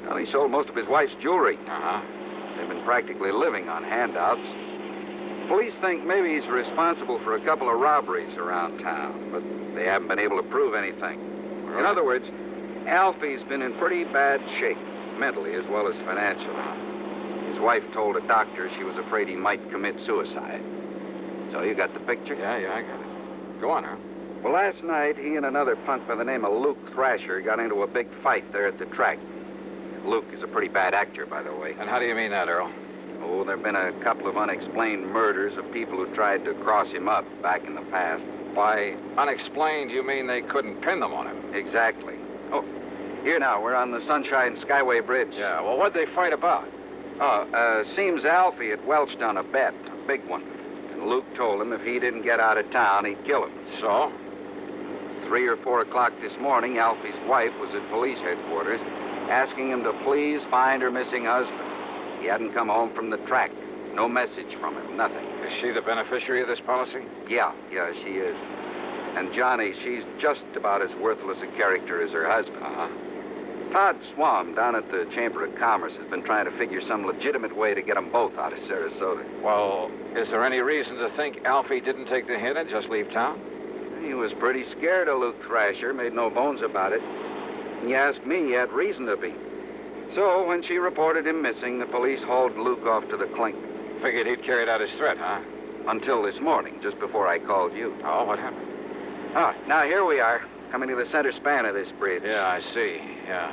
well, he sold most of his wife's jewelry. Uh-huh. They've been practically living on handouts. Police think maybe he's responsible for a couple of robberies around town, but they haven't been able to prove anything. Really? In other words, Alfie's been in pretty bad shape, mentally as well as financially. His wife told a doctor she was afraid he might commit suicide. So you got the picture? Yeah, I got it. Go on, Earl. Well, last night, he and another punk by the name of Luke Thrasher got into a big fight there at the track. Luke is a pretty bad actor, by the way. And how do you mean that, Earl? Oh, there have been a couple of unexplained murders of people who tried to cross him up back in the past. By unexplained, you mean they couldn't pin them on him? Exactly. Oh, here now, we're on the Sunshine Skyway Bridge. Yeah, well, what'd they fight about? Seems Alfie had welched on a bet, a big one. And Luke told him if he didn't get out of town, he'd kill him. So? 3 or 4 o'clock this morning, Alfie's wife was at police headquarters asking him to please find her missing husband. He hadn't come home from the track. No message from him, nothing. Is she the beneficiary of this policy? Yeah, she is. And Johnny, she's just about as worthless a character as her husband. Todd Swam down at the Chamber of Commerce has been trying to figure some legitimate way to get them both out of Sarasota. Well, is there any reason to think Alfie didn't take the hint and just leave town? He was pretty scared of Luke Thrasher, made no bones about it. And you ask me, he had reason to be. So when she reported him missing, the police hauled Luke off to the clink. Figured he'd carried out his threat, huh? Until this morning, just before I called you. Oh, what happened? Now here we are, coming to the center span of this bridge. Yeah, I see. Yeah.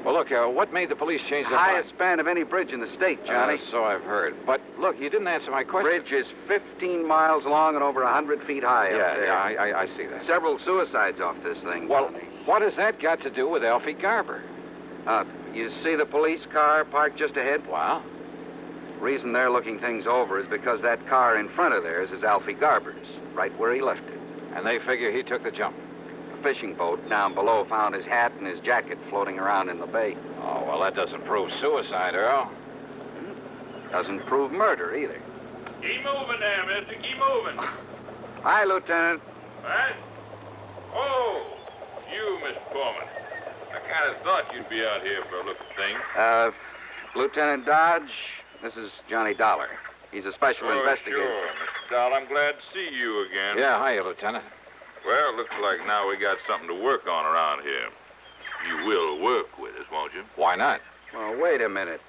Well, look, what made the police change their highest span of any bridge in the state, Johnny. So I've heard. But, look, you didn't answer my question. Bridge is 15 miles long and over 100 feet high up there. I see that. Several suicides off this thing, Well, Johnny. what has that got to do with Alfie Garber? You see the police car parked just ahead? Wow. Reason they're looking things over is because that car in front of theirs is Alfie Garber's, right where he left it. And they figure he took the jump. A fishing boat down below found his hat and his jacket floating around in the bay. Oh, well, that doesn't prove suicide, Earl. Doesn't prove murder, either. Keep moving there, mister. Keep moving. Hi, Lieutenant. What? Oh, you, Mr. Foreman. I kind of thought you'd be out here for a look at things. Lieutenant Dodge, this is Johnny Dollar. He's a special investigator. Sure, Mr. Dahl. I'm glad to see you again. Yeah, hiya, Lieutenant. Well, looks like now we got something to work on around here. You will work with us, won't you? Why not? Well, wait a minute.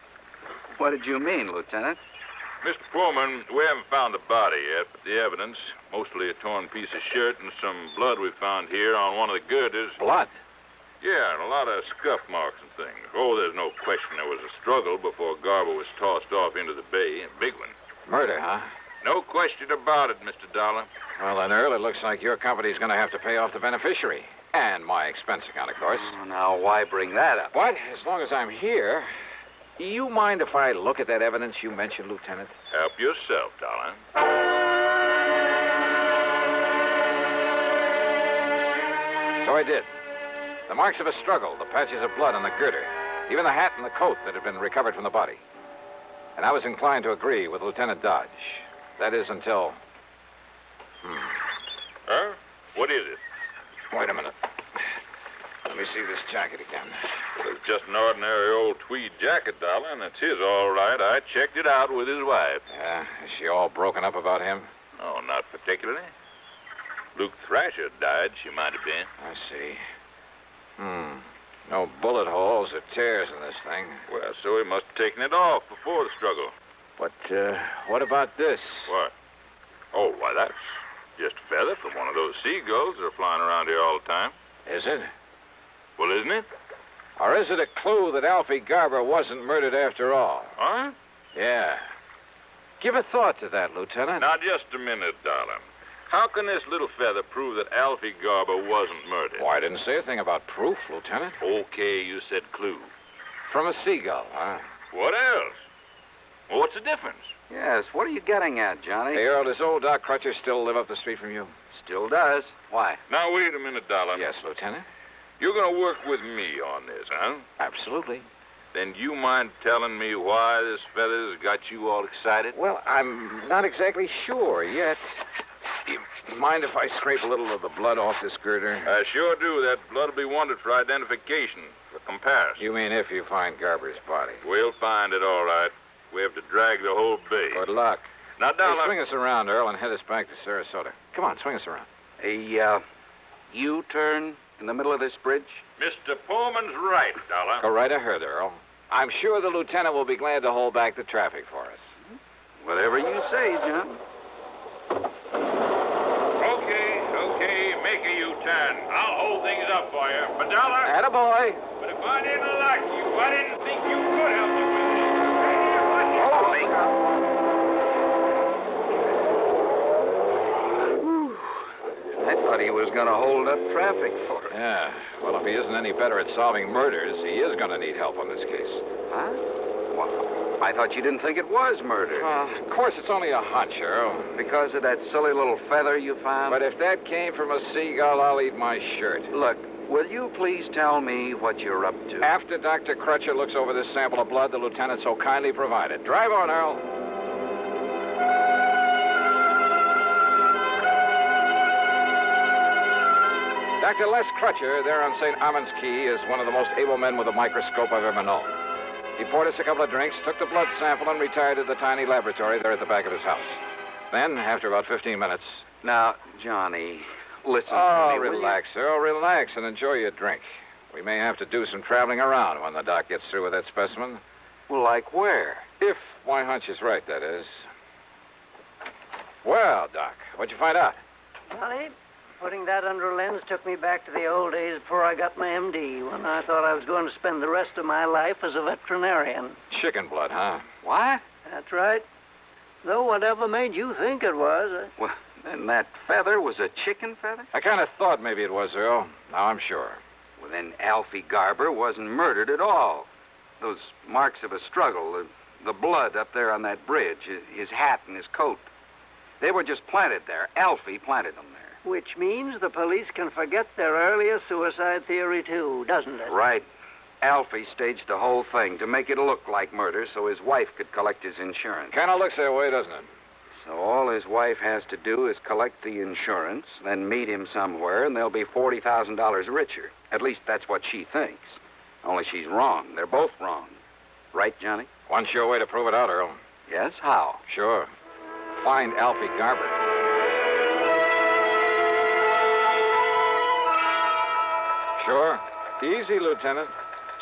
What did you mean, Lieutenant? Mr. Foreman, we haven't found the body yet, but the evidence, mostly a torn piece of shirt and some blood we found here on one of the girders. Blood? Yeah, and a lot of scuff marks and things. Oh, there's no question there was a struggle before Garber was tossed off into the bay. A big one. Murder, huh? No question about it, Mr. Dollar. Well, then, Earl, it looks like your company's going to have to pay off the beneficiary. And my expense account, of course. Oh, now, why bring that up? But as long as I'm here, you mind if I look at that evidence you mentioned, Lieutenant? Help yourself, Dollar. So I did. The marks of a struggle, the patches of blood on the girder, even the hat and the coat that had been recovered from the body. And I was inclined to agree with Lieutenant Dodge. That is until... Huh? What is it? Wait a minute. Let me see this jacket again. It's just an ordinary old tweed jacket, Dollar, and it's his all right. I checked it out with his wife. Yeah? Is she all broken up about him? Oh, not particularly. Luke Thrasher died, she might have been. I see. No bullet holes or tears in this thing. Well, so he must have taken it off before the struggle. But, what about this? What? Oh, why, that's just a feather from one of those seagulls that are flying around here all the time. Is it? Well, isn't it? Or is it a clue that Alfie Garber wasn't murdered after all? Huh? Yeah. Give a thought to that, Lieutenant. Now, just a minute, Dollar. How can this little feather prove that Alfie Garber wasn't murdered? Why, I didn't say a thing about proof, Lieutenant. Okay, you said clue. From a seagull, huh? What else? Well, what's the difference? Yes, what are you getting at, Johnny? Hey, Earl, does old Doc Crutcher still live up the street from you? Still does. Why? Now, wait a minute, Dollar. Yes, Lieutenant. You're going to work with me on this, huh? Absolutely. Then you mind telling me why this feather's got you all excited? Well, I'm not exactly sure yet. You mind if I scrape a little of the blood off this girder? I sure do. That blood will be wanted for identification, for comparison. You mean if you find Garber's body? We'll find it, all right. We have to drag the whole bay. Good luck. Now, Dollar... Hey, swing us around, Earl, and head us back to Sarasota. Come on, swing us around. A, U-turn in the middle of this bridge? Mr. Pullman's right, Dollar. Go right ahead, Earl. I'm sure the lieutenant will be glad to hold back the traffic for us. Whatever you say, John. Okay, make a U-turn. I'll hold things up for you. But, Dollar... Attaboy. But if I didn't like you, I didn't think you could help me with this. Holy... I thought he was going to hold up traffic for us. Yeah. Well, if he isn't any better at solving murders, he is going to need help on this case. Huh? Well, I thought you didn't think it was murder. Of course, it's only a hunch, Earl. Because of that silly little feather you found? But if that came from a seagull, I'll eat my shirt. Look, will you please tell me what you're up to? After Dr. Crutcher looks over this sample of blood the lieutenant so kindly provided. Drive on, Earl. Dr. Les Crutcher, there on St. Armand's Key, is one of the most able men with a microscope I've ever known. He poured us a couple of drinks, took the blood sample, and retired to the tiny laboratory there at the back of his house. Then, after about 15 minutes... Now, Johnny, listen to me. Relax, Earl, relax, and enjoy your drink. We may have to do some traveling around when the doc gets through with that specimen. Well, like where? If my hunch is right, that is. Well, Doc, what'd you find out? Johnny, putting that under a lens took me back to the old days before I got my MD, when I thought I was going to spend the rest of my life as a veterinarian. Chicken blood, huh? What? That's right. Though whatever made you think it was... Well, then that feather was a chicken feather? I kind of thought maybe it was, Earl. Now I'm sure. Well, then Alfie Garber wasn't murdered at all. Those marks of a struggle, the blood up there on that bridge, his hat and his coat, they were just planted there. Alfie planted them there. Which means the police can forget their earlier suicide theory, too, doesn't it? Right. Alfie staged the whole thing to make it look like murder so his wife could collect his insurance. Kind of looks that way, doesn't it? So all his wife has to do is collect the insurance, then meet him somewhere, and they'll be $40,000 richer. At least that's what she thinks. Only she's wrong. They're both wrong. Right, Johnny? One sure way to prove it out, Earl. Yes? How? Sure. Find Alfie Garber. Sure. Easy, Lieutenant.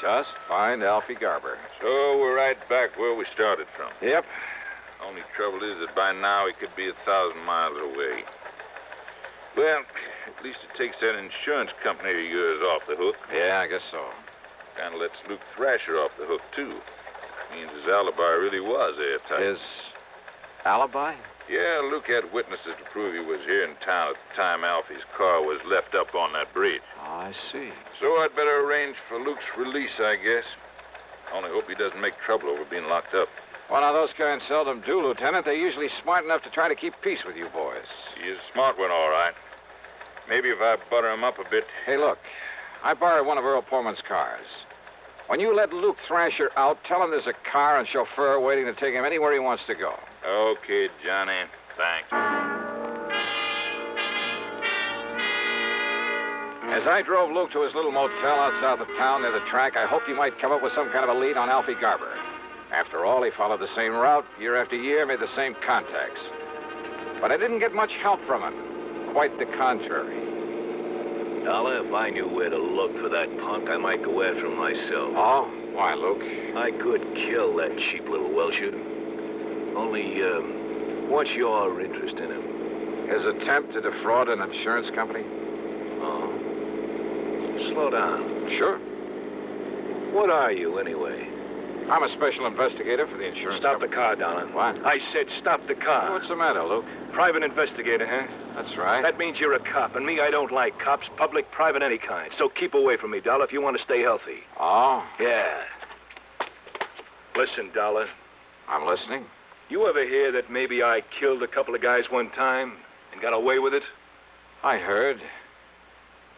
Just find Alfie Garber. So we're right back where we started from. Yep. Only trouble is that by now he could be 1,000 miles away. Well, at least it takes that insurance company of yours off the hook. Yeah, I guess so. Kind of lets Luke Thrasher off the hook, too. Means his alibi really was airtight. His alibi? Yeah, Luke had witnesses to prove he was here in town at the time Alfie's car was left up on that bridge. Oh, I see. So I'd better arrange for Luke's release, I guess. Only hope he doesn't make trouble over being locked up. Well, now, those kinds seldom do, Lieutenant. They're usually smart enough to try to keep peace with you boys. He is a smart one, all right. Maybe if I butter him up a bit... Hey, look. I borrowed one of Earl Pullman's cars. When you let Luke Thrasher out, tell him there's a car and chauffeur waiting to take him anywhere he wants to go. Okay, Johnny. Thanks. As I drove Luke to his little motel out south of town near the track, I hoped he might come up with some kind of a lead on Alfie Garber. After all, he followed the same route year after year, made the same contacts. But I didn't get much help from him. Quite the contrary. Dollar, if I knew where to look for that punk, I might go after him myself. Oh? Why, Luke? I could kill that cheap little Welshie. Only, what's your interest in him? His attempt to defraud an insurance company? Oh. Slow down. Sure. What are you, anyway? I'm a special investigator for the insurance Stop company. the car, Donald. What? I said stop the car. What's the matter, Luke? Private investigator, huh? That's right. That means you're a cop, and me, I don't like cops, public, private, any kind. So keep away from me, Dollar, if you want to stay healthy. Oh? Yeah. Listen, Dollar. I'm listening. You ever hear that maybe I killed a couple of guys one time and got away with it? I heard.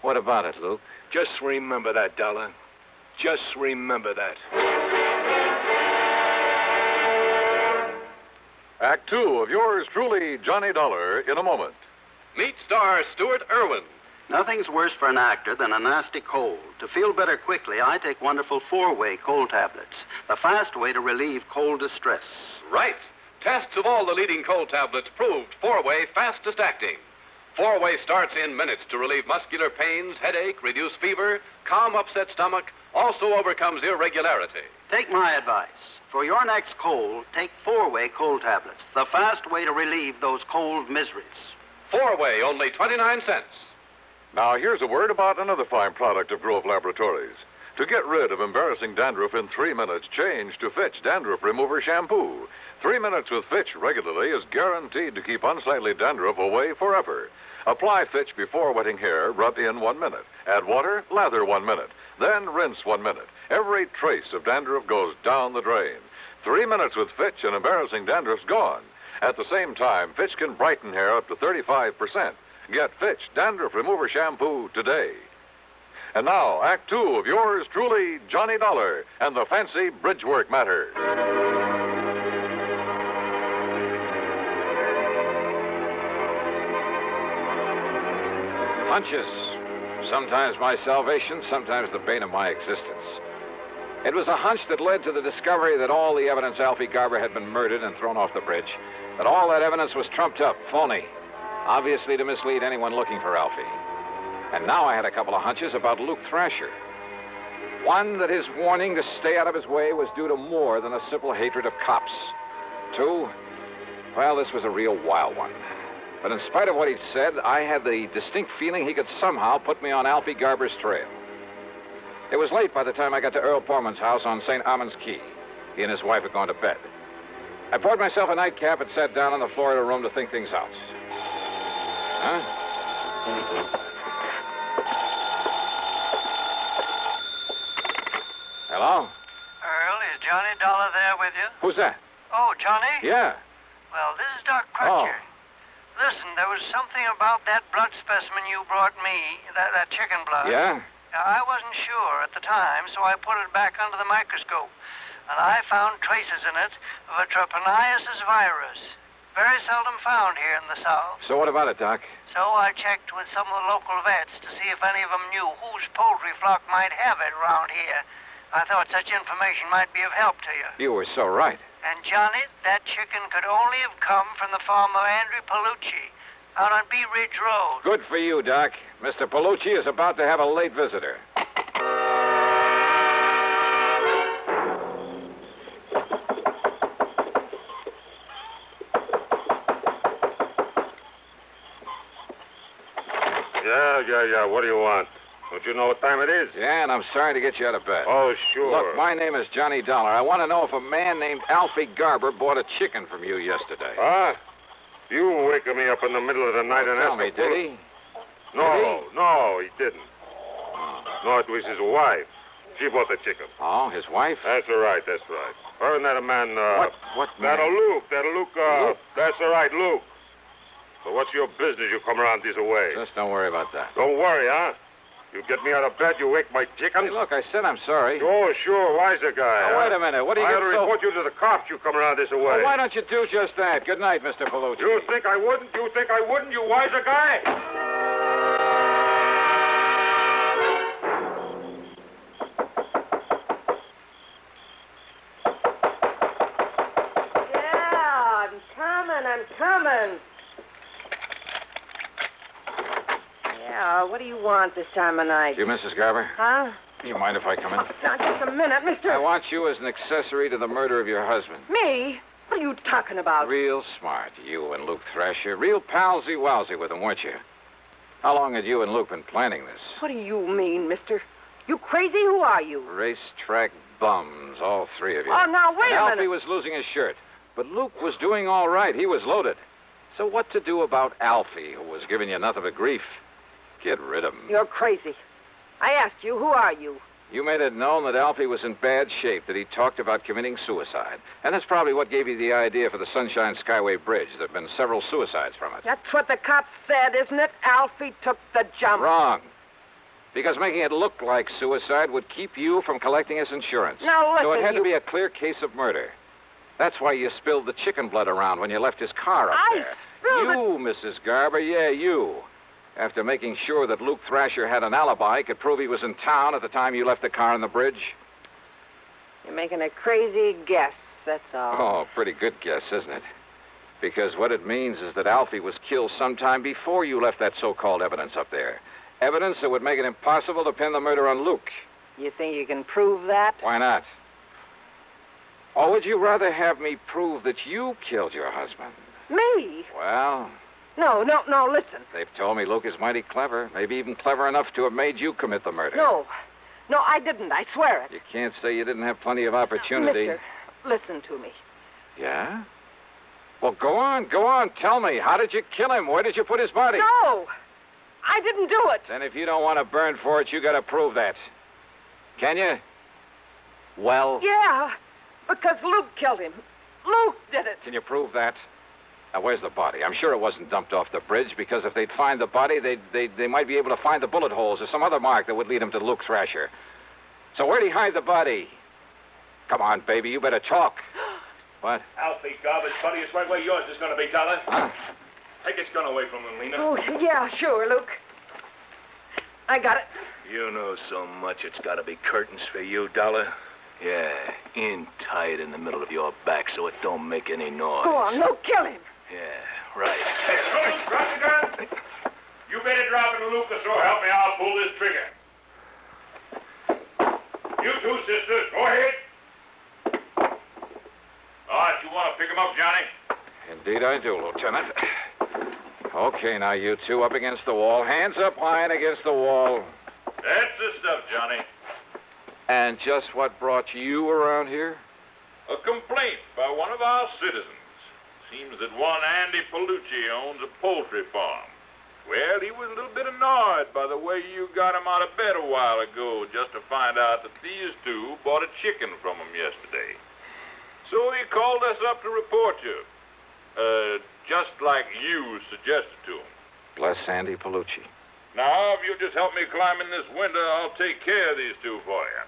What about it, Luke? Just remember that, Dollar. Just remember that. Act 2 of yours truly, Johnny Dollar, in a moment. Meet star Stuart Irwin. Nothing's worse for an actor than a nasty cold. To feel better quickly, I take wonderful 4-way cold tablets, the fast way to relieve cold distress. Right. Tests of all the leading cold tablets proved 4-way fastest acting. 4-way starts in minutes to relieve muscular pains, headache, reduce fever, calm upset stomach, also overcomes irregularity. Take my advice. For your next cold, take 4-way cold tablets, the fast way to relieve those cold miseries. 4-way, only 29 cents. Now, here's a word about another fine product of Grove Laboratories. To get rid of embarrassing dandruff in 3 minutes, change to Fitch Dandruff Remover Shampoo. 3 minutes with Fitch regularly is guaranteed to keep unsightly dandruff away forever. Apply Fitch before wetting hair, rub in 1 minute. Add water, lather 1 minute. Then rinse 1 minute. Every trace of dandruff goes down the drain. 3 minutes with Fitch and embarrassing dandruff's gone. At the same time, Fitch can brighten hair up to 35%. Get Fitch Dandruff Remover Shampoo today. And now, Act 2 of yours truly, Johnny Dollar and the fancy bridgework matter. Hunches. Sometimes my salvation, sometimes the bane of my existence. It was a hunch that led to the discovery that all the evidence Alfie Garber had been murdered and thrown off the bridge, that all that evidence was trumped up, phony, obviously to mislead anyone looking for Alfie. And now I had a couple of hunches about Luke Thrasher. One, that his warning to stay out of his way was due to more than a simple hatred of cops. Two, well, this was a real wild one. But in spite of what he'd said, I had the distinct feeling he could somehow put me on Alfie Garber's trail. It was late by the time I got to Earl Portman's house on St. Armand's Key. He and his wife had gone to bed. I poured myself a nightcap and sat down on the floor of the room to think things out. Huh? Hello? Earl, is Johnny Dollar there with you? Who's that? Oh, Johnny? Yeah. Well, this is Doc Crutcher. Listen, there was something about that blood specimen you brought me, that chicken blood. Yeah? I wasn't sure at the time, so I put it back under the microscope. And I found traces in it of a trypanosis virus. Very seldom found here in the South. So what about it, Doc? So I checked with some of the local vets to see if any of them knew whose poultry flock might have it around here. I thought such information might be of help to you. You were so right. And, Johnny, that chicken could only have come from the farm of Andrew Palucci out on Bee Ridge Road. Good for you, Doc. Mr. Palucci is about to have a late visitor. Yeah. What do you want? Don't you know what time it is? Yeah, and I'm sorry to get you out of bed. Oh, sure. Look, my name is Johnny Dollar. I want to know if a man named Alfie Garber bought a chicken from you yesterday. Huh? You waking me up in the middle of the night and tell me, did he? No, he didn't. No, it was his wife. She bought the chicken. Oh, his wife? That's right. Her and that man, What man? That'll Luke. That's all right, Luke. So what's your business you come around this way? Just don't worry about that. Don't worry, huh? You get me out of bed, you wake my chicken. Hey, look, I said I'm sorry. Oh, sure, wiser guy. Now, wait a minute. What do you I'll get so... report you to the cops, you come around this way. Well, why don't you do just that? Good night, Mr. Palucci. You think I wouldn't, you wiser guy? Yeah, I'm coming. Yeah, what do you want this time of night? You, Mrs. Garber? Huh? You mind if I come in? Now, just a minute, mister. I want you as an accessory to the murder of your husband. Me? What are you talking about? Real smart, you and Luke Thrasher. Real palsy-walsy with him, weren't you? How long had you and Luke been planning this? What do you mean, mister? You crazy? Who are you? Racetrack bums, all three of you. Oh, now, wait a Alfie minute. was losing his shirt, but Luke was doing all right. He was loaded. So what to do about Alfie, who was giving you nothing but grief? Get rid of him. You're crazy. I asked you, who are you? You made it known that Alfie was in bad shape, that he talked about committing suicide. And that's probably what gave you the idea for the Sunshine Skyway Bridge. There have been several suicides from it. That's what the cops said, isn't it? Alfie took the jump. Wrong. Because making it look like suicide would keep you from collecting his insurance. Now, listen, So it had to be a clear case of murder. That's why you spilled the chicken blood around when you left his car up there. You, Mrs. Garber, yeah, you. After making sure that Luke Thrasher had an alibi, could prove he was in town at the time you left the car on the bridge. You're making a crazy guess, that's all. Oh, pretty good guess, isn't it? Because what it means is that Alfie was killed sometime before you left that so-called evidence up there. Evidence that would make it impossible to pin the murder on Luke. You think you can prove that? Why not? Or would you rather have me prove that you killed your husband? Me? Well... No, listen. They've told me Luke is mighty clever, maybe even clever enough to have made you commit the murder. No, I didn't. I swear it. You can't say you didn't have plenty of opportunity. Mister, listen to me. Yeah? Well, go on. Tell me. How did you kill him? Where did you put his body? No, I didn't do it. Then if you don't want to burn for it, you got to prove that. Can you? Well... Yeah. Because Luke killed him. Luke did it. Can you prove that? Now, where's the body? I'm sure it wasn't dumped off the bridge, because if they'd find the body, they might be able to find the bullet holes or some other mark that would lead them to Luke Thrasher. So where'd he hide the body? Come on, baby, you better talk. What? Alfie, garbage buddy, it's right where yours is going to be, Dollar. Huh? Take his gun away from him, Lena. Oh, yeah, sure, Luke. I got it. You know so much it's got to be curtains for you, Dollar. Yeah, in tight in the middle of your back so it don't make any noise. Go on, Luke, kill him. Yeah, right. Hey, Scrooge, drop the gun. You better drop it, Luke, or so help me, I'll pull this trigger. You two, sisters, go ahead. All right, you want to pick him up, Johnny? Indeed I do, Lieutenant. Okay, now you two up against the wall. Hands up high and against the wall. That's the stuff, Johnny. And just what brought you around here? A complaint by one of our citizens. Seems that one Andy Palucci owns a poultry farm. Well, he was a little bit annoyed by the way you got him out of bed a while ago just to find out that these two bought a chicken from him yesterday. So he called us up to report you. Just like you suggested to him. Bless Andy Palucci. Now, if you'll just help me climb in this window, I'll take care of these two for you.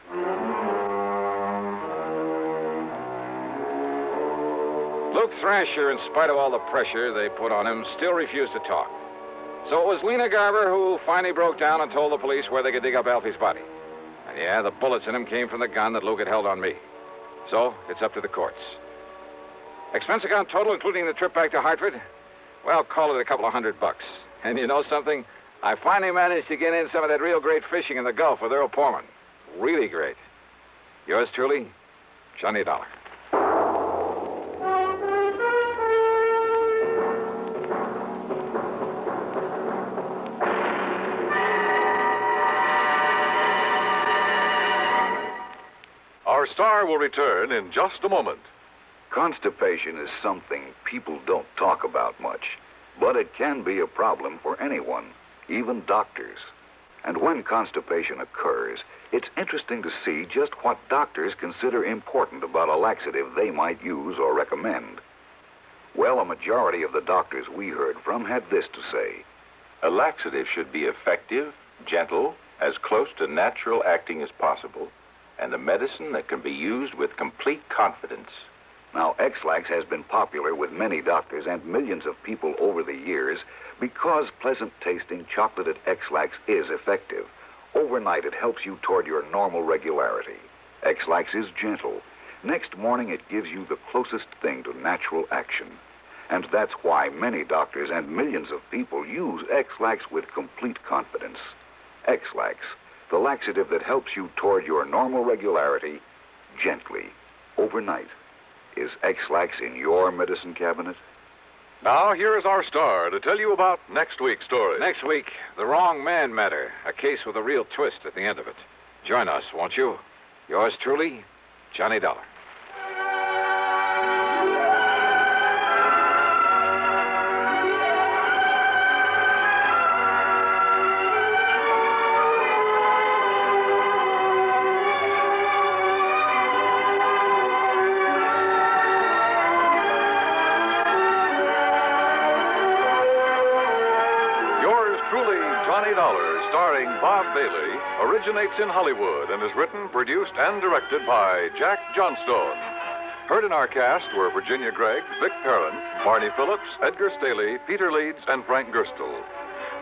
Luke Thrasher, in spite of all the pressure they put on him, still refused to talk. So it was Lena Garber who finally broke down and told the police where they could dig up Alfie's body. And yeah, the bullets in him came from the gun that Luke had held on me. So it's up to the courts. Expense account total, including the trip back to Hartford? Well, call it $200. And you know something? I finally managed to get in some of that real great fishing in the Gulf with Earl Portman. Really great. Yours truly, Johnny Dollar. Our star will return in just a moment. Constipation is something people don't talk about much, but it can be a problem for anyone, even doctors. And when constipation occurs, it's interesting to see just what doctors consider important about a laxative they might use or recommend. Well, a majority of the doctors we heard from had this to say. A laxative should be effective, gentle, as close to natural acting as possible, and a medicine that can be used with complete confidence. Now, X-Lax has been popular with many doctors and millions of people over the years because pleasant-tasting chocolated X-Lax is effective. Overnight, it helps you toward your normal regularity. X-Lax is gentle. Next morning, it gives you the closest thing to natural action. And that's why many doctors and millions of people use X-Lax with complete confidence. X-Lax, the laxative that helps you toward your normal regularity gently, overnight. Is X-Lax in your medicine cabinet? Now, here is our star to tell you about next week's story. Next week, the wrong man matter. A case with a real twist at the end of it. Join us, won't you? Yours truly, Johnny Dollar. Starring Bob Bailey, originates in Hollywood and is written, produced, and directed by Jack Johnstone. Heard in our cast were Virginia Gregg, Vic Perrin, Barney Phillips, Edgar Staley, Peter Leeds, and Frank Gerstle.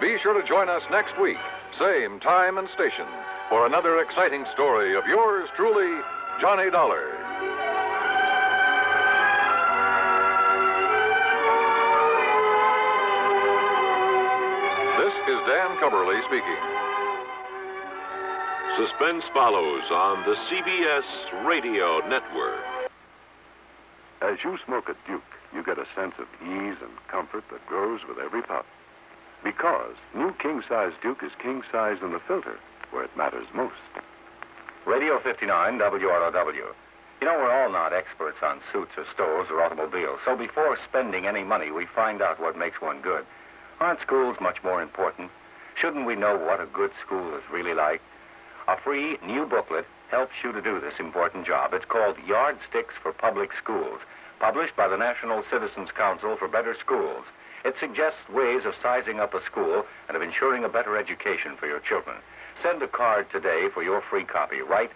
Be sure to join us next week, same time and station, for another exciting story of yours truly, Johnny Dollar. This is Dan Cumberly speaking. Suspense follows on the CBS Radio Network. As you smoke a Duke, you get a sense of ease and comfort that grows with every puff. Because new king-size Duke is king-size in the filter, where it matters most. Radio 59, WROW. You know, we're all not experts on suits or stoves or automobiles, so before spending any money, we find out what makes one good. Aren't schools much more important? Shouldn't we know what a good school is really like? A free new booklet helps you to do this important job. It's called Yardsticks for Public Schools, published by the National Citizens Council for Better Schools. It suggests ways of sizing up a school and of ensuring a better education for your children. Send a card today for your free copy. Write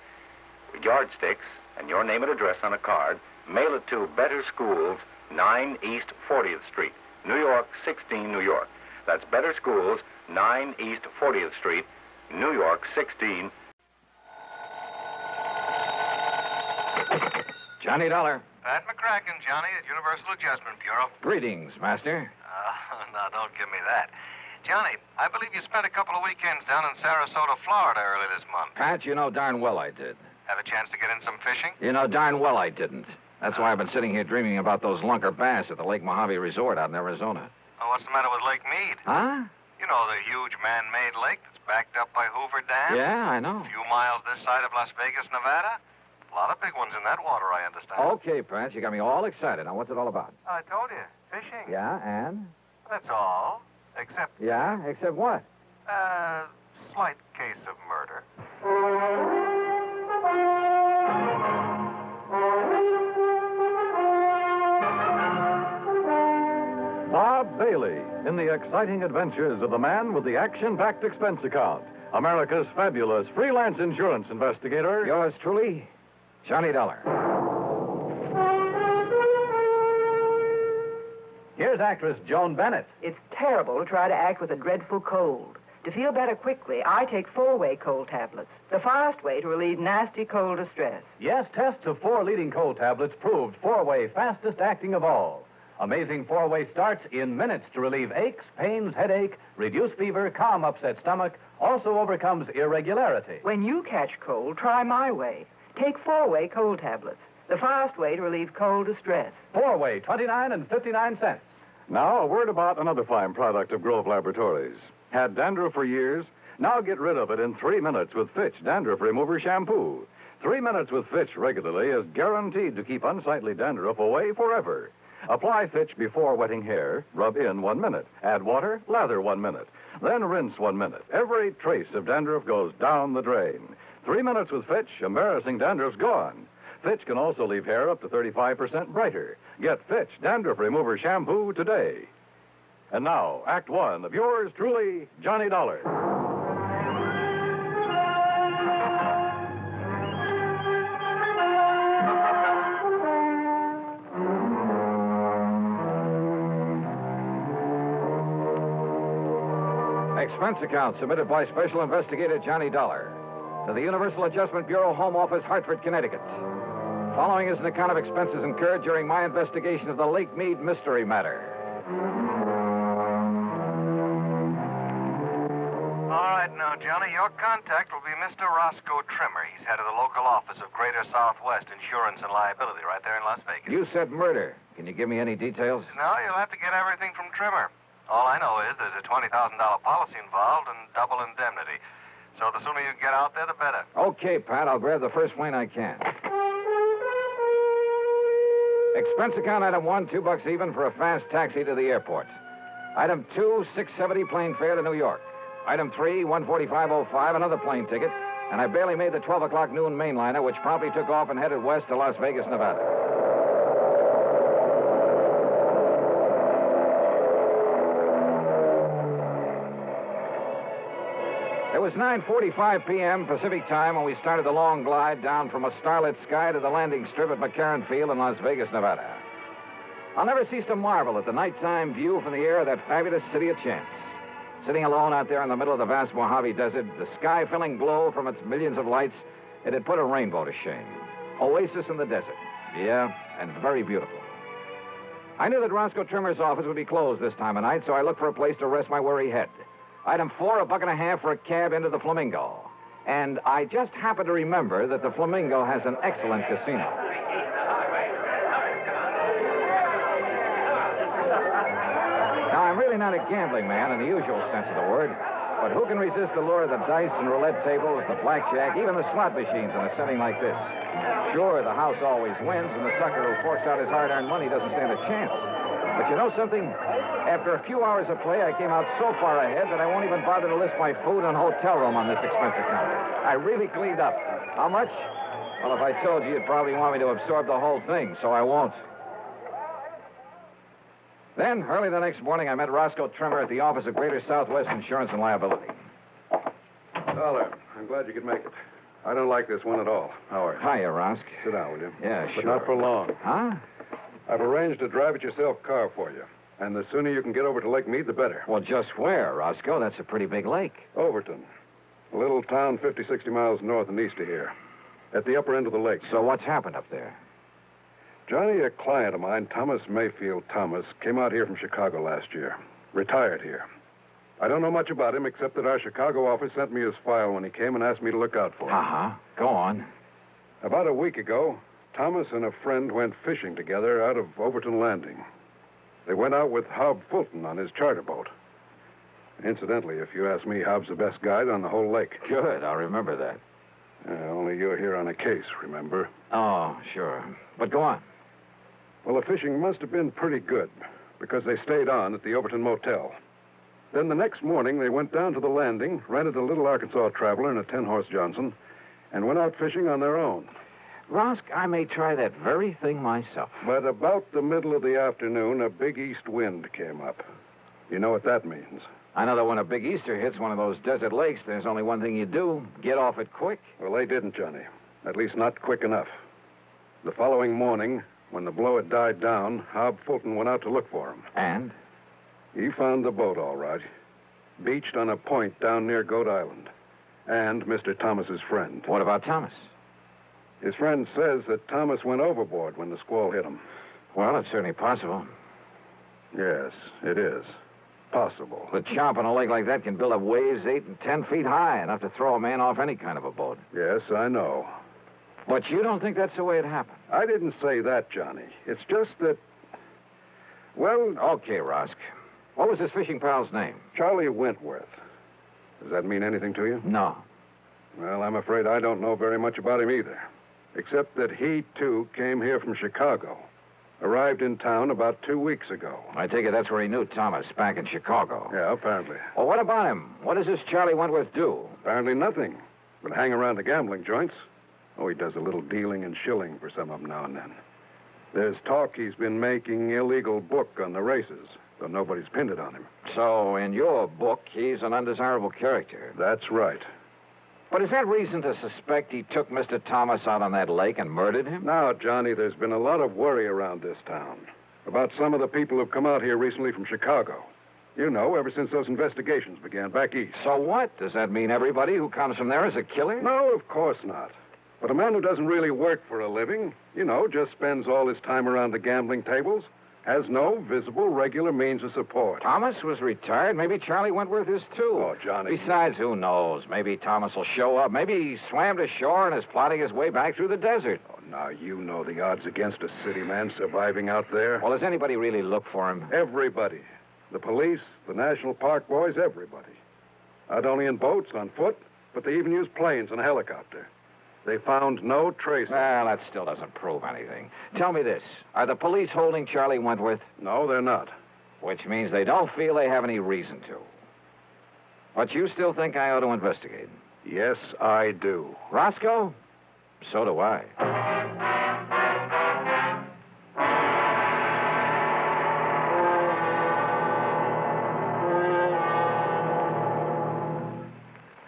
Yardsticks and your name and address on a card. Mail it to Better Schools, 9 East 40th Street, New York, 16, New York. That's Better Schools, 9 East 40th Street, New York, 16. Johnny Dollar. Pat McCracken, Johnny, at Universal Adjustment Bureau. Greetings, Master. No, don't give me that. Johnny, I believe you spent a couple of weekends down in Sarasota, Florida early this month. Pat, you know darn well I did. Have a chance to get in some fishing? You know darn well I didn't. That's why I've been sitting here dreaming about those lunker bass at the Lake Mojave Resort out in Arizona. Oh, what's the matter with Lake Mead? Huh? You know, the huge man-made lake that's backed up by Hoover Dam? Yeah, I know. A few miles this side of Las Vegas, Nevada. A lot of big ones in that water, I understand. Okay, Pat, you got me all excited. Now, what's it all about? I told you, fishing. Yeah, and? That's all. Except, Yeah, except what? slight case of murder. Bob Bailey in the exciting adventures of the man with the action-packed expense account, America's fabulous freelance insurance investigator. Yours truly, Johnny Dollar. Here's actress Joan Bennett. It's terrible to try to act with a dreadful cold. To feel better quickly, I take 4-way cold tablets, the fast way to relieve nasty cold distress. Yes, tests of 4 leading cold tablets proved 4-way fastest acting of all. Amazing 4-way starts in minutes to relieve aches, pains, headache, reduce fever, calm upset stomach, also overcomes irregularity. When you catch cold, try my way. Take 4-way cold tablets, the fast way to relieve cold distress. 4-way, 29 and 59 cents. Now, a word about another fine product of Grove Laboratories. Had dandruff for years? Now get rid of it in 3 minutes with Fitch Dandruff Remover Shampoo. 3 minutes with Fitch regularly is guaranteed to keep unsightly dandruff away forever. Apply Fitch before wetting hair, rub in 1 minute. Add water, lather 1 minute. Then rinse 1 minute. Every trace of dandruff goes down the drain. 3 minutes with Fitch, embarrassing dandruff's gone. Fitch can also leave hair up to 35% brighter. Get Fitch Dandruff Remover Shampoo today. And now, Act 1 of yours truly, Johnny Dollar. Expense account submitted by Special Investigator Johnny Dollar to the Universal Adjustment Bureau, Home Office, Hartford, Connecticut. Following is an account of expenses incurred during my investigation of the Lake Mead mystery matter. All right, now, Johnny, your contact will be Mr. Roscoe Trimmer. He's head of the local office of Greater Southwest Insurance and Liability right there in Las Vegas. You said murder. Can you give me any details? No, you'll have to get everything from Trimmer. All I know is there's a $20,000 policy involved and double indemnity. So the sooner you get out there, the better. Okay, Pat, I'll grab the first plane I can. Expense account item 1, $2 even for a fast taxi to the airport. Item 2, $6.70 plane fare to New York. Item 3, $145.05, another plane ticket. And I barely made the 12 o'clock noon mainliner, which promptly took off and headed west to Las Vegas, Nevada. It was 9:45 p.m. Pacific time when we started the long glide down from a starlit sky to the landing strip at McCarran Field in Las Vegas, Nevada. I'll never cease to marvel at the nighttime view from the air of that fabulous city of chance. Sitting alone out there in the middle of the vast Mojave Desert, the sky filling glow from its millions of lights, it had put a rainbow to shame. Oasis in the desert. Yeah, and very beautiful. I knew that Roscoe Trimmer's office would be closed this time of night, so I looked for a place to rest my weary head. Item 4, $1.50 for a cab into the Flamingo. And I just happened to remember that the Flamingo has an excellent casino. Now, I'm really not a gambling man in the usual sense of the word, but who can resist the lure of the dice and roulette tables, the blackjack, even the slot machines in a setting like this? Sure, the house always wins, and the sucker who forks out his hard-earned money doesn't stand a chance. But you know something? After a few hours of play, I came out so far ahead that I won't even bother to list my food and hotel room on this expense account. I really cleaned up. How much? Well, if I told you, you'd probably want me to absorb the whole thing, so I won't. Then, early the next morning, I met Roscoe Trimmer at the office of Greater Southwest Insurance and Liability. Dollar, I'm glad you could make it. I don't like this one at all. How are you? Hiya, Rosk. Sit down, will you? Yeah, But sure. not for long. Huh? I've arranged a drive-it-yourself car for you. And the sooner you can get over to Lake Mead, the better. Well, just where, Roscoe? That's a pretty big lake. Overton. A little town 50, 60 miles north and east of here. At the upper end of the lake. So what's happened up there? Johnny, a client of mine, Thomas Mayfield Thomas, came out here from Chicago last year. Retired here. I don't know much about him, except that our Chicago office sent me his file when he came and asked me to look out for him. Uh-huh. Go on. About a week ago, Thomas and a friend went fishing together out of Overton Landing. They went out with Hob Fulton on his charter boat. Incidentally, if you ask me, Hob's the best guide on the whole lake. Good. I'll remember that. Only you're here on a case, remember? Oh, sure. But go on. Well, the fishing must have been pretty good, because they stayed on at the Overton Motel. Then the next morning, they went down to the landing, rented a little Arkansas Traveler and a 10-horse Johnson, and went out fishing on their own. Rosk, I may try that very thing myself. But about the middle of the afternoon, a big east wind came up. You know what that means? I know that when a big Easter hits one of those desert lakes, there's only one thing you do. Get off it quick. Well, they didn't, Johnny. At least not quick enough. The following morning, when the blow had died down, Hob Fulton went out to look for him. And? He found the boat, all right. Beached on a point down near Goat Island. And Mr. Thomas's friend. What about Thomas? His friend says that Thomas went overboard when the squall hit him. Well, it's certainly possible. Yes, it is. Possible. The chomp on a lake like that can build up waves 8 and 10 feet high, enough to throw a man off any kind of a boat. Yes, I know. But you don't think that's the way it happened? I didn't say that, Johnny. It's just that... Well... Okay, Rosk. What was his fishing pal's name? Charlie Wentworth. Does that mean anything to you? No. Well, I'm afraid I don't know very much about him either. Except that he, too, came here from Chicago. Arrived in town about 2 weeks ago. I take it that's where he knew Thomas, back in Chicago. Yeah, apparently. Well, what about him? What does this Charlie Wentworth do? Apparently nothing. But hang around the gambling joints. Oh, he does a little dealing and shilling for some of them now and then. There's talk he's been making illegal book on the races, though nobody's pinned it on him. So, in your book, he's an undesirable character. That's right. But is that reason to suspect he took Mr. Thomas out on that lake and murdered him? Now, Johnny, there's been a lot of worry around this town about some of the people who've come out here recently from Chicago. You know, ever since those investigations began back east. So what? Does that mean everybody who comes from there is a killer? No, of course not. But a man who doesn't really work for a living, you know, just spends all his time around the gambling tables, has no visible, regular means of support. Thomas was retired. Maybe Charlie Wentworth is, too. Oh, Johnny. Besides, who knows? Maybe Thomas will show up. Maybe he swam to shore and is plotting his way back through the desert. Oh, now, you know the odds against a city man surviving out there. Well, does anybody really look for him? Everybody. The police, the National Park boys, everybody. Not only in boats, on foot, but they even use planes and a helicopter. They found no trace. Well, that still doesn't prove anything. Tell me this. Are the police holding Charlie Wentworth? No, they're not. Which means they don't feel they have any reason to. But you still think I ought to investigate? Yes, I do. Roscoe? So do I.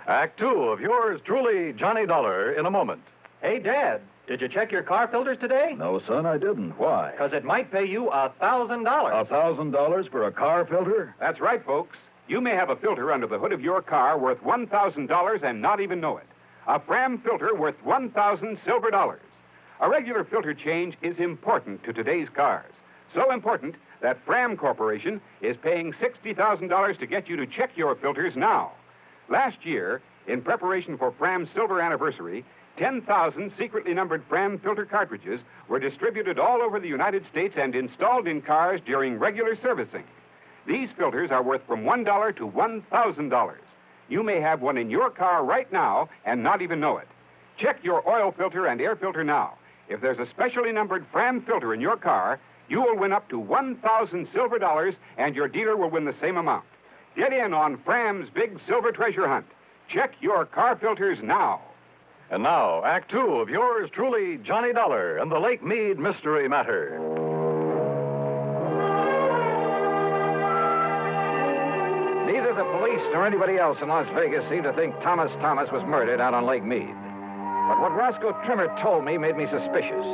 Act 2 of yours truly, Johnny Dollar, in a moment. Hey, Dad, did you check your car filters today? No, son, I didn't. Why? Because it might pay you $1,000. $1,000 for a car filter? That's right, folks. You may have a filter under the hood of your car worth $1,000 and not even know it. A Fram filter worth 1,000 silver dollars. A regular filter change is important to today's cars. So important that Fram Corporation is paying $60,000 to get you to check your filters now. Last year, in preparation for Fram's silver anniversary, 10,000 secretly numbered Fram filter cartridges were distributed all over the United States and installed in cars during regular servicing. These filters are worth from $1 to $1,000. You may have one in your car right now and not even know it. Check your oil filter and air filter now. If there's a specially numbered Fram filter in your car, You will win up to 1,000 silver dollars, and your dealer will win the same amount. Get in on Fram's big silver treasure hunt. Check your car filters now. And now, Act Two of yours truly, Johnny Dollar and the Lake Mead Mystery Matter. Neither the police nor anybody else in Las Vegas seemed to think Thomas was murdered out on Lake Mead. But what Roscoe Trimmer told me made me suspicious,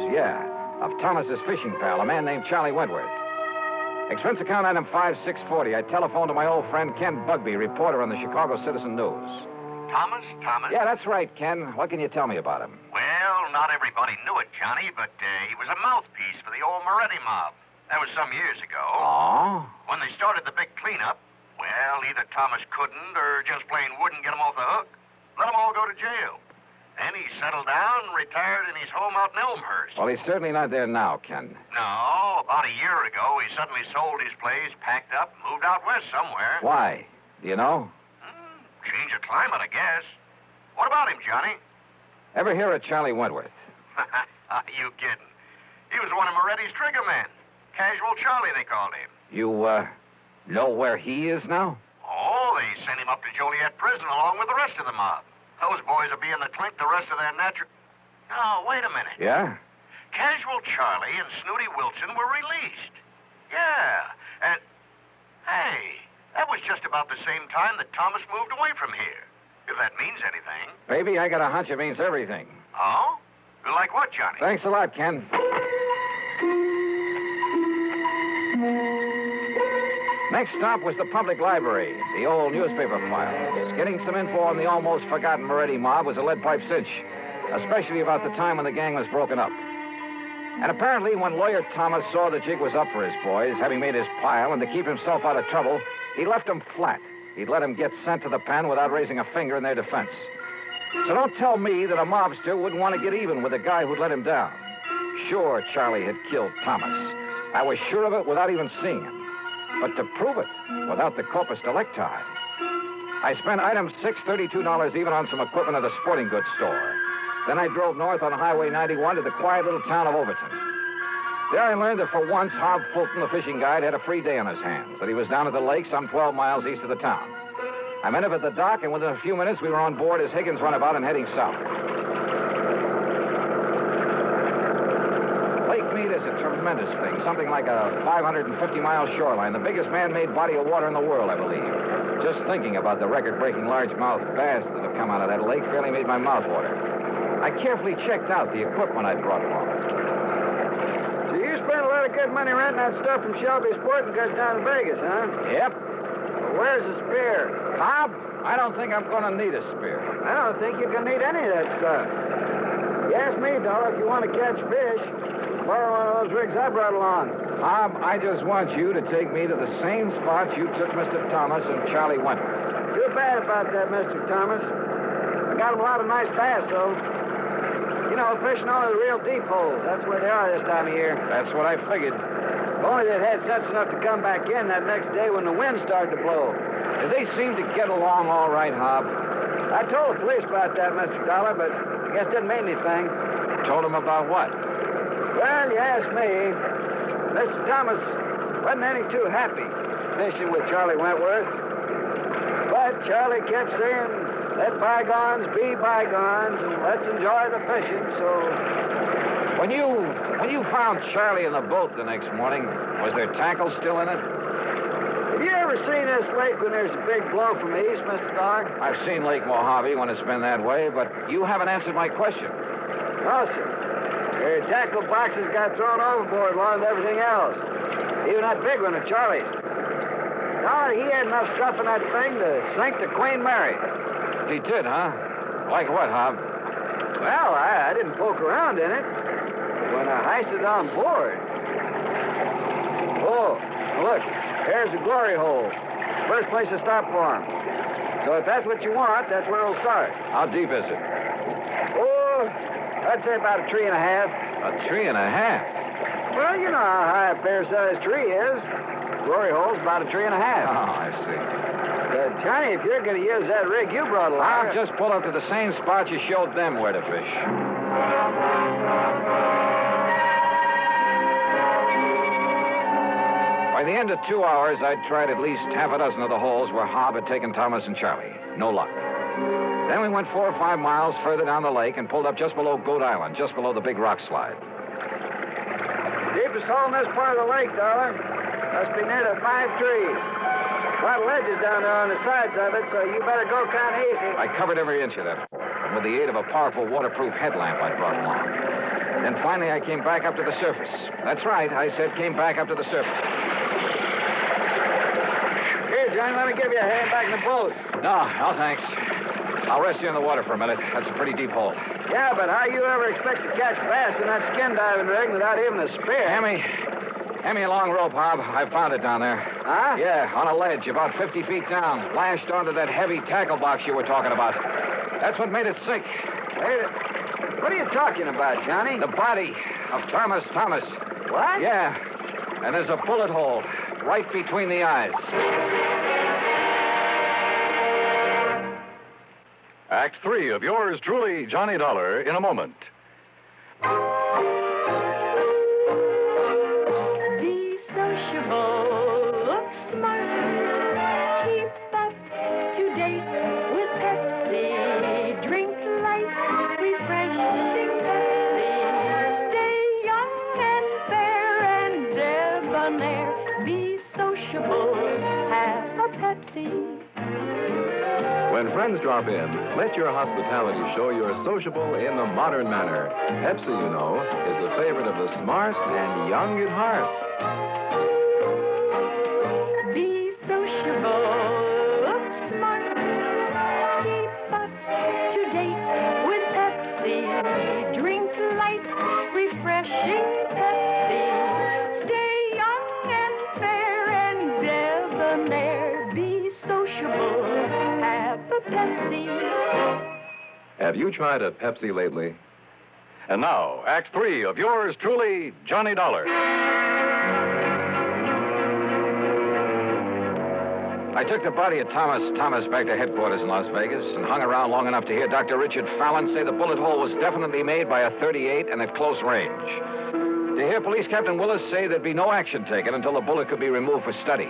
of Thomas's fishing pal, a man named Charlie Wentworth. Expense account item 5640. I telephoned to my old friend Ken Bugby, reporter on the Chicago Citizen News. Thomas? Yeah, that's right, Ken. What can you tell me about him? Well, not everybody knew it, Johnny, but he was a mouthpiece for the old Moretti mob. That was some years ago. Oh? When they started the big cleanup, well, either Thomas couldn't or just plain wouldn't get him off the hook. Let them all go to jail. Then he settled down and retired in his home out in Elmhurst. Well, he's certainly not there now, Ken. No, about a year ago, he suddenly sold his place, packed up, and moved out west somewhere. Why? Do you know? Change of climate, I guess. What about him, Johnny? Ever hear of Charlie Wentworth? You kidding. He was one of Moretti's trigger men. Casual Charlie, they called him. You, know where he is now? Oh, they sent him up to Joliet prison along with the rest of the mob. Those boys will be in the clink the rest of their natural... Oh, wait a minute. Yeah? Casual Charlie and Snooty Wilson were released. Yeah, and... Hey, that was just about the same time that Thomas moved away from here. If that means anything. Baby, I got a hunch it means everything. Oh? Like what, Johnny? Thanks a lot, Ken. Next stop was the public library, the old newspaper files. Getting some info on the almost forgotten Moretti mob was a lead pipe cinch, especially about the time when the gang was broken up. And apparently, when Lawyer Thomas saw the jig was up for his boys, having made his pile, and to keep himself out of trouble, he left them flat. He'd let them get sent to the pen without raising a finger in their defense. So don't tell me that a mobster wouldn't want to get even with the guy who'd let him down. Sure, Charlie had killed Thomas. I was sure of it without even seeing him. But to prove it, without the corpus delicti, I spent item $632 even on some equipment at a sporting goods store. Then I drove north on Highway 91 to the quiet little town of Overton. There I learned that for once, Hob Fulton, the fishing guide, had a free day on his hands, that he was down at the lake some 12 miles east of the town. I met him at the dock, and within a few minutes, we were on board as Higgins runabout and heading south. Lake Mead is a tremendous thing, something like a 550-mile shoreline, the biggest man-made body of water in the world, I believe. Just thinking about the record-breaking largemouth bass that have come out of that lake fairly made my mouth water. I carefully checked out the equipment I'd brought along. So you spent a lot of good money renting that stuff from Shelby's Sporting Goods down in Vegas, huh? Yep. Well, where's the spear? Bob, I don't think I'm going to need a spear. I don't think you're going to need any of that stuff. You ask me, Dollar, if you want to catch fish, borrow one of those rigs I brought along. Bob, I just want you to take me to the same spot you took Mr. Thomas and Charlie Wentworth. Too bad about that, Mr. Thomas. I got him a lot of nice bass, though. You know, fishing only the real deep holes. That's where they are this time of year. That's what I figured. If only they'd had sense enough to come back in that next day when the wind started to blow. Did they seem to get along all right, Hob? I told the police about that, Mr. Dollar, but I guess it didn't mean anything. Told them about what? Well, you asked me. Mr. Thomas wasn't any too happy fishing with Charlie Wentworth. But Charlie kept saying, let bygones be bygones, and let's enjoy the fishing, so... When you found Charlie in the boat the next morning, was there tackle still in it? Have you ever seen this lake when there's a big blow from the east, Mr. Dollar? I've seen Lake Mojave when it's been that way, but you haven't answered my question. No, sir. Their tackle boxes got thrown overboard along with everything else. Even that big one of Charlie's. Dollar, he had enough stuff in that thing to sink the Queen Mary. He did, huh? Like what, Hob? Well, I didn't poke around in it. When I heisted on board. Oh, look, there's the glory hole. First place to stop for him. So if that's what you want, that's where we'll start. How deep is it? Oh, I'd say about 3 1/2. A 3 1/2? Well, you know how high a fair-sized tree is. Glory hole's about a 3 1/2. Oh, I see. Johnny, if you're going to use that rig you brought along... I'll just pull up to the same spot you showed them where to fish. By the end of 2 hours, I'd tried at least half a dozen of the holes where Hob had taken Thomas and Charlie. No luck. Then we went 4 or 5 miles further down the lake and pulled up just below Goat Island, just below the big rock slide. Deepest hole in this part of the lake, Dollar. Must be near the 5 trees. A lot of ledges down there on the sides of it, so you better go kind of easy. I covered every inch of that hole, and with the aid of a powerful waterproof headlamp I brought along. Then finally I came back up to the surface. That's right, I said came back up to the surface. Here, Johnny, let me give you a hand back in the boat. No, thanks. I'll rest you in the water for a minute. That's a pretty deep hole. Yeah, but how you ever expect to catch bass in that skin diving rig without even a spear? Hand me a long rope, Hob. I found it down there. Huh? Yeah, on a ledge about 50 feet down, lashed onto that heavy tackle box you were talking about. That's what made it sink. Hey, what are you talking about, Johnny? The body of Thomas. What? Yeah, and there's a bullet hole right between the eyes. Act 3 of yours truly, Johnny Dollar, in a moment. Be sociable, look smart, keep up to date with Pepsi, drink light, refreshing Pepsi, stay young and fair and debonair, be sociable, have a Pepsi. When friends drop in, let your hospitality show you're sociable in the modern manner. Pepsi, you know, is the favorite of the smart and young at heart. Be sociable, look smart, keep up to date with Pepsi, drink light, refreshing Pepsi, stay young and fair and debonair, be sociable, have a Pepsi. Have you tried a Pepsi lately? And now, Act 3 of yours truly, Johnny Dollar. I took the body of Thomas back to headquarters in Las Vegas and hung around long enough to hear Dr. Richard Fallon say the bullet hole was definitely made by a .38 and at close range. To hear Police Captain Willis say there'd be no action taken until the bullet could be removed for study.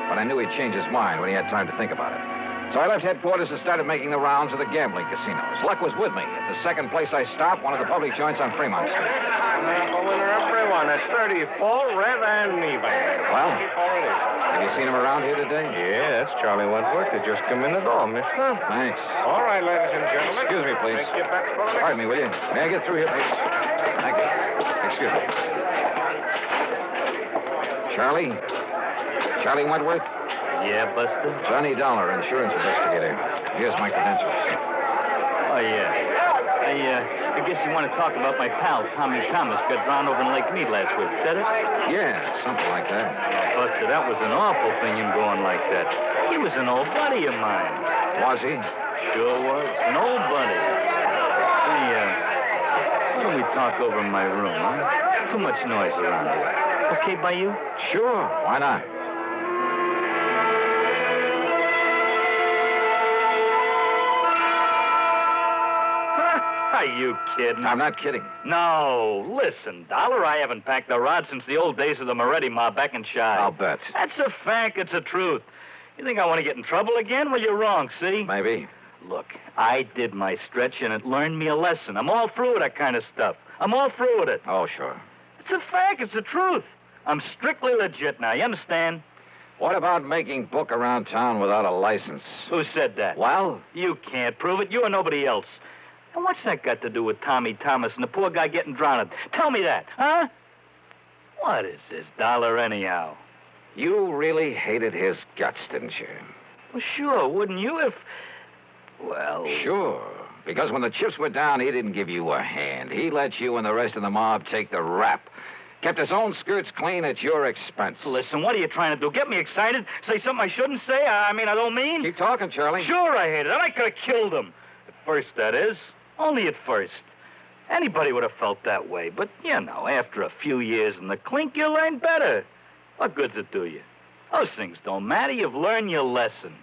But I knew he'd change his mind when he had time to think about it. So I left headquarters and started making the rounds of the gambling casinos. Luck was with me. At the second place I stopped, one of the public joints on Fremont Street. The winner, everyone. It's 30 full, red, and even. Well, have you seen him around here today? Yeah, that's Charlie Wentworth. They just come in the door, mister. Thanks. All right, ladies and gentlemen. Excuse me, please. Take your bets for the Pardon me, will you? May I get through here, please? Thank you. Excuse me. Charlie Wentworth? Yeah, Buster? Johnny Dollar, insurance investigator. Here's my credentials. Oh, yeah. I guess you want to talk about my pal, Tommy Thomas, got drowned over in Lake Mead last week. Is that it? Yeah, something like that. Oh, Buster, that was an awful thing, him going like that. He was an old buddy of mine. Was he? Sure was. An old buddy. Hey, why don't we talk over in my room, huh? Too much noise around here. Okay by you? Sure. Why not? Are you kidding? I'm not kidding. No. Listen, Dollar, I haven't packed a rod since the old days of the Moretti mob back in Chi. I'll bet. That's a fact. It's the truth. You think I want to get in trouble again? Well, you're wrong, see? Maybe. Look, I did my stretch, and it learned me a lesson. I'm all through with that kind of stuff. I'm all through with it. Oh, sure. It's a fact. It's the truth. I'm strictly legit now. You understand? What about making book around town without a license? Who said that? Well? You can't prove it. You or nobody else. And what's that got to do with Tommy Thomas and the poor guy getting drowned? Tell me that, huh? What is this, Dollar, anyhow? You really hated his guts, didn't you? Well, sure, wouldn't you if... Well... Sure. Because when the chips were down, he didn't give you a hand. He let you and the rest of the mob take the rap. Kept his own skirts clean at your expense. Listen, what are you trying to do? Get me excited? Say something I shouldn't say? I don't mean... Keep talking, Charlie. Sure I hated it. I could have killed him. At first, that is. Only at first. Anybody would have felt that way. But, you know, after a few years in the clink, you learn better. What good's it do you? Those things don't matter. You've learned your lesson.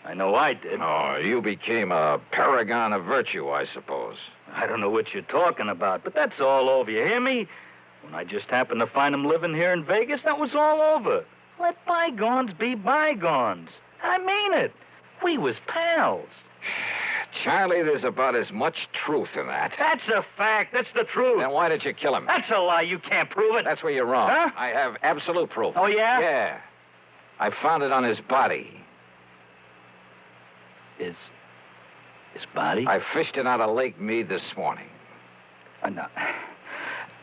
I know I did. Oh, you became a paragon of virtue, I suppose. I don't know what you're talking about, but that's all over. You hear me? When I just happened to find him living here in Vegas, that was all over. Let bygones be bygones. I mean it. We was pals. Charlie, there's about as much truth in that. That's a fact. That's the truth. Then why did you kill him? That's a lie. You can't prove it. That's where you're wrong. Huh? I have absolute proof. Oh, yeah? Yeah. I found it on his body. His body? I fished it out of Lake Mead this morning.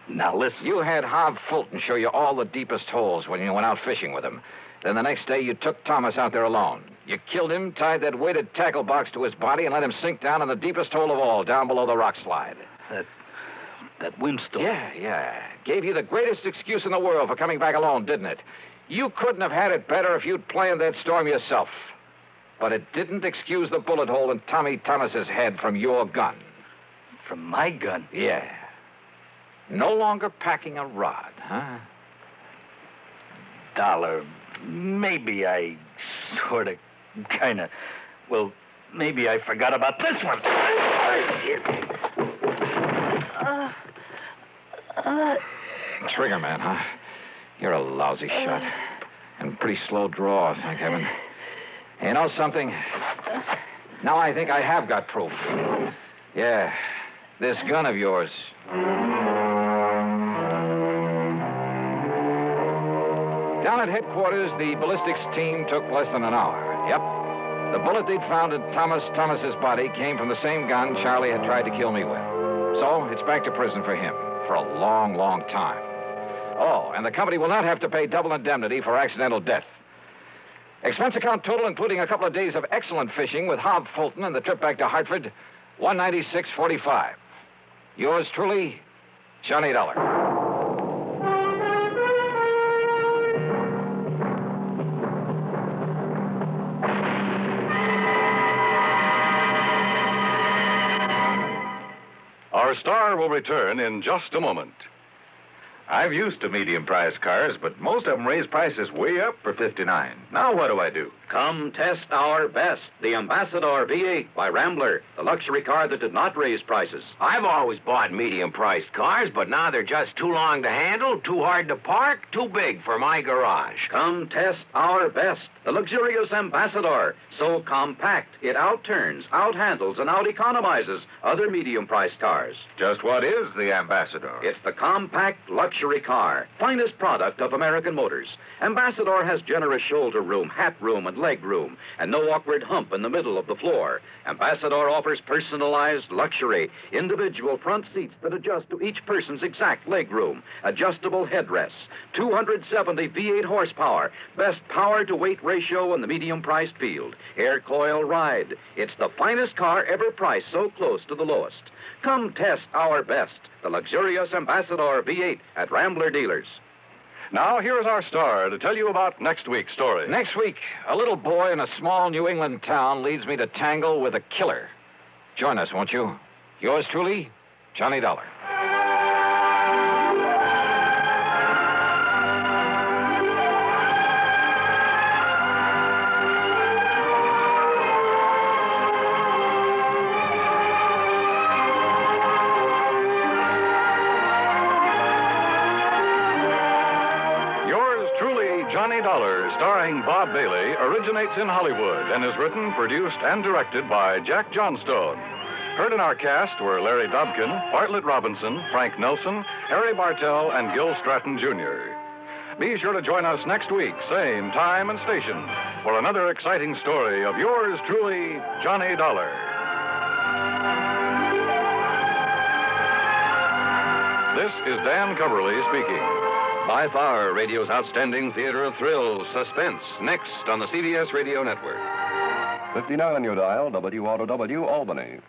Now, listen. You had Hob Fulton show you all the deepest holes when you went out fishing with him. Then the next day, you took Thomas out there alone. You killed him, tied that weighted tackle box to his body, and let him sink down in the deepest hole of all, down below the rock slide. That windstorm. Yeah. Gave you the greatest excuse in the world for coming back alone, didn't it? You couldn't have had it better if you'd planned that storm yourself. But it didn't excuse the bullet hole in Tommy Thomas's head from your gun. From my gun? Yeah. No longer packing a rod, huh? Dollar, maybe I sort of, kind of, well, maybe I forgot about this one. Trigger man, huh? You're a lousy shot. And pretty slow draw, thank heaven. You know something? Now I think I have got proof. Yeah, this gun of yours. Down at headquarters, the ballistics team took less than an hour. Yep. The bullet they'd found in Thomas's body came from the same gun Charlie had tried to kill me with. So it's back to prison for him for a long, long time. Oh, and the company will not have to pay double indemnity for accidental death. Expense account total, including a couple of days of excellent fishing with Hob Fulton and the trip back to Hartford, $196.45. Yours truly, Johnny Dollar. Our star will return in just a moment. I've used to medium-priced cars, but most of them raise prices way up for $59. Now what do I do? Come test our best, the Ambassador V8 by Rambler, the luxury car that did not raise prices. I've always bought medium-priced cars, but now they're just too long to handle, too hard to park, too big for my garage. Come test our best, the luxurious Ambassador. So compact, it outturns, outhandles, and out-economizes other medium-priced cars. Just what is the Ambassador? It's the compact luxury car, finest product of American Motors. Ambassador has generous shoulder room, hat room, and leg room, and no awkward hump in the middle of the floor. Ambassador offers personalized luxury, individual front seats that adjust to each person's exact leg room, adjustable headrests, 270 V8 horsepower, best power-to-weight ratio in the medium-priced field, air coil ride. It's the finest car ever priced so close to the lowest. Come test our best, the luxurious Ambassador V8 at Rambler dealers. Now, here's our star to tell you about next week's story. Next week, a little boy in a small New England town leads me to tangle with a killer. Join us, won't you? Yours truly, Johnny Dollar. Johnny Dollar, starring Bob Bailey, originates in Hollywood and is written, produced, and directed by Jack Johnstone. Heard in our cast were Larry Dobkin, Bartlett Robinson, Frank Nelson, Harry Bartell, and Gil Stratton, Jr. Be sure to join us next week, same time and station, for another exciting story of yours truly, Johnny Dollar. This is Dan Coverly speaking. By far, radio's outstanding theater of thrills, Suspense, next on the CBS Radio Network. 59 on your dial, WROW, Albany.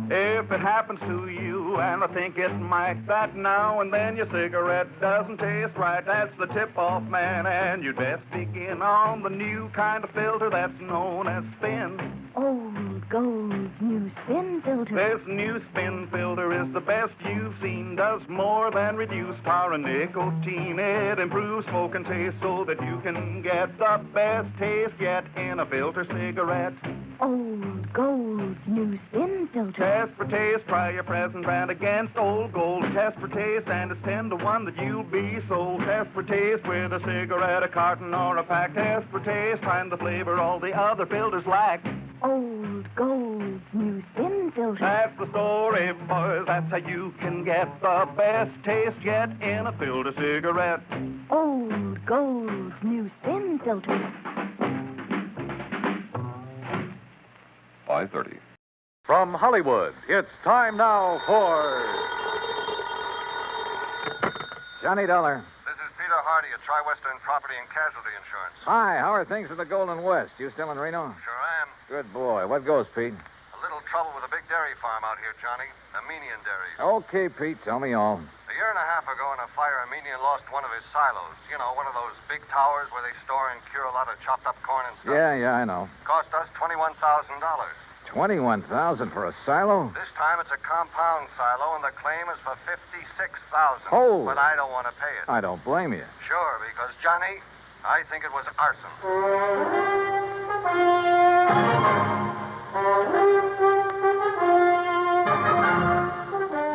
If it happens to you, and I think it might, that now and then your cigarette doesn't taste right, that's the tip-off, man, and you'd best begin on the new kind of filter that's known as Spin. Old Gold New Spin Filter. This new Spin filter is the best you've seen, does more than reduce tar and nicotine. It improves smoke and taste so that you can get the best taste yet in a filter cigarette. Old Gold New Spin Filter. test for taste. Try your present brand against old gold. Test for taste, and it's 10 to 1 that you'll be sold. Test for taste with a cigarette, a carton, or a pack. Test for taste, find the flavor all the other filters lack. Old Gold's new thin filter. That's the story, boys. That's how you can get the best taste yet in a filter cigarette. Old Gold's new thin filter. 5:30. From Hollywood, it's time now for Johnny Dollar. This is Peter Hardy at Tri-Western Property and Casualty Insurance. Hi, how are things in the Golden West? You still in Reno? Sure am. Good boy. What goes, Pete? A little trouble with a big dairy farm out here, Johnny. Armenian Dairies. Okay, Pete, tell me all. A year and a half ago in a fire, Armenian lost one of his silos. You know, one of those big towers where they store and cure a lot of chopped up corn and stuff. Yeah, I know. Cost us $21,000. $21,000 for a silo? This time it's a compound silo, and the claim is for $56,000. Oh. But I don't want to pay it. I don't blame you. Sure, because, Johnny, I think it was arson.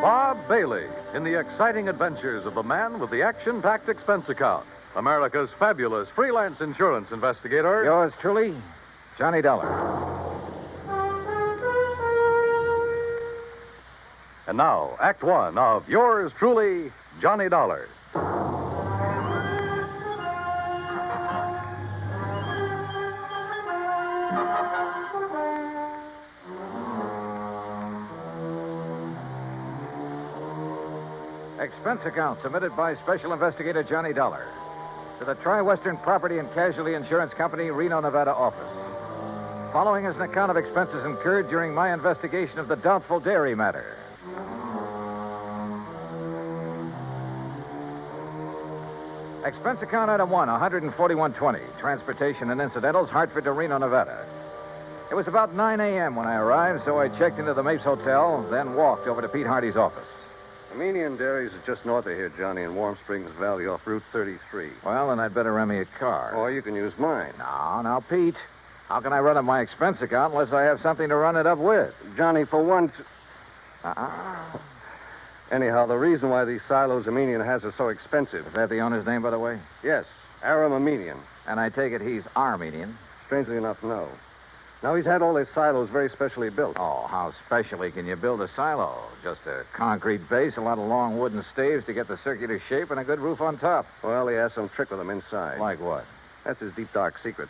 Bob Bailey in the exciting adventures of the man with the action-packed expense account. America's fabulous freelance insurance investigator. Yours truly, Johnny Dollar. And now, Act One of yours truly, Johnny Dollar. Expense account submitted by Special Investigator Johnny Dollar to the Tri-Western Property and Casualty Insurance Company, Reno, Nevada office. Following is an account of expenses incurred during my investigation of the doubtful dairy matter. Expense account item 1, $141.20. Transportation and incidentals, Hartford to Reno, Nevada. It was about 9 a.m. when I arrived, so I checked into the Mapes Hotel, then walked over to Pete Hardy's office. Armenian Dairies is just north of here, Johnny, in Warm Springs Valley off Route 33. Well, then I'd better rent me a car. Or you can use mine. Now, Pete. How can I run up my expense account unless I have something to run it up with? Johnny, for once... Anyhow, the reason why these silos Armenian has are so expensive... Is that the owner's name, by the way? Yes, Aram Armenian. And I take it he's Armenian? Strangely enough, no. Now, he's had all his silos very specially built. Oh, how specially can you build a silo? Just a concrete base, a lot of long wooden staves to get the circular shape, and a good roof on top. Well, he has some trick with them inside. Like what? That's his deep, dark secret.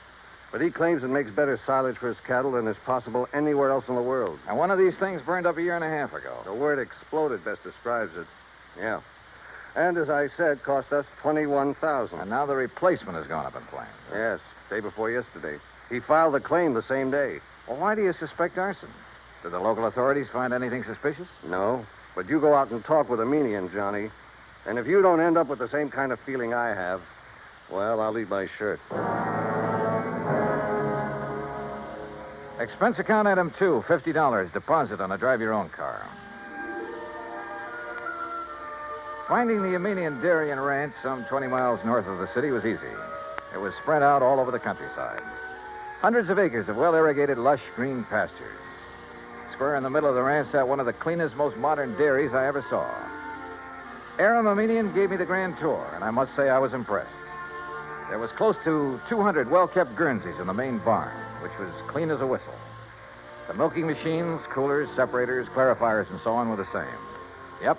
But he claims it makes better silage for his cattle than is possible anywhere else in the world. And one of these things burned up a year and a half ago. The word exploded best describes it. Yeah. And as I said, cost us $21,000. And now the replacement has gone up in flames. Yes, day before yesterday. He filed the claim the same day. Well, why do you suspect arson? Did the local authorities find anything suspicious? No. But you go out and talk with Armenian, Johnny. And if you don't end up with the same kind of feeling I have, well, I'll leave my shirt. Expense account item 2, $50, deposit on a drive-your-own car. Finding the Armenian Dairy and Ranch some 20 miles north of the city was easy. It was spread out all over the countryside. Hundreds of acres of well-irrigated, lush green pastures. Square in the middle of the ranch sat one of the cleanest, most modern dairies I ever saw. Aram Armenian gave me the grand tour, and I must say I was impressed. There was close to 200 well-kept Guernseys in the main barn, which was clean as a whistle. The milking machines, coolers, separators, clarifiers, and so on were the same. Yep,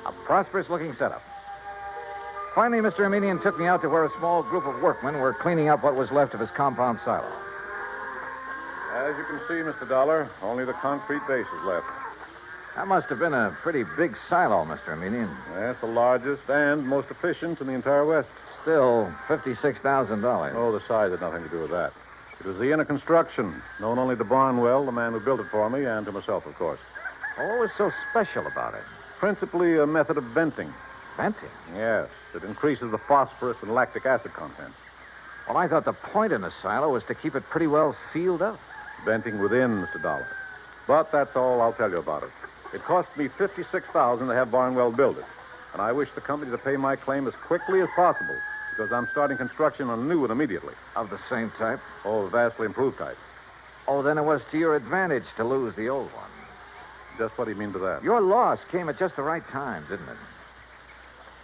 a prosperous-looking setup. Finally, Mr. Armenian took me out to where a small group of workmen were cleaning up what was left of his compound silo. As you can see, Mr. Dollar, only the concrete base is left. That must have been a pretty big silo, Mr. Armenian. Yes, the largest and most efficient in the entire West. Still, $56,000. Oh, the size had nothing to do with that. It was the inner construction, known only to Barnwell, the man who built it for me, and to myself, of course. What was so special about it? Principally a method of venting. Venting? Yes. It increases the phosphorus and lactic acid content. Well, I thought the point in a silo was to keep it pretty well sealed up. Venting within, Mr. Dollar. But that's all I'll tell you about it. It cost me $56,000 to have Barnwell build it. And I wish the company to pay my claim as quickly as possible, because I'm starting construction on a new one immediately. Of the same type? Oh, vastly improved type. Oh, then it was to your advantage to lose the old one. Just what do you mean by that? Your loss came at just the right time, didn't it?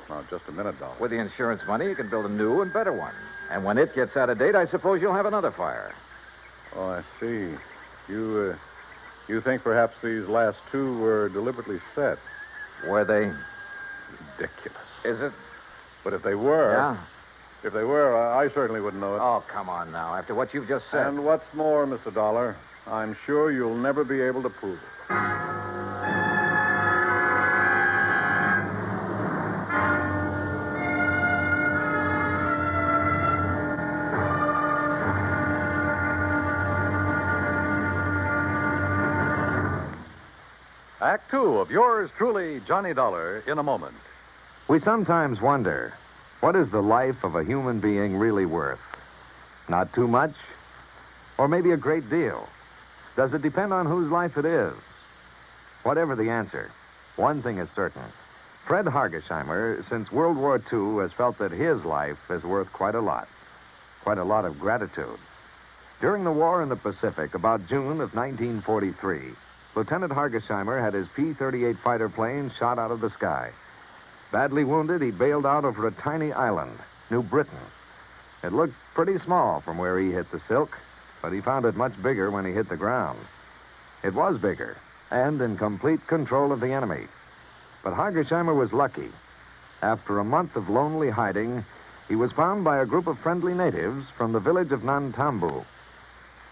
Now, just a minute, Dollar. With the insurance money, you can build a new and better one. And when it gets out of date, I suppose you'll have another fire. Oh, I see. You think perhaps these last two were deliberately set? Were they? Ridiculous. Is it? But if they were... Yeah? If they were, I certainly wouldn't know it. Oh, come on now. After what you've just said. And what's more, Mr. Dollar, I'm sure you'll never be able to prove it. Act two of yours truly, Johnny Dollar, in a moment. We sometimes wonder, what is the life of a human being really worth? Not too much? Or maybe a great deal? Does it depend on whose life it is? Whatever the answer, one thing is certain. Fred Hargesheimer, since World War II, has felt that his life is worth quite a lot of gratitude. During the war in the Pacific, about June of 1943, Lieutenant Hargesheimer had his P-38 fighter plane shot out of the sky. Badly wounded, he bailed out over a tiny island, New Britain. It looked pretty small from where he hit the silk, but he found it much bigger when he hit the ground. It was bigger, and in complete control of the enemy. But Hargesheimer was lucky. After a month of lonely hiding, he was found by a group of friendly natives from the village of Nantambu.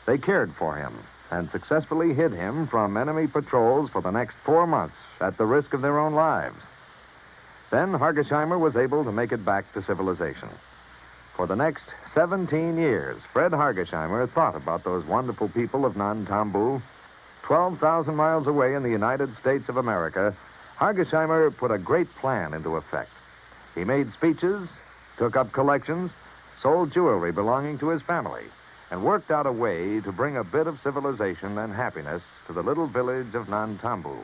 They cared for him and successfully hid him from enemy patrols for the next 4 months at the risk of their own lives. Then Hargesheimer was able to make it back to civilization. For the next 17 years, Fred Hargesheimer thought about those wonderful people of Nantambu. 12,000 miles away in the United States of America, Hargesheimer put a great plan into effect. He made speeches, took up collections, sold jewelry belonging to his family, and worked out a way to bring a bit of civilization and happiness to the little village of Nantambu.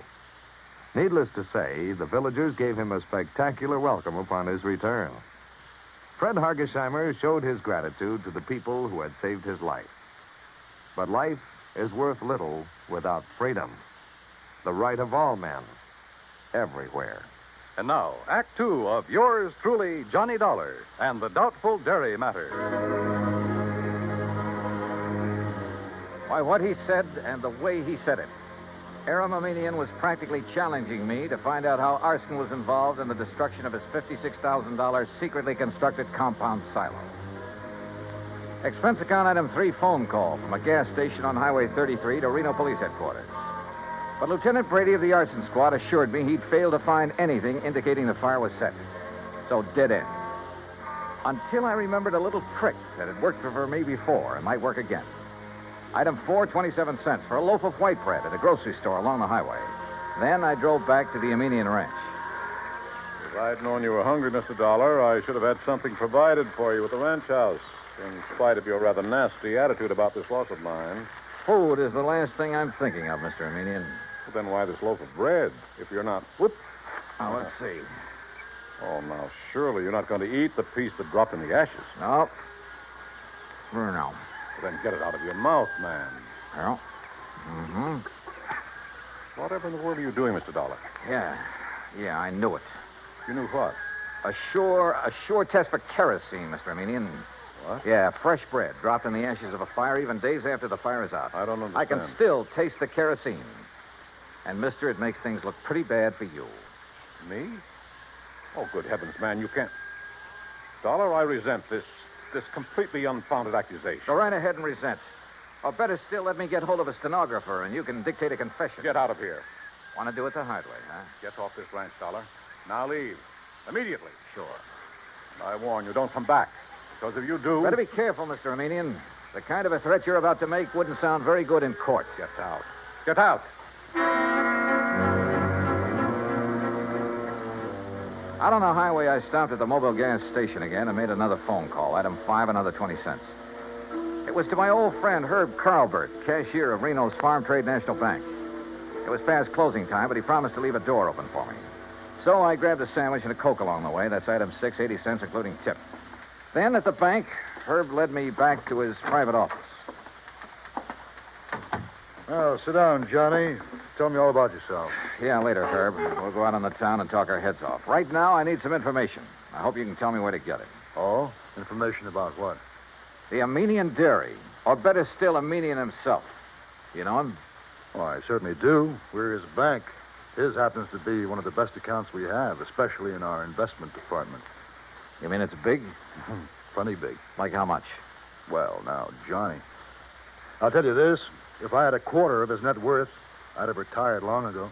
Needless to say, the villagers gave him a spectacular welcome upon his return. Fred Hargesheimer showed his gratitude to the people who had saved his life. But life is worth little without freedom, the right of all men, everywhere. And now, Act two of yours truly, Johnny Dollar, and the doubtful dairy matter. Why, what he said and the way he said it. Aramamenian was practically challenging me to find out how Arson was involved in the destruction of his $56,000 secretly constructed compound silo. Expense account item 3 phone call from a gas station on Highway 33 to Reno Police Headquarters. But Lieutenant Brady of the Arson Squad assured me he'd failed to find anything indicating the fire was set. So dead end. Until I remembered a little trick that had worked for me before and might work again. Item 4, 27 cents for a loaf of white bread at a grocery store along the highway. Then I drove back to the Armenian ranch. If I'd known you were hungry, Mr. Dollar, I should have had something provided for you at the ranch house, in spite of your rather nasty attitude about this loss of mine. Food is the last thing I'm thinking of, Mr. Armenian. Well, then why this loaf of bread, if you're not... Whoop. Now, let's see. Oh, now, surely you're not going to eat the piece that dropped in the ashes. No. For now. Well, then get it out of your mouth, man. Well, mm-hmm. Whatever in the world are you doing, Mr. Dollar? Yeah, I knew it. You knew what? A sure test for kerosene, Mr. Armenian. What? Yeah, fresh bread dropped in the ashes of a fire even days after the fire is out. I don't understand. I can still taste the kerosene. And, mister, it makes things look pretty bad for you. Me? Oh, good heavens, man, you can't... Dollar, I resent this completely unfounded accusation. Go right ahead and resent. Or better still, let me get hold of a stenographer and you can dictate a confession. Get out of here. Want to do it the hard way, huh? Get off this ranch, Dollar. Now leave. Immediately. Sure. And I warn you, don't come back. Because if you do... Better be careful, Mr. Armenian. The kind of a threat you're about to make wouldn't sound very good in court. Get out. Get out. Out on the highway, I stopped at the mobile gas station again and made another phone call. Item 5, another 20 cents. It was to my old friend Herb Carlbert, cashier of Reno's Farm Trade National Bank. It was past closing time, but he promised to leave a door open for me. So I grabbed a sandwich and a Coke along the way. That's item 6, 80 cents, including tip. Then at the bank, Herb led me back to his private office. Oh, sit down, Johnny. Tell me all about yourself. Yeah, later, Herb. We'll go out on the town and talk our heads off. Right now, I need some information. I hope you can tell me where to get it. Oh? Information about what? The Armenian Dairy. Or better still, Armenian himself. You know him? Oh, I certainly do. We're his bank. His happens to be one of the best accounts we have, especially in our investment department. You mean it's big? Plenty big. Like how much? Well, now, Johnny, I'll tell you this. If I had a quarter of his net worth, I'd have retired long ago.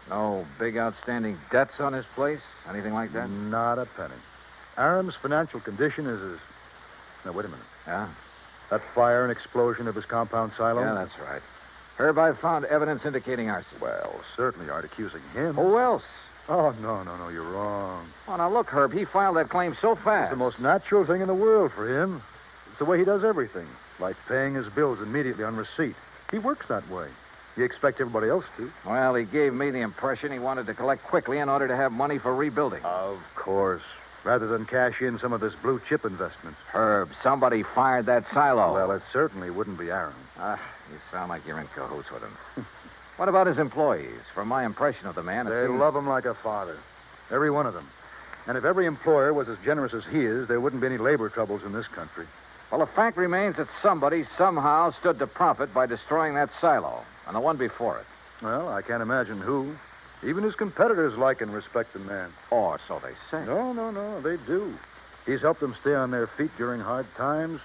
No big outstanding debts on his place? Anything like that? Not a penny. Aram's financial condition is as... Now, wait a minute. Yeah? That fire and explosion of his compound silo? Yeah, that's right. Herb, I've found evidence indicating arson. Well, certainly aren't accusing him. Who else? Oh, no, you're wrong. Oh, now look, Herb, he filed that claim so fast. It's the most natural thing in the world for him. It's the way he does everything. Like paying his bills immediately on receipt. He works that way. You expect everybody else to. Well, he gave me the impression he wanted to collect quickly in order to have money for rebuilding. Of course. Rather than cash in some of his blue chip investments. Herb, somebody fired that silo. Well, it certainly wouldn't be Aaron. You sound like you're in cahoots with him. What about his employees? From my impression of the man, They love him like a father. Every one of them. And if every employer was as generous as he is, there wouldn't be any labor troubles in this country. Well, the fact remains that somebody somehow stood to profit by destroying that silo, and the one before it. Well, I can't imagine who. Even his competitors like and respect the man. Or so they say. No, they do. He's helped them stay on their feet during hard times,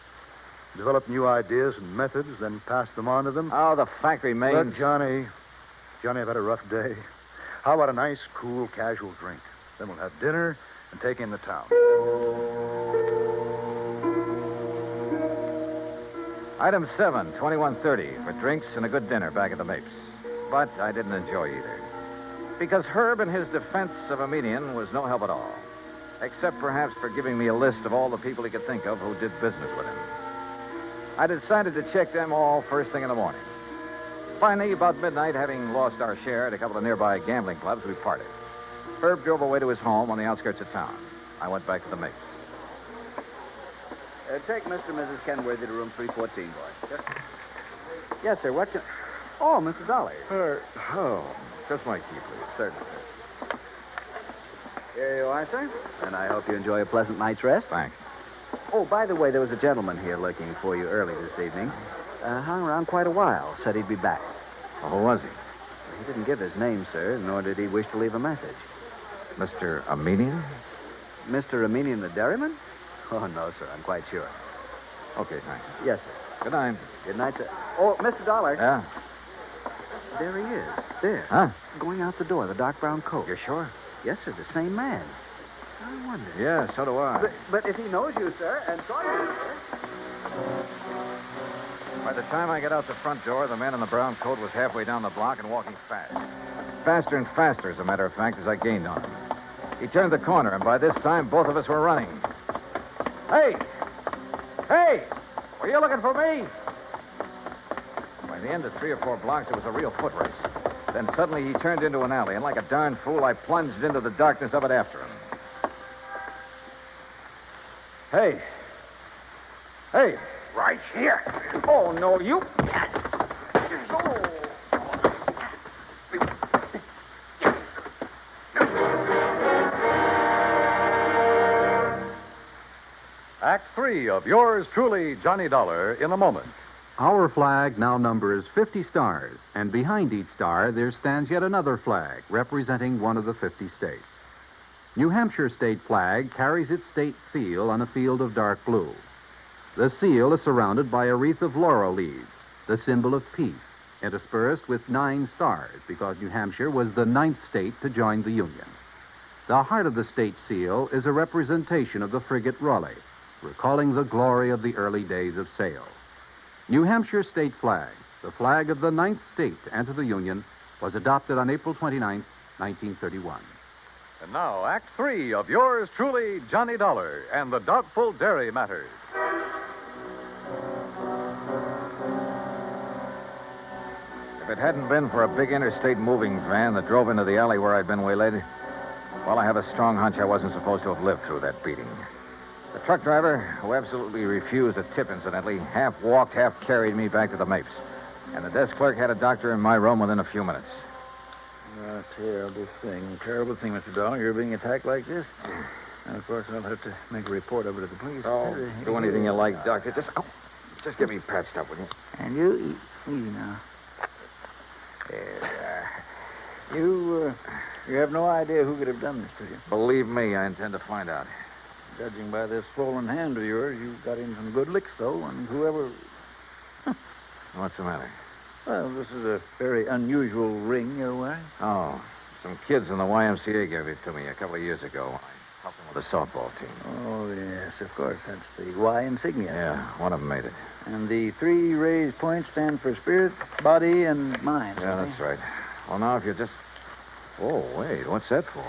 develop new ideas and methods, then pass them on to them. Oh, the fact remains... Look, Johnny, I've had a rough day. How about a nice, cool, casual drink? Then we'll have dinner and take in the town. Item 7, 2130, for drinks and a good dinner back at the Mapes. But I didn't enjoy either. Because Herb in his defense of Armenian was no help at all. Except perhaps for giving me a list of all the people he could think of who did business with him. I decided to check them all first thing in the morning. Finally, about midnight, having lost our share at a couple of nearby gambling clubs, we parted. Herb drove away to his home on the outskirts of town. I went back to the Mapes. Take Mr. and Mrs. Kenworthy to room 314, boys. Yes, sir. What can... Oh, Mr. Dolly. Just my key, please. Certainly, sir. Here you are, sir. And I hope you enjoy a pleasant night's rest. Thanks. Oh, by the way, there was a gentleman here looking for you early this evening. Hung around quite a while. Said he'd be back. Well, who was he? He didn't give his name, sir, nor did he wish to leave a message. Mr. Armenian? Mr. Armenian the dairyman? Oh, no, sir. I'm quite sure. Okay, thanks. Yes, sir. Good night. Good night, sir. Oh, Mr. Dollar. Yeah? There he is. There. Huh? Going out the door, the dark brown coat. You're sure? Yes, sir. The same man. I wonder. Yeah, so do I. But if he knows you, sir, and saw you, sir... By the time I got out the front door, the man in the brown coat was halfway down the block and walking fast. Faster and faster, as a matter of fact, as I gained on him. He turned the corner, and by this time, both of us were running. Hey! Hey! Were you looking for me? By the end of 3 or 4 blocks, it was a real foot race. Then suddenly he turned into an alley, and like a darn fool, I plunged into the darkness of it after him. Hey! Hey! Right here. Oh, no, you... Act 3 of yours truly, Johnny Dollar, in a moment. Our flag now numbers 50 stars, and behind each star there stands yet another flag representing one of the 50 states. New Hampshire state flag carries its state seal on a field of dark blue. The seal is surrounded by a wreath of laurel leaves, the symbol of peace, interspersed with 9 stars because New Hampshire was the 9th state to join the Union. The heart of the state seal is a representation of the frigate Raleigh, recalling the glory of the early days of sail. New Hampshire state flag, the flag of the 9th state to enter the Union, was adopted on April 29, 1931. And now, Act 3 of yours truly, Johnny Dollar, and the Doubtful Dairy Matters. If it hadn't been for a big interstate moving van that drove into the alley where I'd been waylaid, well, I have a strong hunch I wasn't supposed to have lived through that beating. The truck driver, who absolutely refused a tip, incidentally, half walked, half carried me back to the Mapes. And the desk clerk had a doctor in my room within a few minutes. Terrible thing, Mr. Dollar. You're being attacked like this. And, of course, I'll have to make a report over to the police. Oh, do anything you like, Doctor. Just get me patched up, will you? And you, easy now. You have no idea who could have done this to you. Believe me, I intend to find out. Judging by this swollen hand of yours, you got in some good licks, though, and whoever... What's the matter? Well, this is a very unusual ring you're wearing. Oh, some kids in the YMCA gave it to me a couple of years ago. I helped them with a softball team. Oh, yes, of course. That's the Y insignia. Yeah, one of them made it. And the 3 raised points stand for spirit, body, and mind. Yeah, that's right. Well, now, if you just... Oh, wait, what's that for?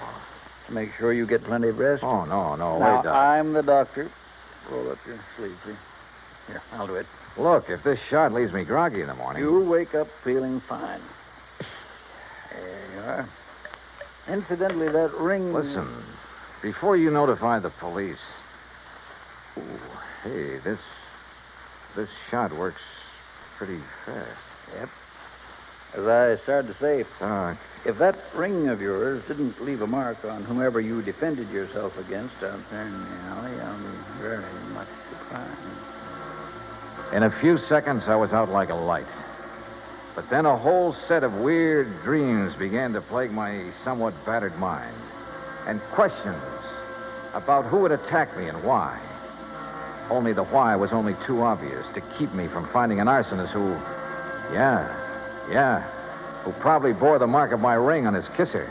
To make sure you get plenty of rest. Oh, no, Now, wait, Doc. I'm the doctor. Roll up your sleeve, please. Here, I'll do it. Look, if this shot leaves me groggy in the morning... You wake up feeling fine. There you are. Incidentally, that ring... Listen, before you notify the police... Ooh, hey, this shot works pretty fast. Yep. As I started to say, if that ring of yours didn't leave a mark on whomever you defended yourself against out there in the alley, I'll be very much surprised. In a few seconds, I was out like a light. But then a whole set of weird dreams began to plague my somewhat battered mind. And questions about who had attacked me and why. Only the why was only too obvious to keep me from finding an arsonist who... Yeah, who probably bore the mark of my ring on his kisser.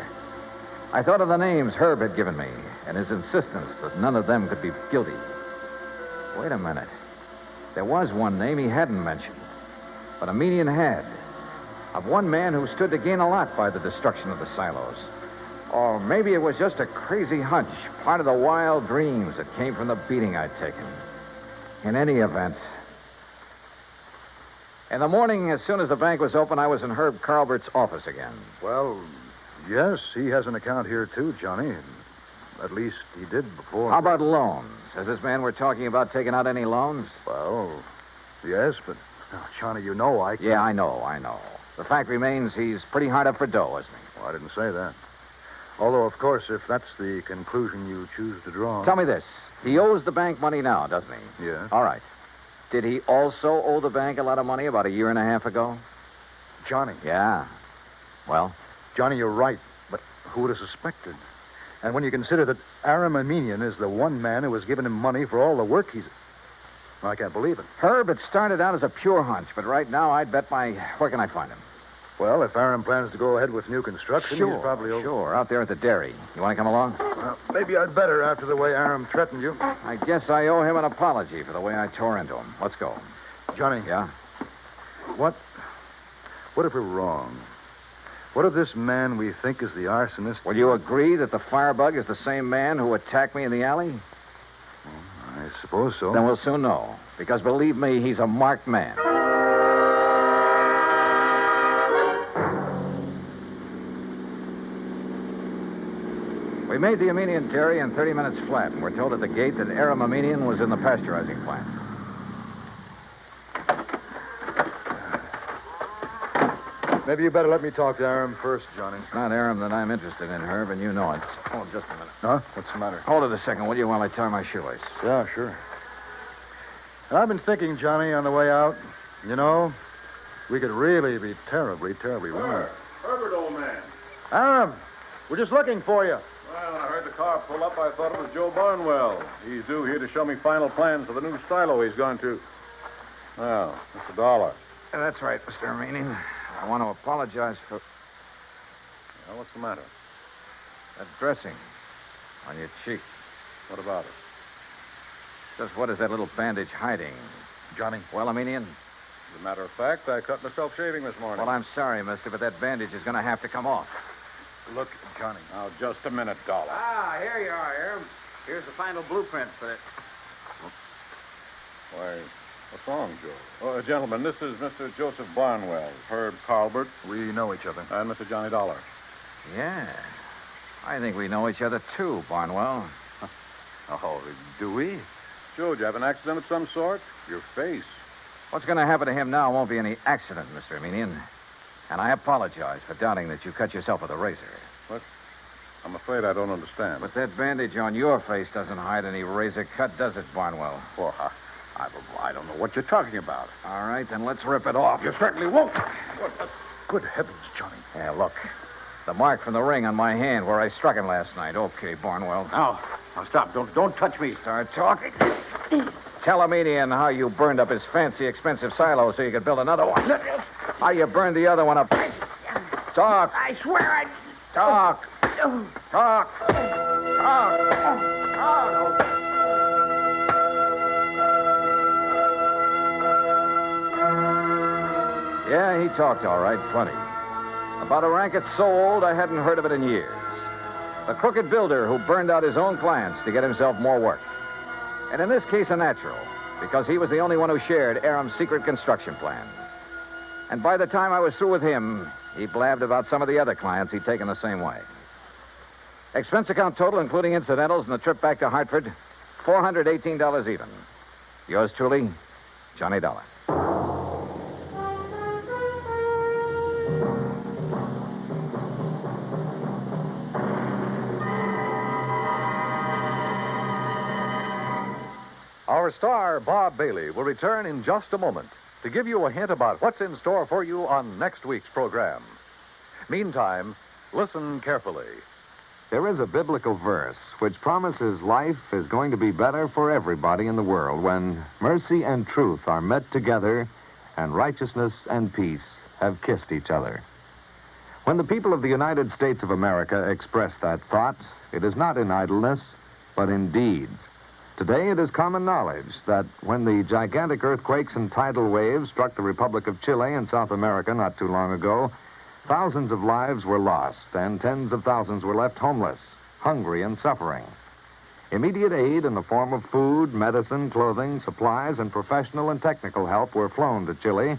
I thought of the names Herb had given me and his insistence that none of them could be guilty. Wait a minute. There was one name he hadn't mentioned, but a median had, of one man who stood to gain a lot by the destruction of the silos. Or maybe it was just a crazy hunch, part of the wild dreams that came from the beating I'd taken. In any event... In the morning, as soon as the bank was open, I was in Herb Carlbert's office again. Well, yes, he has an account here, too, Johnny. At least he did before. How about loans? Has this man we're talking about taken out any loans? Well, yes, but, Johnny, you know I can't... Yeah, I know. The fact remains he's pretty hard up for dough, isn't he? Well, I didn't say that. Although, of course, if that's the conclusion you choose to draw... Tell me this. He owes the bank money now, doesn't he? Yeah. All right. Did he also owe the bank a lot of money about a year and a half ago? Johnny. Yeah. Well? Johnny, you're right. But who would have suspected? And when you consider that Aram Aminian is the one man who has given him money for all the work he's... I can't believe it. Herb, it started out as a pure hunch, but right now I'd bet my... Where can I find him? Well, if Aram plans to go ahead with new construction, Sure, he's probably... Sure, out there at the dairy. You want to come along? Well, maybe I'd better after the way Aram threatened you. I guess I owe him an apology for the way I tore into him. Let's go. Johnny. Yeah? What if we're wrong? What if this man we think is the arsonist... Will you agree that the firebug is the same man who attacked me in the alley? Well, I suppose so. Then we'll soon know. Because believe me, he's a marked man. We made the Aminian dairy in 30 minutes flat, and we're told at the gate that Aram Aminian was in the pasteurizing plant. Maybe you better let me talk to Aram first, Johnny. It's not Aram that I'm interested in, Herb, and you know it. Hold just a minute. Huh? What's the matter? Hold it a second, will you, while I tie my shoelace? Yeah, sure. I've been thinking, Johnny, on the way out, you know, we could really be terribly, terribly wrong. Herbert, old man. Aram, we're just looking for you. Well, when I heard the car pull up, I thought it was Joe Barnwell. He's due here to show me final plans for the new silo he's going to. Well, Mr. Dollar. That's right, Mr. Aminian. I want to apologize for... Well, what's the matter? That dressing on your cheek. What about it? Just what is that little bandage hiding? Johnny. Well, Aminian? As a matter of fact, I cut myself shaving this morning. Well, I'm sorry, mister, but that bandage is going to have to come off. Look, Johnny. Now, just a minute, Dollar. Ah, here you are, Aram. Here's the final blueprint for it. Why, what's wrong, Joe? Oh, gentlemen, this is Mr. Joseph Barnwell, Herb Carlbert. We know each other. And Mr. Johnny Dollar. Yeah. I think we know each other, too, Barnwell. Oh, do we? Joe, did you have an accident of some sort? Your face. What's going to happen to him now won't be any accident, Mr. Emenian. And I apologize for doubting that you cut yourself with a razor. What? I'm afraid I don't understand. But that bandage on your face doesn't hide any razor cut, does it, Barnwell? Well, I don't know what you're talking about. All right, then let's rip it off. You certainly won't. Good heavens, Johnny. Yeah, look. The mark from the ring on my hand where I struck him last night. Okay, Barnwell. Now stop. Don't touch me. Start talking. Tell Emenian how you burned up his fancy, expensive silo so you could build another one. How you burned the other one up. Talk. I swear I... Talk. Talk. Yeah, he talked all right, plenty. About a racket so old I hadn't heard of it in years. The crooked builder who burned out his own clients to get himself more work. And in this case, a natural, because he was the only one who shared Aram's secret construction plans. And by the time I was through with him, he blabbed about some of the other clients he'd taken the same way. Expense account total, including incidentals and the trip back to Hartford, $418 even. Yours truly, Johnny Dollar. Our star, Bob Bailey, will return in just a moment to give you a hint about what's in store for you on next week's program. Meantime, listen carefully. There is a biblical verse which promises life is going to be better for everybody in the world when mercy and truth are met together and righteousness and peace have kissed each other. When the people of the United States of America express that thought, it is not in idleness, but in deeds. Today, it is common knowledge that when the gigantic earthquakes and tidal waves struck the Republic of Chile in South America not too long ago, thousands of lives were lost and tens of thousands were left homeless, hungry, and suffering. Immediate aid in the form of food, medicine, clothing, supplies, and professional and technical help were flown to Chile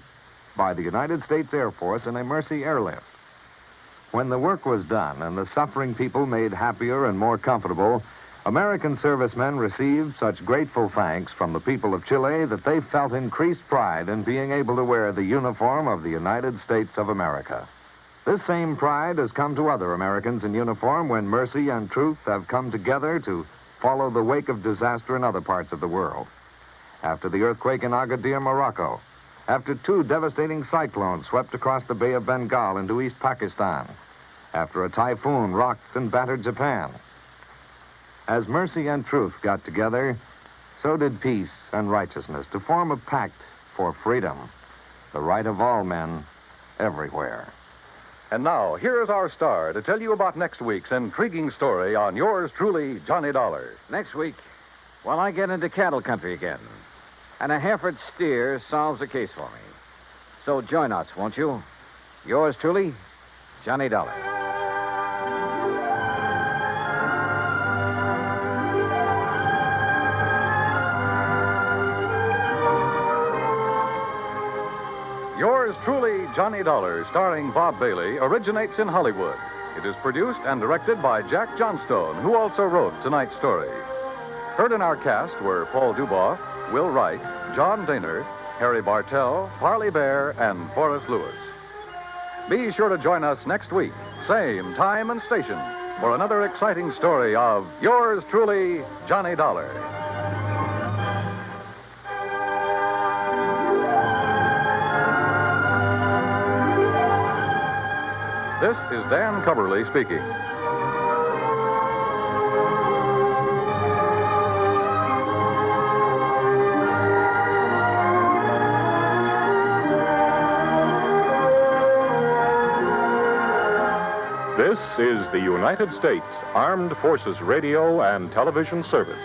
by the United States Air Force in a Mercy airlift. When the work was done and the suffering people made happier and more comfortable, American servicemen received such grateful thanks from the people of Chile that they felt increased pride in being able to wear the uniform of the United States of America. This same pride has come to other Americans in uniform when mercy and truth have come together to follow the wake of disaster in other parts of the world. After the earthquake in Agadir, Morocco, after 2 devastating cyclones swept across the Bay of Bengal into East Pakistan, after a typhoon rocked and battered Japan. As mercy and truth got together, so did peace and righteousness to form a pact for freedom, the right of all men everywhere. And now, here's our star to tell you about next week's intriguing story on yours truly, Johnny Dollar. Next week, well, I get into cattle country again. And a Hereford steer solves the case for me. So join us, won't you? Yours truly, Johnny Dollar. Yours truly, Johnny Dollar, starring Bob Bailey, originates in Hollywood. It is produced and directed by Jack Johnstone, who also wrote tonight's story. Heard in our cast were Paul Duboff, Will Wright, John Daner, Harry Bartell, Parley Bear, and Forrest Lewis. Be sure to join us next week, same time and station, for another exciting story of yours truly, Johnny Dollar. This is Dan Coverly speaking. This is the United States Armed Forces Radio and Television Service.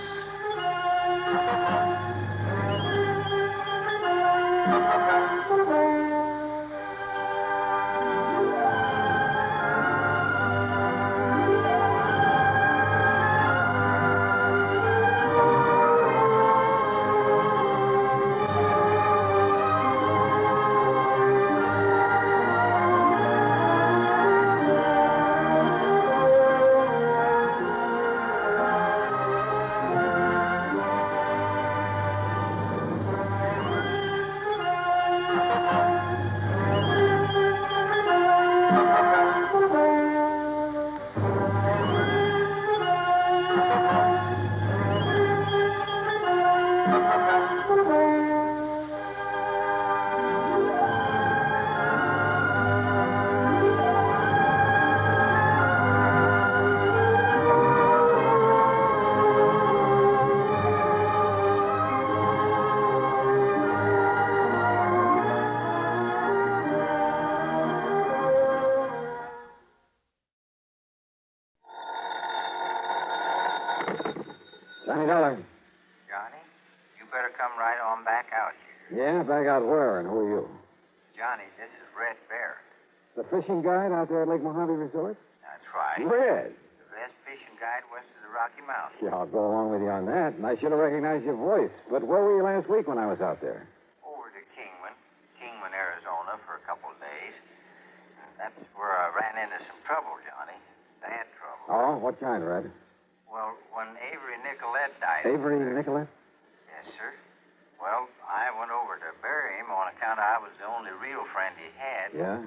Johnny Dollar. Johnny, you better come right on back out here. Yeah, back out where, and who are you? Johnny, this is Red Bear. The fishing guide out there at Lake Mojave Resort? That's right. Red. The best fishing guide west of the Rocky Mountains. Yeah, I'll go along with you on that, and I should have recognized your voice. But where were you last week when I was out there? Over to Kingman, Arizona for a couple of days. That's where I ran into some trouble, Johnny. Bad trouble. Oh, what kind, Red? Well, when Avery Nicolette died... Avery Nicolette? Yes, sir. Well, I went over to bury him on account I was the only real friend he had. Yeah?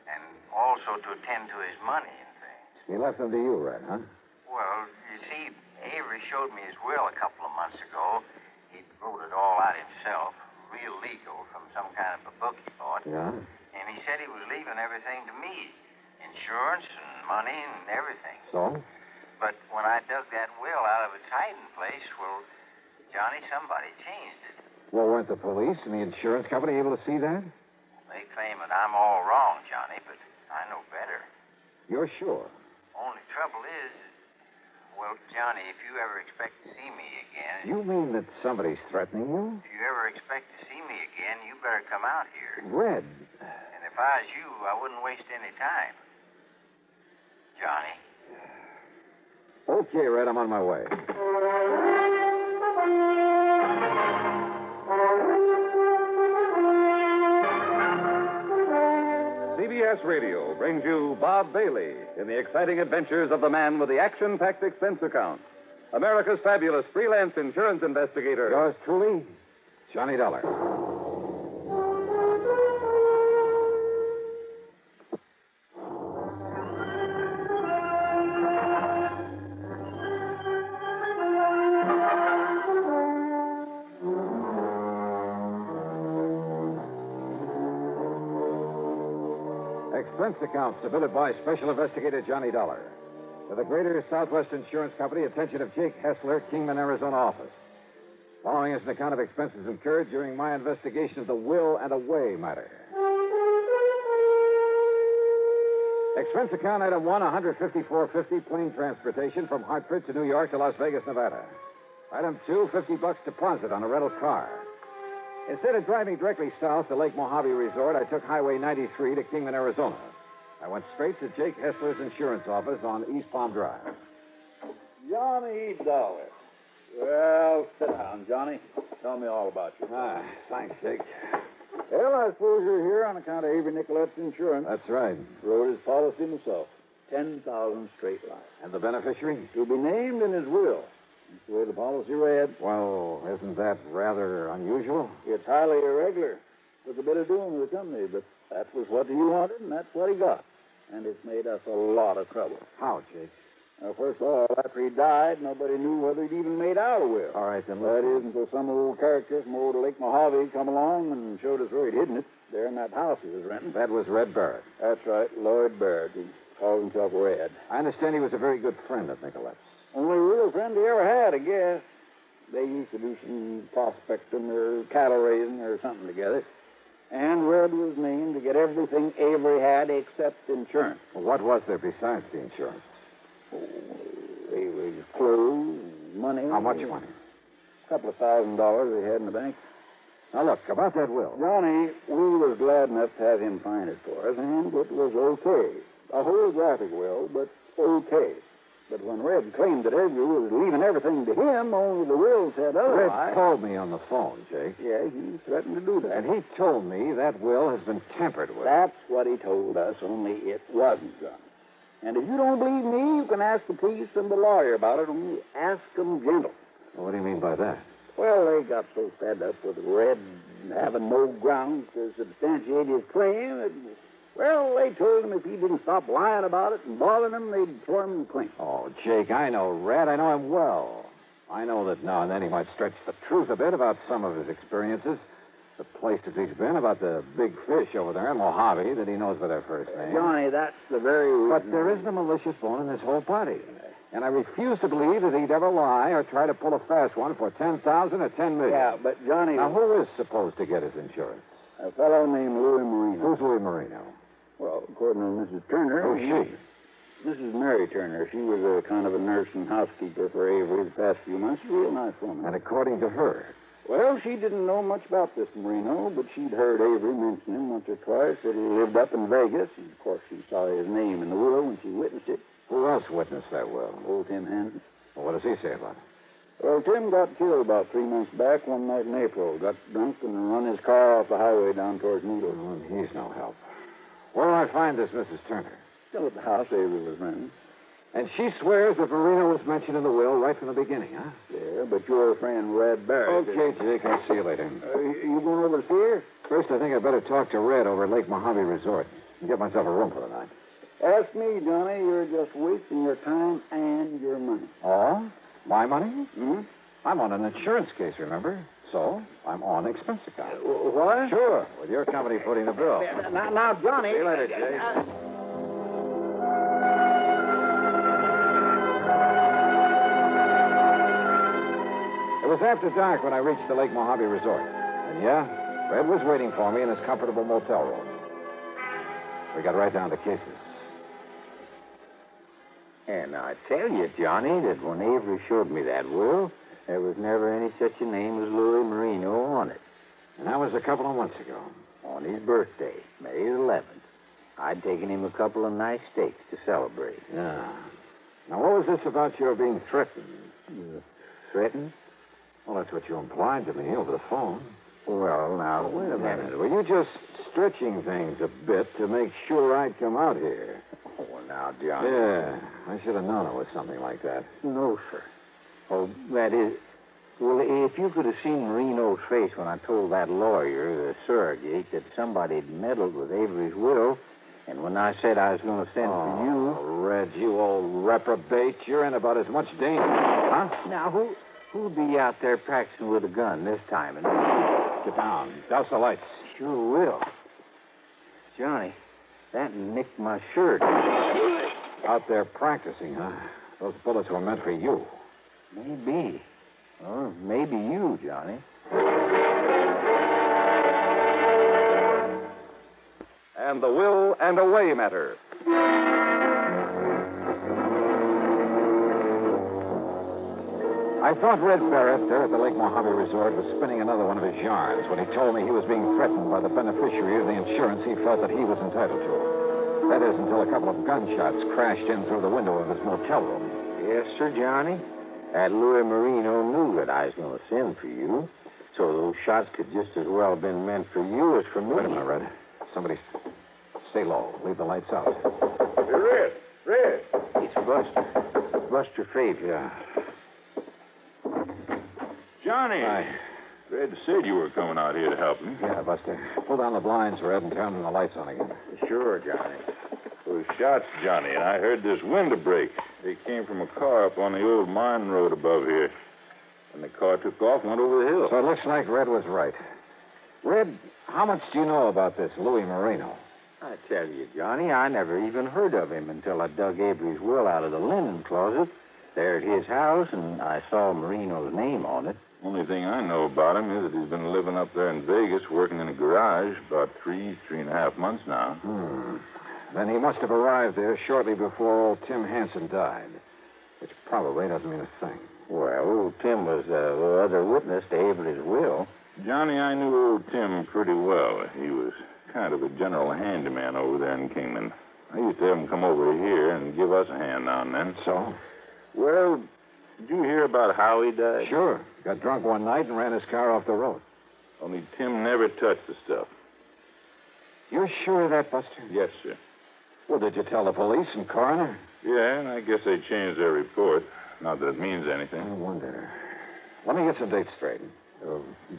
And also to attend to his money and things. He left them to you, Red, huh? Well, you see, Avery showed me his will a couple of months ago. He wrote it all out himself, real legal, from some kind of a book he bought. Yeah? And he said he was leaving everything to me. Insurance and money and everything. So? But when I dug that will out of its hiding place, well, Johnny, somebody changed it. Well, weren't the police and the insurance company able to see that? They claim that I'm all wrong, Johnny, but I know better. You're sure? Only trouble is, well, Johnny, if you ever expect to see me again... You mean that somebody's threatening you? If you ever expect to see me again, you better come out here. Red. And if I was you, I wouldn't waste any time. Johnny. Okay, Red, I'm on my way. CBS Radio brings you Bob Bailey in the exciting adventures of the man with the action-packed expense account. America's fabulous freelance insurance investigator. Yours truly, Johnny Dollar. Expense account submitted by Special Investigator Johnny Dollar. To the Greater Southwest Insurance Company, attention of Jake Hessler, Kingman, Arizona office. Following is an account of expenses incurred during my investigation of the will and away matter. Expense account item 1, $154.50 plane transportation from Hartford to New York to Las Vegas, Nevada. Item 2, $50 deposit on a rental car. Instead of driving directly south to Lake Mojave Resort, I took Highway 93 to Kingman, Arizona. I went straight to Jake Hessler's insurance office on East Palm Drive. Johnny Dollar. Well, sit down, Johnny. Tell me all about you. Thanks, Jake. Well, I suppose you're here on account of Avery Nicolette's insurance. That's right. Wrote his policy himself. 10,000 straight line. And the beneficiary? To be named in his will. That's the way the policy read. Well, isn't that rather unusual? It's highly irregular. Took a bit of doing with the company, but that was what he wanted, and that's what he got. And it's made us a lot of trouble. How, Jake? Now, first of all, after he died, nobody knew whether he'd even made out a will. All right, then. That is, until some old character from old Lake Mojave come along and showed us where he'd hidden it, there in that house he was renting. That was Red Barrett. That's right, Lloyd Barrett. He called himself Red. I understand he was a very good friend of Nicolette's. Only real friend he ever had, I guess. They used to do some prospecting or cattle raising or something together. And Red was named to get everything Avery had except insurance. Well, what was there besides the insurance? Avery's clothes, money. How much money? A couple of $1,000 he had in the bank. Now, look, about that will. Johnny, we was glad enough to have him find it for us, and it was okay. A holographic will, but okay. But when Red claimed that Avery was leaving everything to him, only the will said otherwise. Red called me on the phone, Jake. Yeah, he threatened to do that. And he told me that will has been tampered with. That's what he told us, only it wasn't, Johnny. And if you don't believe me, you can ask the police and the lawyer about it, only ask them gentle. Well, what do you mean by that? Well, they got so fed up with Red having no grounds to substantiate his claim that, well, they told him if he didn't stop lying about it and bothering them, they'd throw him clean. Oh, Jake, I know Red. I know him well. I know that now and then he might stretch the truth a bit about some of his experiences. The places he's been, about the big fish over there in Mojave that he knows by their first name. Johnny, that's the very reason. But there isn't a malicious bone in his whole body. And I refuse to believe that he'd ever lie or try to pull a fast one for $10,000 or $10 million. Yeah, but Johnny... Now, who is supposed to get his insurance? A fellow named Louis Marino. Who's Louis Marino? Well, according to Mrs. Turner... Who's she? Mrs. Mary Turner. She was a kind of a nurse and housekeeper for Avery the past few months. A real nice woman. And according to her? Well, she didn't know much about this Marino, but she'd heard Avery mention him once or twice, that he lived up in Vegas. And, of course, she saw his name in the will when she witnessed it. Who else witnessed that will? Old Tim Hansen. Well, what does he say about it? Well, Tim got killed about 3 months back one night in April. Got drunk and run his car off the highway down towards Needles. Oh, he's no help. Where do I find this Mrs. Turner? Still at the house Avery was renting. And she swears that Marino was mentioned in the will right from the beginning, huh? Yeah, but your friend Red Barrett... Okay, Jake, I'll see you later. You going over to see her? First, I think I'd better talk to Red over at Lake Mojave Resort and get myself a room for the night. Ask me, Johnny. You're just wasting your time and your money. Oh? My money? Hmm? I'm on an insurance case, remember? So, I'm on expense account. What? Sure, with your company footing the bill. Now, Johnny... See you later, Jake. It was after dark when I reached the Lake Mojave Resort. And yeah, Red was waiting for me in his comfortable motel room. We got right down to cases. And I tell you, Johnny, that when Avery showed me that will, there was never any such a name as Louis Marino on it. And that was a couple of months ago. On his birthday, May 11th. I'd taken him a couple of nice steaks to celebrate. Yeah. Now, what was this about your being threatened? Threatened? Well, that's what you implied to me over the phone. Well, now, wait a minute. Were you just stretching things a bit to make sure I'd come out here? Oh, now, Johnny. Yeah, I should have known it was something like that. No, sir. Oh, that is... Well, if you could have seen Marino's face when I told that lawyer, the surrogate, that somebody had meddled with Avery's will, and when I said I was going to send for you... Red, you old reprobate. You're in about as much danger. Huh? Now, who'd be out there practicing with a gun this time? And... Get down. Douse the lights. Sure will. Johnny, that nicked my shirt. Out there practicing, huh? Those bullets were meant for you. Maybe. Or maybe you, Johnny. And the will and away matter. I thought Red Barrett there at the Lake Mojave Resort was spinning another one of his yarns when he told me he was being threatened by the beneficiary of the insurance he felt that he was entitled to. That is, until a couple of gunshots crashed in through the window of his motel room. Yes, sir, Johnny. That Louis Marino knew that I was going to send for you, so those shots could just as well have been meant for you as for me. Wait a minute, Red. Somebody... Stay low. Leave the lights out. Hey, Red! It's Buster. Buster Faith. Yeah. Johnny. Hi. Red said you were coming out here to help me. Yeah, Buster. Pull down the blinds, Red, and turn the lights on again. Sure, Johnny. Those shots, Johnny, and I heard this window break. They came from a car up on the old mine road above here. And the car took off and went over the hill. So it looks like Red was right. Red, how much do you know about this Louis Marino? I tell you, Johnny, I never even heard of him until I dug Avery's will out of the linen closet there at his house, and I saw Marino's name on it. Only thing I know about him is that he's been living up there in Vegas, working in a garage, about 3.5 months now. Then he must have arrived there shortly before old Tim Hansen died, which probably doesn't mean a thing. Well, old Tim was the other witness to Avery's will. Johnny, I knew old Tim pretty well. He was kind of a general handyman over there in Kingman. I used to have him come over here and give us a hand now and then. So? Well, did you hear about how he died? Sure. Got drunk one night and ran his car off the road. Only Tim never touched the stuff. You're sure of that, Buster? Yes, sir. Well, did you tell the police and coroner? Yeah, and I guess they changed their report. Not that it means anything. I wonder. Let me get some dates straight.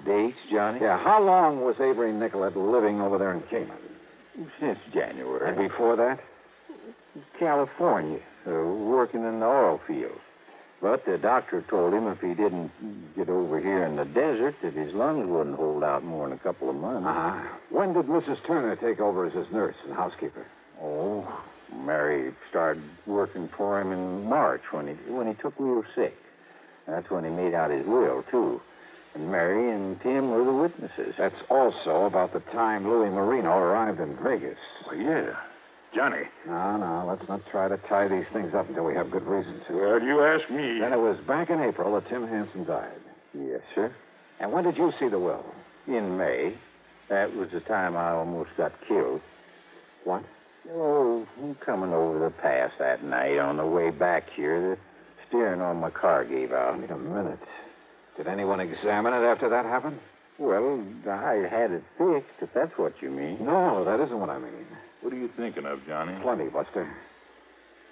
Dates, Johnny? Yeah, how long was Avery Nicollet living over there in Cayman? Since January. And before that? California, working in the oil fields. But the doctor told him if he didn't get over here in the desert that his lungs wouldn't hold out more than a couple of months. When did Mrs. Turner take over as his nurse and housekeeper? Oh, Mary started working for him in March when he took real sick. That's when he made out his will, too. And Mary and Tim were the witnesses. That's also about the time Louis Marino arrived in Vegas. Well, yeah. Johnny. No, let's not try to tie these things up until we have good reason to. Well, you ask me. Then it was back in April that Tim Hanson died. Yes, sir. And when did you see the will? In May. That was the time I almost got killed. What? Oh, coming over the pass that night on the way back here, the steering on my car gave out. Wait a minute. Did anyone examine it after that happened? Well, I had it fixed, if that's what you mean. No, that isn't what I mean. What are you thinking of, Johnny? Plenty, Buster.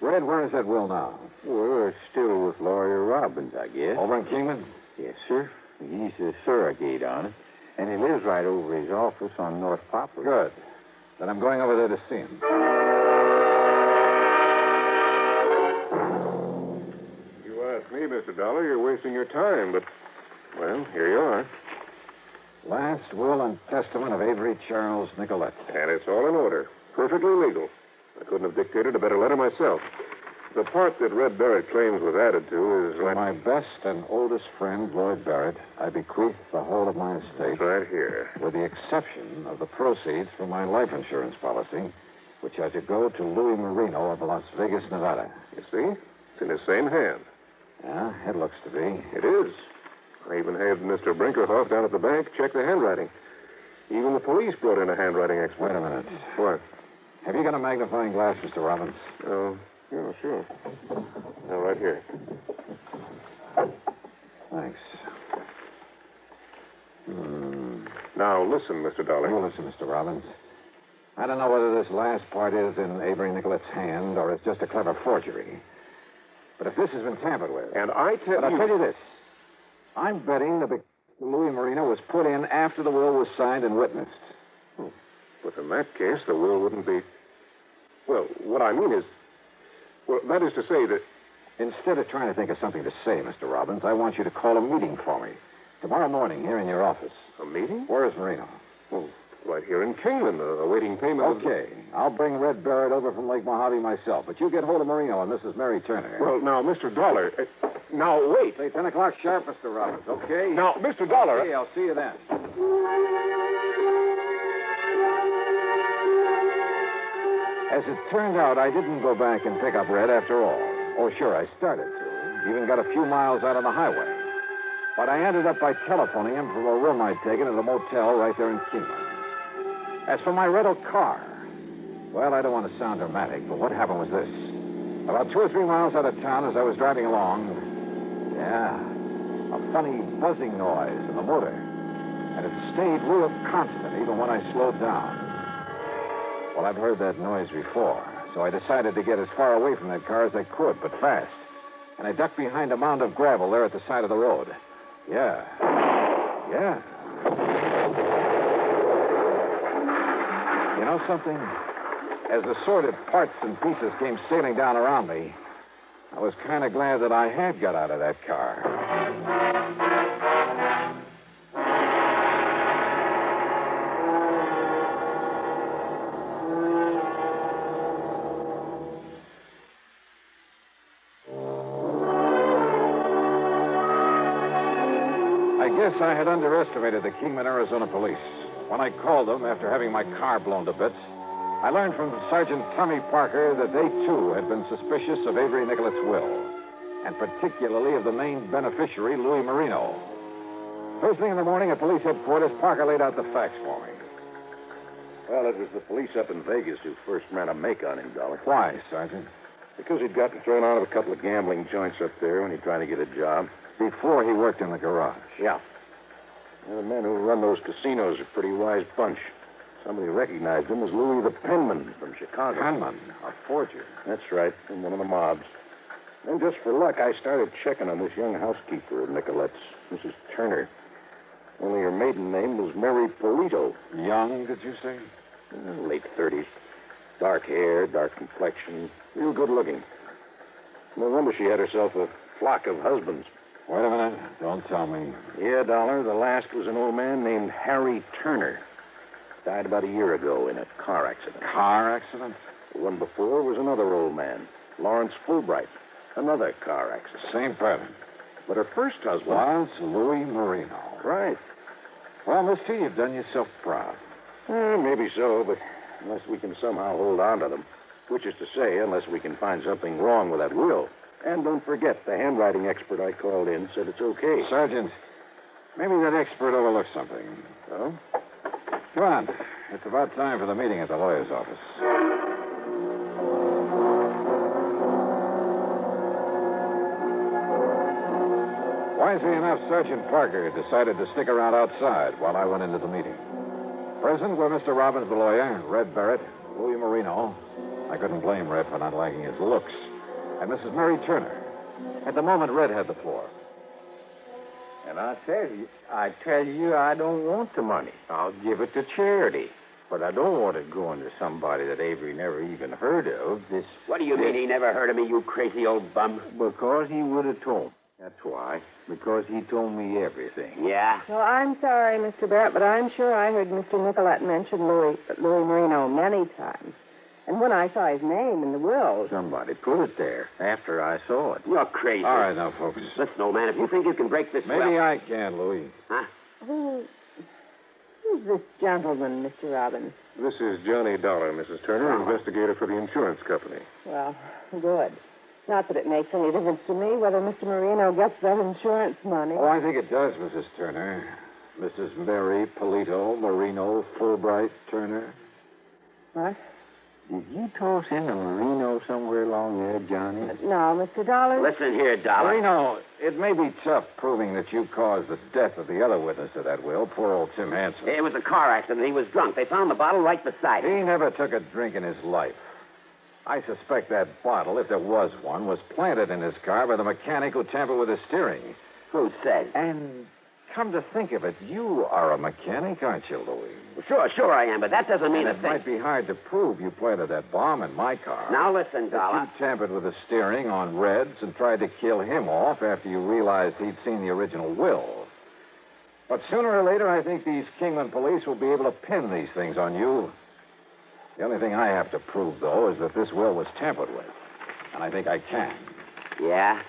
Red, where is that will now? Well, it's still with Lawyer Robbins, I guess. Over in Kingman? Yes, sir. He's a surrogate on it, and he lives right over his office on North Poplar. Good. Then I'm going over there to see him. You ask me, Mr. Dollar, you're wasting your time, but, well, here you are. Last will and testament of Avery Charles Nicolette. And it's all in order. Perfectly legal. I couldn't have dictated a better letter myself. The part that Red Barrett claims was added to is... To my best and oldest friend, Lloyd Barrett, I bequeath the whole of my estate. Right here. With the exception of the proceeds from my life insurance policy, which are to go to Louis Marino of Las Vegas, Nevada. You see? It's in his same hand. Yeah, it looks to be. It is. I even had Mr. Brinkerhoff down at the bank check the handwriting. Even the police brought in a handwriting expert. Wait a minute. What? Have you got a magnifying glass, Mr. Robbins? Oh, yeah, sure. Now, right here. Thanks. Now, listen, Mr. Dollar. You listen, Mr. Robbins. I don't know whether this last part is in Avery Nicolette's hand or it's just a clever forgery. But if this has been tampered with... And I tell you... But I'll tell you this. I'm betting the Louis Marino was put in after the will was signed and witnessed. But in that case, the will wouldn't be... Well, what I mean is... Well, that is to say that... Instead of trying to think of something to say, Mr. Robbins, I want you to call a meeting for me. Tomorrow morning, here in your office. A meeting? Where's Marino? Well, right here in Kingman, awaiting payment Okay. I'll bring Red Barrett over from Lake Mojave myself, but you get hold of Marino and Mrs. Mary Turner. Well, now, Mr. Dollar... now, wait. Say 10 o'clock sharp, Mr. Robbins, okay? Now, Mr. Dollar... Okay, I'll see you then. As it turned out, I didn't go back and pick up Red after all. Oh, sure, I started to. Even got a few miles out on the highway. But I ended up by telephoning him from a room I'd taken at a motel right there in Kingman. As for my rental car, well, I don't want to sound dramatic, but what happened was this. About 2 or 3 miles out of town as I was driving along, a funny buzzing noise in the motor. And it stayed real constant even when I slowed down. Well, I've heard that noise before, so I decided to get as far away from that car as I could, but fast. And I ducked behind a mound of gravel there at the side of the road. Yeah. You know something? As the sordid parts and pieces came sailing down around me, I was kind of glad that I had got out of that car. I guess I had underestimated the Kingman, Arizona police. When I called them after having my car blown to bits, I learned from Sergeant Tommy Parker that they, too, had been suspicious of Avery Nicolette's will, and particularly of the main beneficiary, Louis Marino. First thing in the morning at police headquarters, Parker laid out the facts for me. Well, it was the police up in Vegas who first ran a make on him, Dollar. Why, Sergeant? Because he'd gotten thrown out of a couple of gambling joints up there when he tried to get a job. Before he worked in the garage. Yeah. Well, the men who run those casinos are a pretty wise bunch. Somebody recognized him as Louis the Penman from Chicago. Penman? A forger? That's right, from one of the mobs. Then just for luck, I started checking on this young housekeeper of Nicolette's, Mrs. Turner. Only her maiden name was Mary Polito. Young, did you say? Late 30s. Dark hair, dark complexion, real good looking. No wonder she had herself a flock of husbands. Wait a minute. Don't tell me. Yeah, Dollar. The last was an old man named Harry Turner. Died about a year ago in a car accident. Car accident? The one before was another old man, Lawrence Fulbright. Another car accident. Same pattern. But her first husband... was Louis Marino. Right. Well, mister, you've done yourself proud. Maybe so, but unless we can somehow hold on to them. Which is to say, unless we can find something wrong with that will. And don't forget, the handwriting expert I called in said it's okay. Sergeant, maybe that expert overlooked something. Oh? Come on. It's about time for the meeting at the lawyer's office. Wisely enough, Sergeant Parker decided to stick around outside while I went into the meeting. Present were Mr. Robbins, the lawyer, Red Barrett, Louis Marino. I couldn't blame Red for not liking his looks. And Mrs. Mary Turner. At the moment, Red had the floor. And I tell you, I don't want the money. I'll give it to charity. But I don't want it going to somebody that Avery never even heard of. What do you mean he never heard of me, you crazy old bum? Because he would have told me. That's why. Because he told me everything. Yeah? Well, I'm sorry, Mr. Barrett, but I'm sure I heard Mr. Nicolette mention Louis Marino many times. And when I saw his name in the will... Somebody put it there after I saw it. You're crazy. All right, now, folks. Listen, old man, if you think you can break this Maybe I can, Louis. Huh? Who's this gentleman, Mr. Robbins? This is Johnny Dollar, Mrs. Turner, investigator for the insurance company. Well, good. Not that it makes any difference to me whether Mr. Marino gets that insurance money. Oh, I think it does, Mrs. Turner. Mrs. Mary Polito Marino Fulbright Turner. What? Did you toss in a Marino somewhere along there, Johnny? No, Mr. Dollar. Listen here, Dollar. Marino, it may be tough proving that you caused the death of the other witness to that will, poor old Tim Hanson. It was a car accident. He was drunk. They found the bottle right beside him. He never took a drink in his life. I suspect that bottle, if there was one, was planted in his car by the mechanic who tampered with his steering. Who said? And come to think of it, you are a mechanic, aren't you, Louis? Sure I am, but that doesn't mean and a it thing. might be hard to prove you planted that bomb in my car. Now listen, Dollar. You tampered with the steering on Red's and tried to kill him off after you realized he'd seen the original will. But sooner or later, I think these Kingman police will be able to pin these things on you. The only thing I have to prove, though, is that this will was tampered with. And I think I can. Yeah?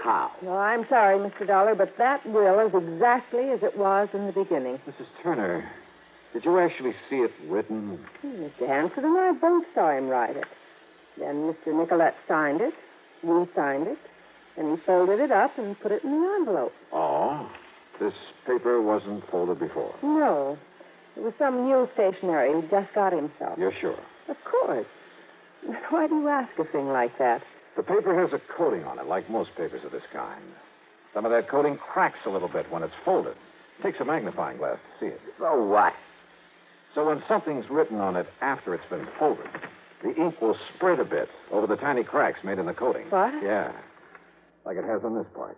How? Well, I'm sorry, Mr. Dollar, but that will is exactly as it was in the beginning. Mrs. Turner, did you actually see it written? Mr. Hanson and I both saw him write it. Then Mr. Nicolette signed it, we signed it, and he folded it up and put it in the envelope. Oh? This paper wasn't folded before? No. It was some new stationery he just got himself. You're sure? Of course. Why do you ask a thing like that? The paper has a coating on it, like most papers of this kind. Some of that coating cracks a little bit when it's folded. It takes a magnifying glass to see it. So what? So when something's written on it after it's been folded, the ink will spread a bit over the tiny cracks made in the coating. What? Yeah. Like it has on this part.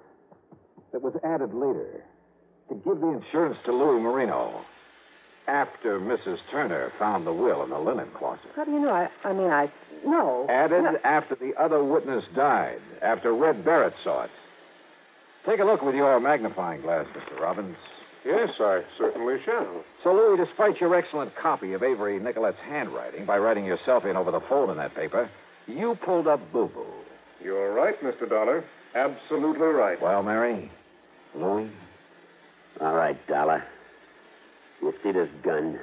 It was added later to give the insurance to Louis Marino after Mrs. Turner found the will in the linen closet. How do you know? I know. Added No. after the other witness died, after Red Barrett saw it. Take a look with your magnifying glass, Mr. Robbins. Yes, I certainly shall. So, Louis, despite your excellent copy of Avery Nicolette's handwriting, by writing yourself in over the fold in that paper, you pulled up boo-boo. You're right, Mr. Dollar. Absolutely right. Well, Mary, Louis? All right, Dollar. You see this gun?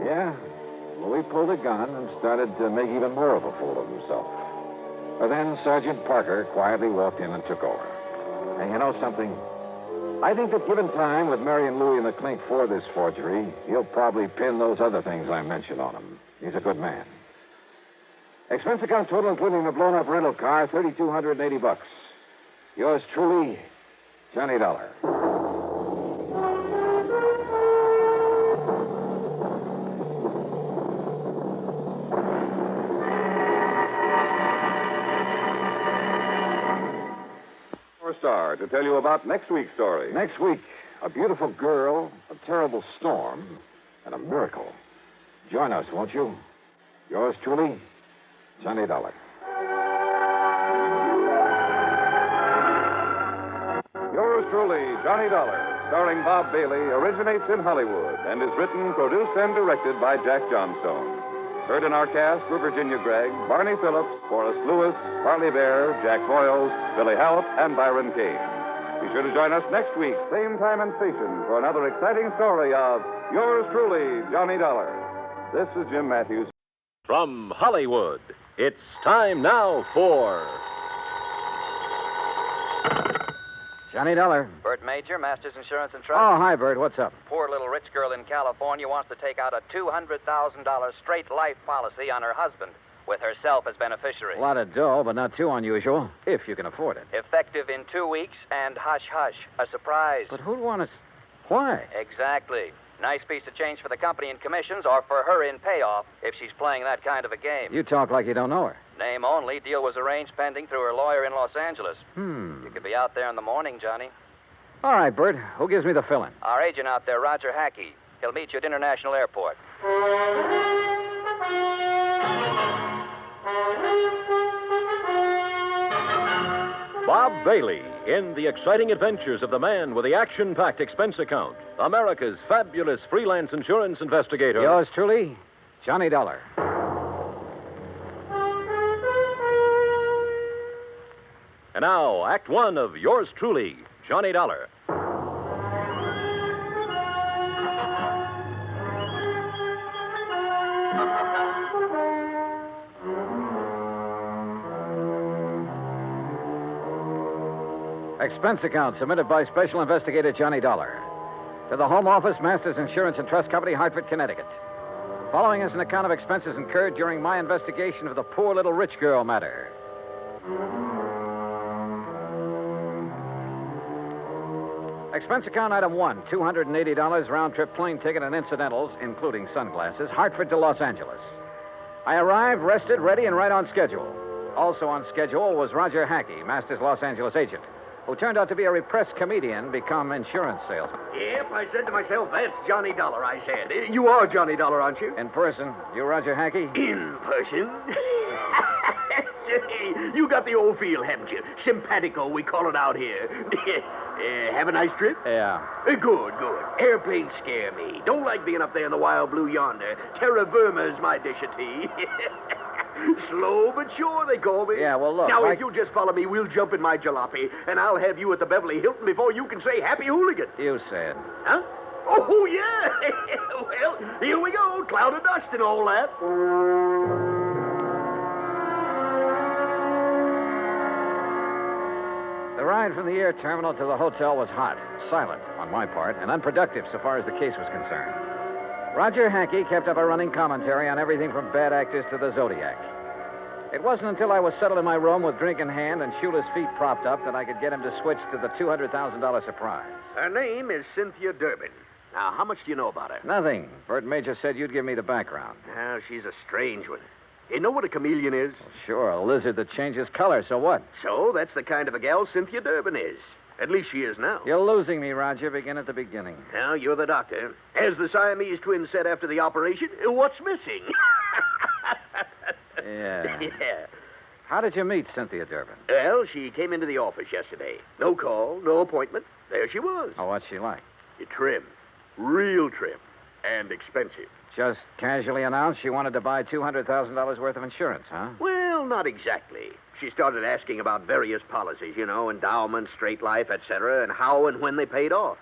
Yeah. Louis pulled a gun and started to make even more of a fool of himself. But then Sergeant Parker quietly walked in and took over. And you know something? I think that given time with Mary and Louis in the clink for this forgery, he'll probably pin those other things I mentioned on him. He's a good man. Expense account total, including the blown-up rental car, $3,280. Yours truly, Johnny Dollar. Star to tell you about next week's story. Next week, a beautiful girl, a terrible storm, and a miracle. Join us, won't you? Yours truly, Johnny Dollar. Yours truly, Johnny Dollar, starring Bob Bailey, originates in Hollywood and is written, produced, and directed by Jack Johnstone. Heard in our cast were Virginia Gregg, Barney Phillips, Forrest Lewis, Parley Bear, Jack Boyles, Billy Hallett, and Byron Kane. Be sure to join us next week, same time and station, for another exciting story of yours truly, Johnny Dollar. This is Jim Matthews. From Hollywood, it's time now for... Johnny Dollar. Bert Major, Masters Insurance and Trust. Oh, hi, Bert. What's up? Poor little rich girl in California wants to take out a $200,000 straight life policy on her husband, with herself as beneficiary. A lot of dough, but not too unusual, if you can afford it. Effective in 2 weeks, and hush-hush, a surprise. But who'd want to... Why? Exactly. Nice piece of change for the company in commissions, or for her in payoff, if she's playing that kind of a game. You talk like you don't know her. Name only. Deal was arranged pending through her lawyer in Los Angeles. You could be out there in the morning, Johnny. All right, Bert. Who gives me the fill-in? Our agent out there, Roger Hackey. He'll meet you at International Airport. Bob Bailey in the exciting adventures of the man with the action-packed expense account, America's fabulous freelance insurance investigator. Yours truly, Johnny Dollar. And now, Act One of yours truly, Johnny Dollar. Expense account submitted by Special Investigator Johnny Dollar to the Home Office, Masters Insurance and Trust Company, Hartford, Connecticut. Following is an account of expenses incurred during my investigation of the poor little rich girl matter. Expense account item 1, $280 round-trip plane ticket and incidentals, including sunglasses, Hartford to Los Angeles. I arrived, rested, ready, and right on schedule. Also on schedule was Roger Hackey, Masters Los Angeles agent, who turned out to be a repressed comedian become insurance salesman. Yep, I said to myself, that's Johnny Dollar, I said. You are Johnny Dollar, aren't you? In person. You Roger Hackey? In person? You got the old feel, haven't you? Simpatico, we call it out here. Have a nice trip? Yeah. Good. Airplanes scare me. Don't like being up there in the wild blue yonder. Terra firma's my dish of tea. Slow but sure, they call me. Yeah, well, look. Now, if you'll just follow me, we'll jump in my jalopy, and I'll have you at the Beverly Hilton before you can say happy hooligan. You said. Huh? Oh, yeah. Well, here we go. Cloud of dust and all that. The ride from the air terminal to the hotel was hot, silent on my part, and unproductive so far as the case was concerned. Roger Hackey kept up a running commentary on everything from bad actors to the Zodiac. It wasn't until I was settled in my room with drink in hand and shoeless feet propped up that I could get him to switch to the $200,000 surprise. Her name is Cynthia Durbin. Now, how much do you know about her? Nothing. Bert Major said you'd give me the background. Now, she's a strange one. You know what a chameleon is? Well, sure, a lizard that changes color, so what? So, that's the kind of a gal Cynthia Durbin is. At least she is now. You're losing me, Roger. Begin at the beginning. Now, you're the doctor. As the Siamese twins said after the operation, what's missing? Yeah. Yeah. How did you meet Cynthia Durbin? Well, she came into the office yesterday. No call, no appointment. There she was. Oh, what's she like? Trim. Real trim. And expensive. Just casually announced she wanted to buy $200,000 worth of insurance, huh? Well, not exactly. She started asking about various policies, endowments, straight life, etc., and how and when they paid off.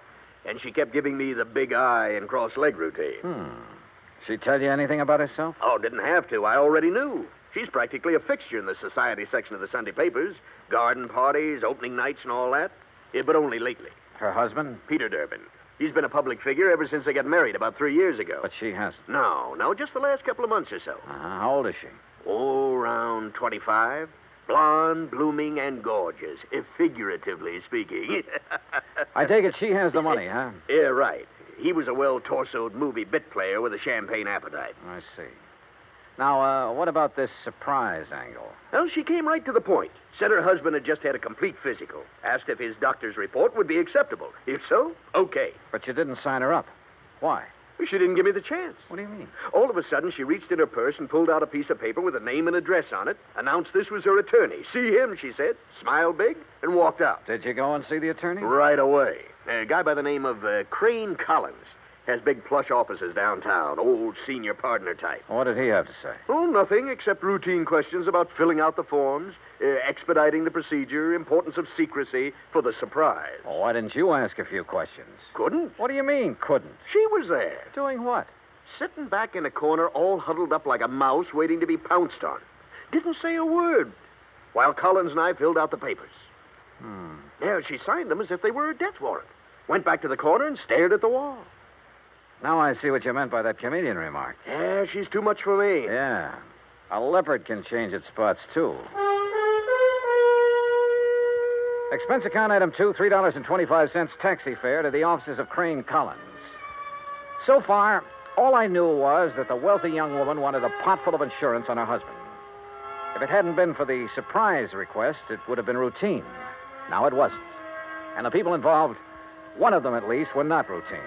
And she kept giving me the big eye and cross-leg routine. She tell you anything about herself? Oh, didn't have to. I already knew. She's practically a fixture in the society section of the Sunday papers. Garden parties, opening nights, and all that. Yeah, but only lately. Her husband? Peter Durbin. He's been a public figure ever since they got married about 3 years ago. But she hasn't. No, just the last couple of months or so. How old is she? Oh, around 25. Blonde, blooming, and gorgeous, figuratively speaking. I take it she has the money, huh? Yeah, right. He was a well-torsoed movie bit player with a champagne appetite. I see. Now, what about this surprise angle? Well, she came right to the point. Said her husband had just had a complete physical. Asked if his doctor's report would be acceptable. If so, okay. But you didn't sign her up. Why? She didn't give me the chance. What do you mean? All of a sudden, she reached in her purse and pulled out a piece of paper with a name and address on it, announced this was her attorney. See him, she said, smiled big, and walked out. Did you go and see the attorney? Right away. A guy by the name of Crane Collins. Has big plush offices downtown, old senior partner type. What did he have to say? Oh, nothing except routine questions about filling out the forms, expediting the procedure, importance of secrecy for the surprise. Well, why didn't you ask a few questions? Couldn't? What do you mean, couldn't? She was there. Doing what? Sitting back in a corner, all huddled up like a mouse waiting to be pounced on. Didn't say a word. While Collins and I filled out the papers. Yeah, she signed them as if they were a death warrant. Went back to the corner and stared at the wall. Now I see what you meant by that chameleon remark. Yeah, she's too much for me. Yeah. A leopard can change its spots, too. Expense account item 2, $3.25 taxi fare to the offices of Crane Collins. So far, all I knew was that the wealthy young woman wanted a pot full of insurance on her husband. If it hadn't been for the surprise request, it would have been routine. Now it wasn't. And the people involved, one of them at least, were not routine.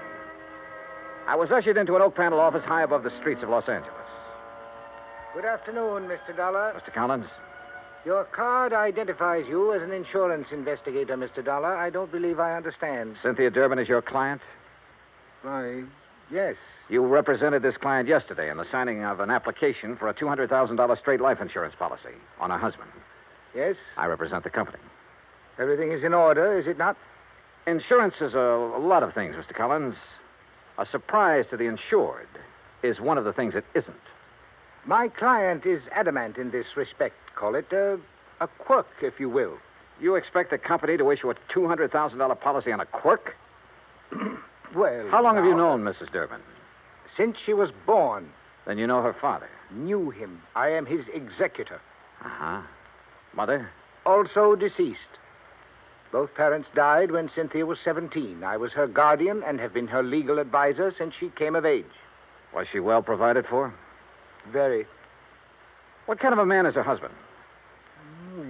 I was ushered into an oak panel office high above the streets of Los Angeles. Good afternoon, Mr. Dollar. Mr. Collins? Your card identifies you as an insurance investigator, Mr. Dollar. I don't believe I understand. Cynthia Durbin is your client? Why, yes. You represented this client yesterday in the signing of an application for a $200,000 straight life insurance policy on her husband. Yes? I represent the company. Everything is in order, is it not? Insurance is a lot of things, Mr. Collins. A surprise to the insured is one of the things it isn't. My client is adamant in this respect. Call it a quirk, if you will. You expect the company to issue a $200,000 policy on a quirk? Well, how long have you known Mrs. Durbin? Since she was born. Then you know her father? Knew him. I am his executor. Uh-huh. Mother? Also deceased. Both parents died when Cynthia was 17. I was her guardian and have been her legal advisor since she came of age. Was she well provided for? Very. What kind of a man is her husband?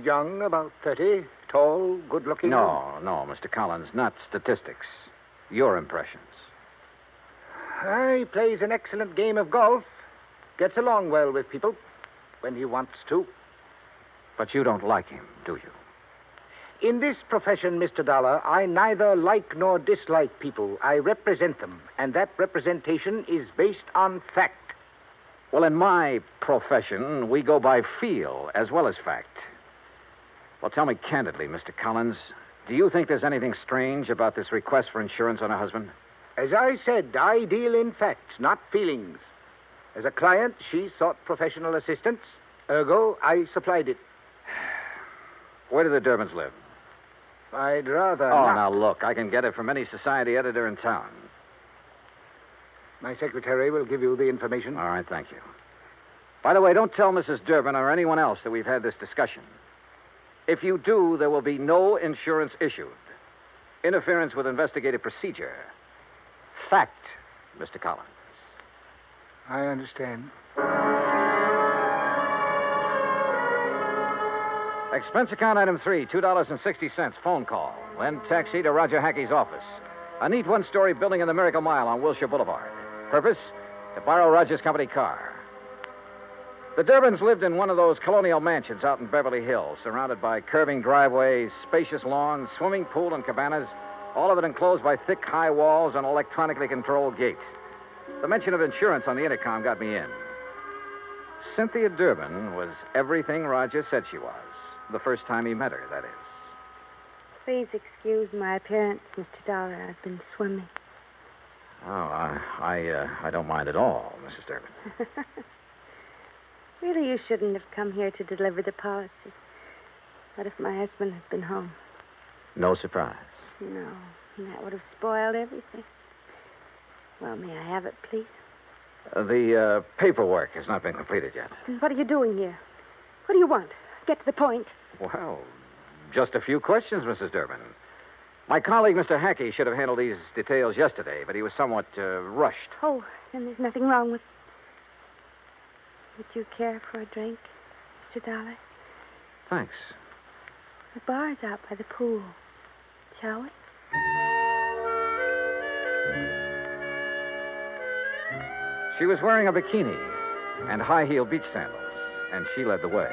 Young, about 30. Tall, good-looking. No, Mr. Collins, not statistics. Your impressions. He plays an excellent game of golf. Gets along well with people when he wants to. But you don't like him, do you? In this profession, Mr. Dollar, I neither like nor dislike people. I represent them, and that representation is based on fact. Well, in my profession, we go by feel as well as fact. Well, tell me candidly, Mr. Collins, do you think there's anything strange about this request for insurance on her husband? As I said, I deal in facts, not feelings. As a client, she sought professional assistance. Ergo, I supplied it. Where do the Durbins live? I'd rather Oh, not. now look, I can get it from any society editor in town. My secretary will give you the information. All right, thank you. By the way, don't tell Mrs. Durbin or anyone else that we've had this discussion. If you do, there will be no insurance issued. Interference with investigative procedure. Fact, Mr. Collins. I understand. Expense account item 3, $2.60, phone call. Then taxi to Roger Hackey's office. A neat one-story building in the Miracle Mile on Wilshire Boulevard. Purpose? To borrow Roger's company car. The Durbins lived in one of those colonial mansions out in Beverly Hills, surrounded by curving driveways, spacious lawns, swimming pool, and cabanas, all of it enclosed by thick, high walls and electronically controlled gates. The mention of insurance on the intercom got me in. Cynthia Durbin was everything Roger said she was. The first time he met her, that is. Please excuse my appearance, Mr. Dollar. I've been swimming. Oh, I don't mind at all, Mrs. Durbin. Really, you shouldn't have come here to deliver the policy. What if my husband had been home? No surprise. No, that would have spoiled everything. Well, may I have it, please? The paperwork has not been completed yet. Then what are you doing here? What do you want? Get to the point. Well, just a few questions, Mrs. Durbin. My colleague, Mr. Hackey, should have handled these details yesterday, but he was somewhat rushed. Oh, then there's nothing wrong with... Would you care for a drink, Mr. Dollar? Thanks. The bar's out by the pool. Shall we? She was wearing a bikini and high-heeled beach sandals, and she led the way.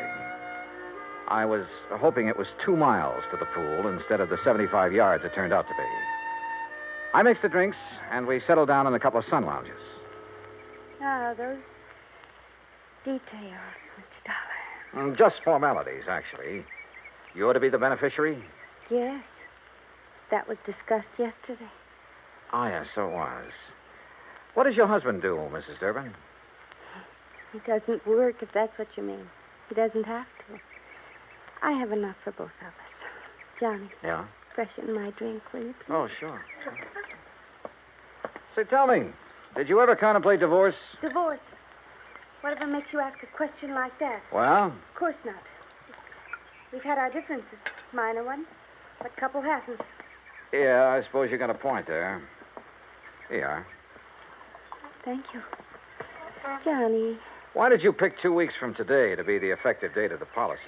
I was hoping it was 2 miles to the pool instead of the 75 yards it turned out to be. I mix the drinks, and we settle down in a couple of sun lounges. Ah, those details, Mr. Dollar. Just formalities, actually. You're to be the beneficiary? Yes. That was discussed yesterday. Oh, yes, so it was. What does your husband do, Mrs. Durbin? He doesn't work, if that's what you mean. He doesn't have to. I have enough for both of us. Johnny. Yeah? Freshen my drink, will you, please? Oh, sure. Say, tell me, did you ever contemplate divorce? Divorce? Whatever makes you ask a question like that? Well? Of course not. We've had our differences. Minor ones. What couple hasn't? Yeah, I suppose you got a point there. Here you are. Thank you. Johnny, Why did you pick 2 weeks from today to be the effective date of the policy?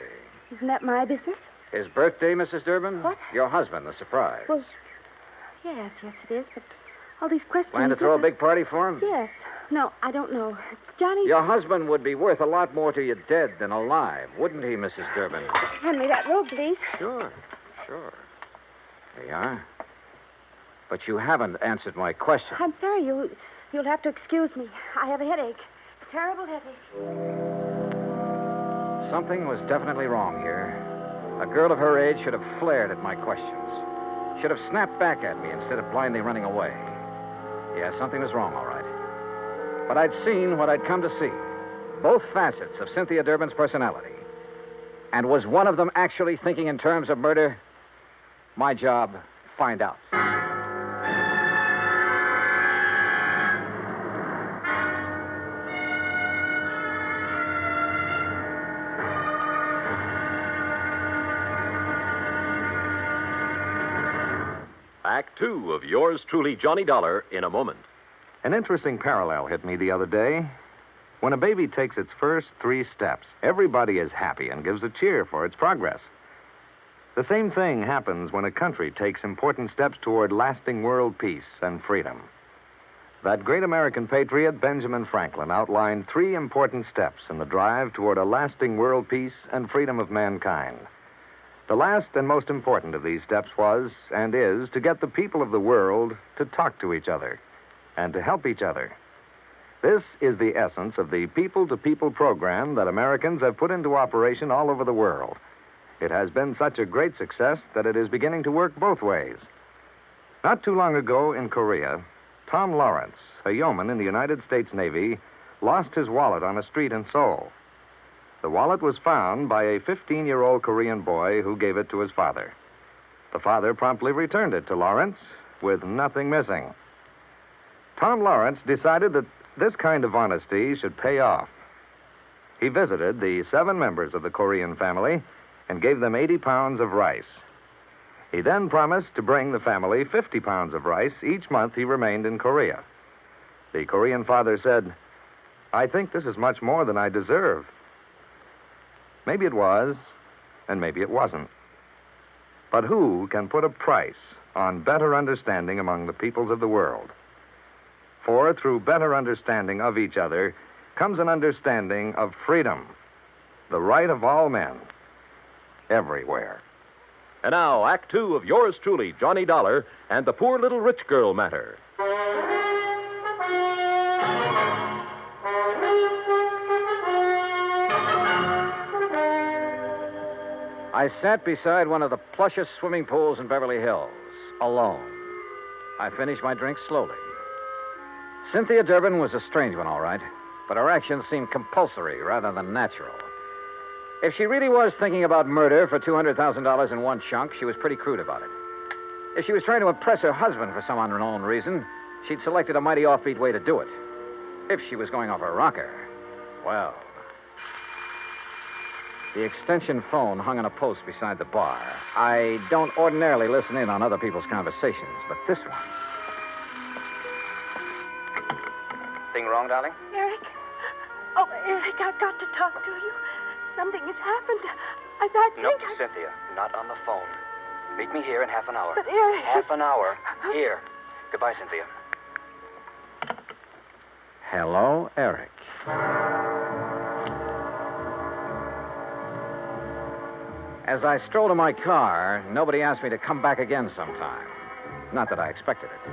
isn't that my business? His birthday, Mrs. Durbin? What? Your husband, the surprise. Well, yes, it is, but all these questions... Plan to throw a big party for him? Yes. No, I don't know. Johnny... Your husband would be worth a lot more to you dead than alive, wouldn't he, Mrs. Durbin? Hand me that robe, please. Sure. There you are. But you haven't answered my question. I'm sorry, you'll have to excuse me. I have a headache. A terrible headache. Something was definitely wrong here. A girl of her age should have flared at my questions. Should have snapped back at me instead of blindly running away. Yeah, something was wrong, all right. But I'd seen what I'd come to see. Both facets of Cynthia Durbin's personality. And was one of them actually thinking in terms of murder? My job, find out. Act two of yours truly, Johnny Dollar, in a moment. An interesting parallel hit me the other day. When a baby takes its first 3 steps, everybody is happy and gives a cheer for its progress. The same thing happens when a country takes important steps toward lasting world peace and freedom. That great American patriot, Benjamin Franklin, outlined 3 important steps in the drive toward a lasting world peace and freedom of mankind. The last and most important of these steps was, and is, to get the people of the world to talk to each other and to help each other. This is the essence of the people-to-people program that Americans have put into operation all over the world. It has been such a great success that it is beginning to work both ways. Not too long ago in Korea, Tom Lawrence, a yeoman in the United States Navy, lost his wallet on a street in Seoul. The wallet was found by a 15-year-old Korean boy who gave it to his father. The father promptly returned it to Lawrence with nothing missing. Tom Lawrence decided that this kind of honesty should pay off. He visited the 7 members of the Korean family and gave them 80 pounds of rice. He then promised to bring the family 50 pounds of rice each month he remained in Korea. The Korean father said, "I think this is much more than I deserve." Maybe it was, and maybe it wasn't. But who can put a price on better understanding among the peoples of the world? For through better understanding of each other comes an understanding of freedom, the right of all men, everywhere. And now, Act two of yours truly, Johnny Dollar, and the poor little rich girl matter. I sat beside one of the plushest swimming pools in Beverly Hills, alone. I finished my drink slowly. Cynthia Durbin was a strange one, all right, but her actions seemed compulsory rather than natural. If she really was thinking about murder for $200,000 in one chunk, she was pretty crude about it. If she was trying to impress her husband for some unknown reason, she'd selected a mighty offbeat way to do it. If she was going off her rocker, well... The extension phone hung on a post beside the bar. I don't ordinarily listen in on other people's conversations, but this one... Thing wrong, darling? Eric? Oh, Eric, I've got to talk to you. Something has happened. I think No, Cynthia, not on the phone. Meet me here in half an hour. But, Eric... Half an hour. Here. Goodbye, Cynthia. Hello, Eric. As I strolled to my car, nobody asked me to come back again sometime. Not that I expected it.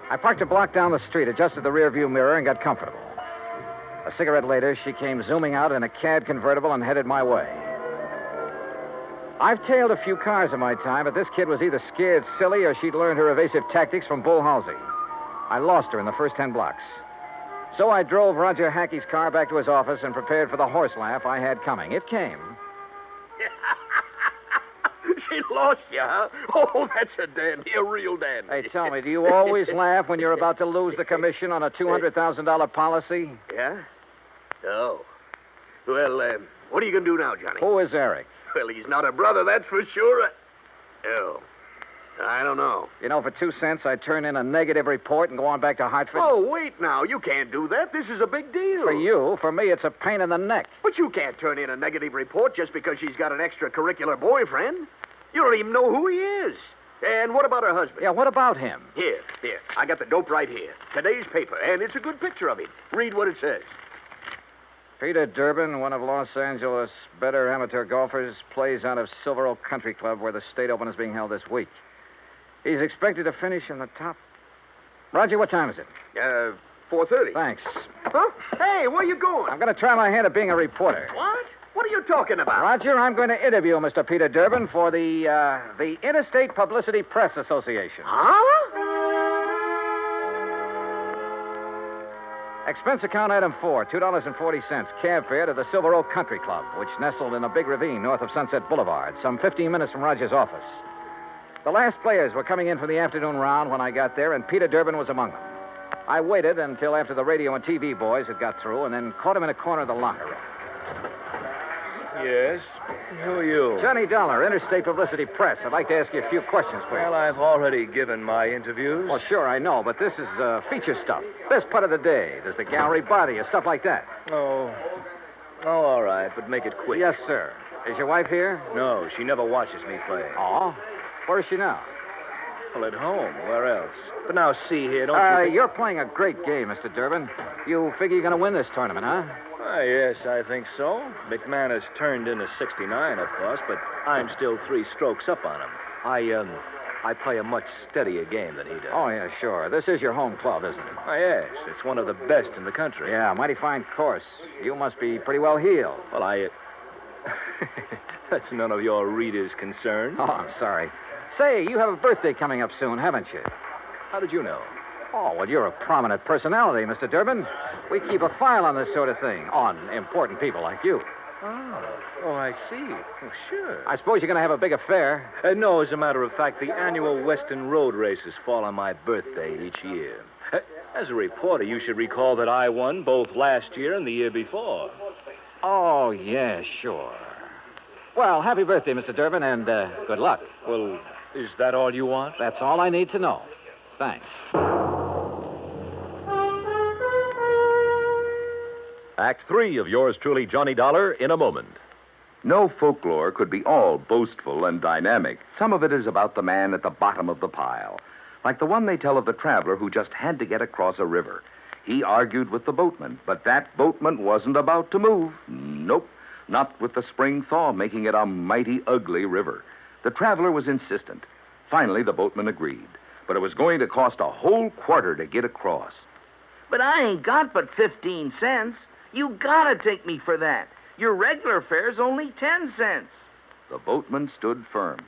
I parked a block down the street, adjusted the rearview mirror, and got comfortable. A cigarette later, she came zooming out in a CAD convertible and headed my way. I've tailed a few cars in my time, but this kid was either scared silly or she'd learned her evasive tactics from Bull Halsey. I lost her in the first 10 blocks. So I drove Roger Hackey's car back to his office and prepared for the horse laugh I had coming. It came. She lost you, huh? Oh, that's a dandy, a real dandy. Hey, tell me, do you always laugh when you're about to lose the commission on a $200,000 policy? Yeah? Oh. Well, what are you going to do now, Johnny? Who is Eric? Well, he's not a brother, that's for sure. Oh. I don't know. You know, for 2 cents, I'd turn in a negative report and go on back to Hartford. Oh, wait now. You can't do that. This is a big deal. For you. For me, it's a pain in the neck. But you can't turn in a negative report just because she's got an extracurricular boyfriend. You don't even know who he is. And what about her husband? Yeah, what about him? Here. I got the dope right here. Today's paper, and it's a good picture of him. Read what it says. Peter Durbin, one of Los Angeles' better amateur golfers, plays out of Silver Oak Country Club, where the state open is being held this week. He's expected to finish in the top. Roger, what time is it? 4:30. Thanks. Huh? Hey, where you going? I'm going to try my hand at being a reporter. What? What are you talking about? Roger, I'm going to interview Mr. Peter Durbin for the Interstate Publicity Press Association. Huh? Expense account item 4, $2.40, cab fare to the Silver Oak Country Club, which nestled in a big ravine north of Sunset Boulevard, some 15 minutes from Roger's office. The last players were coming in for the afternoon round when I got there, and Peter Durbin was among them. I waited until after the radio and TV boys had got through, and then caught him in a corner of the locker room. Yes? Who are you? Johnny Dollar, Interstate Publicity Press. I'd like to ask you a few questions, please. Well, I've already given my interviews. Well, sure, I know, but this is feature stuff. Best part of the day. Does the gallery bother you? Stuff like that. Oh, all right, but make it quick. Yes, sir. Is your wife here? No, she never watches me play. Oh? Where is she now? Well, at home. Where else? But now, see here, don't you think... You're playing a great game, Mr. Durbin. You figure you're going to win this tournament, huh? Yes, I think so. McMahon has turned in a 69, of course, but I'm still 3 strokes up on him. I play a much steadier game than he does. Oh, yeah, sure. This is your home club, isn't it? Oh, yes. It's one of the best in the country. Yeah, mighty fine course. You must be pretty well heeled. Well, That's none of your readers' concern. Oh, I'm sorry. Say, you have a birthday coming up soon, haven't you? How did you know? Oh, well, you're a prominent personality, Mr. Durbin. We keep a file on this sort of thing, on important people like you. Oh, I see. Well, sure. I suppose you're going to have a big affair. No, as a matter of fact, the annual Western Road races fall on my birthday each year. As a reporter, you should recall that I won both last year and the year before. Oh, yeah, sure. Well, happy birthday, Mr. Durbin, and good luck. Well, is that all you want? That's all I need to know. Thanks. Act 3 of yours truly, Johnny Dollar, in a moment. No folklore could be all boastful and dynamic. Some of it is about the man at the bottom of the pile, like the one they tell of the traveler who just had to get across a river. He argued with the boatman, but that boatman wasn't about to move. Nope, not with the spring thaw making it a mighty ugly river. The traveler was insistent. Finally, the boatman agreed, but it was going to cost a whole quarter to get across. But I ain't got but 15 cents. You gotta take me for that. Your regular fare's only 10 cents. The boatman stood firm.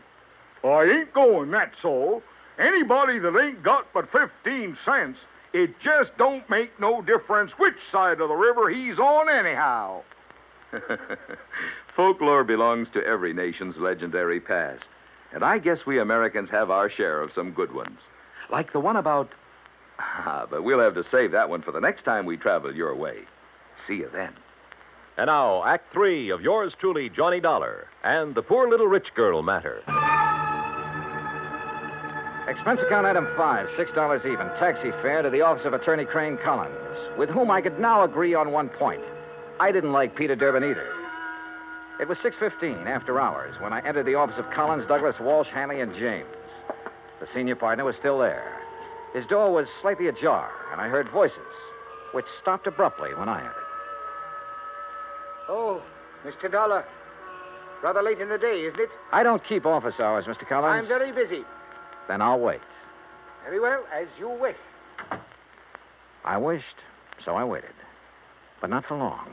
I ain't going, that's all. Anybody that ain't got but 15 cents, it just don't make no difference which side of the river he's on anyhow. Folklore belongs to every nation's legendary past. And I guess we Americans have our share of some good ones. Like the one about... but we'll have to save that one for the next time we travel your way. See you then. And now, Act 3 of yours truly, Johnny Dollar, and the poor little rich girl matter. Expense account item 5, $6 even. Taxi fare to the office of Attorney Crane Collins, with whom I could now agree on one point. I didn't like Peter Durbin either. It was 6:15 after hours when I entered the office of Collins, Douglas, Walsh, Hanley, and James. The senior partner was still there. His door was slightly ajar, and I heard voices, which stopped abruptly when I entered. Oh, Mr. Dollar. Rather late in the day, isn't it? I don't keep office hours, Mr. Collins. I'm very busy. Then I'll wait. Very well, as you wish. I wished, so I waited. But not for long.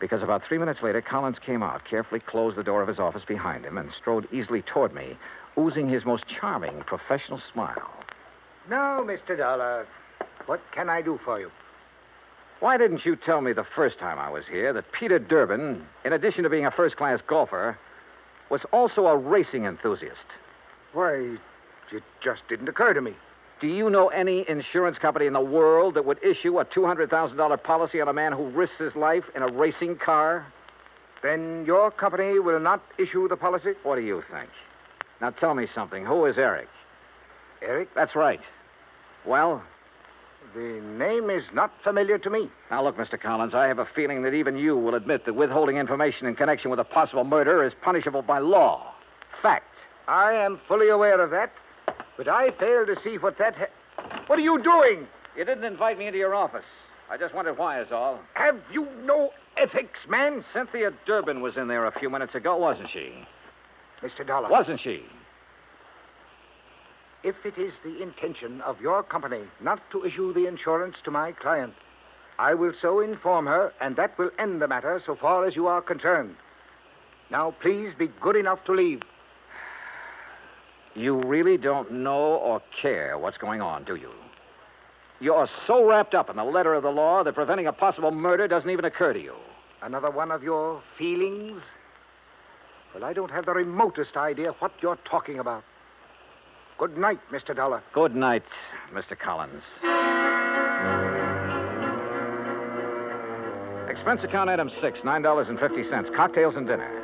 Because about 3 minutes later, Collins came out, carefully closed the door of his office behind him, and strode easily toward me, oozing his most charming professional smile. Now, Mr. Dollar, what can I do for you? Why didn't you tell me the first time I was here that Peter Durbin, in addition to being a first-class golfer, was also a racing enthusiast? Why, it just didn't occur to me. Do you know any insurance company in the world that would issue a $200,000 policy on a man who risks his life in a racing car? Then your company will not issue the policy? What do you think? Now tell me something. Who is Eric? Eric? That's right. Well? The name is not familiar to me. Now, look, Mr. Collins, I have a feeling that even you will admit that withholding information in connection with a possible murder is punishable by law. Fact. I am fully aware of that, but I fail to see what that... What are you doing? You didn't invite me into your office. I just wondered why is all. Have you no ethics, man? Cynthia Durbin was in there a few minutes ago, wasn't she? Mr. Dollar. Wasn't she? If it is the intention of your company not to issue the insurance to my client, I will so inform her, and that will end the matter so far as you are concerned. Now, please be good enough to leave. You really don't know or care what's going on, do you? You're so wrapped up in the letter of the law that preventing a possible murder doesn't even occur to you. Another one of your feelings? Well, I don't have the remotest idea what you're talking about. Good night, Mr. Dollar. Good night, Mr. Collins. Expense account item 6, $9.50, cocktails and dinner.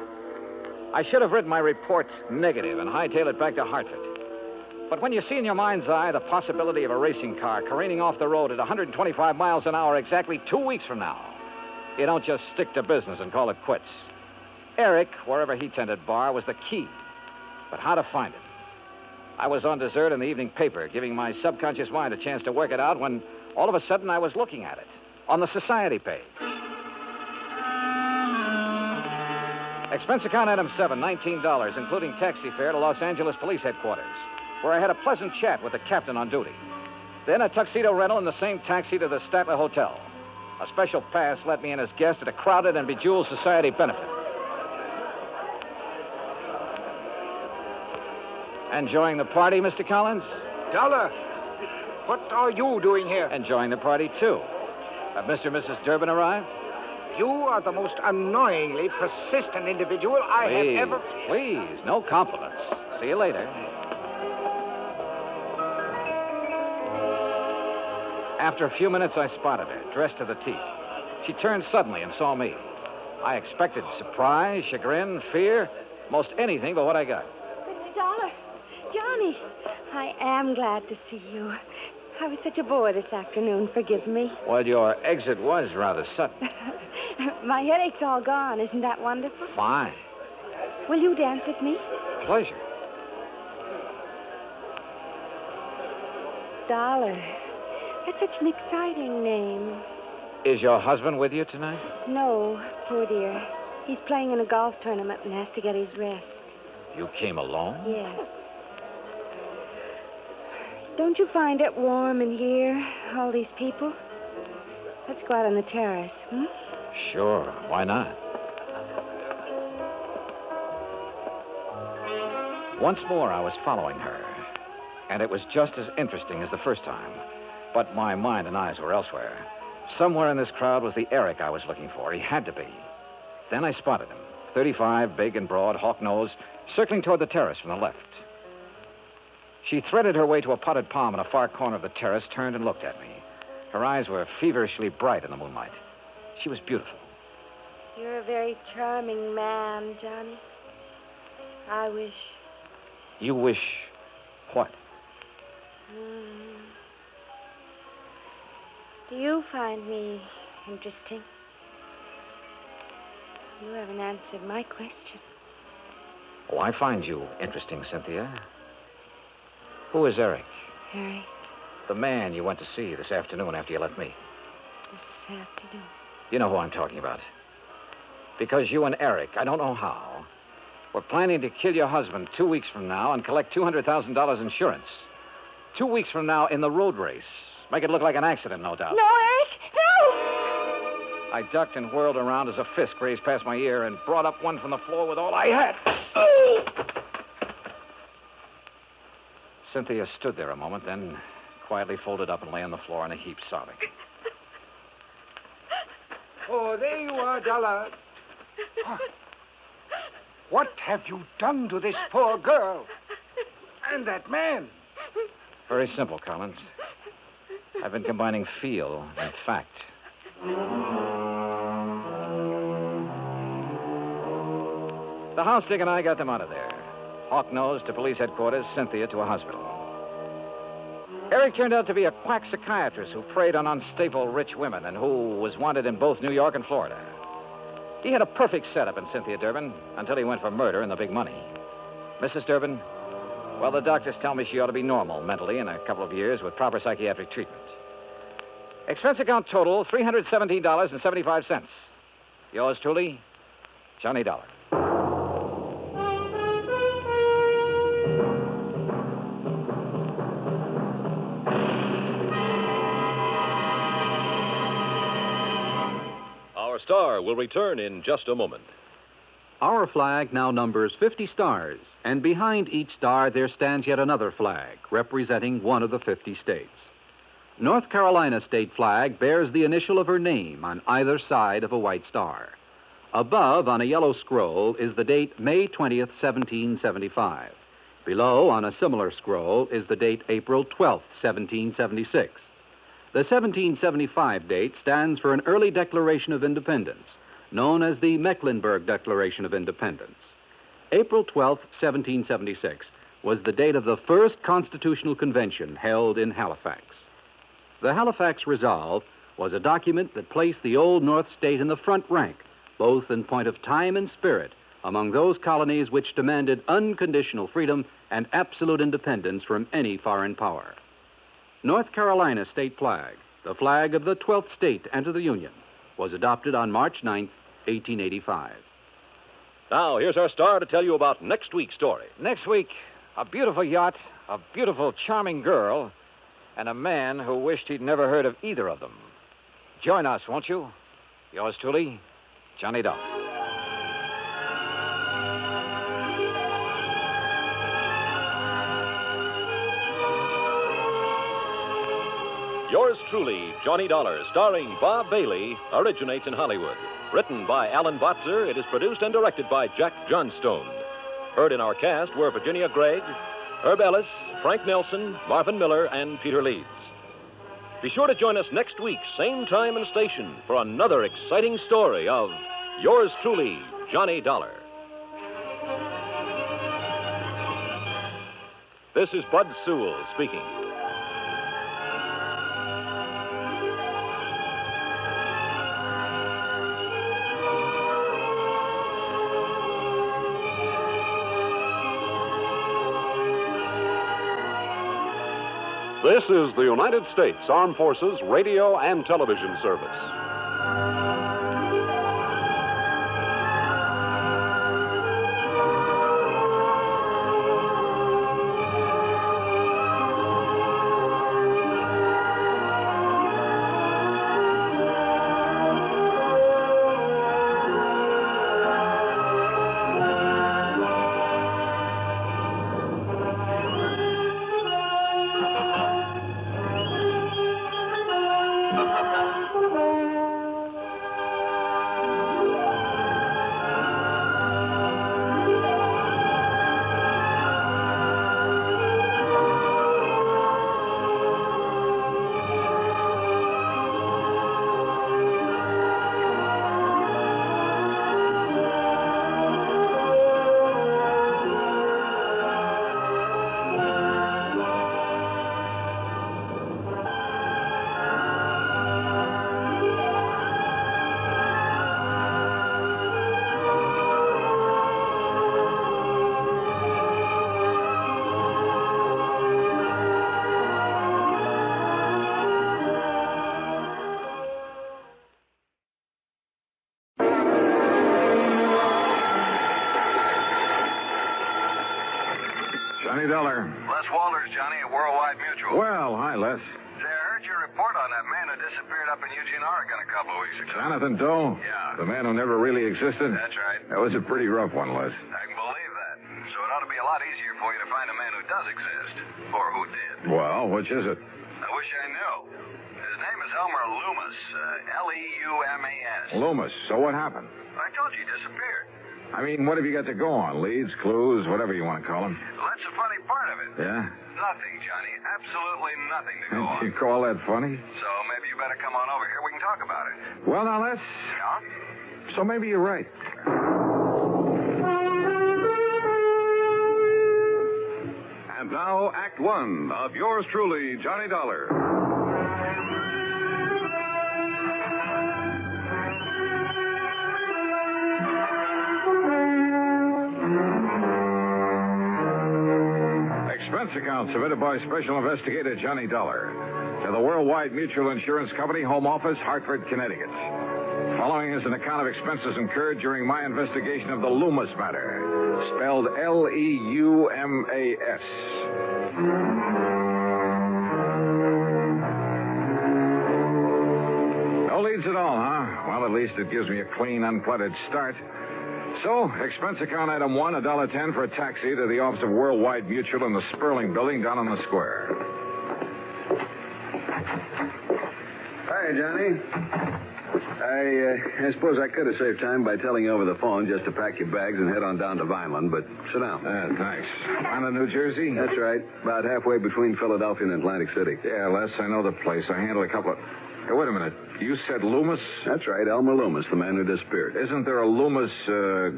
I should have written my report negative and hightailed it back to Hartford. But when you see in your mind's eye the possibility of a racing car careening off the road at 125 miles an hour exactly 2 weeks from now, you don't just stick to business and call it quits. Eric, wherever he tended bar, was the key. But how to find him? I was on dessert in the evening paper, giving my subconscious mind a chance to work it out when all of a sudden I was looking at it on the society page. Expense account item 7, $19, including taxi fare to Los Angeles Police Headquarters, where I had a pleasant chat with the captain on duty. Then a tuxedo rental in the same taxi to the Statler Hotel. A special pass let me in as guest at a crowded and bejeweled society benefit. Enjoying the party, Mr. Collins? Dollar, what are you doing here? Enjoying the party, too. Have Mr. and Mrs. Durbin arrived? You are the most annoyingly persistent individual I have ever... Please, no compliments. See you later. After a few minutes, I spotted her, dressed to the teeth. She turned suddenly and saw me. I expected surprise, chagrin, fear, most anything but what I got. Mr. Dollar, Johnny, I am glad to see you. I was such a bore this afternoon. Forgive me. Well, your exit was rather sudden. My headache's all gone. Isn't that wonderful? Fine. Will you dance with me? Pleasure. Dollar. That's such an exciting name. Is your husband with you tonight? No, poor dear. He's playing in a golf tournament and has to get his rest. You came alone? Yes. Don't you find it warm in here, all these people? Let's go out on the terrace, hmm? Sure. Why not? Once more, I was following her. And it was just as interesting as the first time. But my mind and eyes were elsewhere. Somewhere in this crowd was the Eric I was looking for. He had to be. Then I spotted him. 35, big and broad, hawk-nosed, circling toward the terrace from the left. She threaded her way to a potted palm in a far corner of the terrace, turned and looked at me. Her eyes were feverishly bright in the moonlight. She was beautiful. You're a very charming man, Johnny. I wish... You wish what? Do you find me interesting? You haven't answered my question. Oh, I find you interesting, Cynthia. Who is Eric? Harry. The man you went to see this afternoon after you left me. This afternoon. You know who I'm talking about. Because you and Eric, I don't know how, were planning to kill your husband 2 weeks from now and collect $200,000 insurance. 2 weeks from now in the road race. Make it look like an accident, no doubt. No, Eric, no! I ducked and whirled around as a fist grazed past my ear and brought up one from the floor with all I had. Oh! Cynthia stood there a moment, then quietly folded up and lay on the floor in a heap, sobbing. Oh, there you are, Dollar. What have you done to this poor girl? And that man? Very simple, Collins. I've been combining feel and fact. The house dick and I got them out of there. Hawk-nosed to police headquarters, Cynthia to a hospital. Eric turned out to be a quack psychiatrist who preyed on unstable rich women and who was wanted in both New York and Florida. He had a perfect setup in Cynthia Durbin until he went for murder and the big money. Mrs. Durbin, well, the doctors tell me she ought to be normal mentally in a couple of years with proper psychiatric treatment. Expense account total, $317.75. Yours truly, Johnny Dollar. Our star will return in just a moment. Our flag now numbers 50 stars, and behind each star there stands yet another flag, representing one of the 50 states. North Carolina state flag bears the initial of her name on either side of a white star. Above, on a yellow scroll, is the date May 20th, 1775. Below, on a similar scroll, is the date April 12th, 1776. The 1775 date stands for an early Declaration of Independence, known as the Mecklenburg Declaration of Independence. April 12, 1776, was the date of the first Constitutional Convention held in Halifax. The Halifax Resolve was a document that placed the Old North State in the front rank, both in point of time and spirit, among those colonies which demanded unconditional freedom and absolute independence from any foreign power. North Carolina state flag, the flag of the 12th state to enter the Union, was adopted on March 9, 1885. Now, here's our star to tell you about next week's story. Next week, a beautiful yacht, a beautiful, charming girl, and a man who wished he'd never heard of either of them. Join us, won't you? Yours truly, Johnny Dollar. Yours truly, Johnny Dollar, starring Bob Bailey, originates in Hollywood. Written by Alan Botzer, it is produced and directed by Jack Johnstone. Heard in our cast were Virginia Gregg, Herb Ellis, Frank Nelson, Marvin Miller, and Peter Leeds. Be sure to join us next week, same time and station, for another exciting story of Yours truly, Johnny Dollar. This is Bud Sewell speaking. This is the United States Armed Forces Radio and Television Service. Johnny Dollar. Les Walters, Johnny, at Worldwide Mutual. Well, hi, Les. Say, I heard your report on that man who disappeared up in Eugene, Oregon a couple of weeks ago. Jonathan Doe? Yeah. The man who never really existed? That's right. That was a pretty rough one, Les. I can believe that. So it ought to be a lot easier for you to find a man who does exist. Or who did. Well, which is it? I wish I knew. His name is Elmer Loomis. Leumas. Loomis. So what happened? I told you he disappeared. I mean, what have you got to go on? Leads, clues, whatever you want to call them. Well, that's the funny part of it. Yeah? Nothing, Johnny. Absolutely nothing to go on. You call that funny? So maybe you better come on over here. We can talk about it. Well, now, Les. Yeah? So maybe you're right. And now, Act One of yours truly, Johnny Dollar. Expense account submitted by Special Investigator Johnny Dollar to the Worldwide Mutual Insurance Company, Home Office, Hartford, Connecticut. Following is an account of expenses incurred during my investigation of the Loomis matter, spelled Leumas. No leads at all, huh? Well, at least it gives me a clean, uncluttered start. So, expense account item 1, $1.10 for a taxi to the office of Worldwide Mutual in the Sperling Building down on the square. Hi, Johnny. I suppose I could have saved time by telling you over the phone just to pack your bags and head on down to Vineland, but sit down. Thanks. Vineland, New Jersey? That's right. About halfway between Philadelphia and Atlantic City. Yeah, Les, I know the place. I handled a couple of... Hey, wait a minute. You said Loomis? That's right, Elmer Loomis, the man who disappeared. Isn't there a Loomis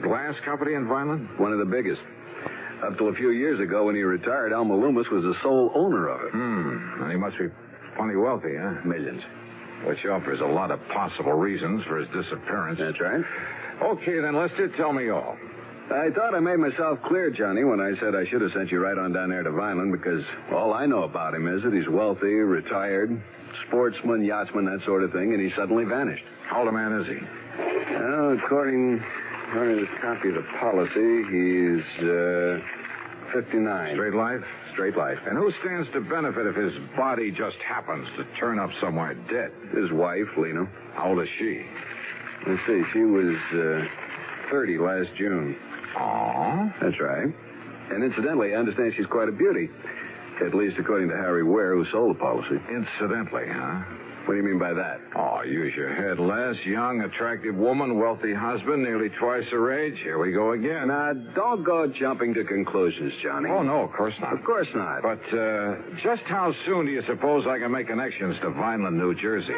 glass company in Vineland? One of the biggest. Up till a few years ago when he retired, Elmer Loomis was the sole owner of it. And he must be plenty wealthy, huh? Millions. Which offers a lot of possible reasons for his disappearance. That's right. Okay, then, Lester, tell me all. I thought I made myself clear, Johnny, when I said I should have sent you right on down there to Vineland, because all I know about him is that he's wealthy, retired, sportsman, yachtsman, that sort of thing, and he suddenly vanished. How old a man is he? Well, according to this copy of the policy, he's 59. Straight life? Straight life. And who stands to benefit if his body just happens to turn up somewhere dead? His wife, Lena. How old is she? Let's see, she was 30 last June. Oh? That's right. And incidentally, I understand she's quite a beauty. At least according to Harry Ware, who sold the policy. Incidentally, huh? What do you mean by that? Oh, use your head, Les. Young, attractive woman, wealthy husband, nearly twice her age. Here we go again. Now, don't go jumping to conclusions, Johnny. Oh, no, of course not. Of course not. But just how soon do you suppose I can make connections to Vineland, New Jersey?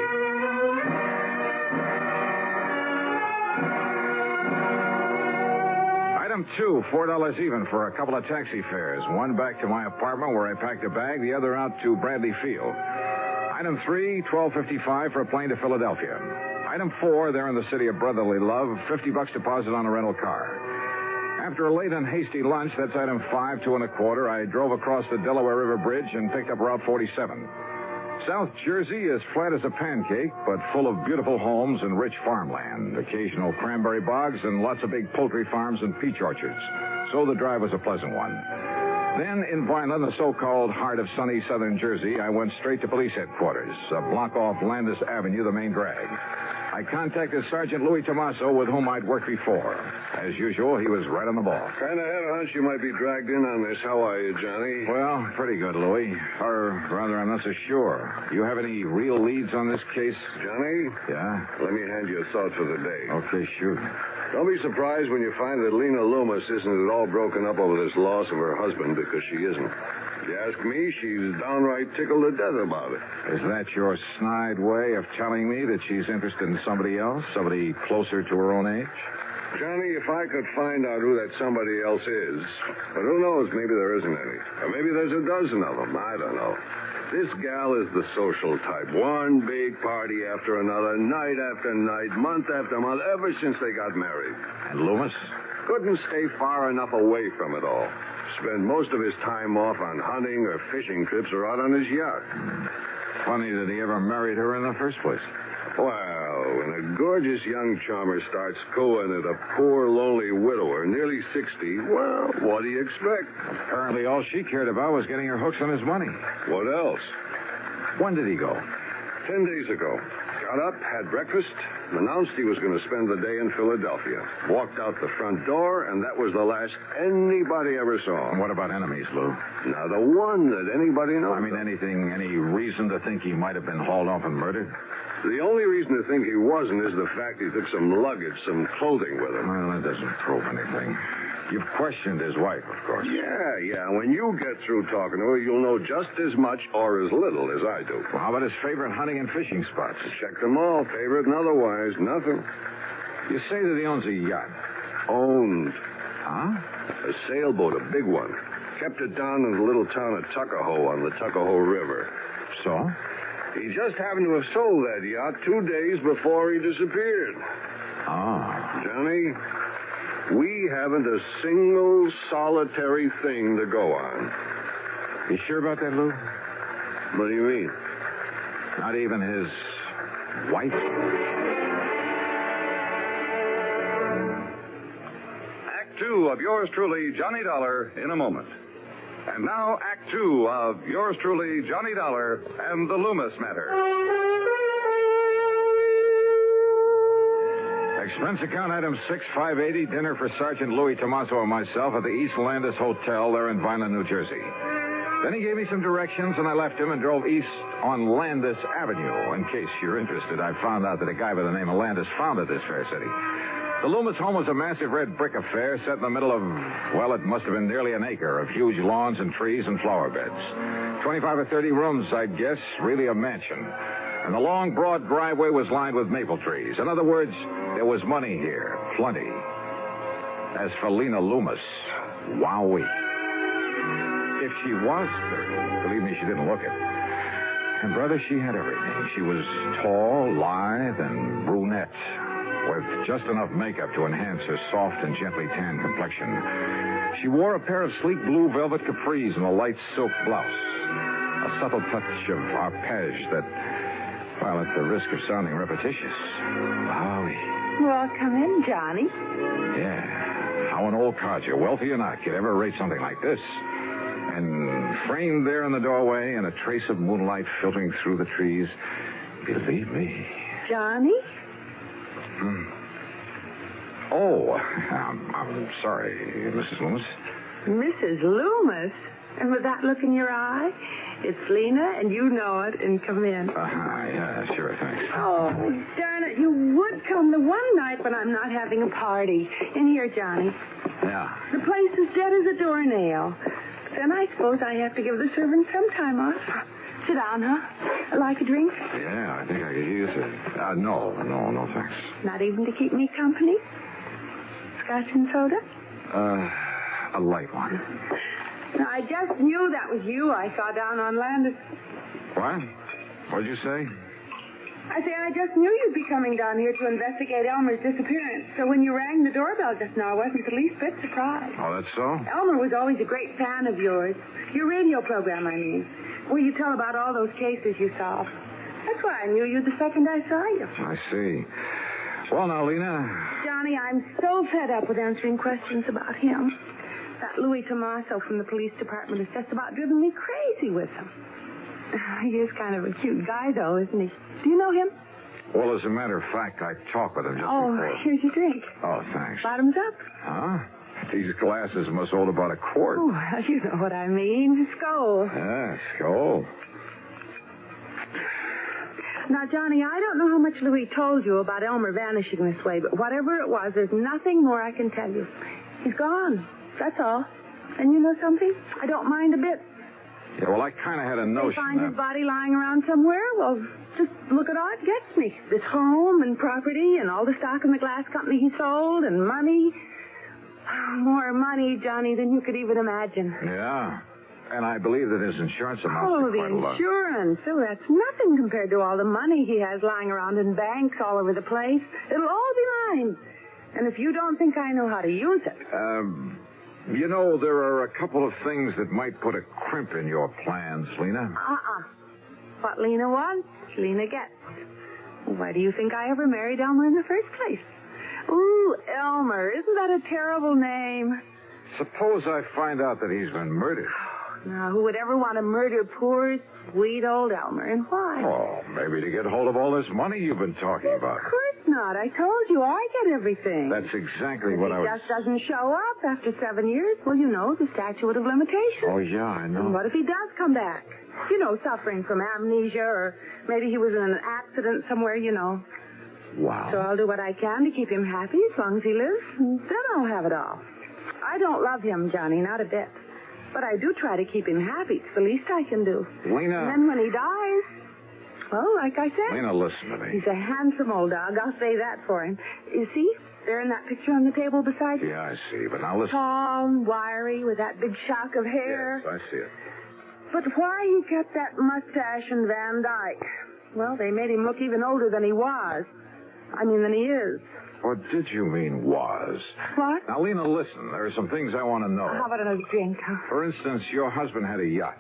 Item 2, $4 even for a couple of taxi fares. One back to my apartment where I packed a bag, the other out to Bradley Field. Item 3, $12.55 for a plane to Philadelphia. Item 4, there in the city of brotherly love, $50 deposit on a rental car. After a late and hasty lunch, that's item 5, 2 1/4, I drove across the Delaware River Bridge and picked up Route 47. South Jersey is flat as a pancake, but full of beautiful homes and rich farmland, occasional cranberry bogs, and lots of big poultry farms and peach orchards. So the drive was a pleasant one. Then, in Vineland, the so-called heart of sunny southern Jersey, I went straight to police headquarters, a block off Landis Avenue, the main drag. I contacted Sergeant Louis Tomaso, with whom I'd worked before. As usual, he was right on the ball. Kind of had a hunch you might be dragged in on this. How are you, Johnny? Well, pretty good, Louis. Or rather, I'm not so sure. You have any real leads on this case? Johnny? Yeah? Let me hand you a thought for the day. Okay, shoot. Don't be surprised when you find that Lena Loomis isn't at all broken up over this loss of her husband, because she isn't. If you ask me, she's downright tickled to death about it. Is that your snide way of telling me that she's interested in somebody else? Somebody closer to her own age? Johnny, if I could find out who that somebody else is, but who knows, maybe there isn't any. Or maybe there's a dozen of them. I don't know. This gal is the social type. One big party after another, night after night, month after month, ever since they got married. And Loomis? Couldn't stay far enough away from it all. Spend most of his time off on hunting or fishing trips or out on his yacht. Funny that he ever married her in the first place. Well, in a good gorgeous young charmer starts cooing at a poor, lonely widower, nearly 60, well, what do you expect? Apparently all she cared about was getting her hooks on his money. What else? When did he go? 10 days ago. Got up, had breakfast, announced he was going to spend the day in Philadelphia. Walked out the front door, and that was the last anybody ever saw. And what about enemies, Lou? Not a one that anybody knows. I mean, any reason to think he might have been hauled off and murdered? The only reason to think he wasn't is the fact he took some luggage, some clothing with him. Well, that doesn't prove anything. You've questioned his wife, of course. Yeah. When you get through talking to her, you'll know just as much or as little as I do. Well, how about his favorite hunting and fishing spots? Check them all, favorite and otherwise. Nothing. You say that he owns a yacht. Owned. Huh? A sailboat, a big one. Kept it down in the little town of Tuckahoe on the Tuckahoe River. So? He just happened to have sold that yacht 2 days before he disappeared. Oh. Johnny, we haven't a single solitary thing to go on. You sure about that, Lou? What do you mean? Not even his wife? Act 2 of yours truly, Johnny Dollar, in a moment. And now, Act 2 of yours truly, Johnny Dollar, and the Loomis Matter. Expense account item 6580, dinner for Sergeant Louis Tomaso and myself at the East Landis Hotel there in Vineland, New Jersey. Then he gave me some directions, and I left him and drove east on Landis Avenue. In case you're interested, I found out that a guy by the name of Landis founded this fair city. The Loomis home was a massive red brick affair set in the middle of, well, it must have been nearly an acre of huge lawns and trees and flower beds. 25 or 30 rooms, I'd guess, really a mansion. And the long, broad driveway was lined with maple trees. In other words, there was money here, plenty. As for Lena Loomis, wowee. If she was 30, believe me, she didn't look it. And, brother, she had everything. She was tall, lithe, and brunette, with just enough makeup to enhance her soft and gently tanned complexion. She wore a pair of sleek blue velvet capris and a light silk blouse. A subtle touch of arpège that, well, at the risk of sounding repetitious, wowie. Well, come in, Johnny. Yeah. How an old codger, wealthy or not, could ever rate something like this. And framed there in the doorway and a trace of moonlight filtering through the trees, believe me. Johnny? Oh, I'm sorry, Mrs. Loomis. Mrs. Loomis? And with that look in your eye? It's Lena, and you know it, and come in. Yeah, sure, thanks. Oh, darn it, you would come the one night when I'm not having a party. In here, Johnny. Yeah. The place is dead as a doornail. Then I suppose I have to give the servants some time off. Sit down, huh? Like a drink? Yeah, I think I could use it. No, thanks. Not even to keep me company? Scotch and soda? A light one. I just knew that was you I saw down on Landis. What? What'd you say? I say I just knew you'd be coming down here to investigate Elmer's disappearance. So when you rang the doorbell just now, I wasn't the least bit surprised. Oh, that's so? Elmer was always a great fan of yours. Your radio program, I mean. Where you tell about all those cases you solved. That's why I knew you the second I saw you. I see. Well, now, Lena. Johnny, I'm so fed up with answering questions about him. That Louis Tomaso from the police department has just about driven me crazy with him. He is kind of a cute guy, though, isn't he? Do you know him? Well, as a matter of fact, I talked with him just before. Here's your drink. Oh, thanks. Bottoms up. Huh? These glasses must hold about a quart. Oh, well, you know what I mean. Skull. Yeah, skull. Now, Johnny, I don't know how much Louis told you about Elmer vanishing this way, but whatever it was, there's nothing more I can tell you. He's gone. That's all. And you know something? I don't mind a bit. Yeah, well, I kind of had a notion. They find his body lying around somewhere? Well, just look at all it gets me. This home and property and all the stock in the glass company he sold and money. More money, Johnny, than you could even imagine. Yeah. And I believe that his insurance amounts to quite a lot. The insurance. Oh, that's nothing compared to all the money he has lying around in banks all over the place. It'll all be mine. And if you don't think I know how to use it... You know, there are a couple of things that might put a crimp in your plans, Lena. What Lena wants, Lena gets. Why do you think I ever married Elmer in the first place? Ooh, Elmer. Isn't that a terrible name? Suppose I find out that he's been murdered. Now, who would ever want to murder poor, sweet old Elmer, and why? Oh, maybe to get hold of all this money you've been talking about. Of course not. I told you I get everything. That's exactly what I was... He just doesn't show up after 7 years. Well, you know, the statute of limitations. Oh, yeah, I know. And what if he does come back? You know, suffering from amnesia, or maybe he was in an accident somewhere, you know. Wow. So I'll do what I can to keep him happy as long as he lives, and then I'll have it all. I don't love him, Johnny, not a bit. But I do try to keep him happy. It's the least I can do. Lena. And then when he dies, well, like I said... Lena, listen to me. He's a handsome old dog. I'll say that for him. You see? There in that picture on the table beside you. Yeah, I see. But now listen. Tall and wiry with that big shock of hair. Yes, I see it. But why he kept that mustache and Van Dyke? Well, they made him look even older than he was. Than he is. What did you mean, was? What? Now, Lena, listen. There are some things I want to know. How about another drink? For instance, your husband had a yacht.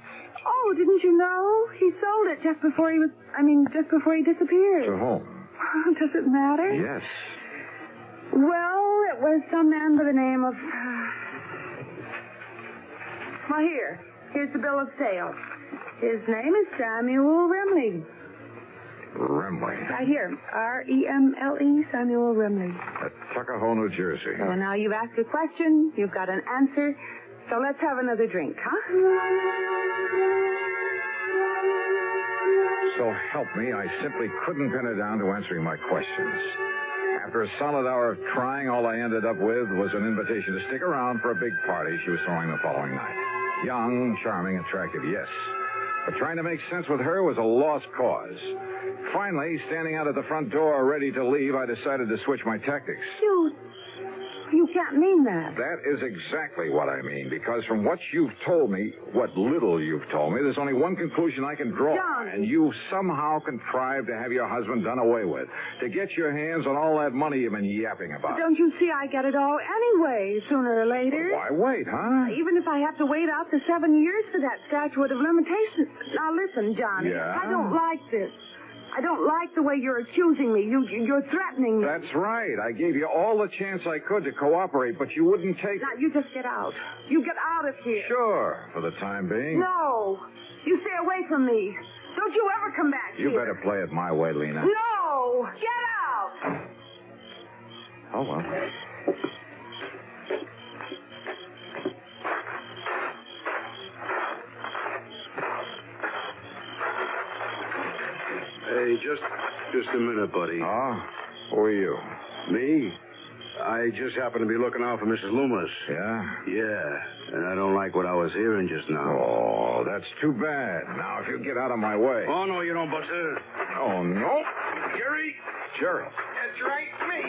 Oh, didn't you know? He sold it just before he disappeared. To whom? Does it matter? Yes. Well, it was some man by the name of... Well, here's the bill of sale. His name is Samuel Remley. Remley. Right here. R-E-M-L-E, Samuel Remley. At Tuckahoe, New Jersey. So now you've asked a question, you've got an answer, so let's have another drink, huh? So help me, I simply couldn't pin her down to answering my questions. After a solid hour of trying, all I ended up with was an invitation to stick around for a big party she was throwing the following night. Young, charming, attractive, yes. But trying to make sense with her was a lost cause. Finally, standing out at the front door ready to leave, I decided to switch my tactics. You can't mean that. That is exactly what I mean, because from what you've told me, what little you've told me, there's only one conclusion I can draw. John. And you somehow contrived to have your husband done away with, to get your hands on all that money you've been yapping about. Don't you see I get it all anyway, sooner or later? Why wait, huh? Even if I have to wait out the 7 years for that statute of limitations. Now listen, Johnny. Yeah? I don't like this. I don't like the way you're accusing me. You're threatening me. That's right. I gave you all the chance I could to cooperate, but you wouldn't take... Now, you just get out. You get out of here. Sure, for the time being. No. You stay away from me. Don't you ever come back You here. better play it my way, Lena. No. Get out. Oh, well. Hey, just a minute, buddy. Oh? Who are you? Me? I just happened to be looking out for Mrs. Loomis. Yeah? Yeah, and I don't like what I was hearing just now. Oh, that's too bad. Now, if you get out of my way. Oh, no, you don't, Buster. Oh, no. Jerry? Jerry. That's right, me.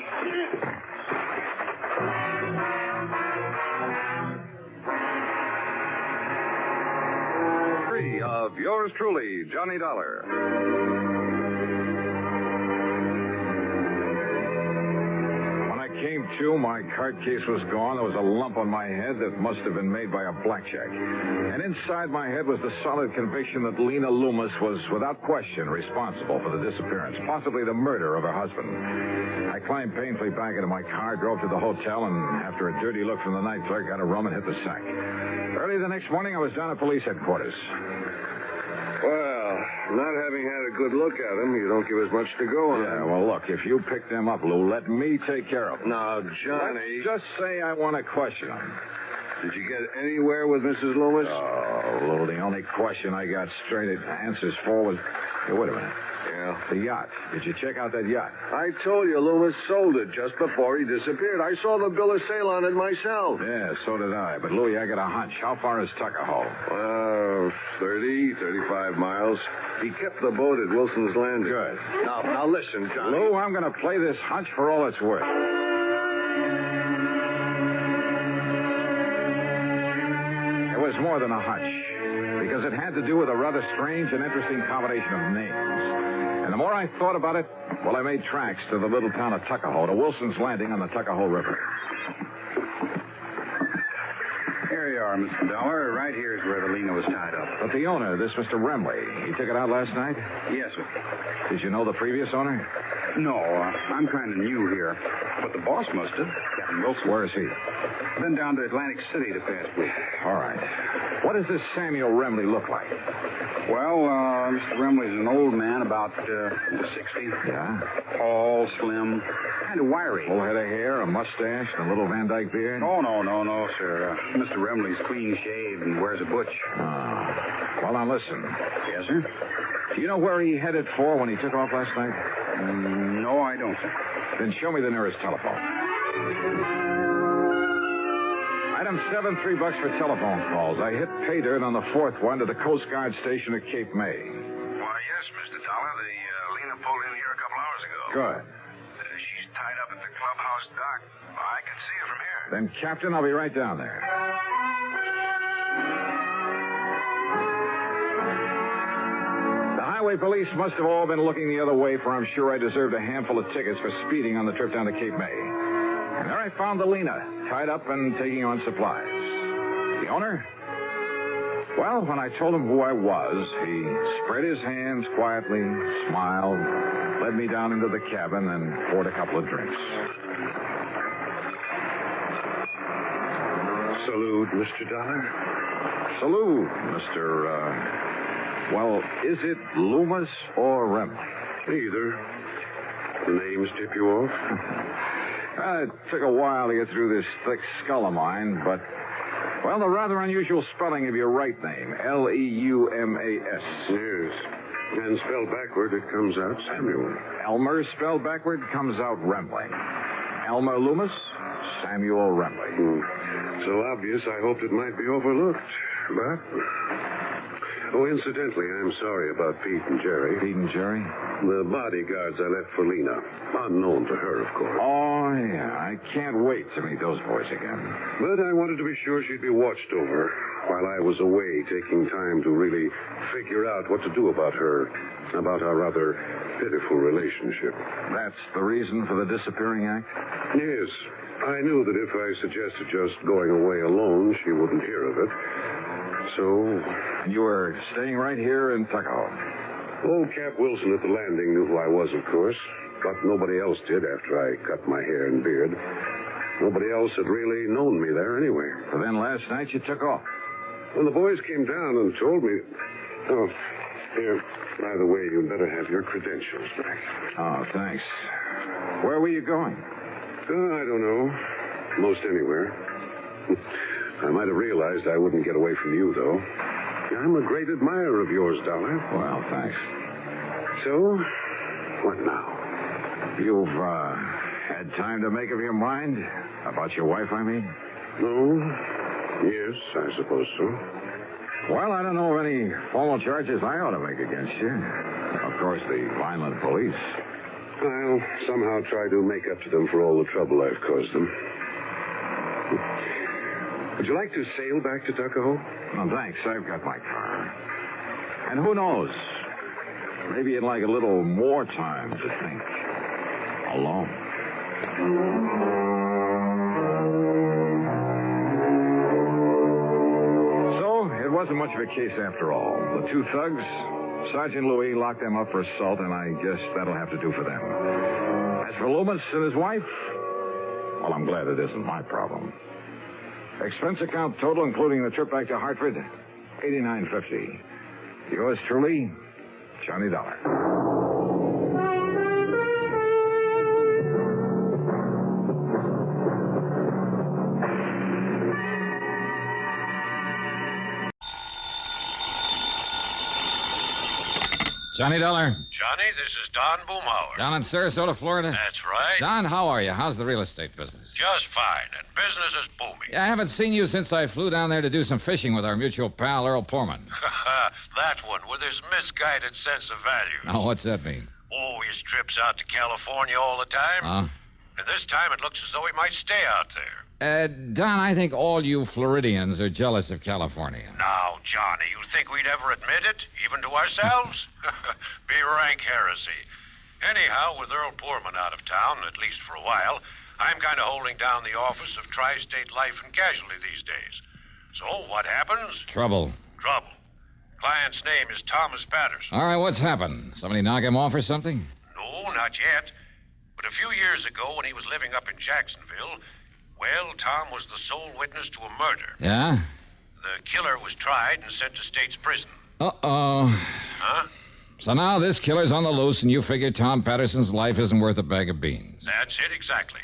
Of yours truly, Johnny Dollar. When I came to, my card case was gone. There was a lump on my head that must have been made by a blackjack. And inside my head was the solid conviction that Lena Loomis was, without question, responsible for the disappearance, possibly the murder of her husband. I climbed painfully back into my car, drove to the hotel, and after a dirty look from the night clerk, got a rum and hit the sack. Early the next morning, I was down at police headquarters. Well, not having had a good look at him, you don't give us much to go on. Yeah, well, look, if you pick them up, Lou, let me take care of them. Now, Johnny... Let's just say I want to question them. Did you get anywhere with Mrs. Loomis? Oh, Lou, the only question I got straight answers for was... Hey, wait a minute. Yeah? The yacht. Did you check out that yacht? I told you Loomis sold it just before he disappeared. I saw the bill of sale on it myself. Yeah, so did I. But, Louie, I got a hunch. How far is Tuckahoe? 35 miles. He kept the boat at Wilson's Landing. Good. Now listen, Johnny. Lou, I'm going to play this hunch for all it's worth. It was more than a hunch, because it had to do with a rather strange and interesting combination of names. And the more I thought about it, well, I made tracks to the little town of Tuckahoe, to Wilson's Landing on the Tuckahoe River. Here you we are, Mr. Dollar. Right here is where the Lena was tied up. But the owner, this Mr. Remley, he took it out last night? Yes, sir. Did you know the previous owner? No, I'm kind of new here. But the boss must have. Captain Wilson. Where is he? Been down to Atlantic City the past week. All right. What does this Samuel Remley look like? Well, Mr. Remley's an old man, about 60. Yeah? Tall, slim, kind of wiry. Full head of hair, a mustache, and a little Van Dyke beard? No, sir. Mr. Remley's clean shaved and wears a butch. Well, now listen. Yes, sir? Do you know where he headed for when he took off last night? No, I don't, sir. Then show me the nearest telephone. Item 7, $3 for telephone calls. I hit pay dirt on the fourth one to the Coast Guard station at Cape May. Why, yes, Mr. Dollar. The Lena pulled in here a couple hours ago. Good. She's tied up at the clubhouse dock. I can see her from here. Then, Captain, I'll be right down there. The highway police must have all been looking the other way, for I'm sure I deserved a handful of tickets for speeding on the trip down to Cape May. And there I found the Lena, tied up and taking on supplies. The owner? Well, when I told him who I was, he spread his hands quietly, smiled, led me down into the cabin, and poured a couple of drinks. Salute, Mr. Dollar. Salute, Mr. Well, is it Loomis or Remley? Either. The names tip you off? It took a while to get through this thick skull of mine, but, well, the rather unusual spelling of your right name, Leumas. Yes. And spelled backward, it comes out Samuel. Elmer spelled backward comes out Remley. Elmer Loomis, Samuel Remley. So obvious, I hoped it might be overlooked. But... Oh, incidentally, I'm sorry about Pete and Jerry. Pete and Jerry? The bodyguards I left for Lena. Unknown to her, of course. Oh, yeah. I can't wait to meet those boys again. But I wanted to be sure she'd be watched over while I was away, taking time to really figure out what to do about her, about our rather pitiful relationship. That's the reason for the disappearing act? Yes. I knew that if I suggested just going away alone, she wouldn't hear of it. So... And you were staying right here in Tuckahoe? Old Cap Wilson at the landing knew who I was, of course. But nobody else did after I cut my hair and beard. Nobody else had really known me there anyway. So then last night you took off? When the boys came down and told me... Oh, here, by the way, you'd better have your credentials back. Oh, thanks. Where were you going? I don't know. Most anywhere. I might have realized I wouldn't get away from you, though. I'm a great admirer of yours, Dollar. Well, thanks. So, what now? You've, had time to make up your mind? About your wife, I mean? No. Yes, I suppose so. Well, I don't know of any formal charges I ought to make against you. Of course, the Vineland police. I'll somehow try to make up to them for all the trouble I've caused them. Would you like to sail back to Tuckahoe? No, thanks. I've got my car. And who knows? Maybe you'd like a little more time to think. Alone. So, it wasn't much of a case after all. The two thugs, Sergeant Louis locked them up for assault, and I guess that'll have to do for them. As for Loomis and his wife, well, I'm glad it isn't my problem. Expense account total, including the trip back to Hartford, $89.50. Yours truly, Johnny Dollar. Johnny Dollar. Johnny, this is Don Boomhauer. Down in Sarasota, Florida? That's right. Don, how are you? How's the real estate business? Just fine, and business is booming. Yeah, I haven't seen you since I flew down there to do some fishing with our mutual pal, Earl Poorman. That one with his misguided sense of value. Now, what's that mean? Oh, his trips out to California all the time. Huh? And this time it looks as though he might stay out there. Don, I think all you Floridians are jealous of California. Now, Johnny, you think we'd ever admit it, even to ourselves? Be rank heresy. Anyhow, with Earl Poorman out of town, at least for a while, I'm kind of holding down the office of Tri-State Life and Casualty these days. So what happens? Trouble. Trouble. Client's name is Thomas Patterson. All right, what's happened? Somebody knock him off or something? No, not yet. But a few years ago, when he was living up in Jacksonville, well, Tom was the sole witness to a murder. Yeah? The killer was tried and sent to state's prison. Uh-oh. Huh? So now this killer's on the loose, and you figure Tom Patterson's life isn't worth a bag of beans. That's it, exactly.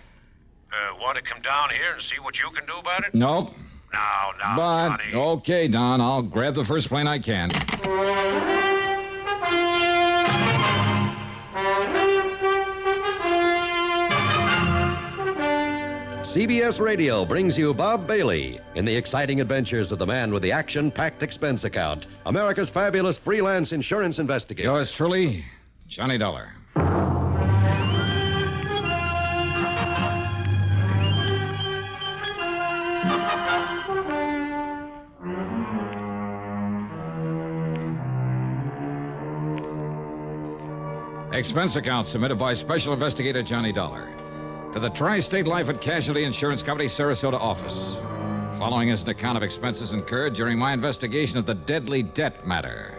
Want to come down here and see what you can do about it? Nope. Now, But, Johnny. okay, Don, I'll grab the first plane I can. CBS Radio brings you Bob Bailey in the exciting adventures of the man with the action-packed expense account, America's fabulous freelance insurance investigator. Yours truly, Johnny Dollar. Expense account submitted by Special Investigator Johnny Dollar to the Tri-State Life and Casualty Insurance Company, Sarasota office. Following is an account of expenses incurred during my investigation of the deadly debt matter.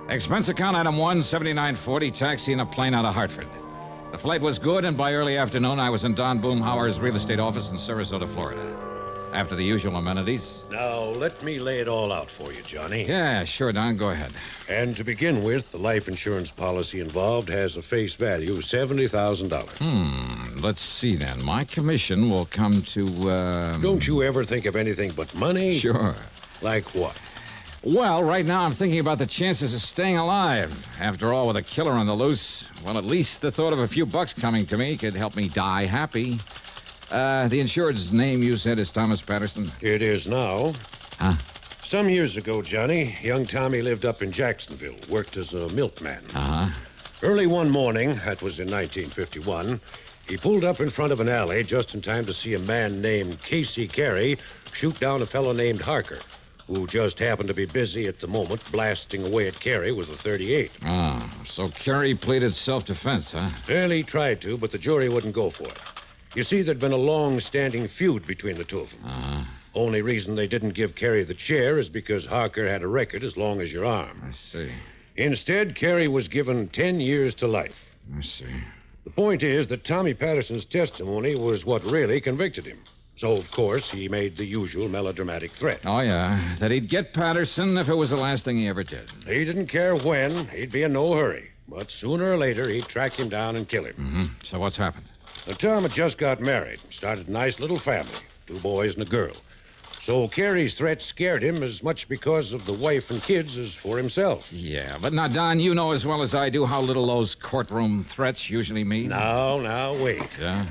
Expense account item 17940, taxi in a plane out of Hartford. The flight was good, and by early afternoon, I was in Don Boomhauer's real estate office in Sarasota, Florida. After the usual amenities. Now, let me lay it all out for you, Johnny. Yeah, sure, Don. Go ahead. And to begin with, the life insurance policy involved has a face value of $70,000. Let's see, then. My commission will come to, Don't you ever think of anything but money? Sure. Like what? Well, right now I'm thinking about the chances of staying alive. After all, with a killer on the loose, well, at least the thought of a few bucks coming to me could help me die happy. The insured's name you said is Thomas Patterson? It is now. Huh? Some years ago, Johnny, young Tommy lived up in Jacksonville, worked as a milkman. Uh-huh. Early one morning, that was in 1951, he pulled up in front of an alley just in time to see a man named Casey Carey shoot down a fellow named Harker, who just happened to be busy at the moment blasting away at Carey with a .38. Ah, so Carey pleaded self-defense, huh? Well, he tried to, but the jury wouldn't go for it. You see, there'd been a long-standing feud between the two of them. Uh-huh. Only reason they didn't give Carey the chair is because Harker had a record as long as your arm. I see. Instead, Carey was given 10 years to life. I see. The point is that Tommy Patterson's testimony was what really convicted him. So, of course, he made the usual melodramatic threat. Oh, yeah. That he'd get Patterson if it was the last thing he ever did. He didn't care when. He'd be in no hurry. But sooner or later, he'd track him down and kill him. Mm-hmm. So what's happened? Tom had just got married, started a nice little family, 2 boys and a girl. So Carey's threat scared him as much because of the wife and kids as for himself. Yeah, but now, Don, you know as well as I do how little those courtroom threats usually mean. Now, wait. Yeah?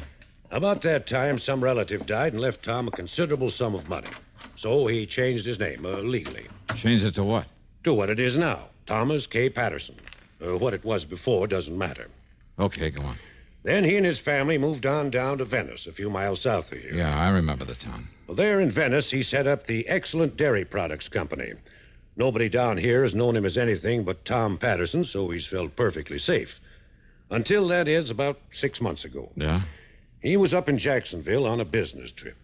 About that time, some relative died and left Tom a considerable sum of money. So he changed his name, legally. Changed it to what? To what it is now, Thomas K. Patterson. What it was before doesn't matter. Okay, go on. Then he and his family moved on down to Venice, a few miles south of here. Yeah, I remember the town. Well, there in Venice, he set up the Excellent Dairy Products Company. Nobody down here has known him as anything but Tom Patterson, so he's felt perfectly safe. Until, that is, about 6 months ago. Yeah? He was up in Jacksonville on a business trip.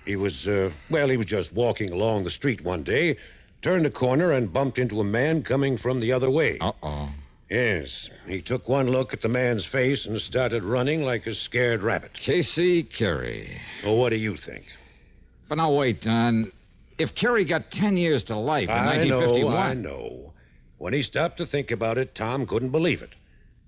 He was just walking along the street one day, turned a corner and bumped into a man coming from the other way. Uh-oh. Yes, he took one look at the man's face and started running like a scared rabbit. Casey Carey. Well, what do you think? But now, wait, Don. If Carey got 10 years to life in 1951... I know. When he stopped to think about it, Tom couldn't believe it.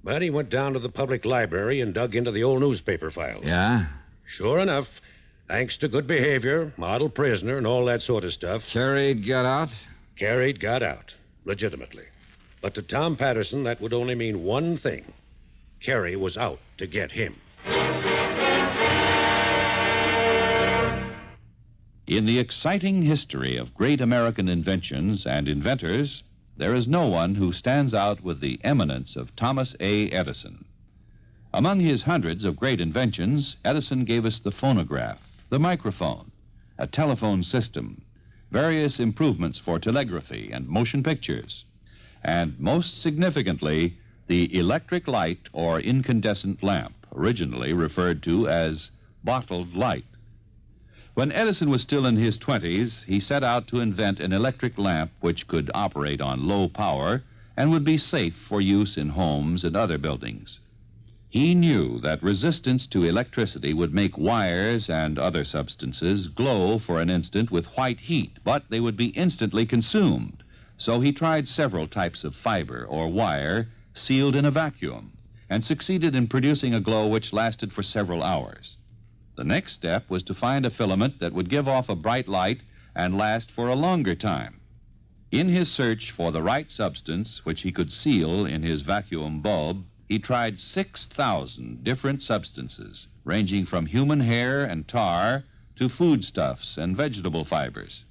But he went down to the public library and dug into the old newspaper files. Yeah? Sure enough, thanks to good behavior, model prisoner, and all that sort of stuff... Carey'd got out? Carey'd got out, legitimately. But to Tom Patterson, that would only mean one thing. Carey was out to get him. In the exciting history of great American inventions and inventors, there is no one who stands out with the eminence of Thomas A. Edison. Among his hundreds of great inventions, Edison gave us the phonograph, the microphone, a telephone system, various improvements for telegraphy and motion pictures, and most significantly, the electric light or incandescent lamp. originally referred to as bottled light. When Edison was still in his 20s, he set out to invent an electric lamp which could operate on low power and would be safe for use in homes and other buildings. He knew that resistance to electricity would make wires and other substances glow for an instant with white heat, but they would be instantly consumed. So he tried several types of fiber or wire sealed in a vacuum and succeeded in producing a glow which lasted for several hours. The next step was to find a filament that would give off a bright light and last for a longer time. In his search for the right substance which he could seal in his vacuum bulb, he tried 6,000 different substances, ranging from human hair and tar to foodstuffs and vegetable fibers.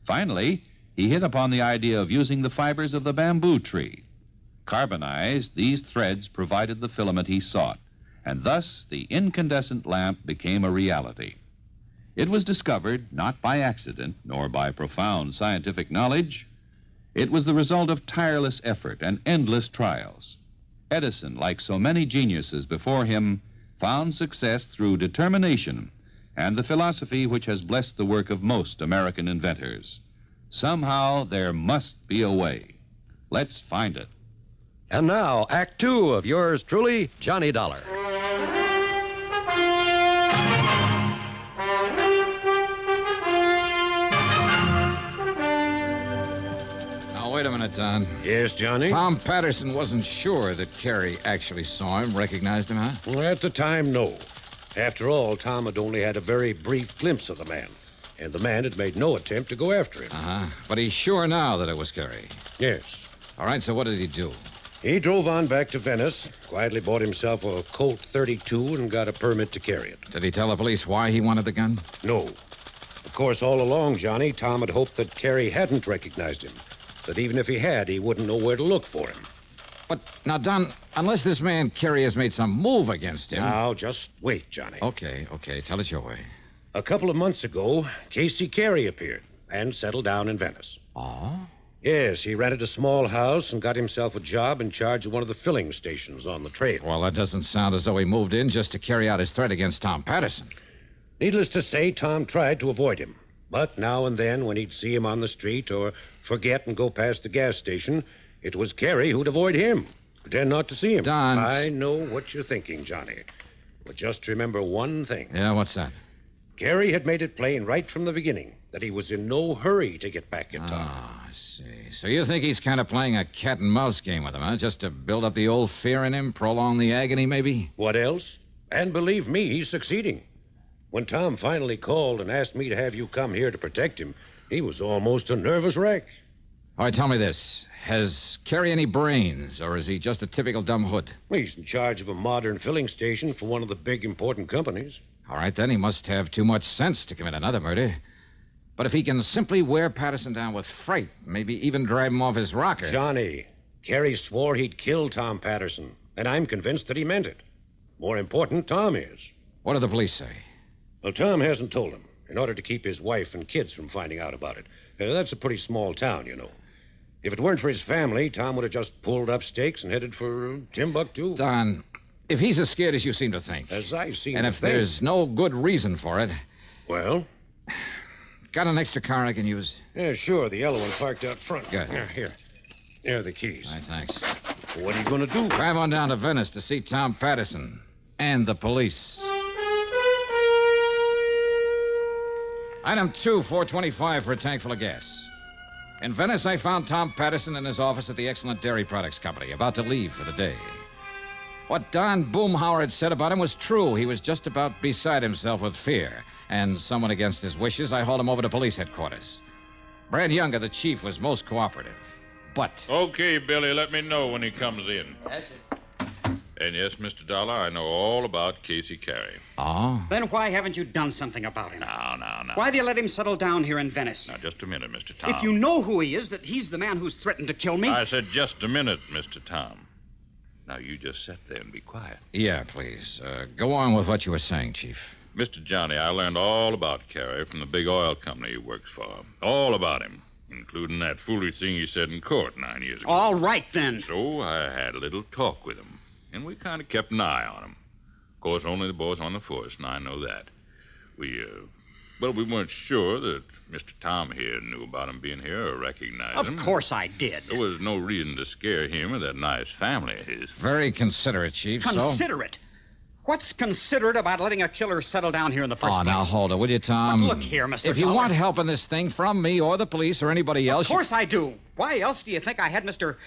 Finally, he hit upon the idea of using the fibers of the bamboo tree. Carbonized, these threads provided the filament he sought, and thus the incandescent lamp became a reality. It was discovered not by accident nor by profound scientific knowledge. It was the result of tireless effort and endless trials. Edison, like so many geniuses before him, found success through determination and the philosophy which has blessed the work of most American inventors. Somehow there must be a way. Let's find it. And now, Act Two of yours truly, Johnny Dollar. Wait a minute, Don. Yes, Johnny? Tom Patterson wasn't sure that Carey actually saw him, recognized him, huh? Well, at the time, no. After all, Tom had only had a very brief glimpse of the man, and the man had made no attempt to go after him. Uh-huh. But he's sure now that it was Carey. Yes. All right, so what did he do? He drove on back to Venice, quietly bought himself a Colt 32 and got a permit to carry it. Did he tell the police why he wanted the gun? No. Of course, all along, Johnny, Tom had hoped that Carey hadn't recognized him. That even if he had, he wouldn't know where to look for him. But, now, Don, unless this man Carey has made some move against him... Now, just wait, Johnny. Okay. Tell it your way. A couple of months ago, Casey Carey appeared and settled down in Venice. Oh? Yes, he rented a small house and got himself a job in charge of one of the filling stations on the trail. Well, that doesn't sound as though he moved in just to carry out his threat against Tom Patterson. Needless to say, Tom tried to avoid him. But now and then, when he'd see him on the street or forget and go past the gas station, it was Carey who'd avoid him, pretend not to see him. Don... I know what you're thinking, Johnny. But just remember one thing. Yeah, what's that? Carey had made it plain right from the beginning that he was in no hurry to get back at Tom. I see. So you think he's kind of playing a cat-and-mouse game with him, huh? Just to build up the old fear in him, prolong the agony, maybe? What else? And believe me, he's succeeding. When Tom finally called and asked me to have you come here to protect him, he was almost a nervous wreck. All right, tell me this. Has Carey any brains, or is he just a typical dumb hood? He's in charge of a modern filling station for one of the big important companies. All right, then he must have too much sense to commit another murder. But if he can simply wear Patterson down with fright, maybe even drive him off his rocker... Johnny, Carey swore he'd kill Tom Patterson, and I'm convinced that he meant it. More important, Tom is. What do the police say? Well, Tom hasn't told him, in order to keep his wife and kids from finding out about it. That's a pretty small town, you know. If it weren't for his family, Tom would have just pulled up stakes and headed for Timbuktu. Don, if he's as scared as you seem to think... As I seem and to if think... there's no good reason for it... Well? Got an extra car I can use? Yeah, sure. The yellow one parked out front. Good. Here. There are the keys. All right, thanks. What are you going to do? Drive on down to Venice to see Tom Patterson and the police. Item 2, $4.25 for a tank full of gas. In Venice, I found Tom Patterson in his office at the Excellent Dairy Products Company, about to leave for the day. What Don Boomhauer had said about him was true. He was just about beside himself with fear. And somewhat against his wishes, I hauled him over to police headquarters. Brad Younger, the chief, was most cooperative. But... Okay, Billy, let me know when he comes in. That's it. And yes, Mr. Dollar, I know all about Casey Carey. Oh? Then why haven't you done something about him? Now. Why have you let him settle down here in Venice? Now, just a minute, Mr. Tom. If you know who he is, that he's the man who's threatened to kill me... I said just a minute, Mr. Tom. Now, you just sit there and be quiet. Yeah, please. Go on with what you were saying, Chief. Mr. Johnny, I learned all about Carey from the big oil company he works for. All about him, including that foolish thing he said in court 9 years ago. All right, then. So I had a little talk with him, and we kind of kept an eye on him. Of course, only the boys on the force, and I know that. We weren't sure that Mr. Tom here knew about him being here or recognized him. Of course I did. There was no reason to scare him or that nice family of his. Very considerate, Chief. Considerate? What's considerate about letting a killer settle down here in the first place? Now, hold it, will you, Tom? But look here, Mr. If you Dollar. want help in this thing from me or the police or anybody else... Of course I do. Why else do you think I had Mr.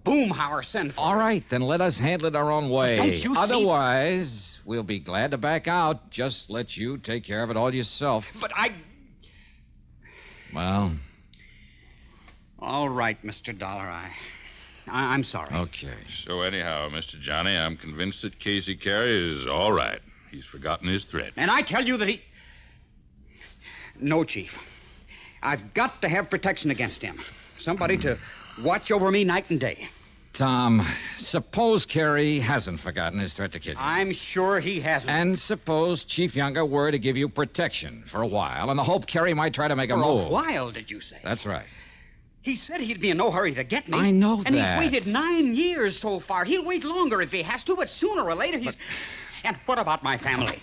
Boomhauer send for All me? right, then let us handle it our own way. But don't you see... Otherwise, we'll be glad to back out. Just let you take care of it all yourself. But Well... All right, Mr. Dollar, I'm sorry. Okay. So anyhow, Mr. Johnny, I'm convinced that Casey Carey is all right. He's forgotten his threat. And I tell you that he... No, Chief. I've got to have protection against him. Somebody to watch over me night and day. Tom, suppose Carey hasn't forgotten his threat to kill you. I'm sure he hasn't. And suppose Chief Younger were to give you protection for a while in the hope Carey might try to make a move. For a while, did you say? That's right. He said he'd be in no hurry to get me. I know and that. he's waited 9 years so far. He'll wait longer if he has to, but sooner or later he's... And what about my family?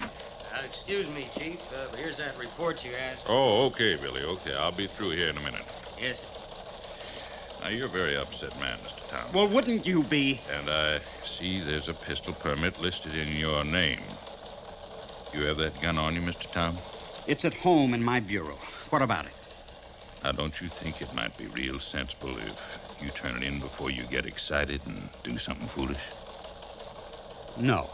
Excuse me, Chief. Here's that report you asked. Oh, okay, Billy, okay. I'll be through here in a minute. Yes, sir. Now, you're a very upset man, Mr. Tom. Well, wouldn't you be? And I see there's a pistol permit listed in your name. You have that gun on you, Mr. Tom? It's at home in my bureau. What about it? Now, don't you think it might be real sensible if you turn it in before you get excited and do something foolish? No.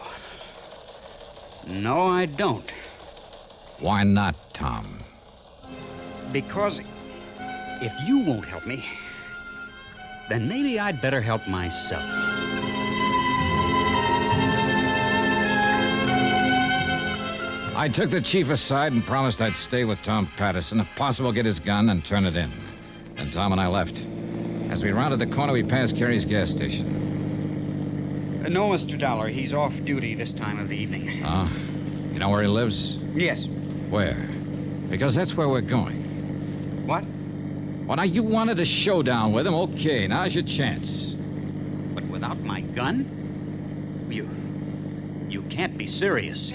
No, I don't. Why not, Tom? Because if you won't help me, then maybe I'd better help myself. I took the chief aside and promised I'd stay with Tom Patterson, if possible get his gun and turn it in. Then Tom and I left. As we rounded the corner, we passed Carey's gas station. No, Mr. Dollar. He's off duty this time of the evening. Ah, you know where he lives? Yes. Where? Because that's where we're going. What? Well, now, you wanted a showdown with him. Okay, now's your chance. But without my gun? You can't be serious.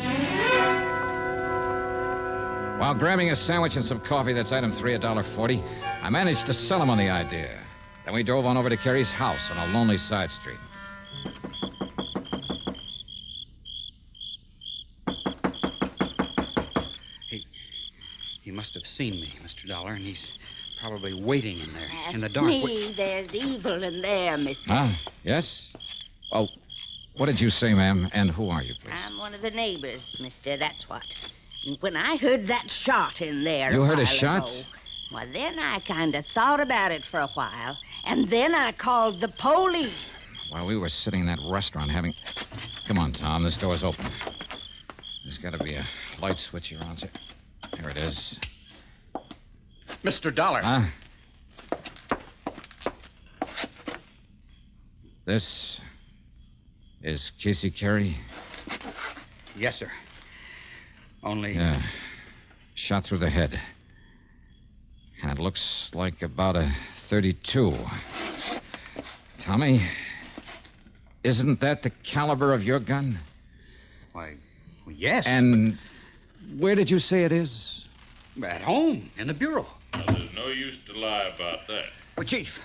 While grabbing a sandwich and some coffee, that's item 3, $1.40, I managed to sell him on the idea. Then we drove on over to Carey's house on a lonely side street. He must have seen me, Mr. Dollar, and he's probably waiting in there in the Ask dark. me, there's evil in there, mister. Ah, yes? Oh, what did you say, ma'am? And who are you, please? I'm one of the neighbors, mister, that's what. And when I heard that shot in there You heard a while shot? ago, well, then I kind of thought about it for a while, and then I called the police. While we were sitting in that restaurant having... Come on, Tom, this door's open. There's got to be a light switch here on it. Here it is. Mr. Dollar. Huh? This is Casey Carey? Yes, sir. Only... Yeah. Shot through the head. And it looks like about a .32. Tommy, isn't that the caliber of your gun? Why, yes. And where did you say it is? At home, in the bureau. Well, there's no use to lie about that. Well, Chief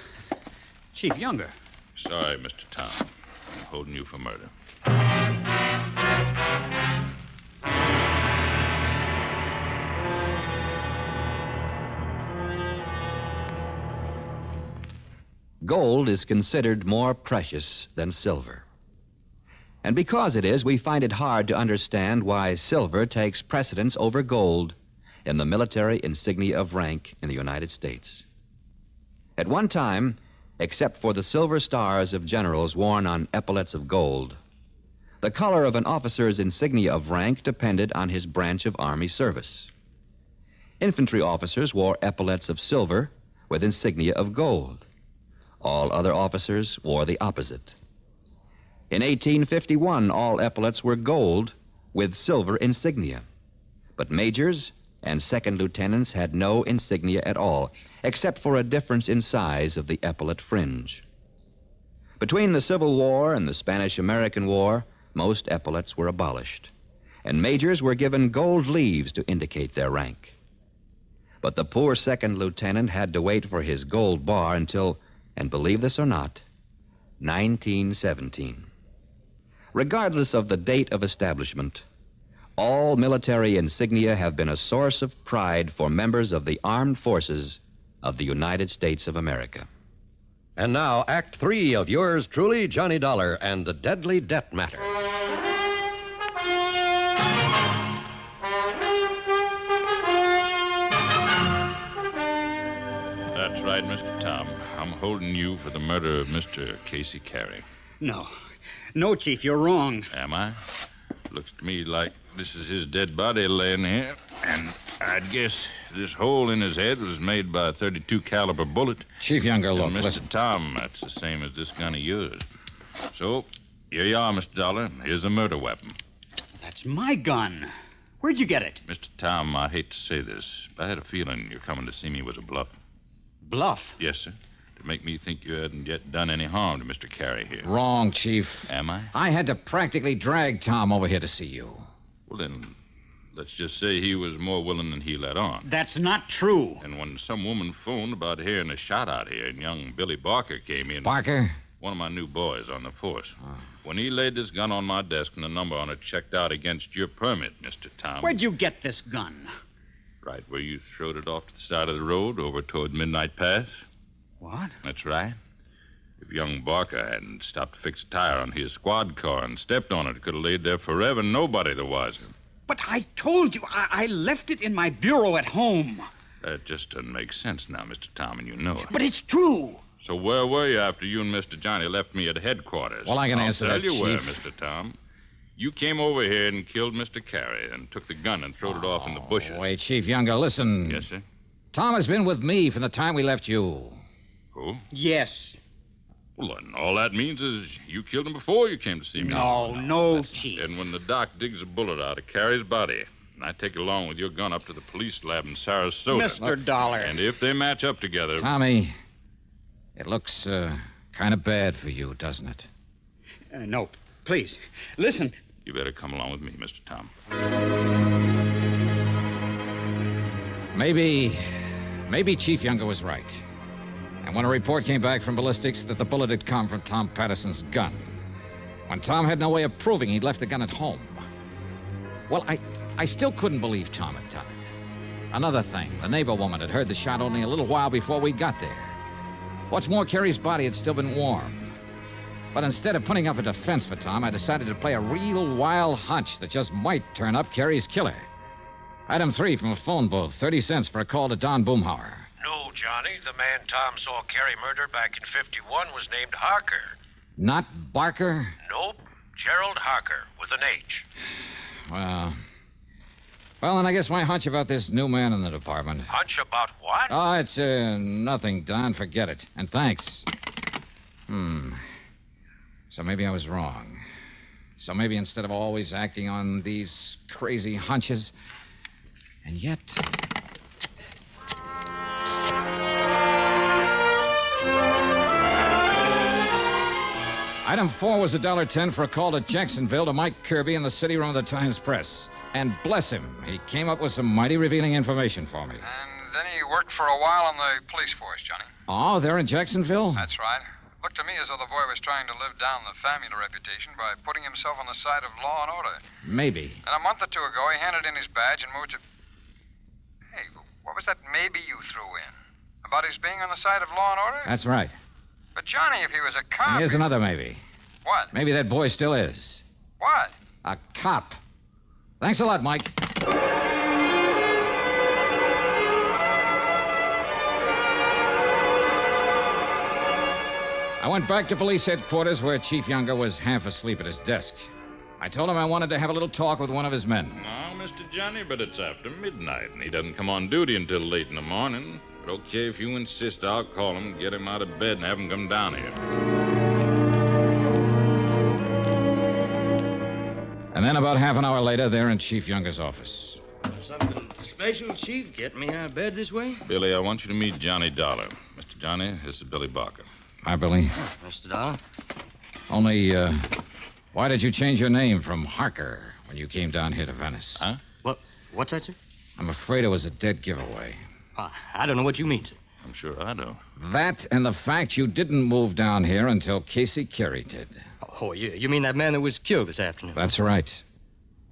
Younger. Sorry, Mr. Tom. I'm holding you for murder. Gold is considered more precious than silver. And because it is, we find it hard to understand why silver takes precedence over gold in the military insignia of rank in the United States. At one time, except for the silver stars of generals worn on epaulets of gold, the color of an officer's insignia of rank depended on his branch of Army service. Infantry officers wore epaulets of silver with insignia of gold. All other officers wore the opposite. In 1851, all epaulets were gold with silver insignia. But majors and second lieutenants had no insignia at all, except for a difference in size of the epaulet fringe. Between the Civil War and the Spanish-American War, most epaulets were abolished, and majors were given gold leaves to indicate their rank. But the poor second lieutenant had to wait for his gold bar until, and believe this or not, 1917. Regardless of the date of establishment, all military insignia have been a source of pride for members of the armed forces of the United States of America. And now, Act 3 of yours truly, Johnny Dollar, and the Deadly Debt Matter. That's right, Mr. Tom. I'm holding you for the murder of Mr. Casey Carey. No. No, Chief, you're wrong. Am I? Looks to me like this is his dead body laying here, and I'd guess this hole in his head was made by a .32 caliber bullet. Chief Younger, look, and Mr. listen. Tom, that's the same as this gun of yours. So, here you are, Mr. Dollar. Here's a murder weapon. That's my gun. Where'd you get it? Mr. Tom, I hate to say this, but I had a feeling your coming to see me was a bluff. Bluff? Yes, sir. To make me think you hadn't yet done any harm to Mr. Carey here. Wrong, Chief. Am I? I had to practically drag Tom over here to see you. Well, then, let's just say he was more willing than he let on. That's not true. And when some woman phoned about hearing a shot out here and young Billy Barker came in... Barker? One of my new boys on the force. When he laid this gun on my desk and the number on it checked out against your permit, Mr. Tom... Where'd you get this gun? Right where you throwed it off to the side of the road over toward Midnight Pass. What? That's right. If young Barker hadn't stopped to fix a tire on his squad car and stepped on it, it could have laid there forever, nobody the wiser. But I told you, I left it in my bureau at home. That just doesn't make sense now, Mr. Tom, and you know it. But it's true. So where were you after you and Mr. Johnny left me at headquarters? Well, I can answer that, I'll tell you where, Chief. Mr. Tom. You came over here and killed Mr. Carey and took the gun and throwed it off in the bushes. Wait, Chief Younger, listen. Yes, sir? Tom has been with me from the time we left you. Who? Yes. Well, then all that means is you killed him before you came to see me. No, Chief. And when the doc digs a bullet out of Carey's body, and I take it along with your gun up to the police lab in Sarasota... Mr. Dollar. And if they match up together... Tommy, it looks kind of bad for you, doesn't it? No, please, listen. You better come along with me, Mr. Tom. Maybe Chief Younger was right. And when a report came back from ballistics that the bullet had come from Tom Patterson's gun, when Tom had no way of proving he'd left the gun at home. Well, I still couldn't believe Tom had done it. Another thing, the neighbor woman had heard the shot only a little while before we got there. What's more, Carey's body had still been warm. But instead of putting up a defense for Tom, I decided to play a real wild hunch that just might turn up Carey's killer. Item 3 from a phone booth, 30 cents for a call to Don Boomhauer. No, Johnny. The man Tom saw Carey murdered back in '51 was named Harker. Not Barker? Nope. Gerald Harker, with an H. Well, then I guess my hunch about this new man in the department. Hunch about what? Oh, it's nothing, Don. Forget it. And thanks. So maybe I was wrong. So maybe instead of always acting on these crazy hunches, and yet... Item 4 was $1.10 for a call to Jacksonville to Mike Kirby in the city room of the Times-Press. And bless him, he came up with some mighty revealing information for me. And then he worked for a while on the police force, Johnny. Oh, they're in Jacksonville? That's right. Looked to me as though the boy was trying to live down the family reputation by putting himself on the side of law and order. Maybe. And a month or two ago, he handed in his badge and moved to... Hey, what was that maybe you threw in? About his being on the side of law and order? That's right. But, Johnny, if he was a cop... And here's another maybe. What? Maybe that boy still is. What? A cop. Thanks a lot, Mike. I went back to police headquarters where Chief Younger was half asleep at his desk. I told him I wanted to have a little talk with one of his men. No, Mr. Johnny, but it's after midnight, and he doesn't come on duty until late in the morning. But okay, if you insist, I'll call him, get him out of bed, and have him come down here. And then about half an hour later, they're in Chief Younger's office. Something special, Chief? Get me out of bed this way? Billy, I want you to meet Johnny Dollar. Mr. Johnny, this is Billy Barker. Hi, Billy. Mr. Dollar. Only, why did you change your name from Harker when you came down here to Venice. Huh? What's that, sir? I'm afraid it was a dead giveaway. I don't know what you mean, sir. I'm sure I do. That and the fact you didn't move down here until Casey Carey did. Oh, you mean that man that was killed this afternoon? That's right.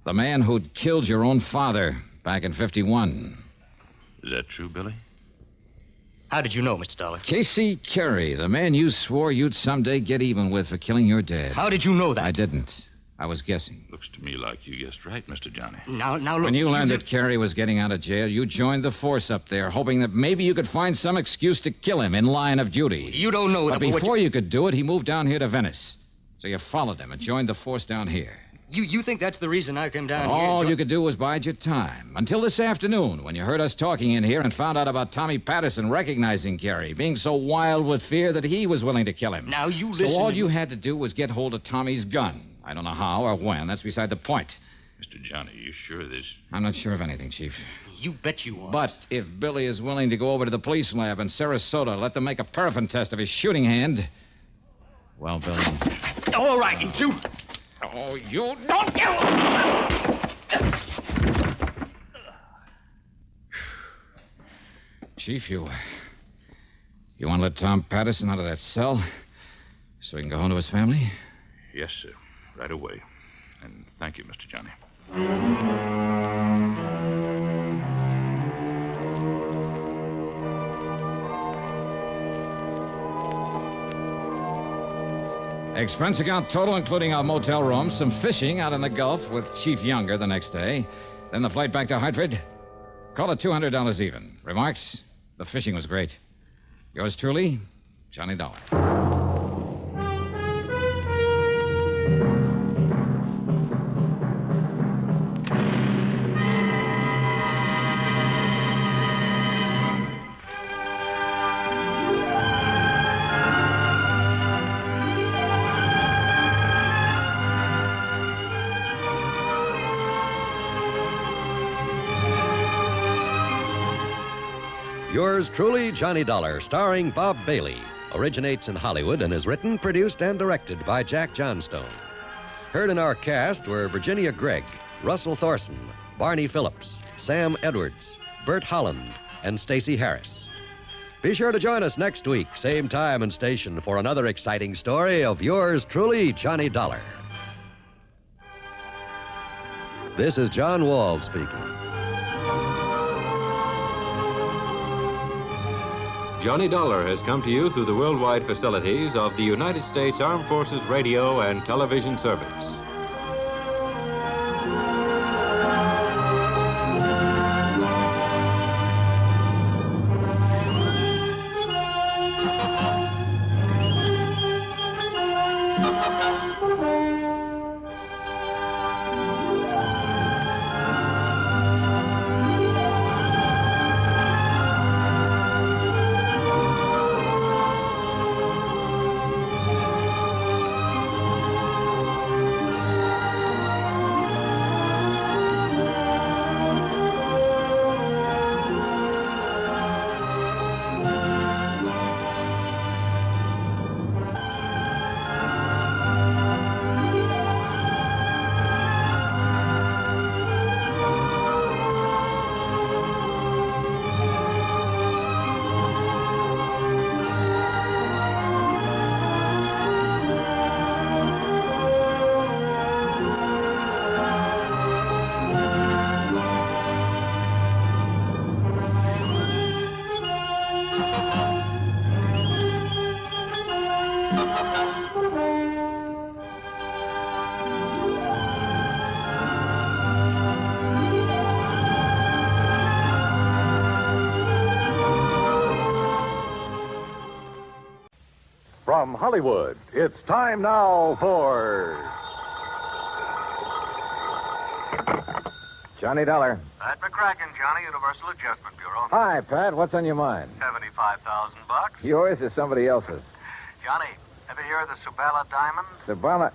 The man who'd killed your own father back in 51. Is that true, Billy? How did you know, Mr. Dollar? Casey Carey, the man you swore you'd someday get even with for killing your dad. How did you know that? I didn't. I was guessing. Looks to me like you guessed right, Mr. Johnny. Now, look. When you learned that Carey was getting out of jail, you joined the force up there, hoping that maybe you could find some excuse to kill him in line of duty. You don't know that. But before you could do it, he moved down here to Venice. So you followed him and joined the force down here. You think that's the reason I came down here? All you could do was bide your time. Until this afternoon, when you heard us talking in here and found out about Tommy Patterson recognizing Carey, being so wild with fear that he was willing to kill him. Now, you listen. So all you had to do was get hold of Tommy's gun. I don't know how or when. That's beside the point. Mr. Johnny, you sure this? I'm not sure of anything, Chief. You bet you are. But if Billy is willing to go over to the police lab in Sarasota, let them make a paraffin test of his shooting hand. Well, Billy. All right, you two. Oh, you don't kill. Chief, you want to let Tom Patterson out of that cell so he can go home to his family? Yes, sir. Right away. And thank you, Mr. Johnny. Expense account total, including our motel room, some fishing out in the Gulf with Chief Younger the next day, then the flight back to Hartford. Call it $200 even. Remarks? The fishing was great. Yours truly, Johnny Dollar. Yours truly, Johnny Dollar, starring Bob Bailey, originates in Hollywood and is written, produced, and directed by Jack Johnstone. Heard in our cast were Virginia Gregg, Russell Thorson, Barney Phillips, Sam Edwards, Bert Holland, and Stacey Harris. Be sure to join us next week, same time and station, for another exciting story of yours truly, Johnny Dollar. This is John Wall speaking. Johnny Dollar has come to you through the worldwide facilities of the United States Armed Forces Radio and Television Service. From Hollywood, it's time now for Johnny Dollar. Pat McCracken, Johnny, Universal Adjustment Bureau. Hi, Pat. What's on your mind? $75,000. Yours or somebody else's? Johnny, ever hear of the Subala diamond? Sabala.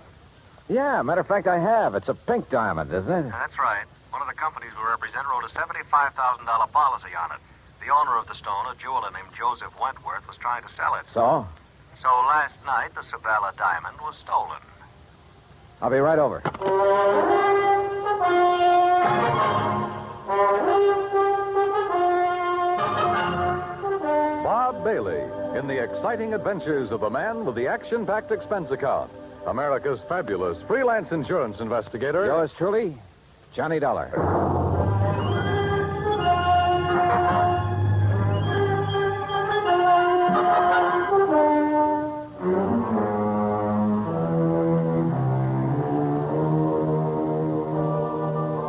Yeah, matter of fact, I have. It's a pink diamond, isn't it? That's right. One of the companies we represent wrote a $75,000 policy on it. The owner of the stone, a jeweler named Joseph Wentworth, was trying to sell it. So? So last night, the Subala diamond was stolen. I'll be right over. Bailey in the exciting adventures of the man with the action-packed expense account, America's fabulous freelance insurance investigator. Yours truly, Johnny Dollar.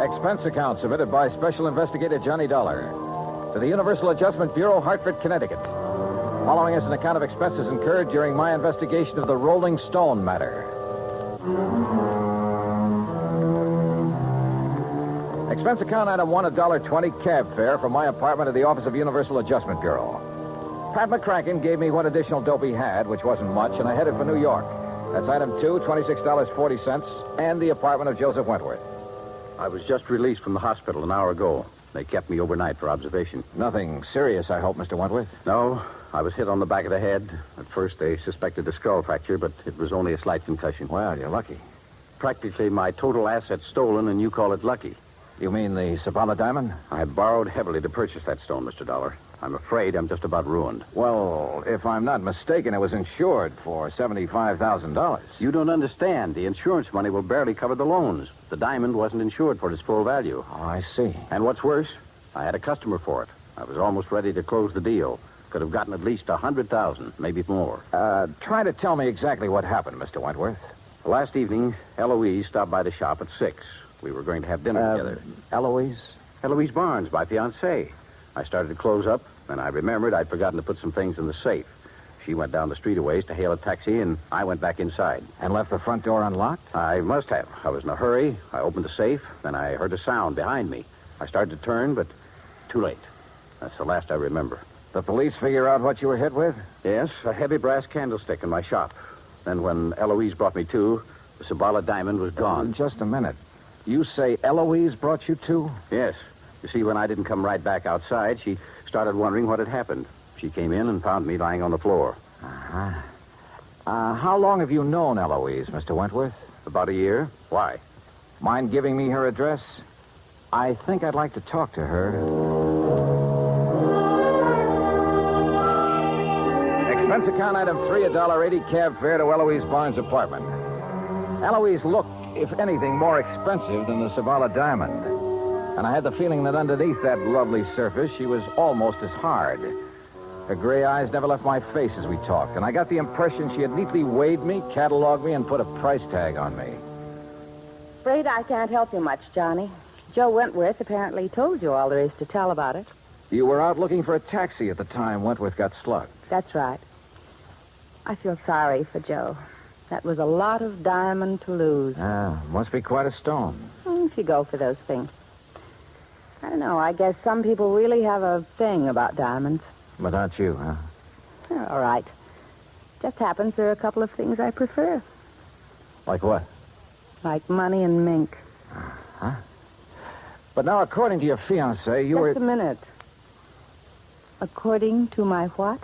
Expense account submitted by Special Investigator Johnny Dollar to the Universal Adjustment Bureau, Hartford, Connecticut. Following is an account of expenses incurred during my investigation of the Rolling Stone matter. Expense account item 1, $1.20 cab fare from my apartment to the office of Universal Adjustment Bureau. Pat McCracken gave me what additional dope he had, which wasn't much, and I headed for New York. That's item 2, $26.40, and the apartment of Joseph Wentworth. I was just released from the hospital an hour ago. They kept me overnight for observation. Nothing serious, I hope, Mr. Wentworth? No. I was hit on the back of the head. At first, they suspected a skull fracture, but it was only a slight concussion. Well, you're lucky. Practically my total assets stolen, and you call it lucky. You mean the Sabala diamond? I borrowed heavily to purchase that stone, Mr. Dollar. I'm afraid I'm just about ruined. Well, if I'm not mistaken, it was insured for $75,000. You don't understand. The insurance money will barely cover the loans. The diamond wasn't insured for its full value. Oh, I see. And what's worse, I had a customer for it. I was almost ready to close the deal. Could have gotten at least $100,000, maybe more. Try to tell me exactly what happened, Mr. Wentworth. Last evening, Eloise stopped by the shop at 6. We were going to have dinner together. Eloise? Eloise Barnes, my fiancée. I started to close up, and I remembered I'd forgotten to put some things in the safe. She went down the street a ways to hail a taxi, and I went back inside. And left the front door unlocked? I must have. I was in a hurry. I opened the safe, then I heard a sound behind me. I started to turn, but too late. That's the last I remember. The police figure out what you were hit with? Yes, a heavy brass candlestick in my shop. Then when Eloise brought me to, the Sabala diamond was gone. Just a minute. You say Eloise brought you to? Yes. You see, when I didn't come right back outside, she started wondering what had happened. She came in and found me lying on the floor. Uh-huh. How long have you known Eloise, Mr. Wentworth? About a year. Why? Mind giving me her address? I think I'd like to talk to her. Expense account item 3, $1.80 cab fare to Eloise Barnes' apartment. Eloise looked, if anything, more expensive than the Sabala diamond. And I had the feeling that underneath that lovely surface, she was almost as hard. Her gray eyes never left my face as we talked, and I got the impression she had neatly weighed me, cataloged me, and put a price tag on me. Afraid I can't help you much, Johnny. Joe Wentworth apparently told you all there is to tell about it. You were out looking for a taxi at the time Wentworth got slugged. That's right. I feel sorry for Joe. That was a lot of diamond to lose. Must be quite a stone. If you go for those things. I don't know. I guess some people really have a thing about diamonds. But not you, huh? All right. Just happens there are a couple of things I prefer. Like what? Like money and mink. Huh? But now, according to your fiancé, you were... Just a minute. According to my what?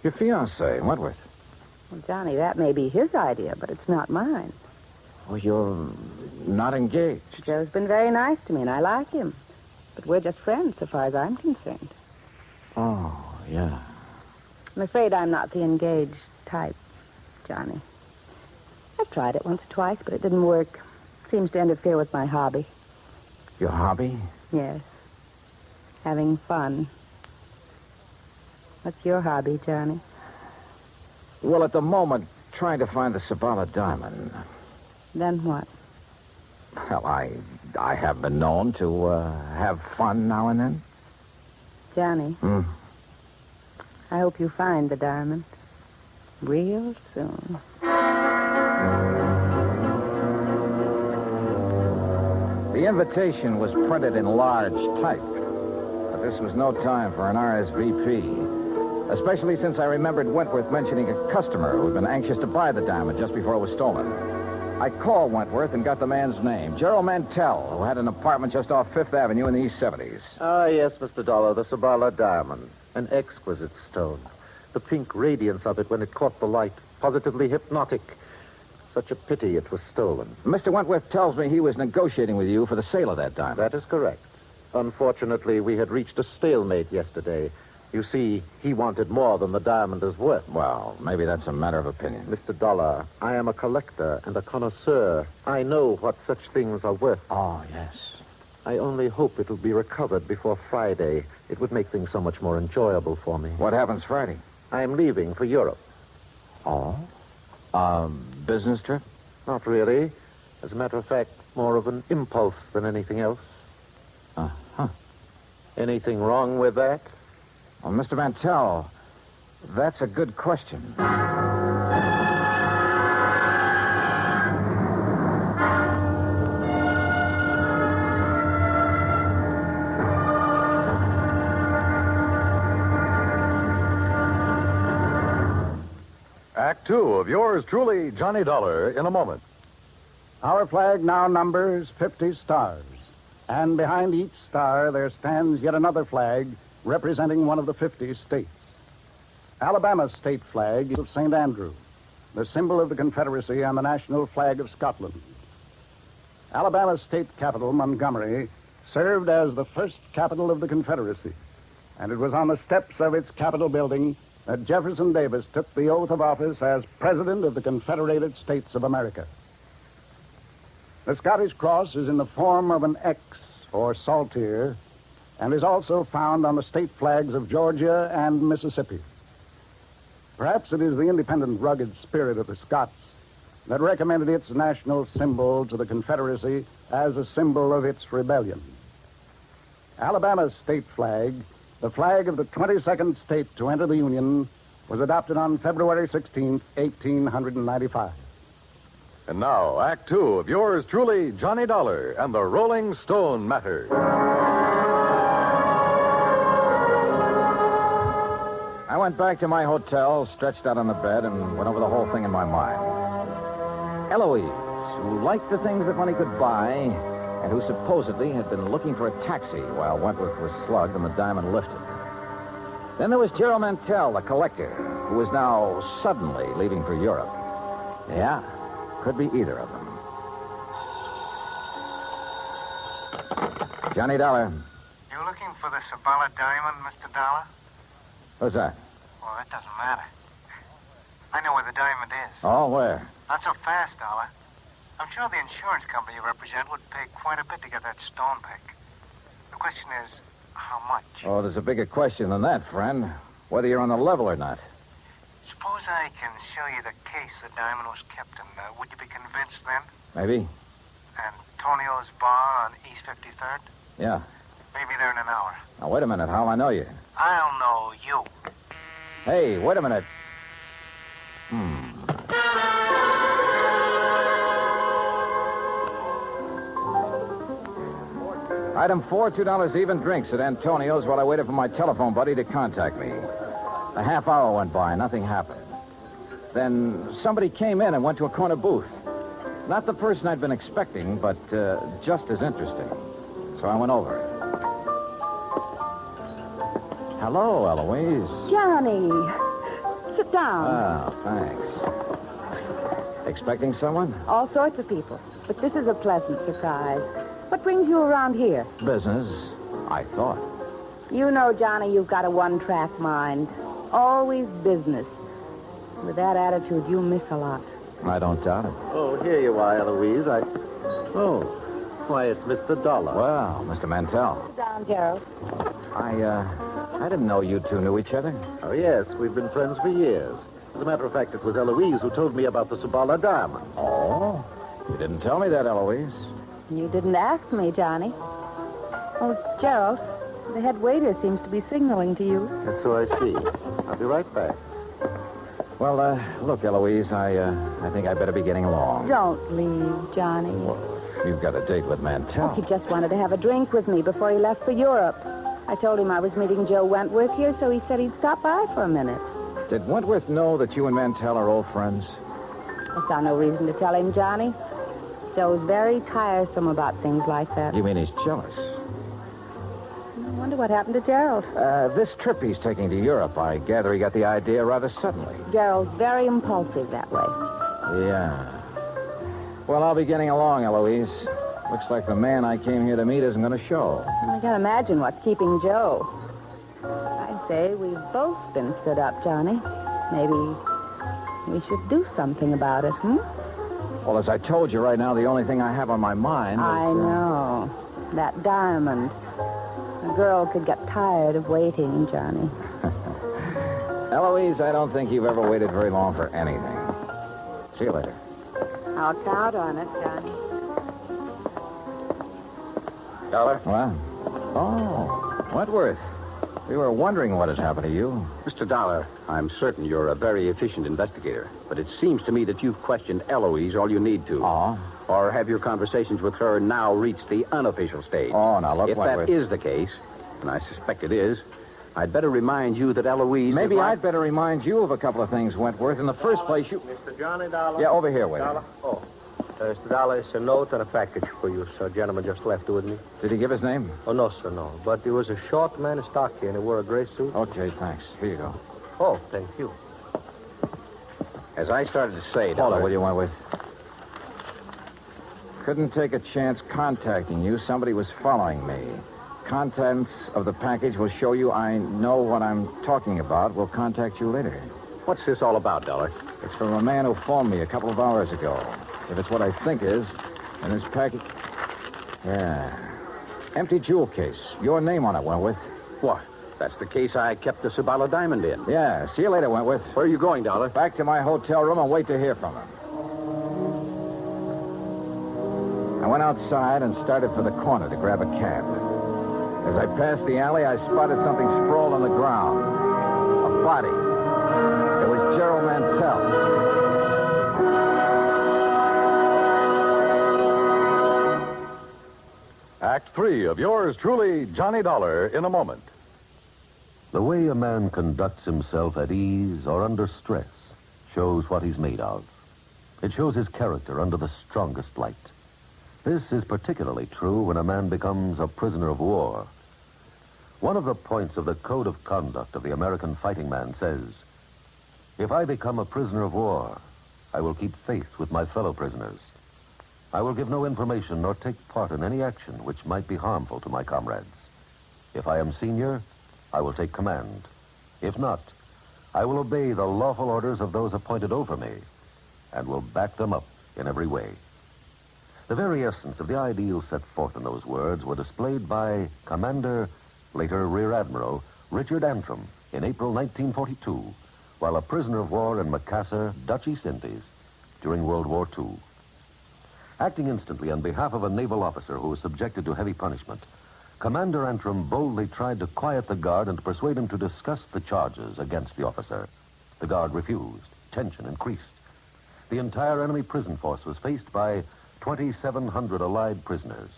Your fiancé, Wentworth. Well, Johnny, that may be his idea, but it's not mine. Well, you're not engaged. Joe's been very nice to me, and I like him. But we're just friends, so far as I'm concerned. Oh, yeah. I'm afraid I'm not the engaged type, Johnny. I've tried it once or twice, but it didn't work. Seems to interfere with my hobby. Your hobby? Yes. Having fun. What's your hobby, Johnny? Well, at the moment, trying to find the Sabala diamond. Then what? Well, I have been known to have fun now and then. Johnny. I hope you find the diamond real soon. The invitation was printed in large type, but this was no time for an RSVP, especially since I remembered Wentworth mentioning a customer who had been anxious to buy the diamond just before it was stolen. I called Wentworth and got the man's name, Gerald Mantell, who had an apartment just off Fifth Avenue in the East 70s. Ah, yes, Mr. Dollar, the Sabala diamond. An exquisite stone. The pink radiance of it when it caught the light. Positively hypnotic. Such a pity it was stolen. Mr. Wentworth tells me he was negotiating with you for the sale of that diamond. That is correct. Unfortunately, we had reached a stalemate yesterday. You see, he wanted more than the diamond is worth. Well, maybe that's a matter of opinion. Mr. Dollar, I am a collector and a connoisseur. I know what such things are worth. Oh, yes. I only hope it'll be recovered before Friday. It would make things so much more enjoyable for me. What happens Friday? I'm leaving for Europe. Oh? Business trip? Not really. As a matter of fact, more of an impulse than anything else. Uh-huh. Anything wrong with that? Well, Mr. Mantell, that's a good question. Act two of yours truly, Johnny Dollar, in a moment. Our flag now numbers 50 stars. And behind each star there stands yet another flag representing one of the 50 states. Alabama's state flag is of St. Andrew, the symbol of the Confederacy and the national flag of Scotland. Alabama's state capital, Montgomery, served as the first capital of the Confederacy, and it was on the steps of its Capitol building that Jefferson Davis took the oath of office as President of the Confederated States of America. The Scottish cross is in the form of an X, or saltire, and is also found on the state flags of Georgia and Mississippi. Perhaps it is the independent, rugged spirit of the Scots that recommended its national symbol to the Confederacy as a symbol of its rebellion. Alabama's state flag, the flag of the 22nd state to enter the Union, was adopted on February 16, 1895. And now, Act two of yours truly, Johnny Dollar and the Rolling Stone Matter. I went back to my hotel, stretched out on the bed, and went over the whole thing in my mind. Eloise, who liked the things that money could buy, and who supposedly had been looking for a taxi while Wentworth was slugged and the diamond lifted. Then there was Gerald Mantell, the collector, who was now suddenly leaving for Europe. Yeah, could be either of them. Johnny Dollar. You looking for the Sabala diamond, Mr. Dollar? Who's that? Well, that doesn't matter. I know where the diamond is. Oh, where? Not so fast, Dollar. I'm sure the insurance company you represent would pay quite a bit to get that stone back. The question is, how much? Oh, there's a bigger question than that, friend. Whether you're on the level or not. Suppose I can show you the case the diamond was kept in. Would you be convinced then? Maybe. Antonio's bar on East 53rd? Yeah. Maybe there in an hour. Now, wait a minute. How'll I know you? I'll know you. Hey, wait a minute. Item 4, $2 even drinks at Antonio's while I waited for my telephone buddy to contact me. A half hour went by. Nothing happened. Then somebody came in and went to a corner booth. Not the person I'd been expecting, but just as interesting. So I went over. Hello, Eloise. Johnny. Sit down. Oh, thanks. Expecting someone? All sorts of people. But this is a pleasant surprise. What brings you around here? Business, I thought. You know, Johnny, you've got a one-track mind. Always business. With that attitude, you miss a lot. I don't doubt it. Oh, here you are, Eloise. Oh, why, it's Mr. Dollar. Well, Mr. Mantell. Sit down, Gerald. I didn't know you two knew each other. Oh, yes, we've been friends for years. As a matter of fact, it was Eloise who told me about the Sabala diamond. Oh? You didn't tell me that, Eloise. You didn't ask me, Johnny. Oh, Gerald, the head waiter seems to be signaling to you. And so I see. I'll be right back. Well, look, Eloise, I think I better be getting along. Don't leave, Johnny. Well, you've got a date with Mantell. Oh, he just wanted to have a drink with me before he left for Europe. I told him I was meeting Joe Wentworth here, so he said he'd stop by for a minute. Did Wentworth know that you and Mantell are old friends? I saw no reason to tell him, Johnny. Joe's very tiresome about things like that. You mean he's jealous? I wonder what happened to Gerald. This trip he's taking to Europe, I gather he got the idea rather suddenly. Gerald's very impulsive that way. Yeah. Well, I'll be getting along, Eloise. Looks like the man I came here to meet isn't going to show. I can't imagine what's keeping Joe. I say we've both been stood up, Johnny. Maybe we should do something about it, hmm? Well, as I told you right now, the only thing I have on my mind is... I know. That diamond. A girl could get tired of waiting, Johnny. Eloise, I don't think you've ever waited very long for anything. See you later. I'll count on it, Johnny. Dollar? What? Oh, Wentworth. We were wondering what has happened to you. Mr. Dollar, I'm certain you're a very efficient investigator, but it seems to me that you've questioned Eloise all you need to. Oh? Or have your conversations with her now reached the unofficial stage? Oh, now look, if Wentworth. that is the case, and I suspect it is, I'd better remind you that Eloise... Maybe I'd better remind you of a couple of things, Wentworth. In the first place, you... Mr. Johnny Dollar? Yeah, over here, wait a minute. Oh. Mr. Dollar, it's a note and a package for you, sir. Gentleman just left it with me. Did he give his name? Oh, no, sir, no. But he was a short man, stocky, and he wore a gray suit. Okay, thanks. Here you go. Oh, thank you. As I started to say, Hold Dollar... on, will you, Wentworth? Couldn't take a chance contacting you. Somebody was following me. Contents of the package will show you I know what I'm talking about. We'll contact you later. What's this all about, Dollar? It's from a man who phoned me a couple of hours ago. If it's what I think is, then this package... Yeah. Empty jewel case. Your name on it, Wentworth. What? That's the case I kept the Sabala diamond in. Yeah. See you later, Wentworth. Where are you going, Dollar? Back to my hotel room and wait to hear from him. I went outside and started for the corner to grab a cab. As I passed the alley, I spotted something sprawled on the ground. A body. It was Gerald Mantell. Act 3 of yours truly, Johnny Dollar, in a moment. The way a man conducts himself at ease or under stress shows what he's made of. It shows his character under the strongest light. This is particularly true when a man becomes a prisoner of war. One of the points of the code of conduct of the American fighting man says, "If I become a prisoner of war, I will keep faith with my fellow prisoners. I will give no information nor take part in any action which might be harmful to my comrades. If I am senior, I will take command. If not, I will obey the lawful orders of those appointed over me and will back them up in every way." The very essence of the ideals set forth in those words were displayed by Commander, later Rear Admiral, Richard Antrim in April 1942, while a prisoner of war in Macassar, Dutch East Indies, during World War II. Acting instantly on behalf of a naval officer who was subjected to heavy punishment, Commander Antrim boldly tried to quiet the guard and to persuade him to discuss the charges against the officer. The guard refused. Tension increased. The entire enemy prison force was faced by 2,700 Allied prisoners.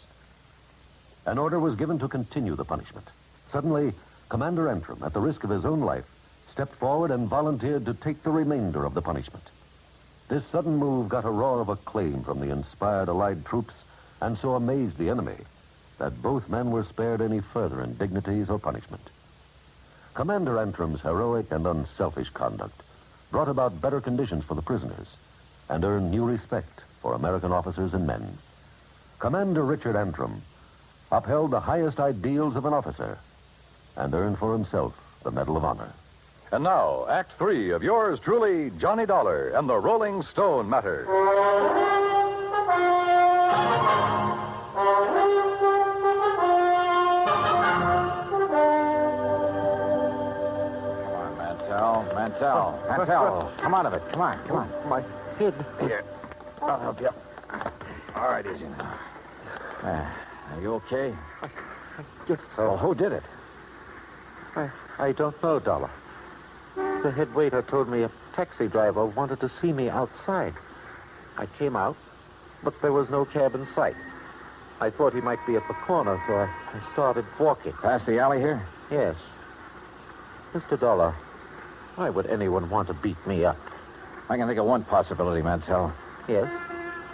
An order was given to continue the punishment. Suddenly, Commander Antrim, at the risk of his own life, stepped forward and volunteered to take the remainder of the punishment. This sudden move got a roar of acclaim from the inspired Allied troops and so amazed the enemy that both men were spared any further indignities or punishment. Commander Antrim's heroic and unselfish conduct brought about better conditions for the prisoners and earned new respect for American officers and men. Commander Richard Antrim upheld the highest ideals of an officer and earned for himself the Medal of Honor. And now, Act 3 of yours truly, Johnny Dollar and the Rolling Stone Matter. Mantell, come out of it. Come on. My head. Here, I'll help you. All right, easy now. Are you okay? I guess so. Who did it? I don't know, Dollar. The head waiter told me a taxi driver wanted to see me outside. I came out, but there was no cab in sight. I thought he might be at the corner, so I started walking. Past the alley here? Yes. Mr. Dollar, why would anyone want to beat me up? I can think of one possibility, Mantell. Yes?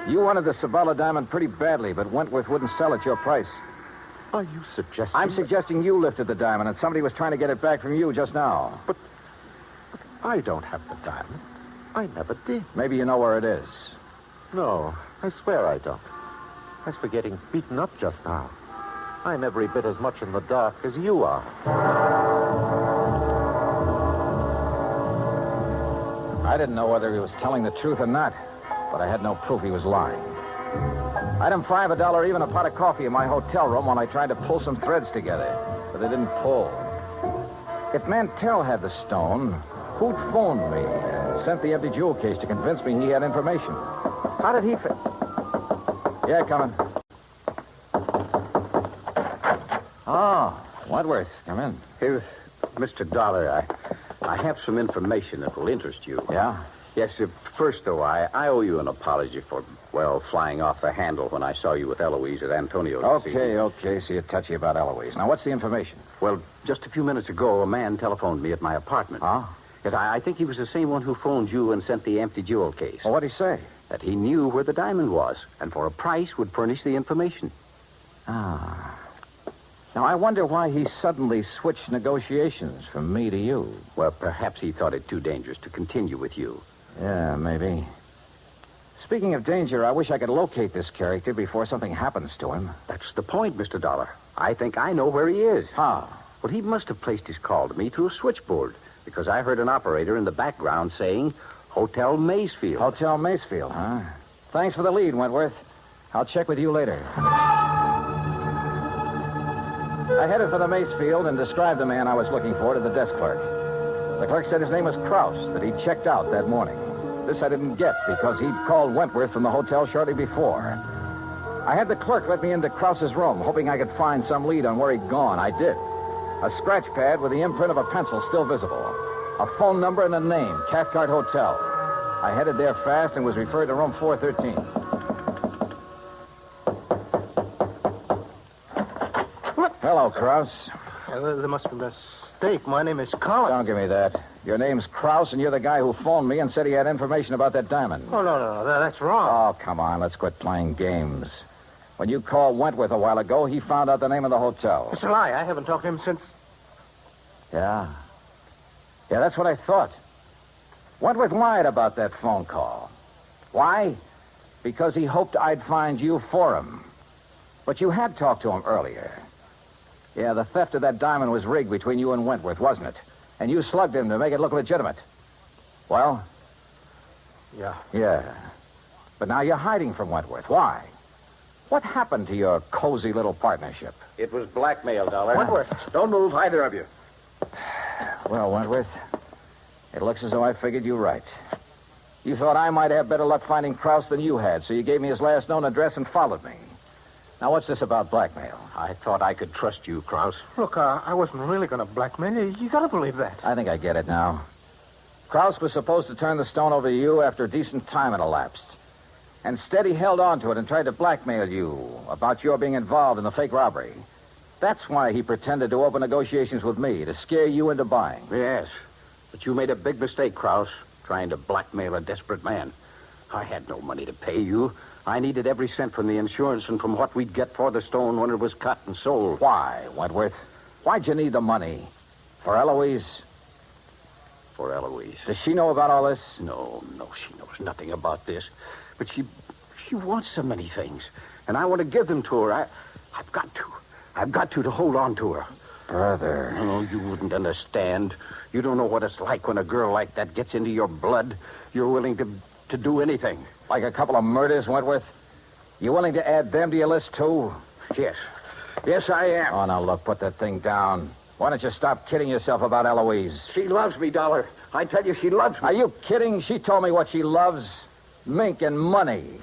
You wanted the Sabala diamond pretty badly, but Wentworth wouldn't sell at your price. Are you suggesting... I'm suggesting you lifted the diamond and somebody was trying to get it back from you just now. But I don't have the diamond. I never did. Maybe you know where it is. No, I swear I don't. As for getting beaten up just now, I'm every bit as much in the dark as you are. I didn't know whether he was telling the truth or not, but I had no proof he was lying. Item 5, $1 even, a pot of coffee in my hotel room while I tried to pull some threads together, but they didn't pull. If Mantell had the stone, who'd phoned me and sent the empty jewel case to convince me he had information? How did he Yeah, coming. Oh, Wentworth, come in. Here, Mr. Dollar, I have some information that will interest you. Yeah? Yes, first, though, I owe you an apology for, well, flying off the handle when I saw you with Eloise at Antonio's. Okay, so you're touchy about Eloise. Now, what's the information? Well, just a few minutes ago, a man telephoned me at my apartment. Huh? Yes, I think he was the same one who phoned you and sent the empty jewel case. Well, what'd he say? That he knew where the diamond was, and for a price would furnish the information. Ah. Now, I wonder why he suddenly switched negotiations from me to you. Well, perhaps he thought it too dangerous to continue with you. Yeah, maybe. Speaking of danger, I wish I could locate this character before something happens to him. That's the point, Mr. Dollar. I think I know where he is. How? Well, he must have placed his call to me through a switchboard, because I heard an operator in the background saying, Hotel Maysfield. Hotel Maysfield, huh? Thanks for the lead, Wentworth. I'll check with you later. I headed for the Maysfield and described the man I was looking for to the desk clerk. The clerk said his name was Krause, that he'd checked out that morning. This I didn't get because he'd called Wentworth from the hotel shortly before. I had the clerk let me into Krause's room, hoping I could find some lead on where he'd gone. I did. A scratch pad with the imprint of a pencil still visible. A phone number and a name, Cathcart Hotel. I headed there fast and was referred to room 413. What? Hello, Krause. There must be a mistake. My name is Collins. Don't give me that. Your name's Krause, and you're the guy who phoned me and said he had information about that diamond. Oh, no. That's wrong. Oh, come on. Let's quit playing games. When you called Wentworth a while ago, he found out the name of the hotel. It's a lie. I haven't talked to him since... Yeah, that's what I thought. Wentworth lied about that phone call. Why? Because he hoped I'd find you for him. But you had talked to him earlier. Yeah, the theft of that diamond was rigged between you and Wentworth, wasn't it? And you slugged him to make it look legitimate. Well? Yeah. But now you're hiding from Wentworth. Why? What happened to your cozy little partnership? It was blackmail, Dollar. Wentworth. Don't move, either of you. Well, Wentworth, it looks as though I figured you right. You thought I might have better luck finding Krause than you had, so you gave me his last known address and followed me. Now, what's this about blackmail? I thought I could trust you, Krause. Look, I wasn't really going to blackmail you. You got to believe that. I think I get it now. Krause was supposed to turn the stone over to you after a decent time had elapsed. Instead, he held on to it and tried to blackmail you about your being involved in the fake robbery. That's why he pretended to open negotiations with me, to scare you into buying. Yes, but you made a big mistake, Krause, trying to blackmail a desperate man. I had no money to pay you. I needed every cent from the insurance and from what we'd get for the stone when it was cut and sold. Why, Wentworth? Why'd you need the money? For Eloise? For Eloise. Does she know about all this? No, she knows nothing about this. But she wants so many things, and I want to give them to her. I've got to hold on to her. Brother. No, you wouldn't understand. You don't know what it's like when a girl like that gets into your blood. You're willing to do anything. Like a couple of murders, Wentworth? You willing to add them to your list, too? Yes. Yes, I am. Oh, now, look, put that thing down. Why don't you stop kidding yourself about Eloise? She loves me, Dollar. I tell you, she loves me. Are you kidding? She told me what she loves. Mink and money.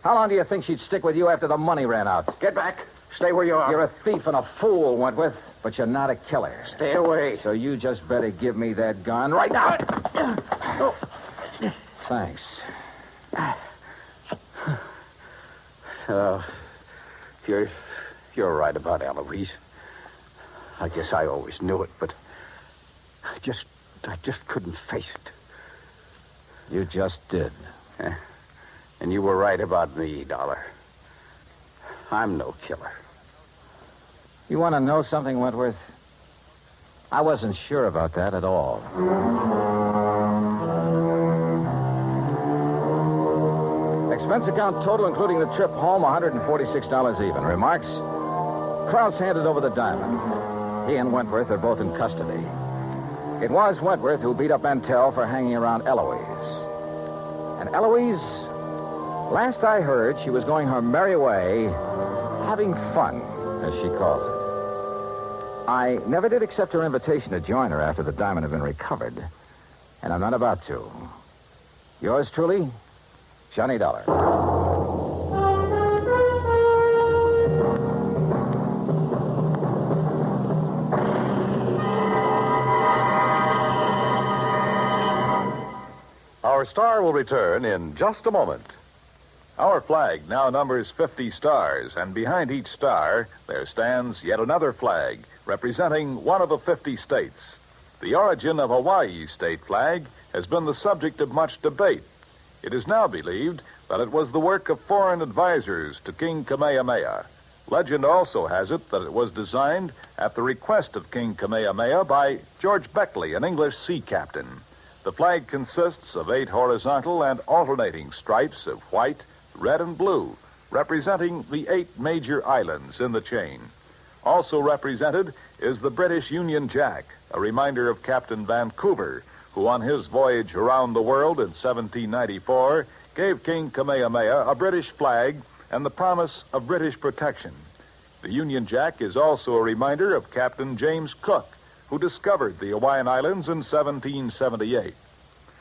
How long do you think she'd stick with you after the money ran out? Get back. Stay where you are. You're a thief and a fool, Wentworth, but you're not a killer. Stay away. So you just better give me that gun right now. Oh. Thanks. You're right about Eloise. I guess I always knew it, but I just couldn't face it. You just did. And you were right about me, Dollar. I'm no killer. You want to know something, Wentworth? I wasn't sure about that at all. Expense account total, including the trip home, $146 even. Remarks? Krause handed over the diamond. He and Wentworth are both in custody. It was Wentworth who beat up Mantell for hanging around Eloise. And Eloise, last I heard, she was going her merry way, having fun, as she calls it. I never did accept her invitation to join her after the diamond had been recovered. And I'm not about to. Yours truly, Johnny Dollar. Our star will return in just a moment. Our flag now numbers 50 stars, and behind each star there stands yet another flag representing one of the 50 states. The origin of Hawaii's state flag has been the subject of much debate. It is now believed that it was the work of foreign advisors to King Kamehameha. Legend also has it that it was designed at the request of King Kamehameha by George Beckley, an English sea captain. The flag consists of 8 horizontal and alternating stripes of white, red, and blue, representing the 8 major islands in the chain. Also represented is the British Union Jack, a reminder of Captain Vancouver, who on his voyage around the world in 1794 gave King Kamehameha a British flag and the promise of British protection. The Union Jack is also a reminder of Captain James Cook, who discovered the Hawaiian Islands in 1778.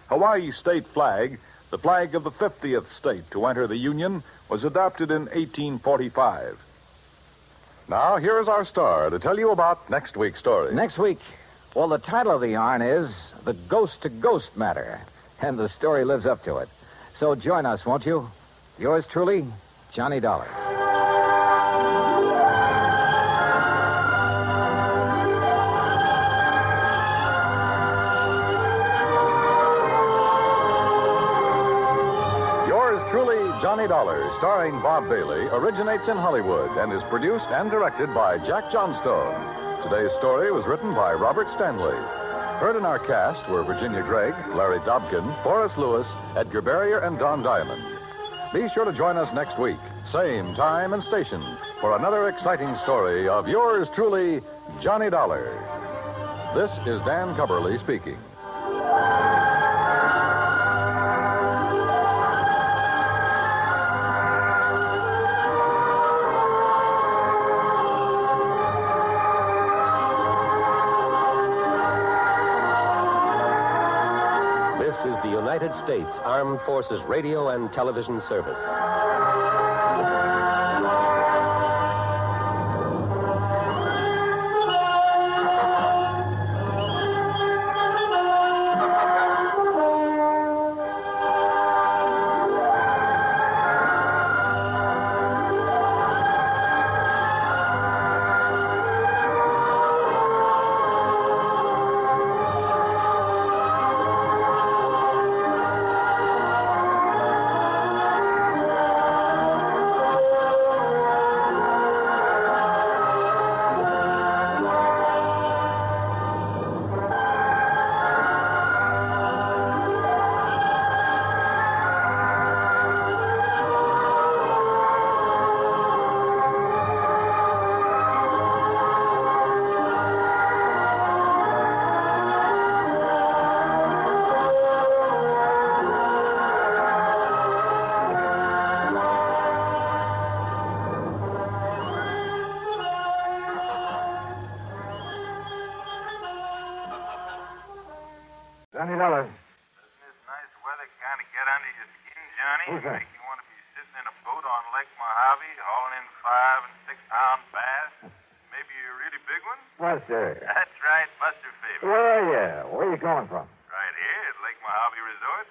Hawaii's state flag, the flag of the 50th state to enter the Union, was adopted in 1845. Now, here's our star to tell you about next week's story. Next week, well, the title of the yarn is The Ghost to Ghost Matter, and the story lives up to it. So join us, won't you? Yours truly, Johnny Dollar. Johnny Dollar, starring Bob Bailey, originates in Hollywood and is produced and directed by Jack Johnstone. Today's story was written by Robert Stanley. Heard in our cast were Virginia Gregg, Larry Dobkin, Forrest Lewis, Edgar Barrier, and Don Diamond. Be sure to join us next week, same time and station, for another exciting story of yours truly, Johnny Dollar. This is Dan Cubberly speaking. United States Armed Forces Radio and Television Service. Johnny Dollar. Doesn't this nice weather kind of get under your skin, Johnny? Who's that? Make you want to be sitting in a boat on Lake Mojave, hauling in 5- and 6-pound bass? Maybe a really big one? Buster. That's right, Buster Faber. Well, yeah. Where are you going from? Right here at Lake Mojave Resort.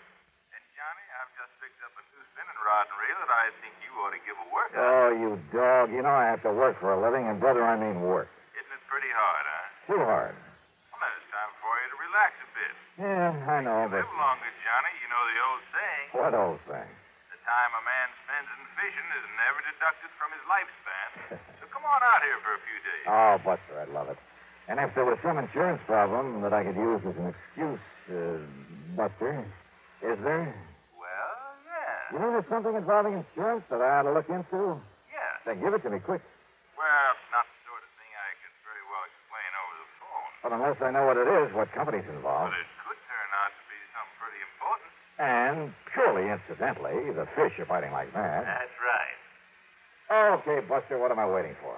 And, Johnny, I've just picked up a new spinning rod and reel that I think you ought to give a workout. Oh, you dog. You know I have to work for a living, and, brother, I mean work. Isn't it pretty hard, huh? Too hard. Well, then it's time for you to relax a bit. Yeah, I know, but... Live longer, Johnny. You know the old saying. What old thing? The time a man spends in fishing is never deducted from his lifespan. So come on out here for a few days. Oh, Buster, I'd love it. And if there was some insurance problem that I could use as an excuse, Buster, is there? Well, yeah. You know there's something involving insurance that I ought to look into? Yeah. Then give it to me quick. Well, it's not the sort of thing I could very well explain over the phone. But unless I know what it is, what company's involved. But it could turn out to be something pretty important. And purely incidentally, the fish are biting like mad. That's right. Okay, Buster, what am I waiting for?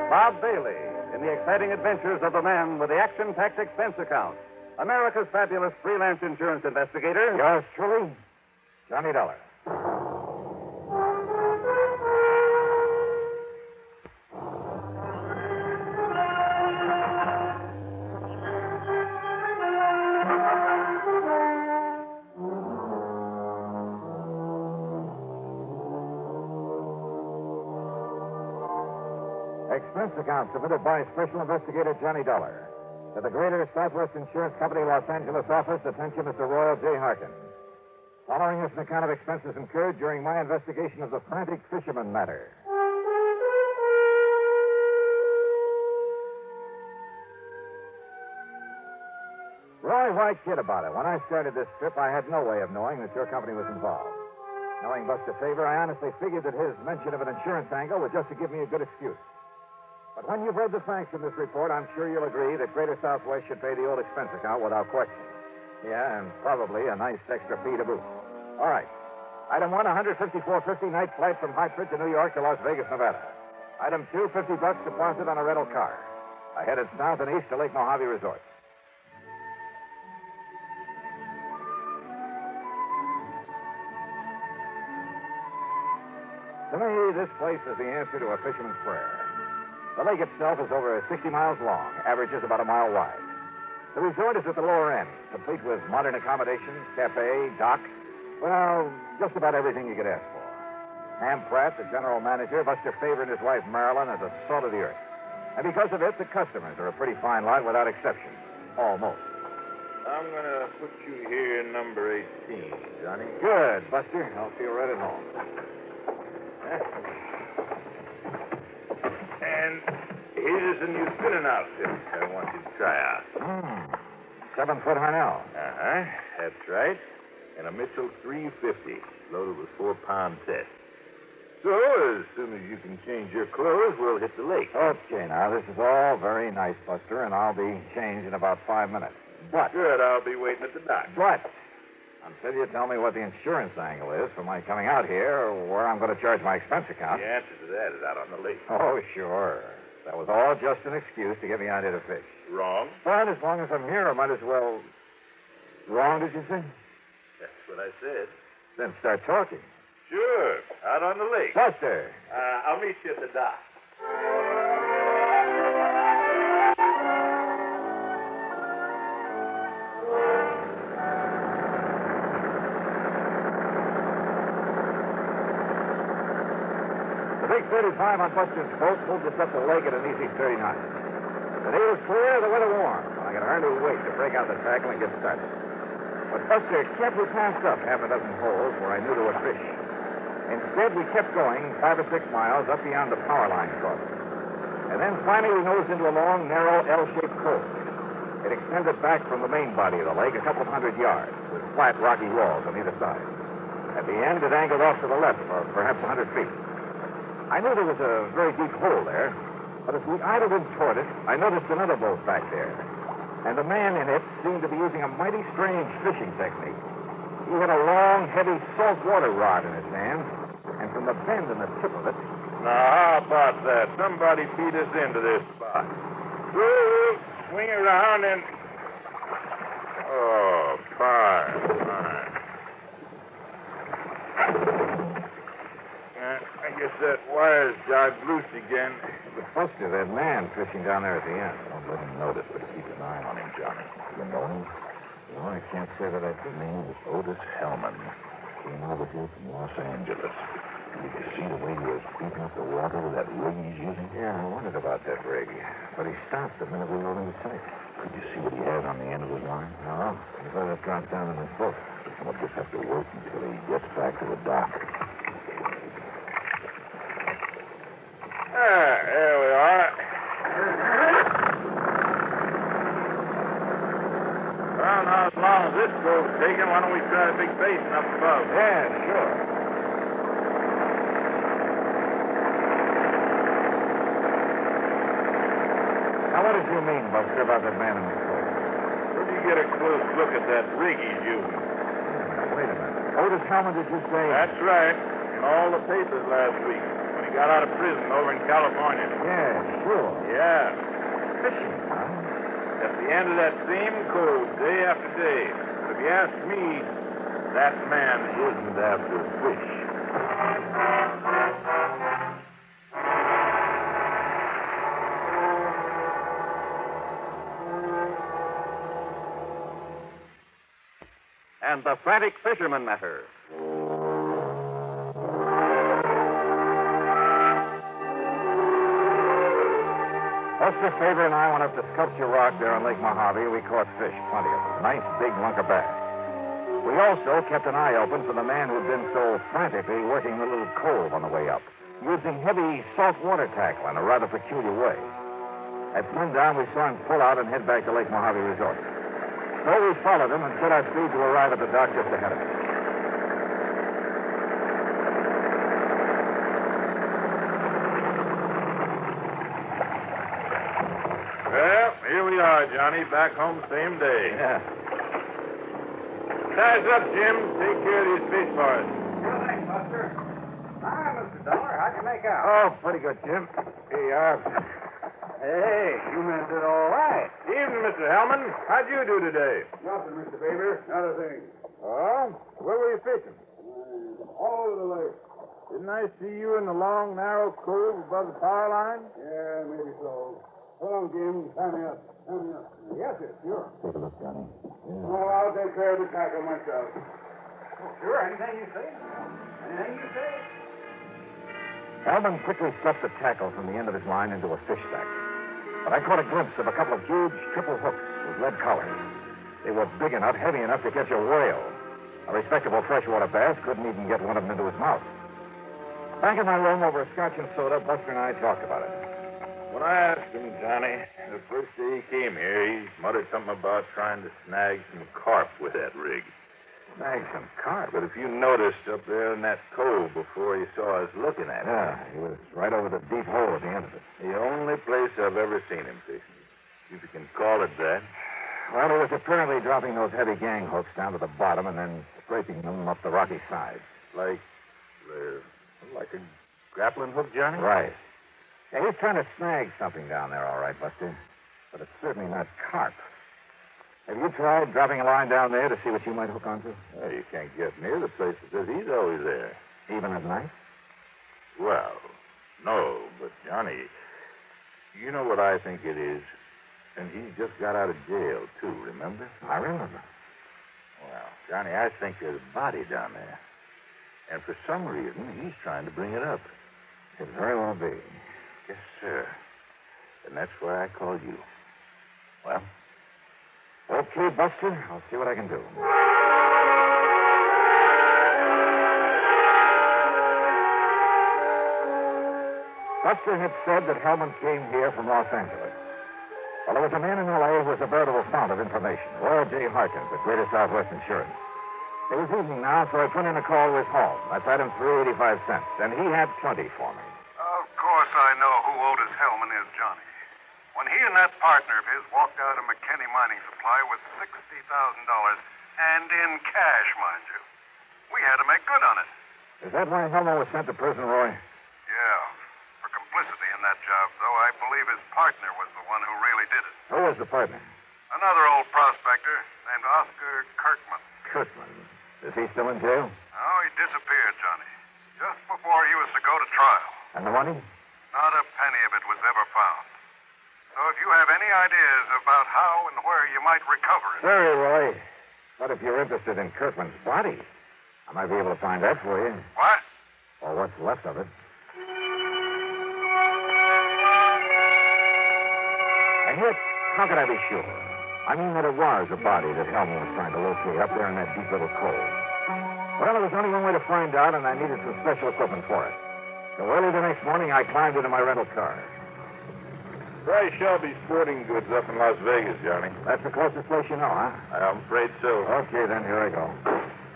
Bob Bailey in the exciting adventures of the man with the action-packed expense account. America's fabulous freelance insurance investigator. Yours truly, Johnny Dollar. Expense account submitted by Special Investigator Johnny Dollar. To the Greater Southwest Insurance Company, Los Angeles office, attention Mr. Royal J. Harkin. Following is an account of expenses incurred during my investigation of the Frantic Fisherman matter. Roy, why kid about it? When I started this trip, I had no way of knowing that your company was involved. Knowing Buster Favor, I honestly figured that his mention of an insurance angle was just to give me a good excuse. But when you've read the facts in this report, I'm sure you'll agree that Greater Southwest should pay the old expense account without question. Yeah, and probably a nice extra fee to boot. All right. Item 1, $154.50 night flight from Hartford to New York to Las Vegas, Nevada. Item 2, $50 deposit on a rental car. I headed south and east to Lake Mojave Resort. To me, this place is the answer to a fisherman's prayer. The lake itself is over 60 miles long, averages about a mile wide. The resort is at the lower end, complete with modern accommodations, cafe, dock. Well, just about everything you could ask for. Ham Pratt, the general manager, Buster Favor and his wife Marilyn are the salt of the earth. And because of it, the customers are a pretty fine lot without exception. Almost. I'm going to put you here in number 18, Johnny. Good, Buster. I'll feel right at home. And here's a new spinning outfit I want you to try out. 7-foot Harnell. Uh-huh. That's right. And a Mitchell 350, loaded with 4-pound test. So, as soon as you can change your clothes, we'll hit the lake. Okay, now, this is all very nice, Buster, and I'll be changed in about 5 minutes. But... Good, I'll be waiting at the dock. But... until you tell me what the insurance angle is for my coming out here, or where I'm going to charge my expense account. The answer to that is out on the lake. Oh, sure. That was all just an excuse to get me out here to fish. Wrong? But as long as I'm here, I might as well... Wrong, did you say? That's what I said. Then start talking. Sure. Out on the lake. Buster. I'll meet you at the dock. The big 35 on Buster's boat moved us up the lake at an easy 30 knots. The day was clear, the weather warm. I got to earn a wait to break out the tackle and get started. But Buster carefully passed up half a dozen holes where I knew there were fish. Instead, we kept going 5 or 6 miles up beyond the power line crossing. And then finally we nosed into a long, narrow, L-shaped cove. It extended back from the main body of the lake a couple of 100 yards with flat, rocky walls on either side. At the end, it angled off to the left for perhaps 100 feet. I knew there was a very deep hole there, but as we idled in toward it, I noticed another boat back there. And the man in it seemed to be using a mighty strange fishing technique. He had a long, heavy saltwater rod in his hand, and from the bend in the tip of it... Now, how about that? Somebody feed us into this spot. Woo! Swing around and... Oh, fine. I guess that wire's dived loose again. But Buster, that man fishing down there at the end. Don't let him notice, but keep an eye on him, Johnny. You know him? No, I can't say that I do. His name is Otis Hellman. Came over here from Los Angeles. Did you see the way he was creeping up the water with that rig he's using? Yeah, I wondered about that rig. But he stopped the minute we were in sight. Could you see what he has on the end of his line? No. He let it drop down in his boat. We'll just have to wait until he gets back to the dock. There we are. Well, now, as long as this goes taken, why don't we try a big basin up above? Yeah, sure. What did you mean, Buster, about that man in the coat? Where'd you get a close look at that rig he's using? Wait a minute. Otis Hellman, did you say? That's right. In all the papers last week when he got out of prison over in California. Yeah, sure. Yeah. Fishing, huh? At the end of that same code, day after day. But if you ask me, that man isn't after fish. And the Frantic Fisherman matter. Buster Faber and I went up to Sculpture Rock there on Lake Mojave. We caught fish, plenty of them. Nice big lunker bass. We also kept an eye open for the man who'd been so frantically working the little cove on the way up, using heavy saltwater tackle in a rather peculiar way. At sundown, we saw him pull out and head back to Lake Mojave Resort. So we followed him and set our speed to arrive at the dock just ahead of us. Well, here we are, Johnny. Back home same day. Yeah. Size up, Jim. Take care of these fish for us. Sure thing, Buster. Hi, Mr. Dollar. How'd you make out? Oh, pretty good, Jim. Here you are. Hey, you men did all right. Evening, Mr. Hellman. How'd you do today? Nothing, Mr. Faber. Not a thing. Oh? Where were you fishing? All over the lake. Didn't I see you in the long, narrow cove above the power line? Yeah, maybe so. Hold on, Jim. Tie me up. Tie me up. Yes, sir. Sure. Take a look, Johnny. Yeah. Oh, I'll take care of the tackle myself. Oh, sure. Anything you say. Anything you say. Hellman quickly stuffed the tackle from the end of his line into a fish sack. But I caught a glimpse of a couple of huge triple hooks with lead collars. They were big enough, heavy enough to catch a whale. A respectable freshwater bass couldn't even get one of them into his mouth. Back in my room over a scotch and soda, Buster and I talked about it. When I asked him, Johnny, the first day he came here, he muttered something about trying to snag some carp with that rig. Snag some carp? But if you noticed up there in that cove before you saw us looking at him. Yeah, he was right over the deep hole at the end of it. The only place I've ever seen him fishing. If you can call it that. Well, he was apparently dropping those heavy gang hooks down to the bottom and then scraping them up the rocky side. Like a grappling hook, Johnny? Right. Yeah, he's trying to snag something down there, all right, Buster. But it's certainly not carp. Have you tried dropping a line down there to see what you might hook onto? Well, you can't get near the place because he's always there. Even at night? Well, no, but Johnny, you know what I think it is? And he's just got out of jail, too, remember? I remember. Well, Johnny, I think there's a body down there. And for some reason, he's trying to bring it up. Could very well be. Yes, sir. And that's why I called you. Well? Okay, Buster. I'll see what I can do. Buster had said that Hellman came here from Los Angeles. Well, there was a man in L.A. who was a veritable fount of information. Roy J. Harkins at Greater Southwest Insurance. It was evening now, so I put in a call to his home. That's item 385 cents, and he had plenty for me. Of course I know who Otis Hellman is, Johnny. When he and that partner of his walked out of McKinney Mining Supply with $60,000, and in cash, mind you, we had to make good on it. Is that why Hellman was sent to prison, Roy? Yeah. For complicity in that job, though, I believe his partner was the one who really did it. Who was the partner? Another old prospector named Oscar Kirkman. Kirkman. Is he still in jail? Oh, he disappeared, Johnny. Just before he was to go to trial. And the money? Not a penny of it was ever found. So if you have any ideas about how and where you might recover it... Sorry, Roy. But if you're interested in Kirkman's body, I might be able to find that for you. What? Or what's left of it. And yet, how could I be sure? I mean that it was a body that Hellman was trying to locate up there in that deep little cove. Well, there was only one way to find out, and I needed some special equipment for it. So early the next morning, I climbed into my rental car. Price Shelby Sporting Goods up in Las Vegas, Johnny. That's the closest place you know, huh? I'm afraid so. Okay, then, here I go.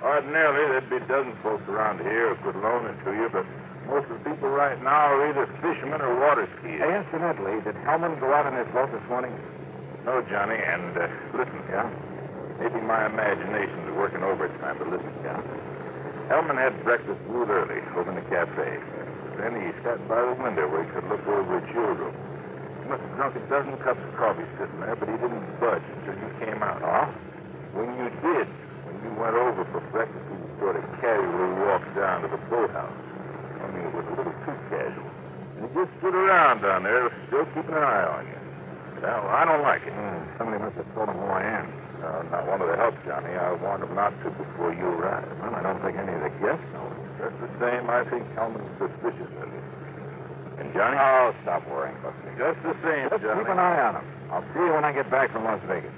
Ordinarily, there'd be a dozen folks around here who could loan it to you, but Most of the people right now are either fishermen or water skiers. Hey, incidentally, did Hellman go out in his boat this morning? No, Johnny, and listen. Yeah? Maybe my imagination's working overtime, but listen, John. Hellman had breakfast real early over in the cafe. Then he sat by the window where he could look over at your room. He must have drunk a dozen cups of coffee sitting there, but he didn't budge until you came out. Oh? When you did, when you went over for breakfast, he sort of casually walked down to the boathouse. I mean, it was a little too casual. And he just stood around down there, still keeping an eye on you. Well, I don't like it. Somebody must have told him who I am. No, not one of the help, Johnny. I warned him not to before you arrived. Well, I don't think any of the guests know. Just the same, I think Hellman's suspicious of you. And Johnny? Oh, stop worrying, Buster. Just the same, Just Johnny. keep an eye on him. I'll see you when I get back from Las Vegas.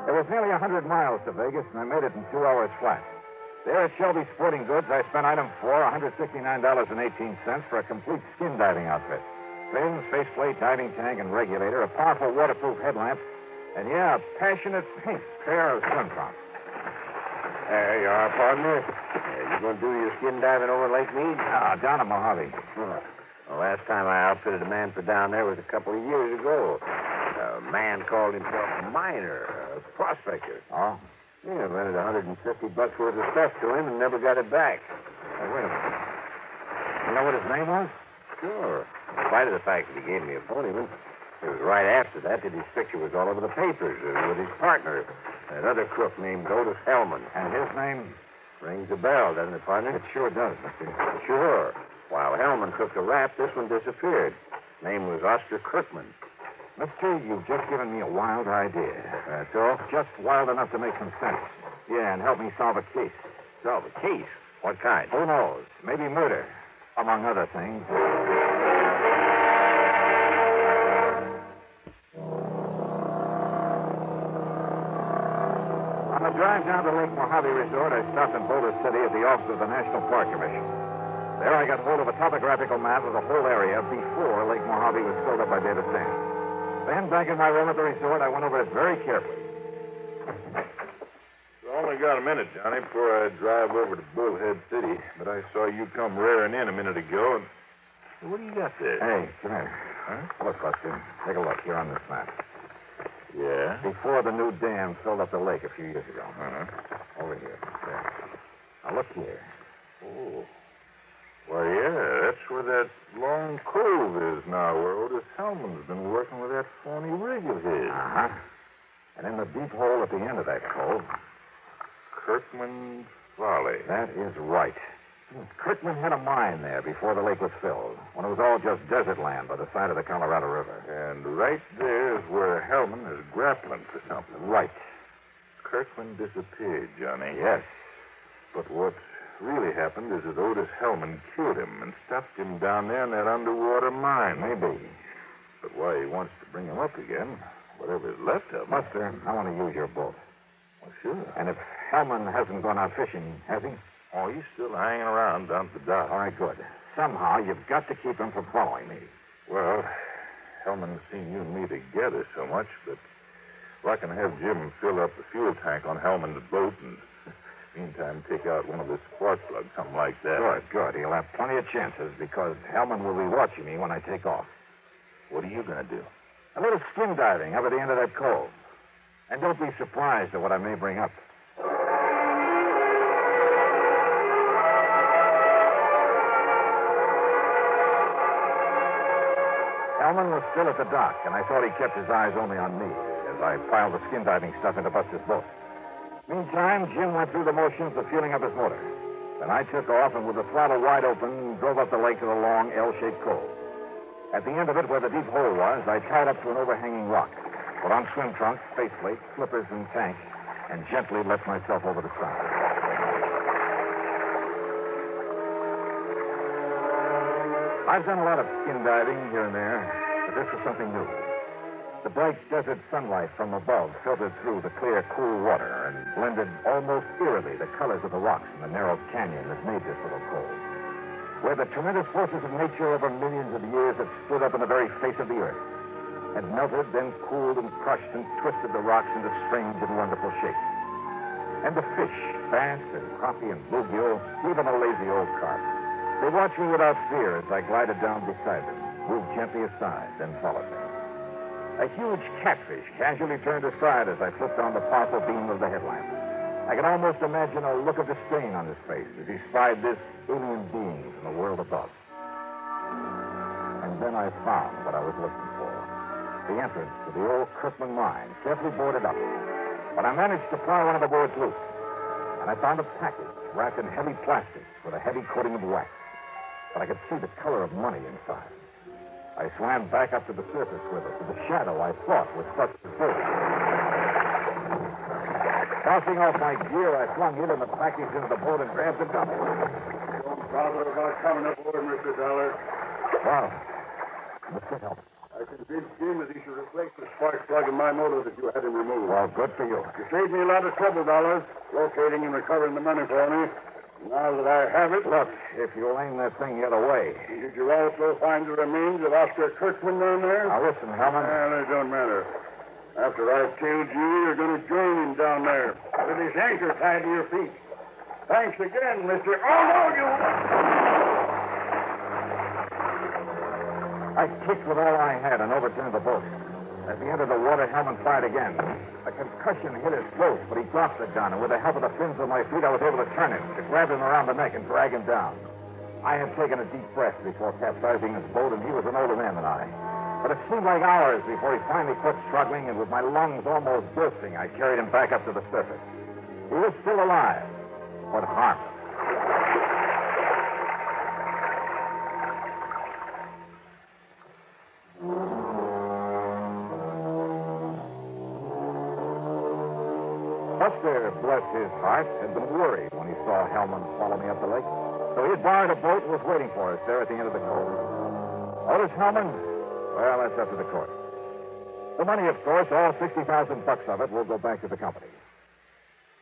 It was nearly 100 miles to Vegas, and I made it in 2 hours flat. There at Shelby Sporting Goods, I spent item 4, $169.18 for a complete skin diving outfit. Fins, faceplate, diving tank, and regulator, a powerful waterproof headlamp, and, yeah, a passionate pink pair of swim trunks. There you are, partner. You going to do your skin diving over Lake Mead? Down at Mojave. Oh. The last time I outfitted a man for down there was a couple of years ago. A man called himself a miner, a prospector. Oh? Yeah, rented $150 worth of stuff to him and never got it back. Hey, wait a minute. You know what his name was? Sure. In spite of the fact that he gave me a phony one, it was right after that his picture was all over the papers with his partner, that other crook named Otis Hellman. And his name? Rings a bell, doesn't it, partner? It sure does, Mister. Sure. While Hellman took the rap, this one disappeared. Name was Oscar Kirkman. Mister, you've just given me a wild idea. That's all? Just wild enough to make some sense. Yeah, and help me solve a case. Solve a case? What kind? Who knows? Maybe murder, among other things. On the drive down to Lake Mojave Resort, I stopped in Boulder City at the office of the National Park Commission. There I got hold of a topographical map of the whole area before Lake Mojave was filled up by Davis Dam. Then, back in my room at the resort, I went over it very carefully. I only got a minute, Johnny, before I drive over to Bullhead City. But I saw you come rearing in a minute ago. And what do you got there? Hey, come here. Huh? Look, Buster. Take a look here on this map. Yeah? Before the new dam filled up the lake a few years ago. Uh-huh. Over here. There. Now, look here. Oh. Why, yeah, that's where that long cove is now, where Otis Hellman's been working with that phony rig of his. Uh-huh. And in the deep hole at the end of that cove... Kirkman's Folly. That is right. Kirkman had a mine there before the lake was filled, when it was all just desert land by the side of the Colorado River. And right there is where Hellman is grappling for something. Right. Kirkman disappeared, Johnny. Yes. But what really happened is that Otis Hellman killed him and stuffed him down there in that underwater mine. Maybe. But why he wants to bring him up again, whatever is left of him. Buster, I want to use your boat. Well, sure. And if Hellman hasn't gone out fishing, has he? Oh, he's still hanging around down at the dock. All right, good. Somehow, you've got to keep him from following me. Well, Hellman's seen you and me together so much, but I can have Jim fill up the fuel tank on Hellman's boat and... meantime, take out one of the spark plugs, something like that. Good. He'll have plenty of chances because Hellman will be watching me when I take off. What are you going to do? A little skin diving up at the end of that cove. And don't be surprised at what I may bring up. Hellman was still at the dock, and I thought he kept his eyes only on me as I piled the skin diving stuff into Buster's boat. Meantime, Jim went through the motions of fueling up his motor. Then I took off and with the throttle wide open, drove up the lake to the long L-shaped cove. At the end of it, where the deep hole was, I tied up to an overhanging rock, put on swim trunks, faceplate, slippers, and tank, and gently let myself over the side. I've done a lot of skin diving here and there, but this was something new. The bright desert sunlight from above filtered through the clear, cool water and blended almost eerily the colors of the rocks in the narrow canyon that made this little cove, where the tremendous forces of nature over millions of years had stood up in the very face of the earth, had melted, then cooled and crushed and twisted the rocks into strange and wonderful shapes. And the fish, bass and crappie and bluegill, even a lazy old carp. They watched me without fear as I glided down beside them, moved gently aside, then followed me. A huge catfish casually turned aside as I flipped on the powerful beam of the headlamp. I could almost imagine a look of disdain on his face as he spied this alien being from the world above. And then I found what I was looking for. The entrance to the old Kirkman mine, carefully boarded up. But I managed to pry one of the boards loose. And I found a package wrapped in heavy plastic with a heavy coating of wax. But I could see the color of money inside. I swam back up to the surface with it, to the shadow I thought was such a boat. Tossing off my gear, I flung it and the package into the boat and grabbed the gun. Don't bother about coming aboard, Mr. Dollar. Wow. Mr. Help. I convinced Jim that he should replace the spark plug in my motor that you had him removed. Well, good for you. You saved me a lot of trouble, Dollar, locating and recovering the money for me. Now that I have it... Look, if you'll aim that thing the other way... Did you also find the remains of Oscar Kirkman down there? Now, listen, Hellman. It don't matter. After I've killed you, you're going to join him down there with his anchor tied to your feet. Thanks again, Mr. Oh, no, you... I kicked with all I had and overturned the boat. As he entered the water, Hellman fired again. A concussion hit his throat, but he dropped the gun, and with the help of the fins of my feet, I was able to turn him, to grab him around the neck and drag him down. I had taken a deep breath before capsizing his boat, and he was an older man than I. But it seemed like hours before he finally quit struggling, and with my lungs almost bursting, I carried him back up to the surface. He was still alive, but harmless. Buster, bless his heart, had been worried when he saw Hellman follow me up the lake. So he had borrowed a boat and was waiting for us there at the end of the cove. Otis Hellman? Well, that's up to the court. The money, of course, all $60,000 of it will go back to the company.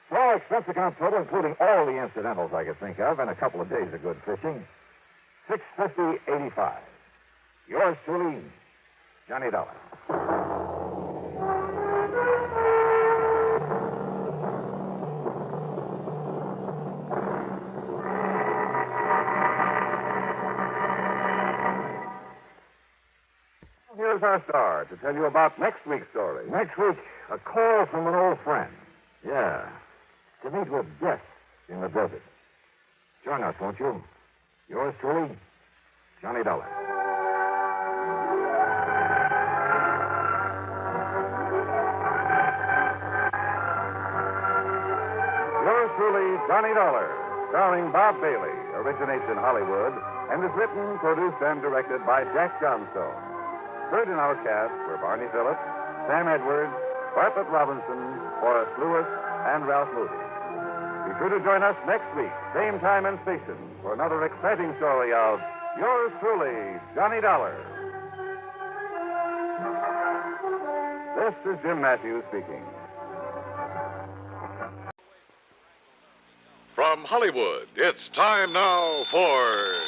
Small expense account total, including all the incidentals I could think of, and a couple of days of good fishing. $650.85. Yours truly, Johnny Dollar. Here's our star to tell you about next week's story. Next week, a call from an old friend. Yeah. To meet with death in the desert. Join us, won't you? Yours truly, Johnny Dollar. Yours truly, Johnny Dollar, starring Bob Bailey, originates in Hollywood and is written, produced, and directed by Jack Johnstone. Heard in our cast were Barney Phillips, Sam Edwards, Bartlett Robinson, Horace Lewis, and Ralph Moody. Be sure to join us next week, same time and station, for another exciting story of yours truly, Johnny Dollar. This is Jim Matthews speaking. From Hollywood, it's time now for...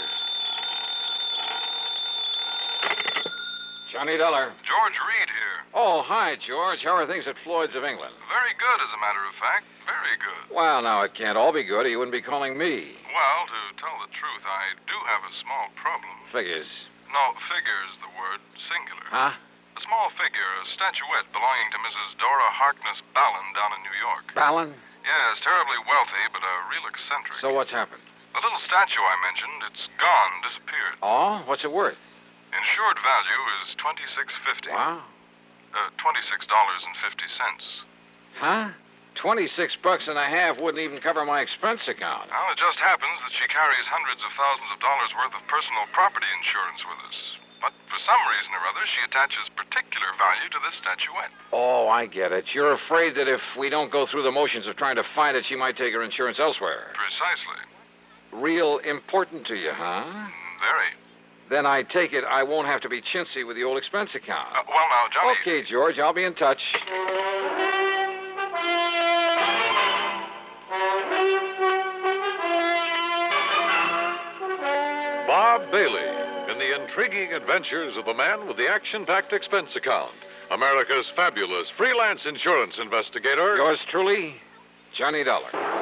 Johnny Dollar. George Reed here. Oh, hi, George. How are things at Floyd's of England? Very good, as a matter of fact. Very good. Well, now, it can't all be good, or you wouldn't be calling me. Well, to tell the truth, I do have a small problem. Figures. No, figure is the word, singular. Huh? A small figure, a statuette belonging to Mrs. Dora Harkness Ballin down in New York. Ballin? Yes, terribly wealthy, but a real eccentric. So what's happened? The little statue I mentioned, it's gone, disappeared. Oh? What's it worth? Insured value is $26.50. Wow. $26.50. Huh? $26.50 wouldn't even cover my expense account. Well, it just happens that she carries hundreds of thousands of dollars worth of personal property insurance with us. But for some reason or other, she attaches particular value to this statuette. Oh, I get it. You're afraid that if we don't go through the motions of trying to find it, she might take her insurance elsewhere. Precisely. Real important to you, huh? Very. Then I take it I won't have to be chintzy with the old expense account. Well, now, Johnny... Okay, George, I'll be in touch. Bob Bailey in the intriguing adventures of the man with the action-packed expense account. America's fabulous freelance insurance investigator. Yours truly, Johnny Dollar.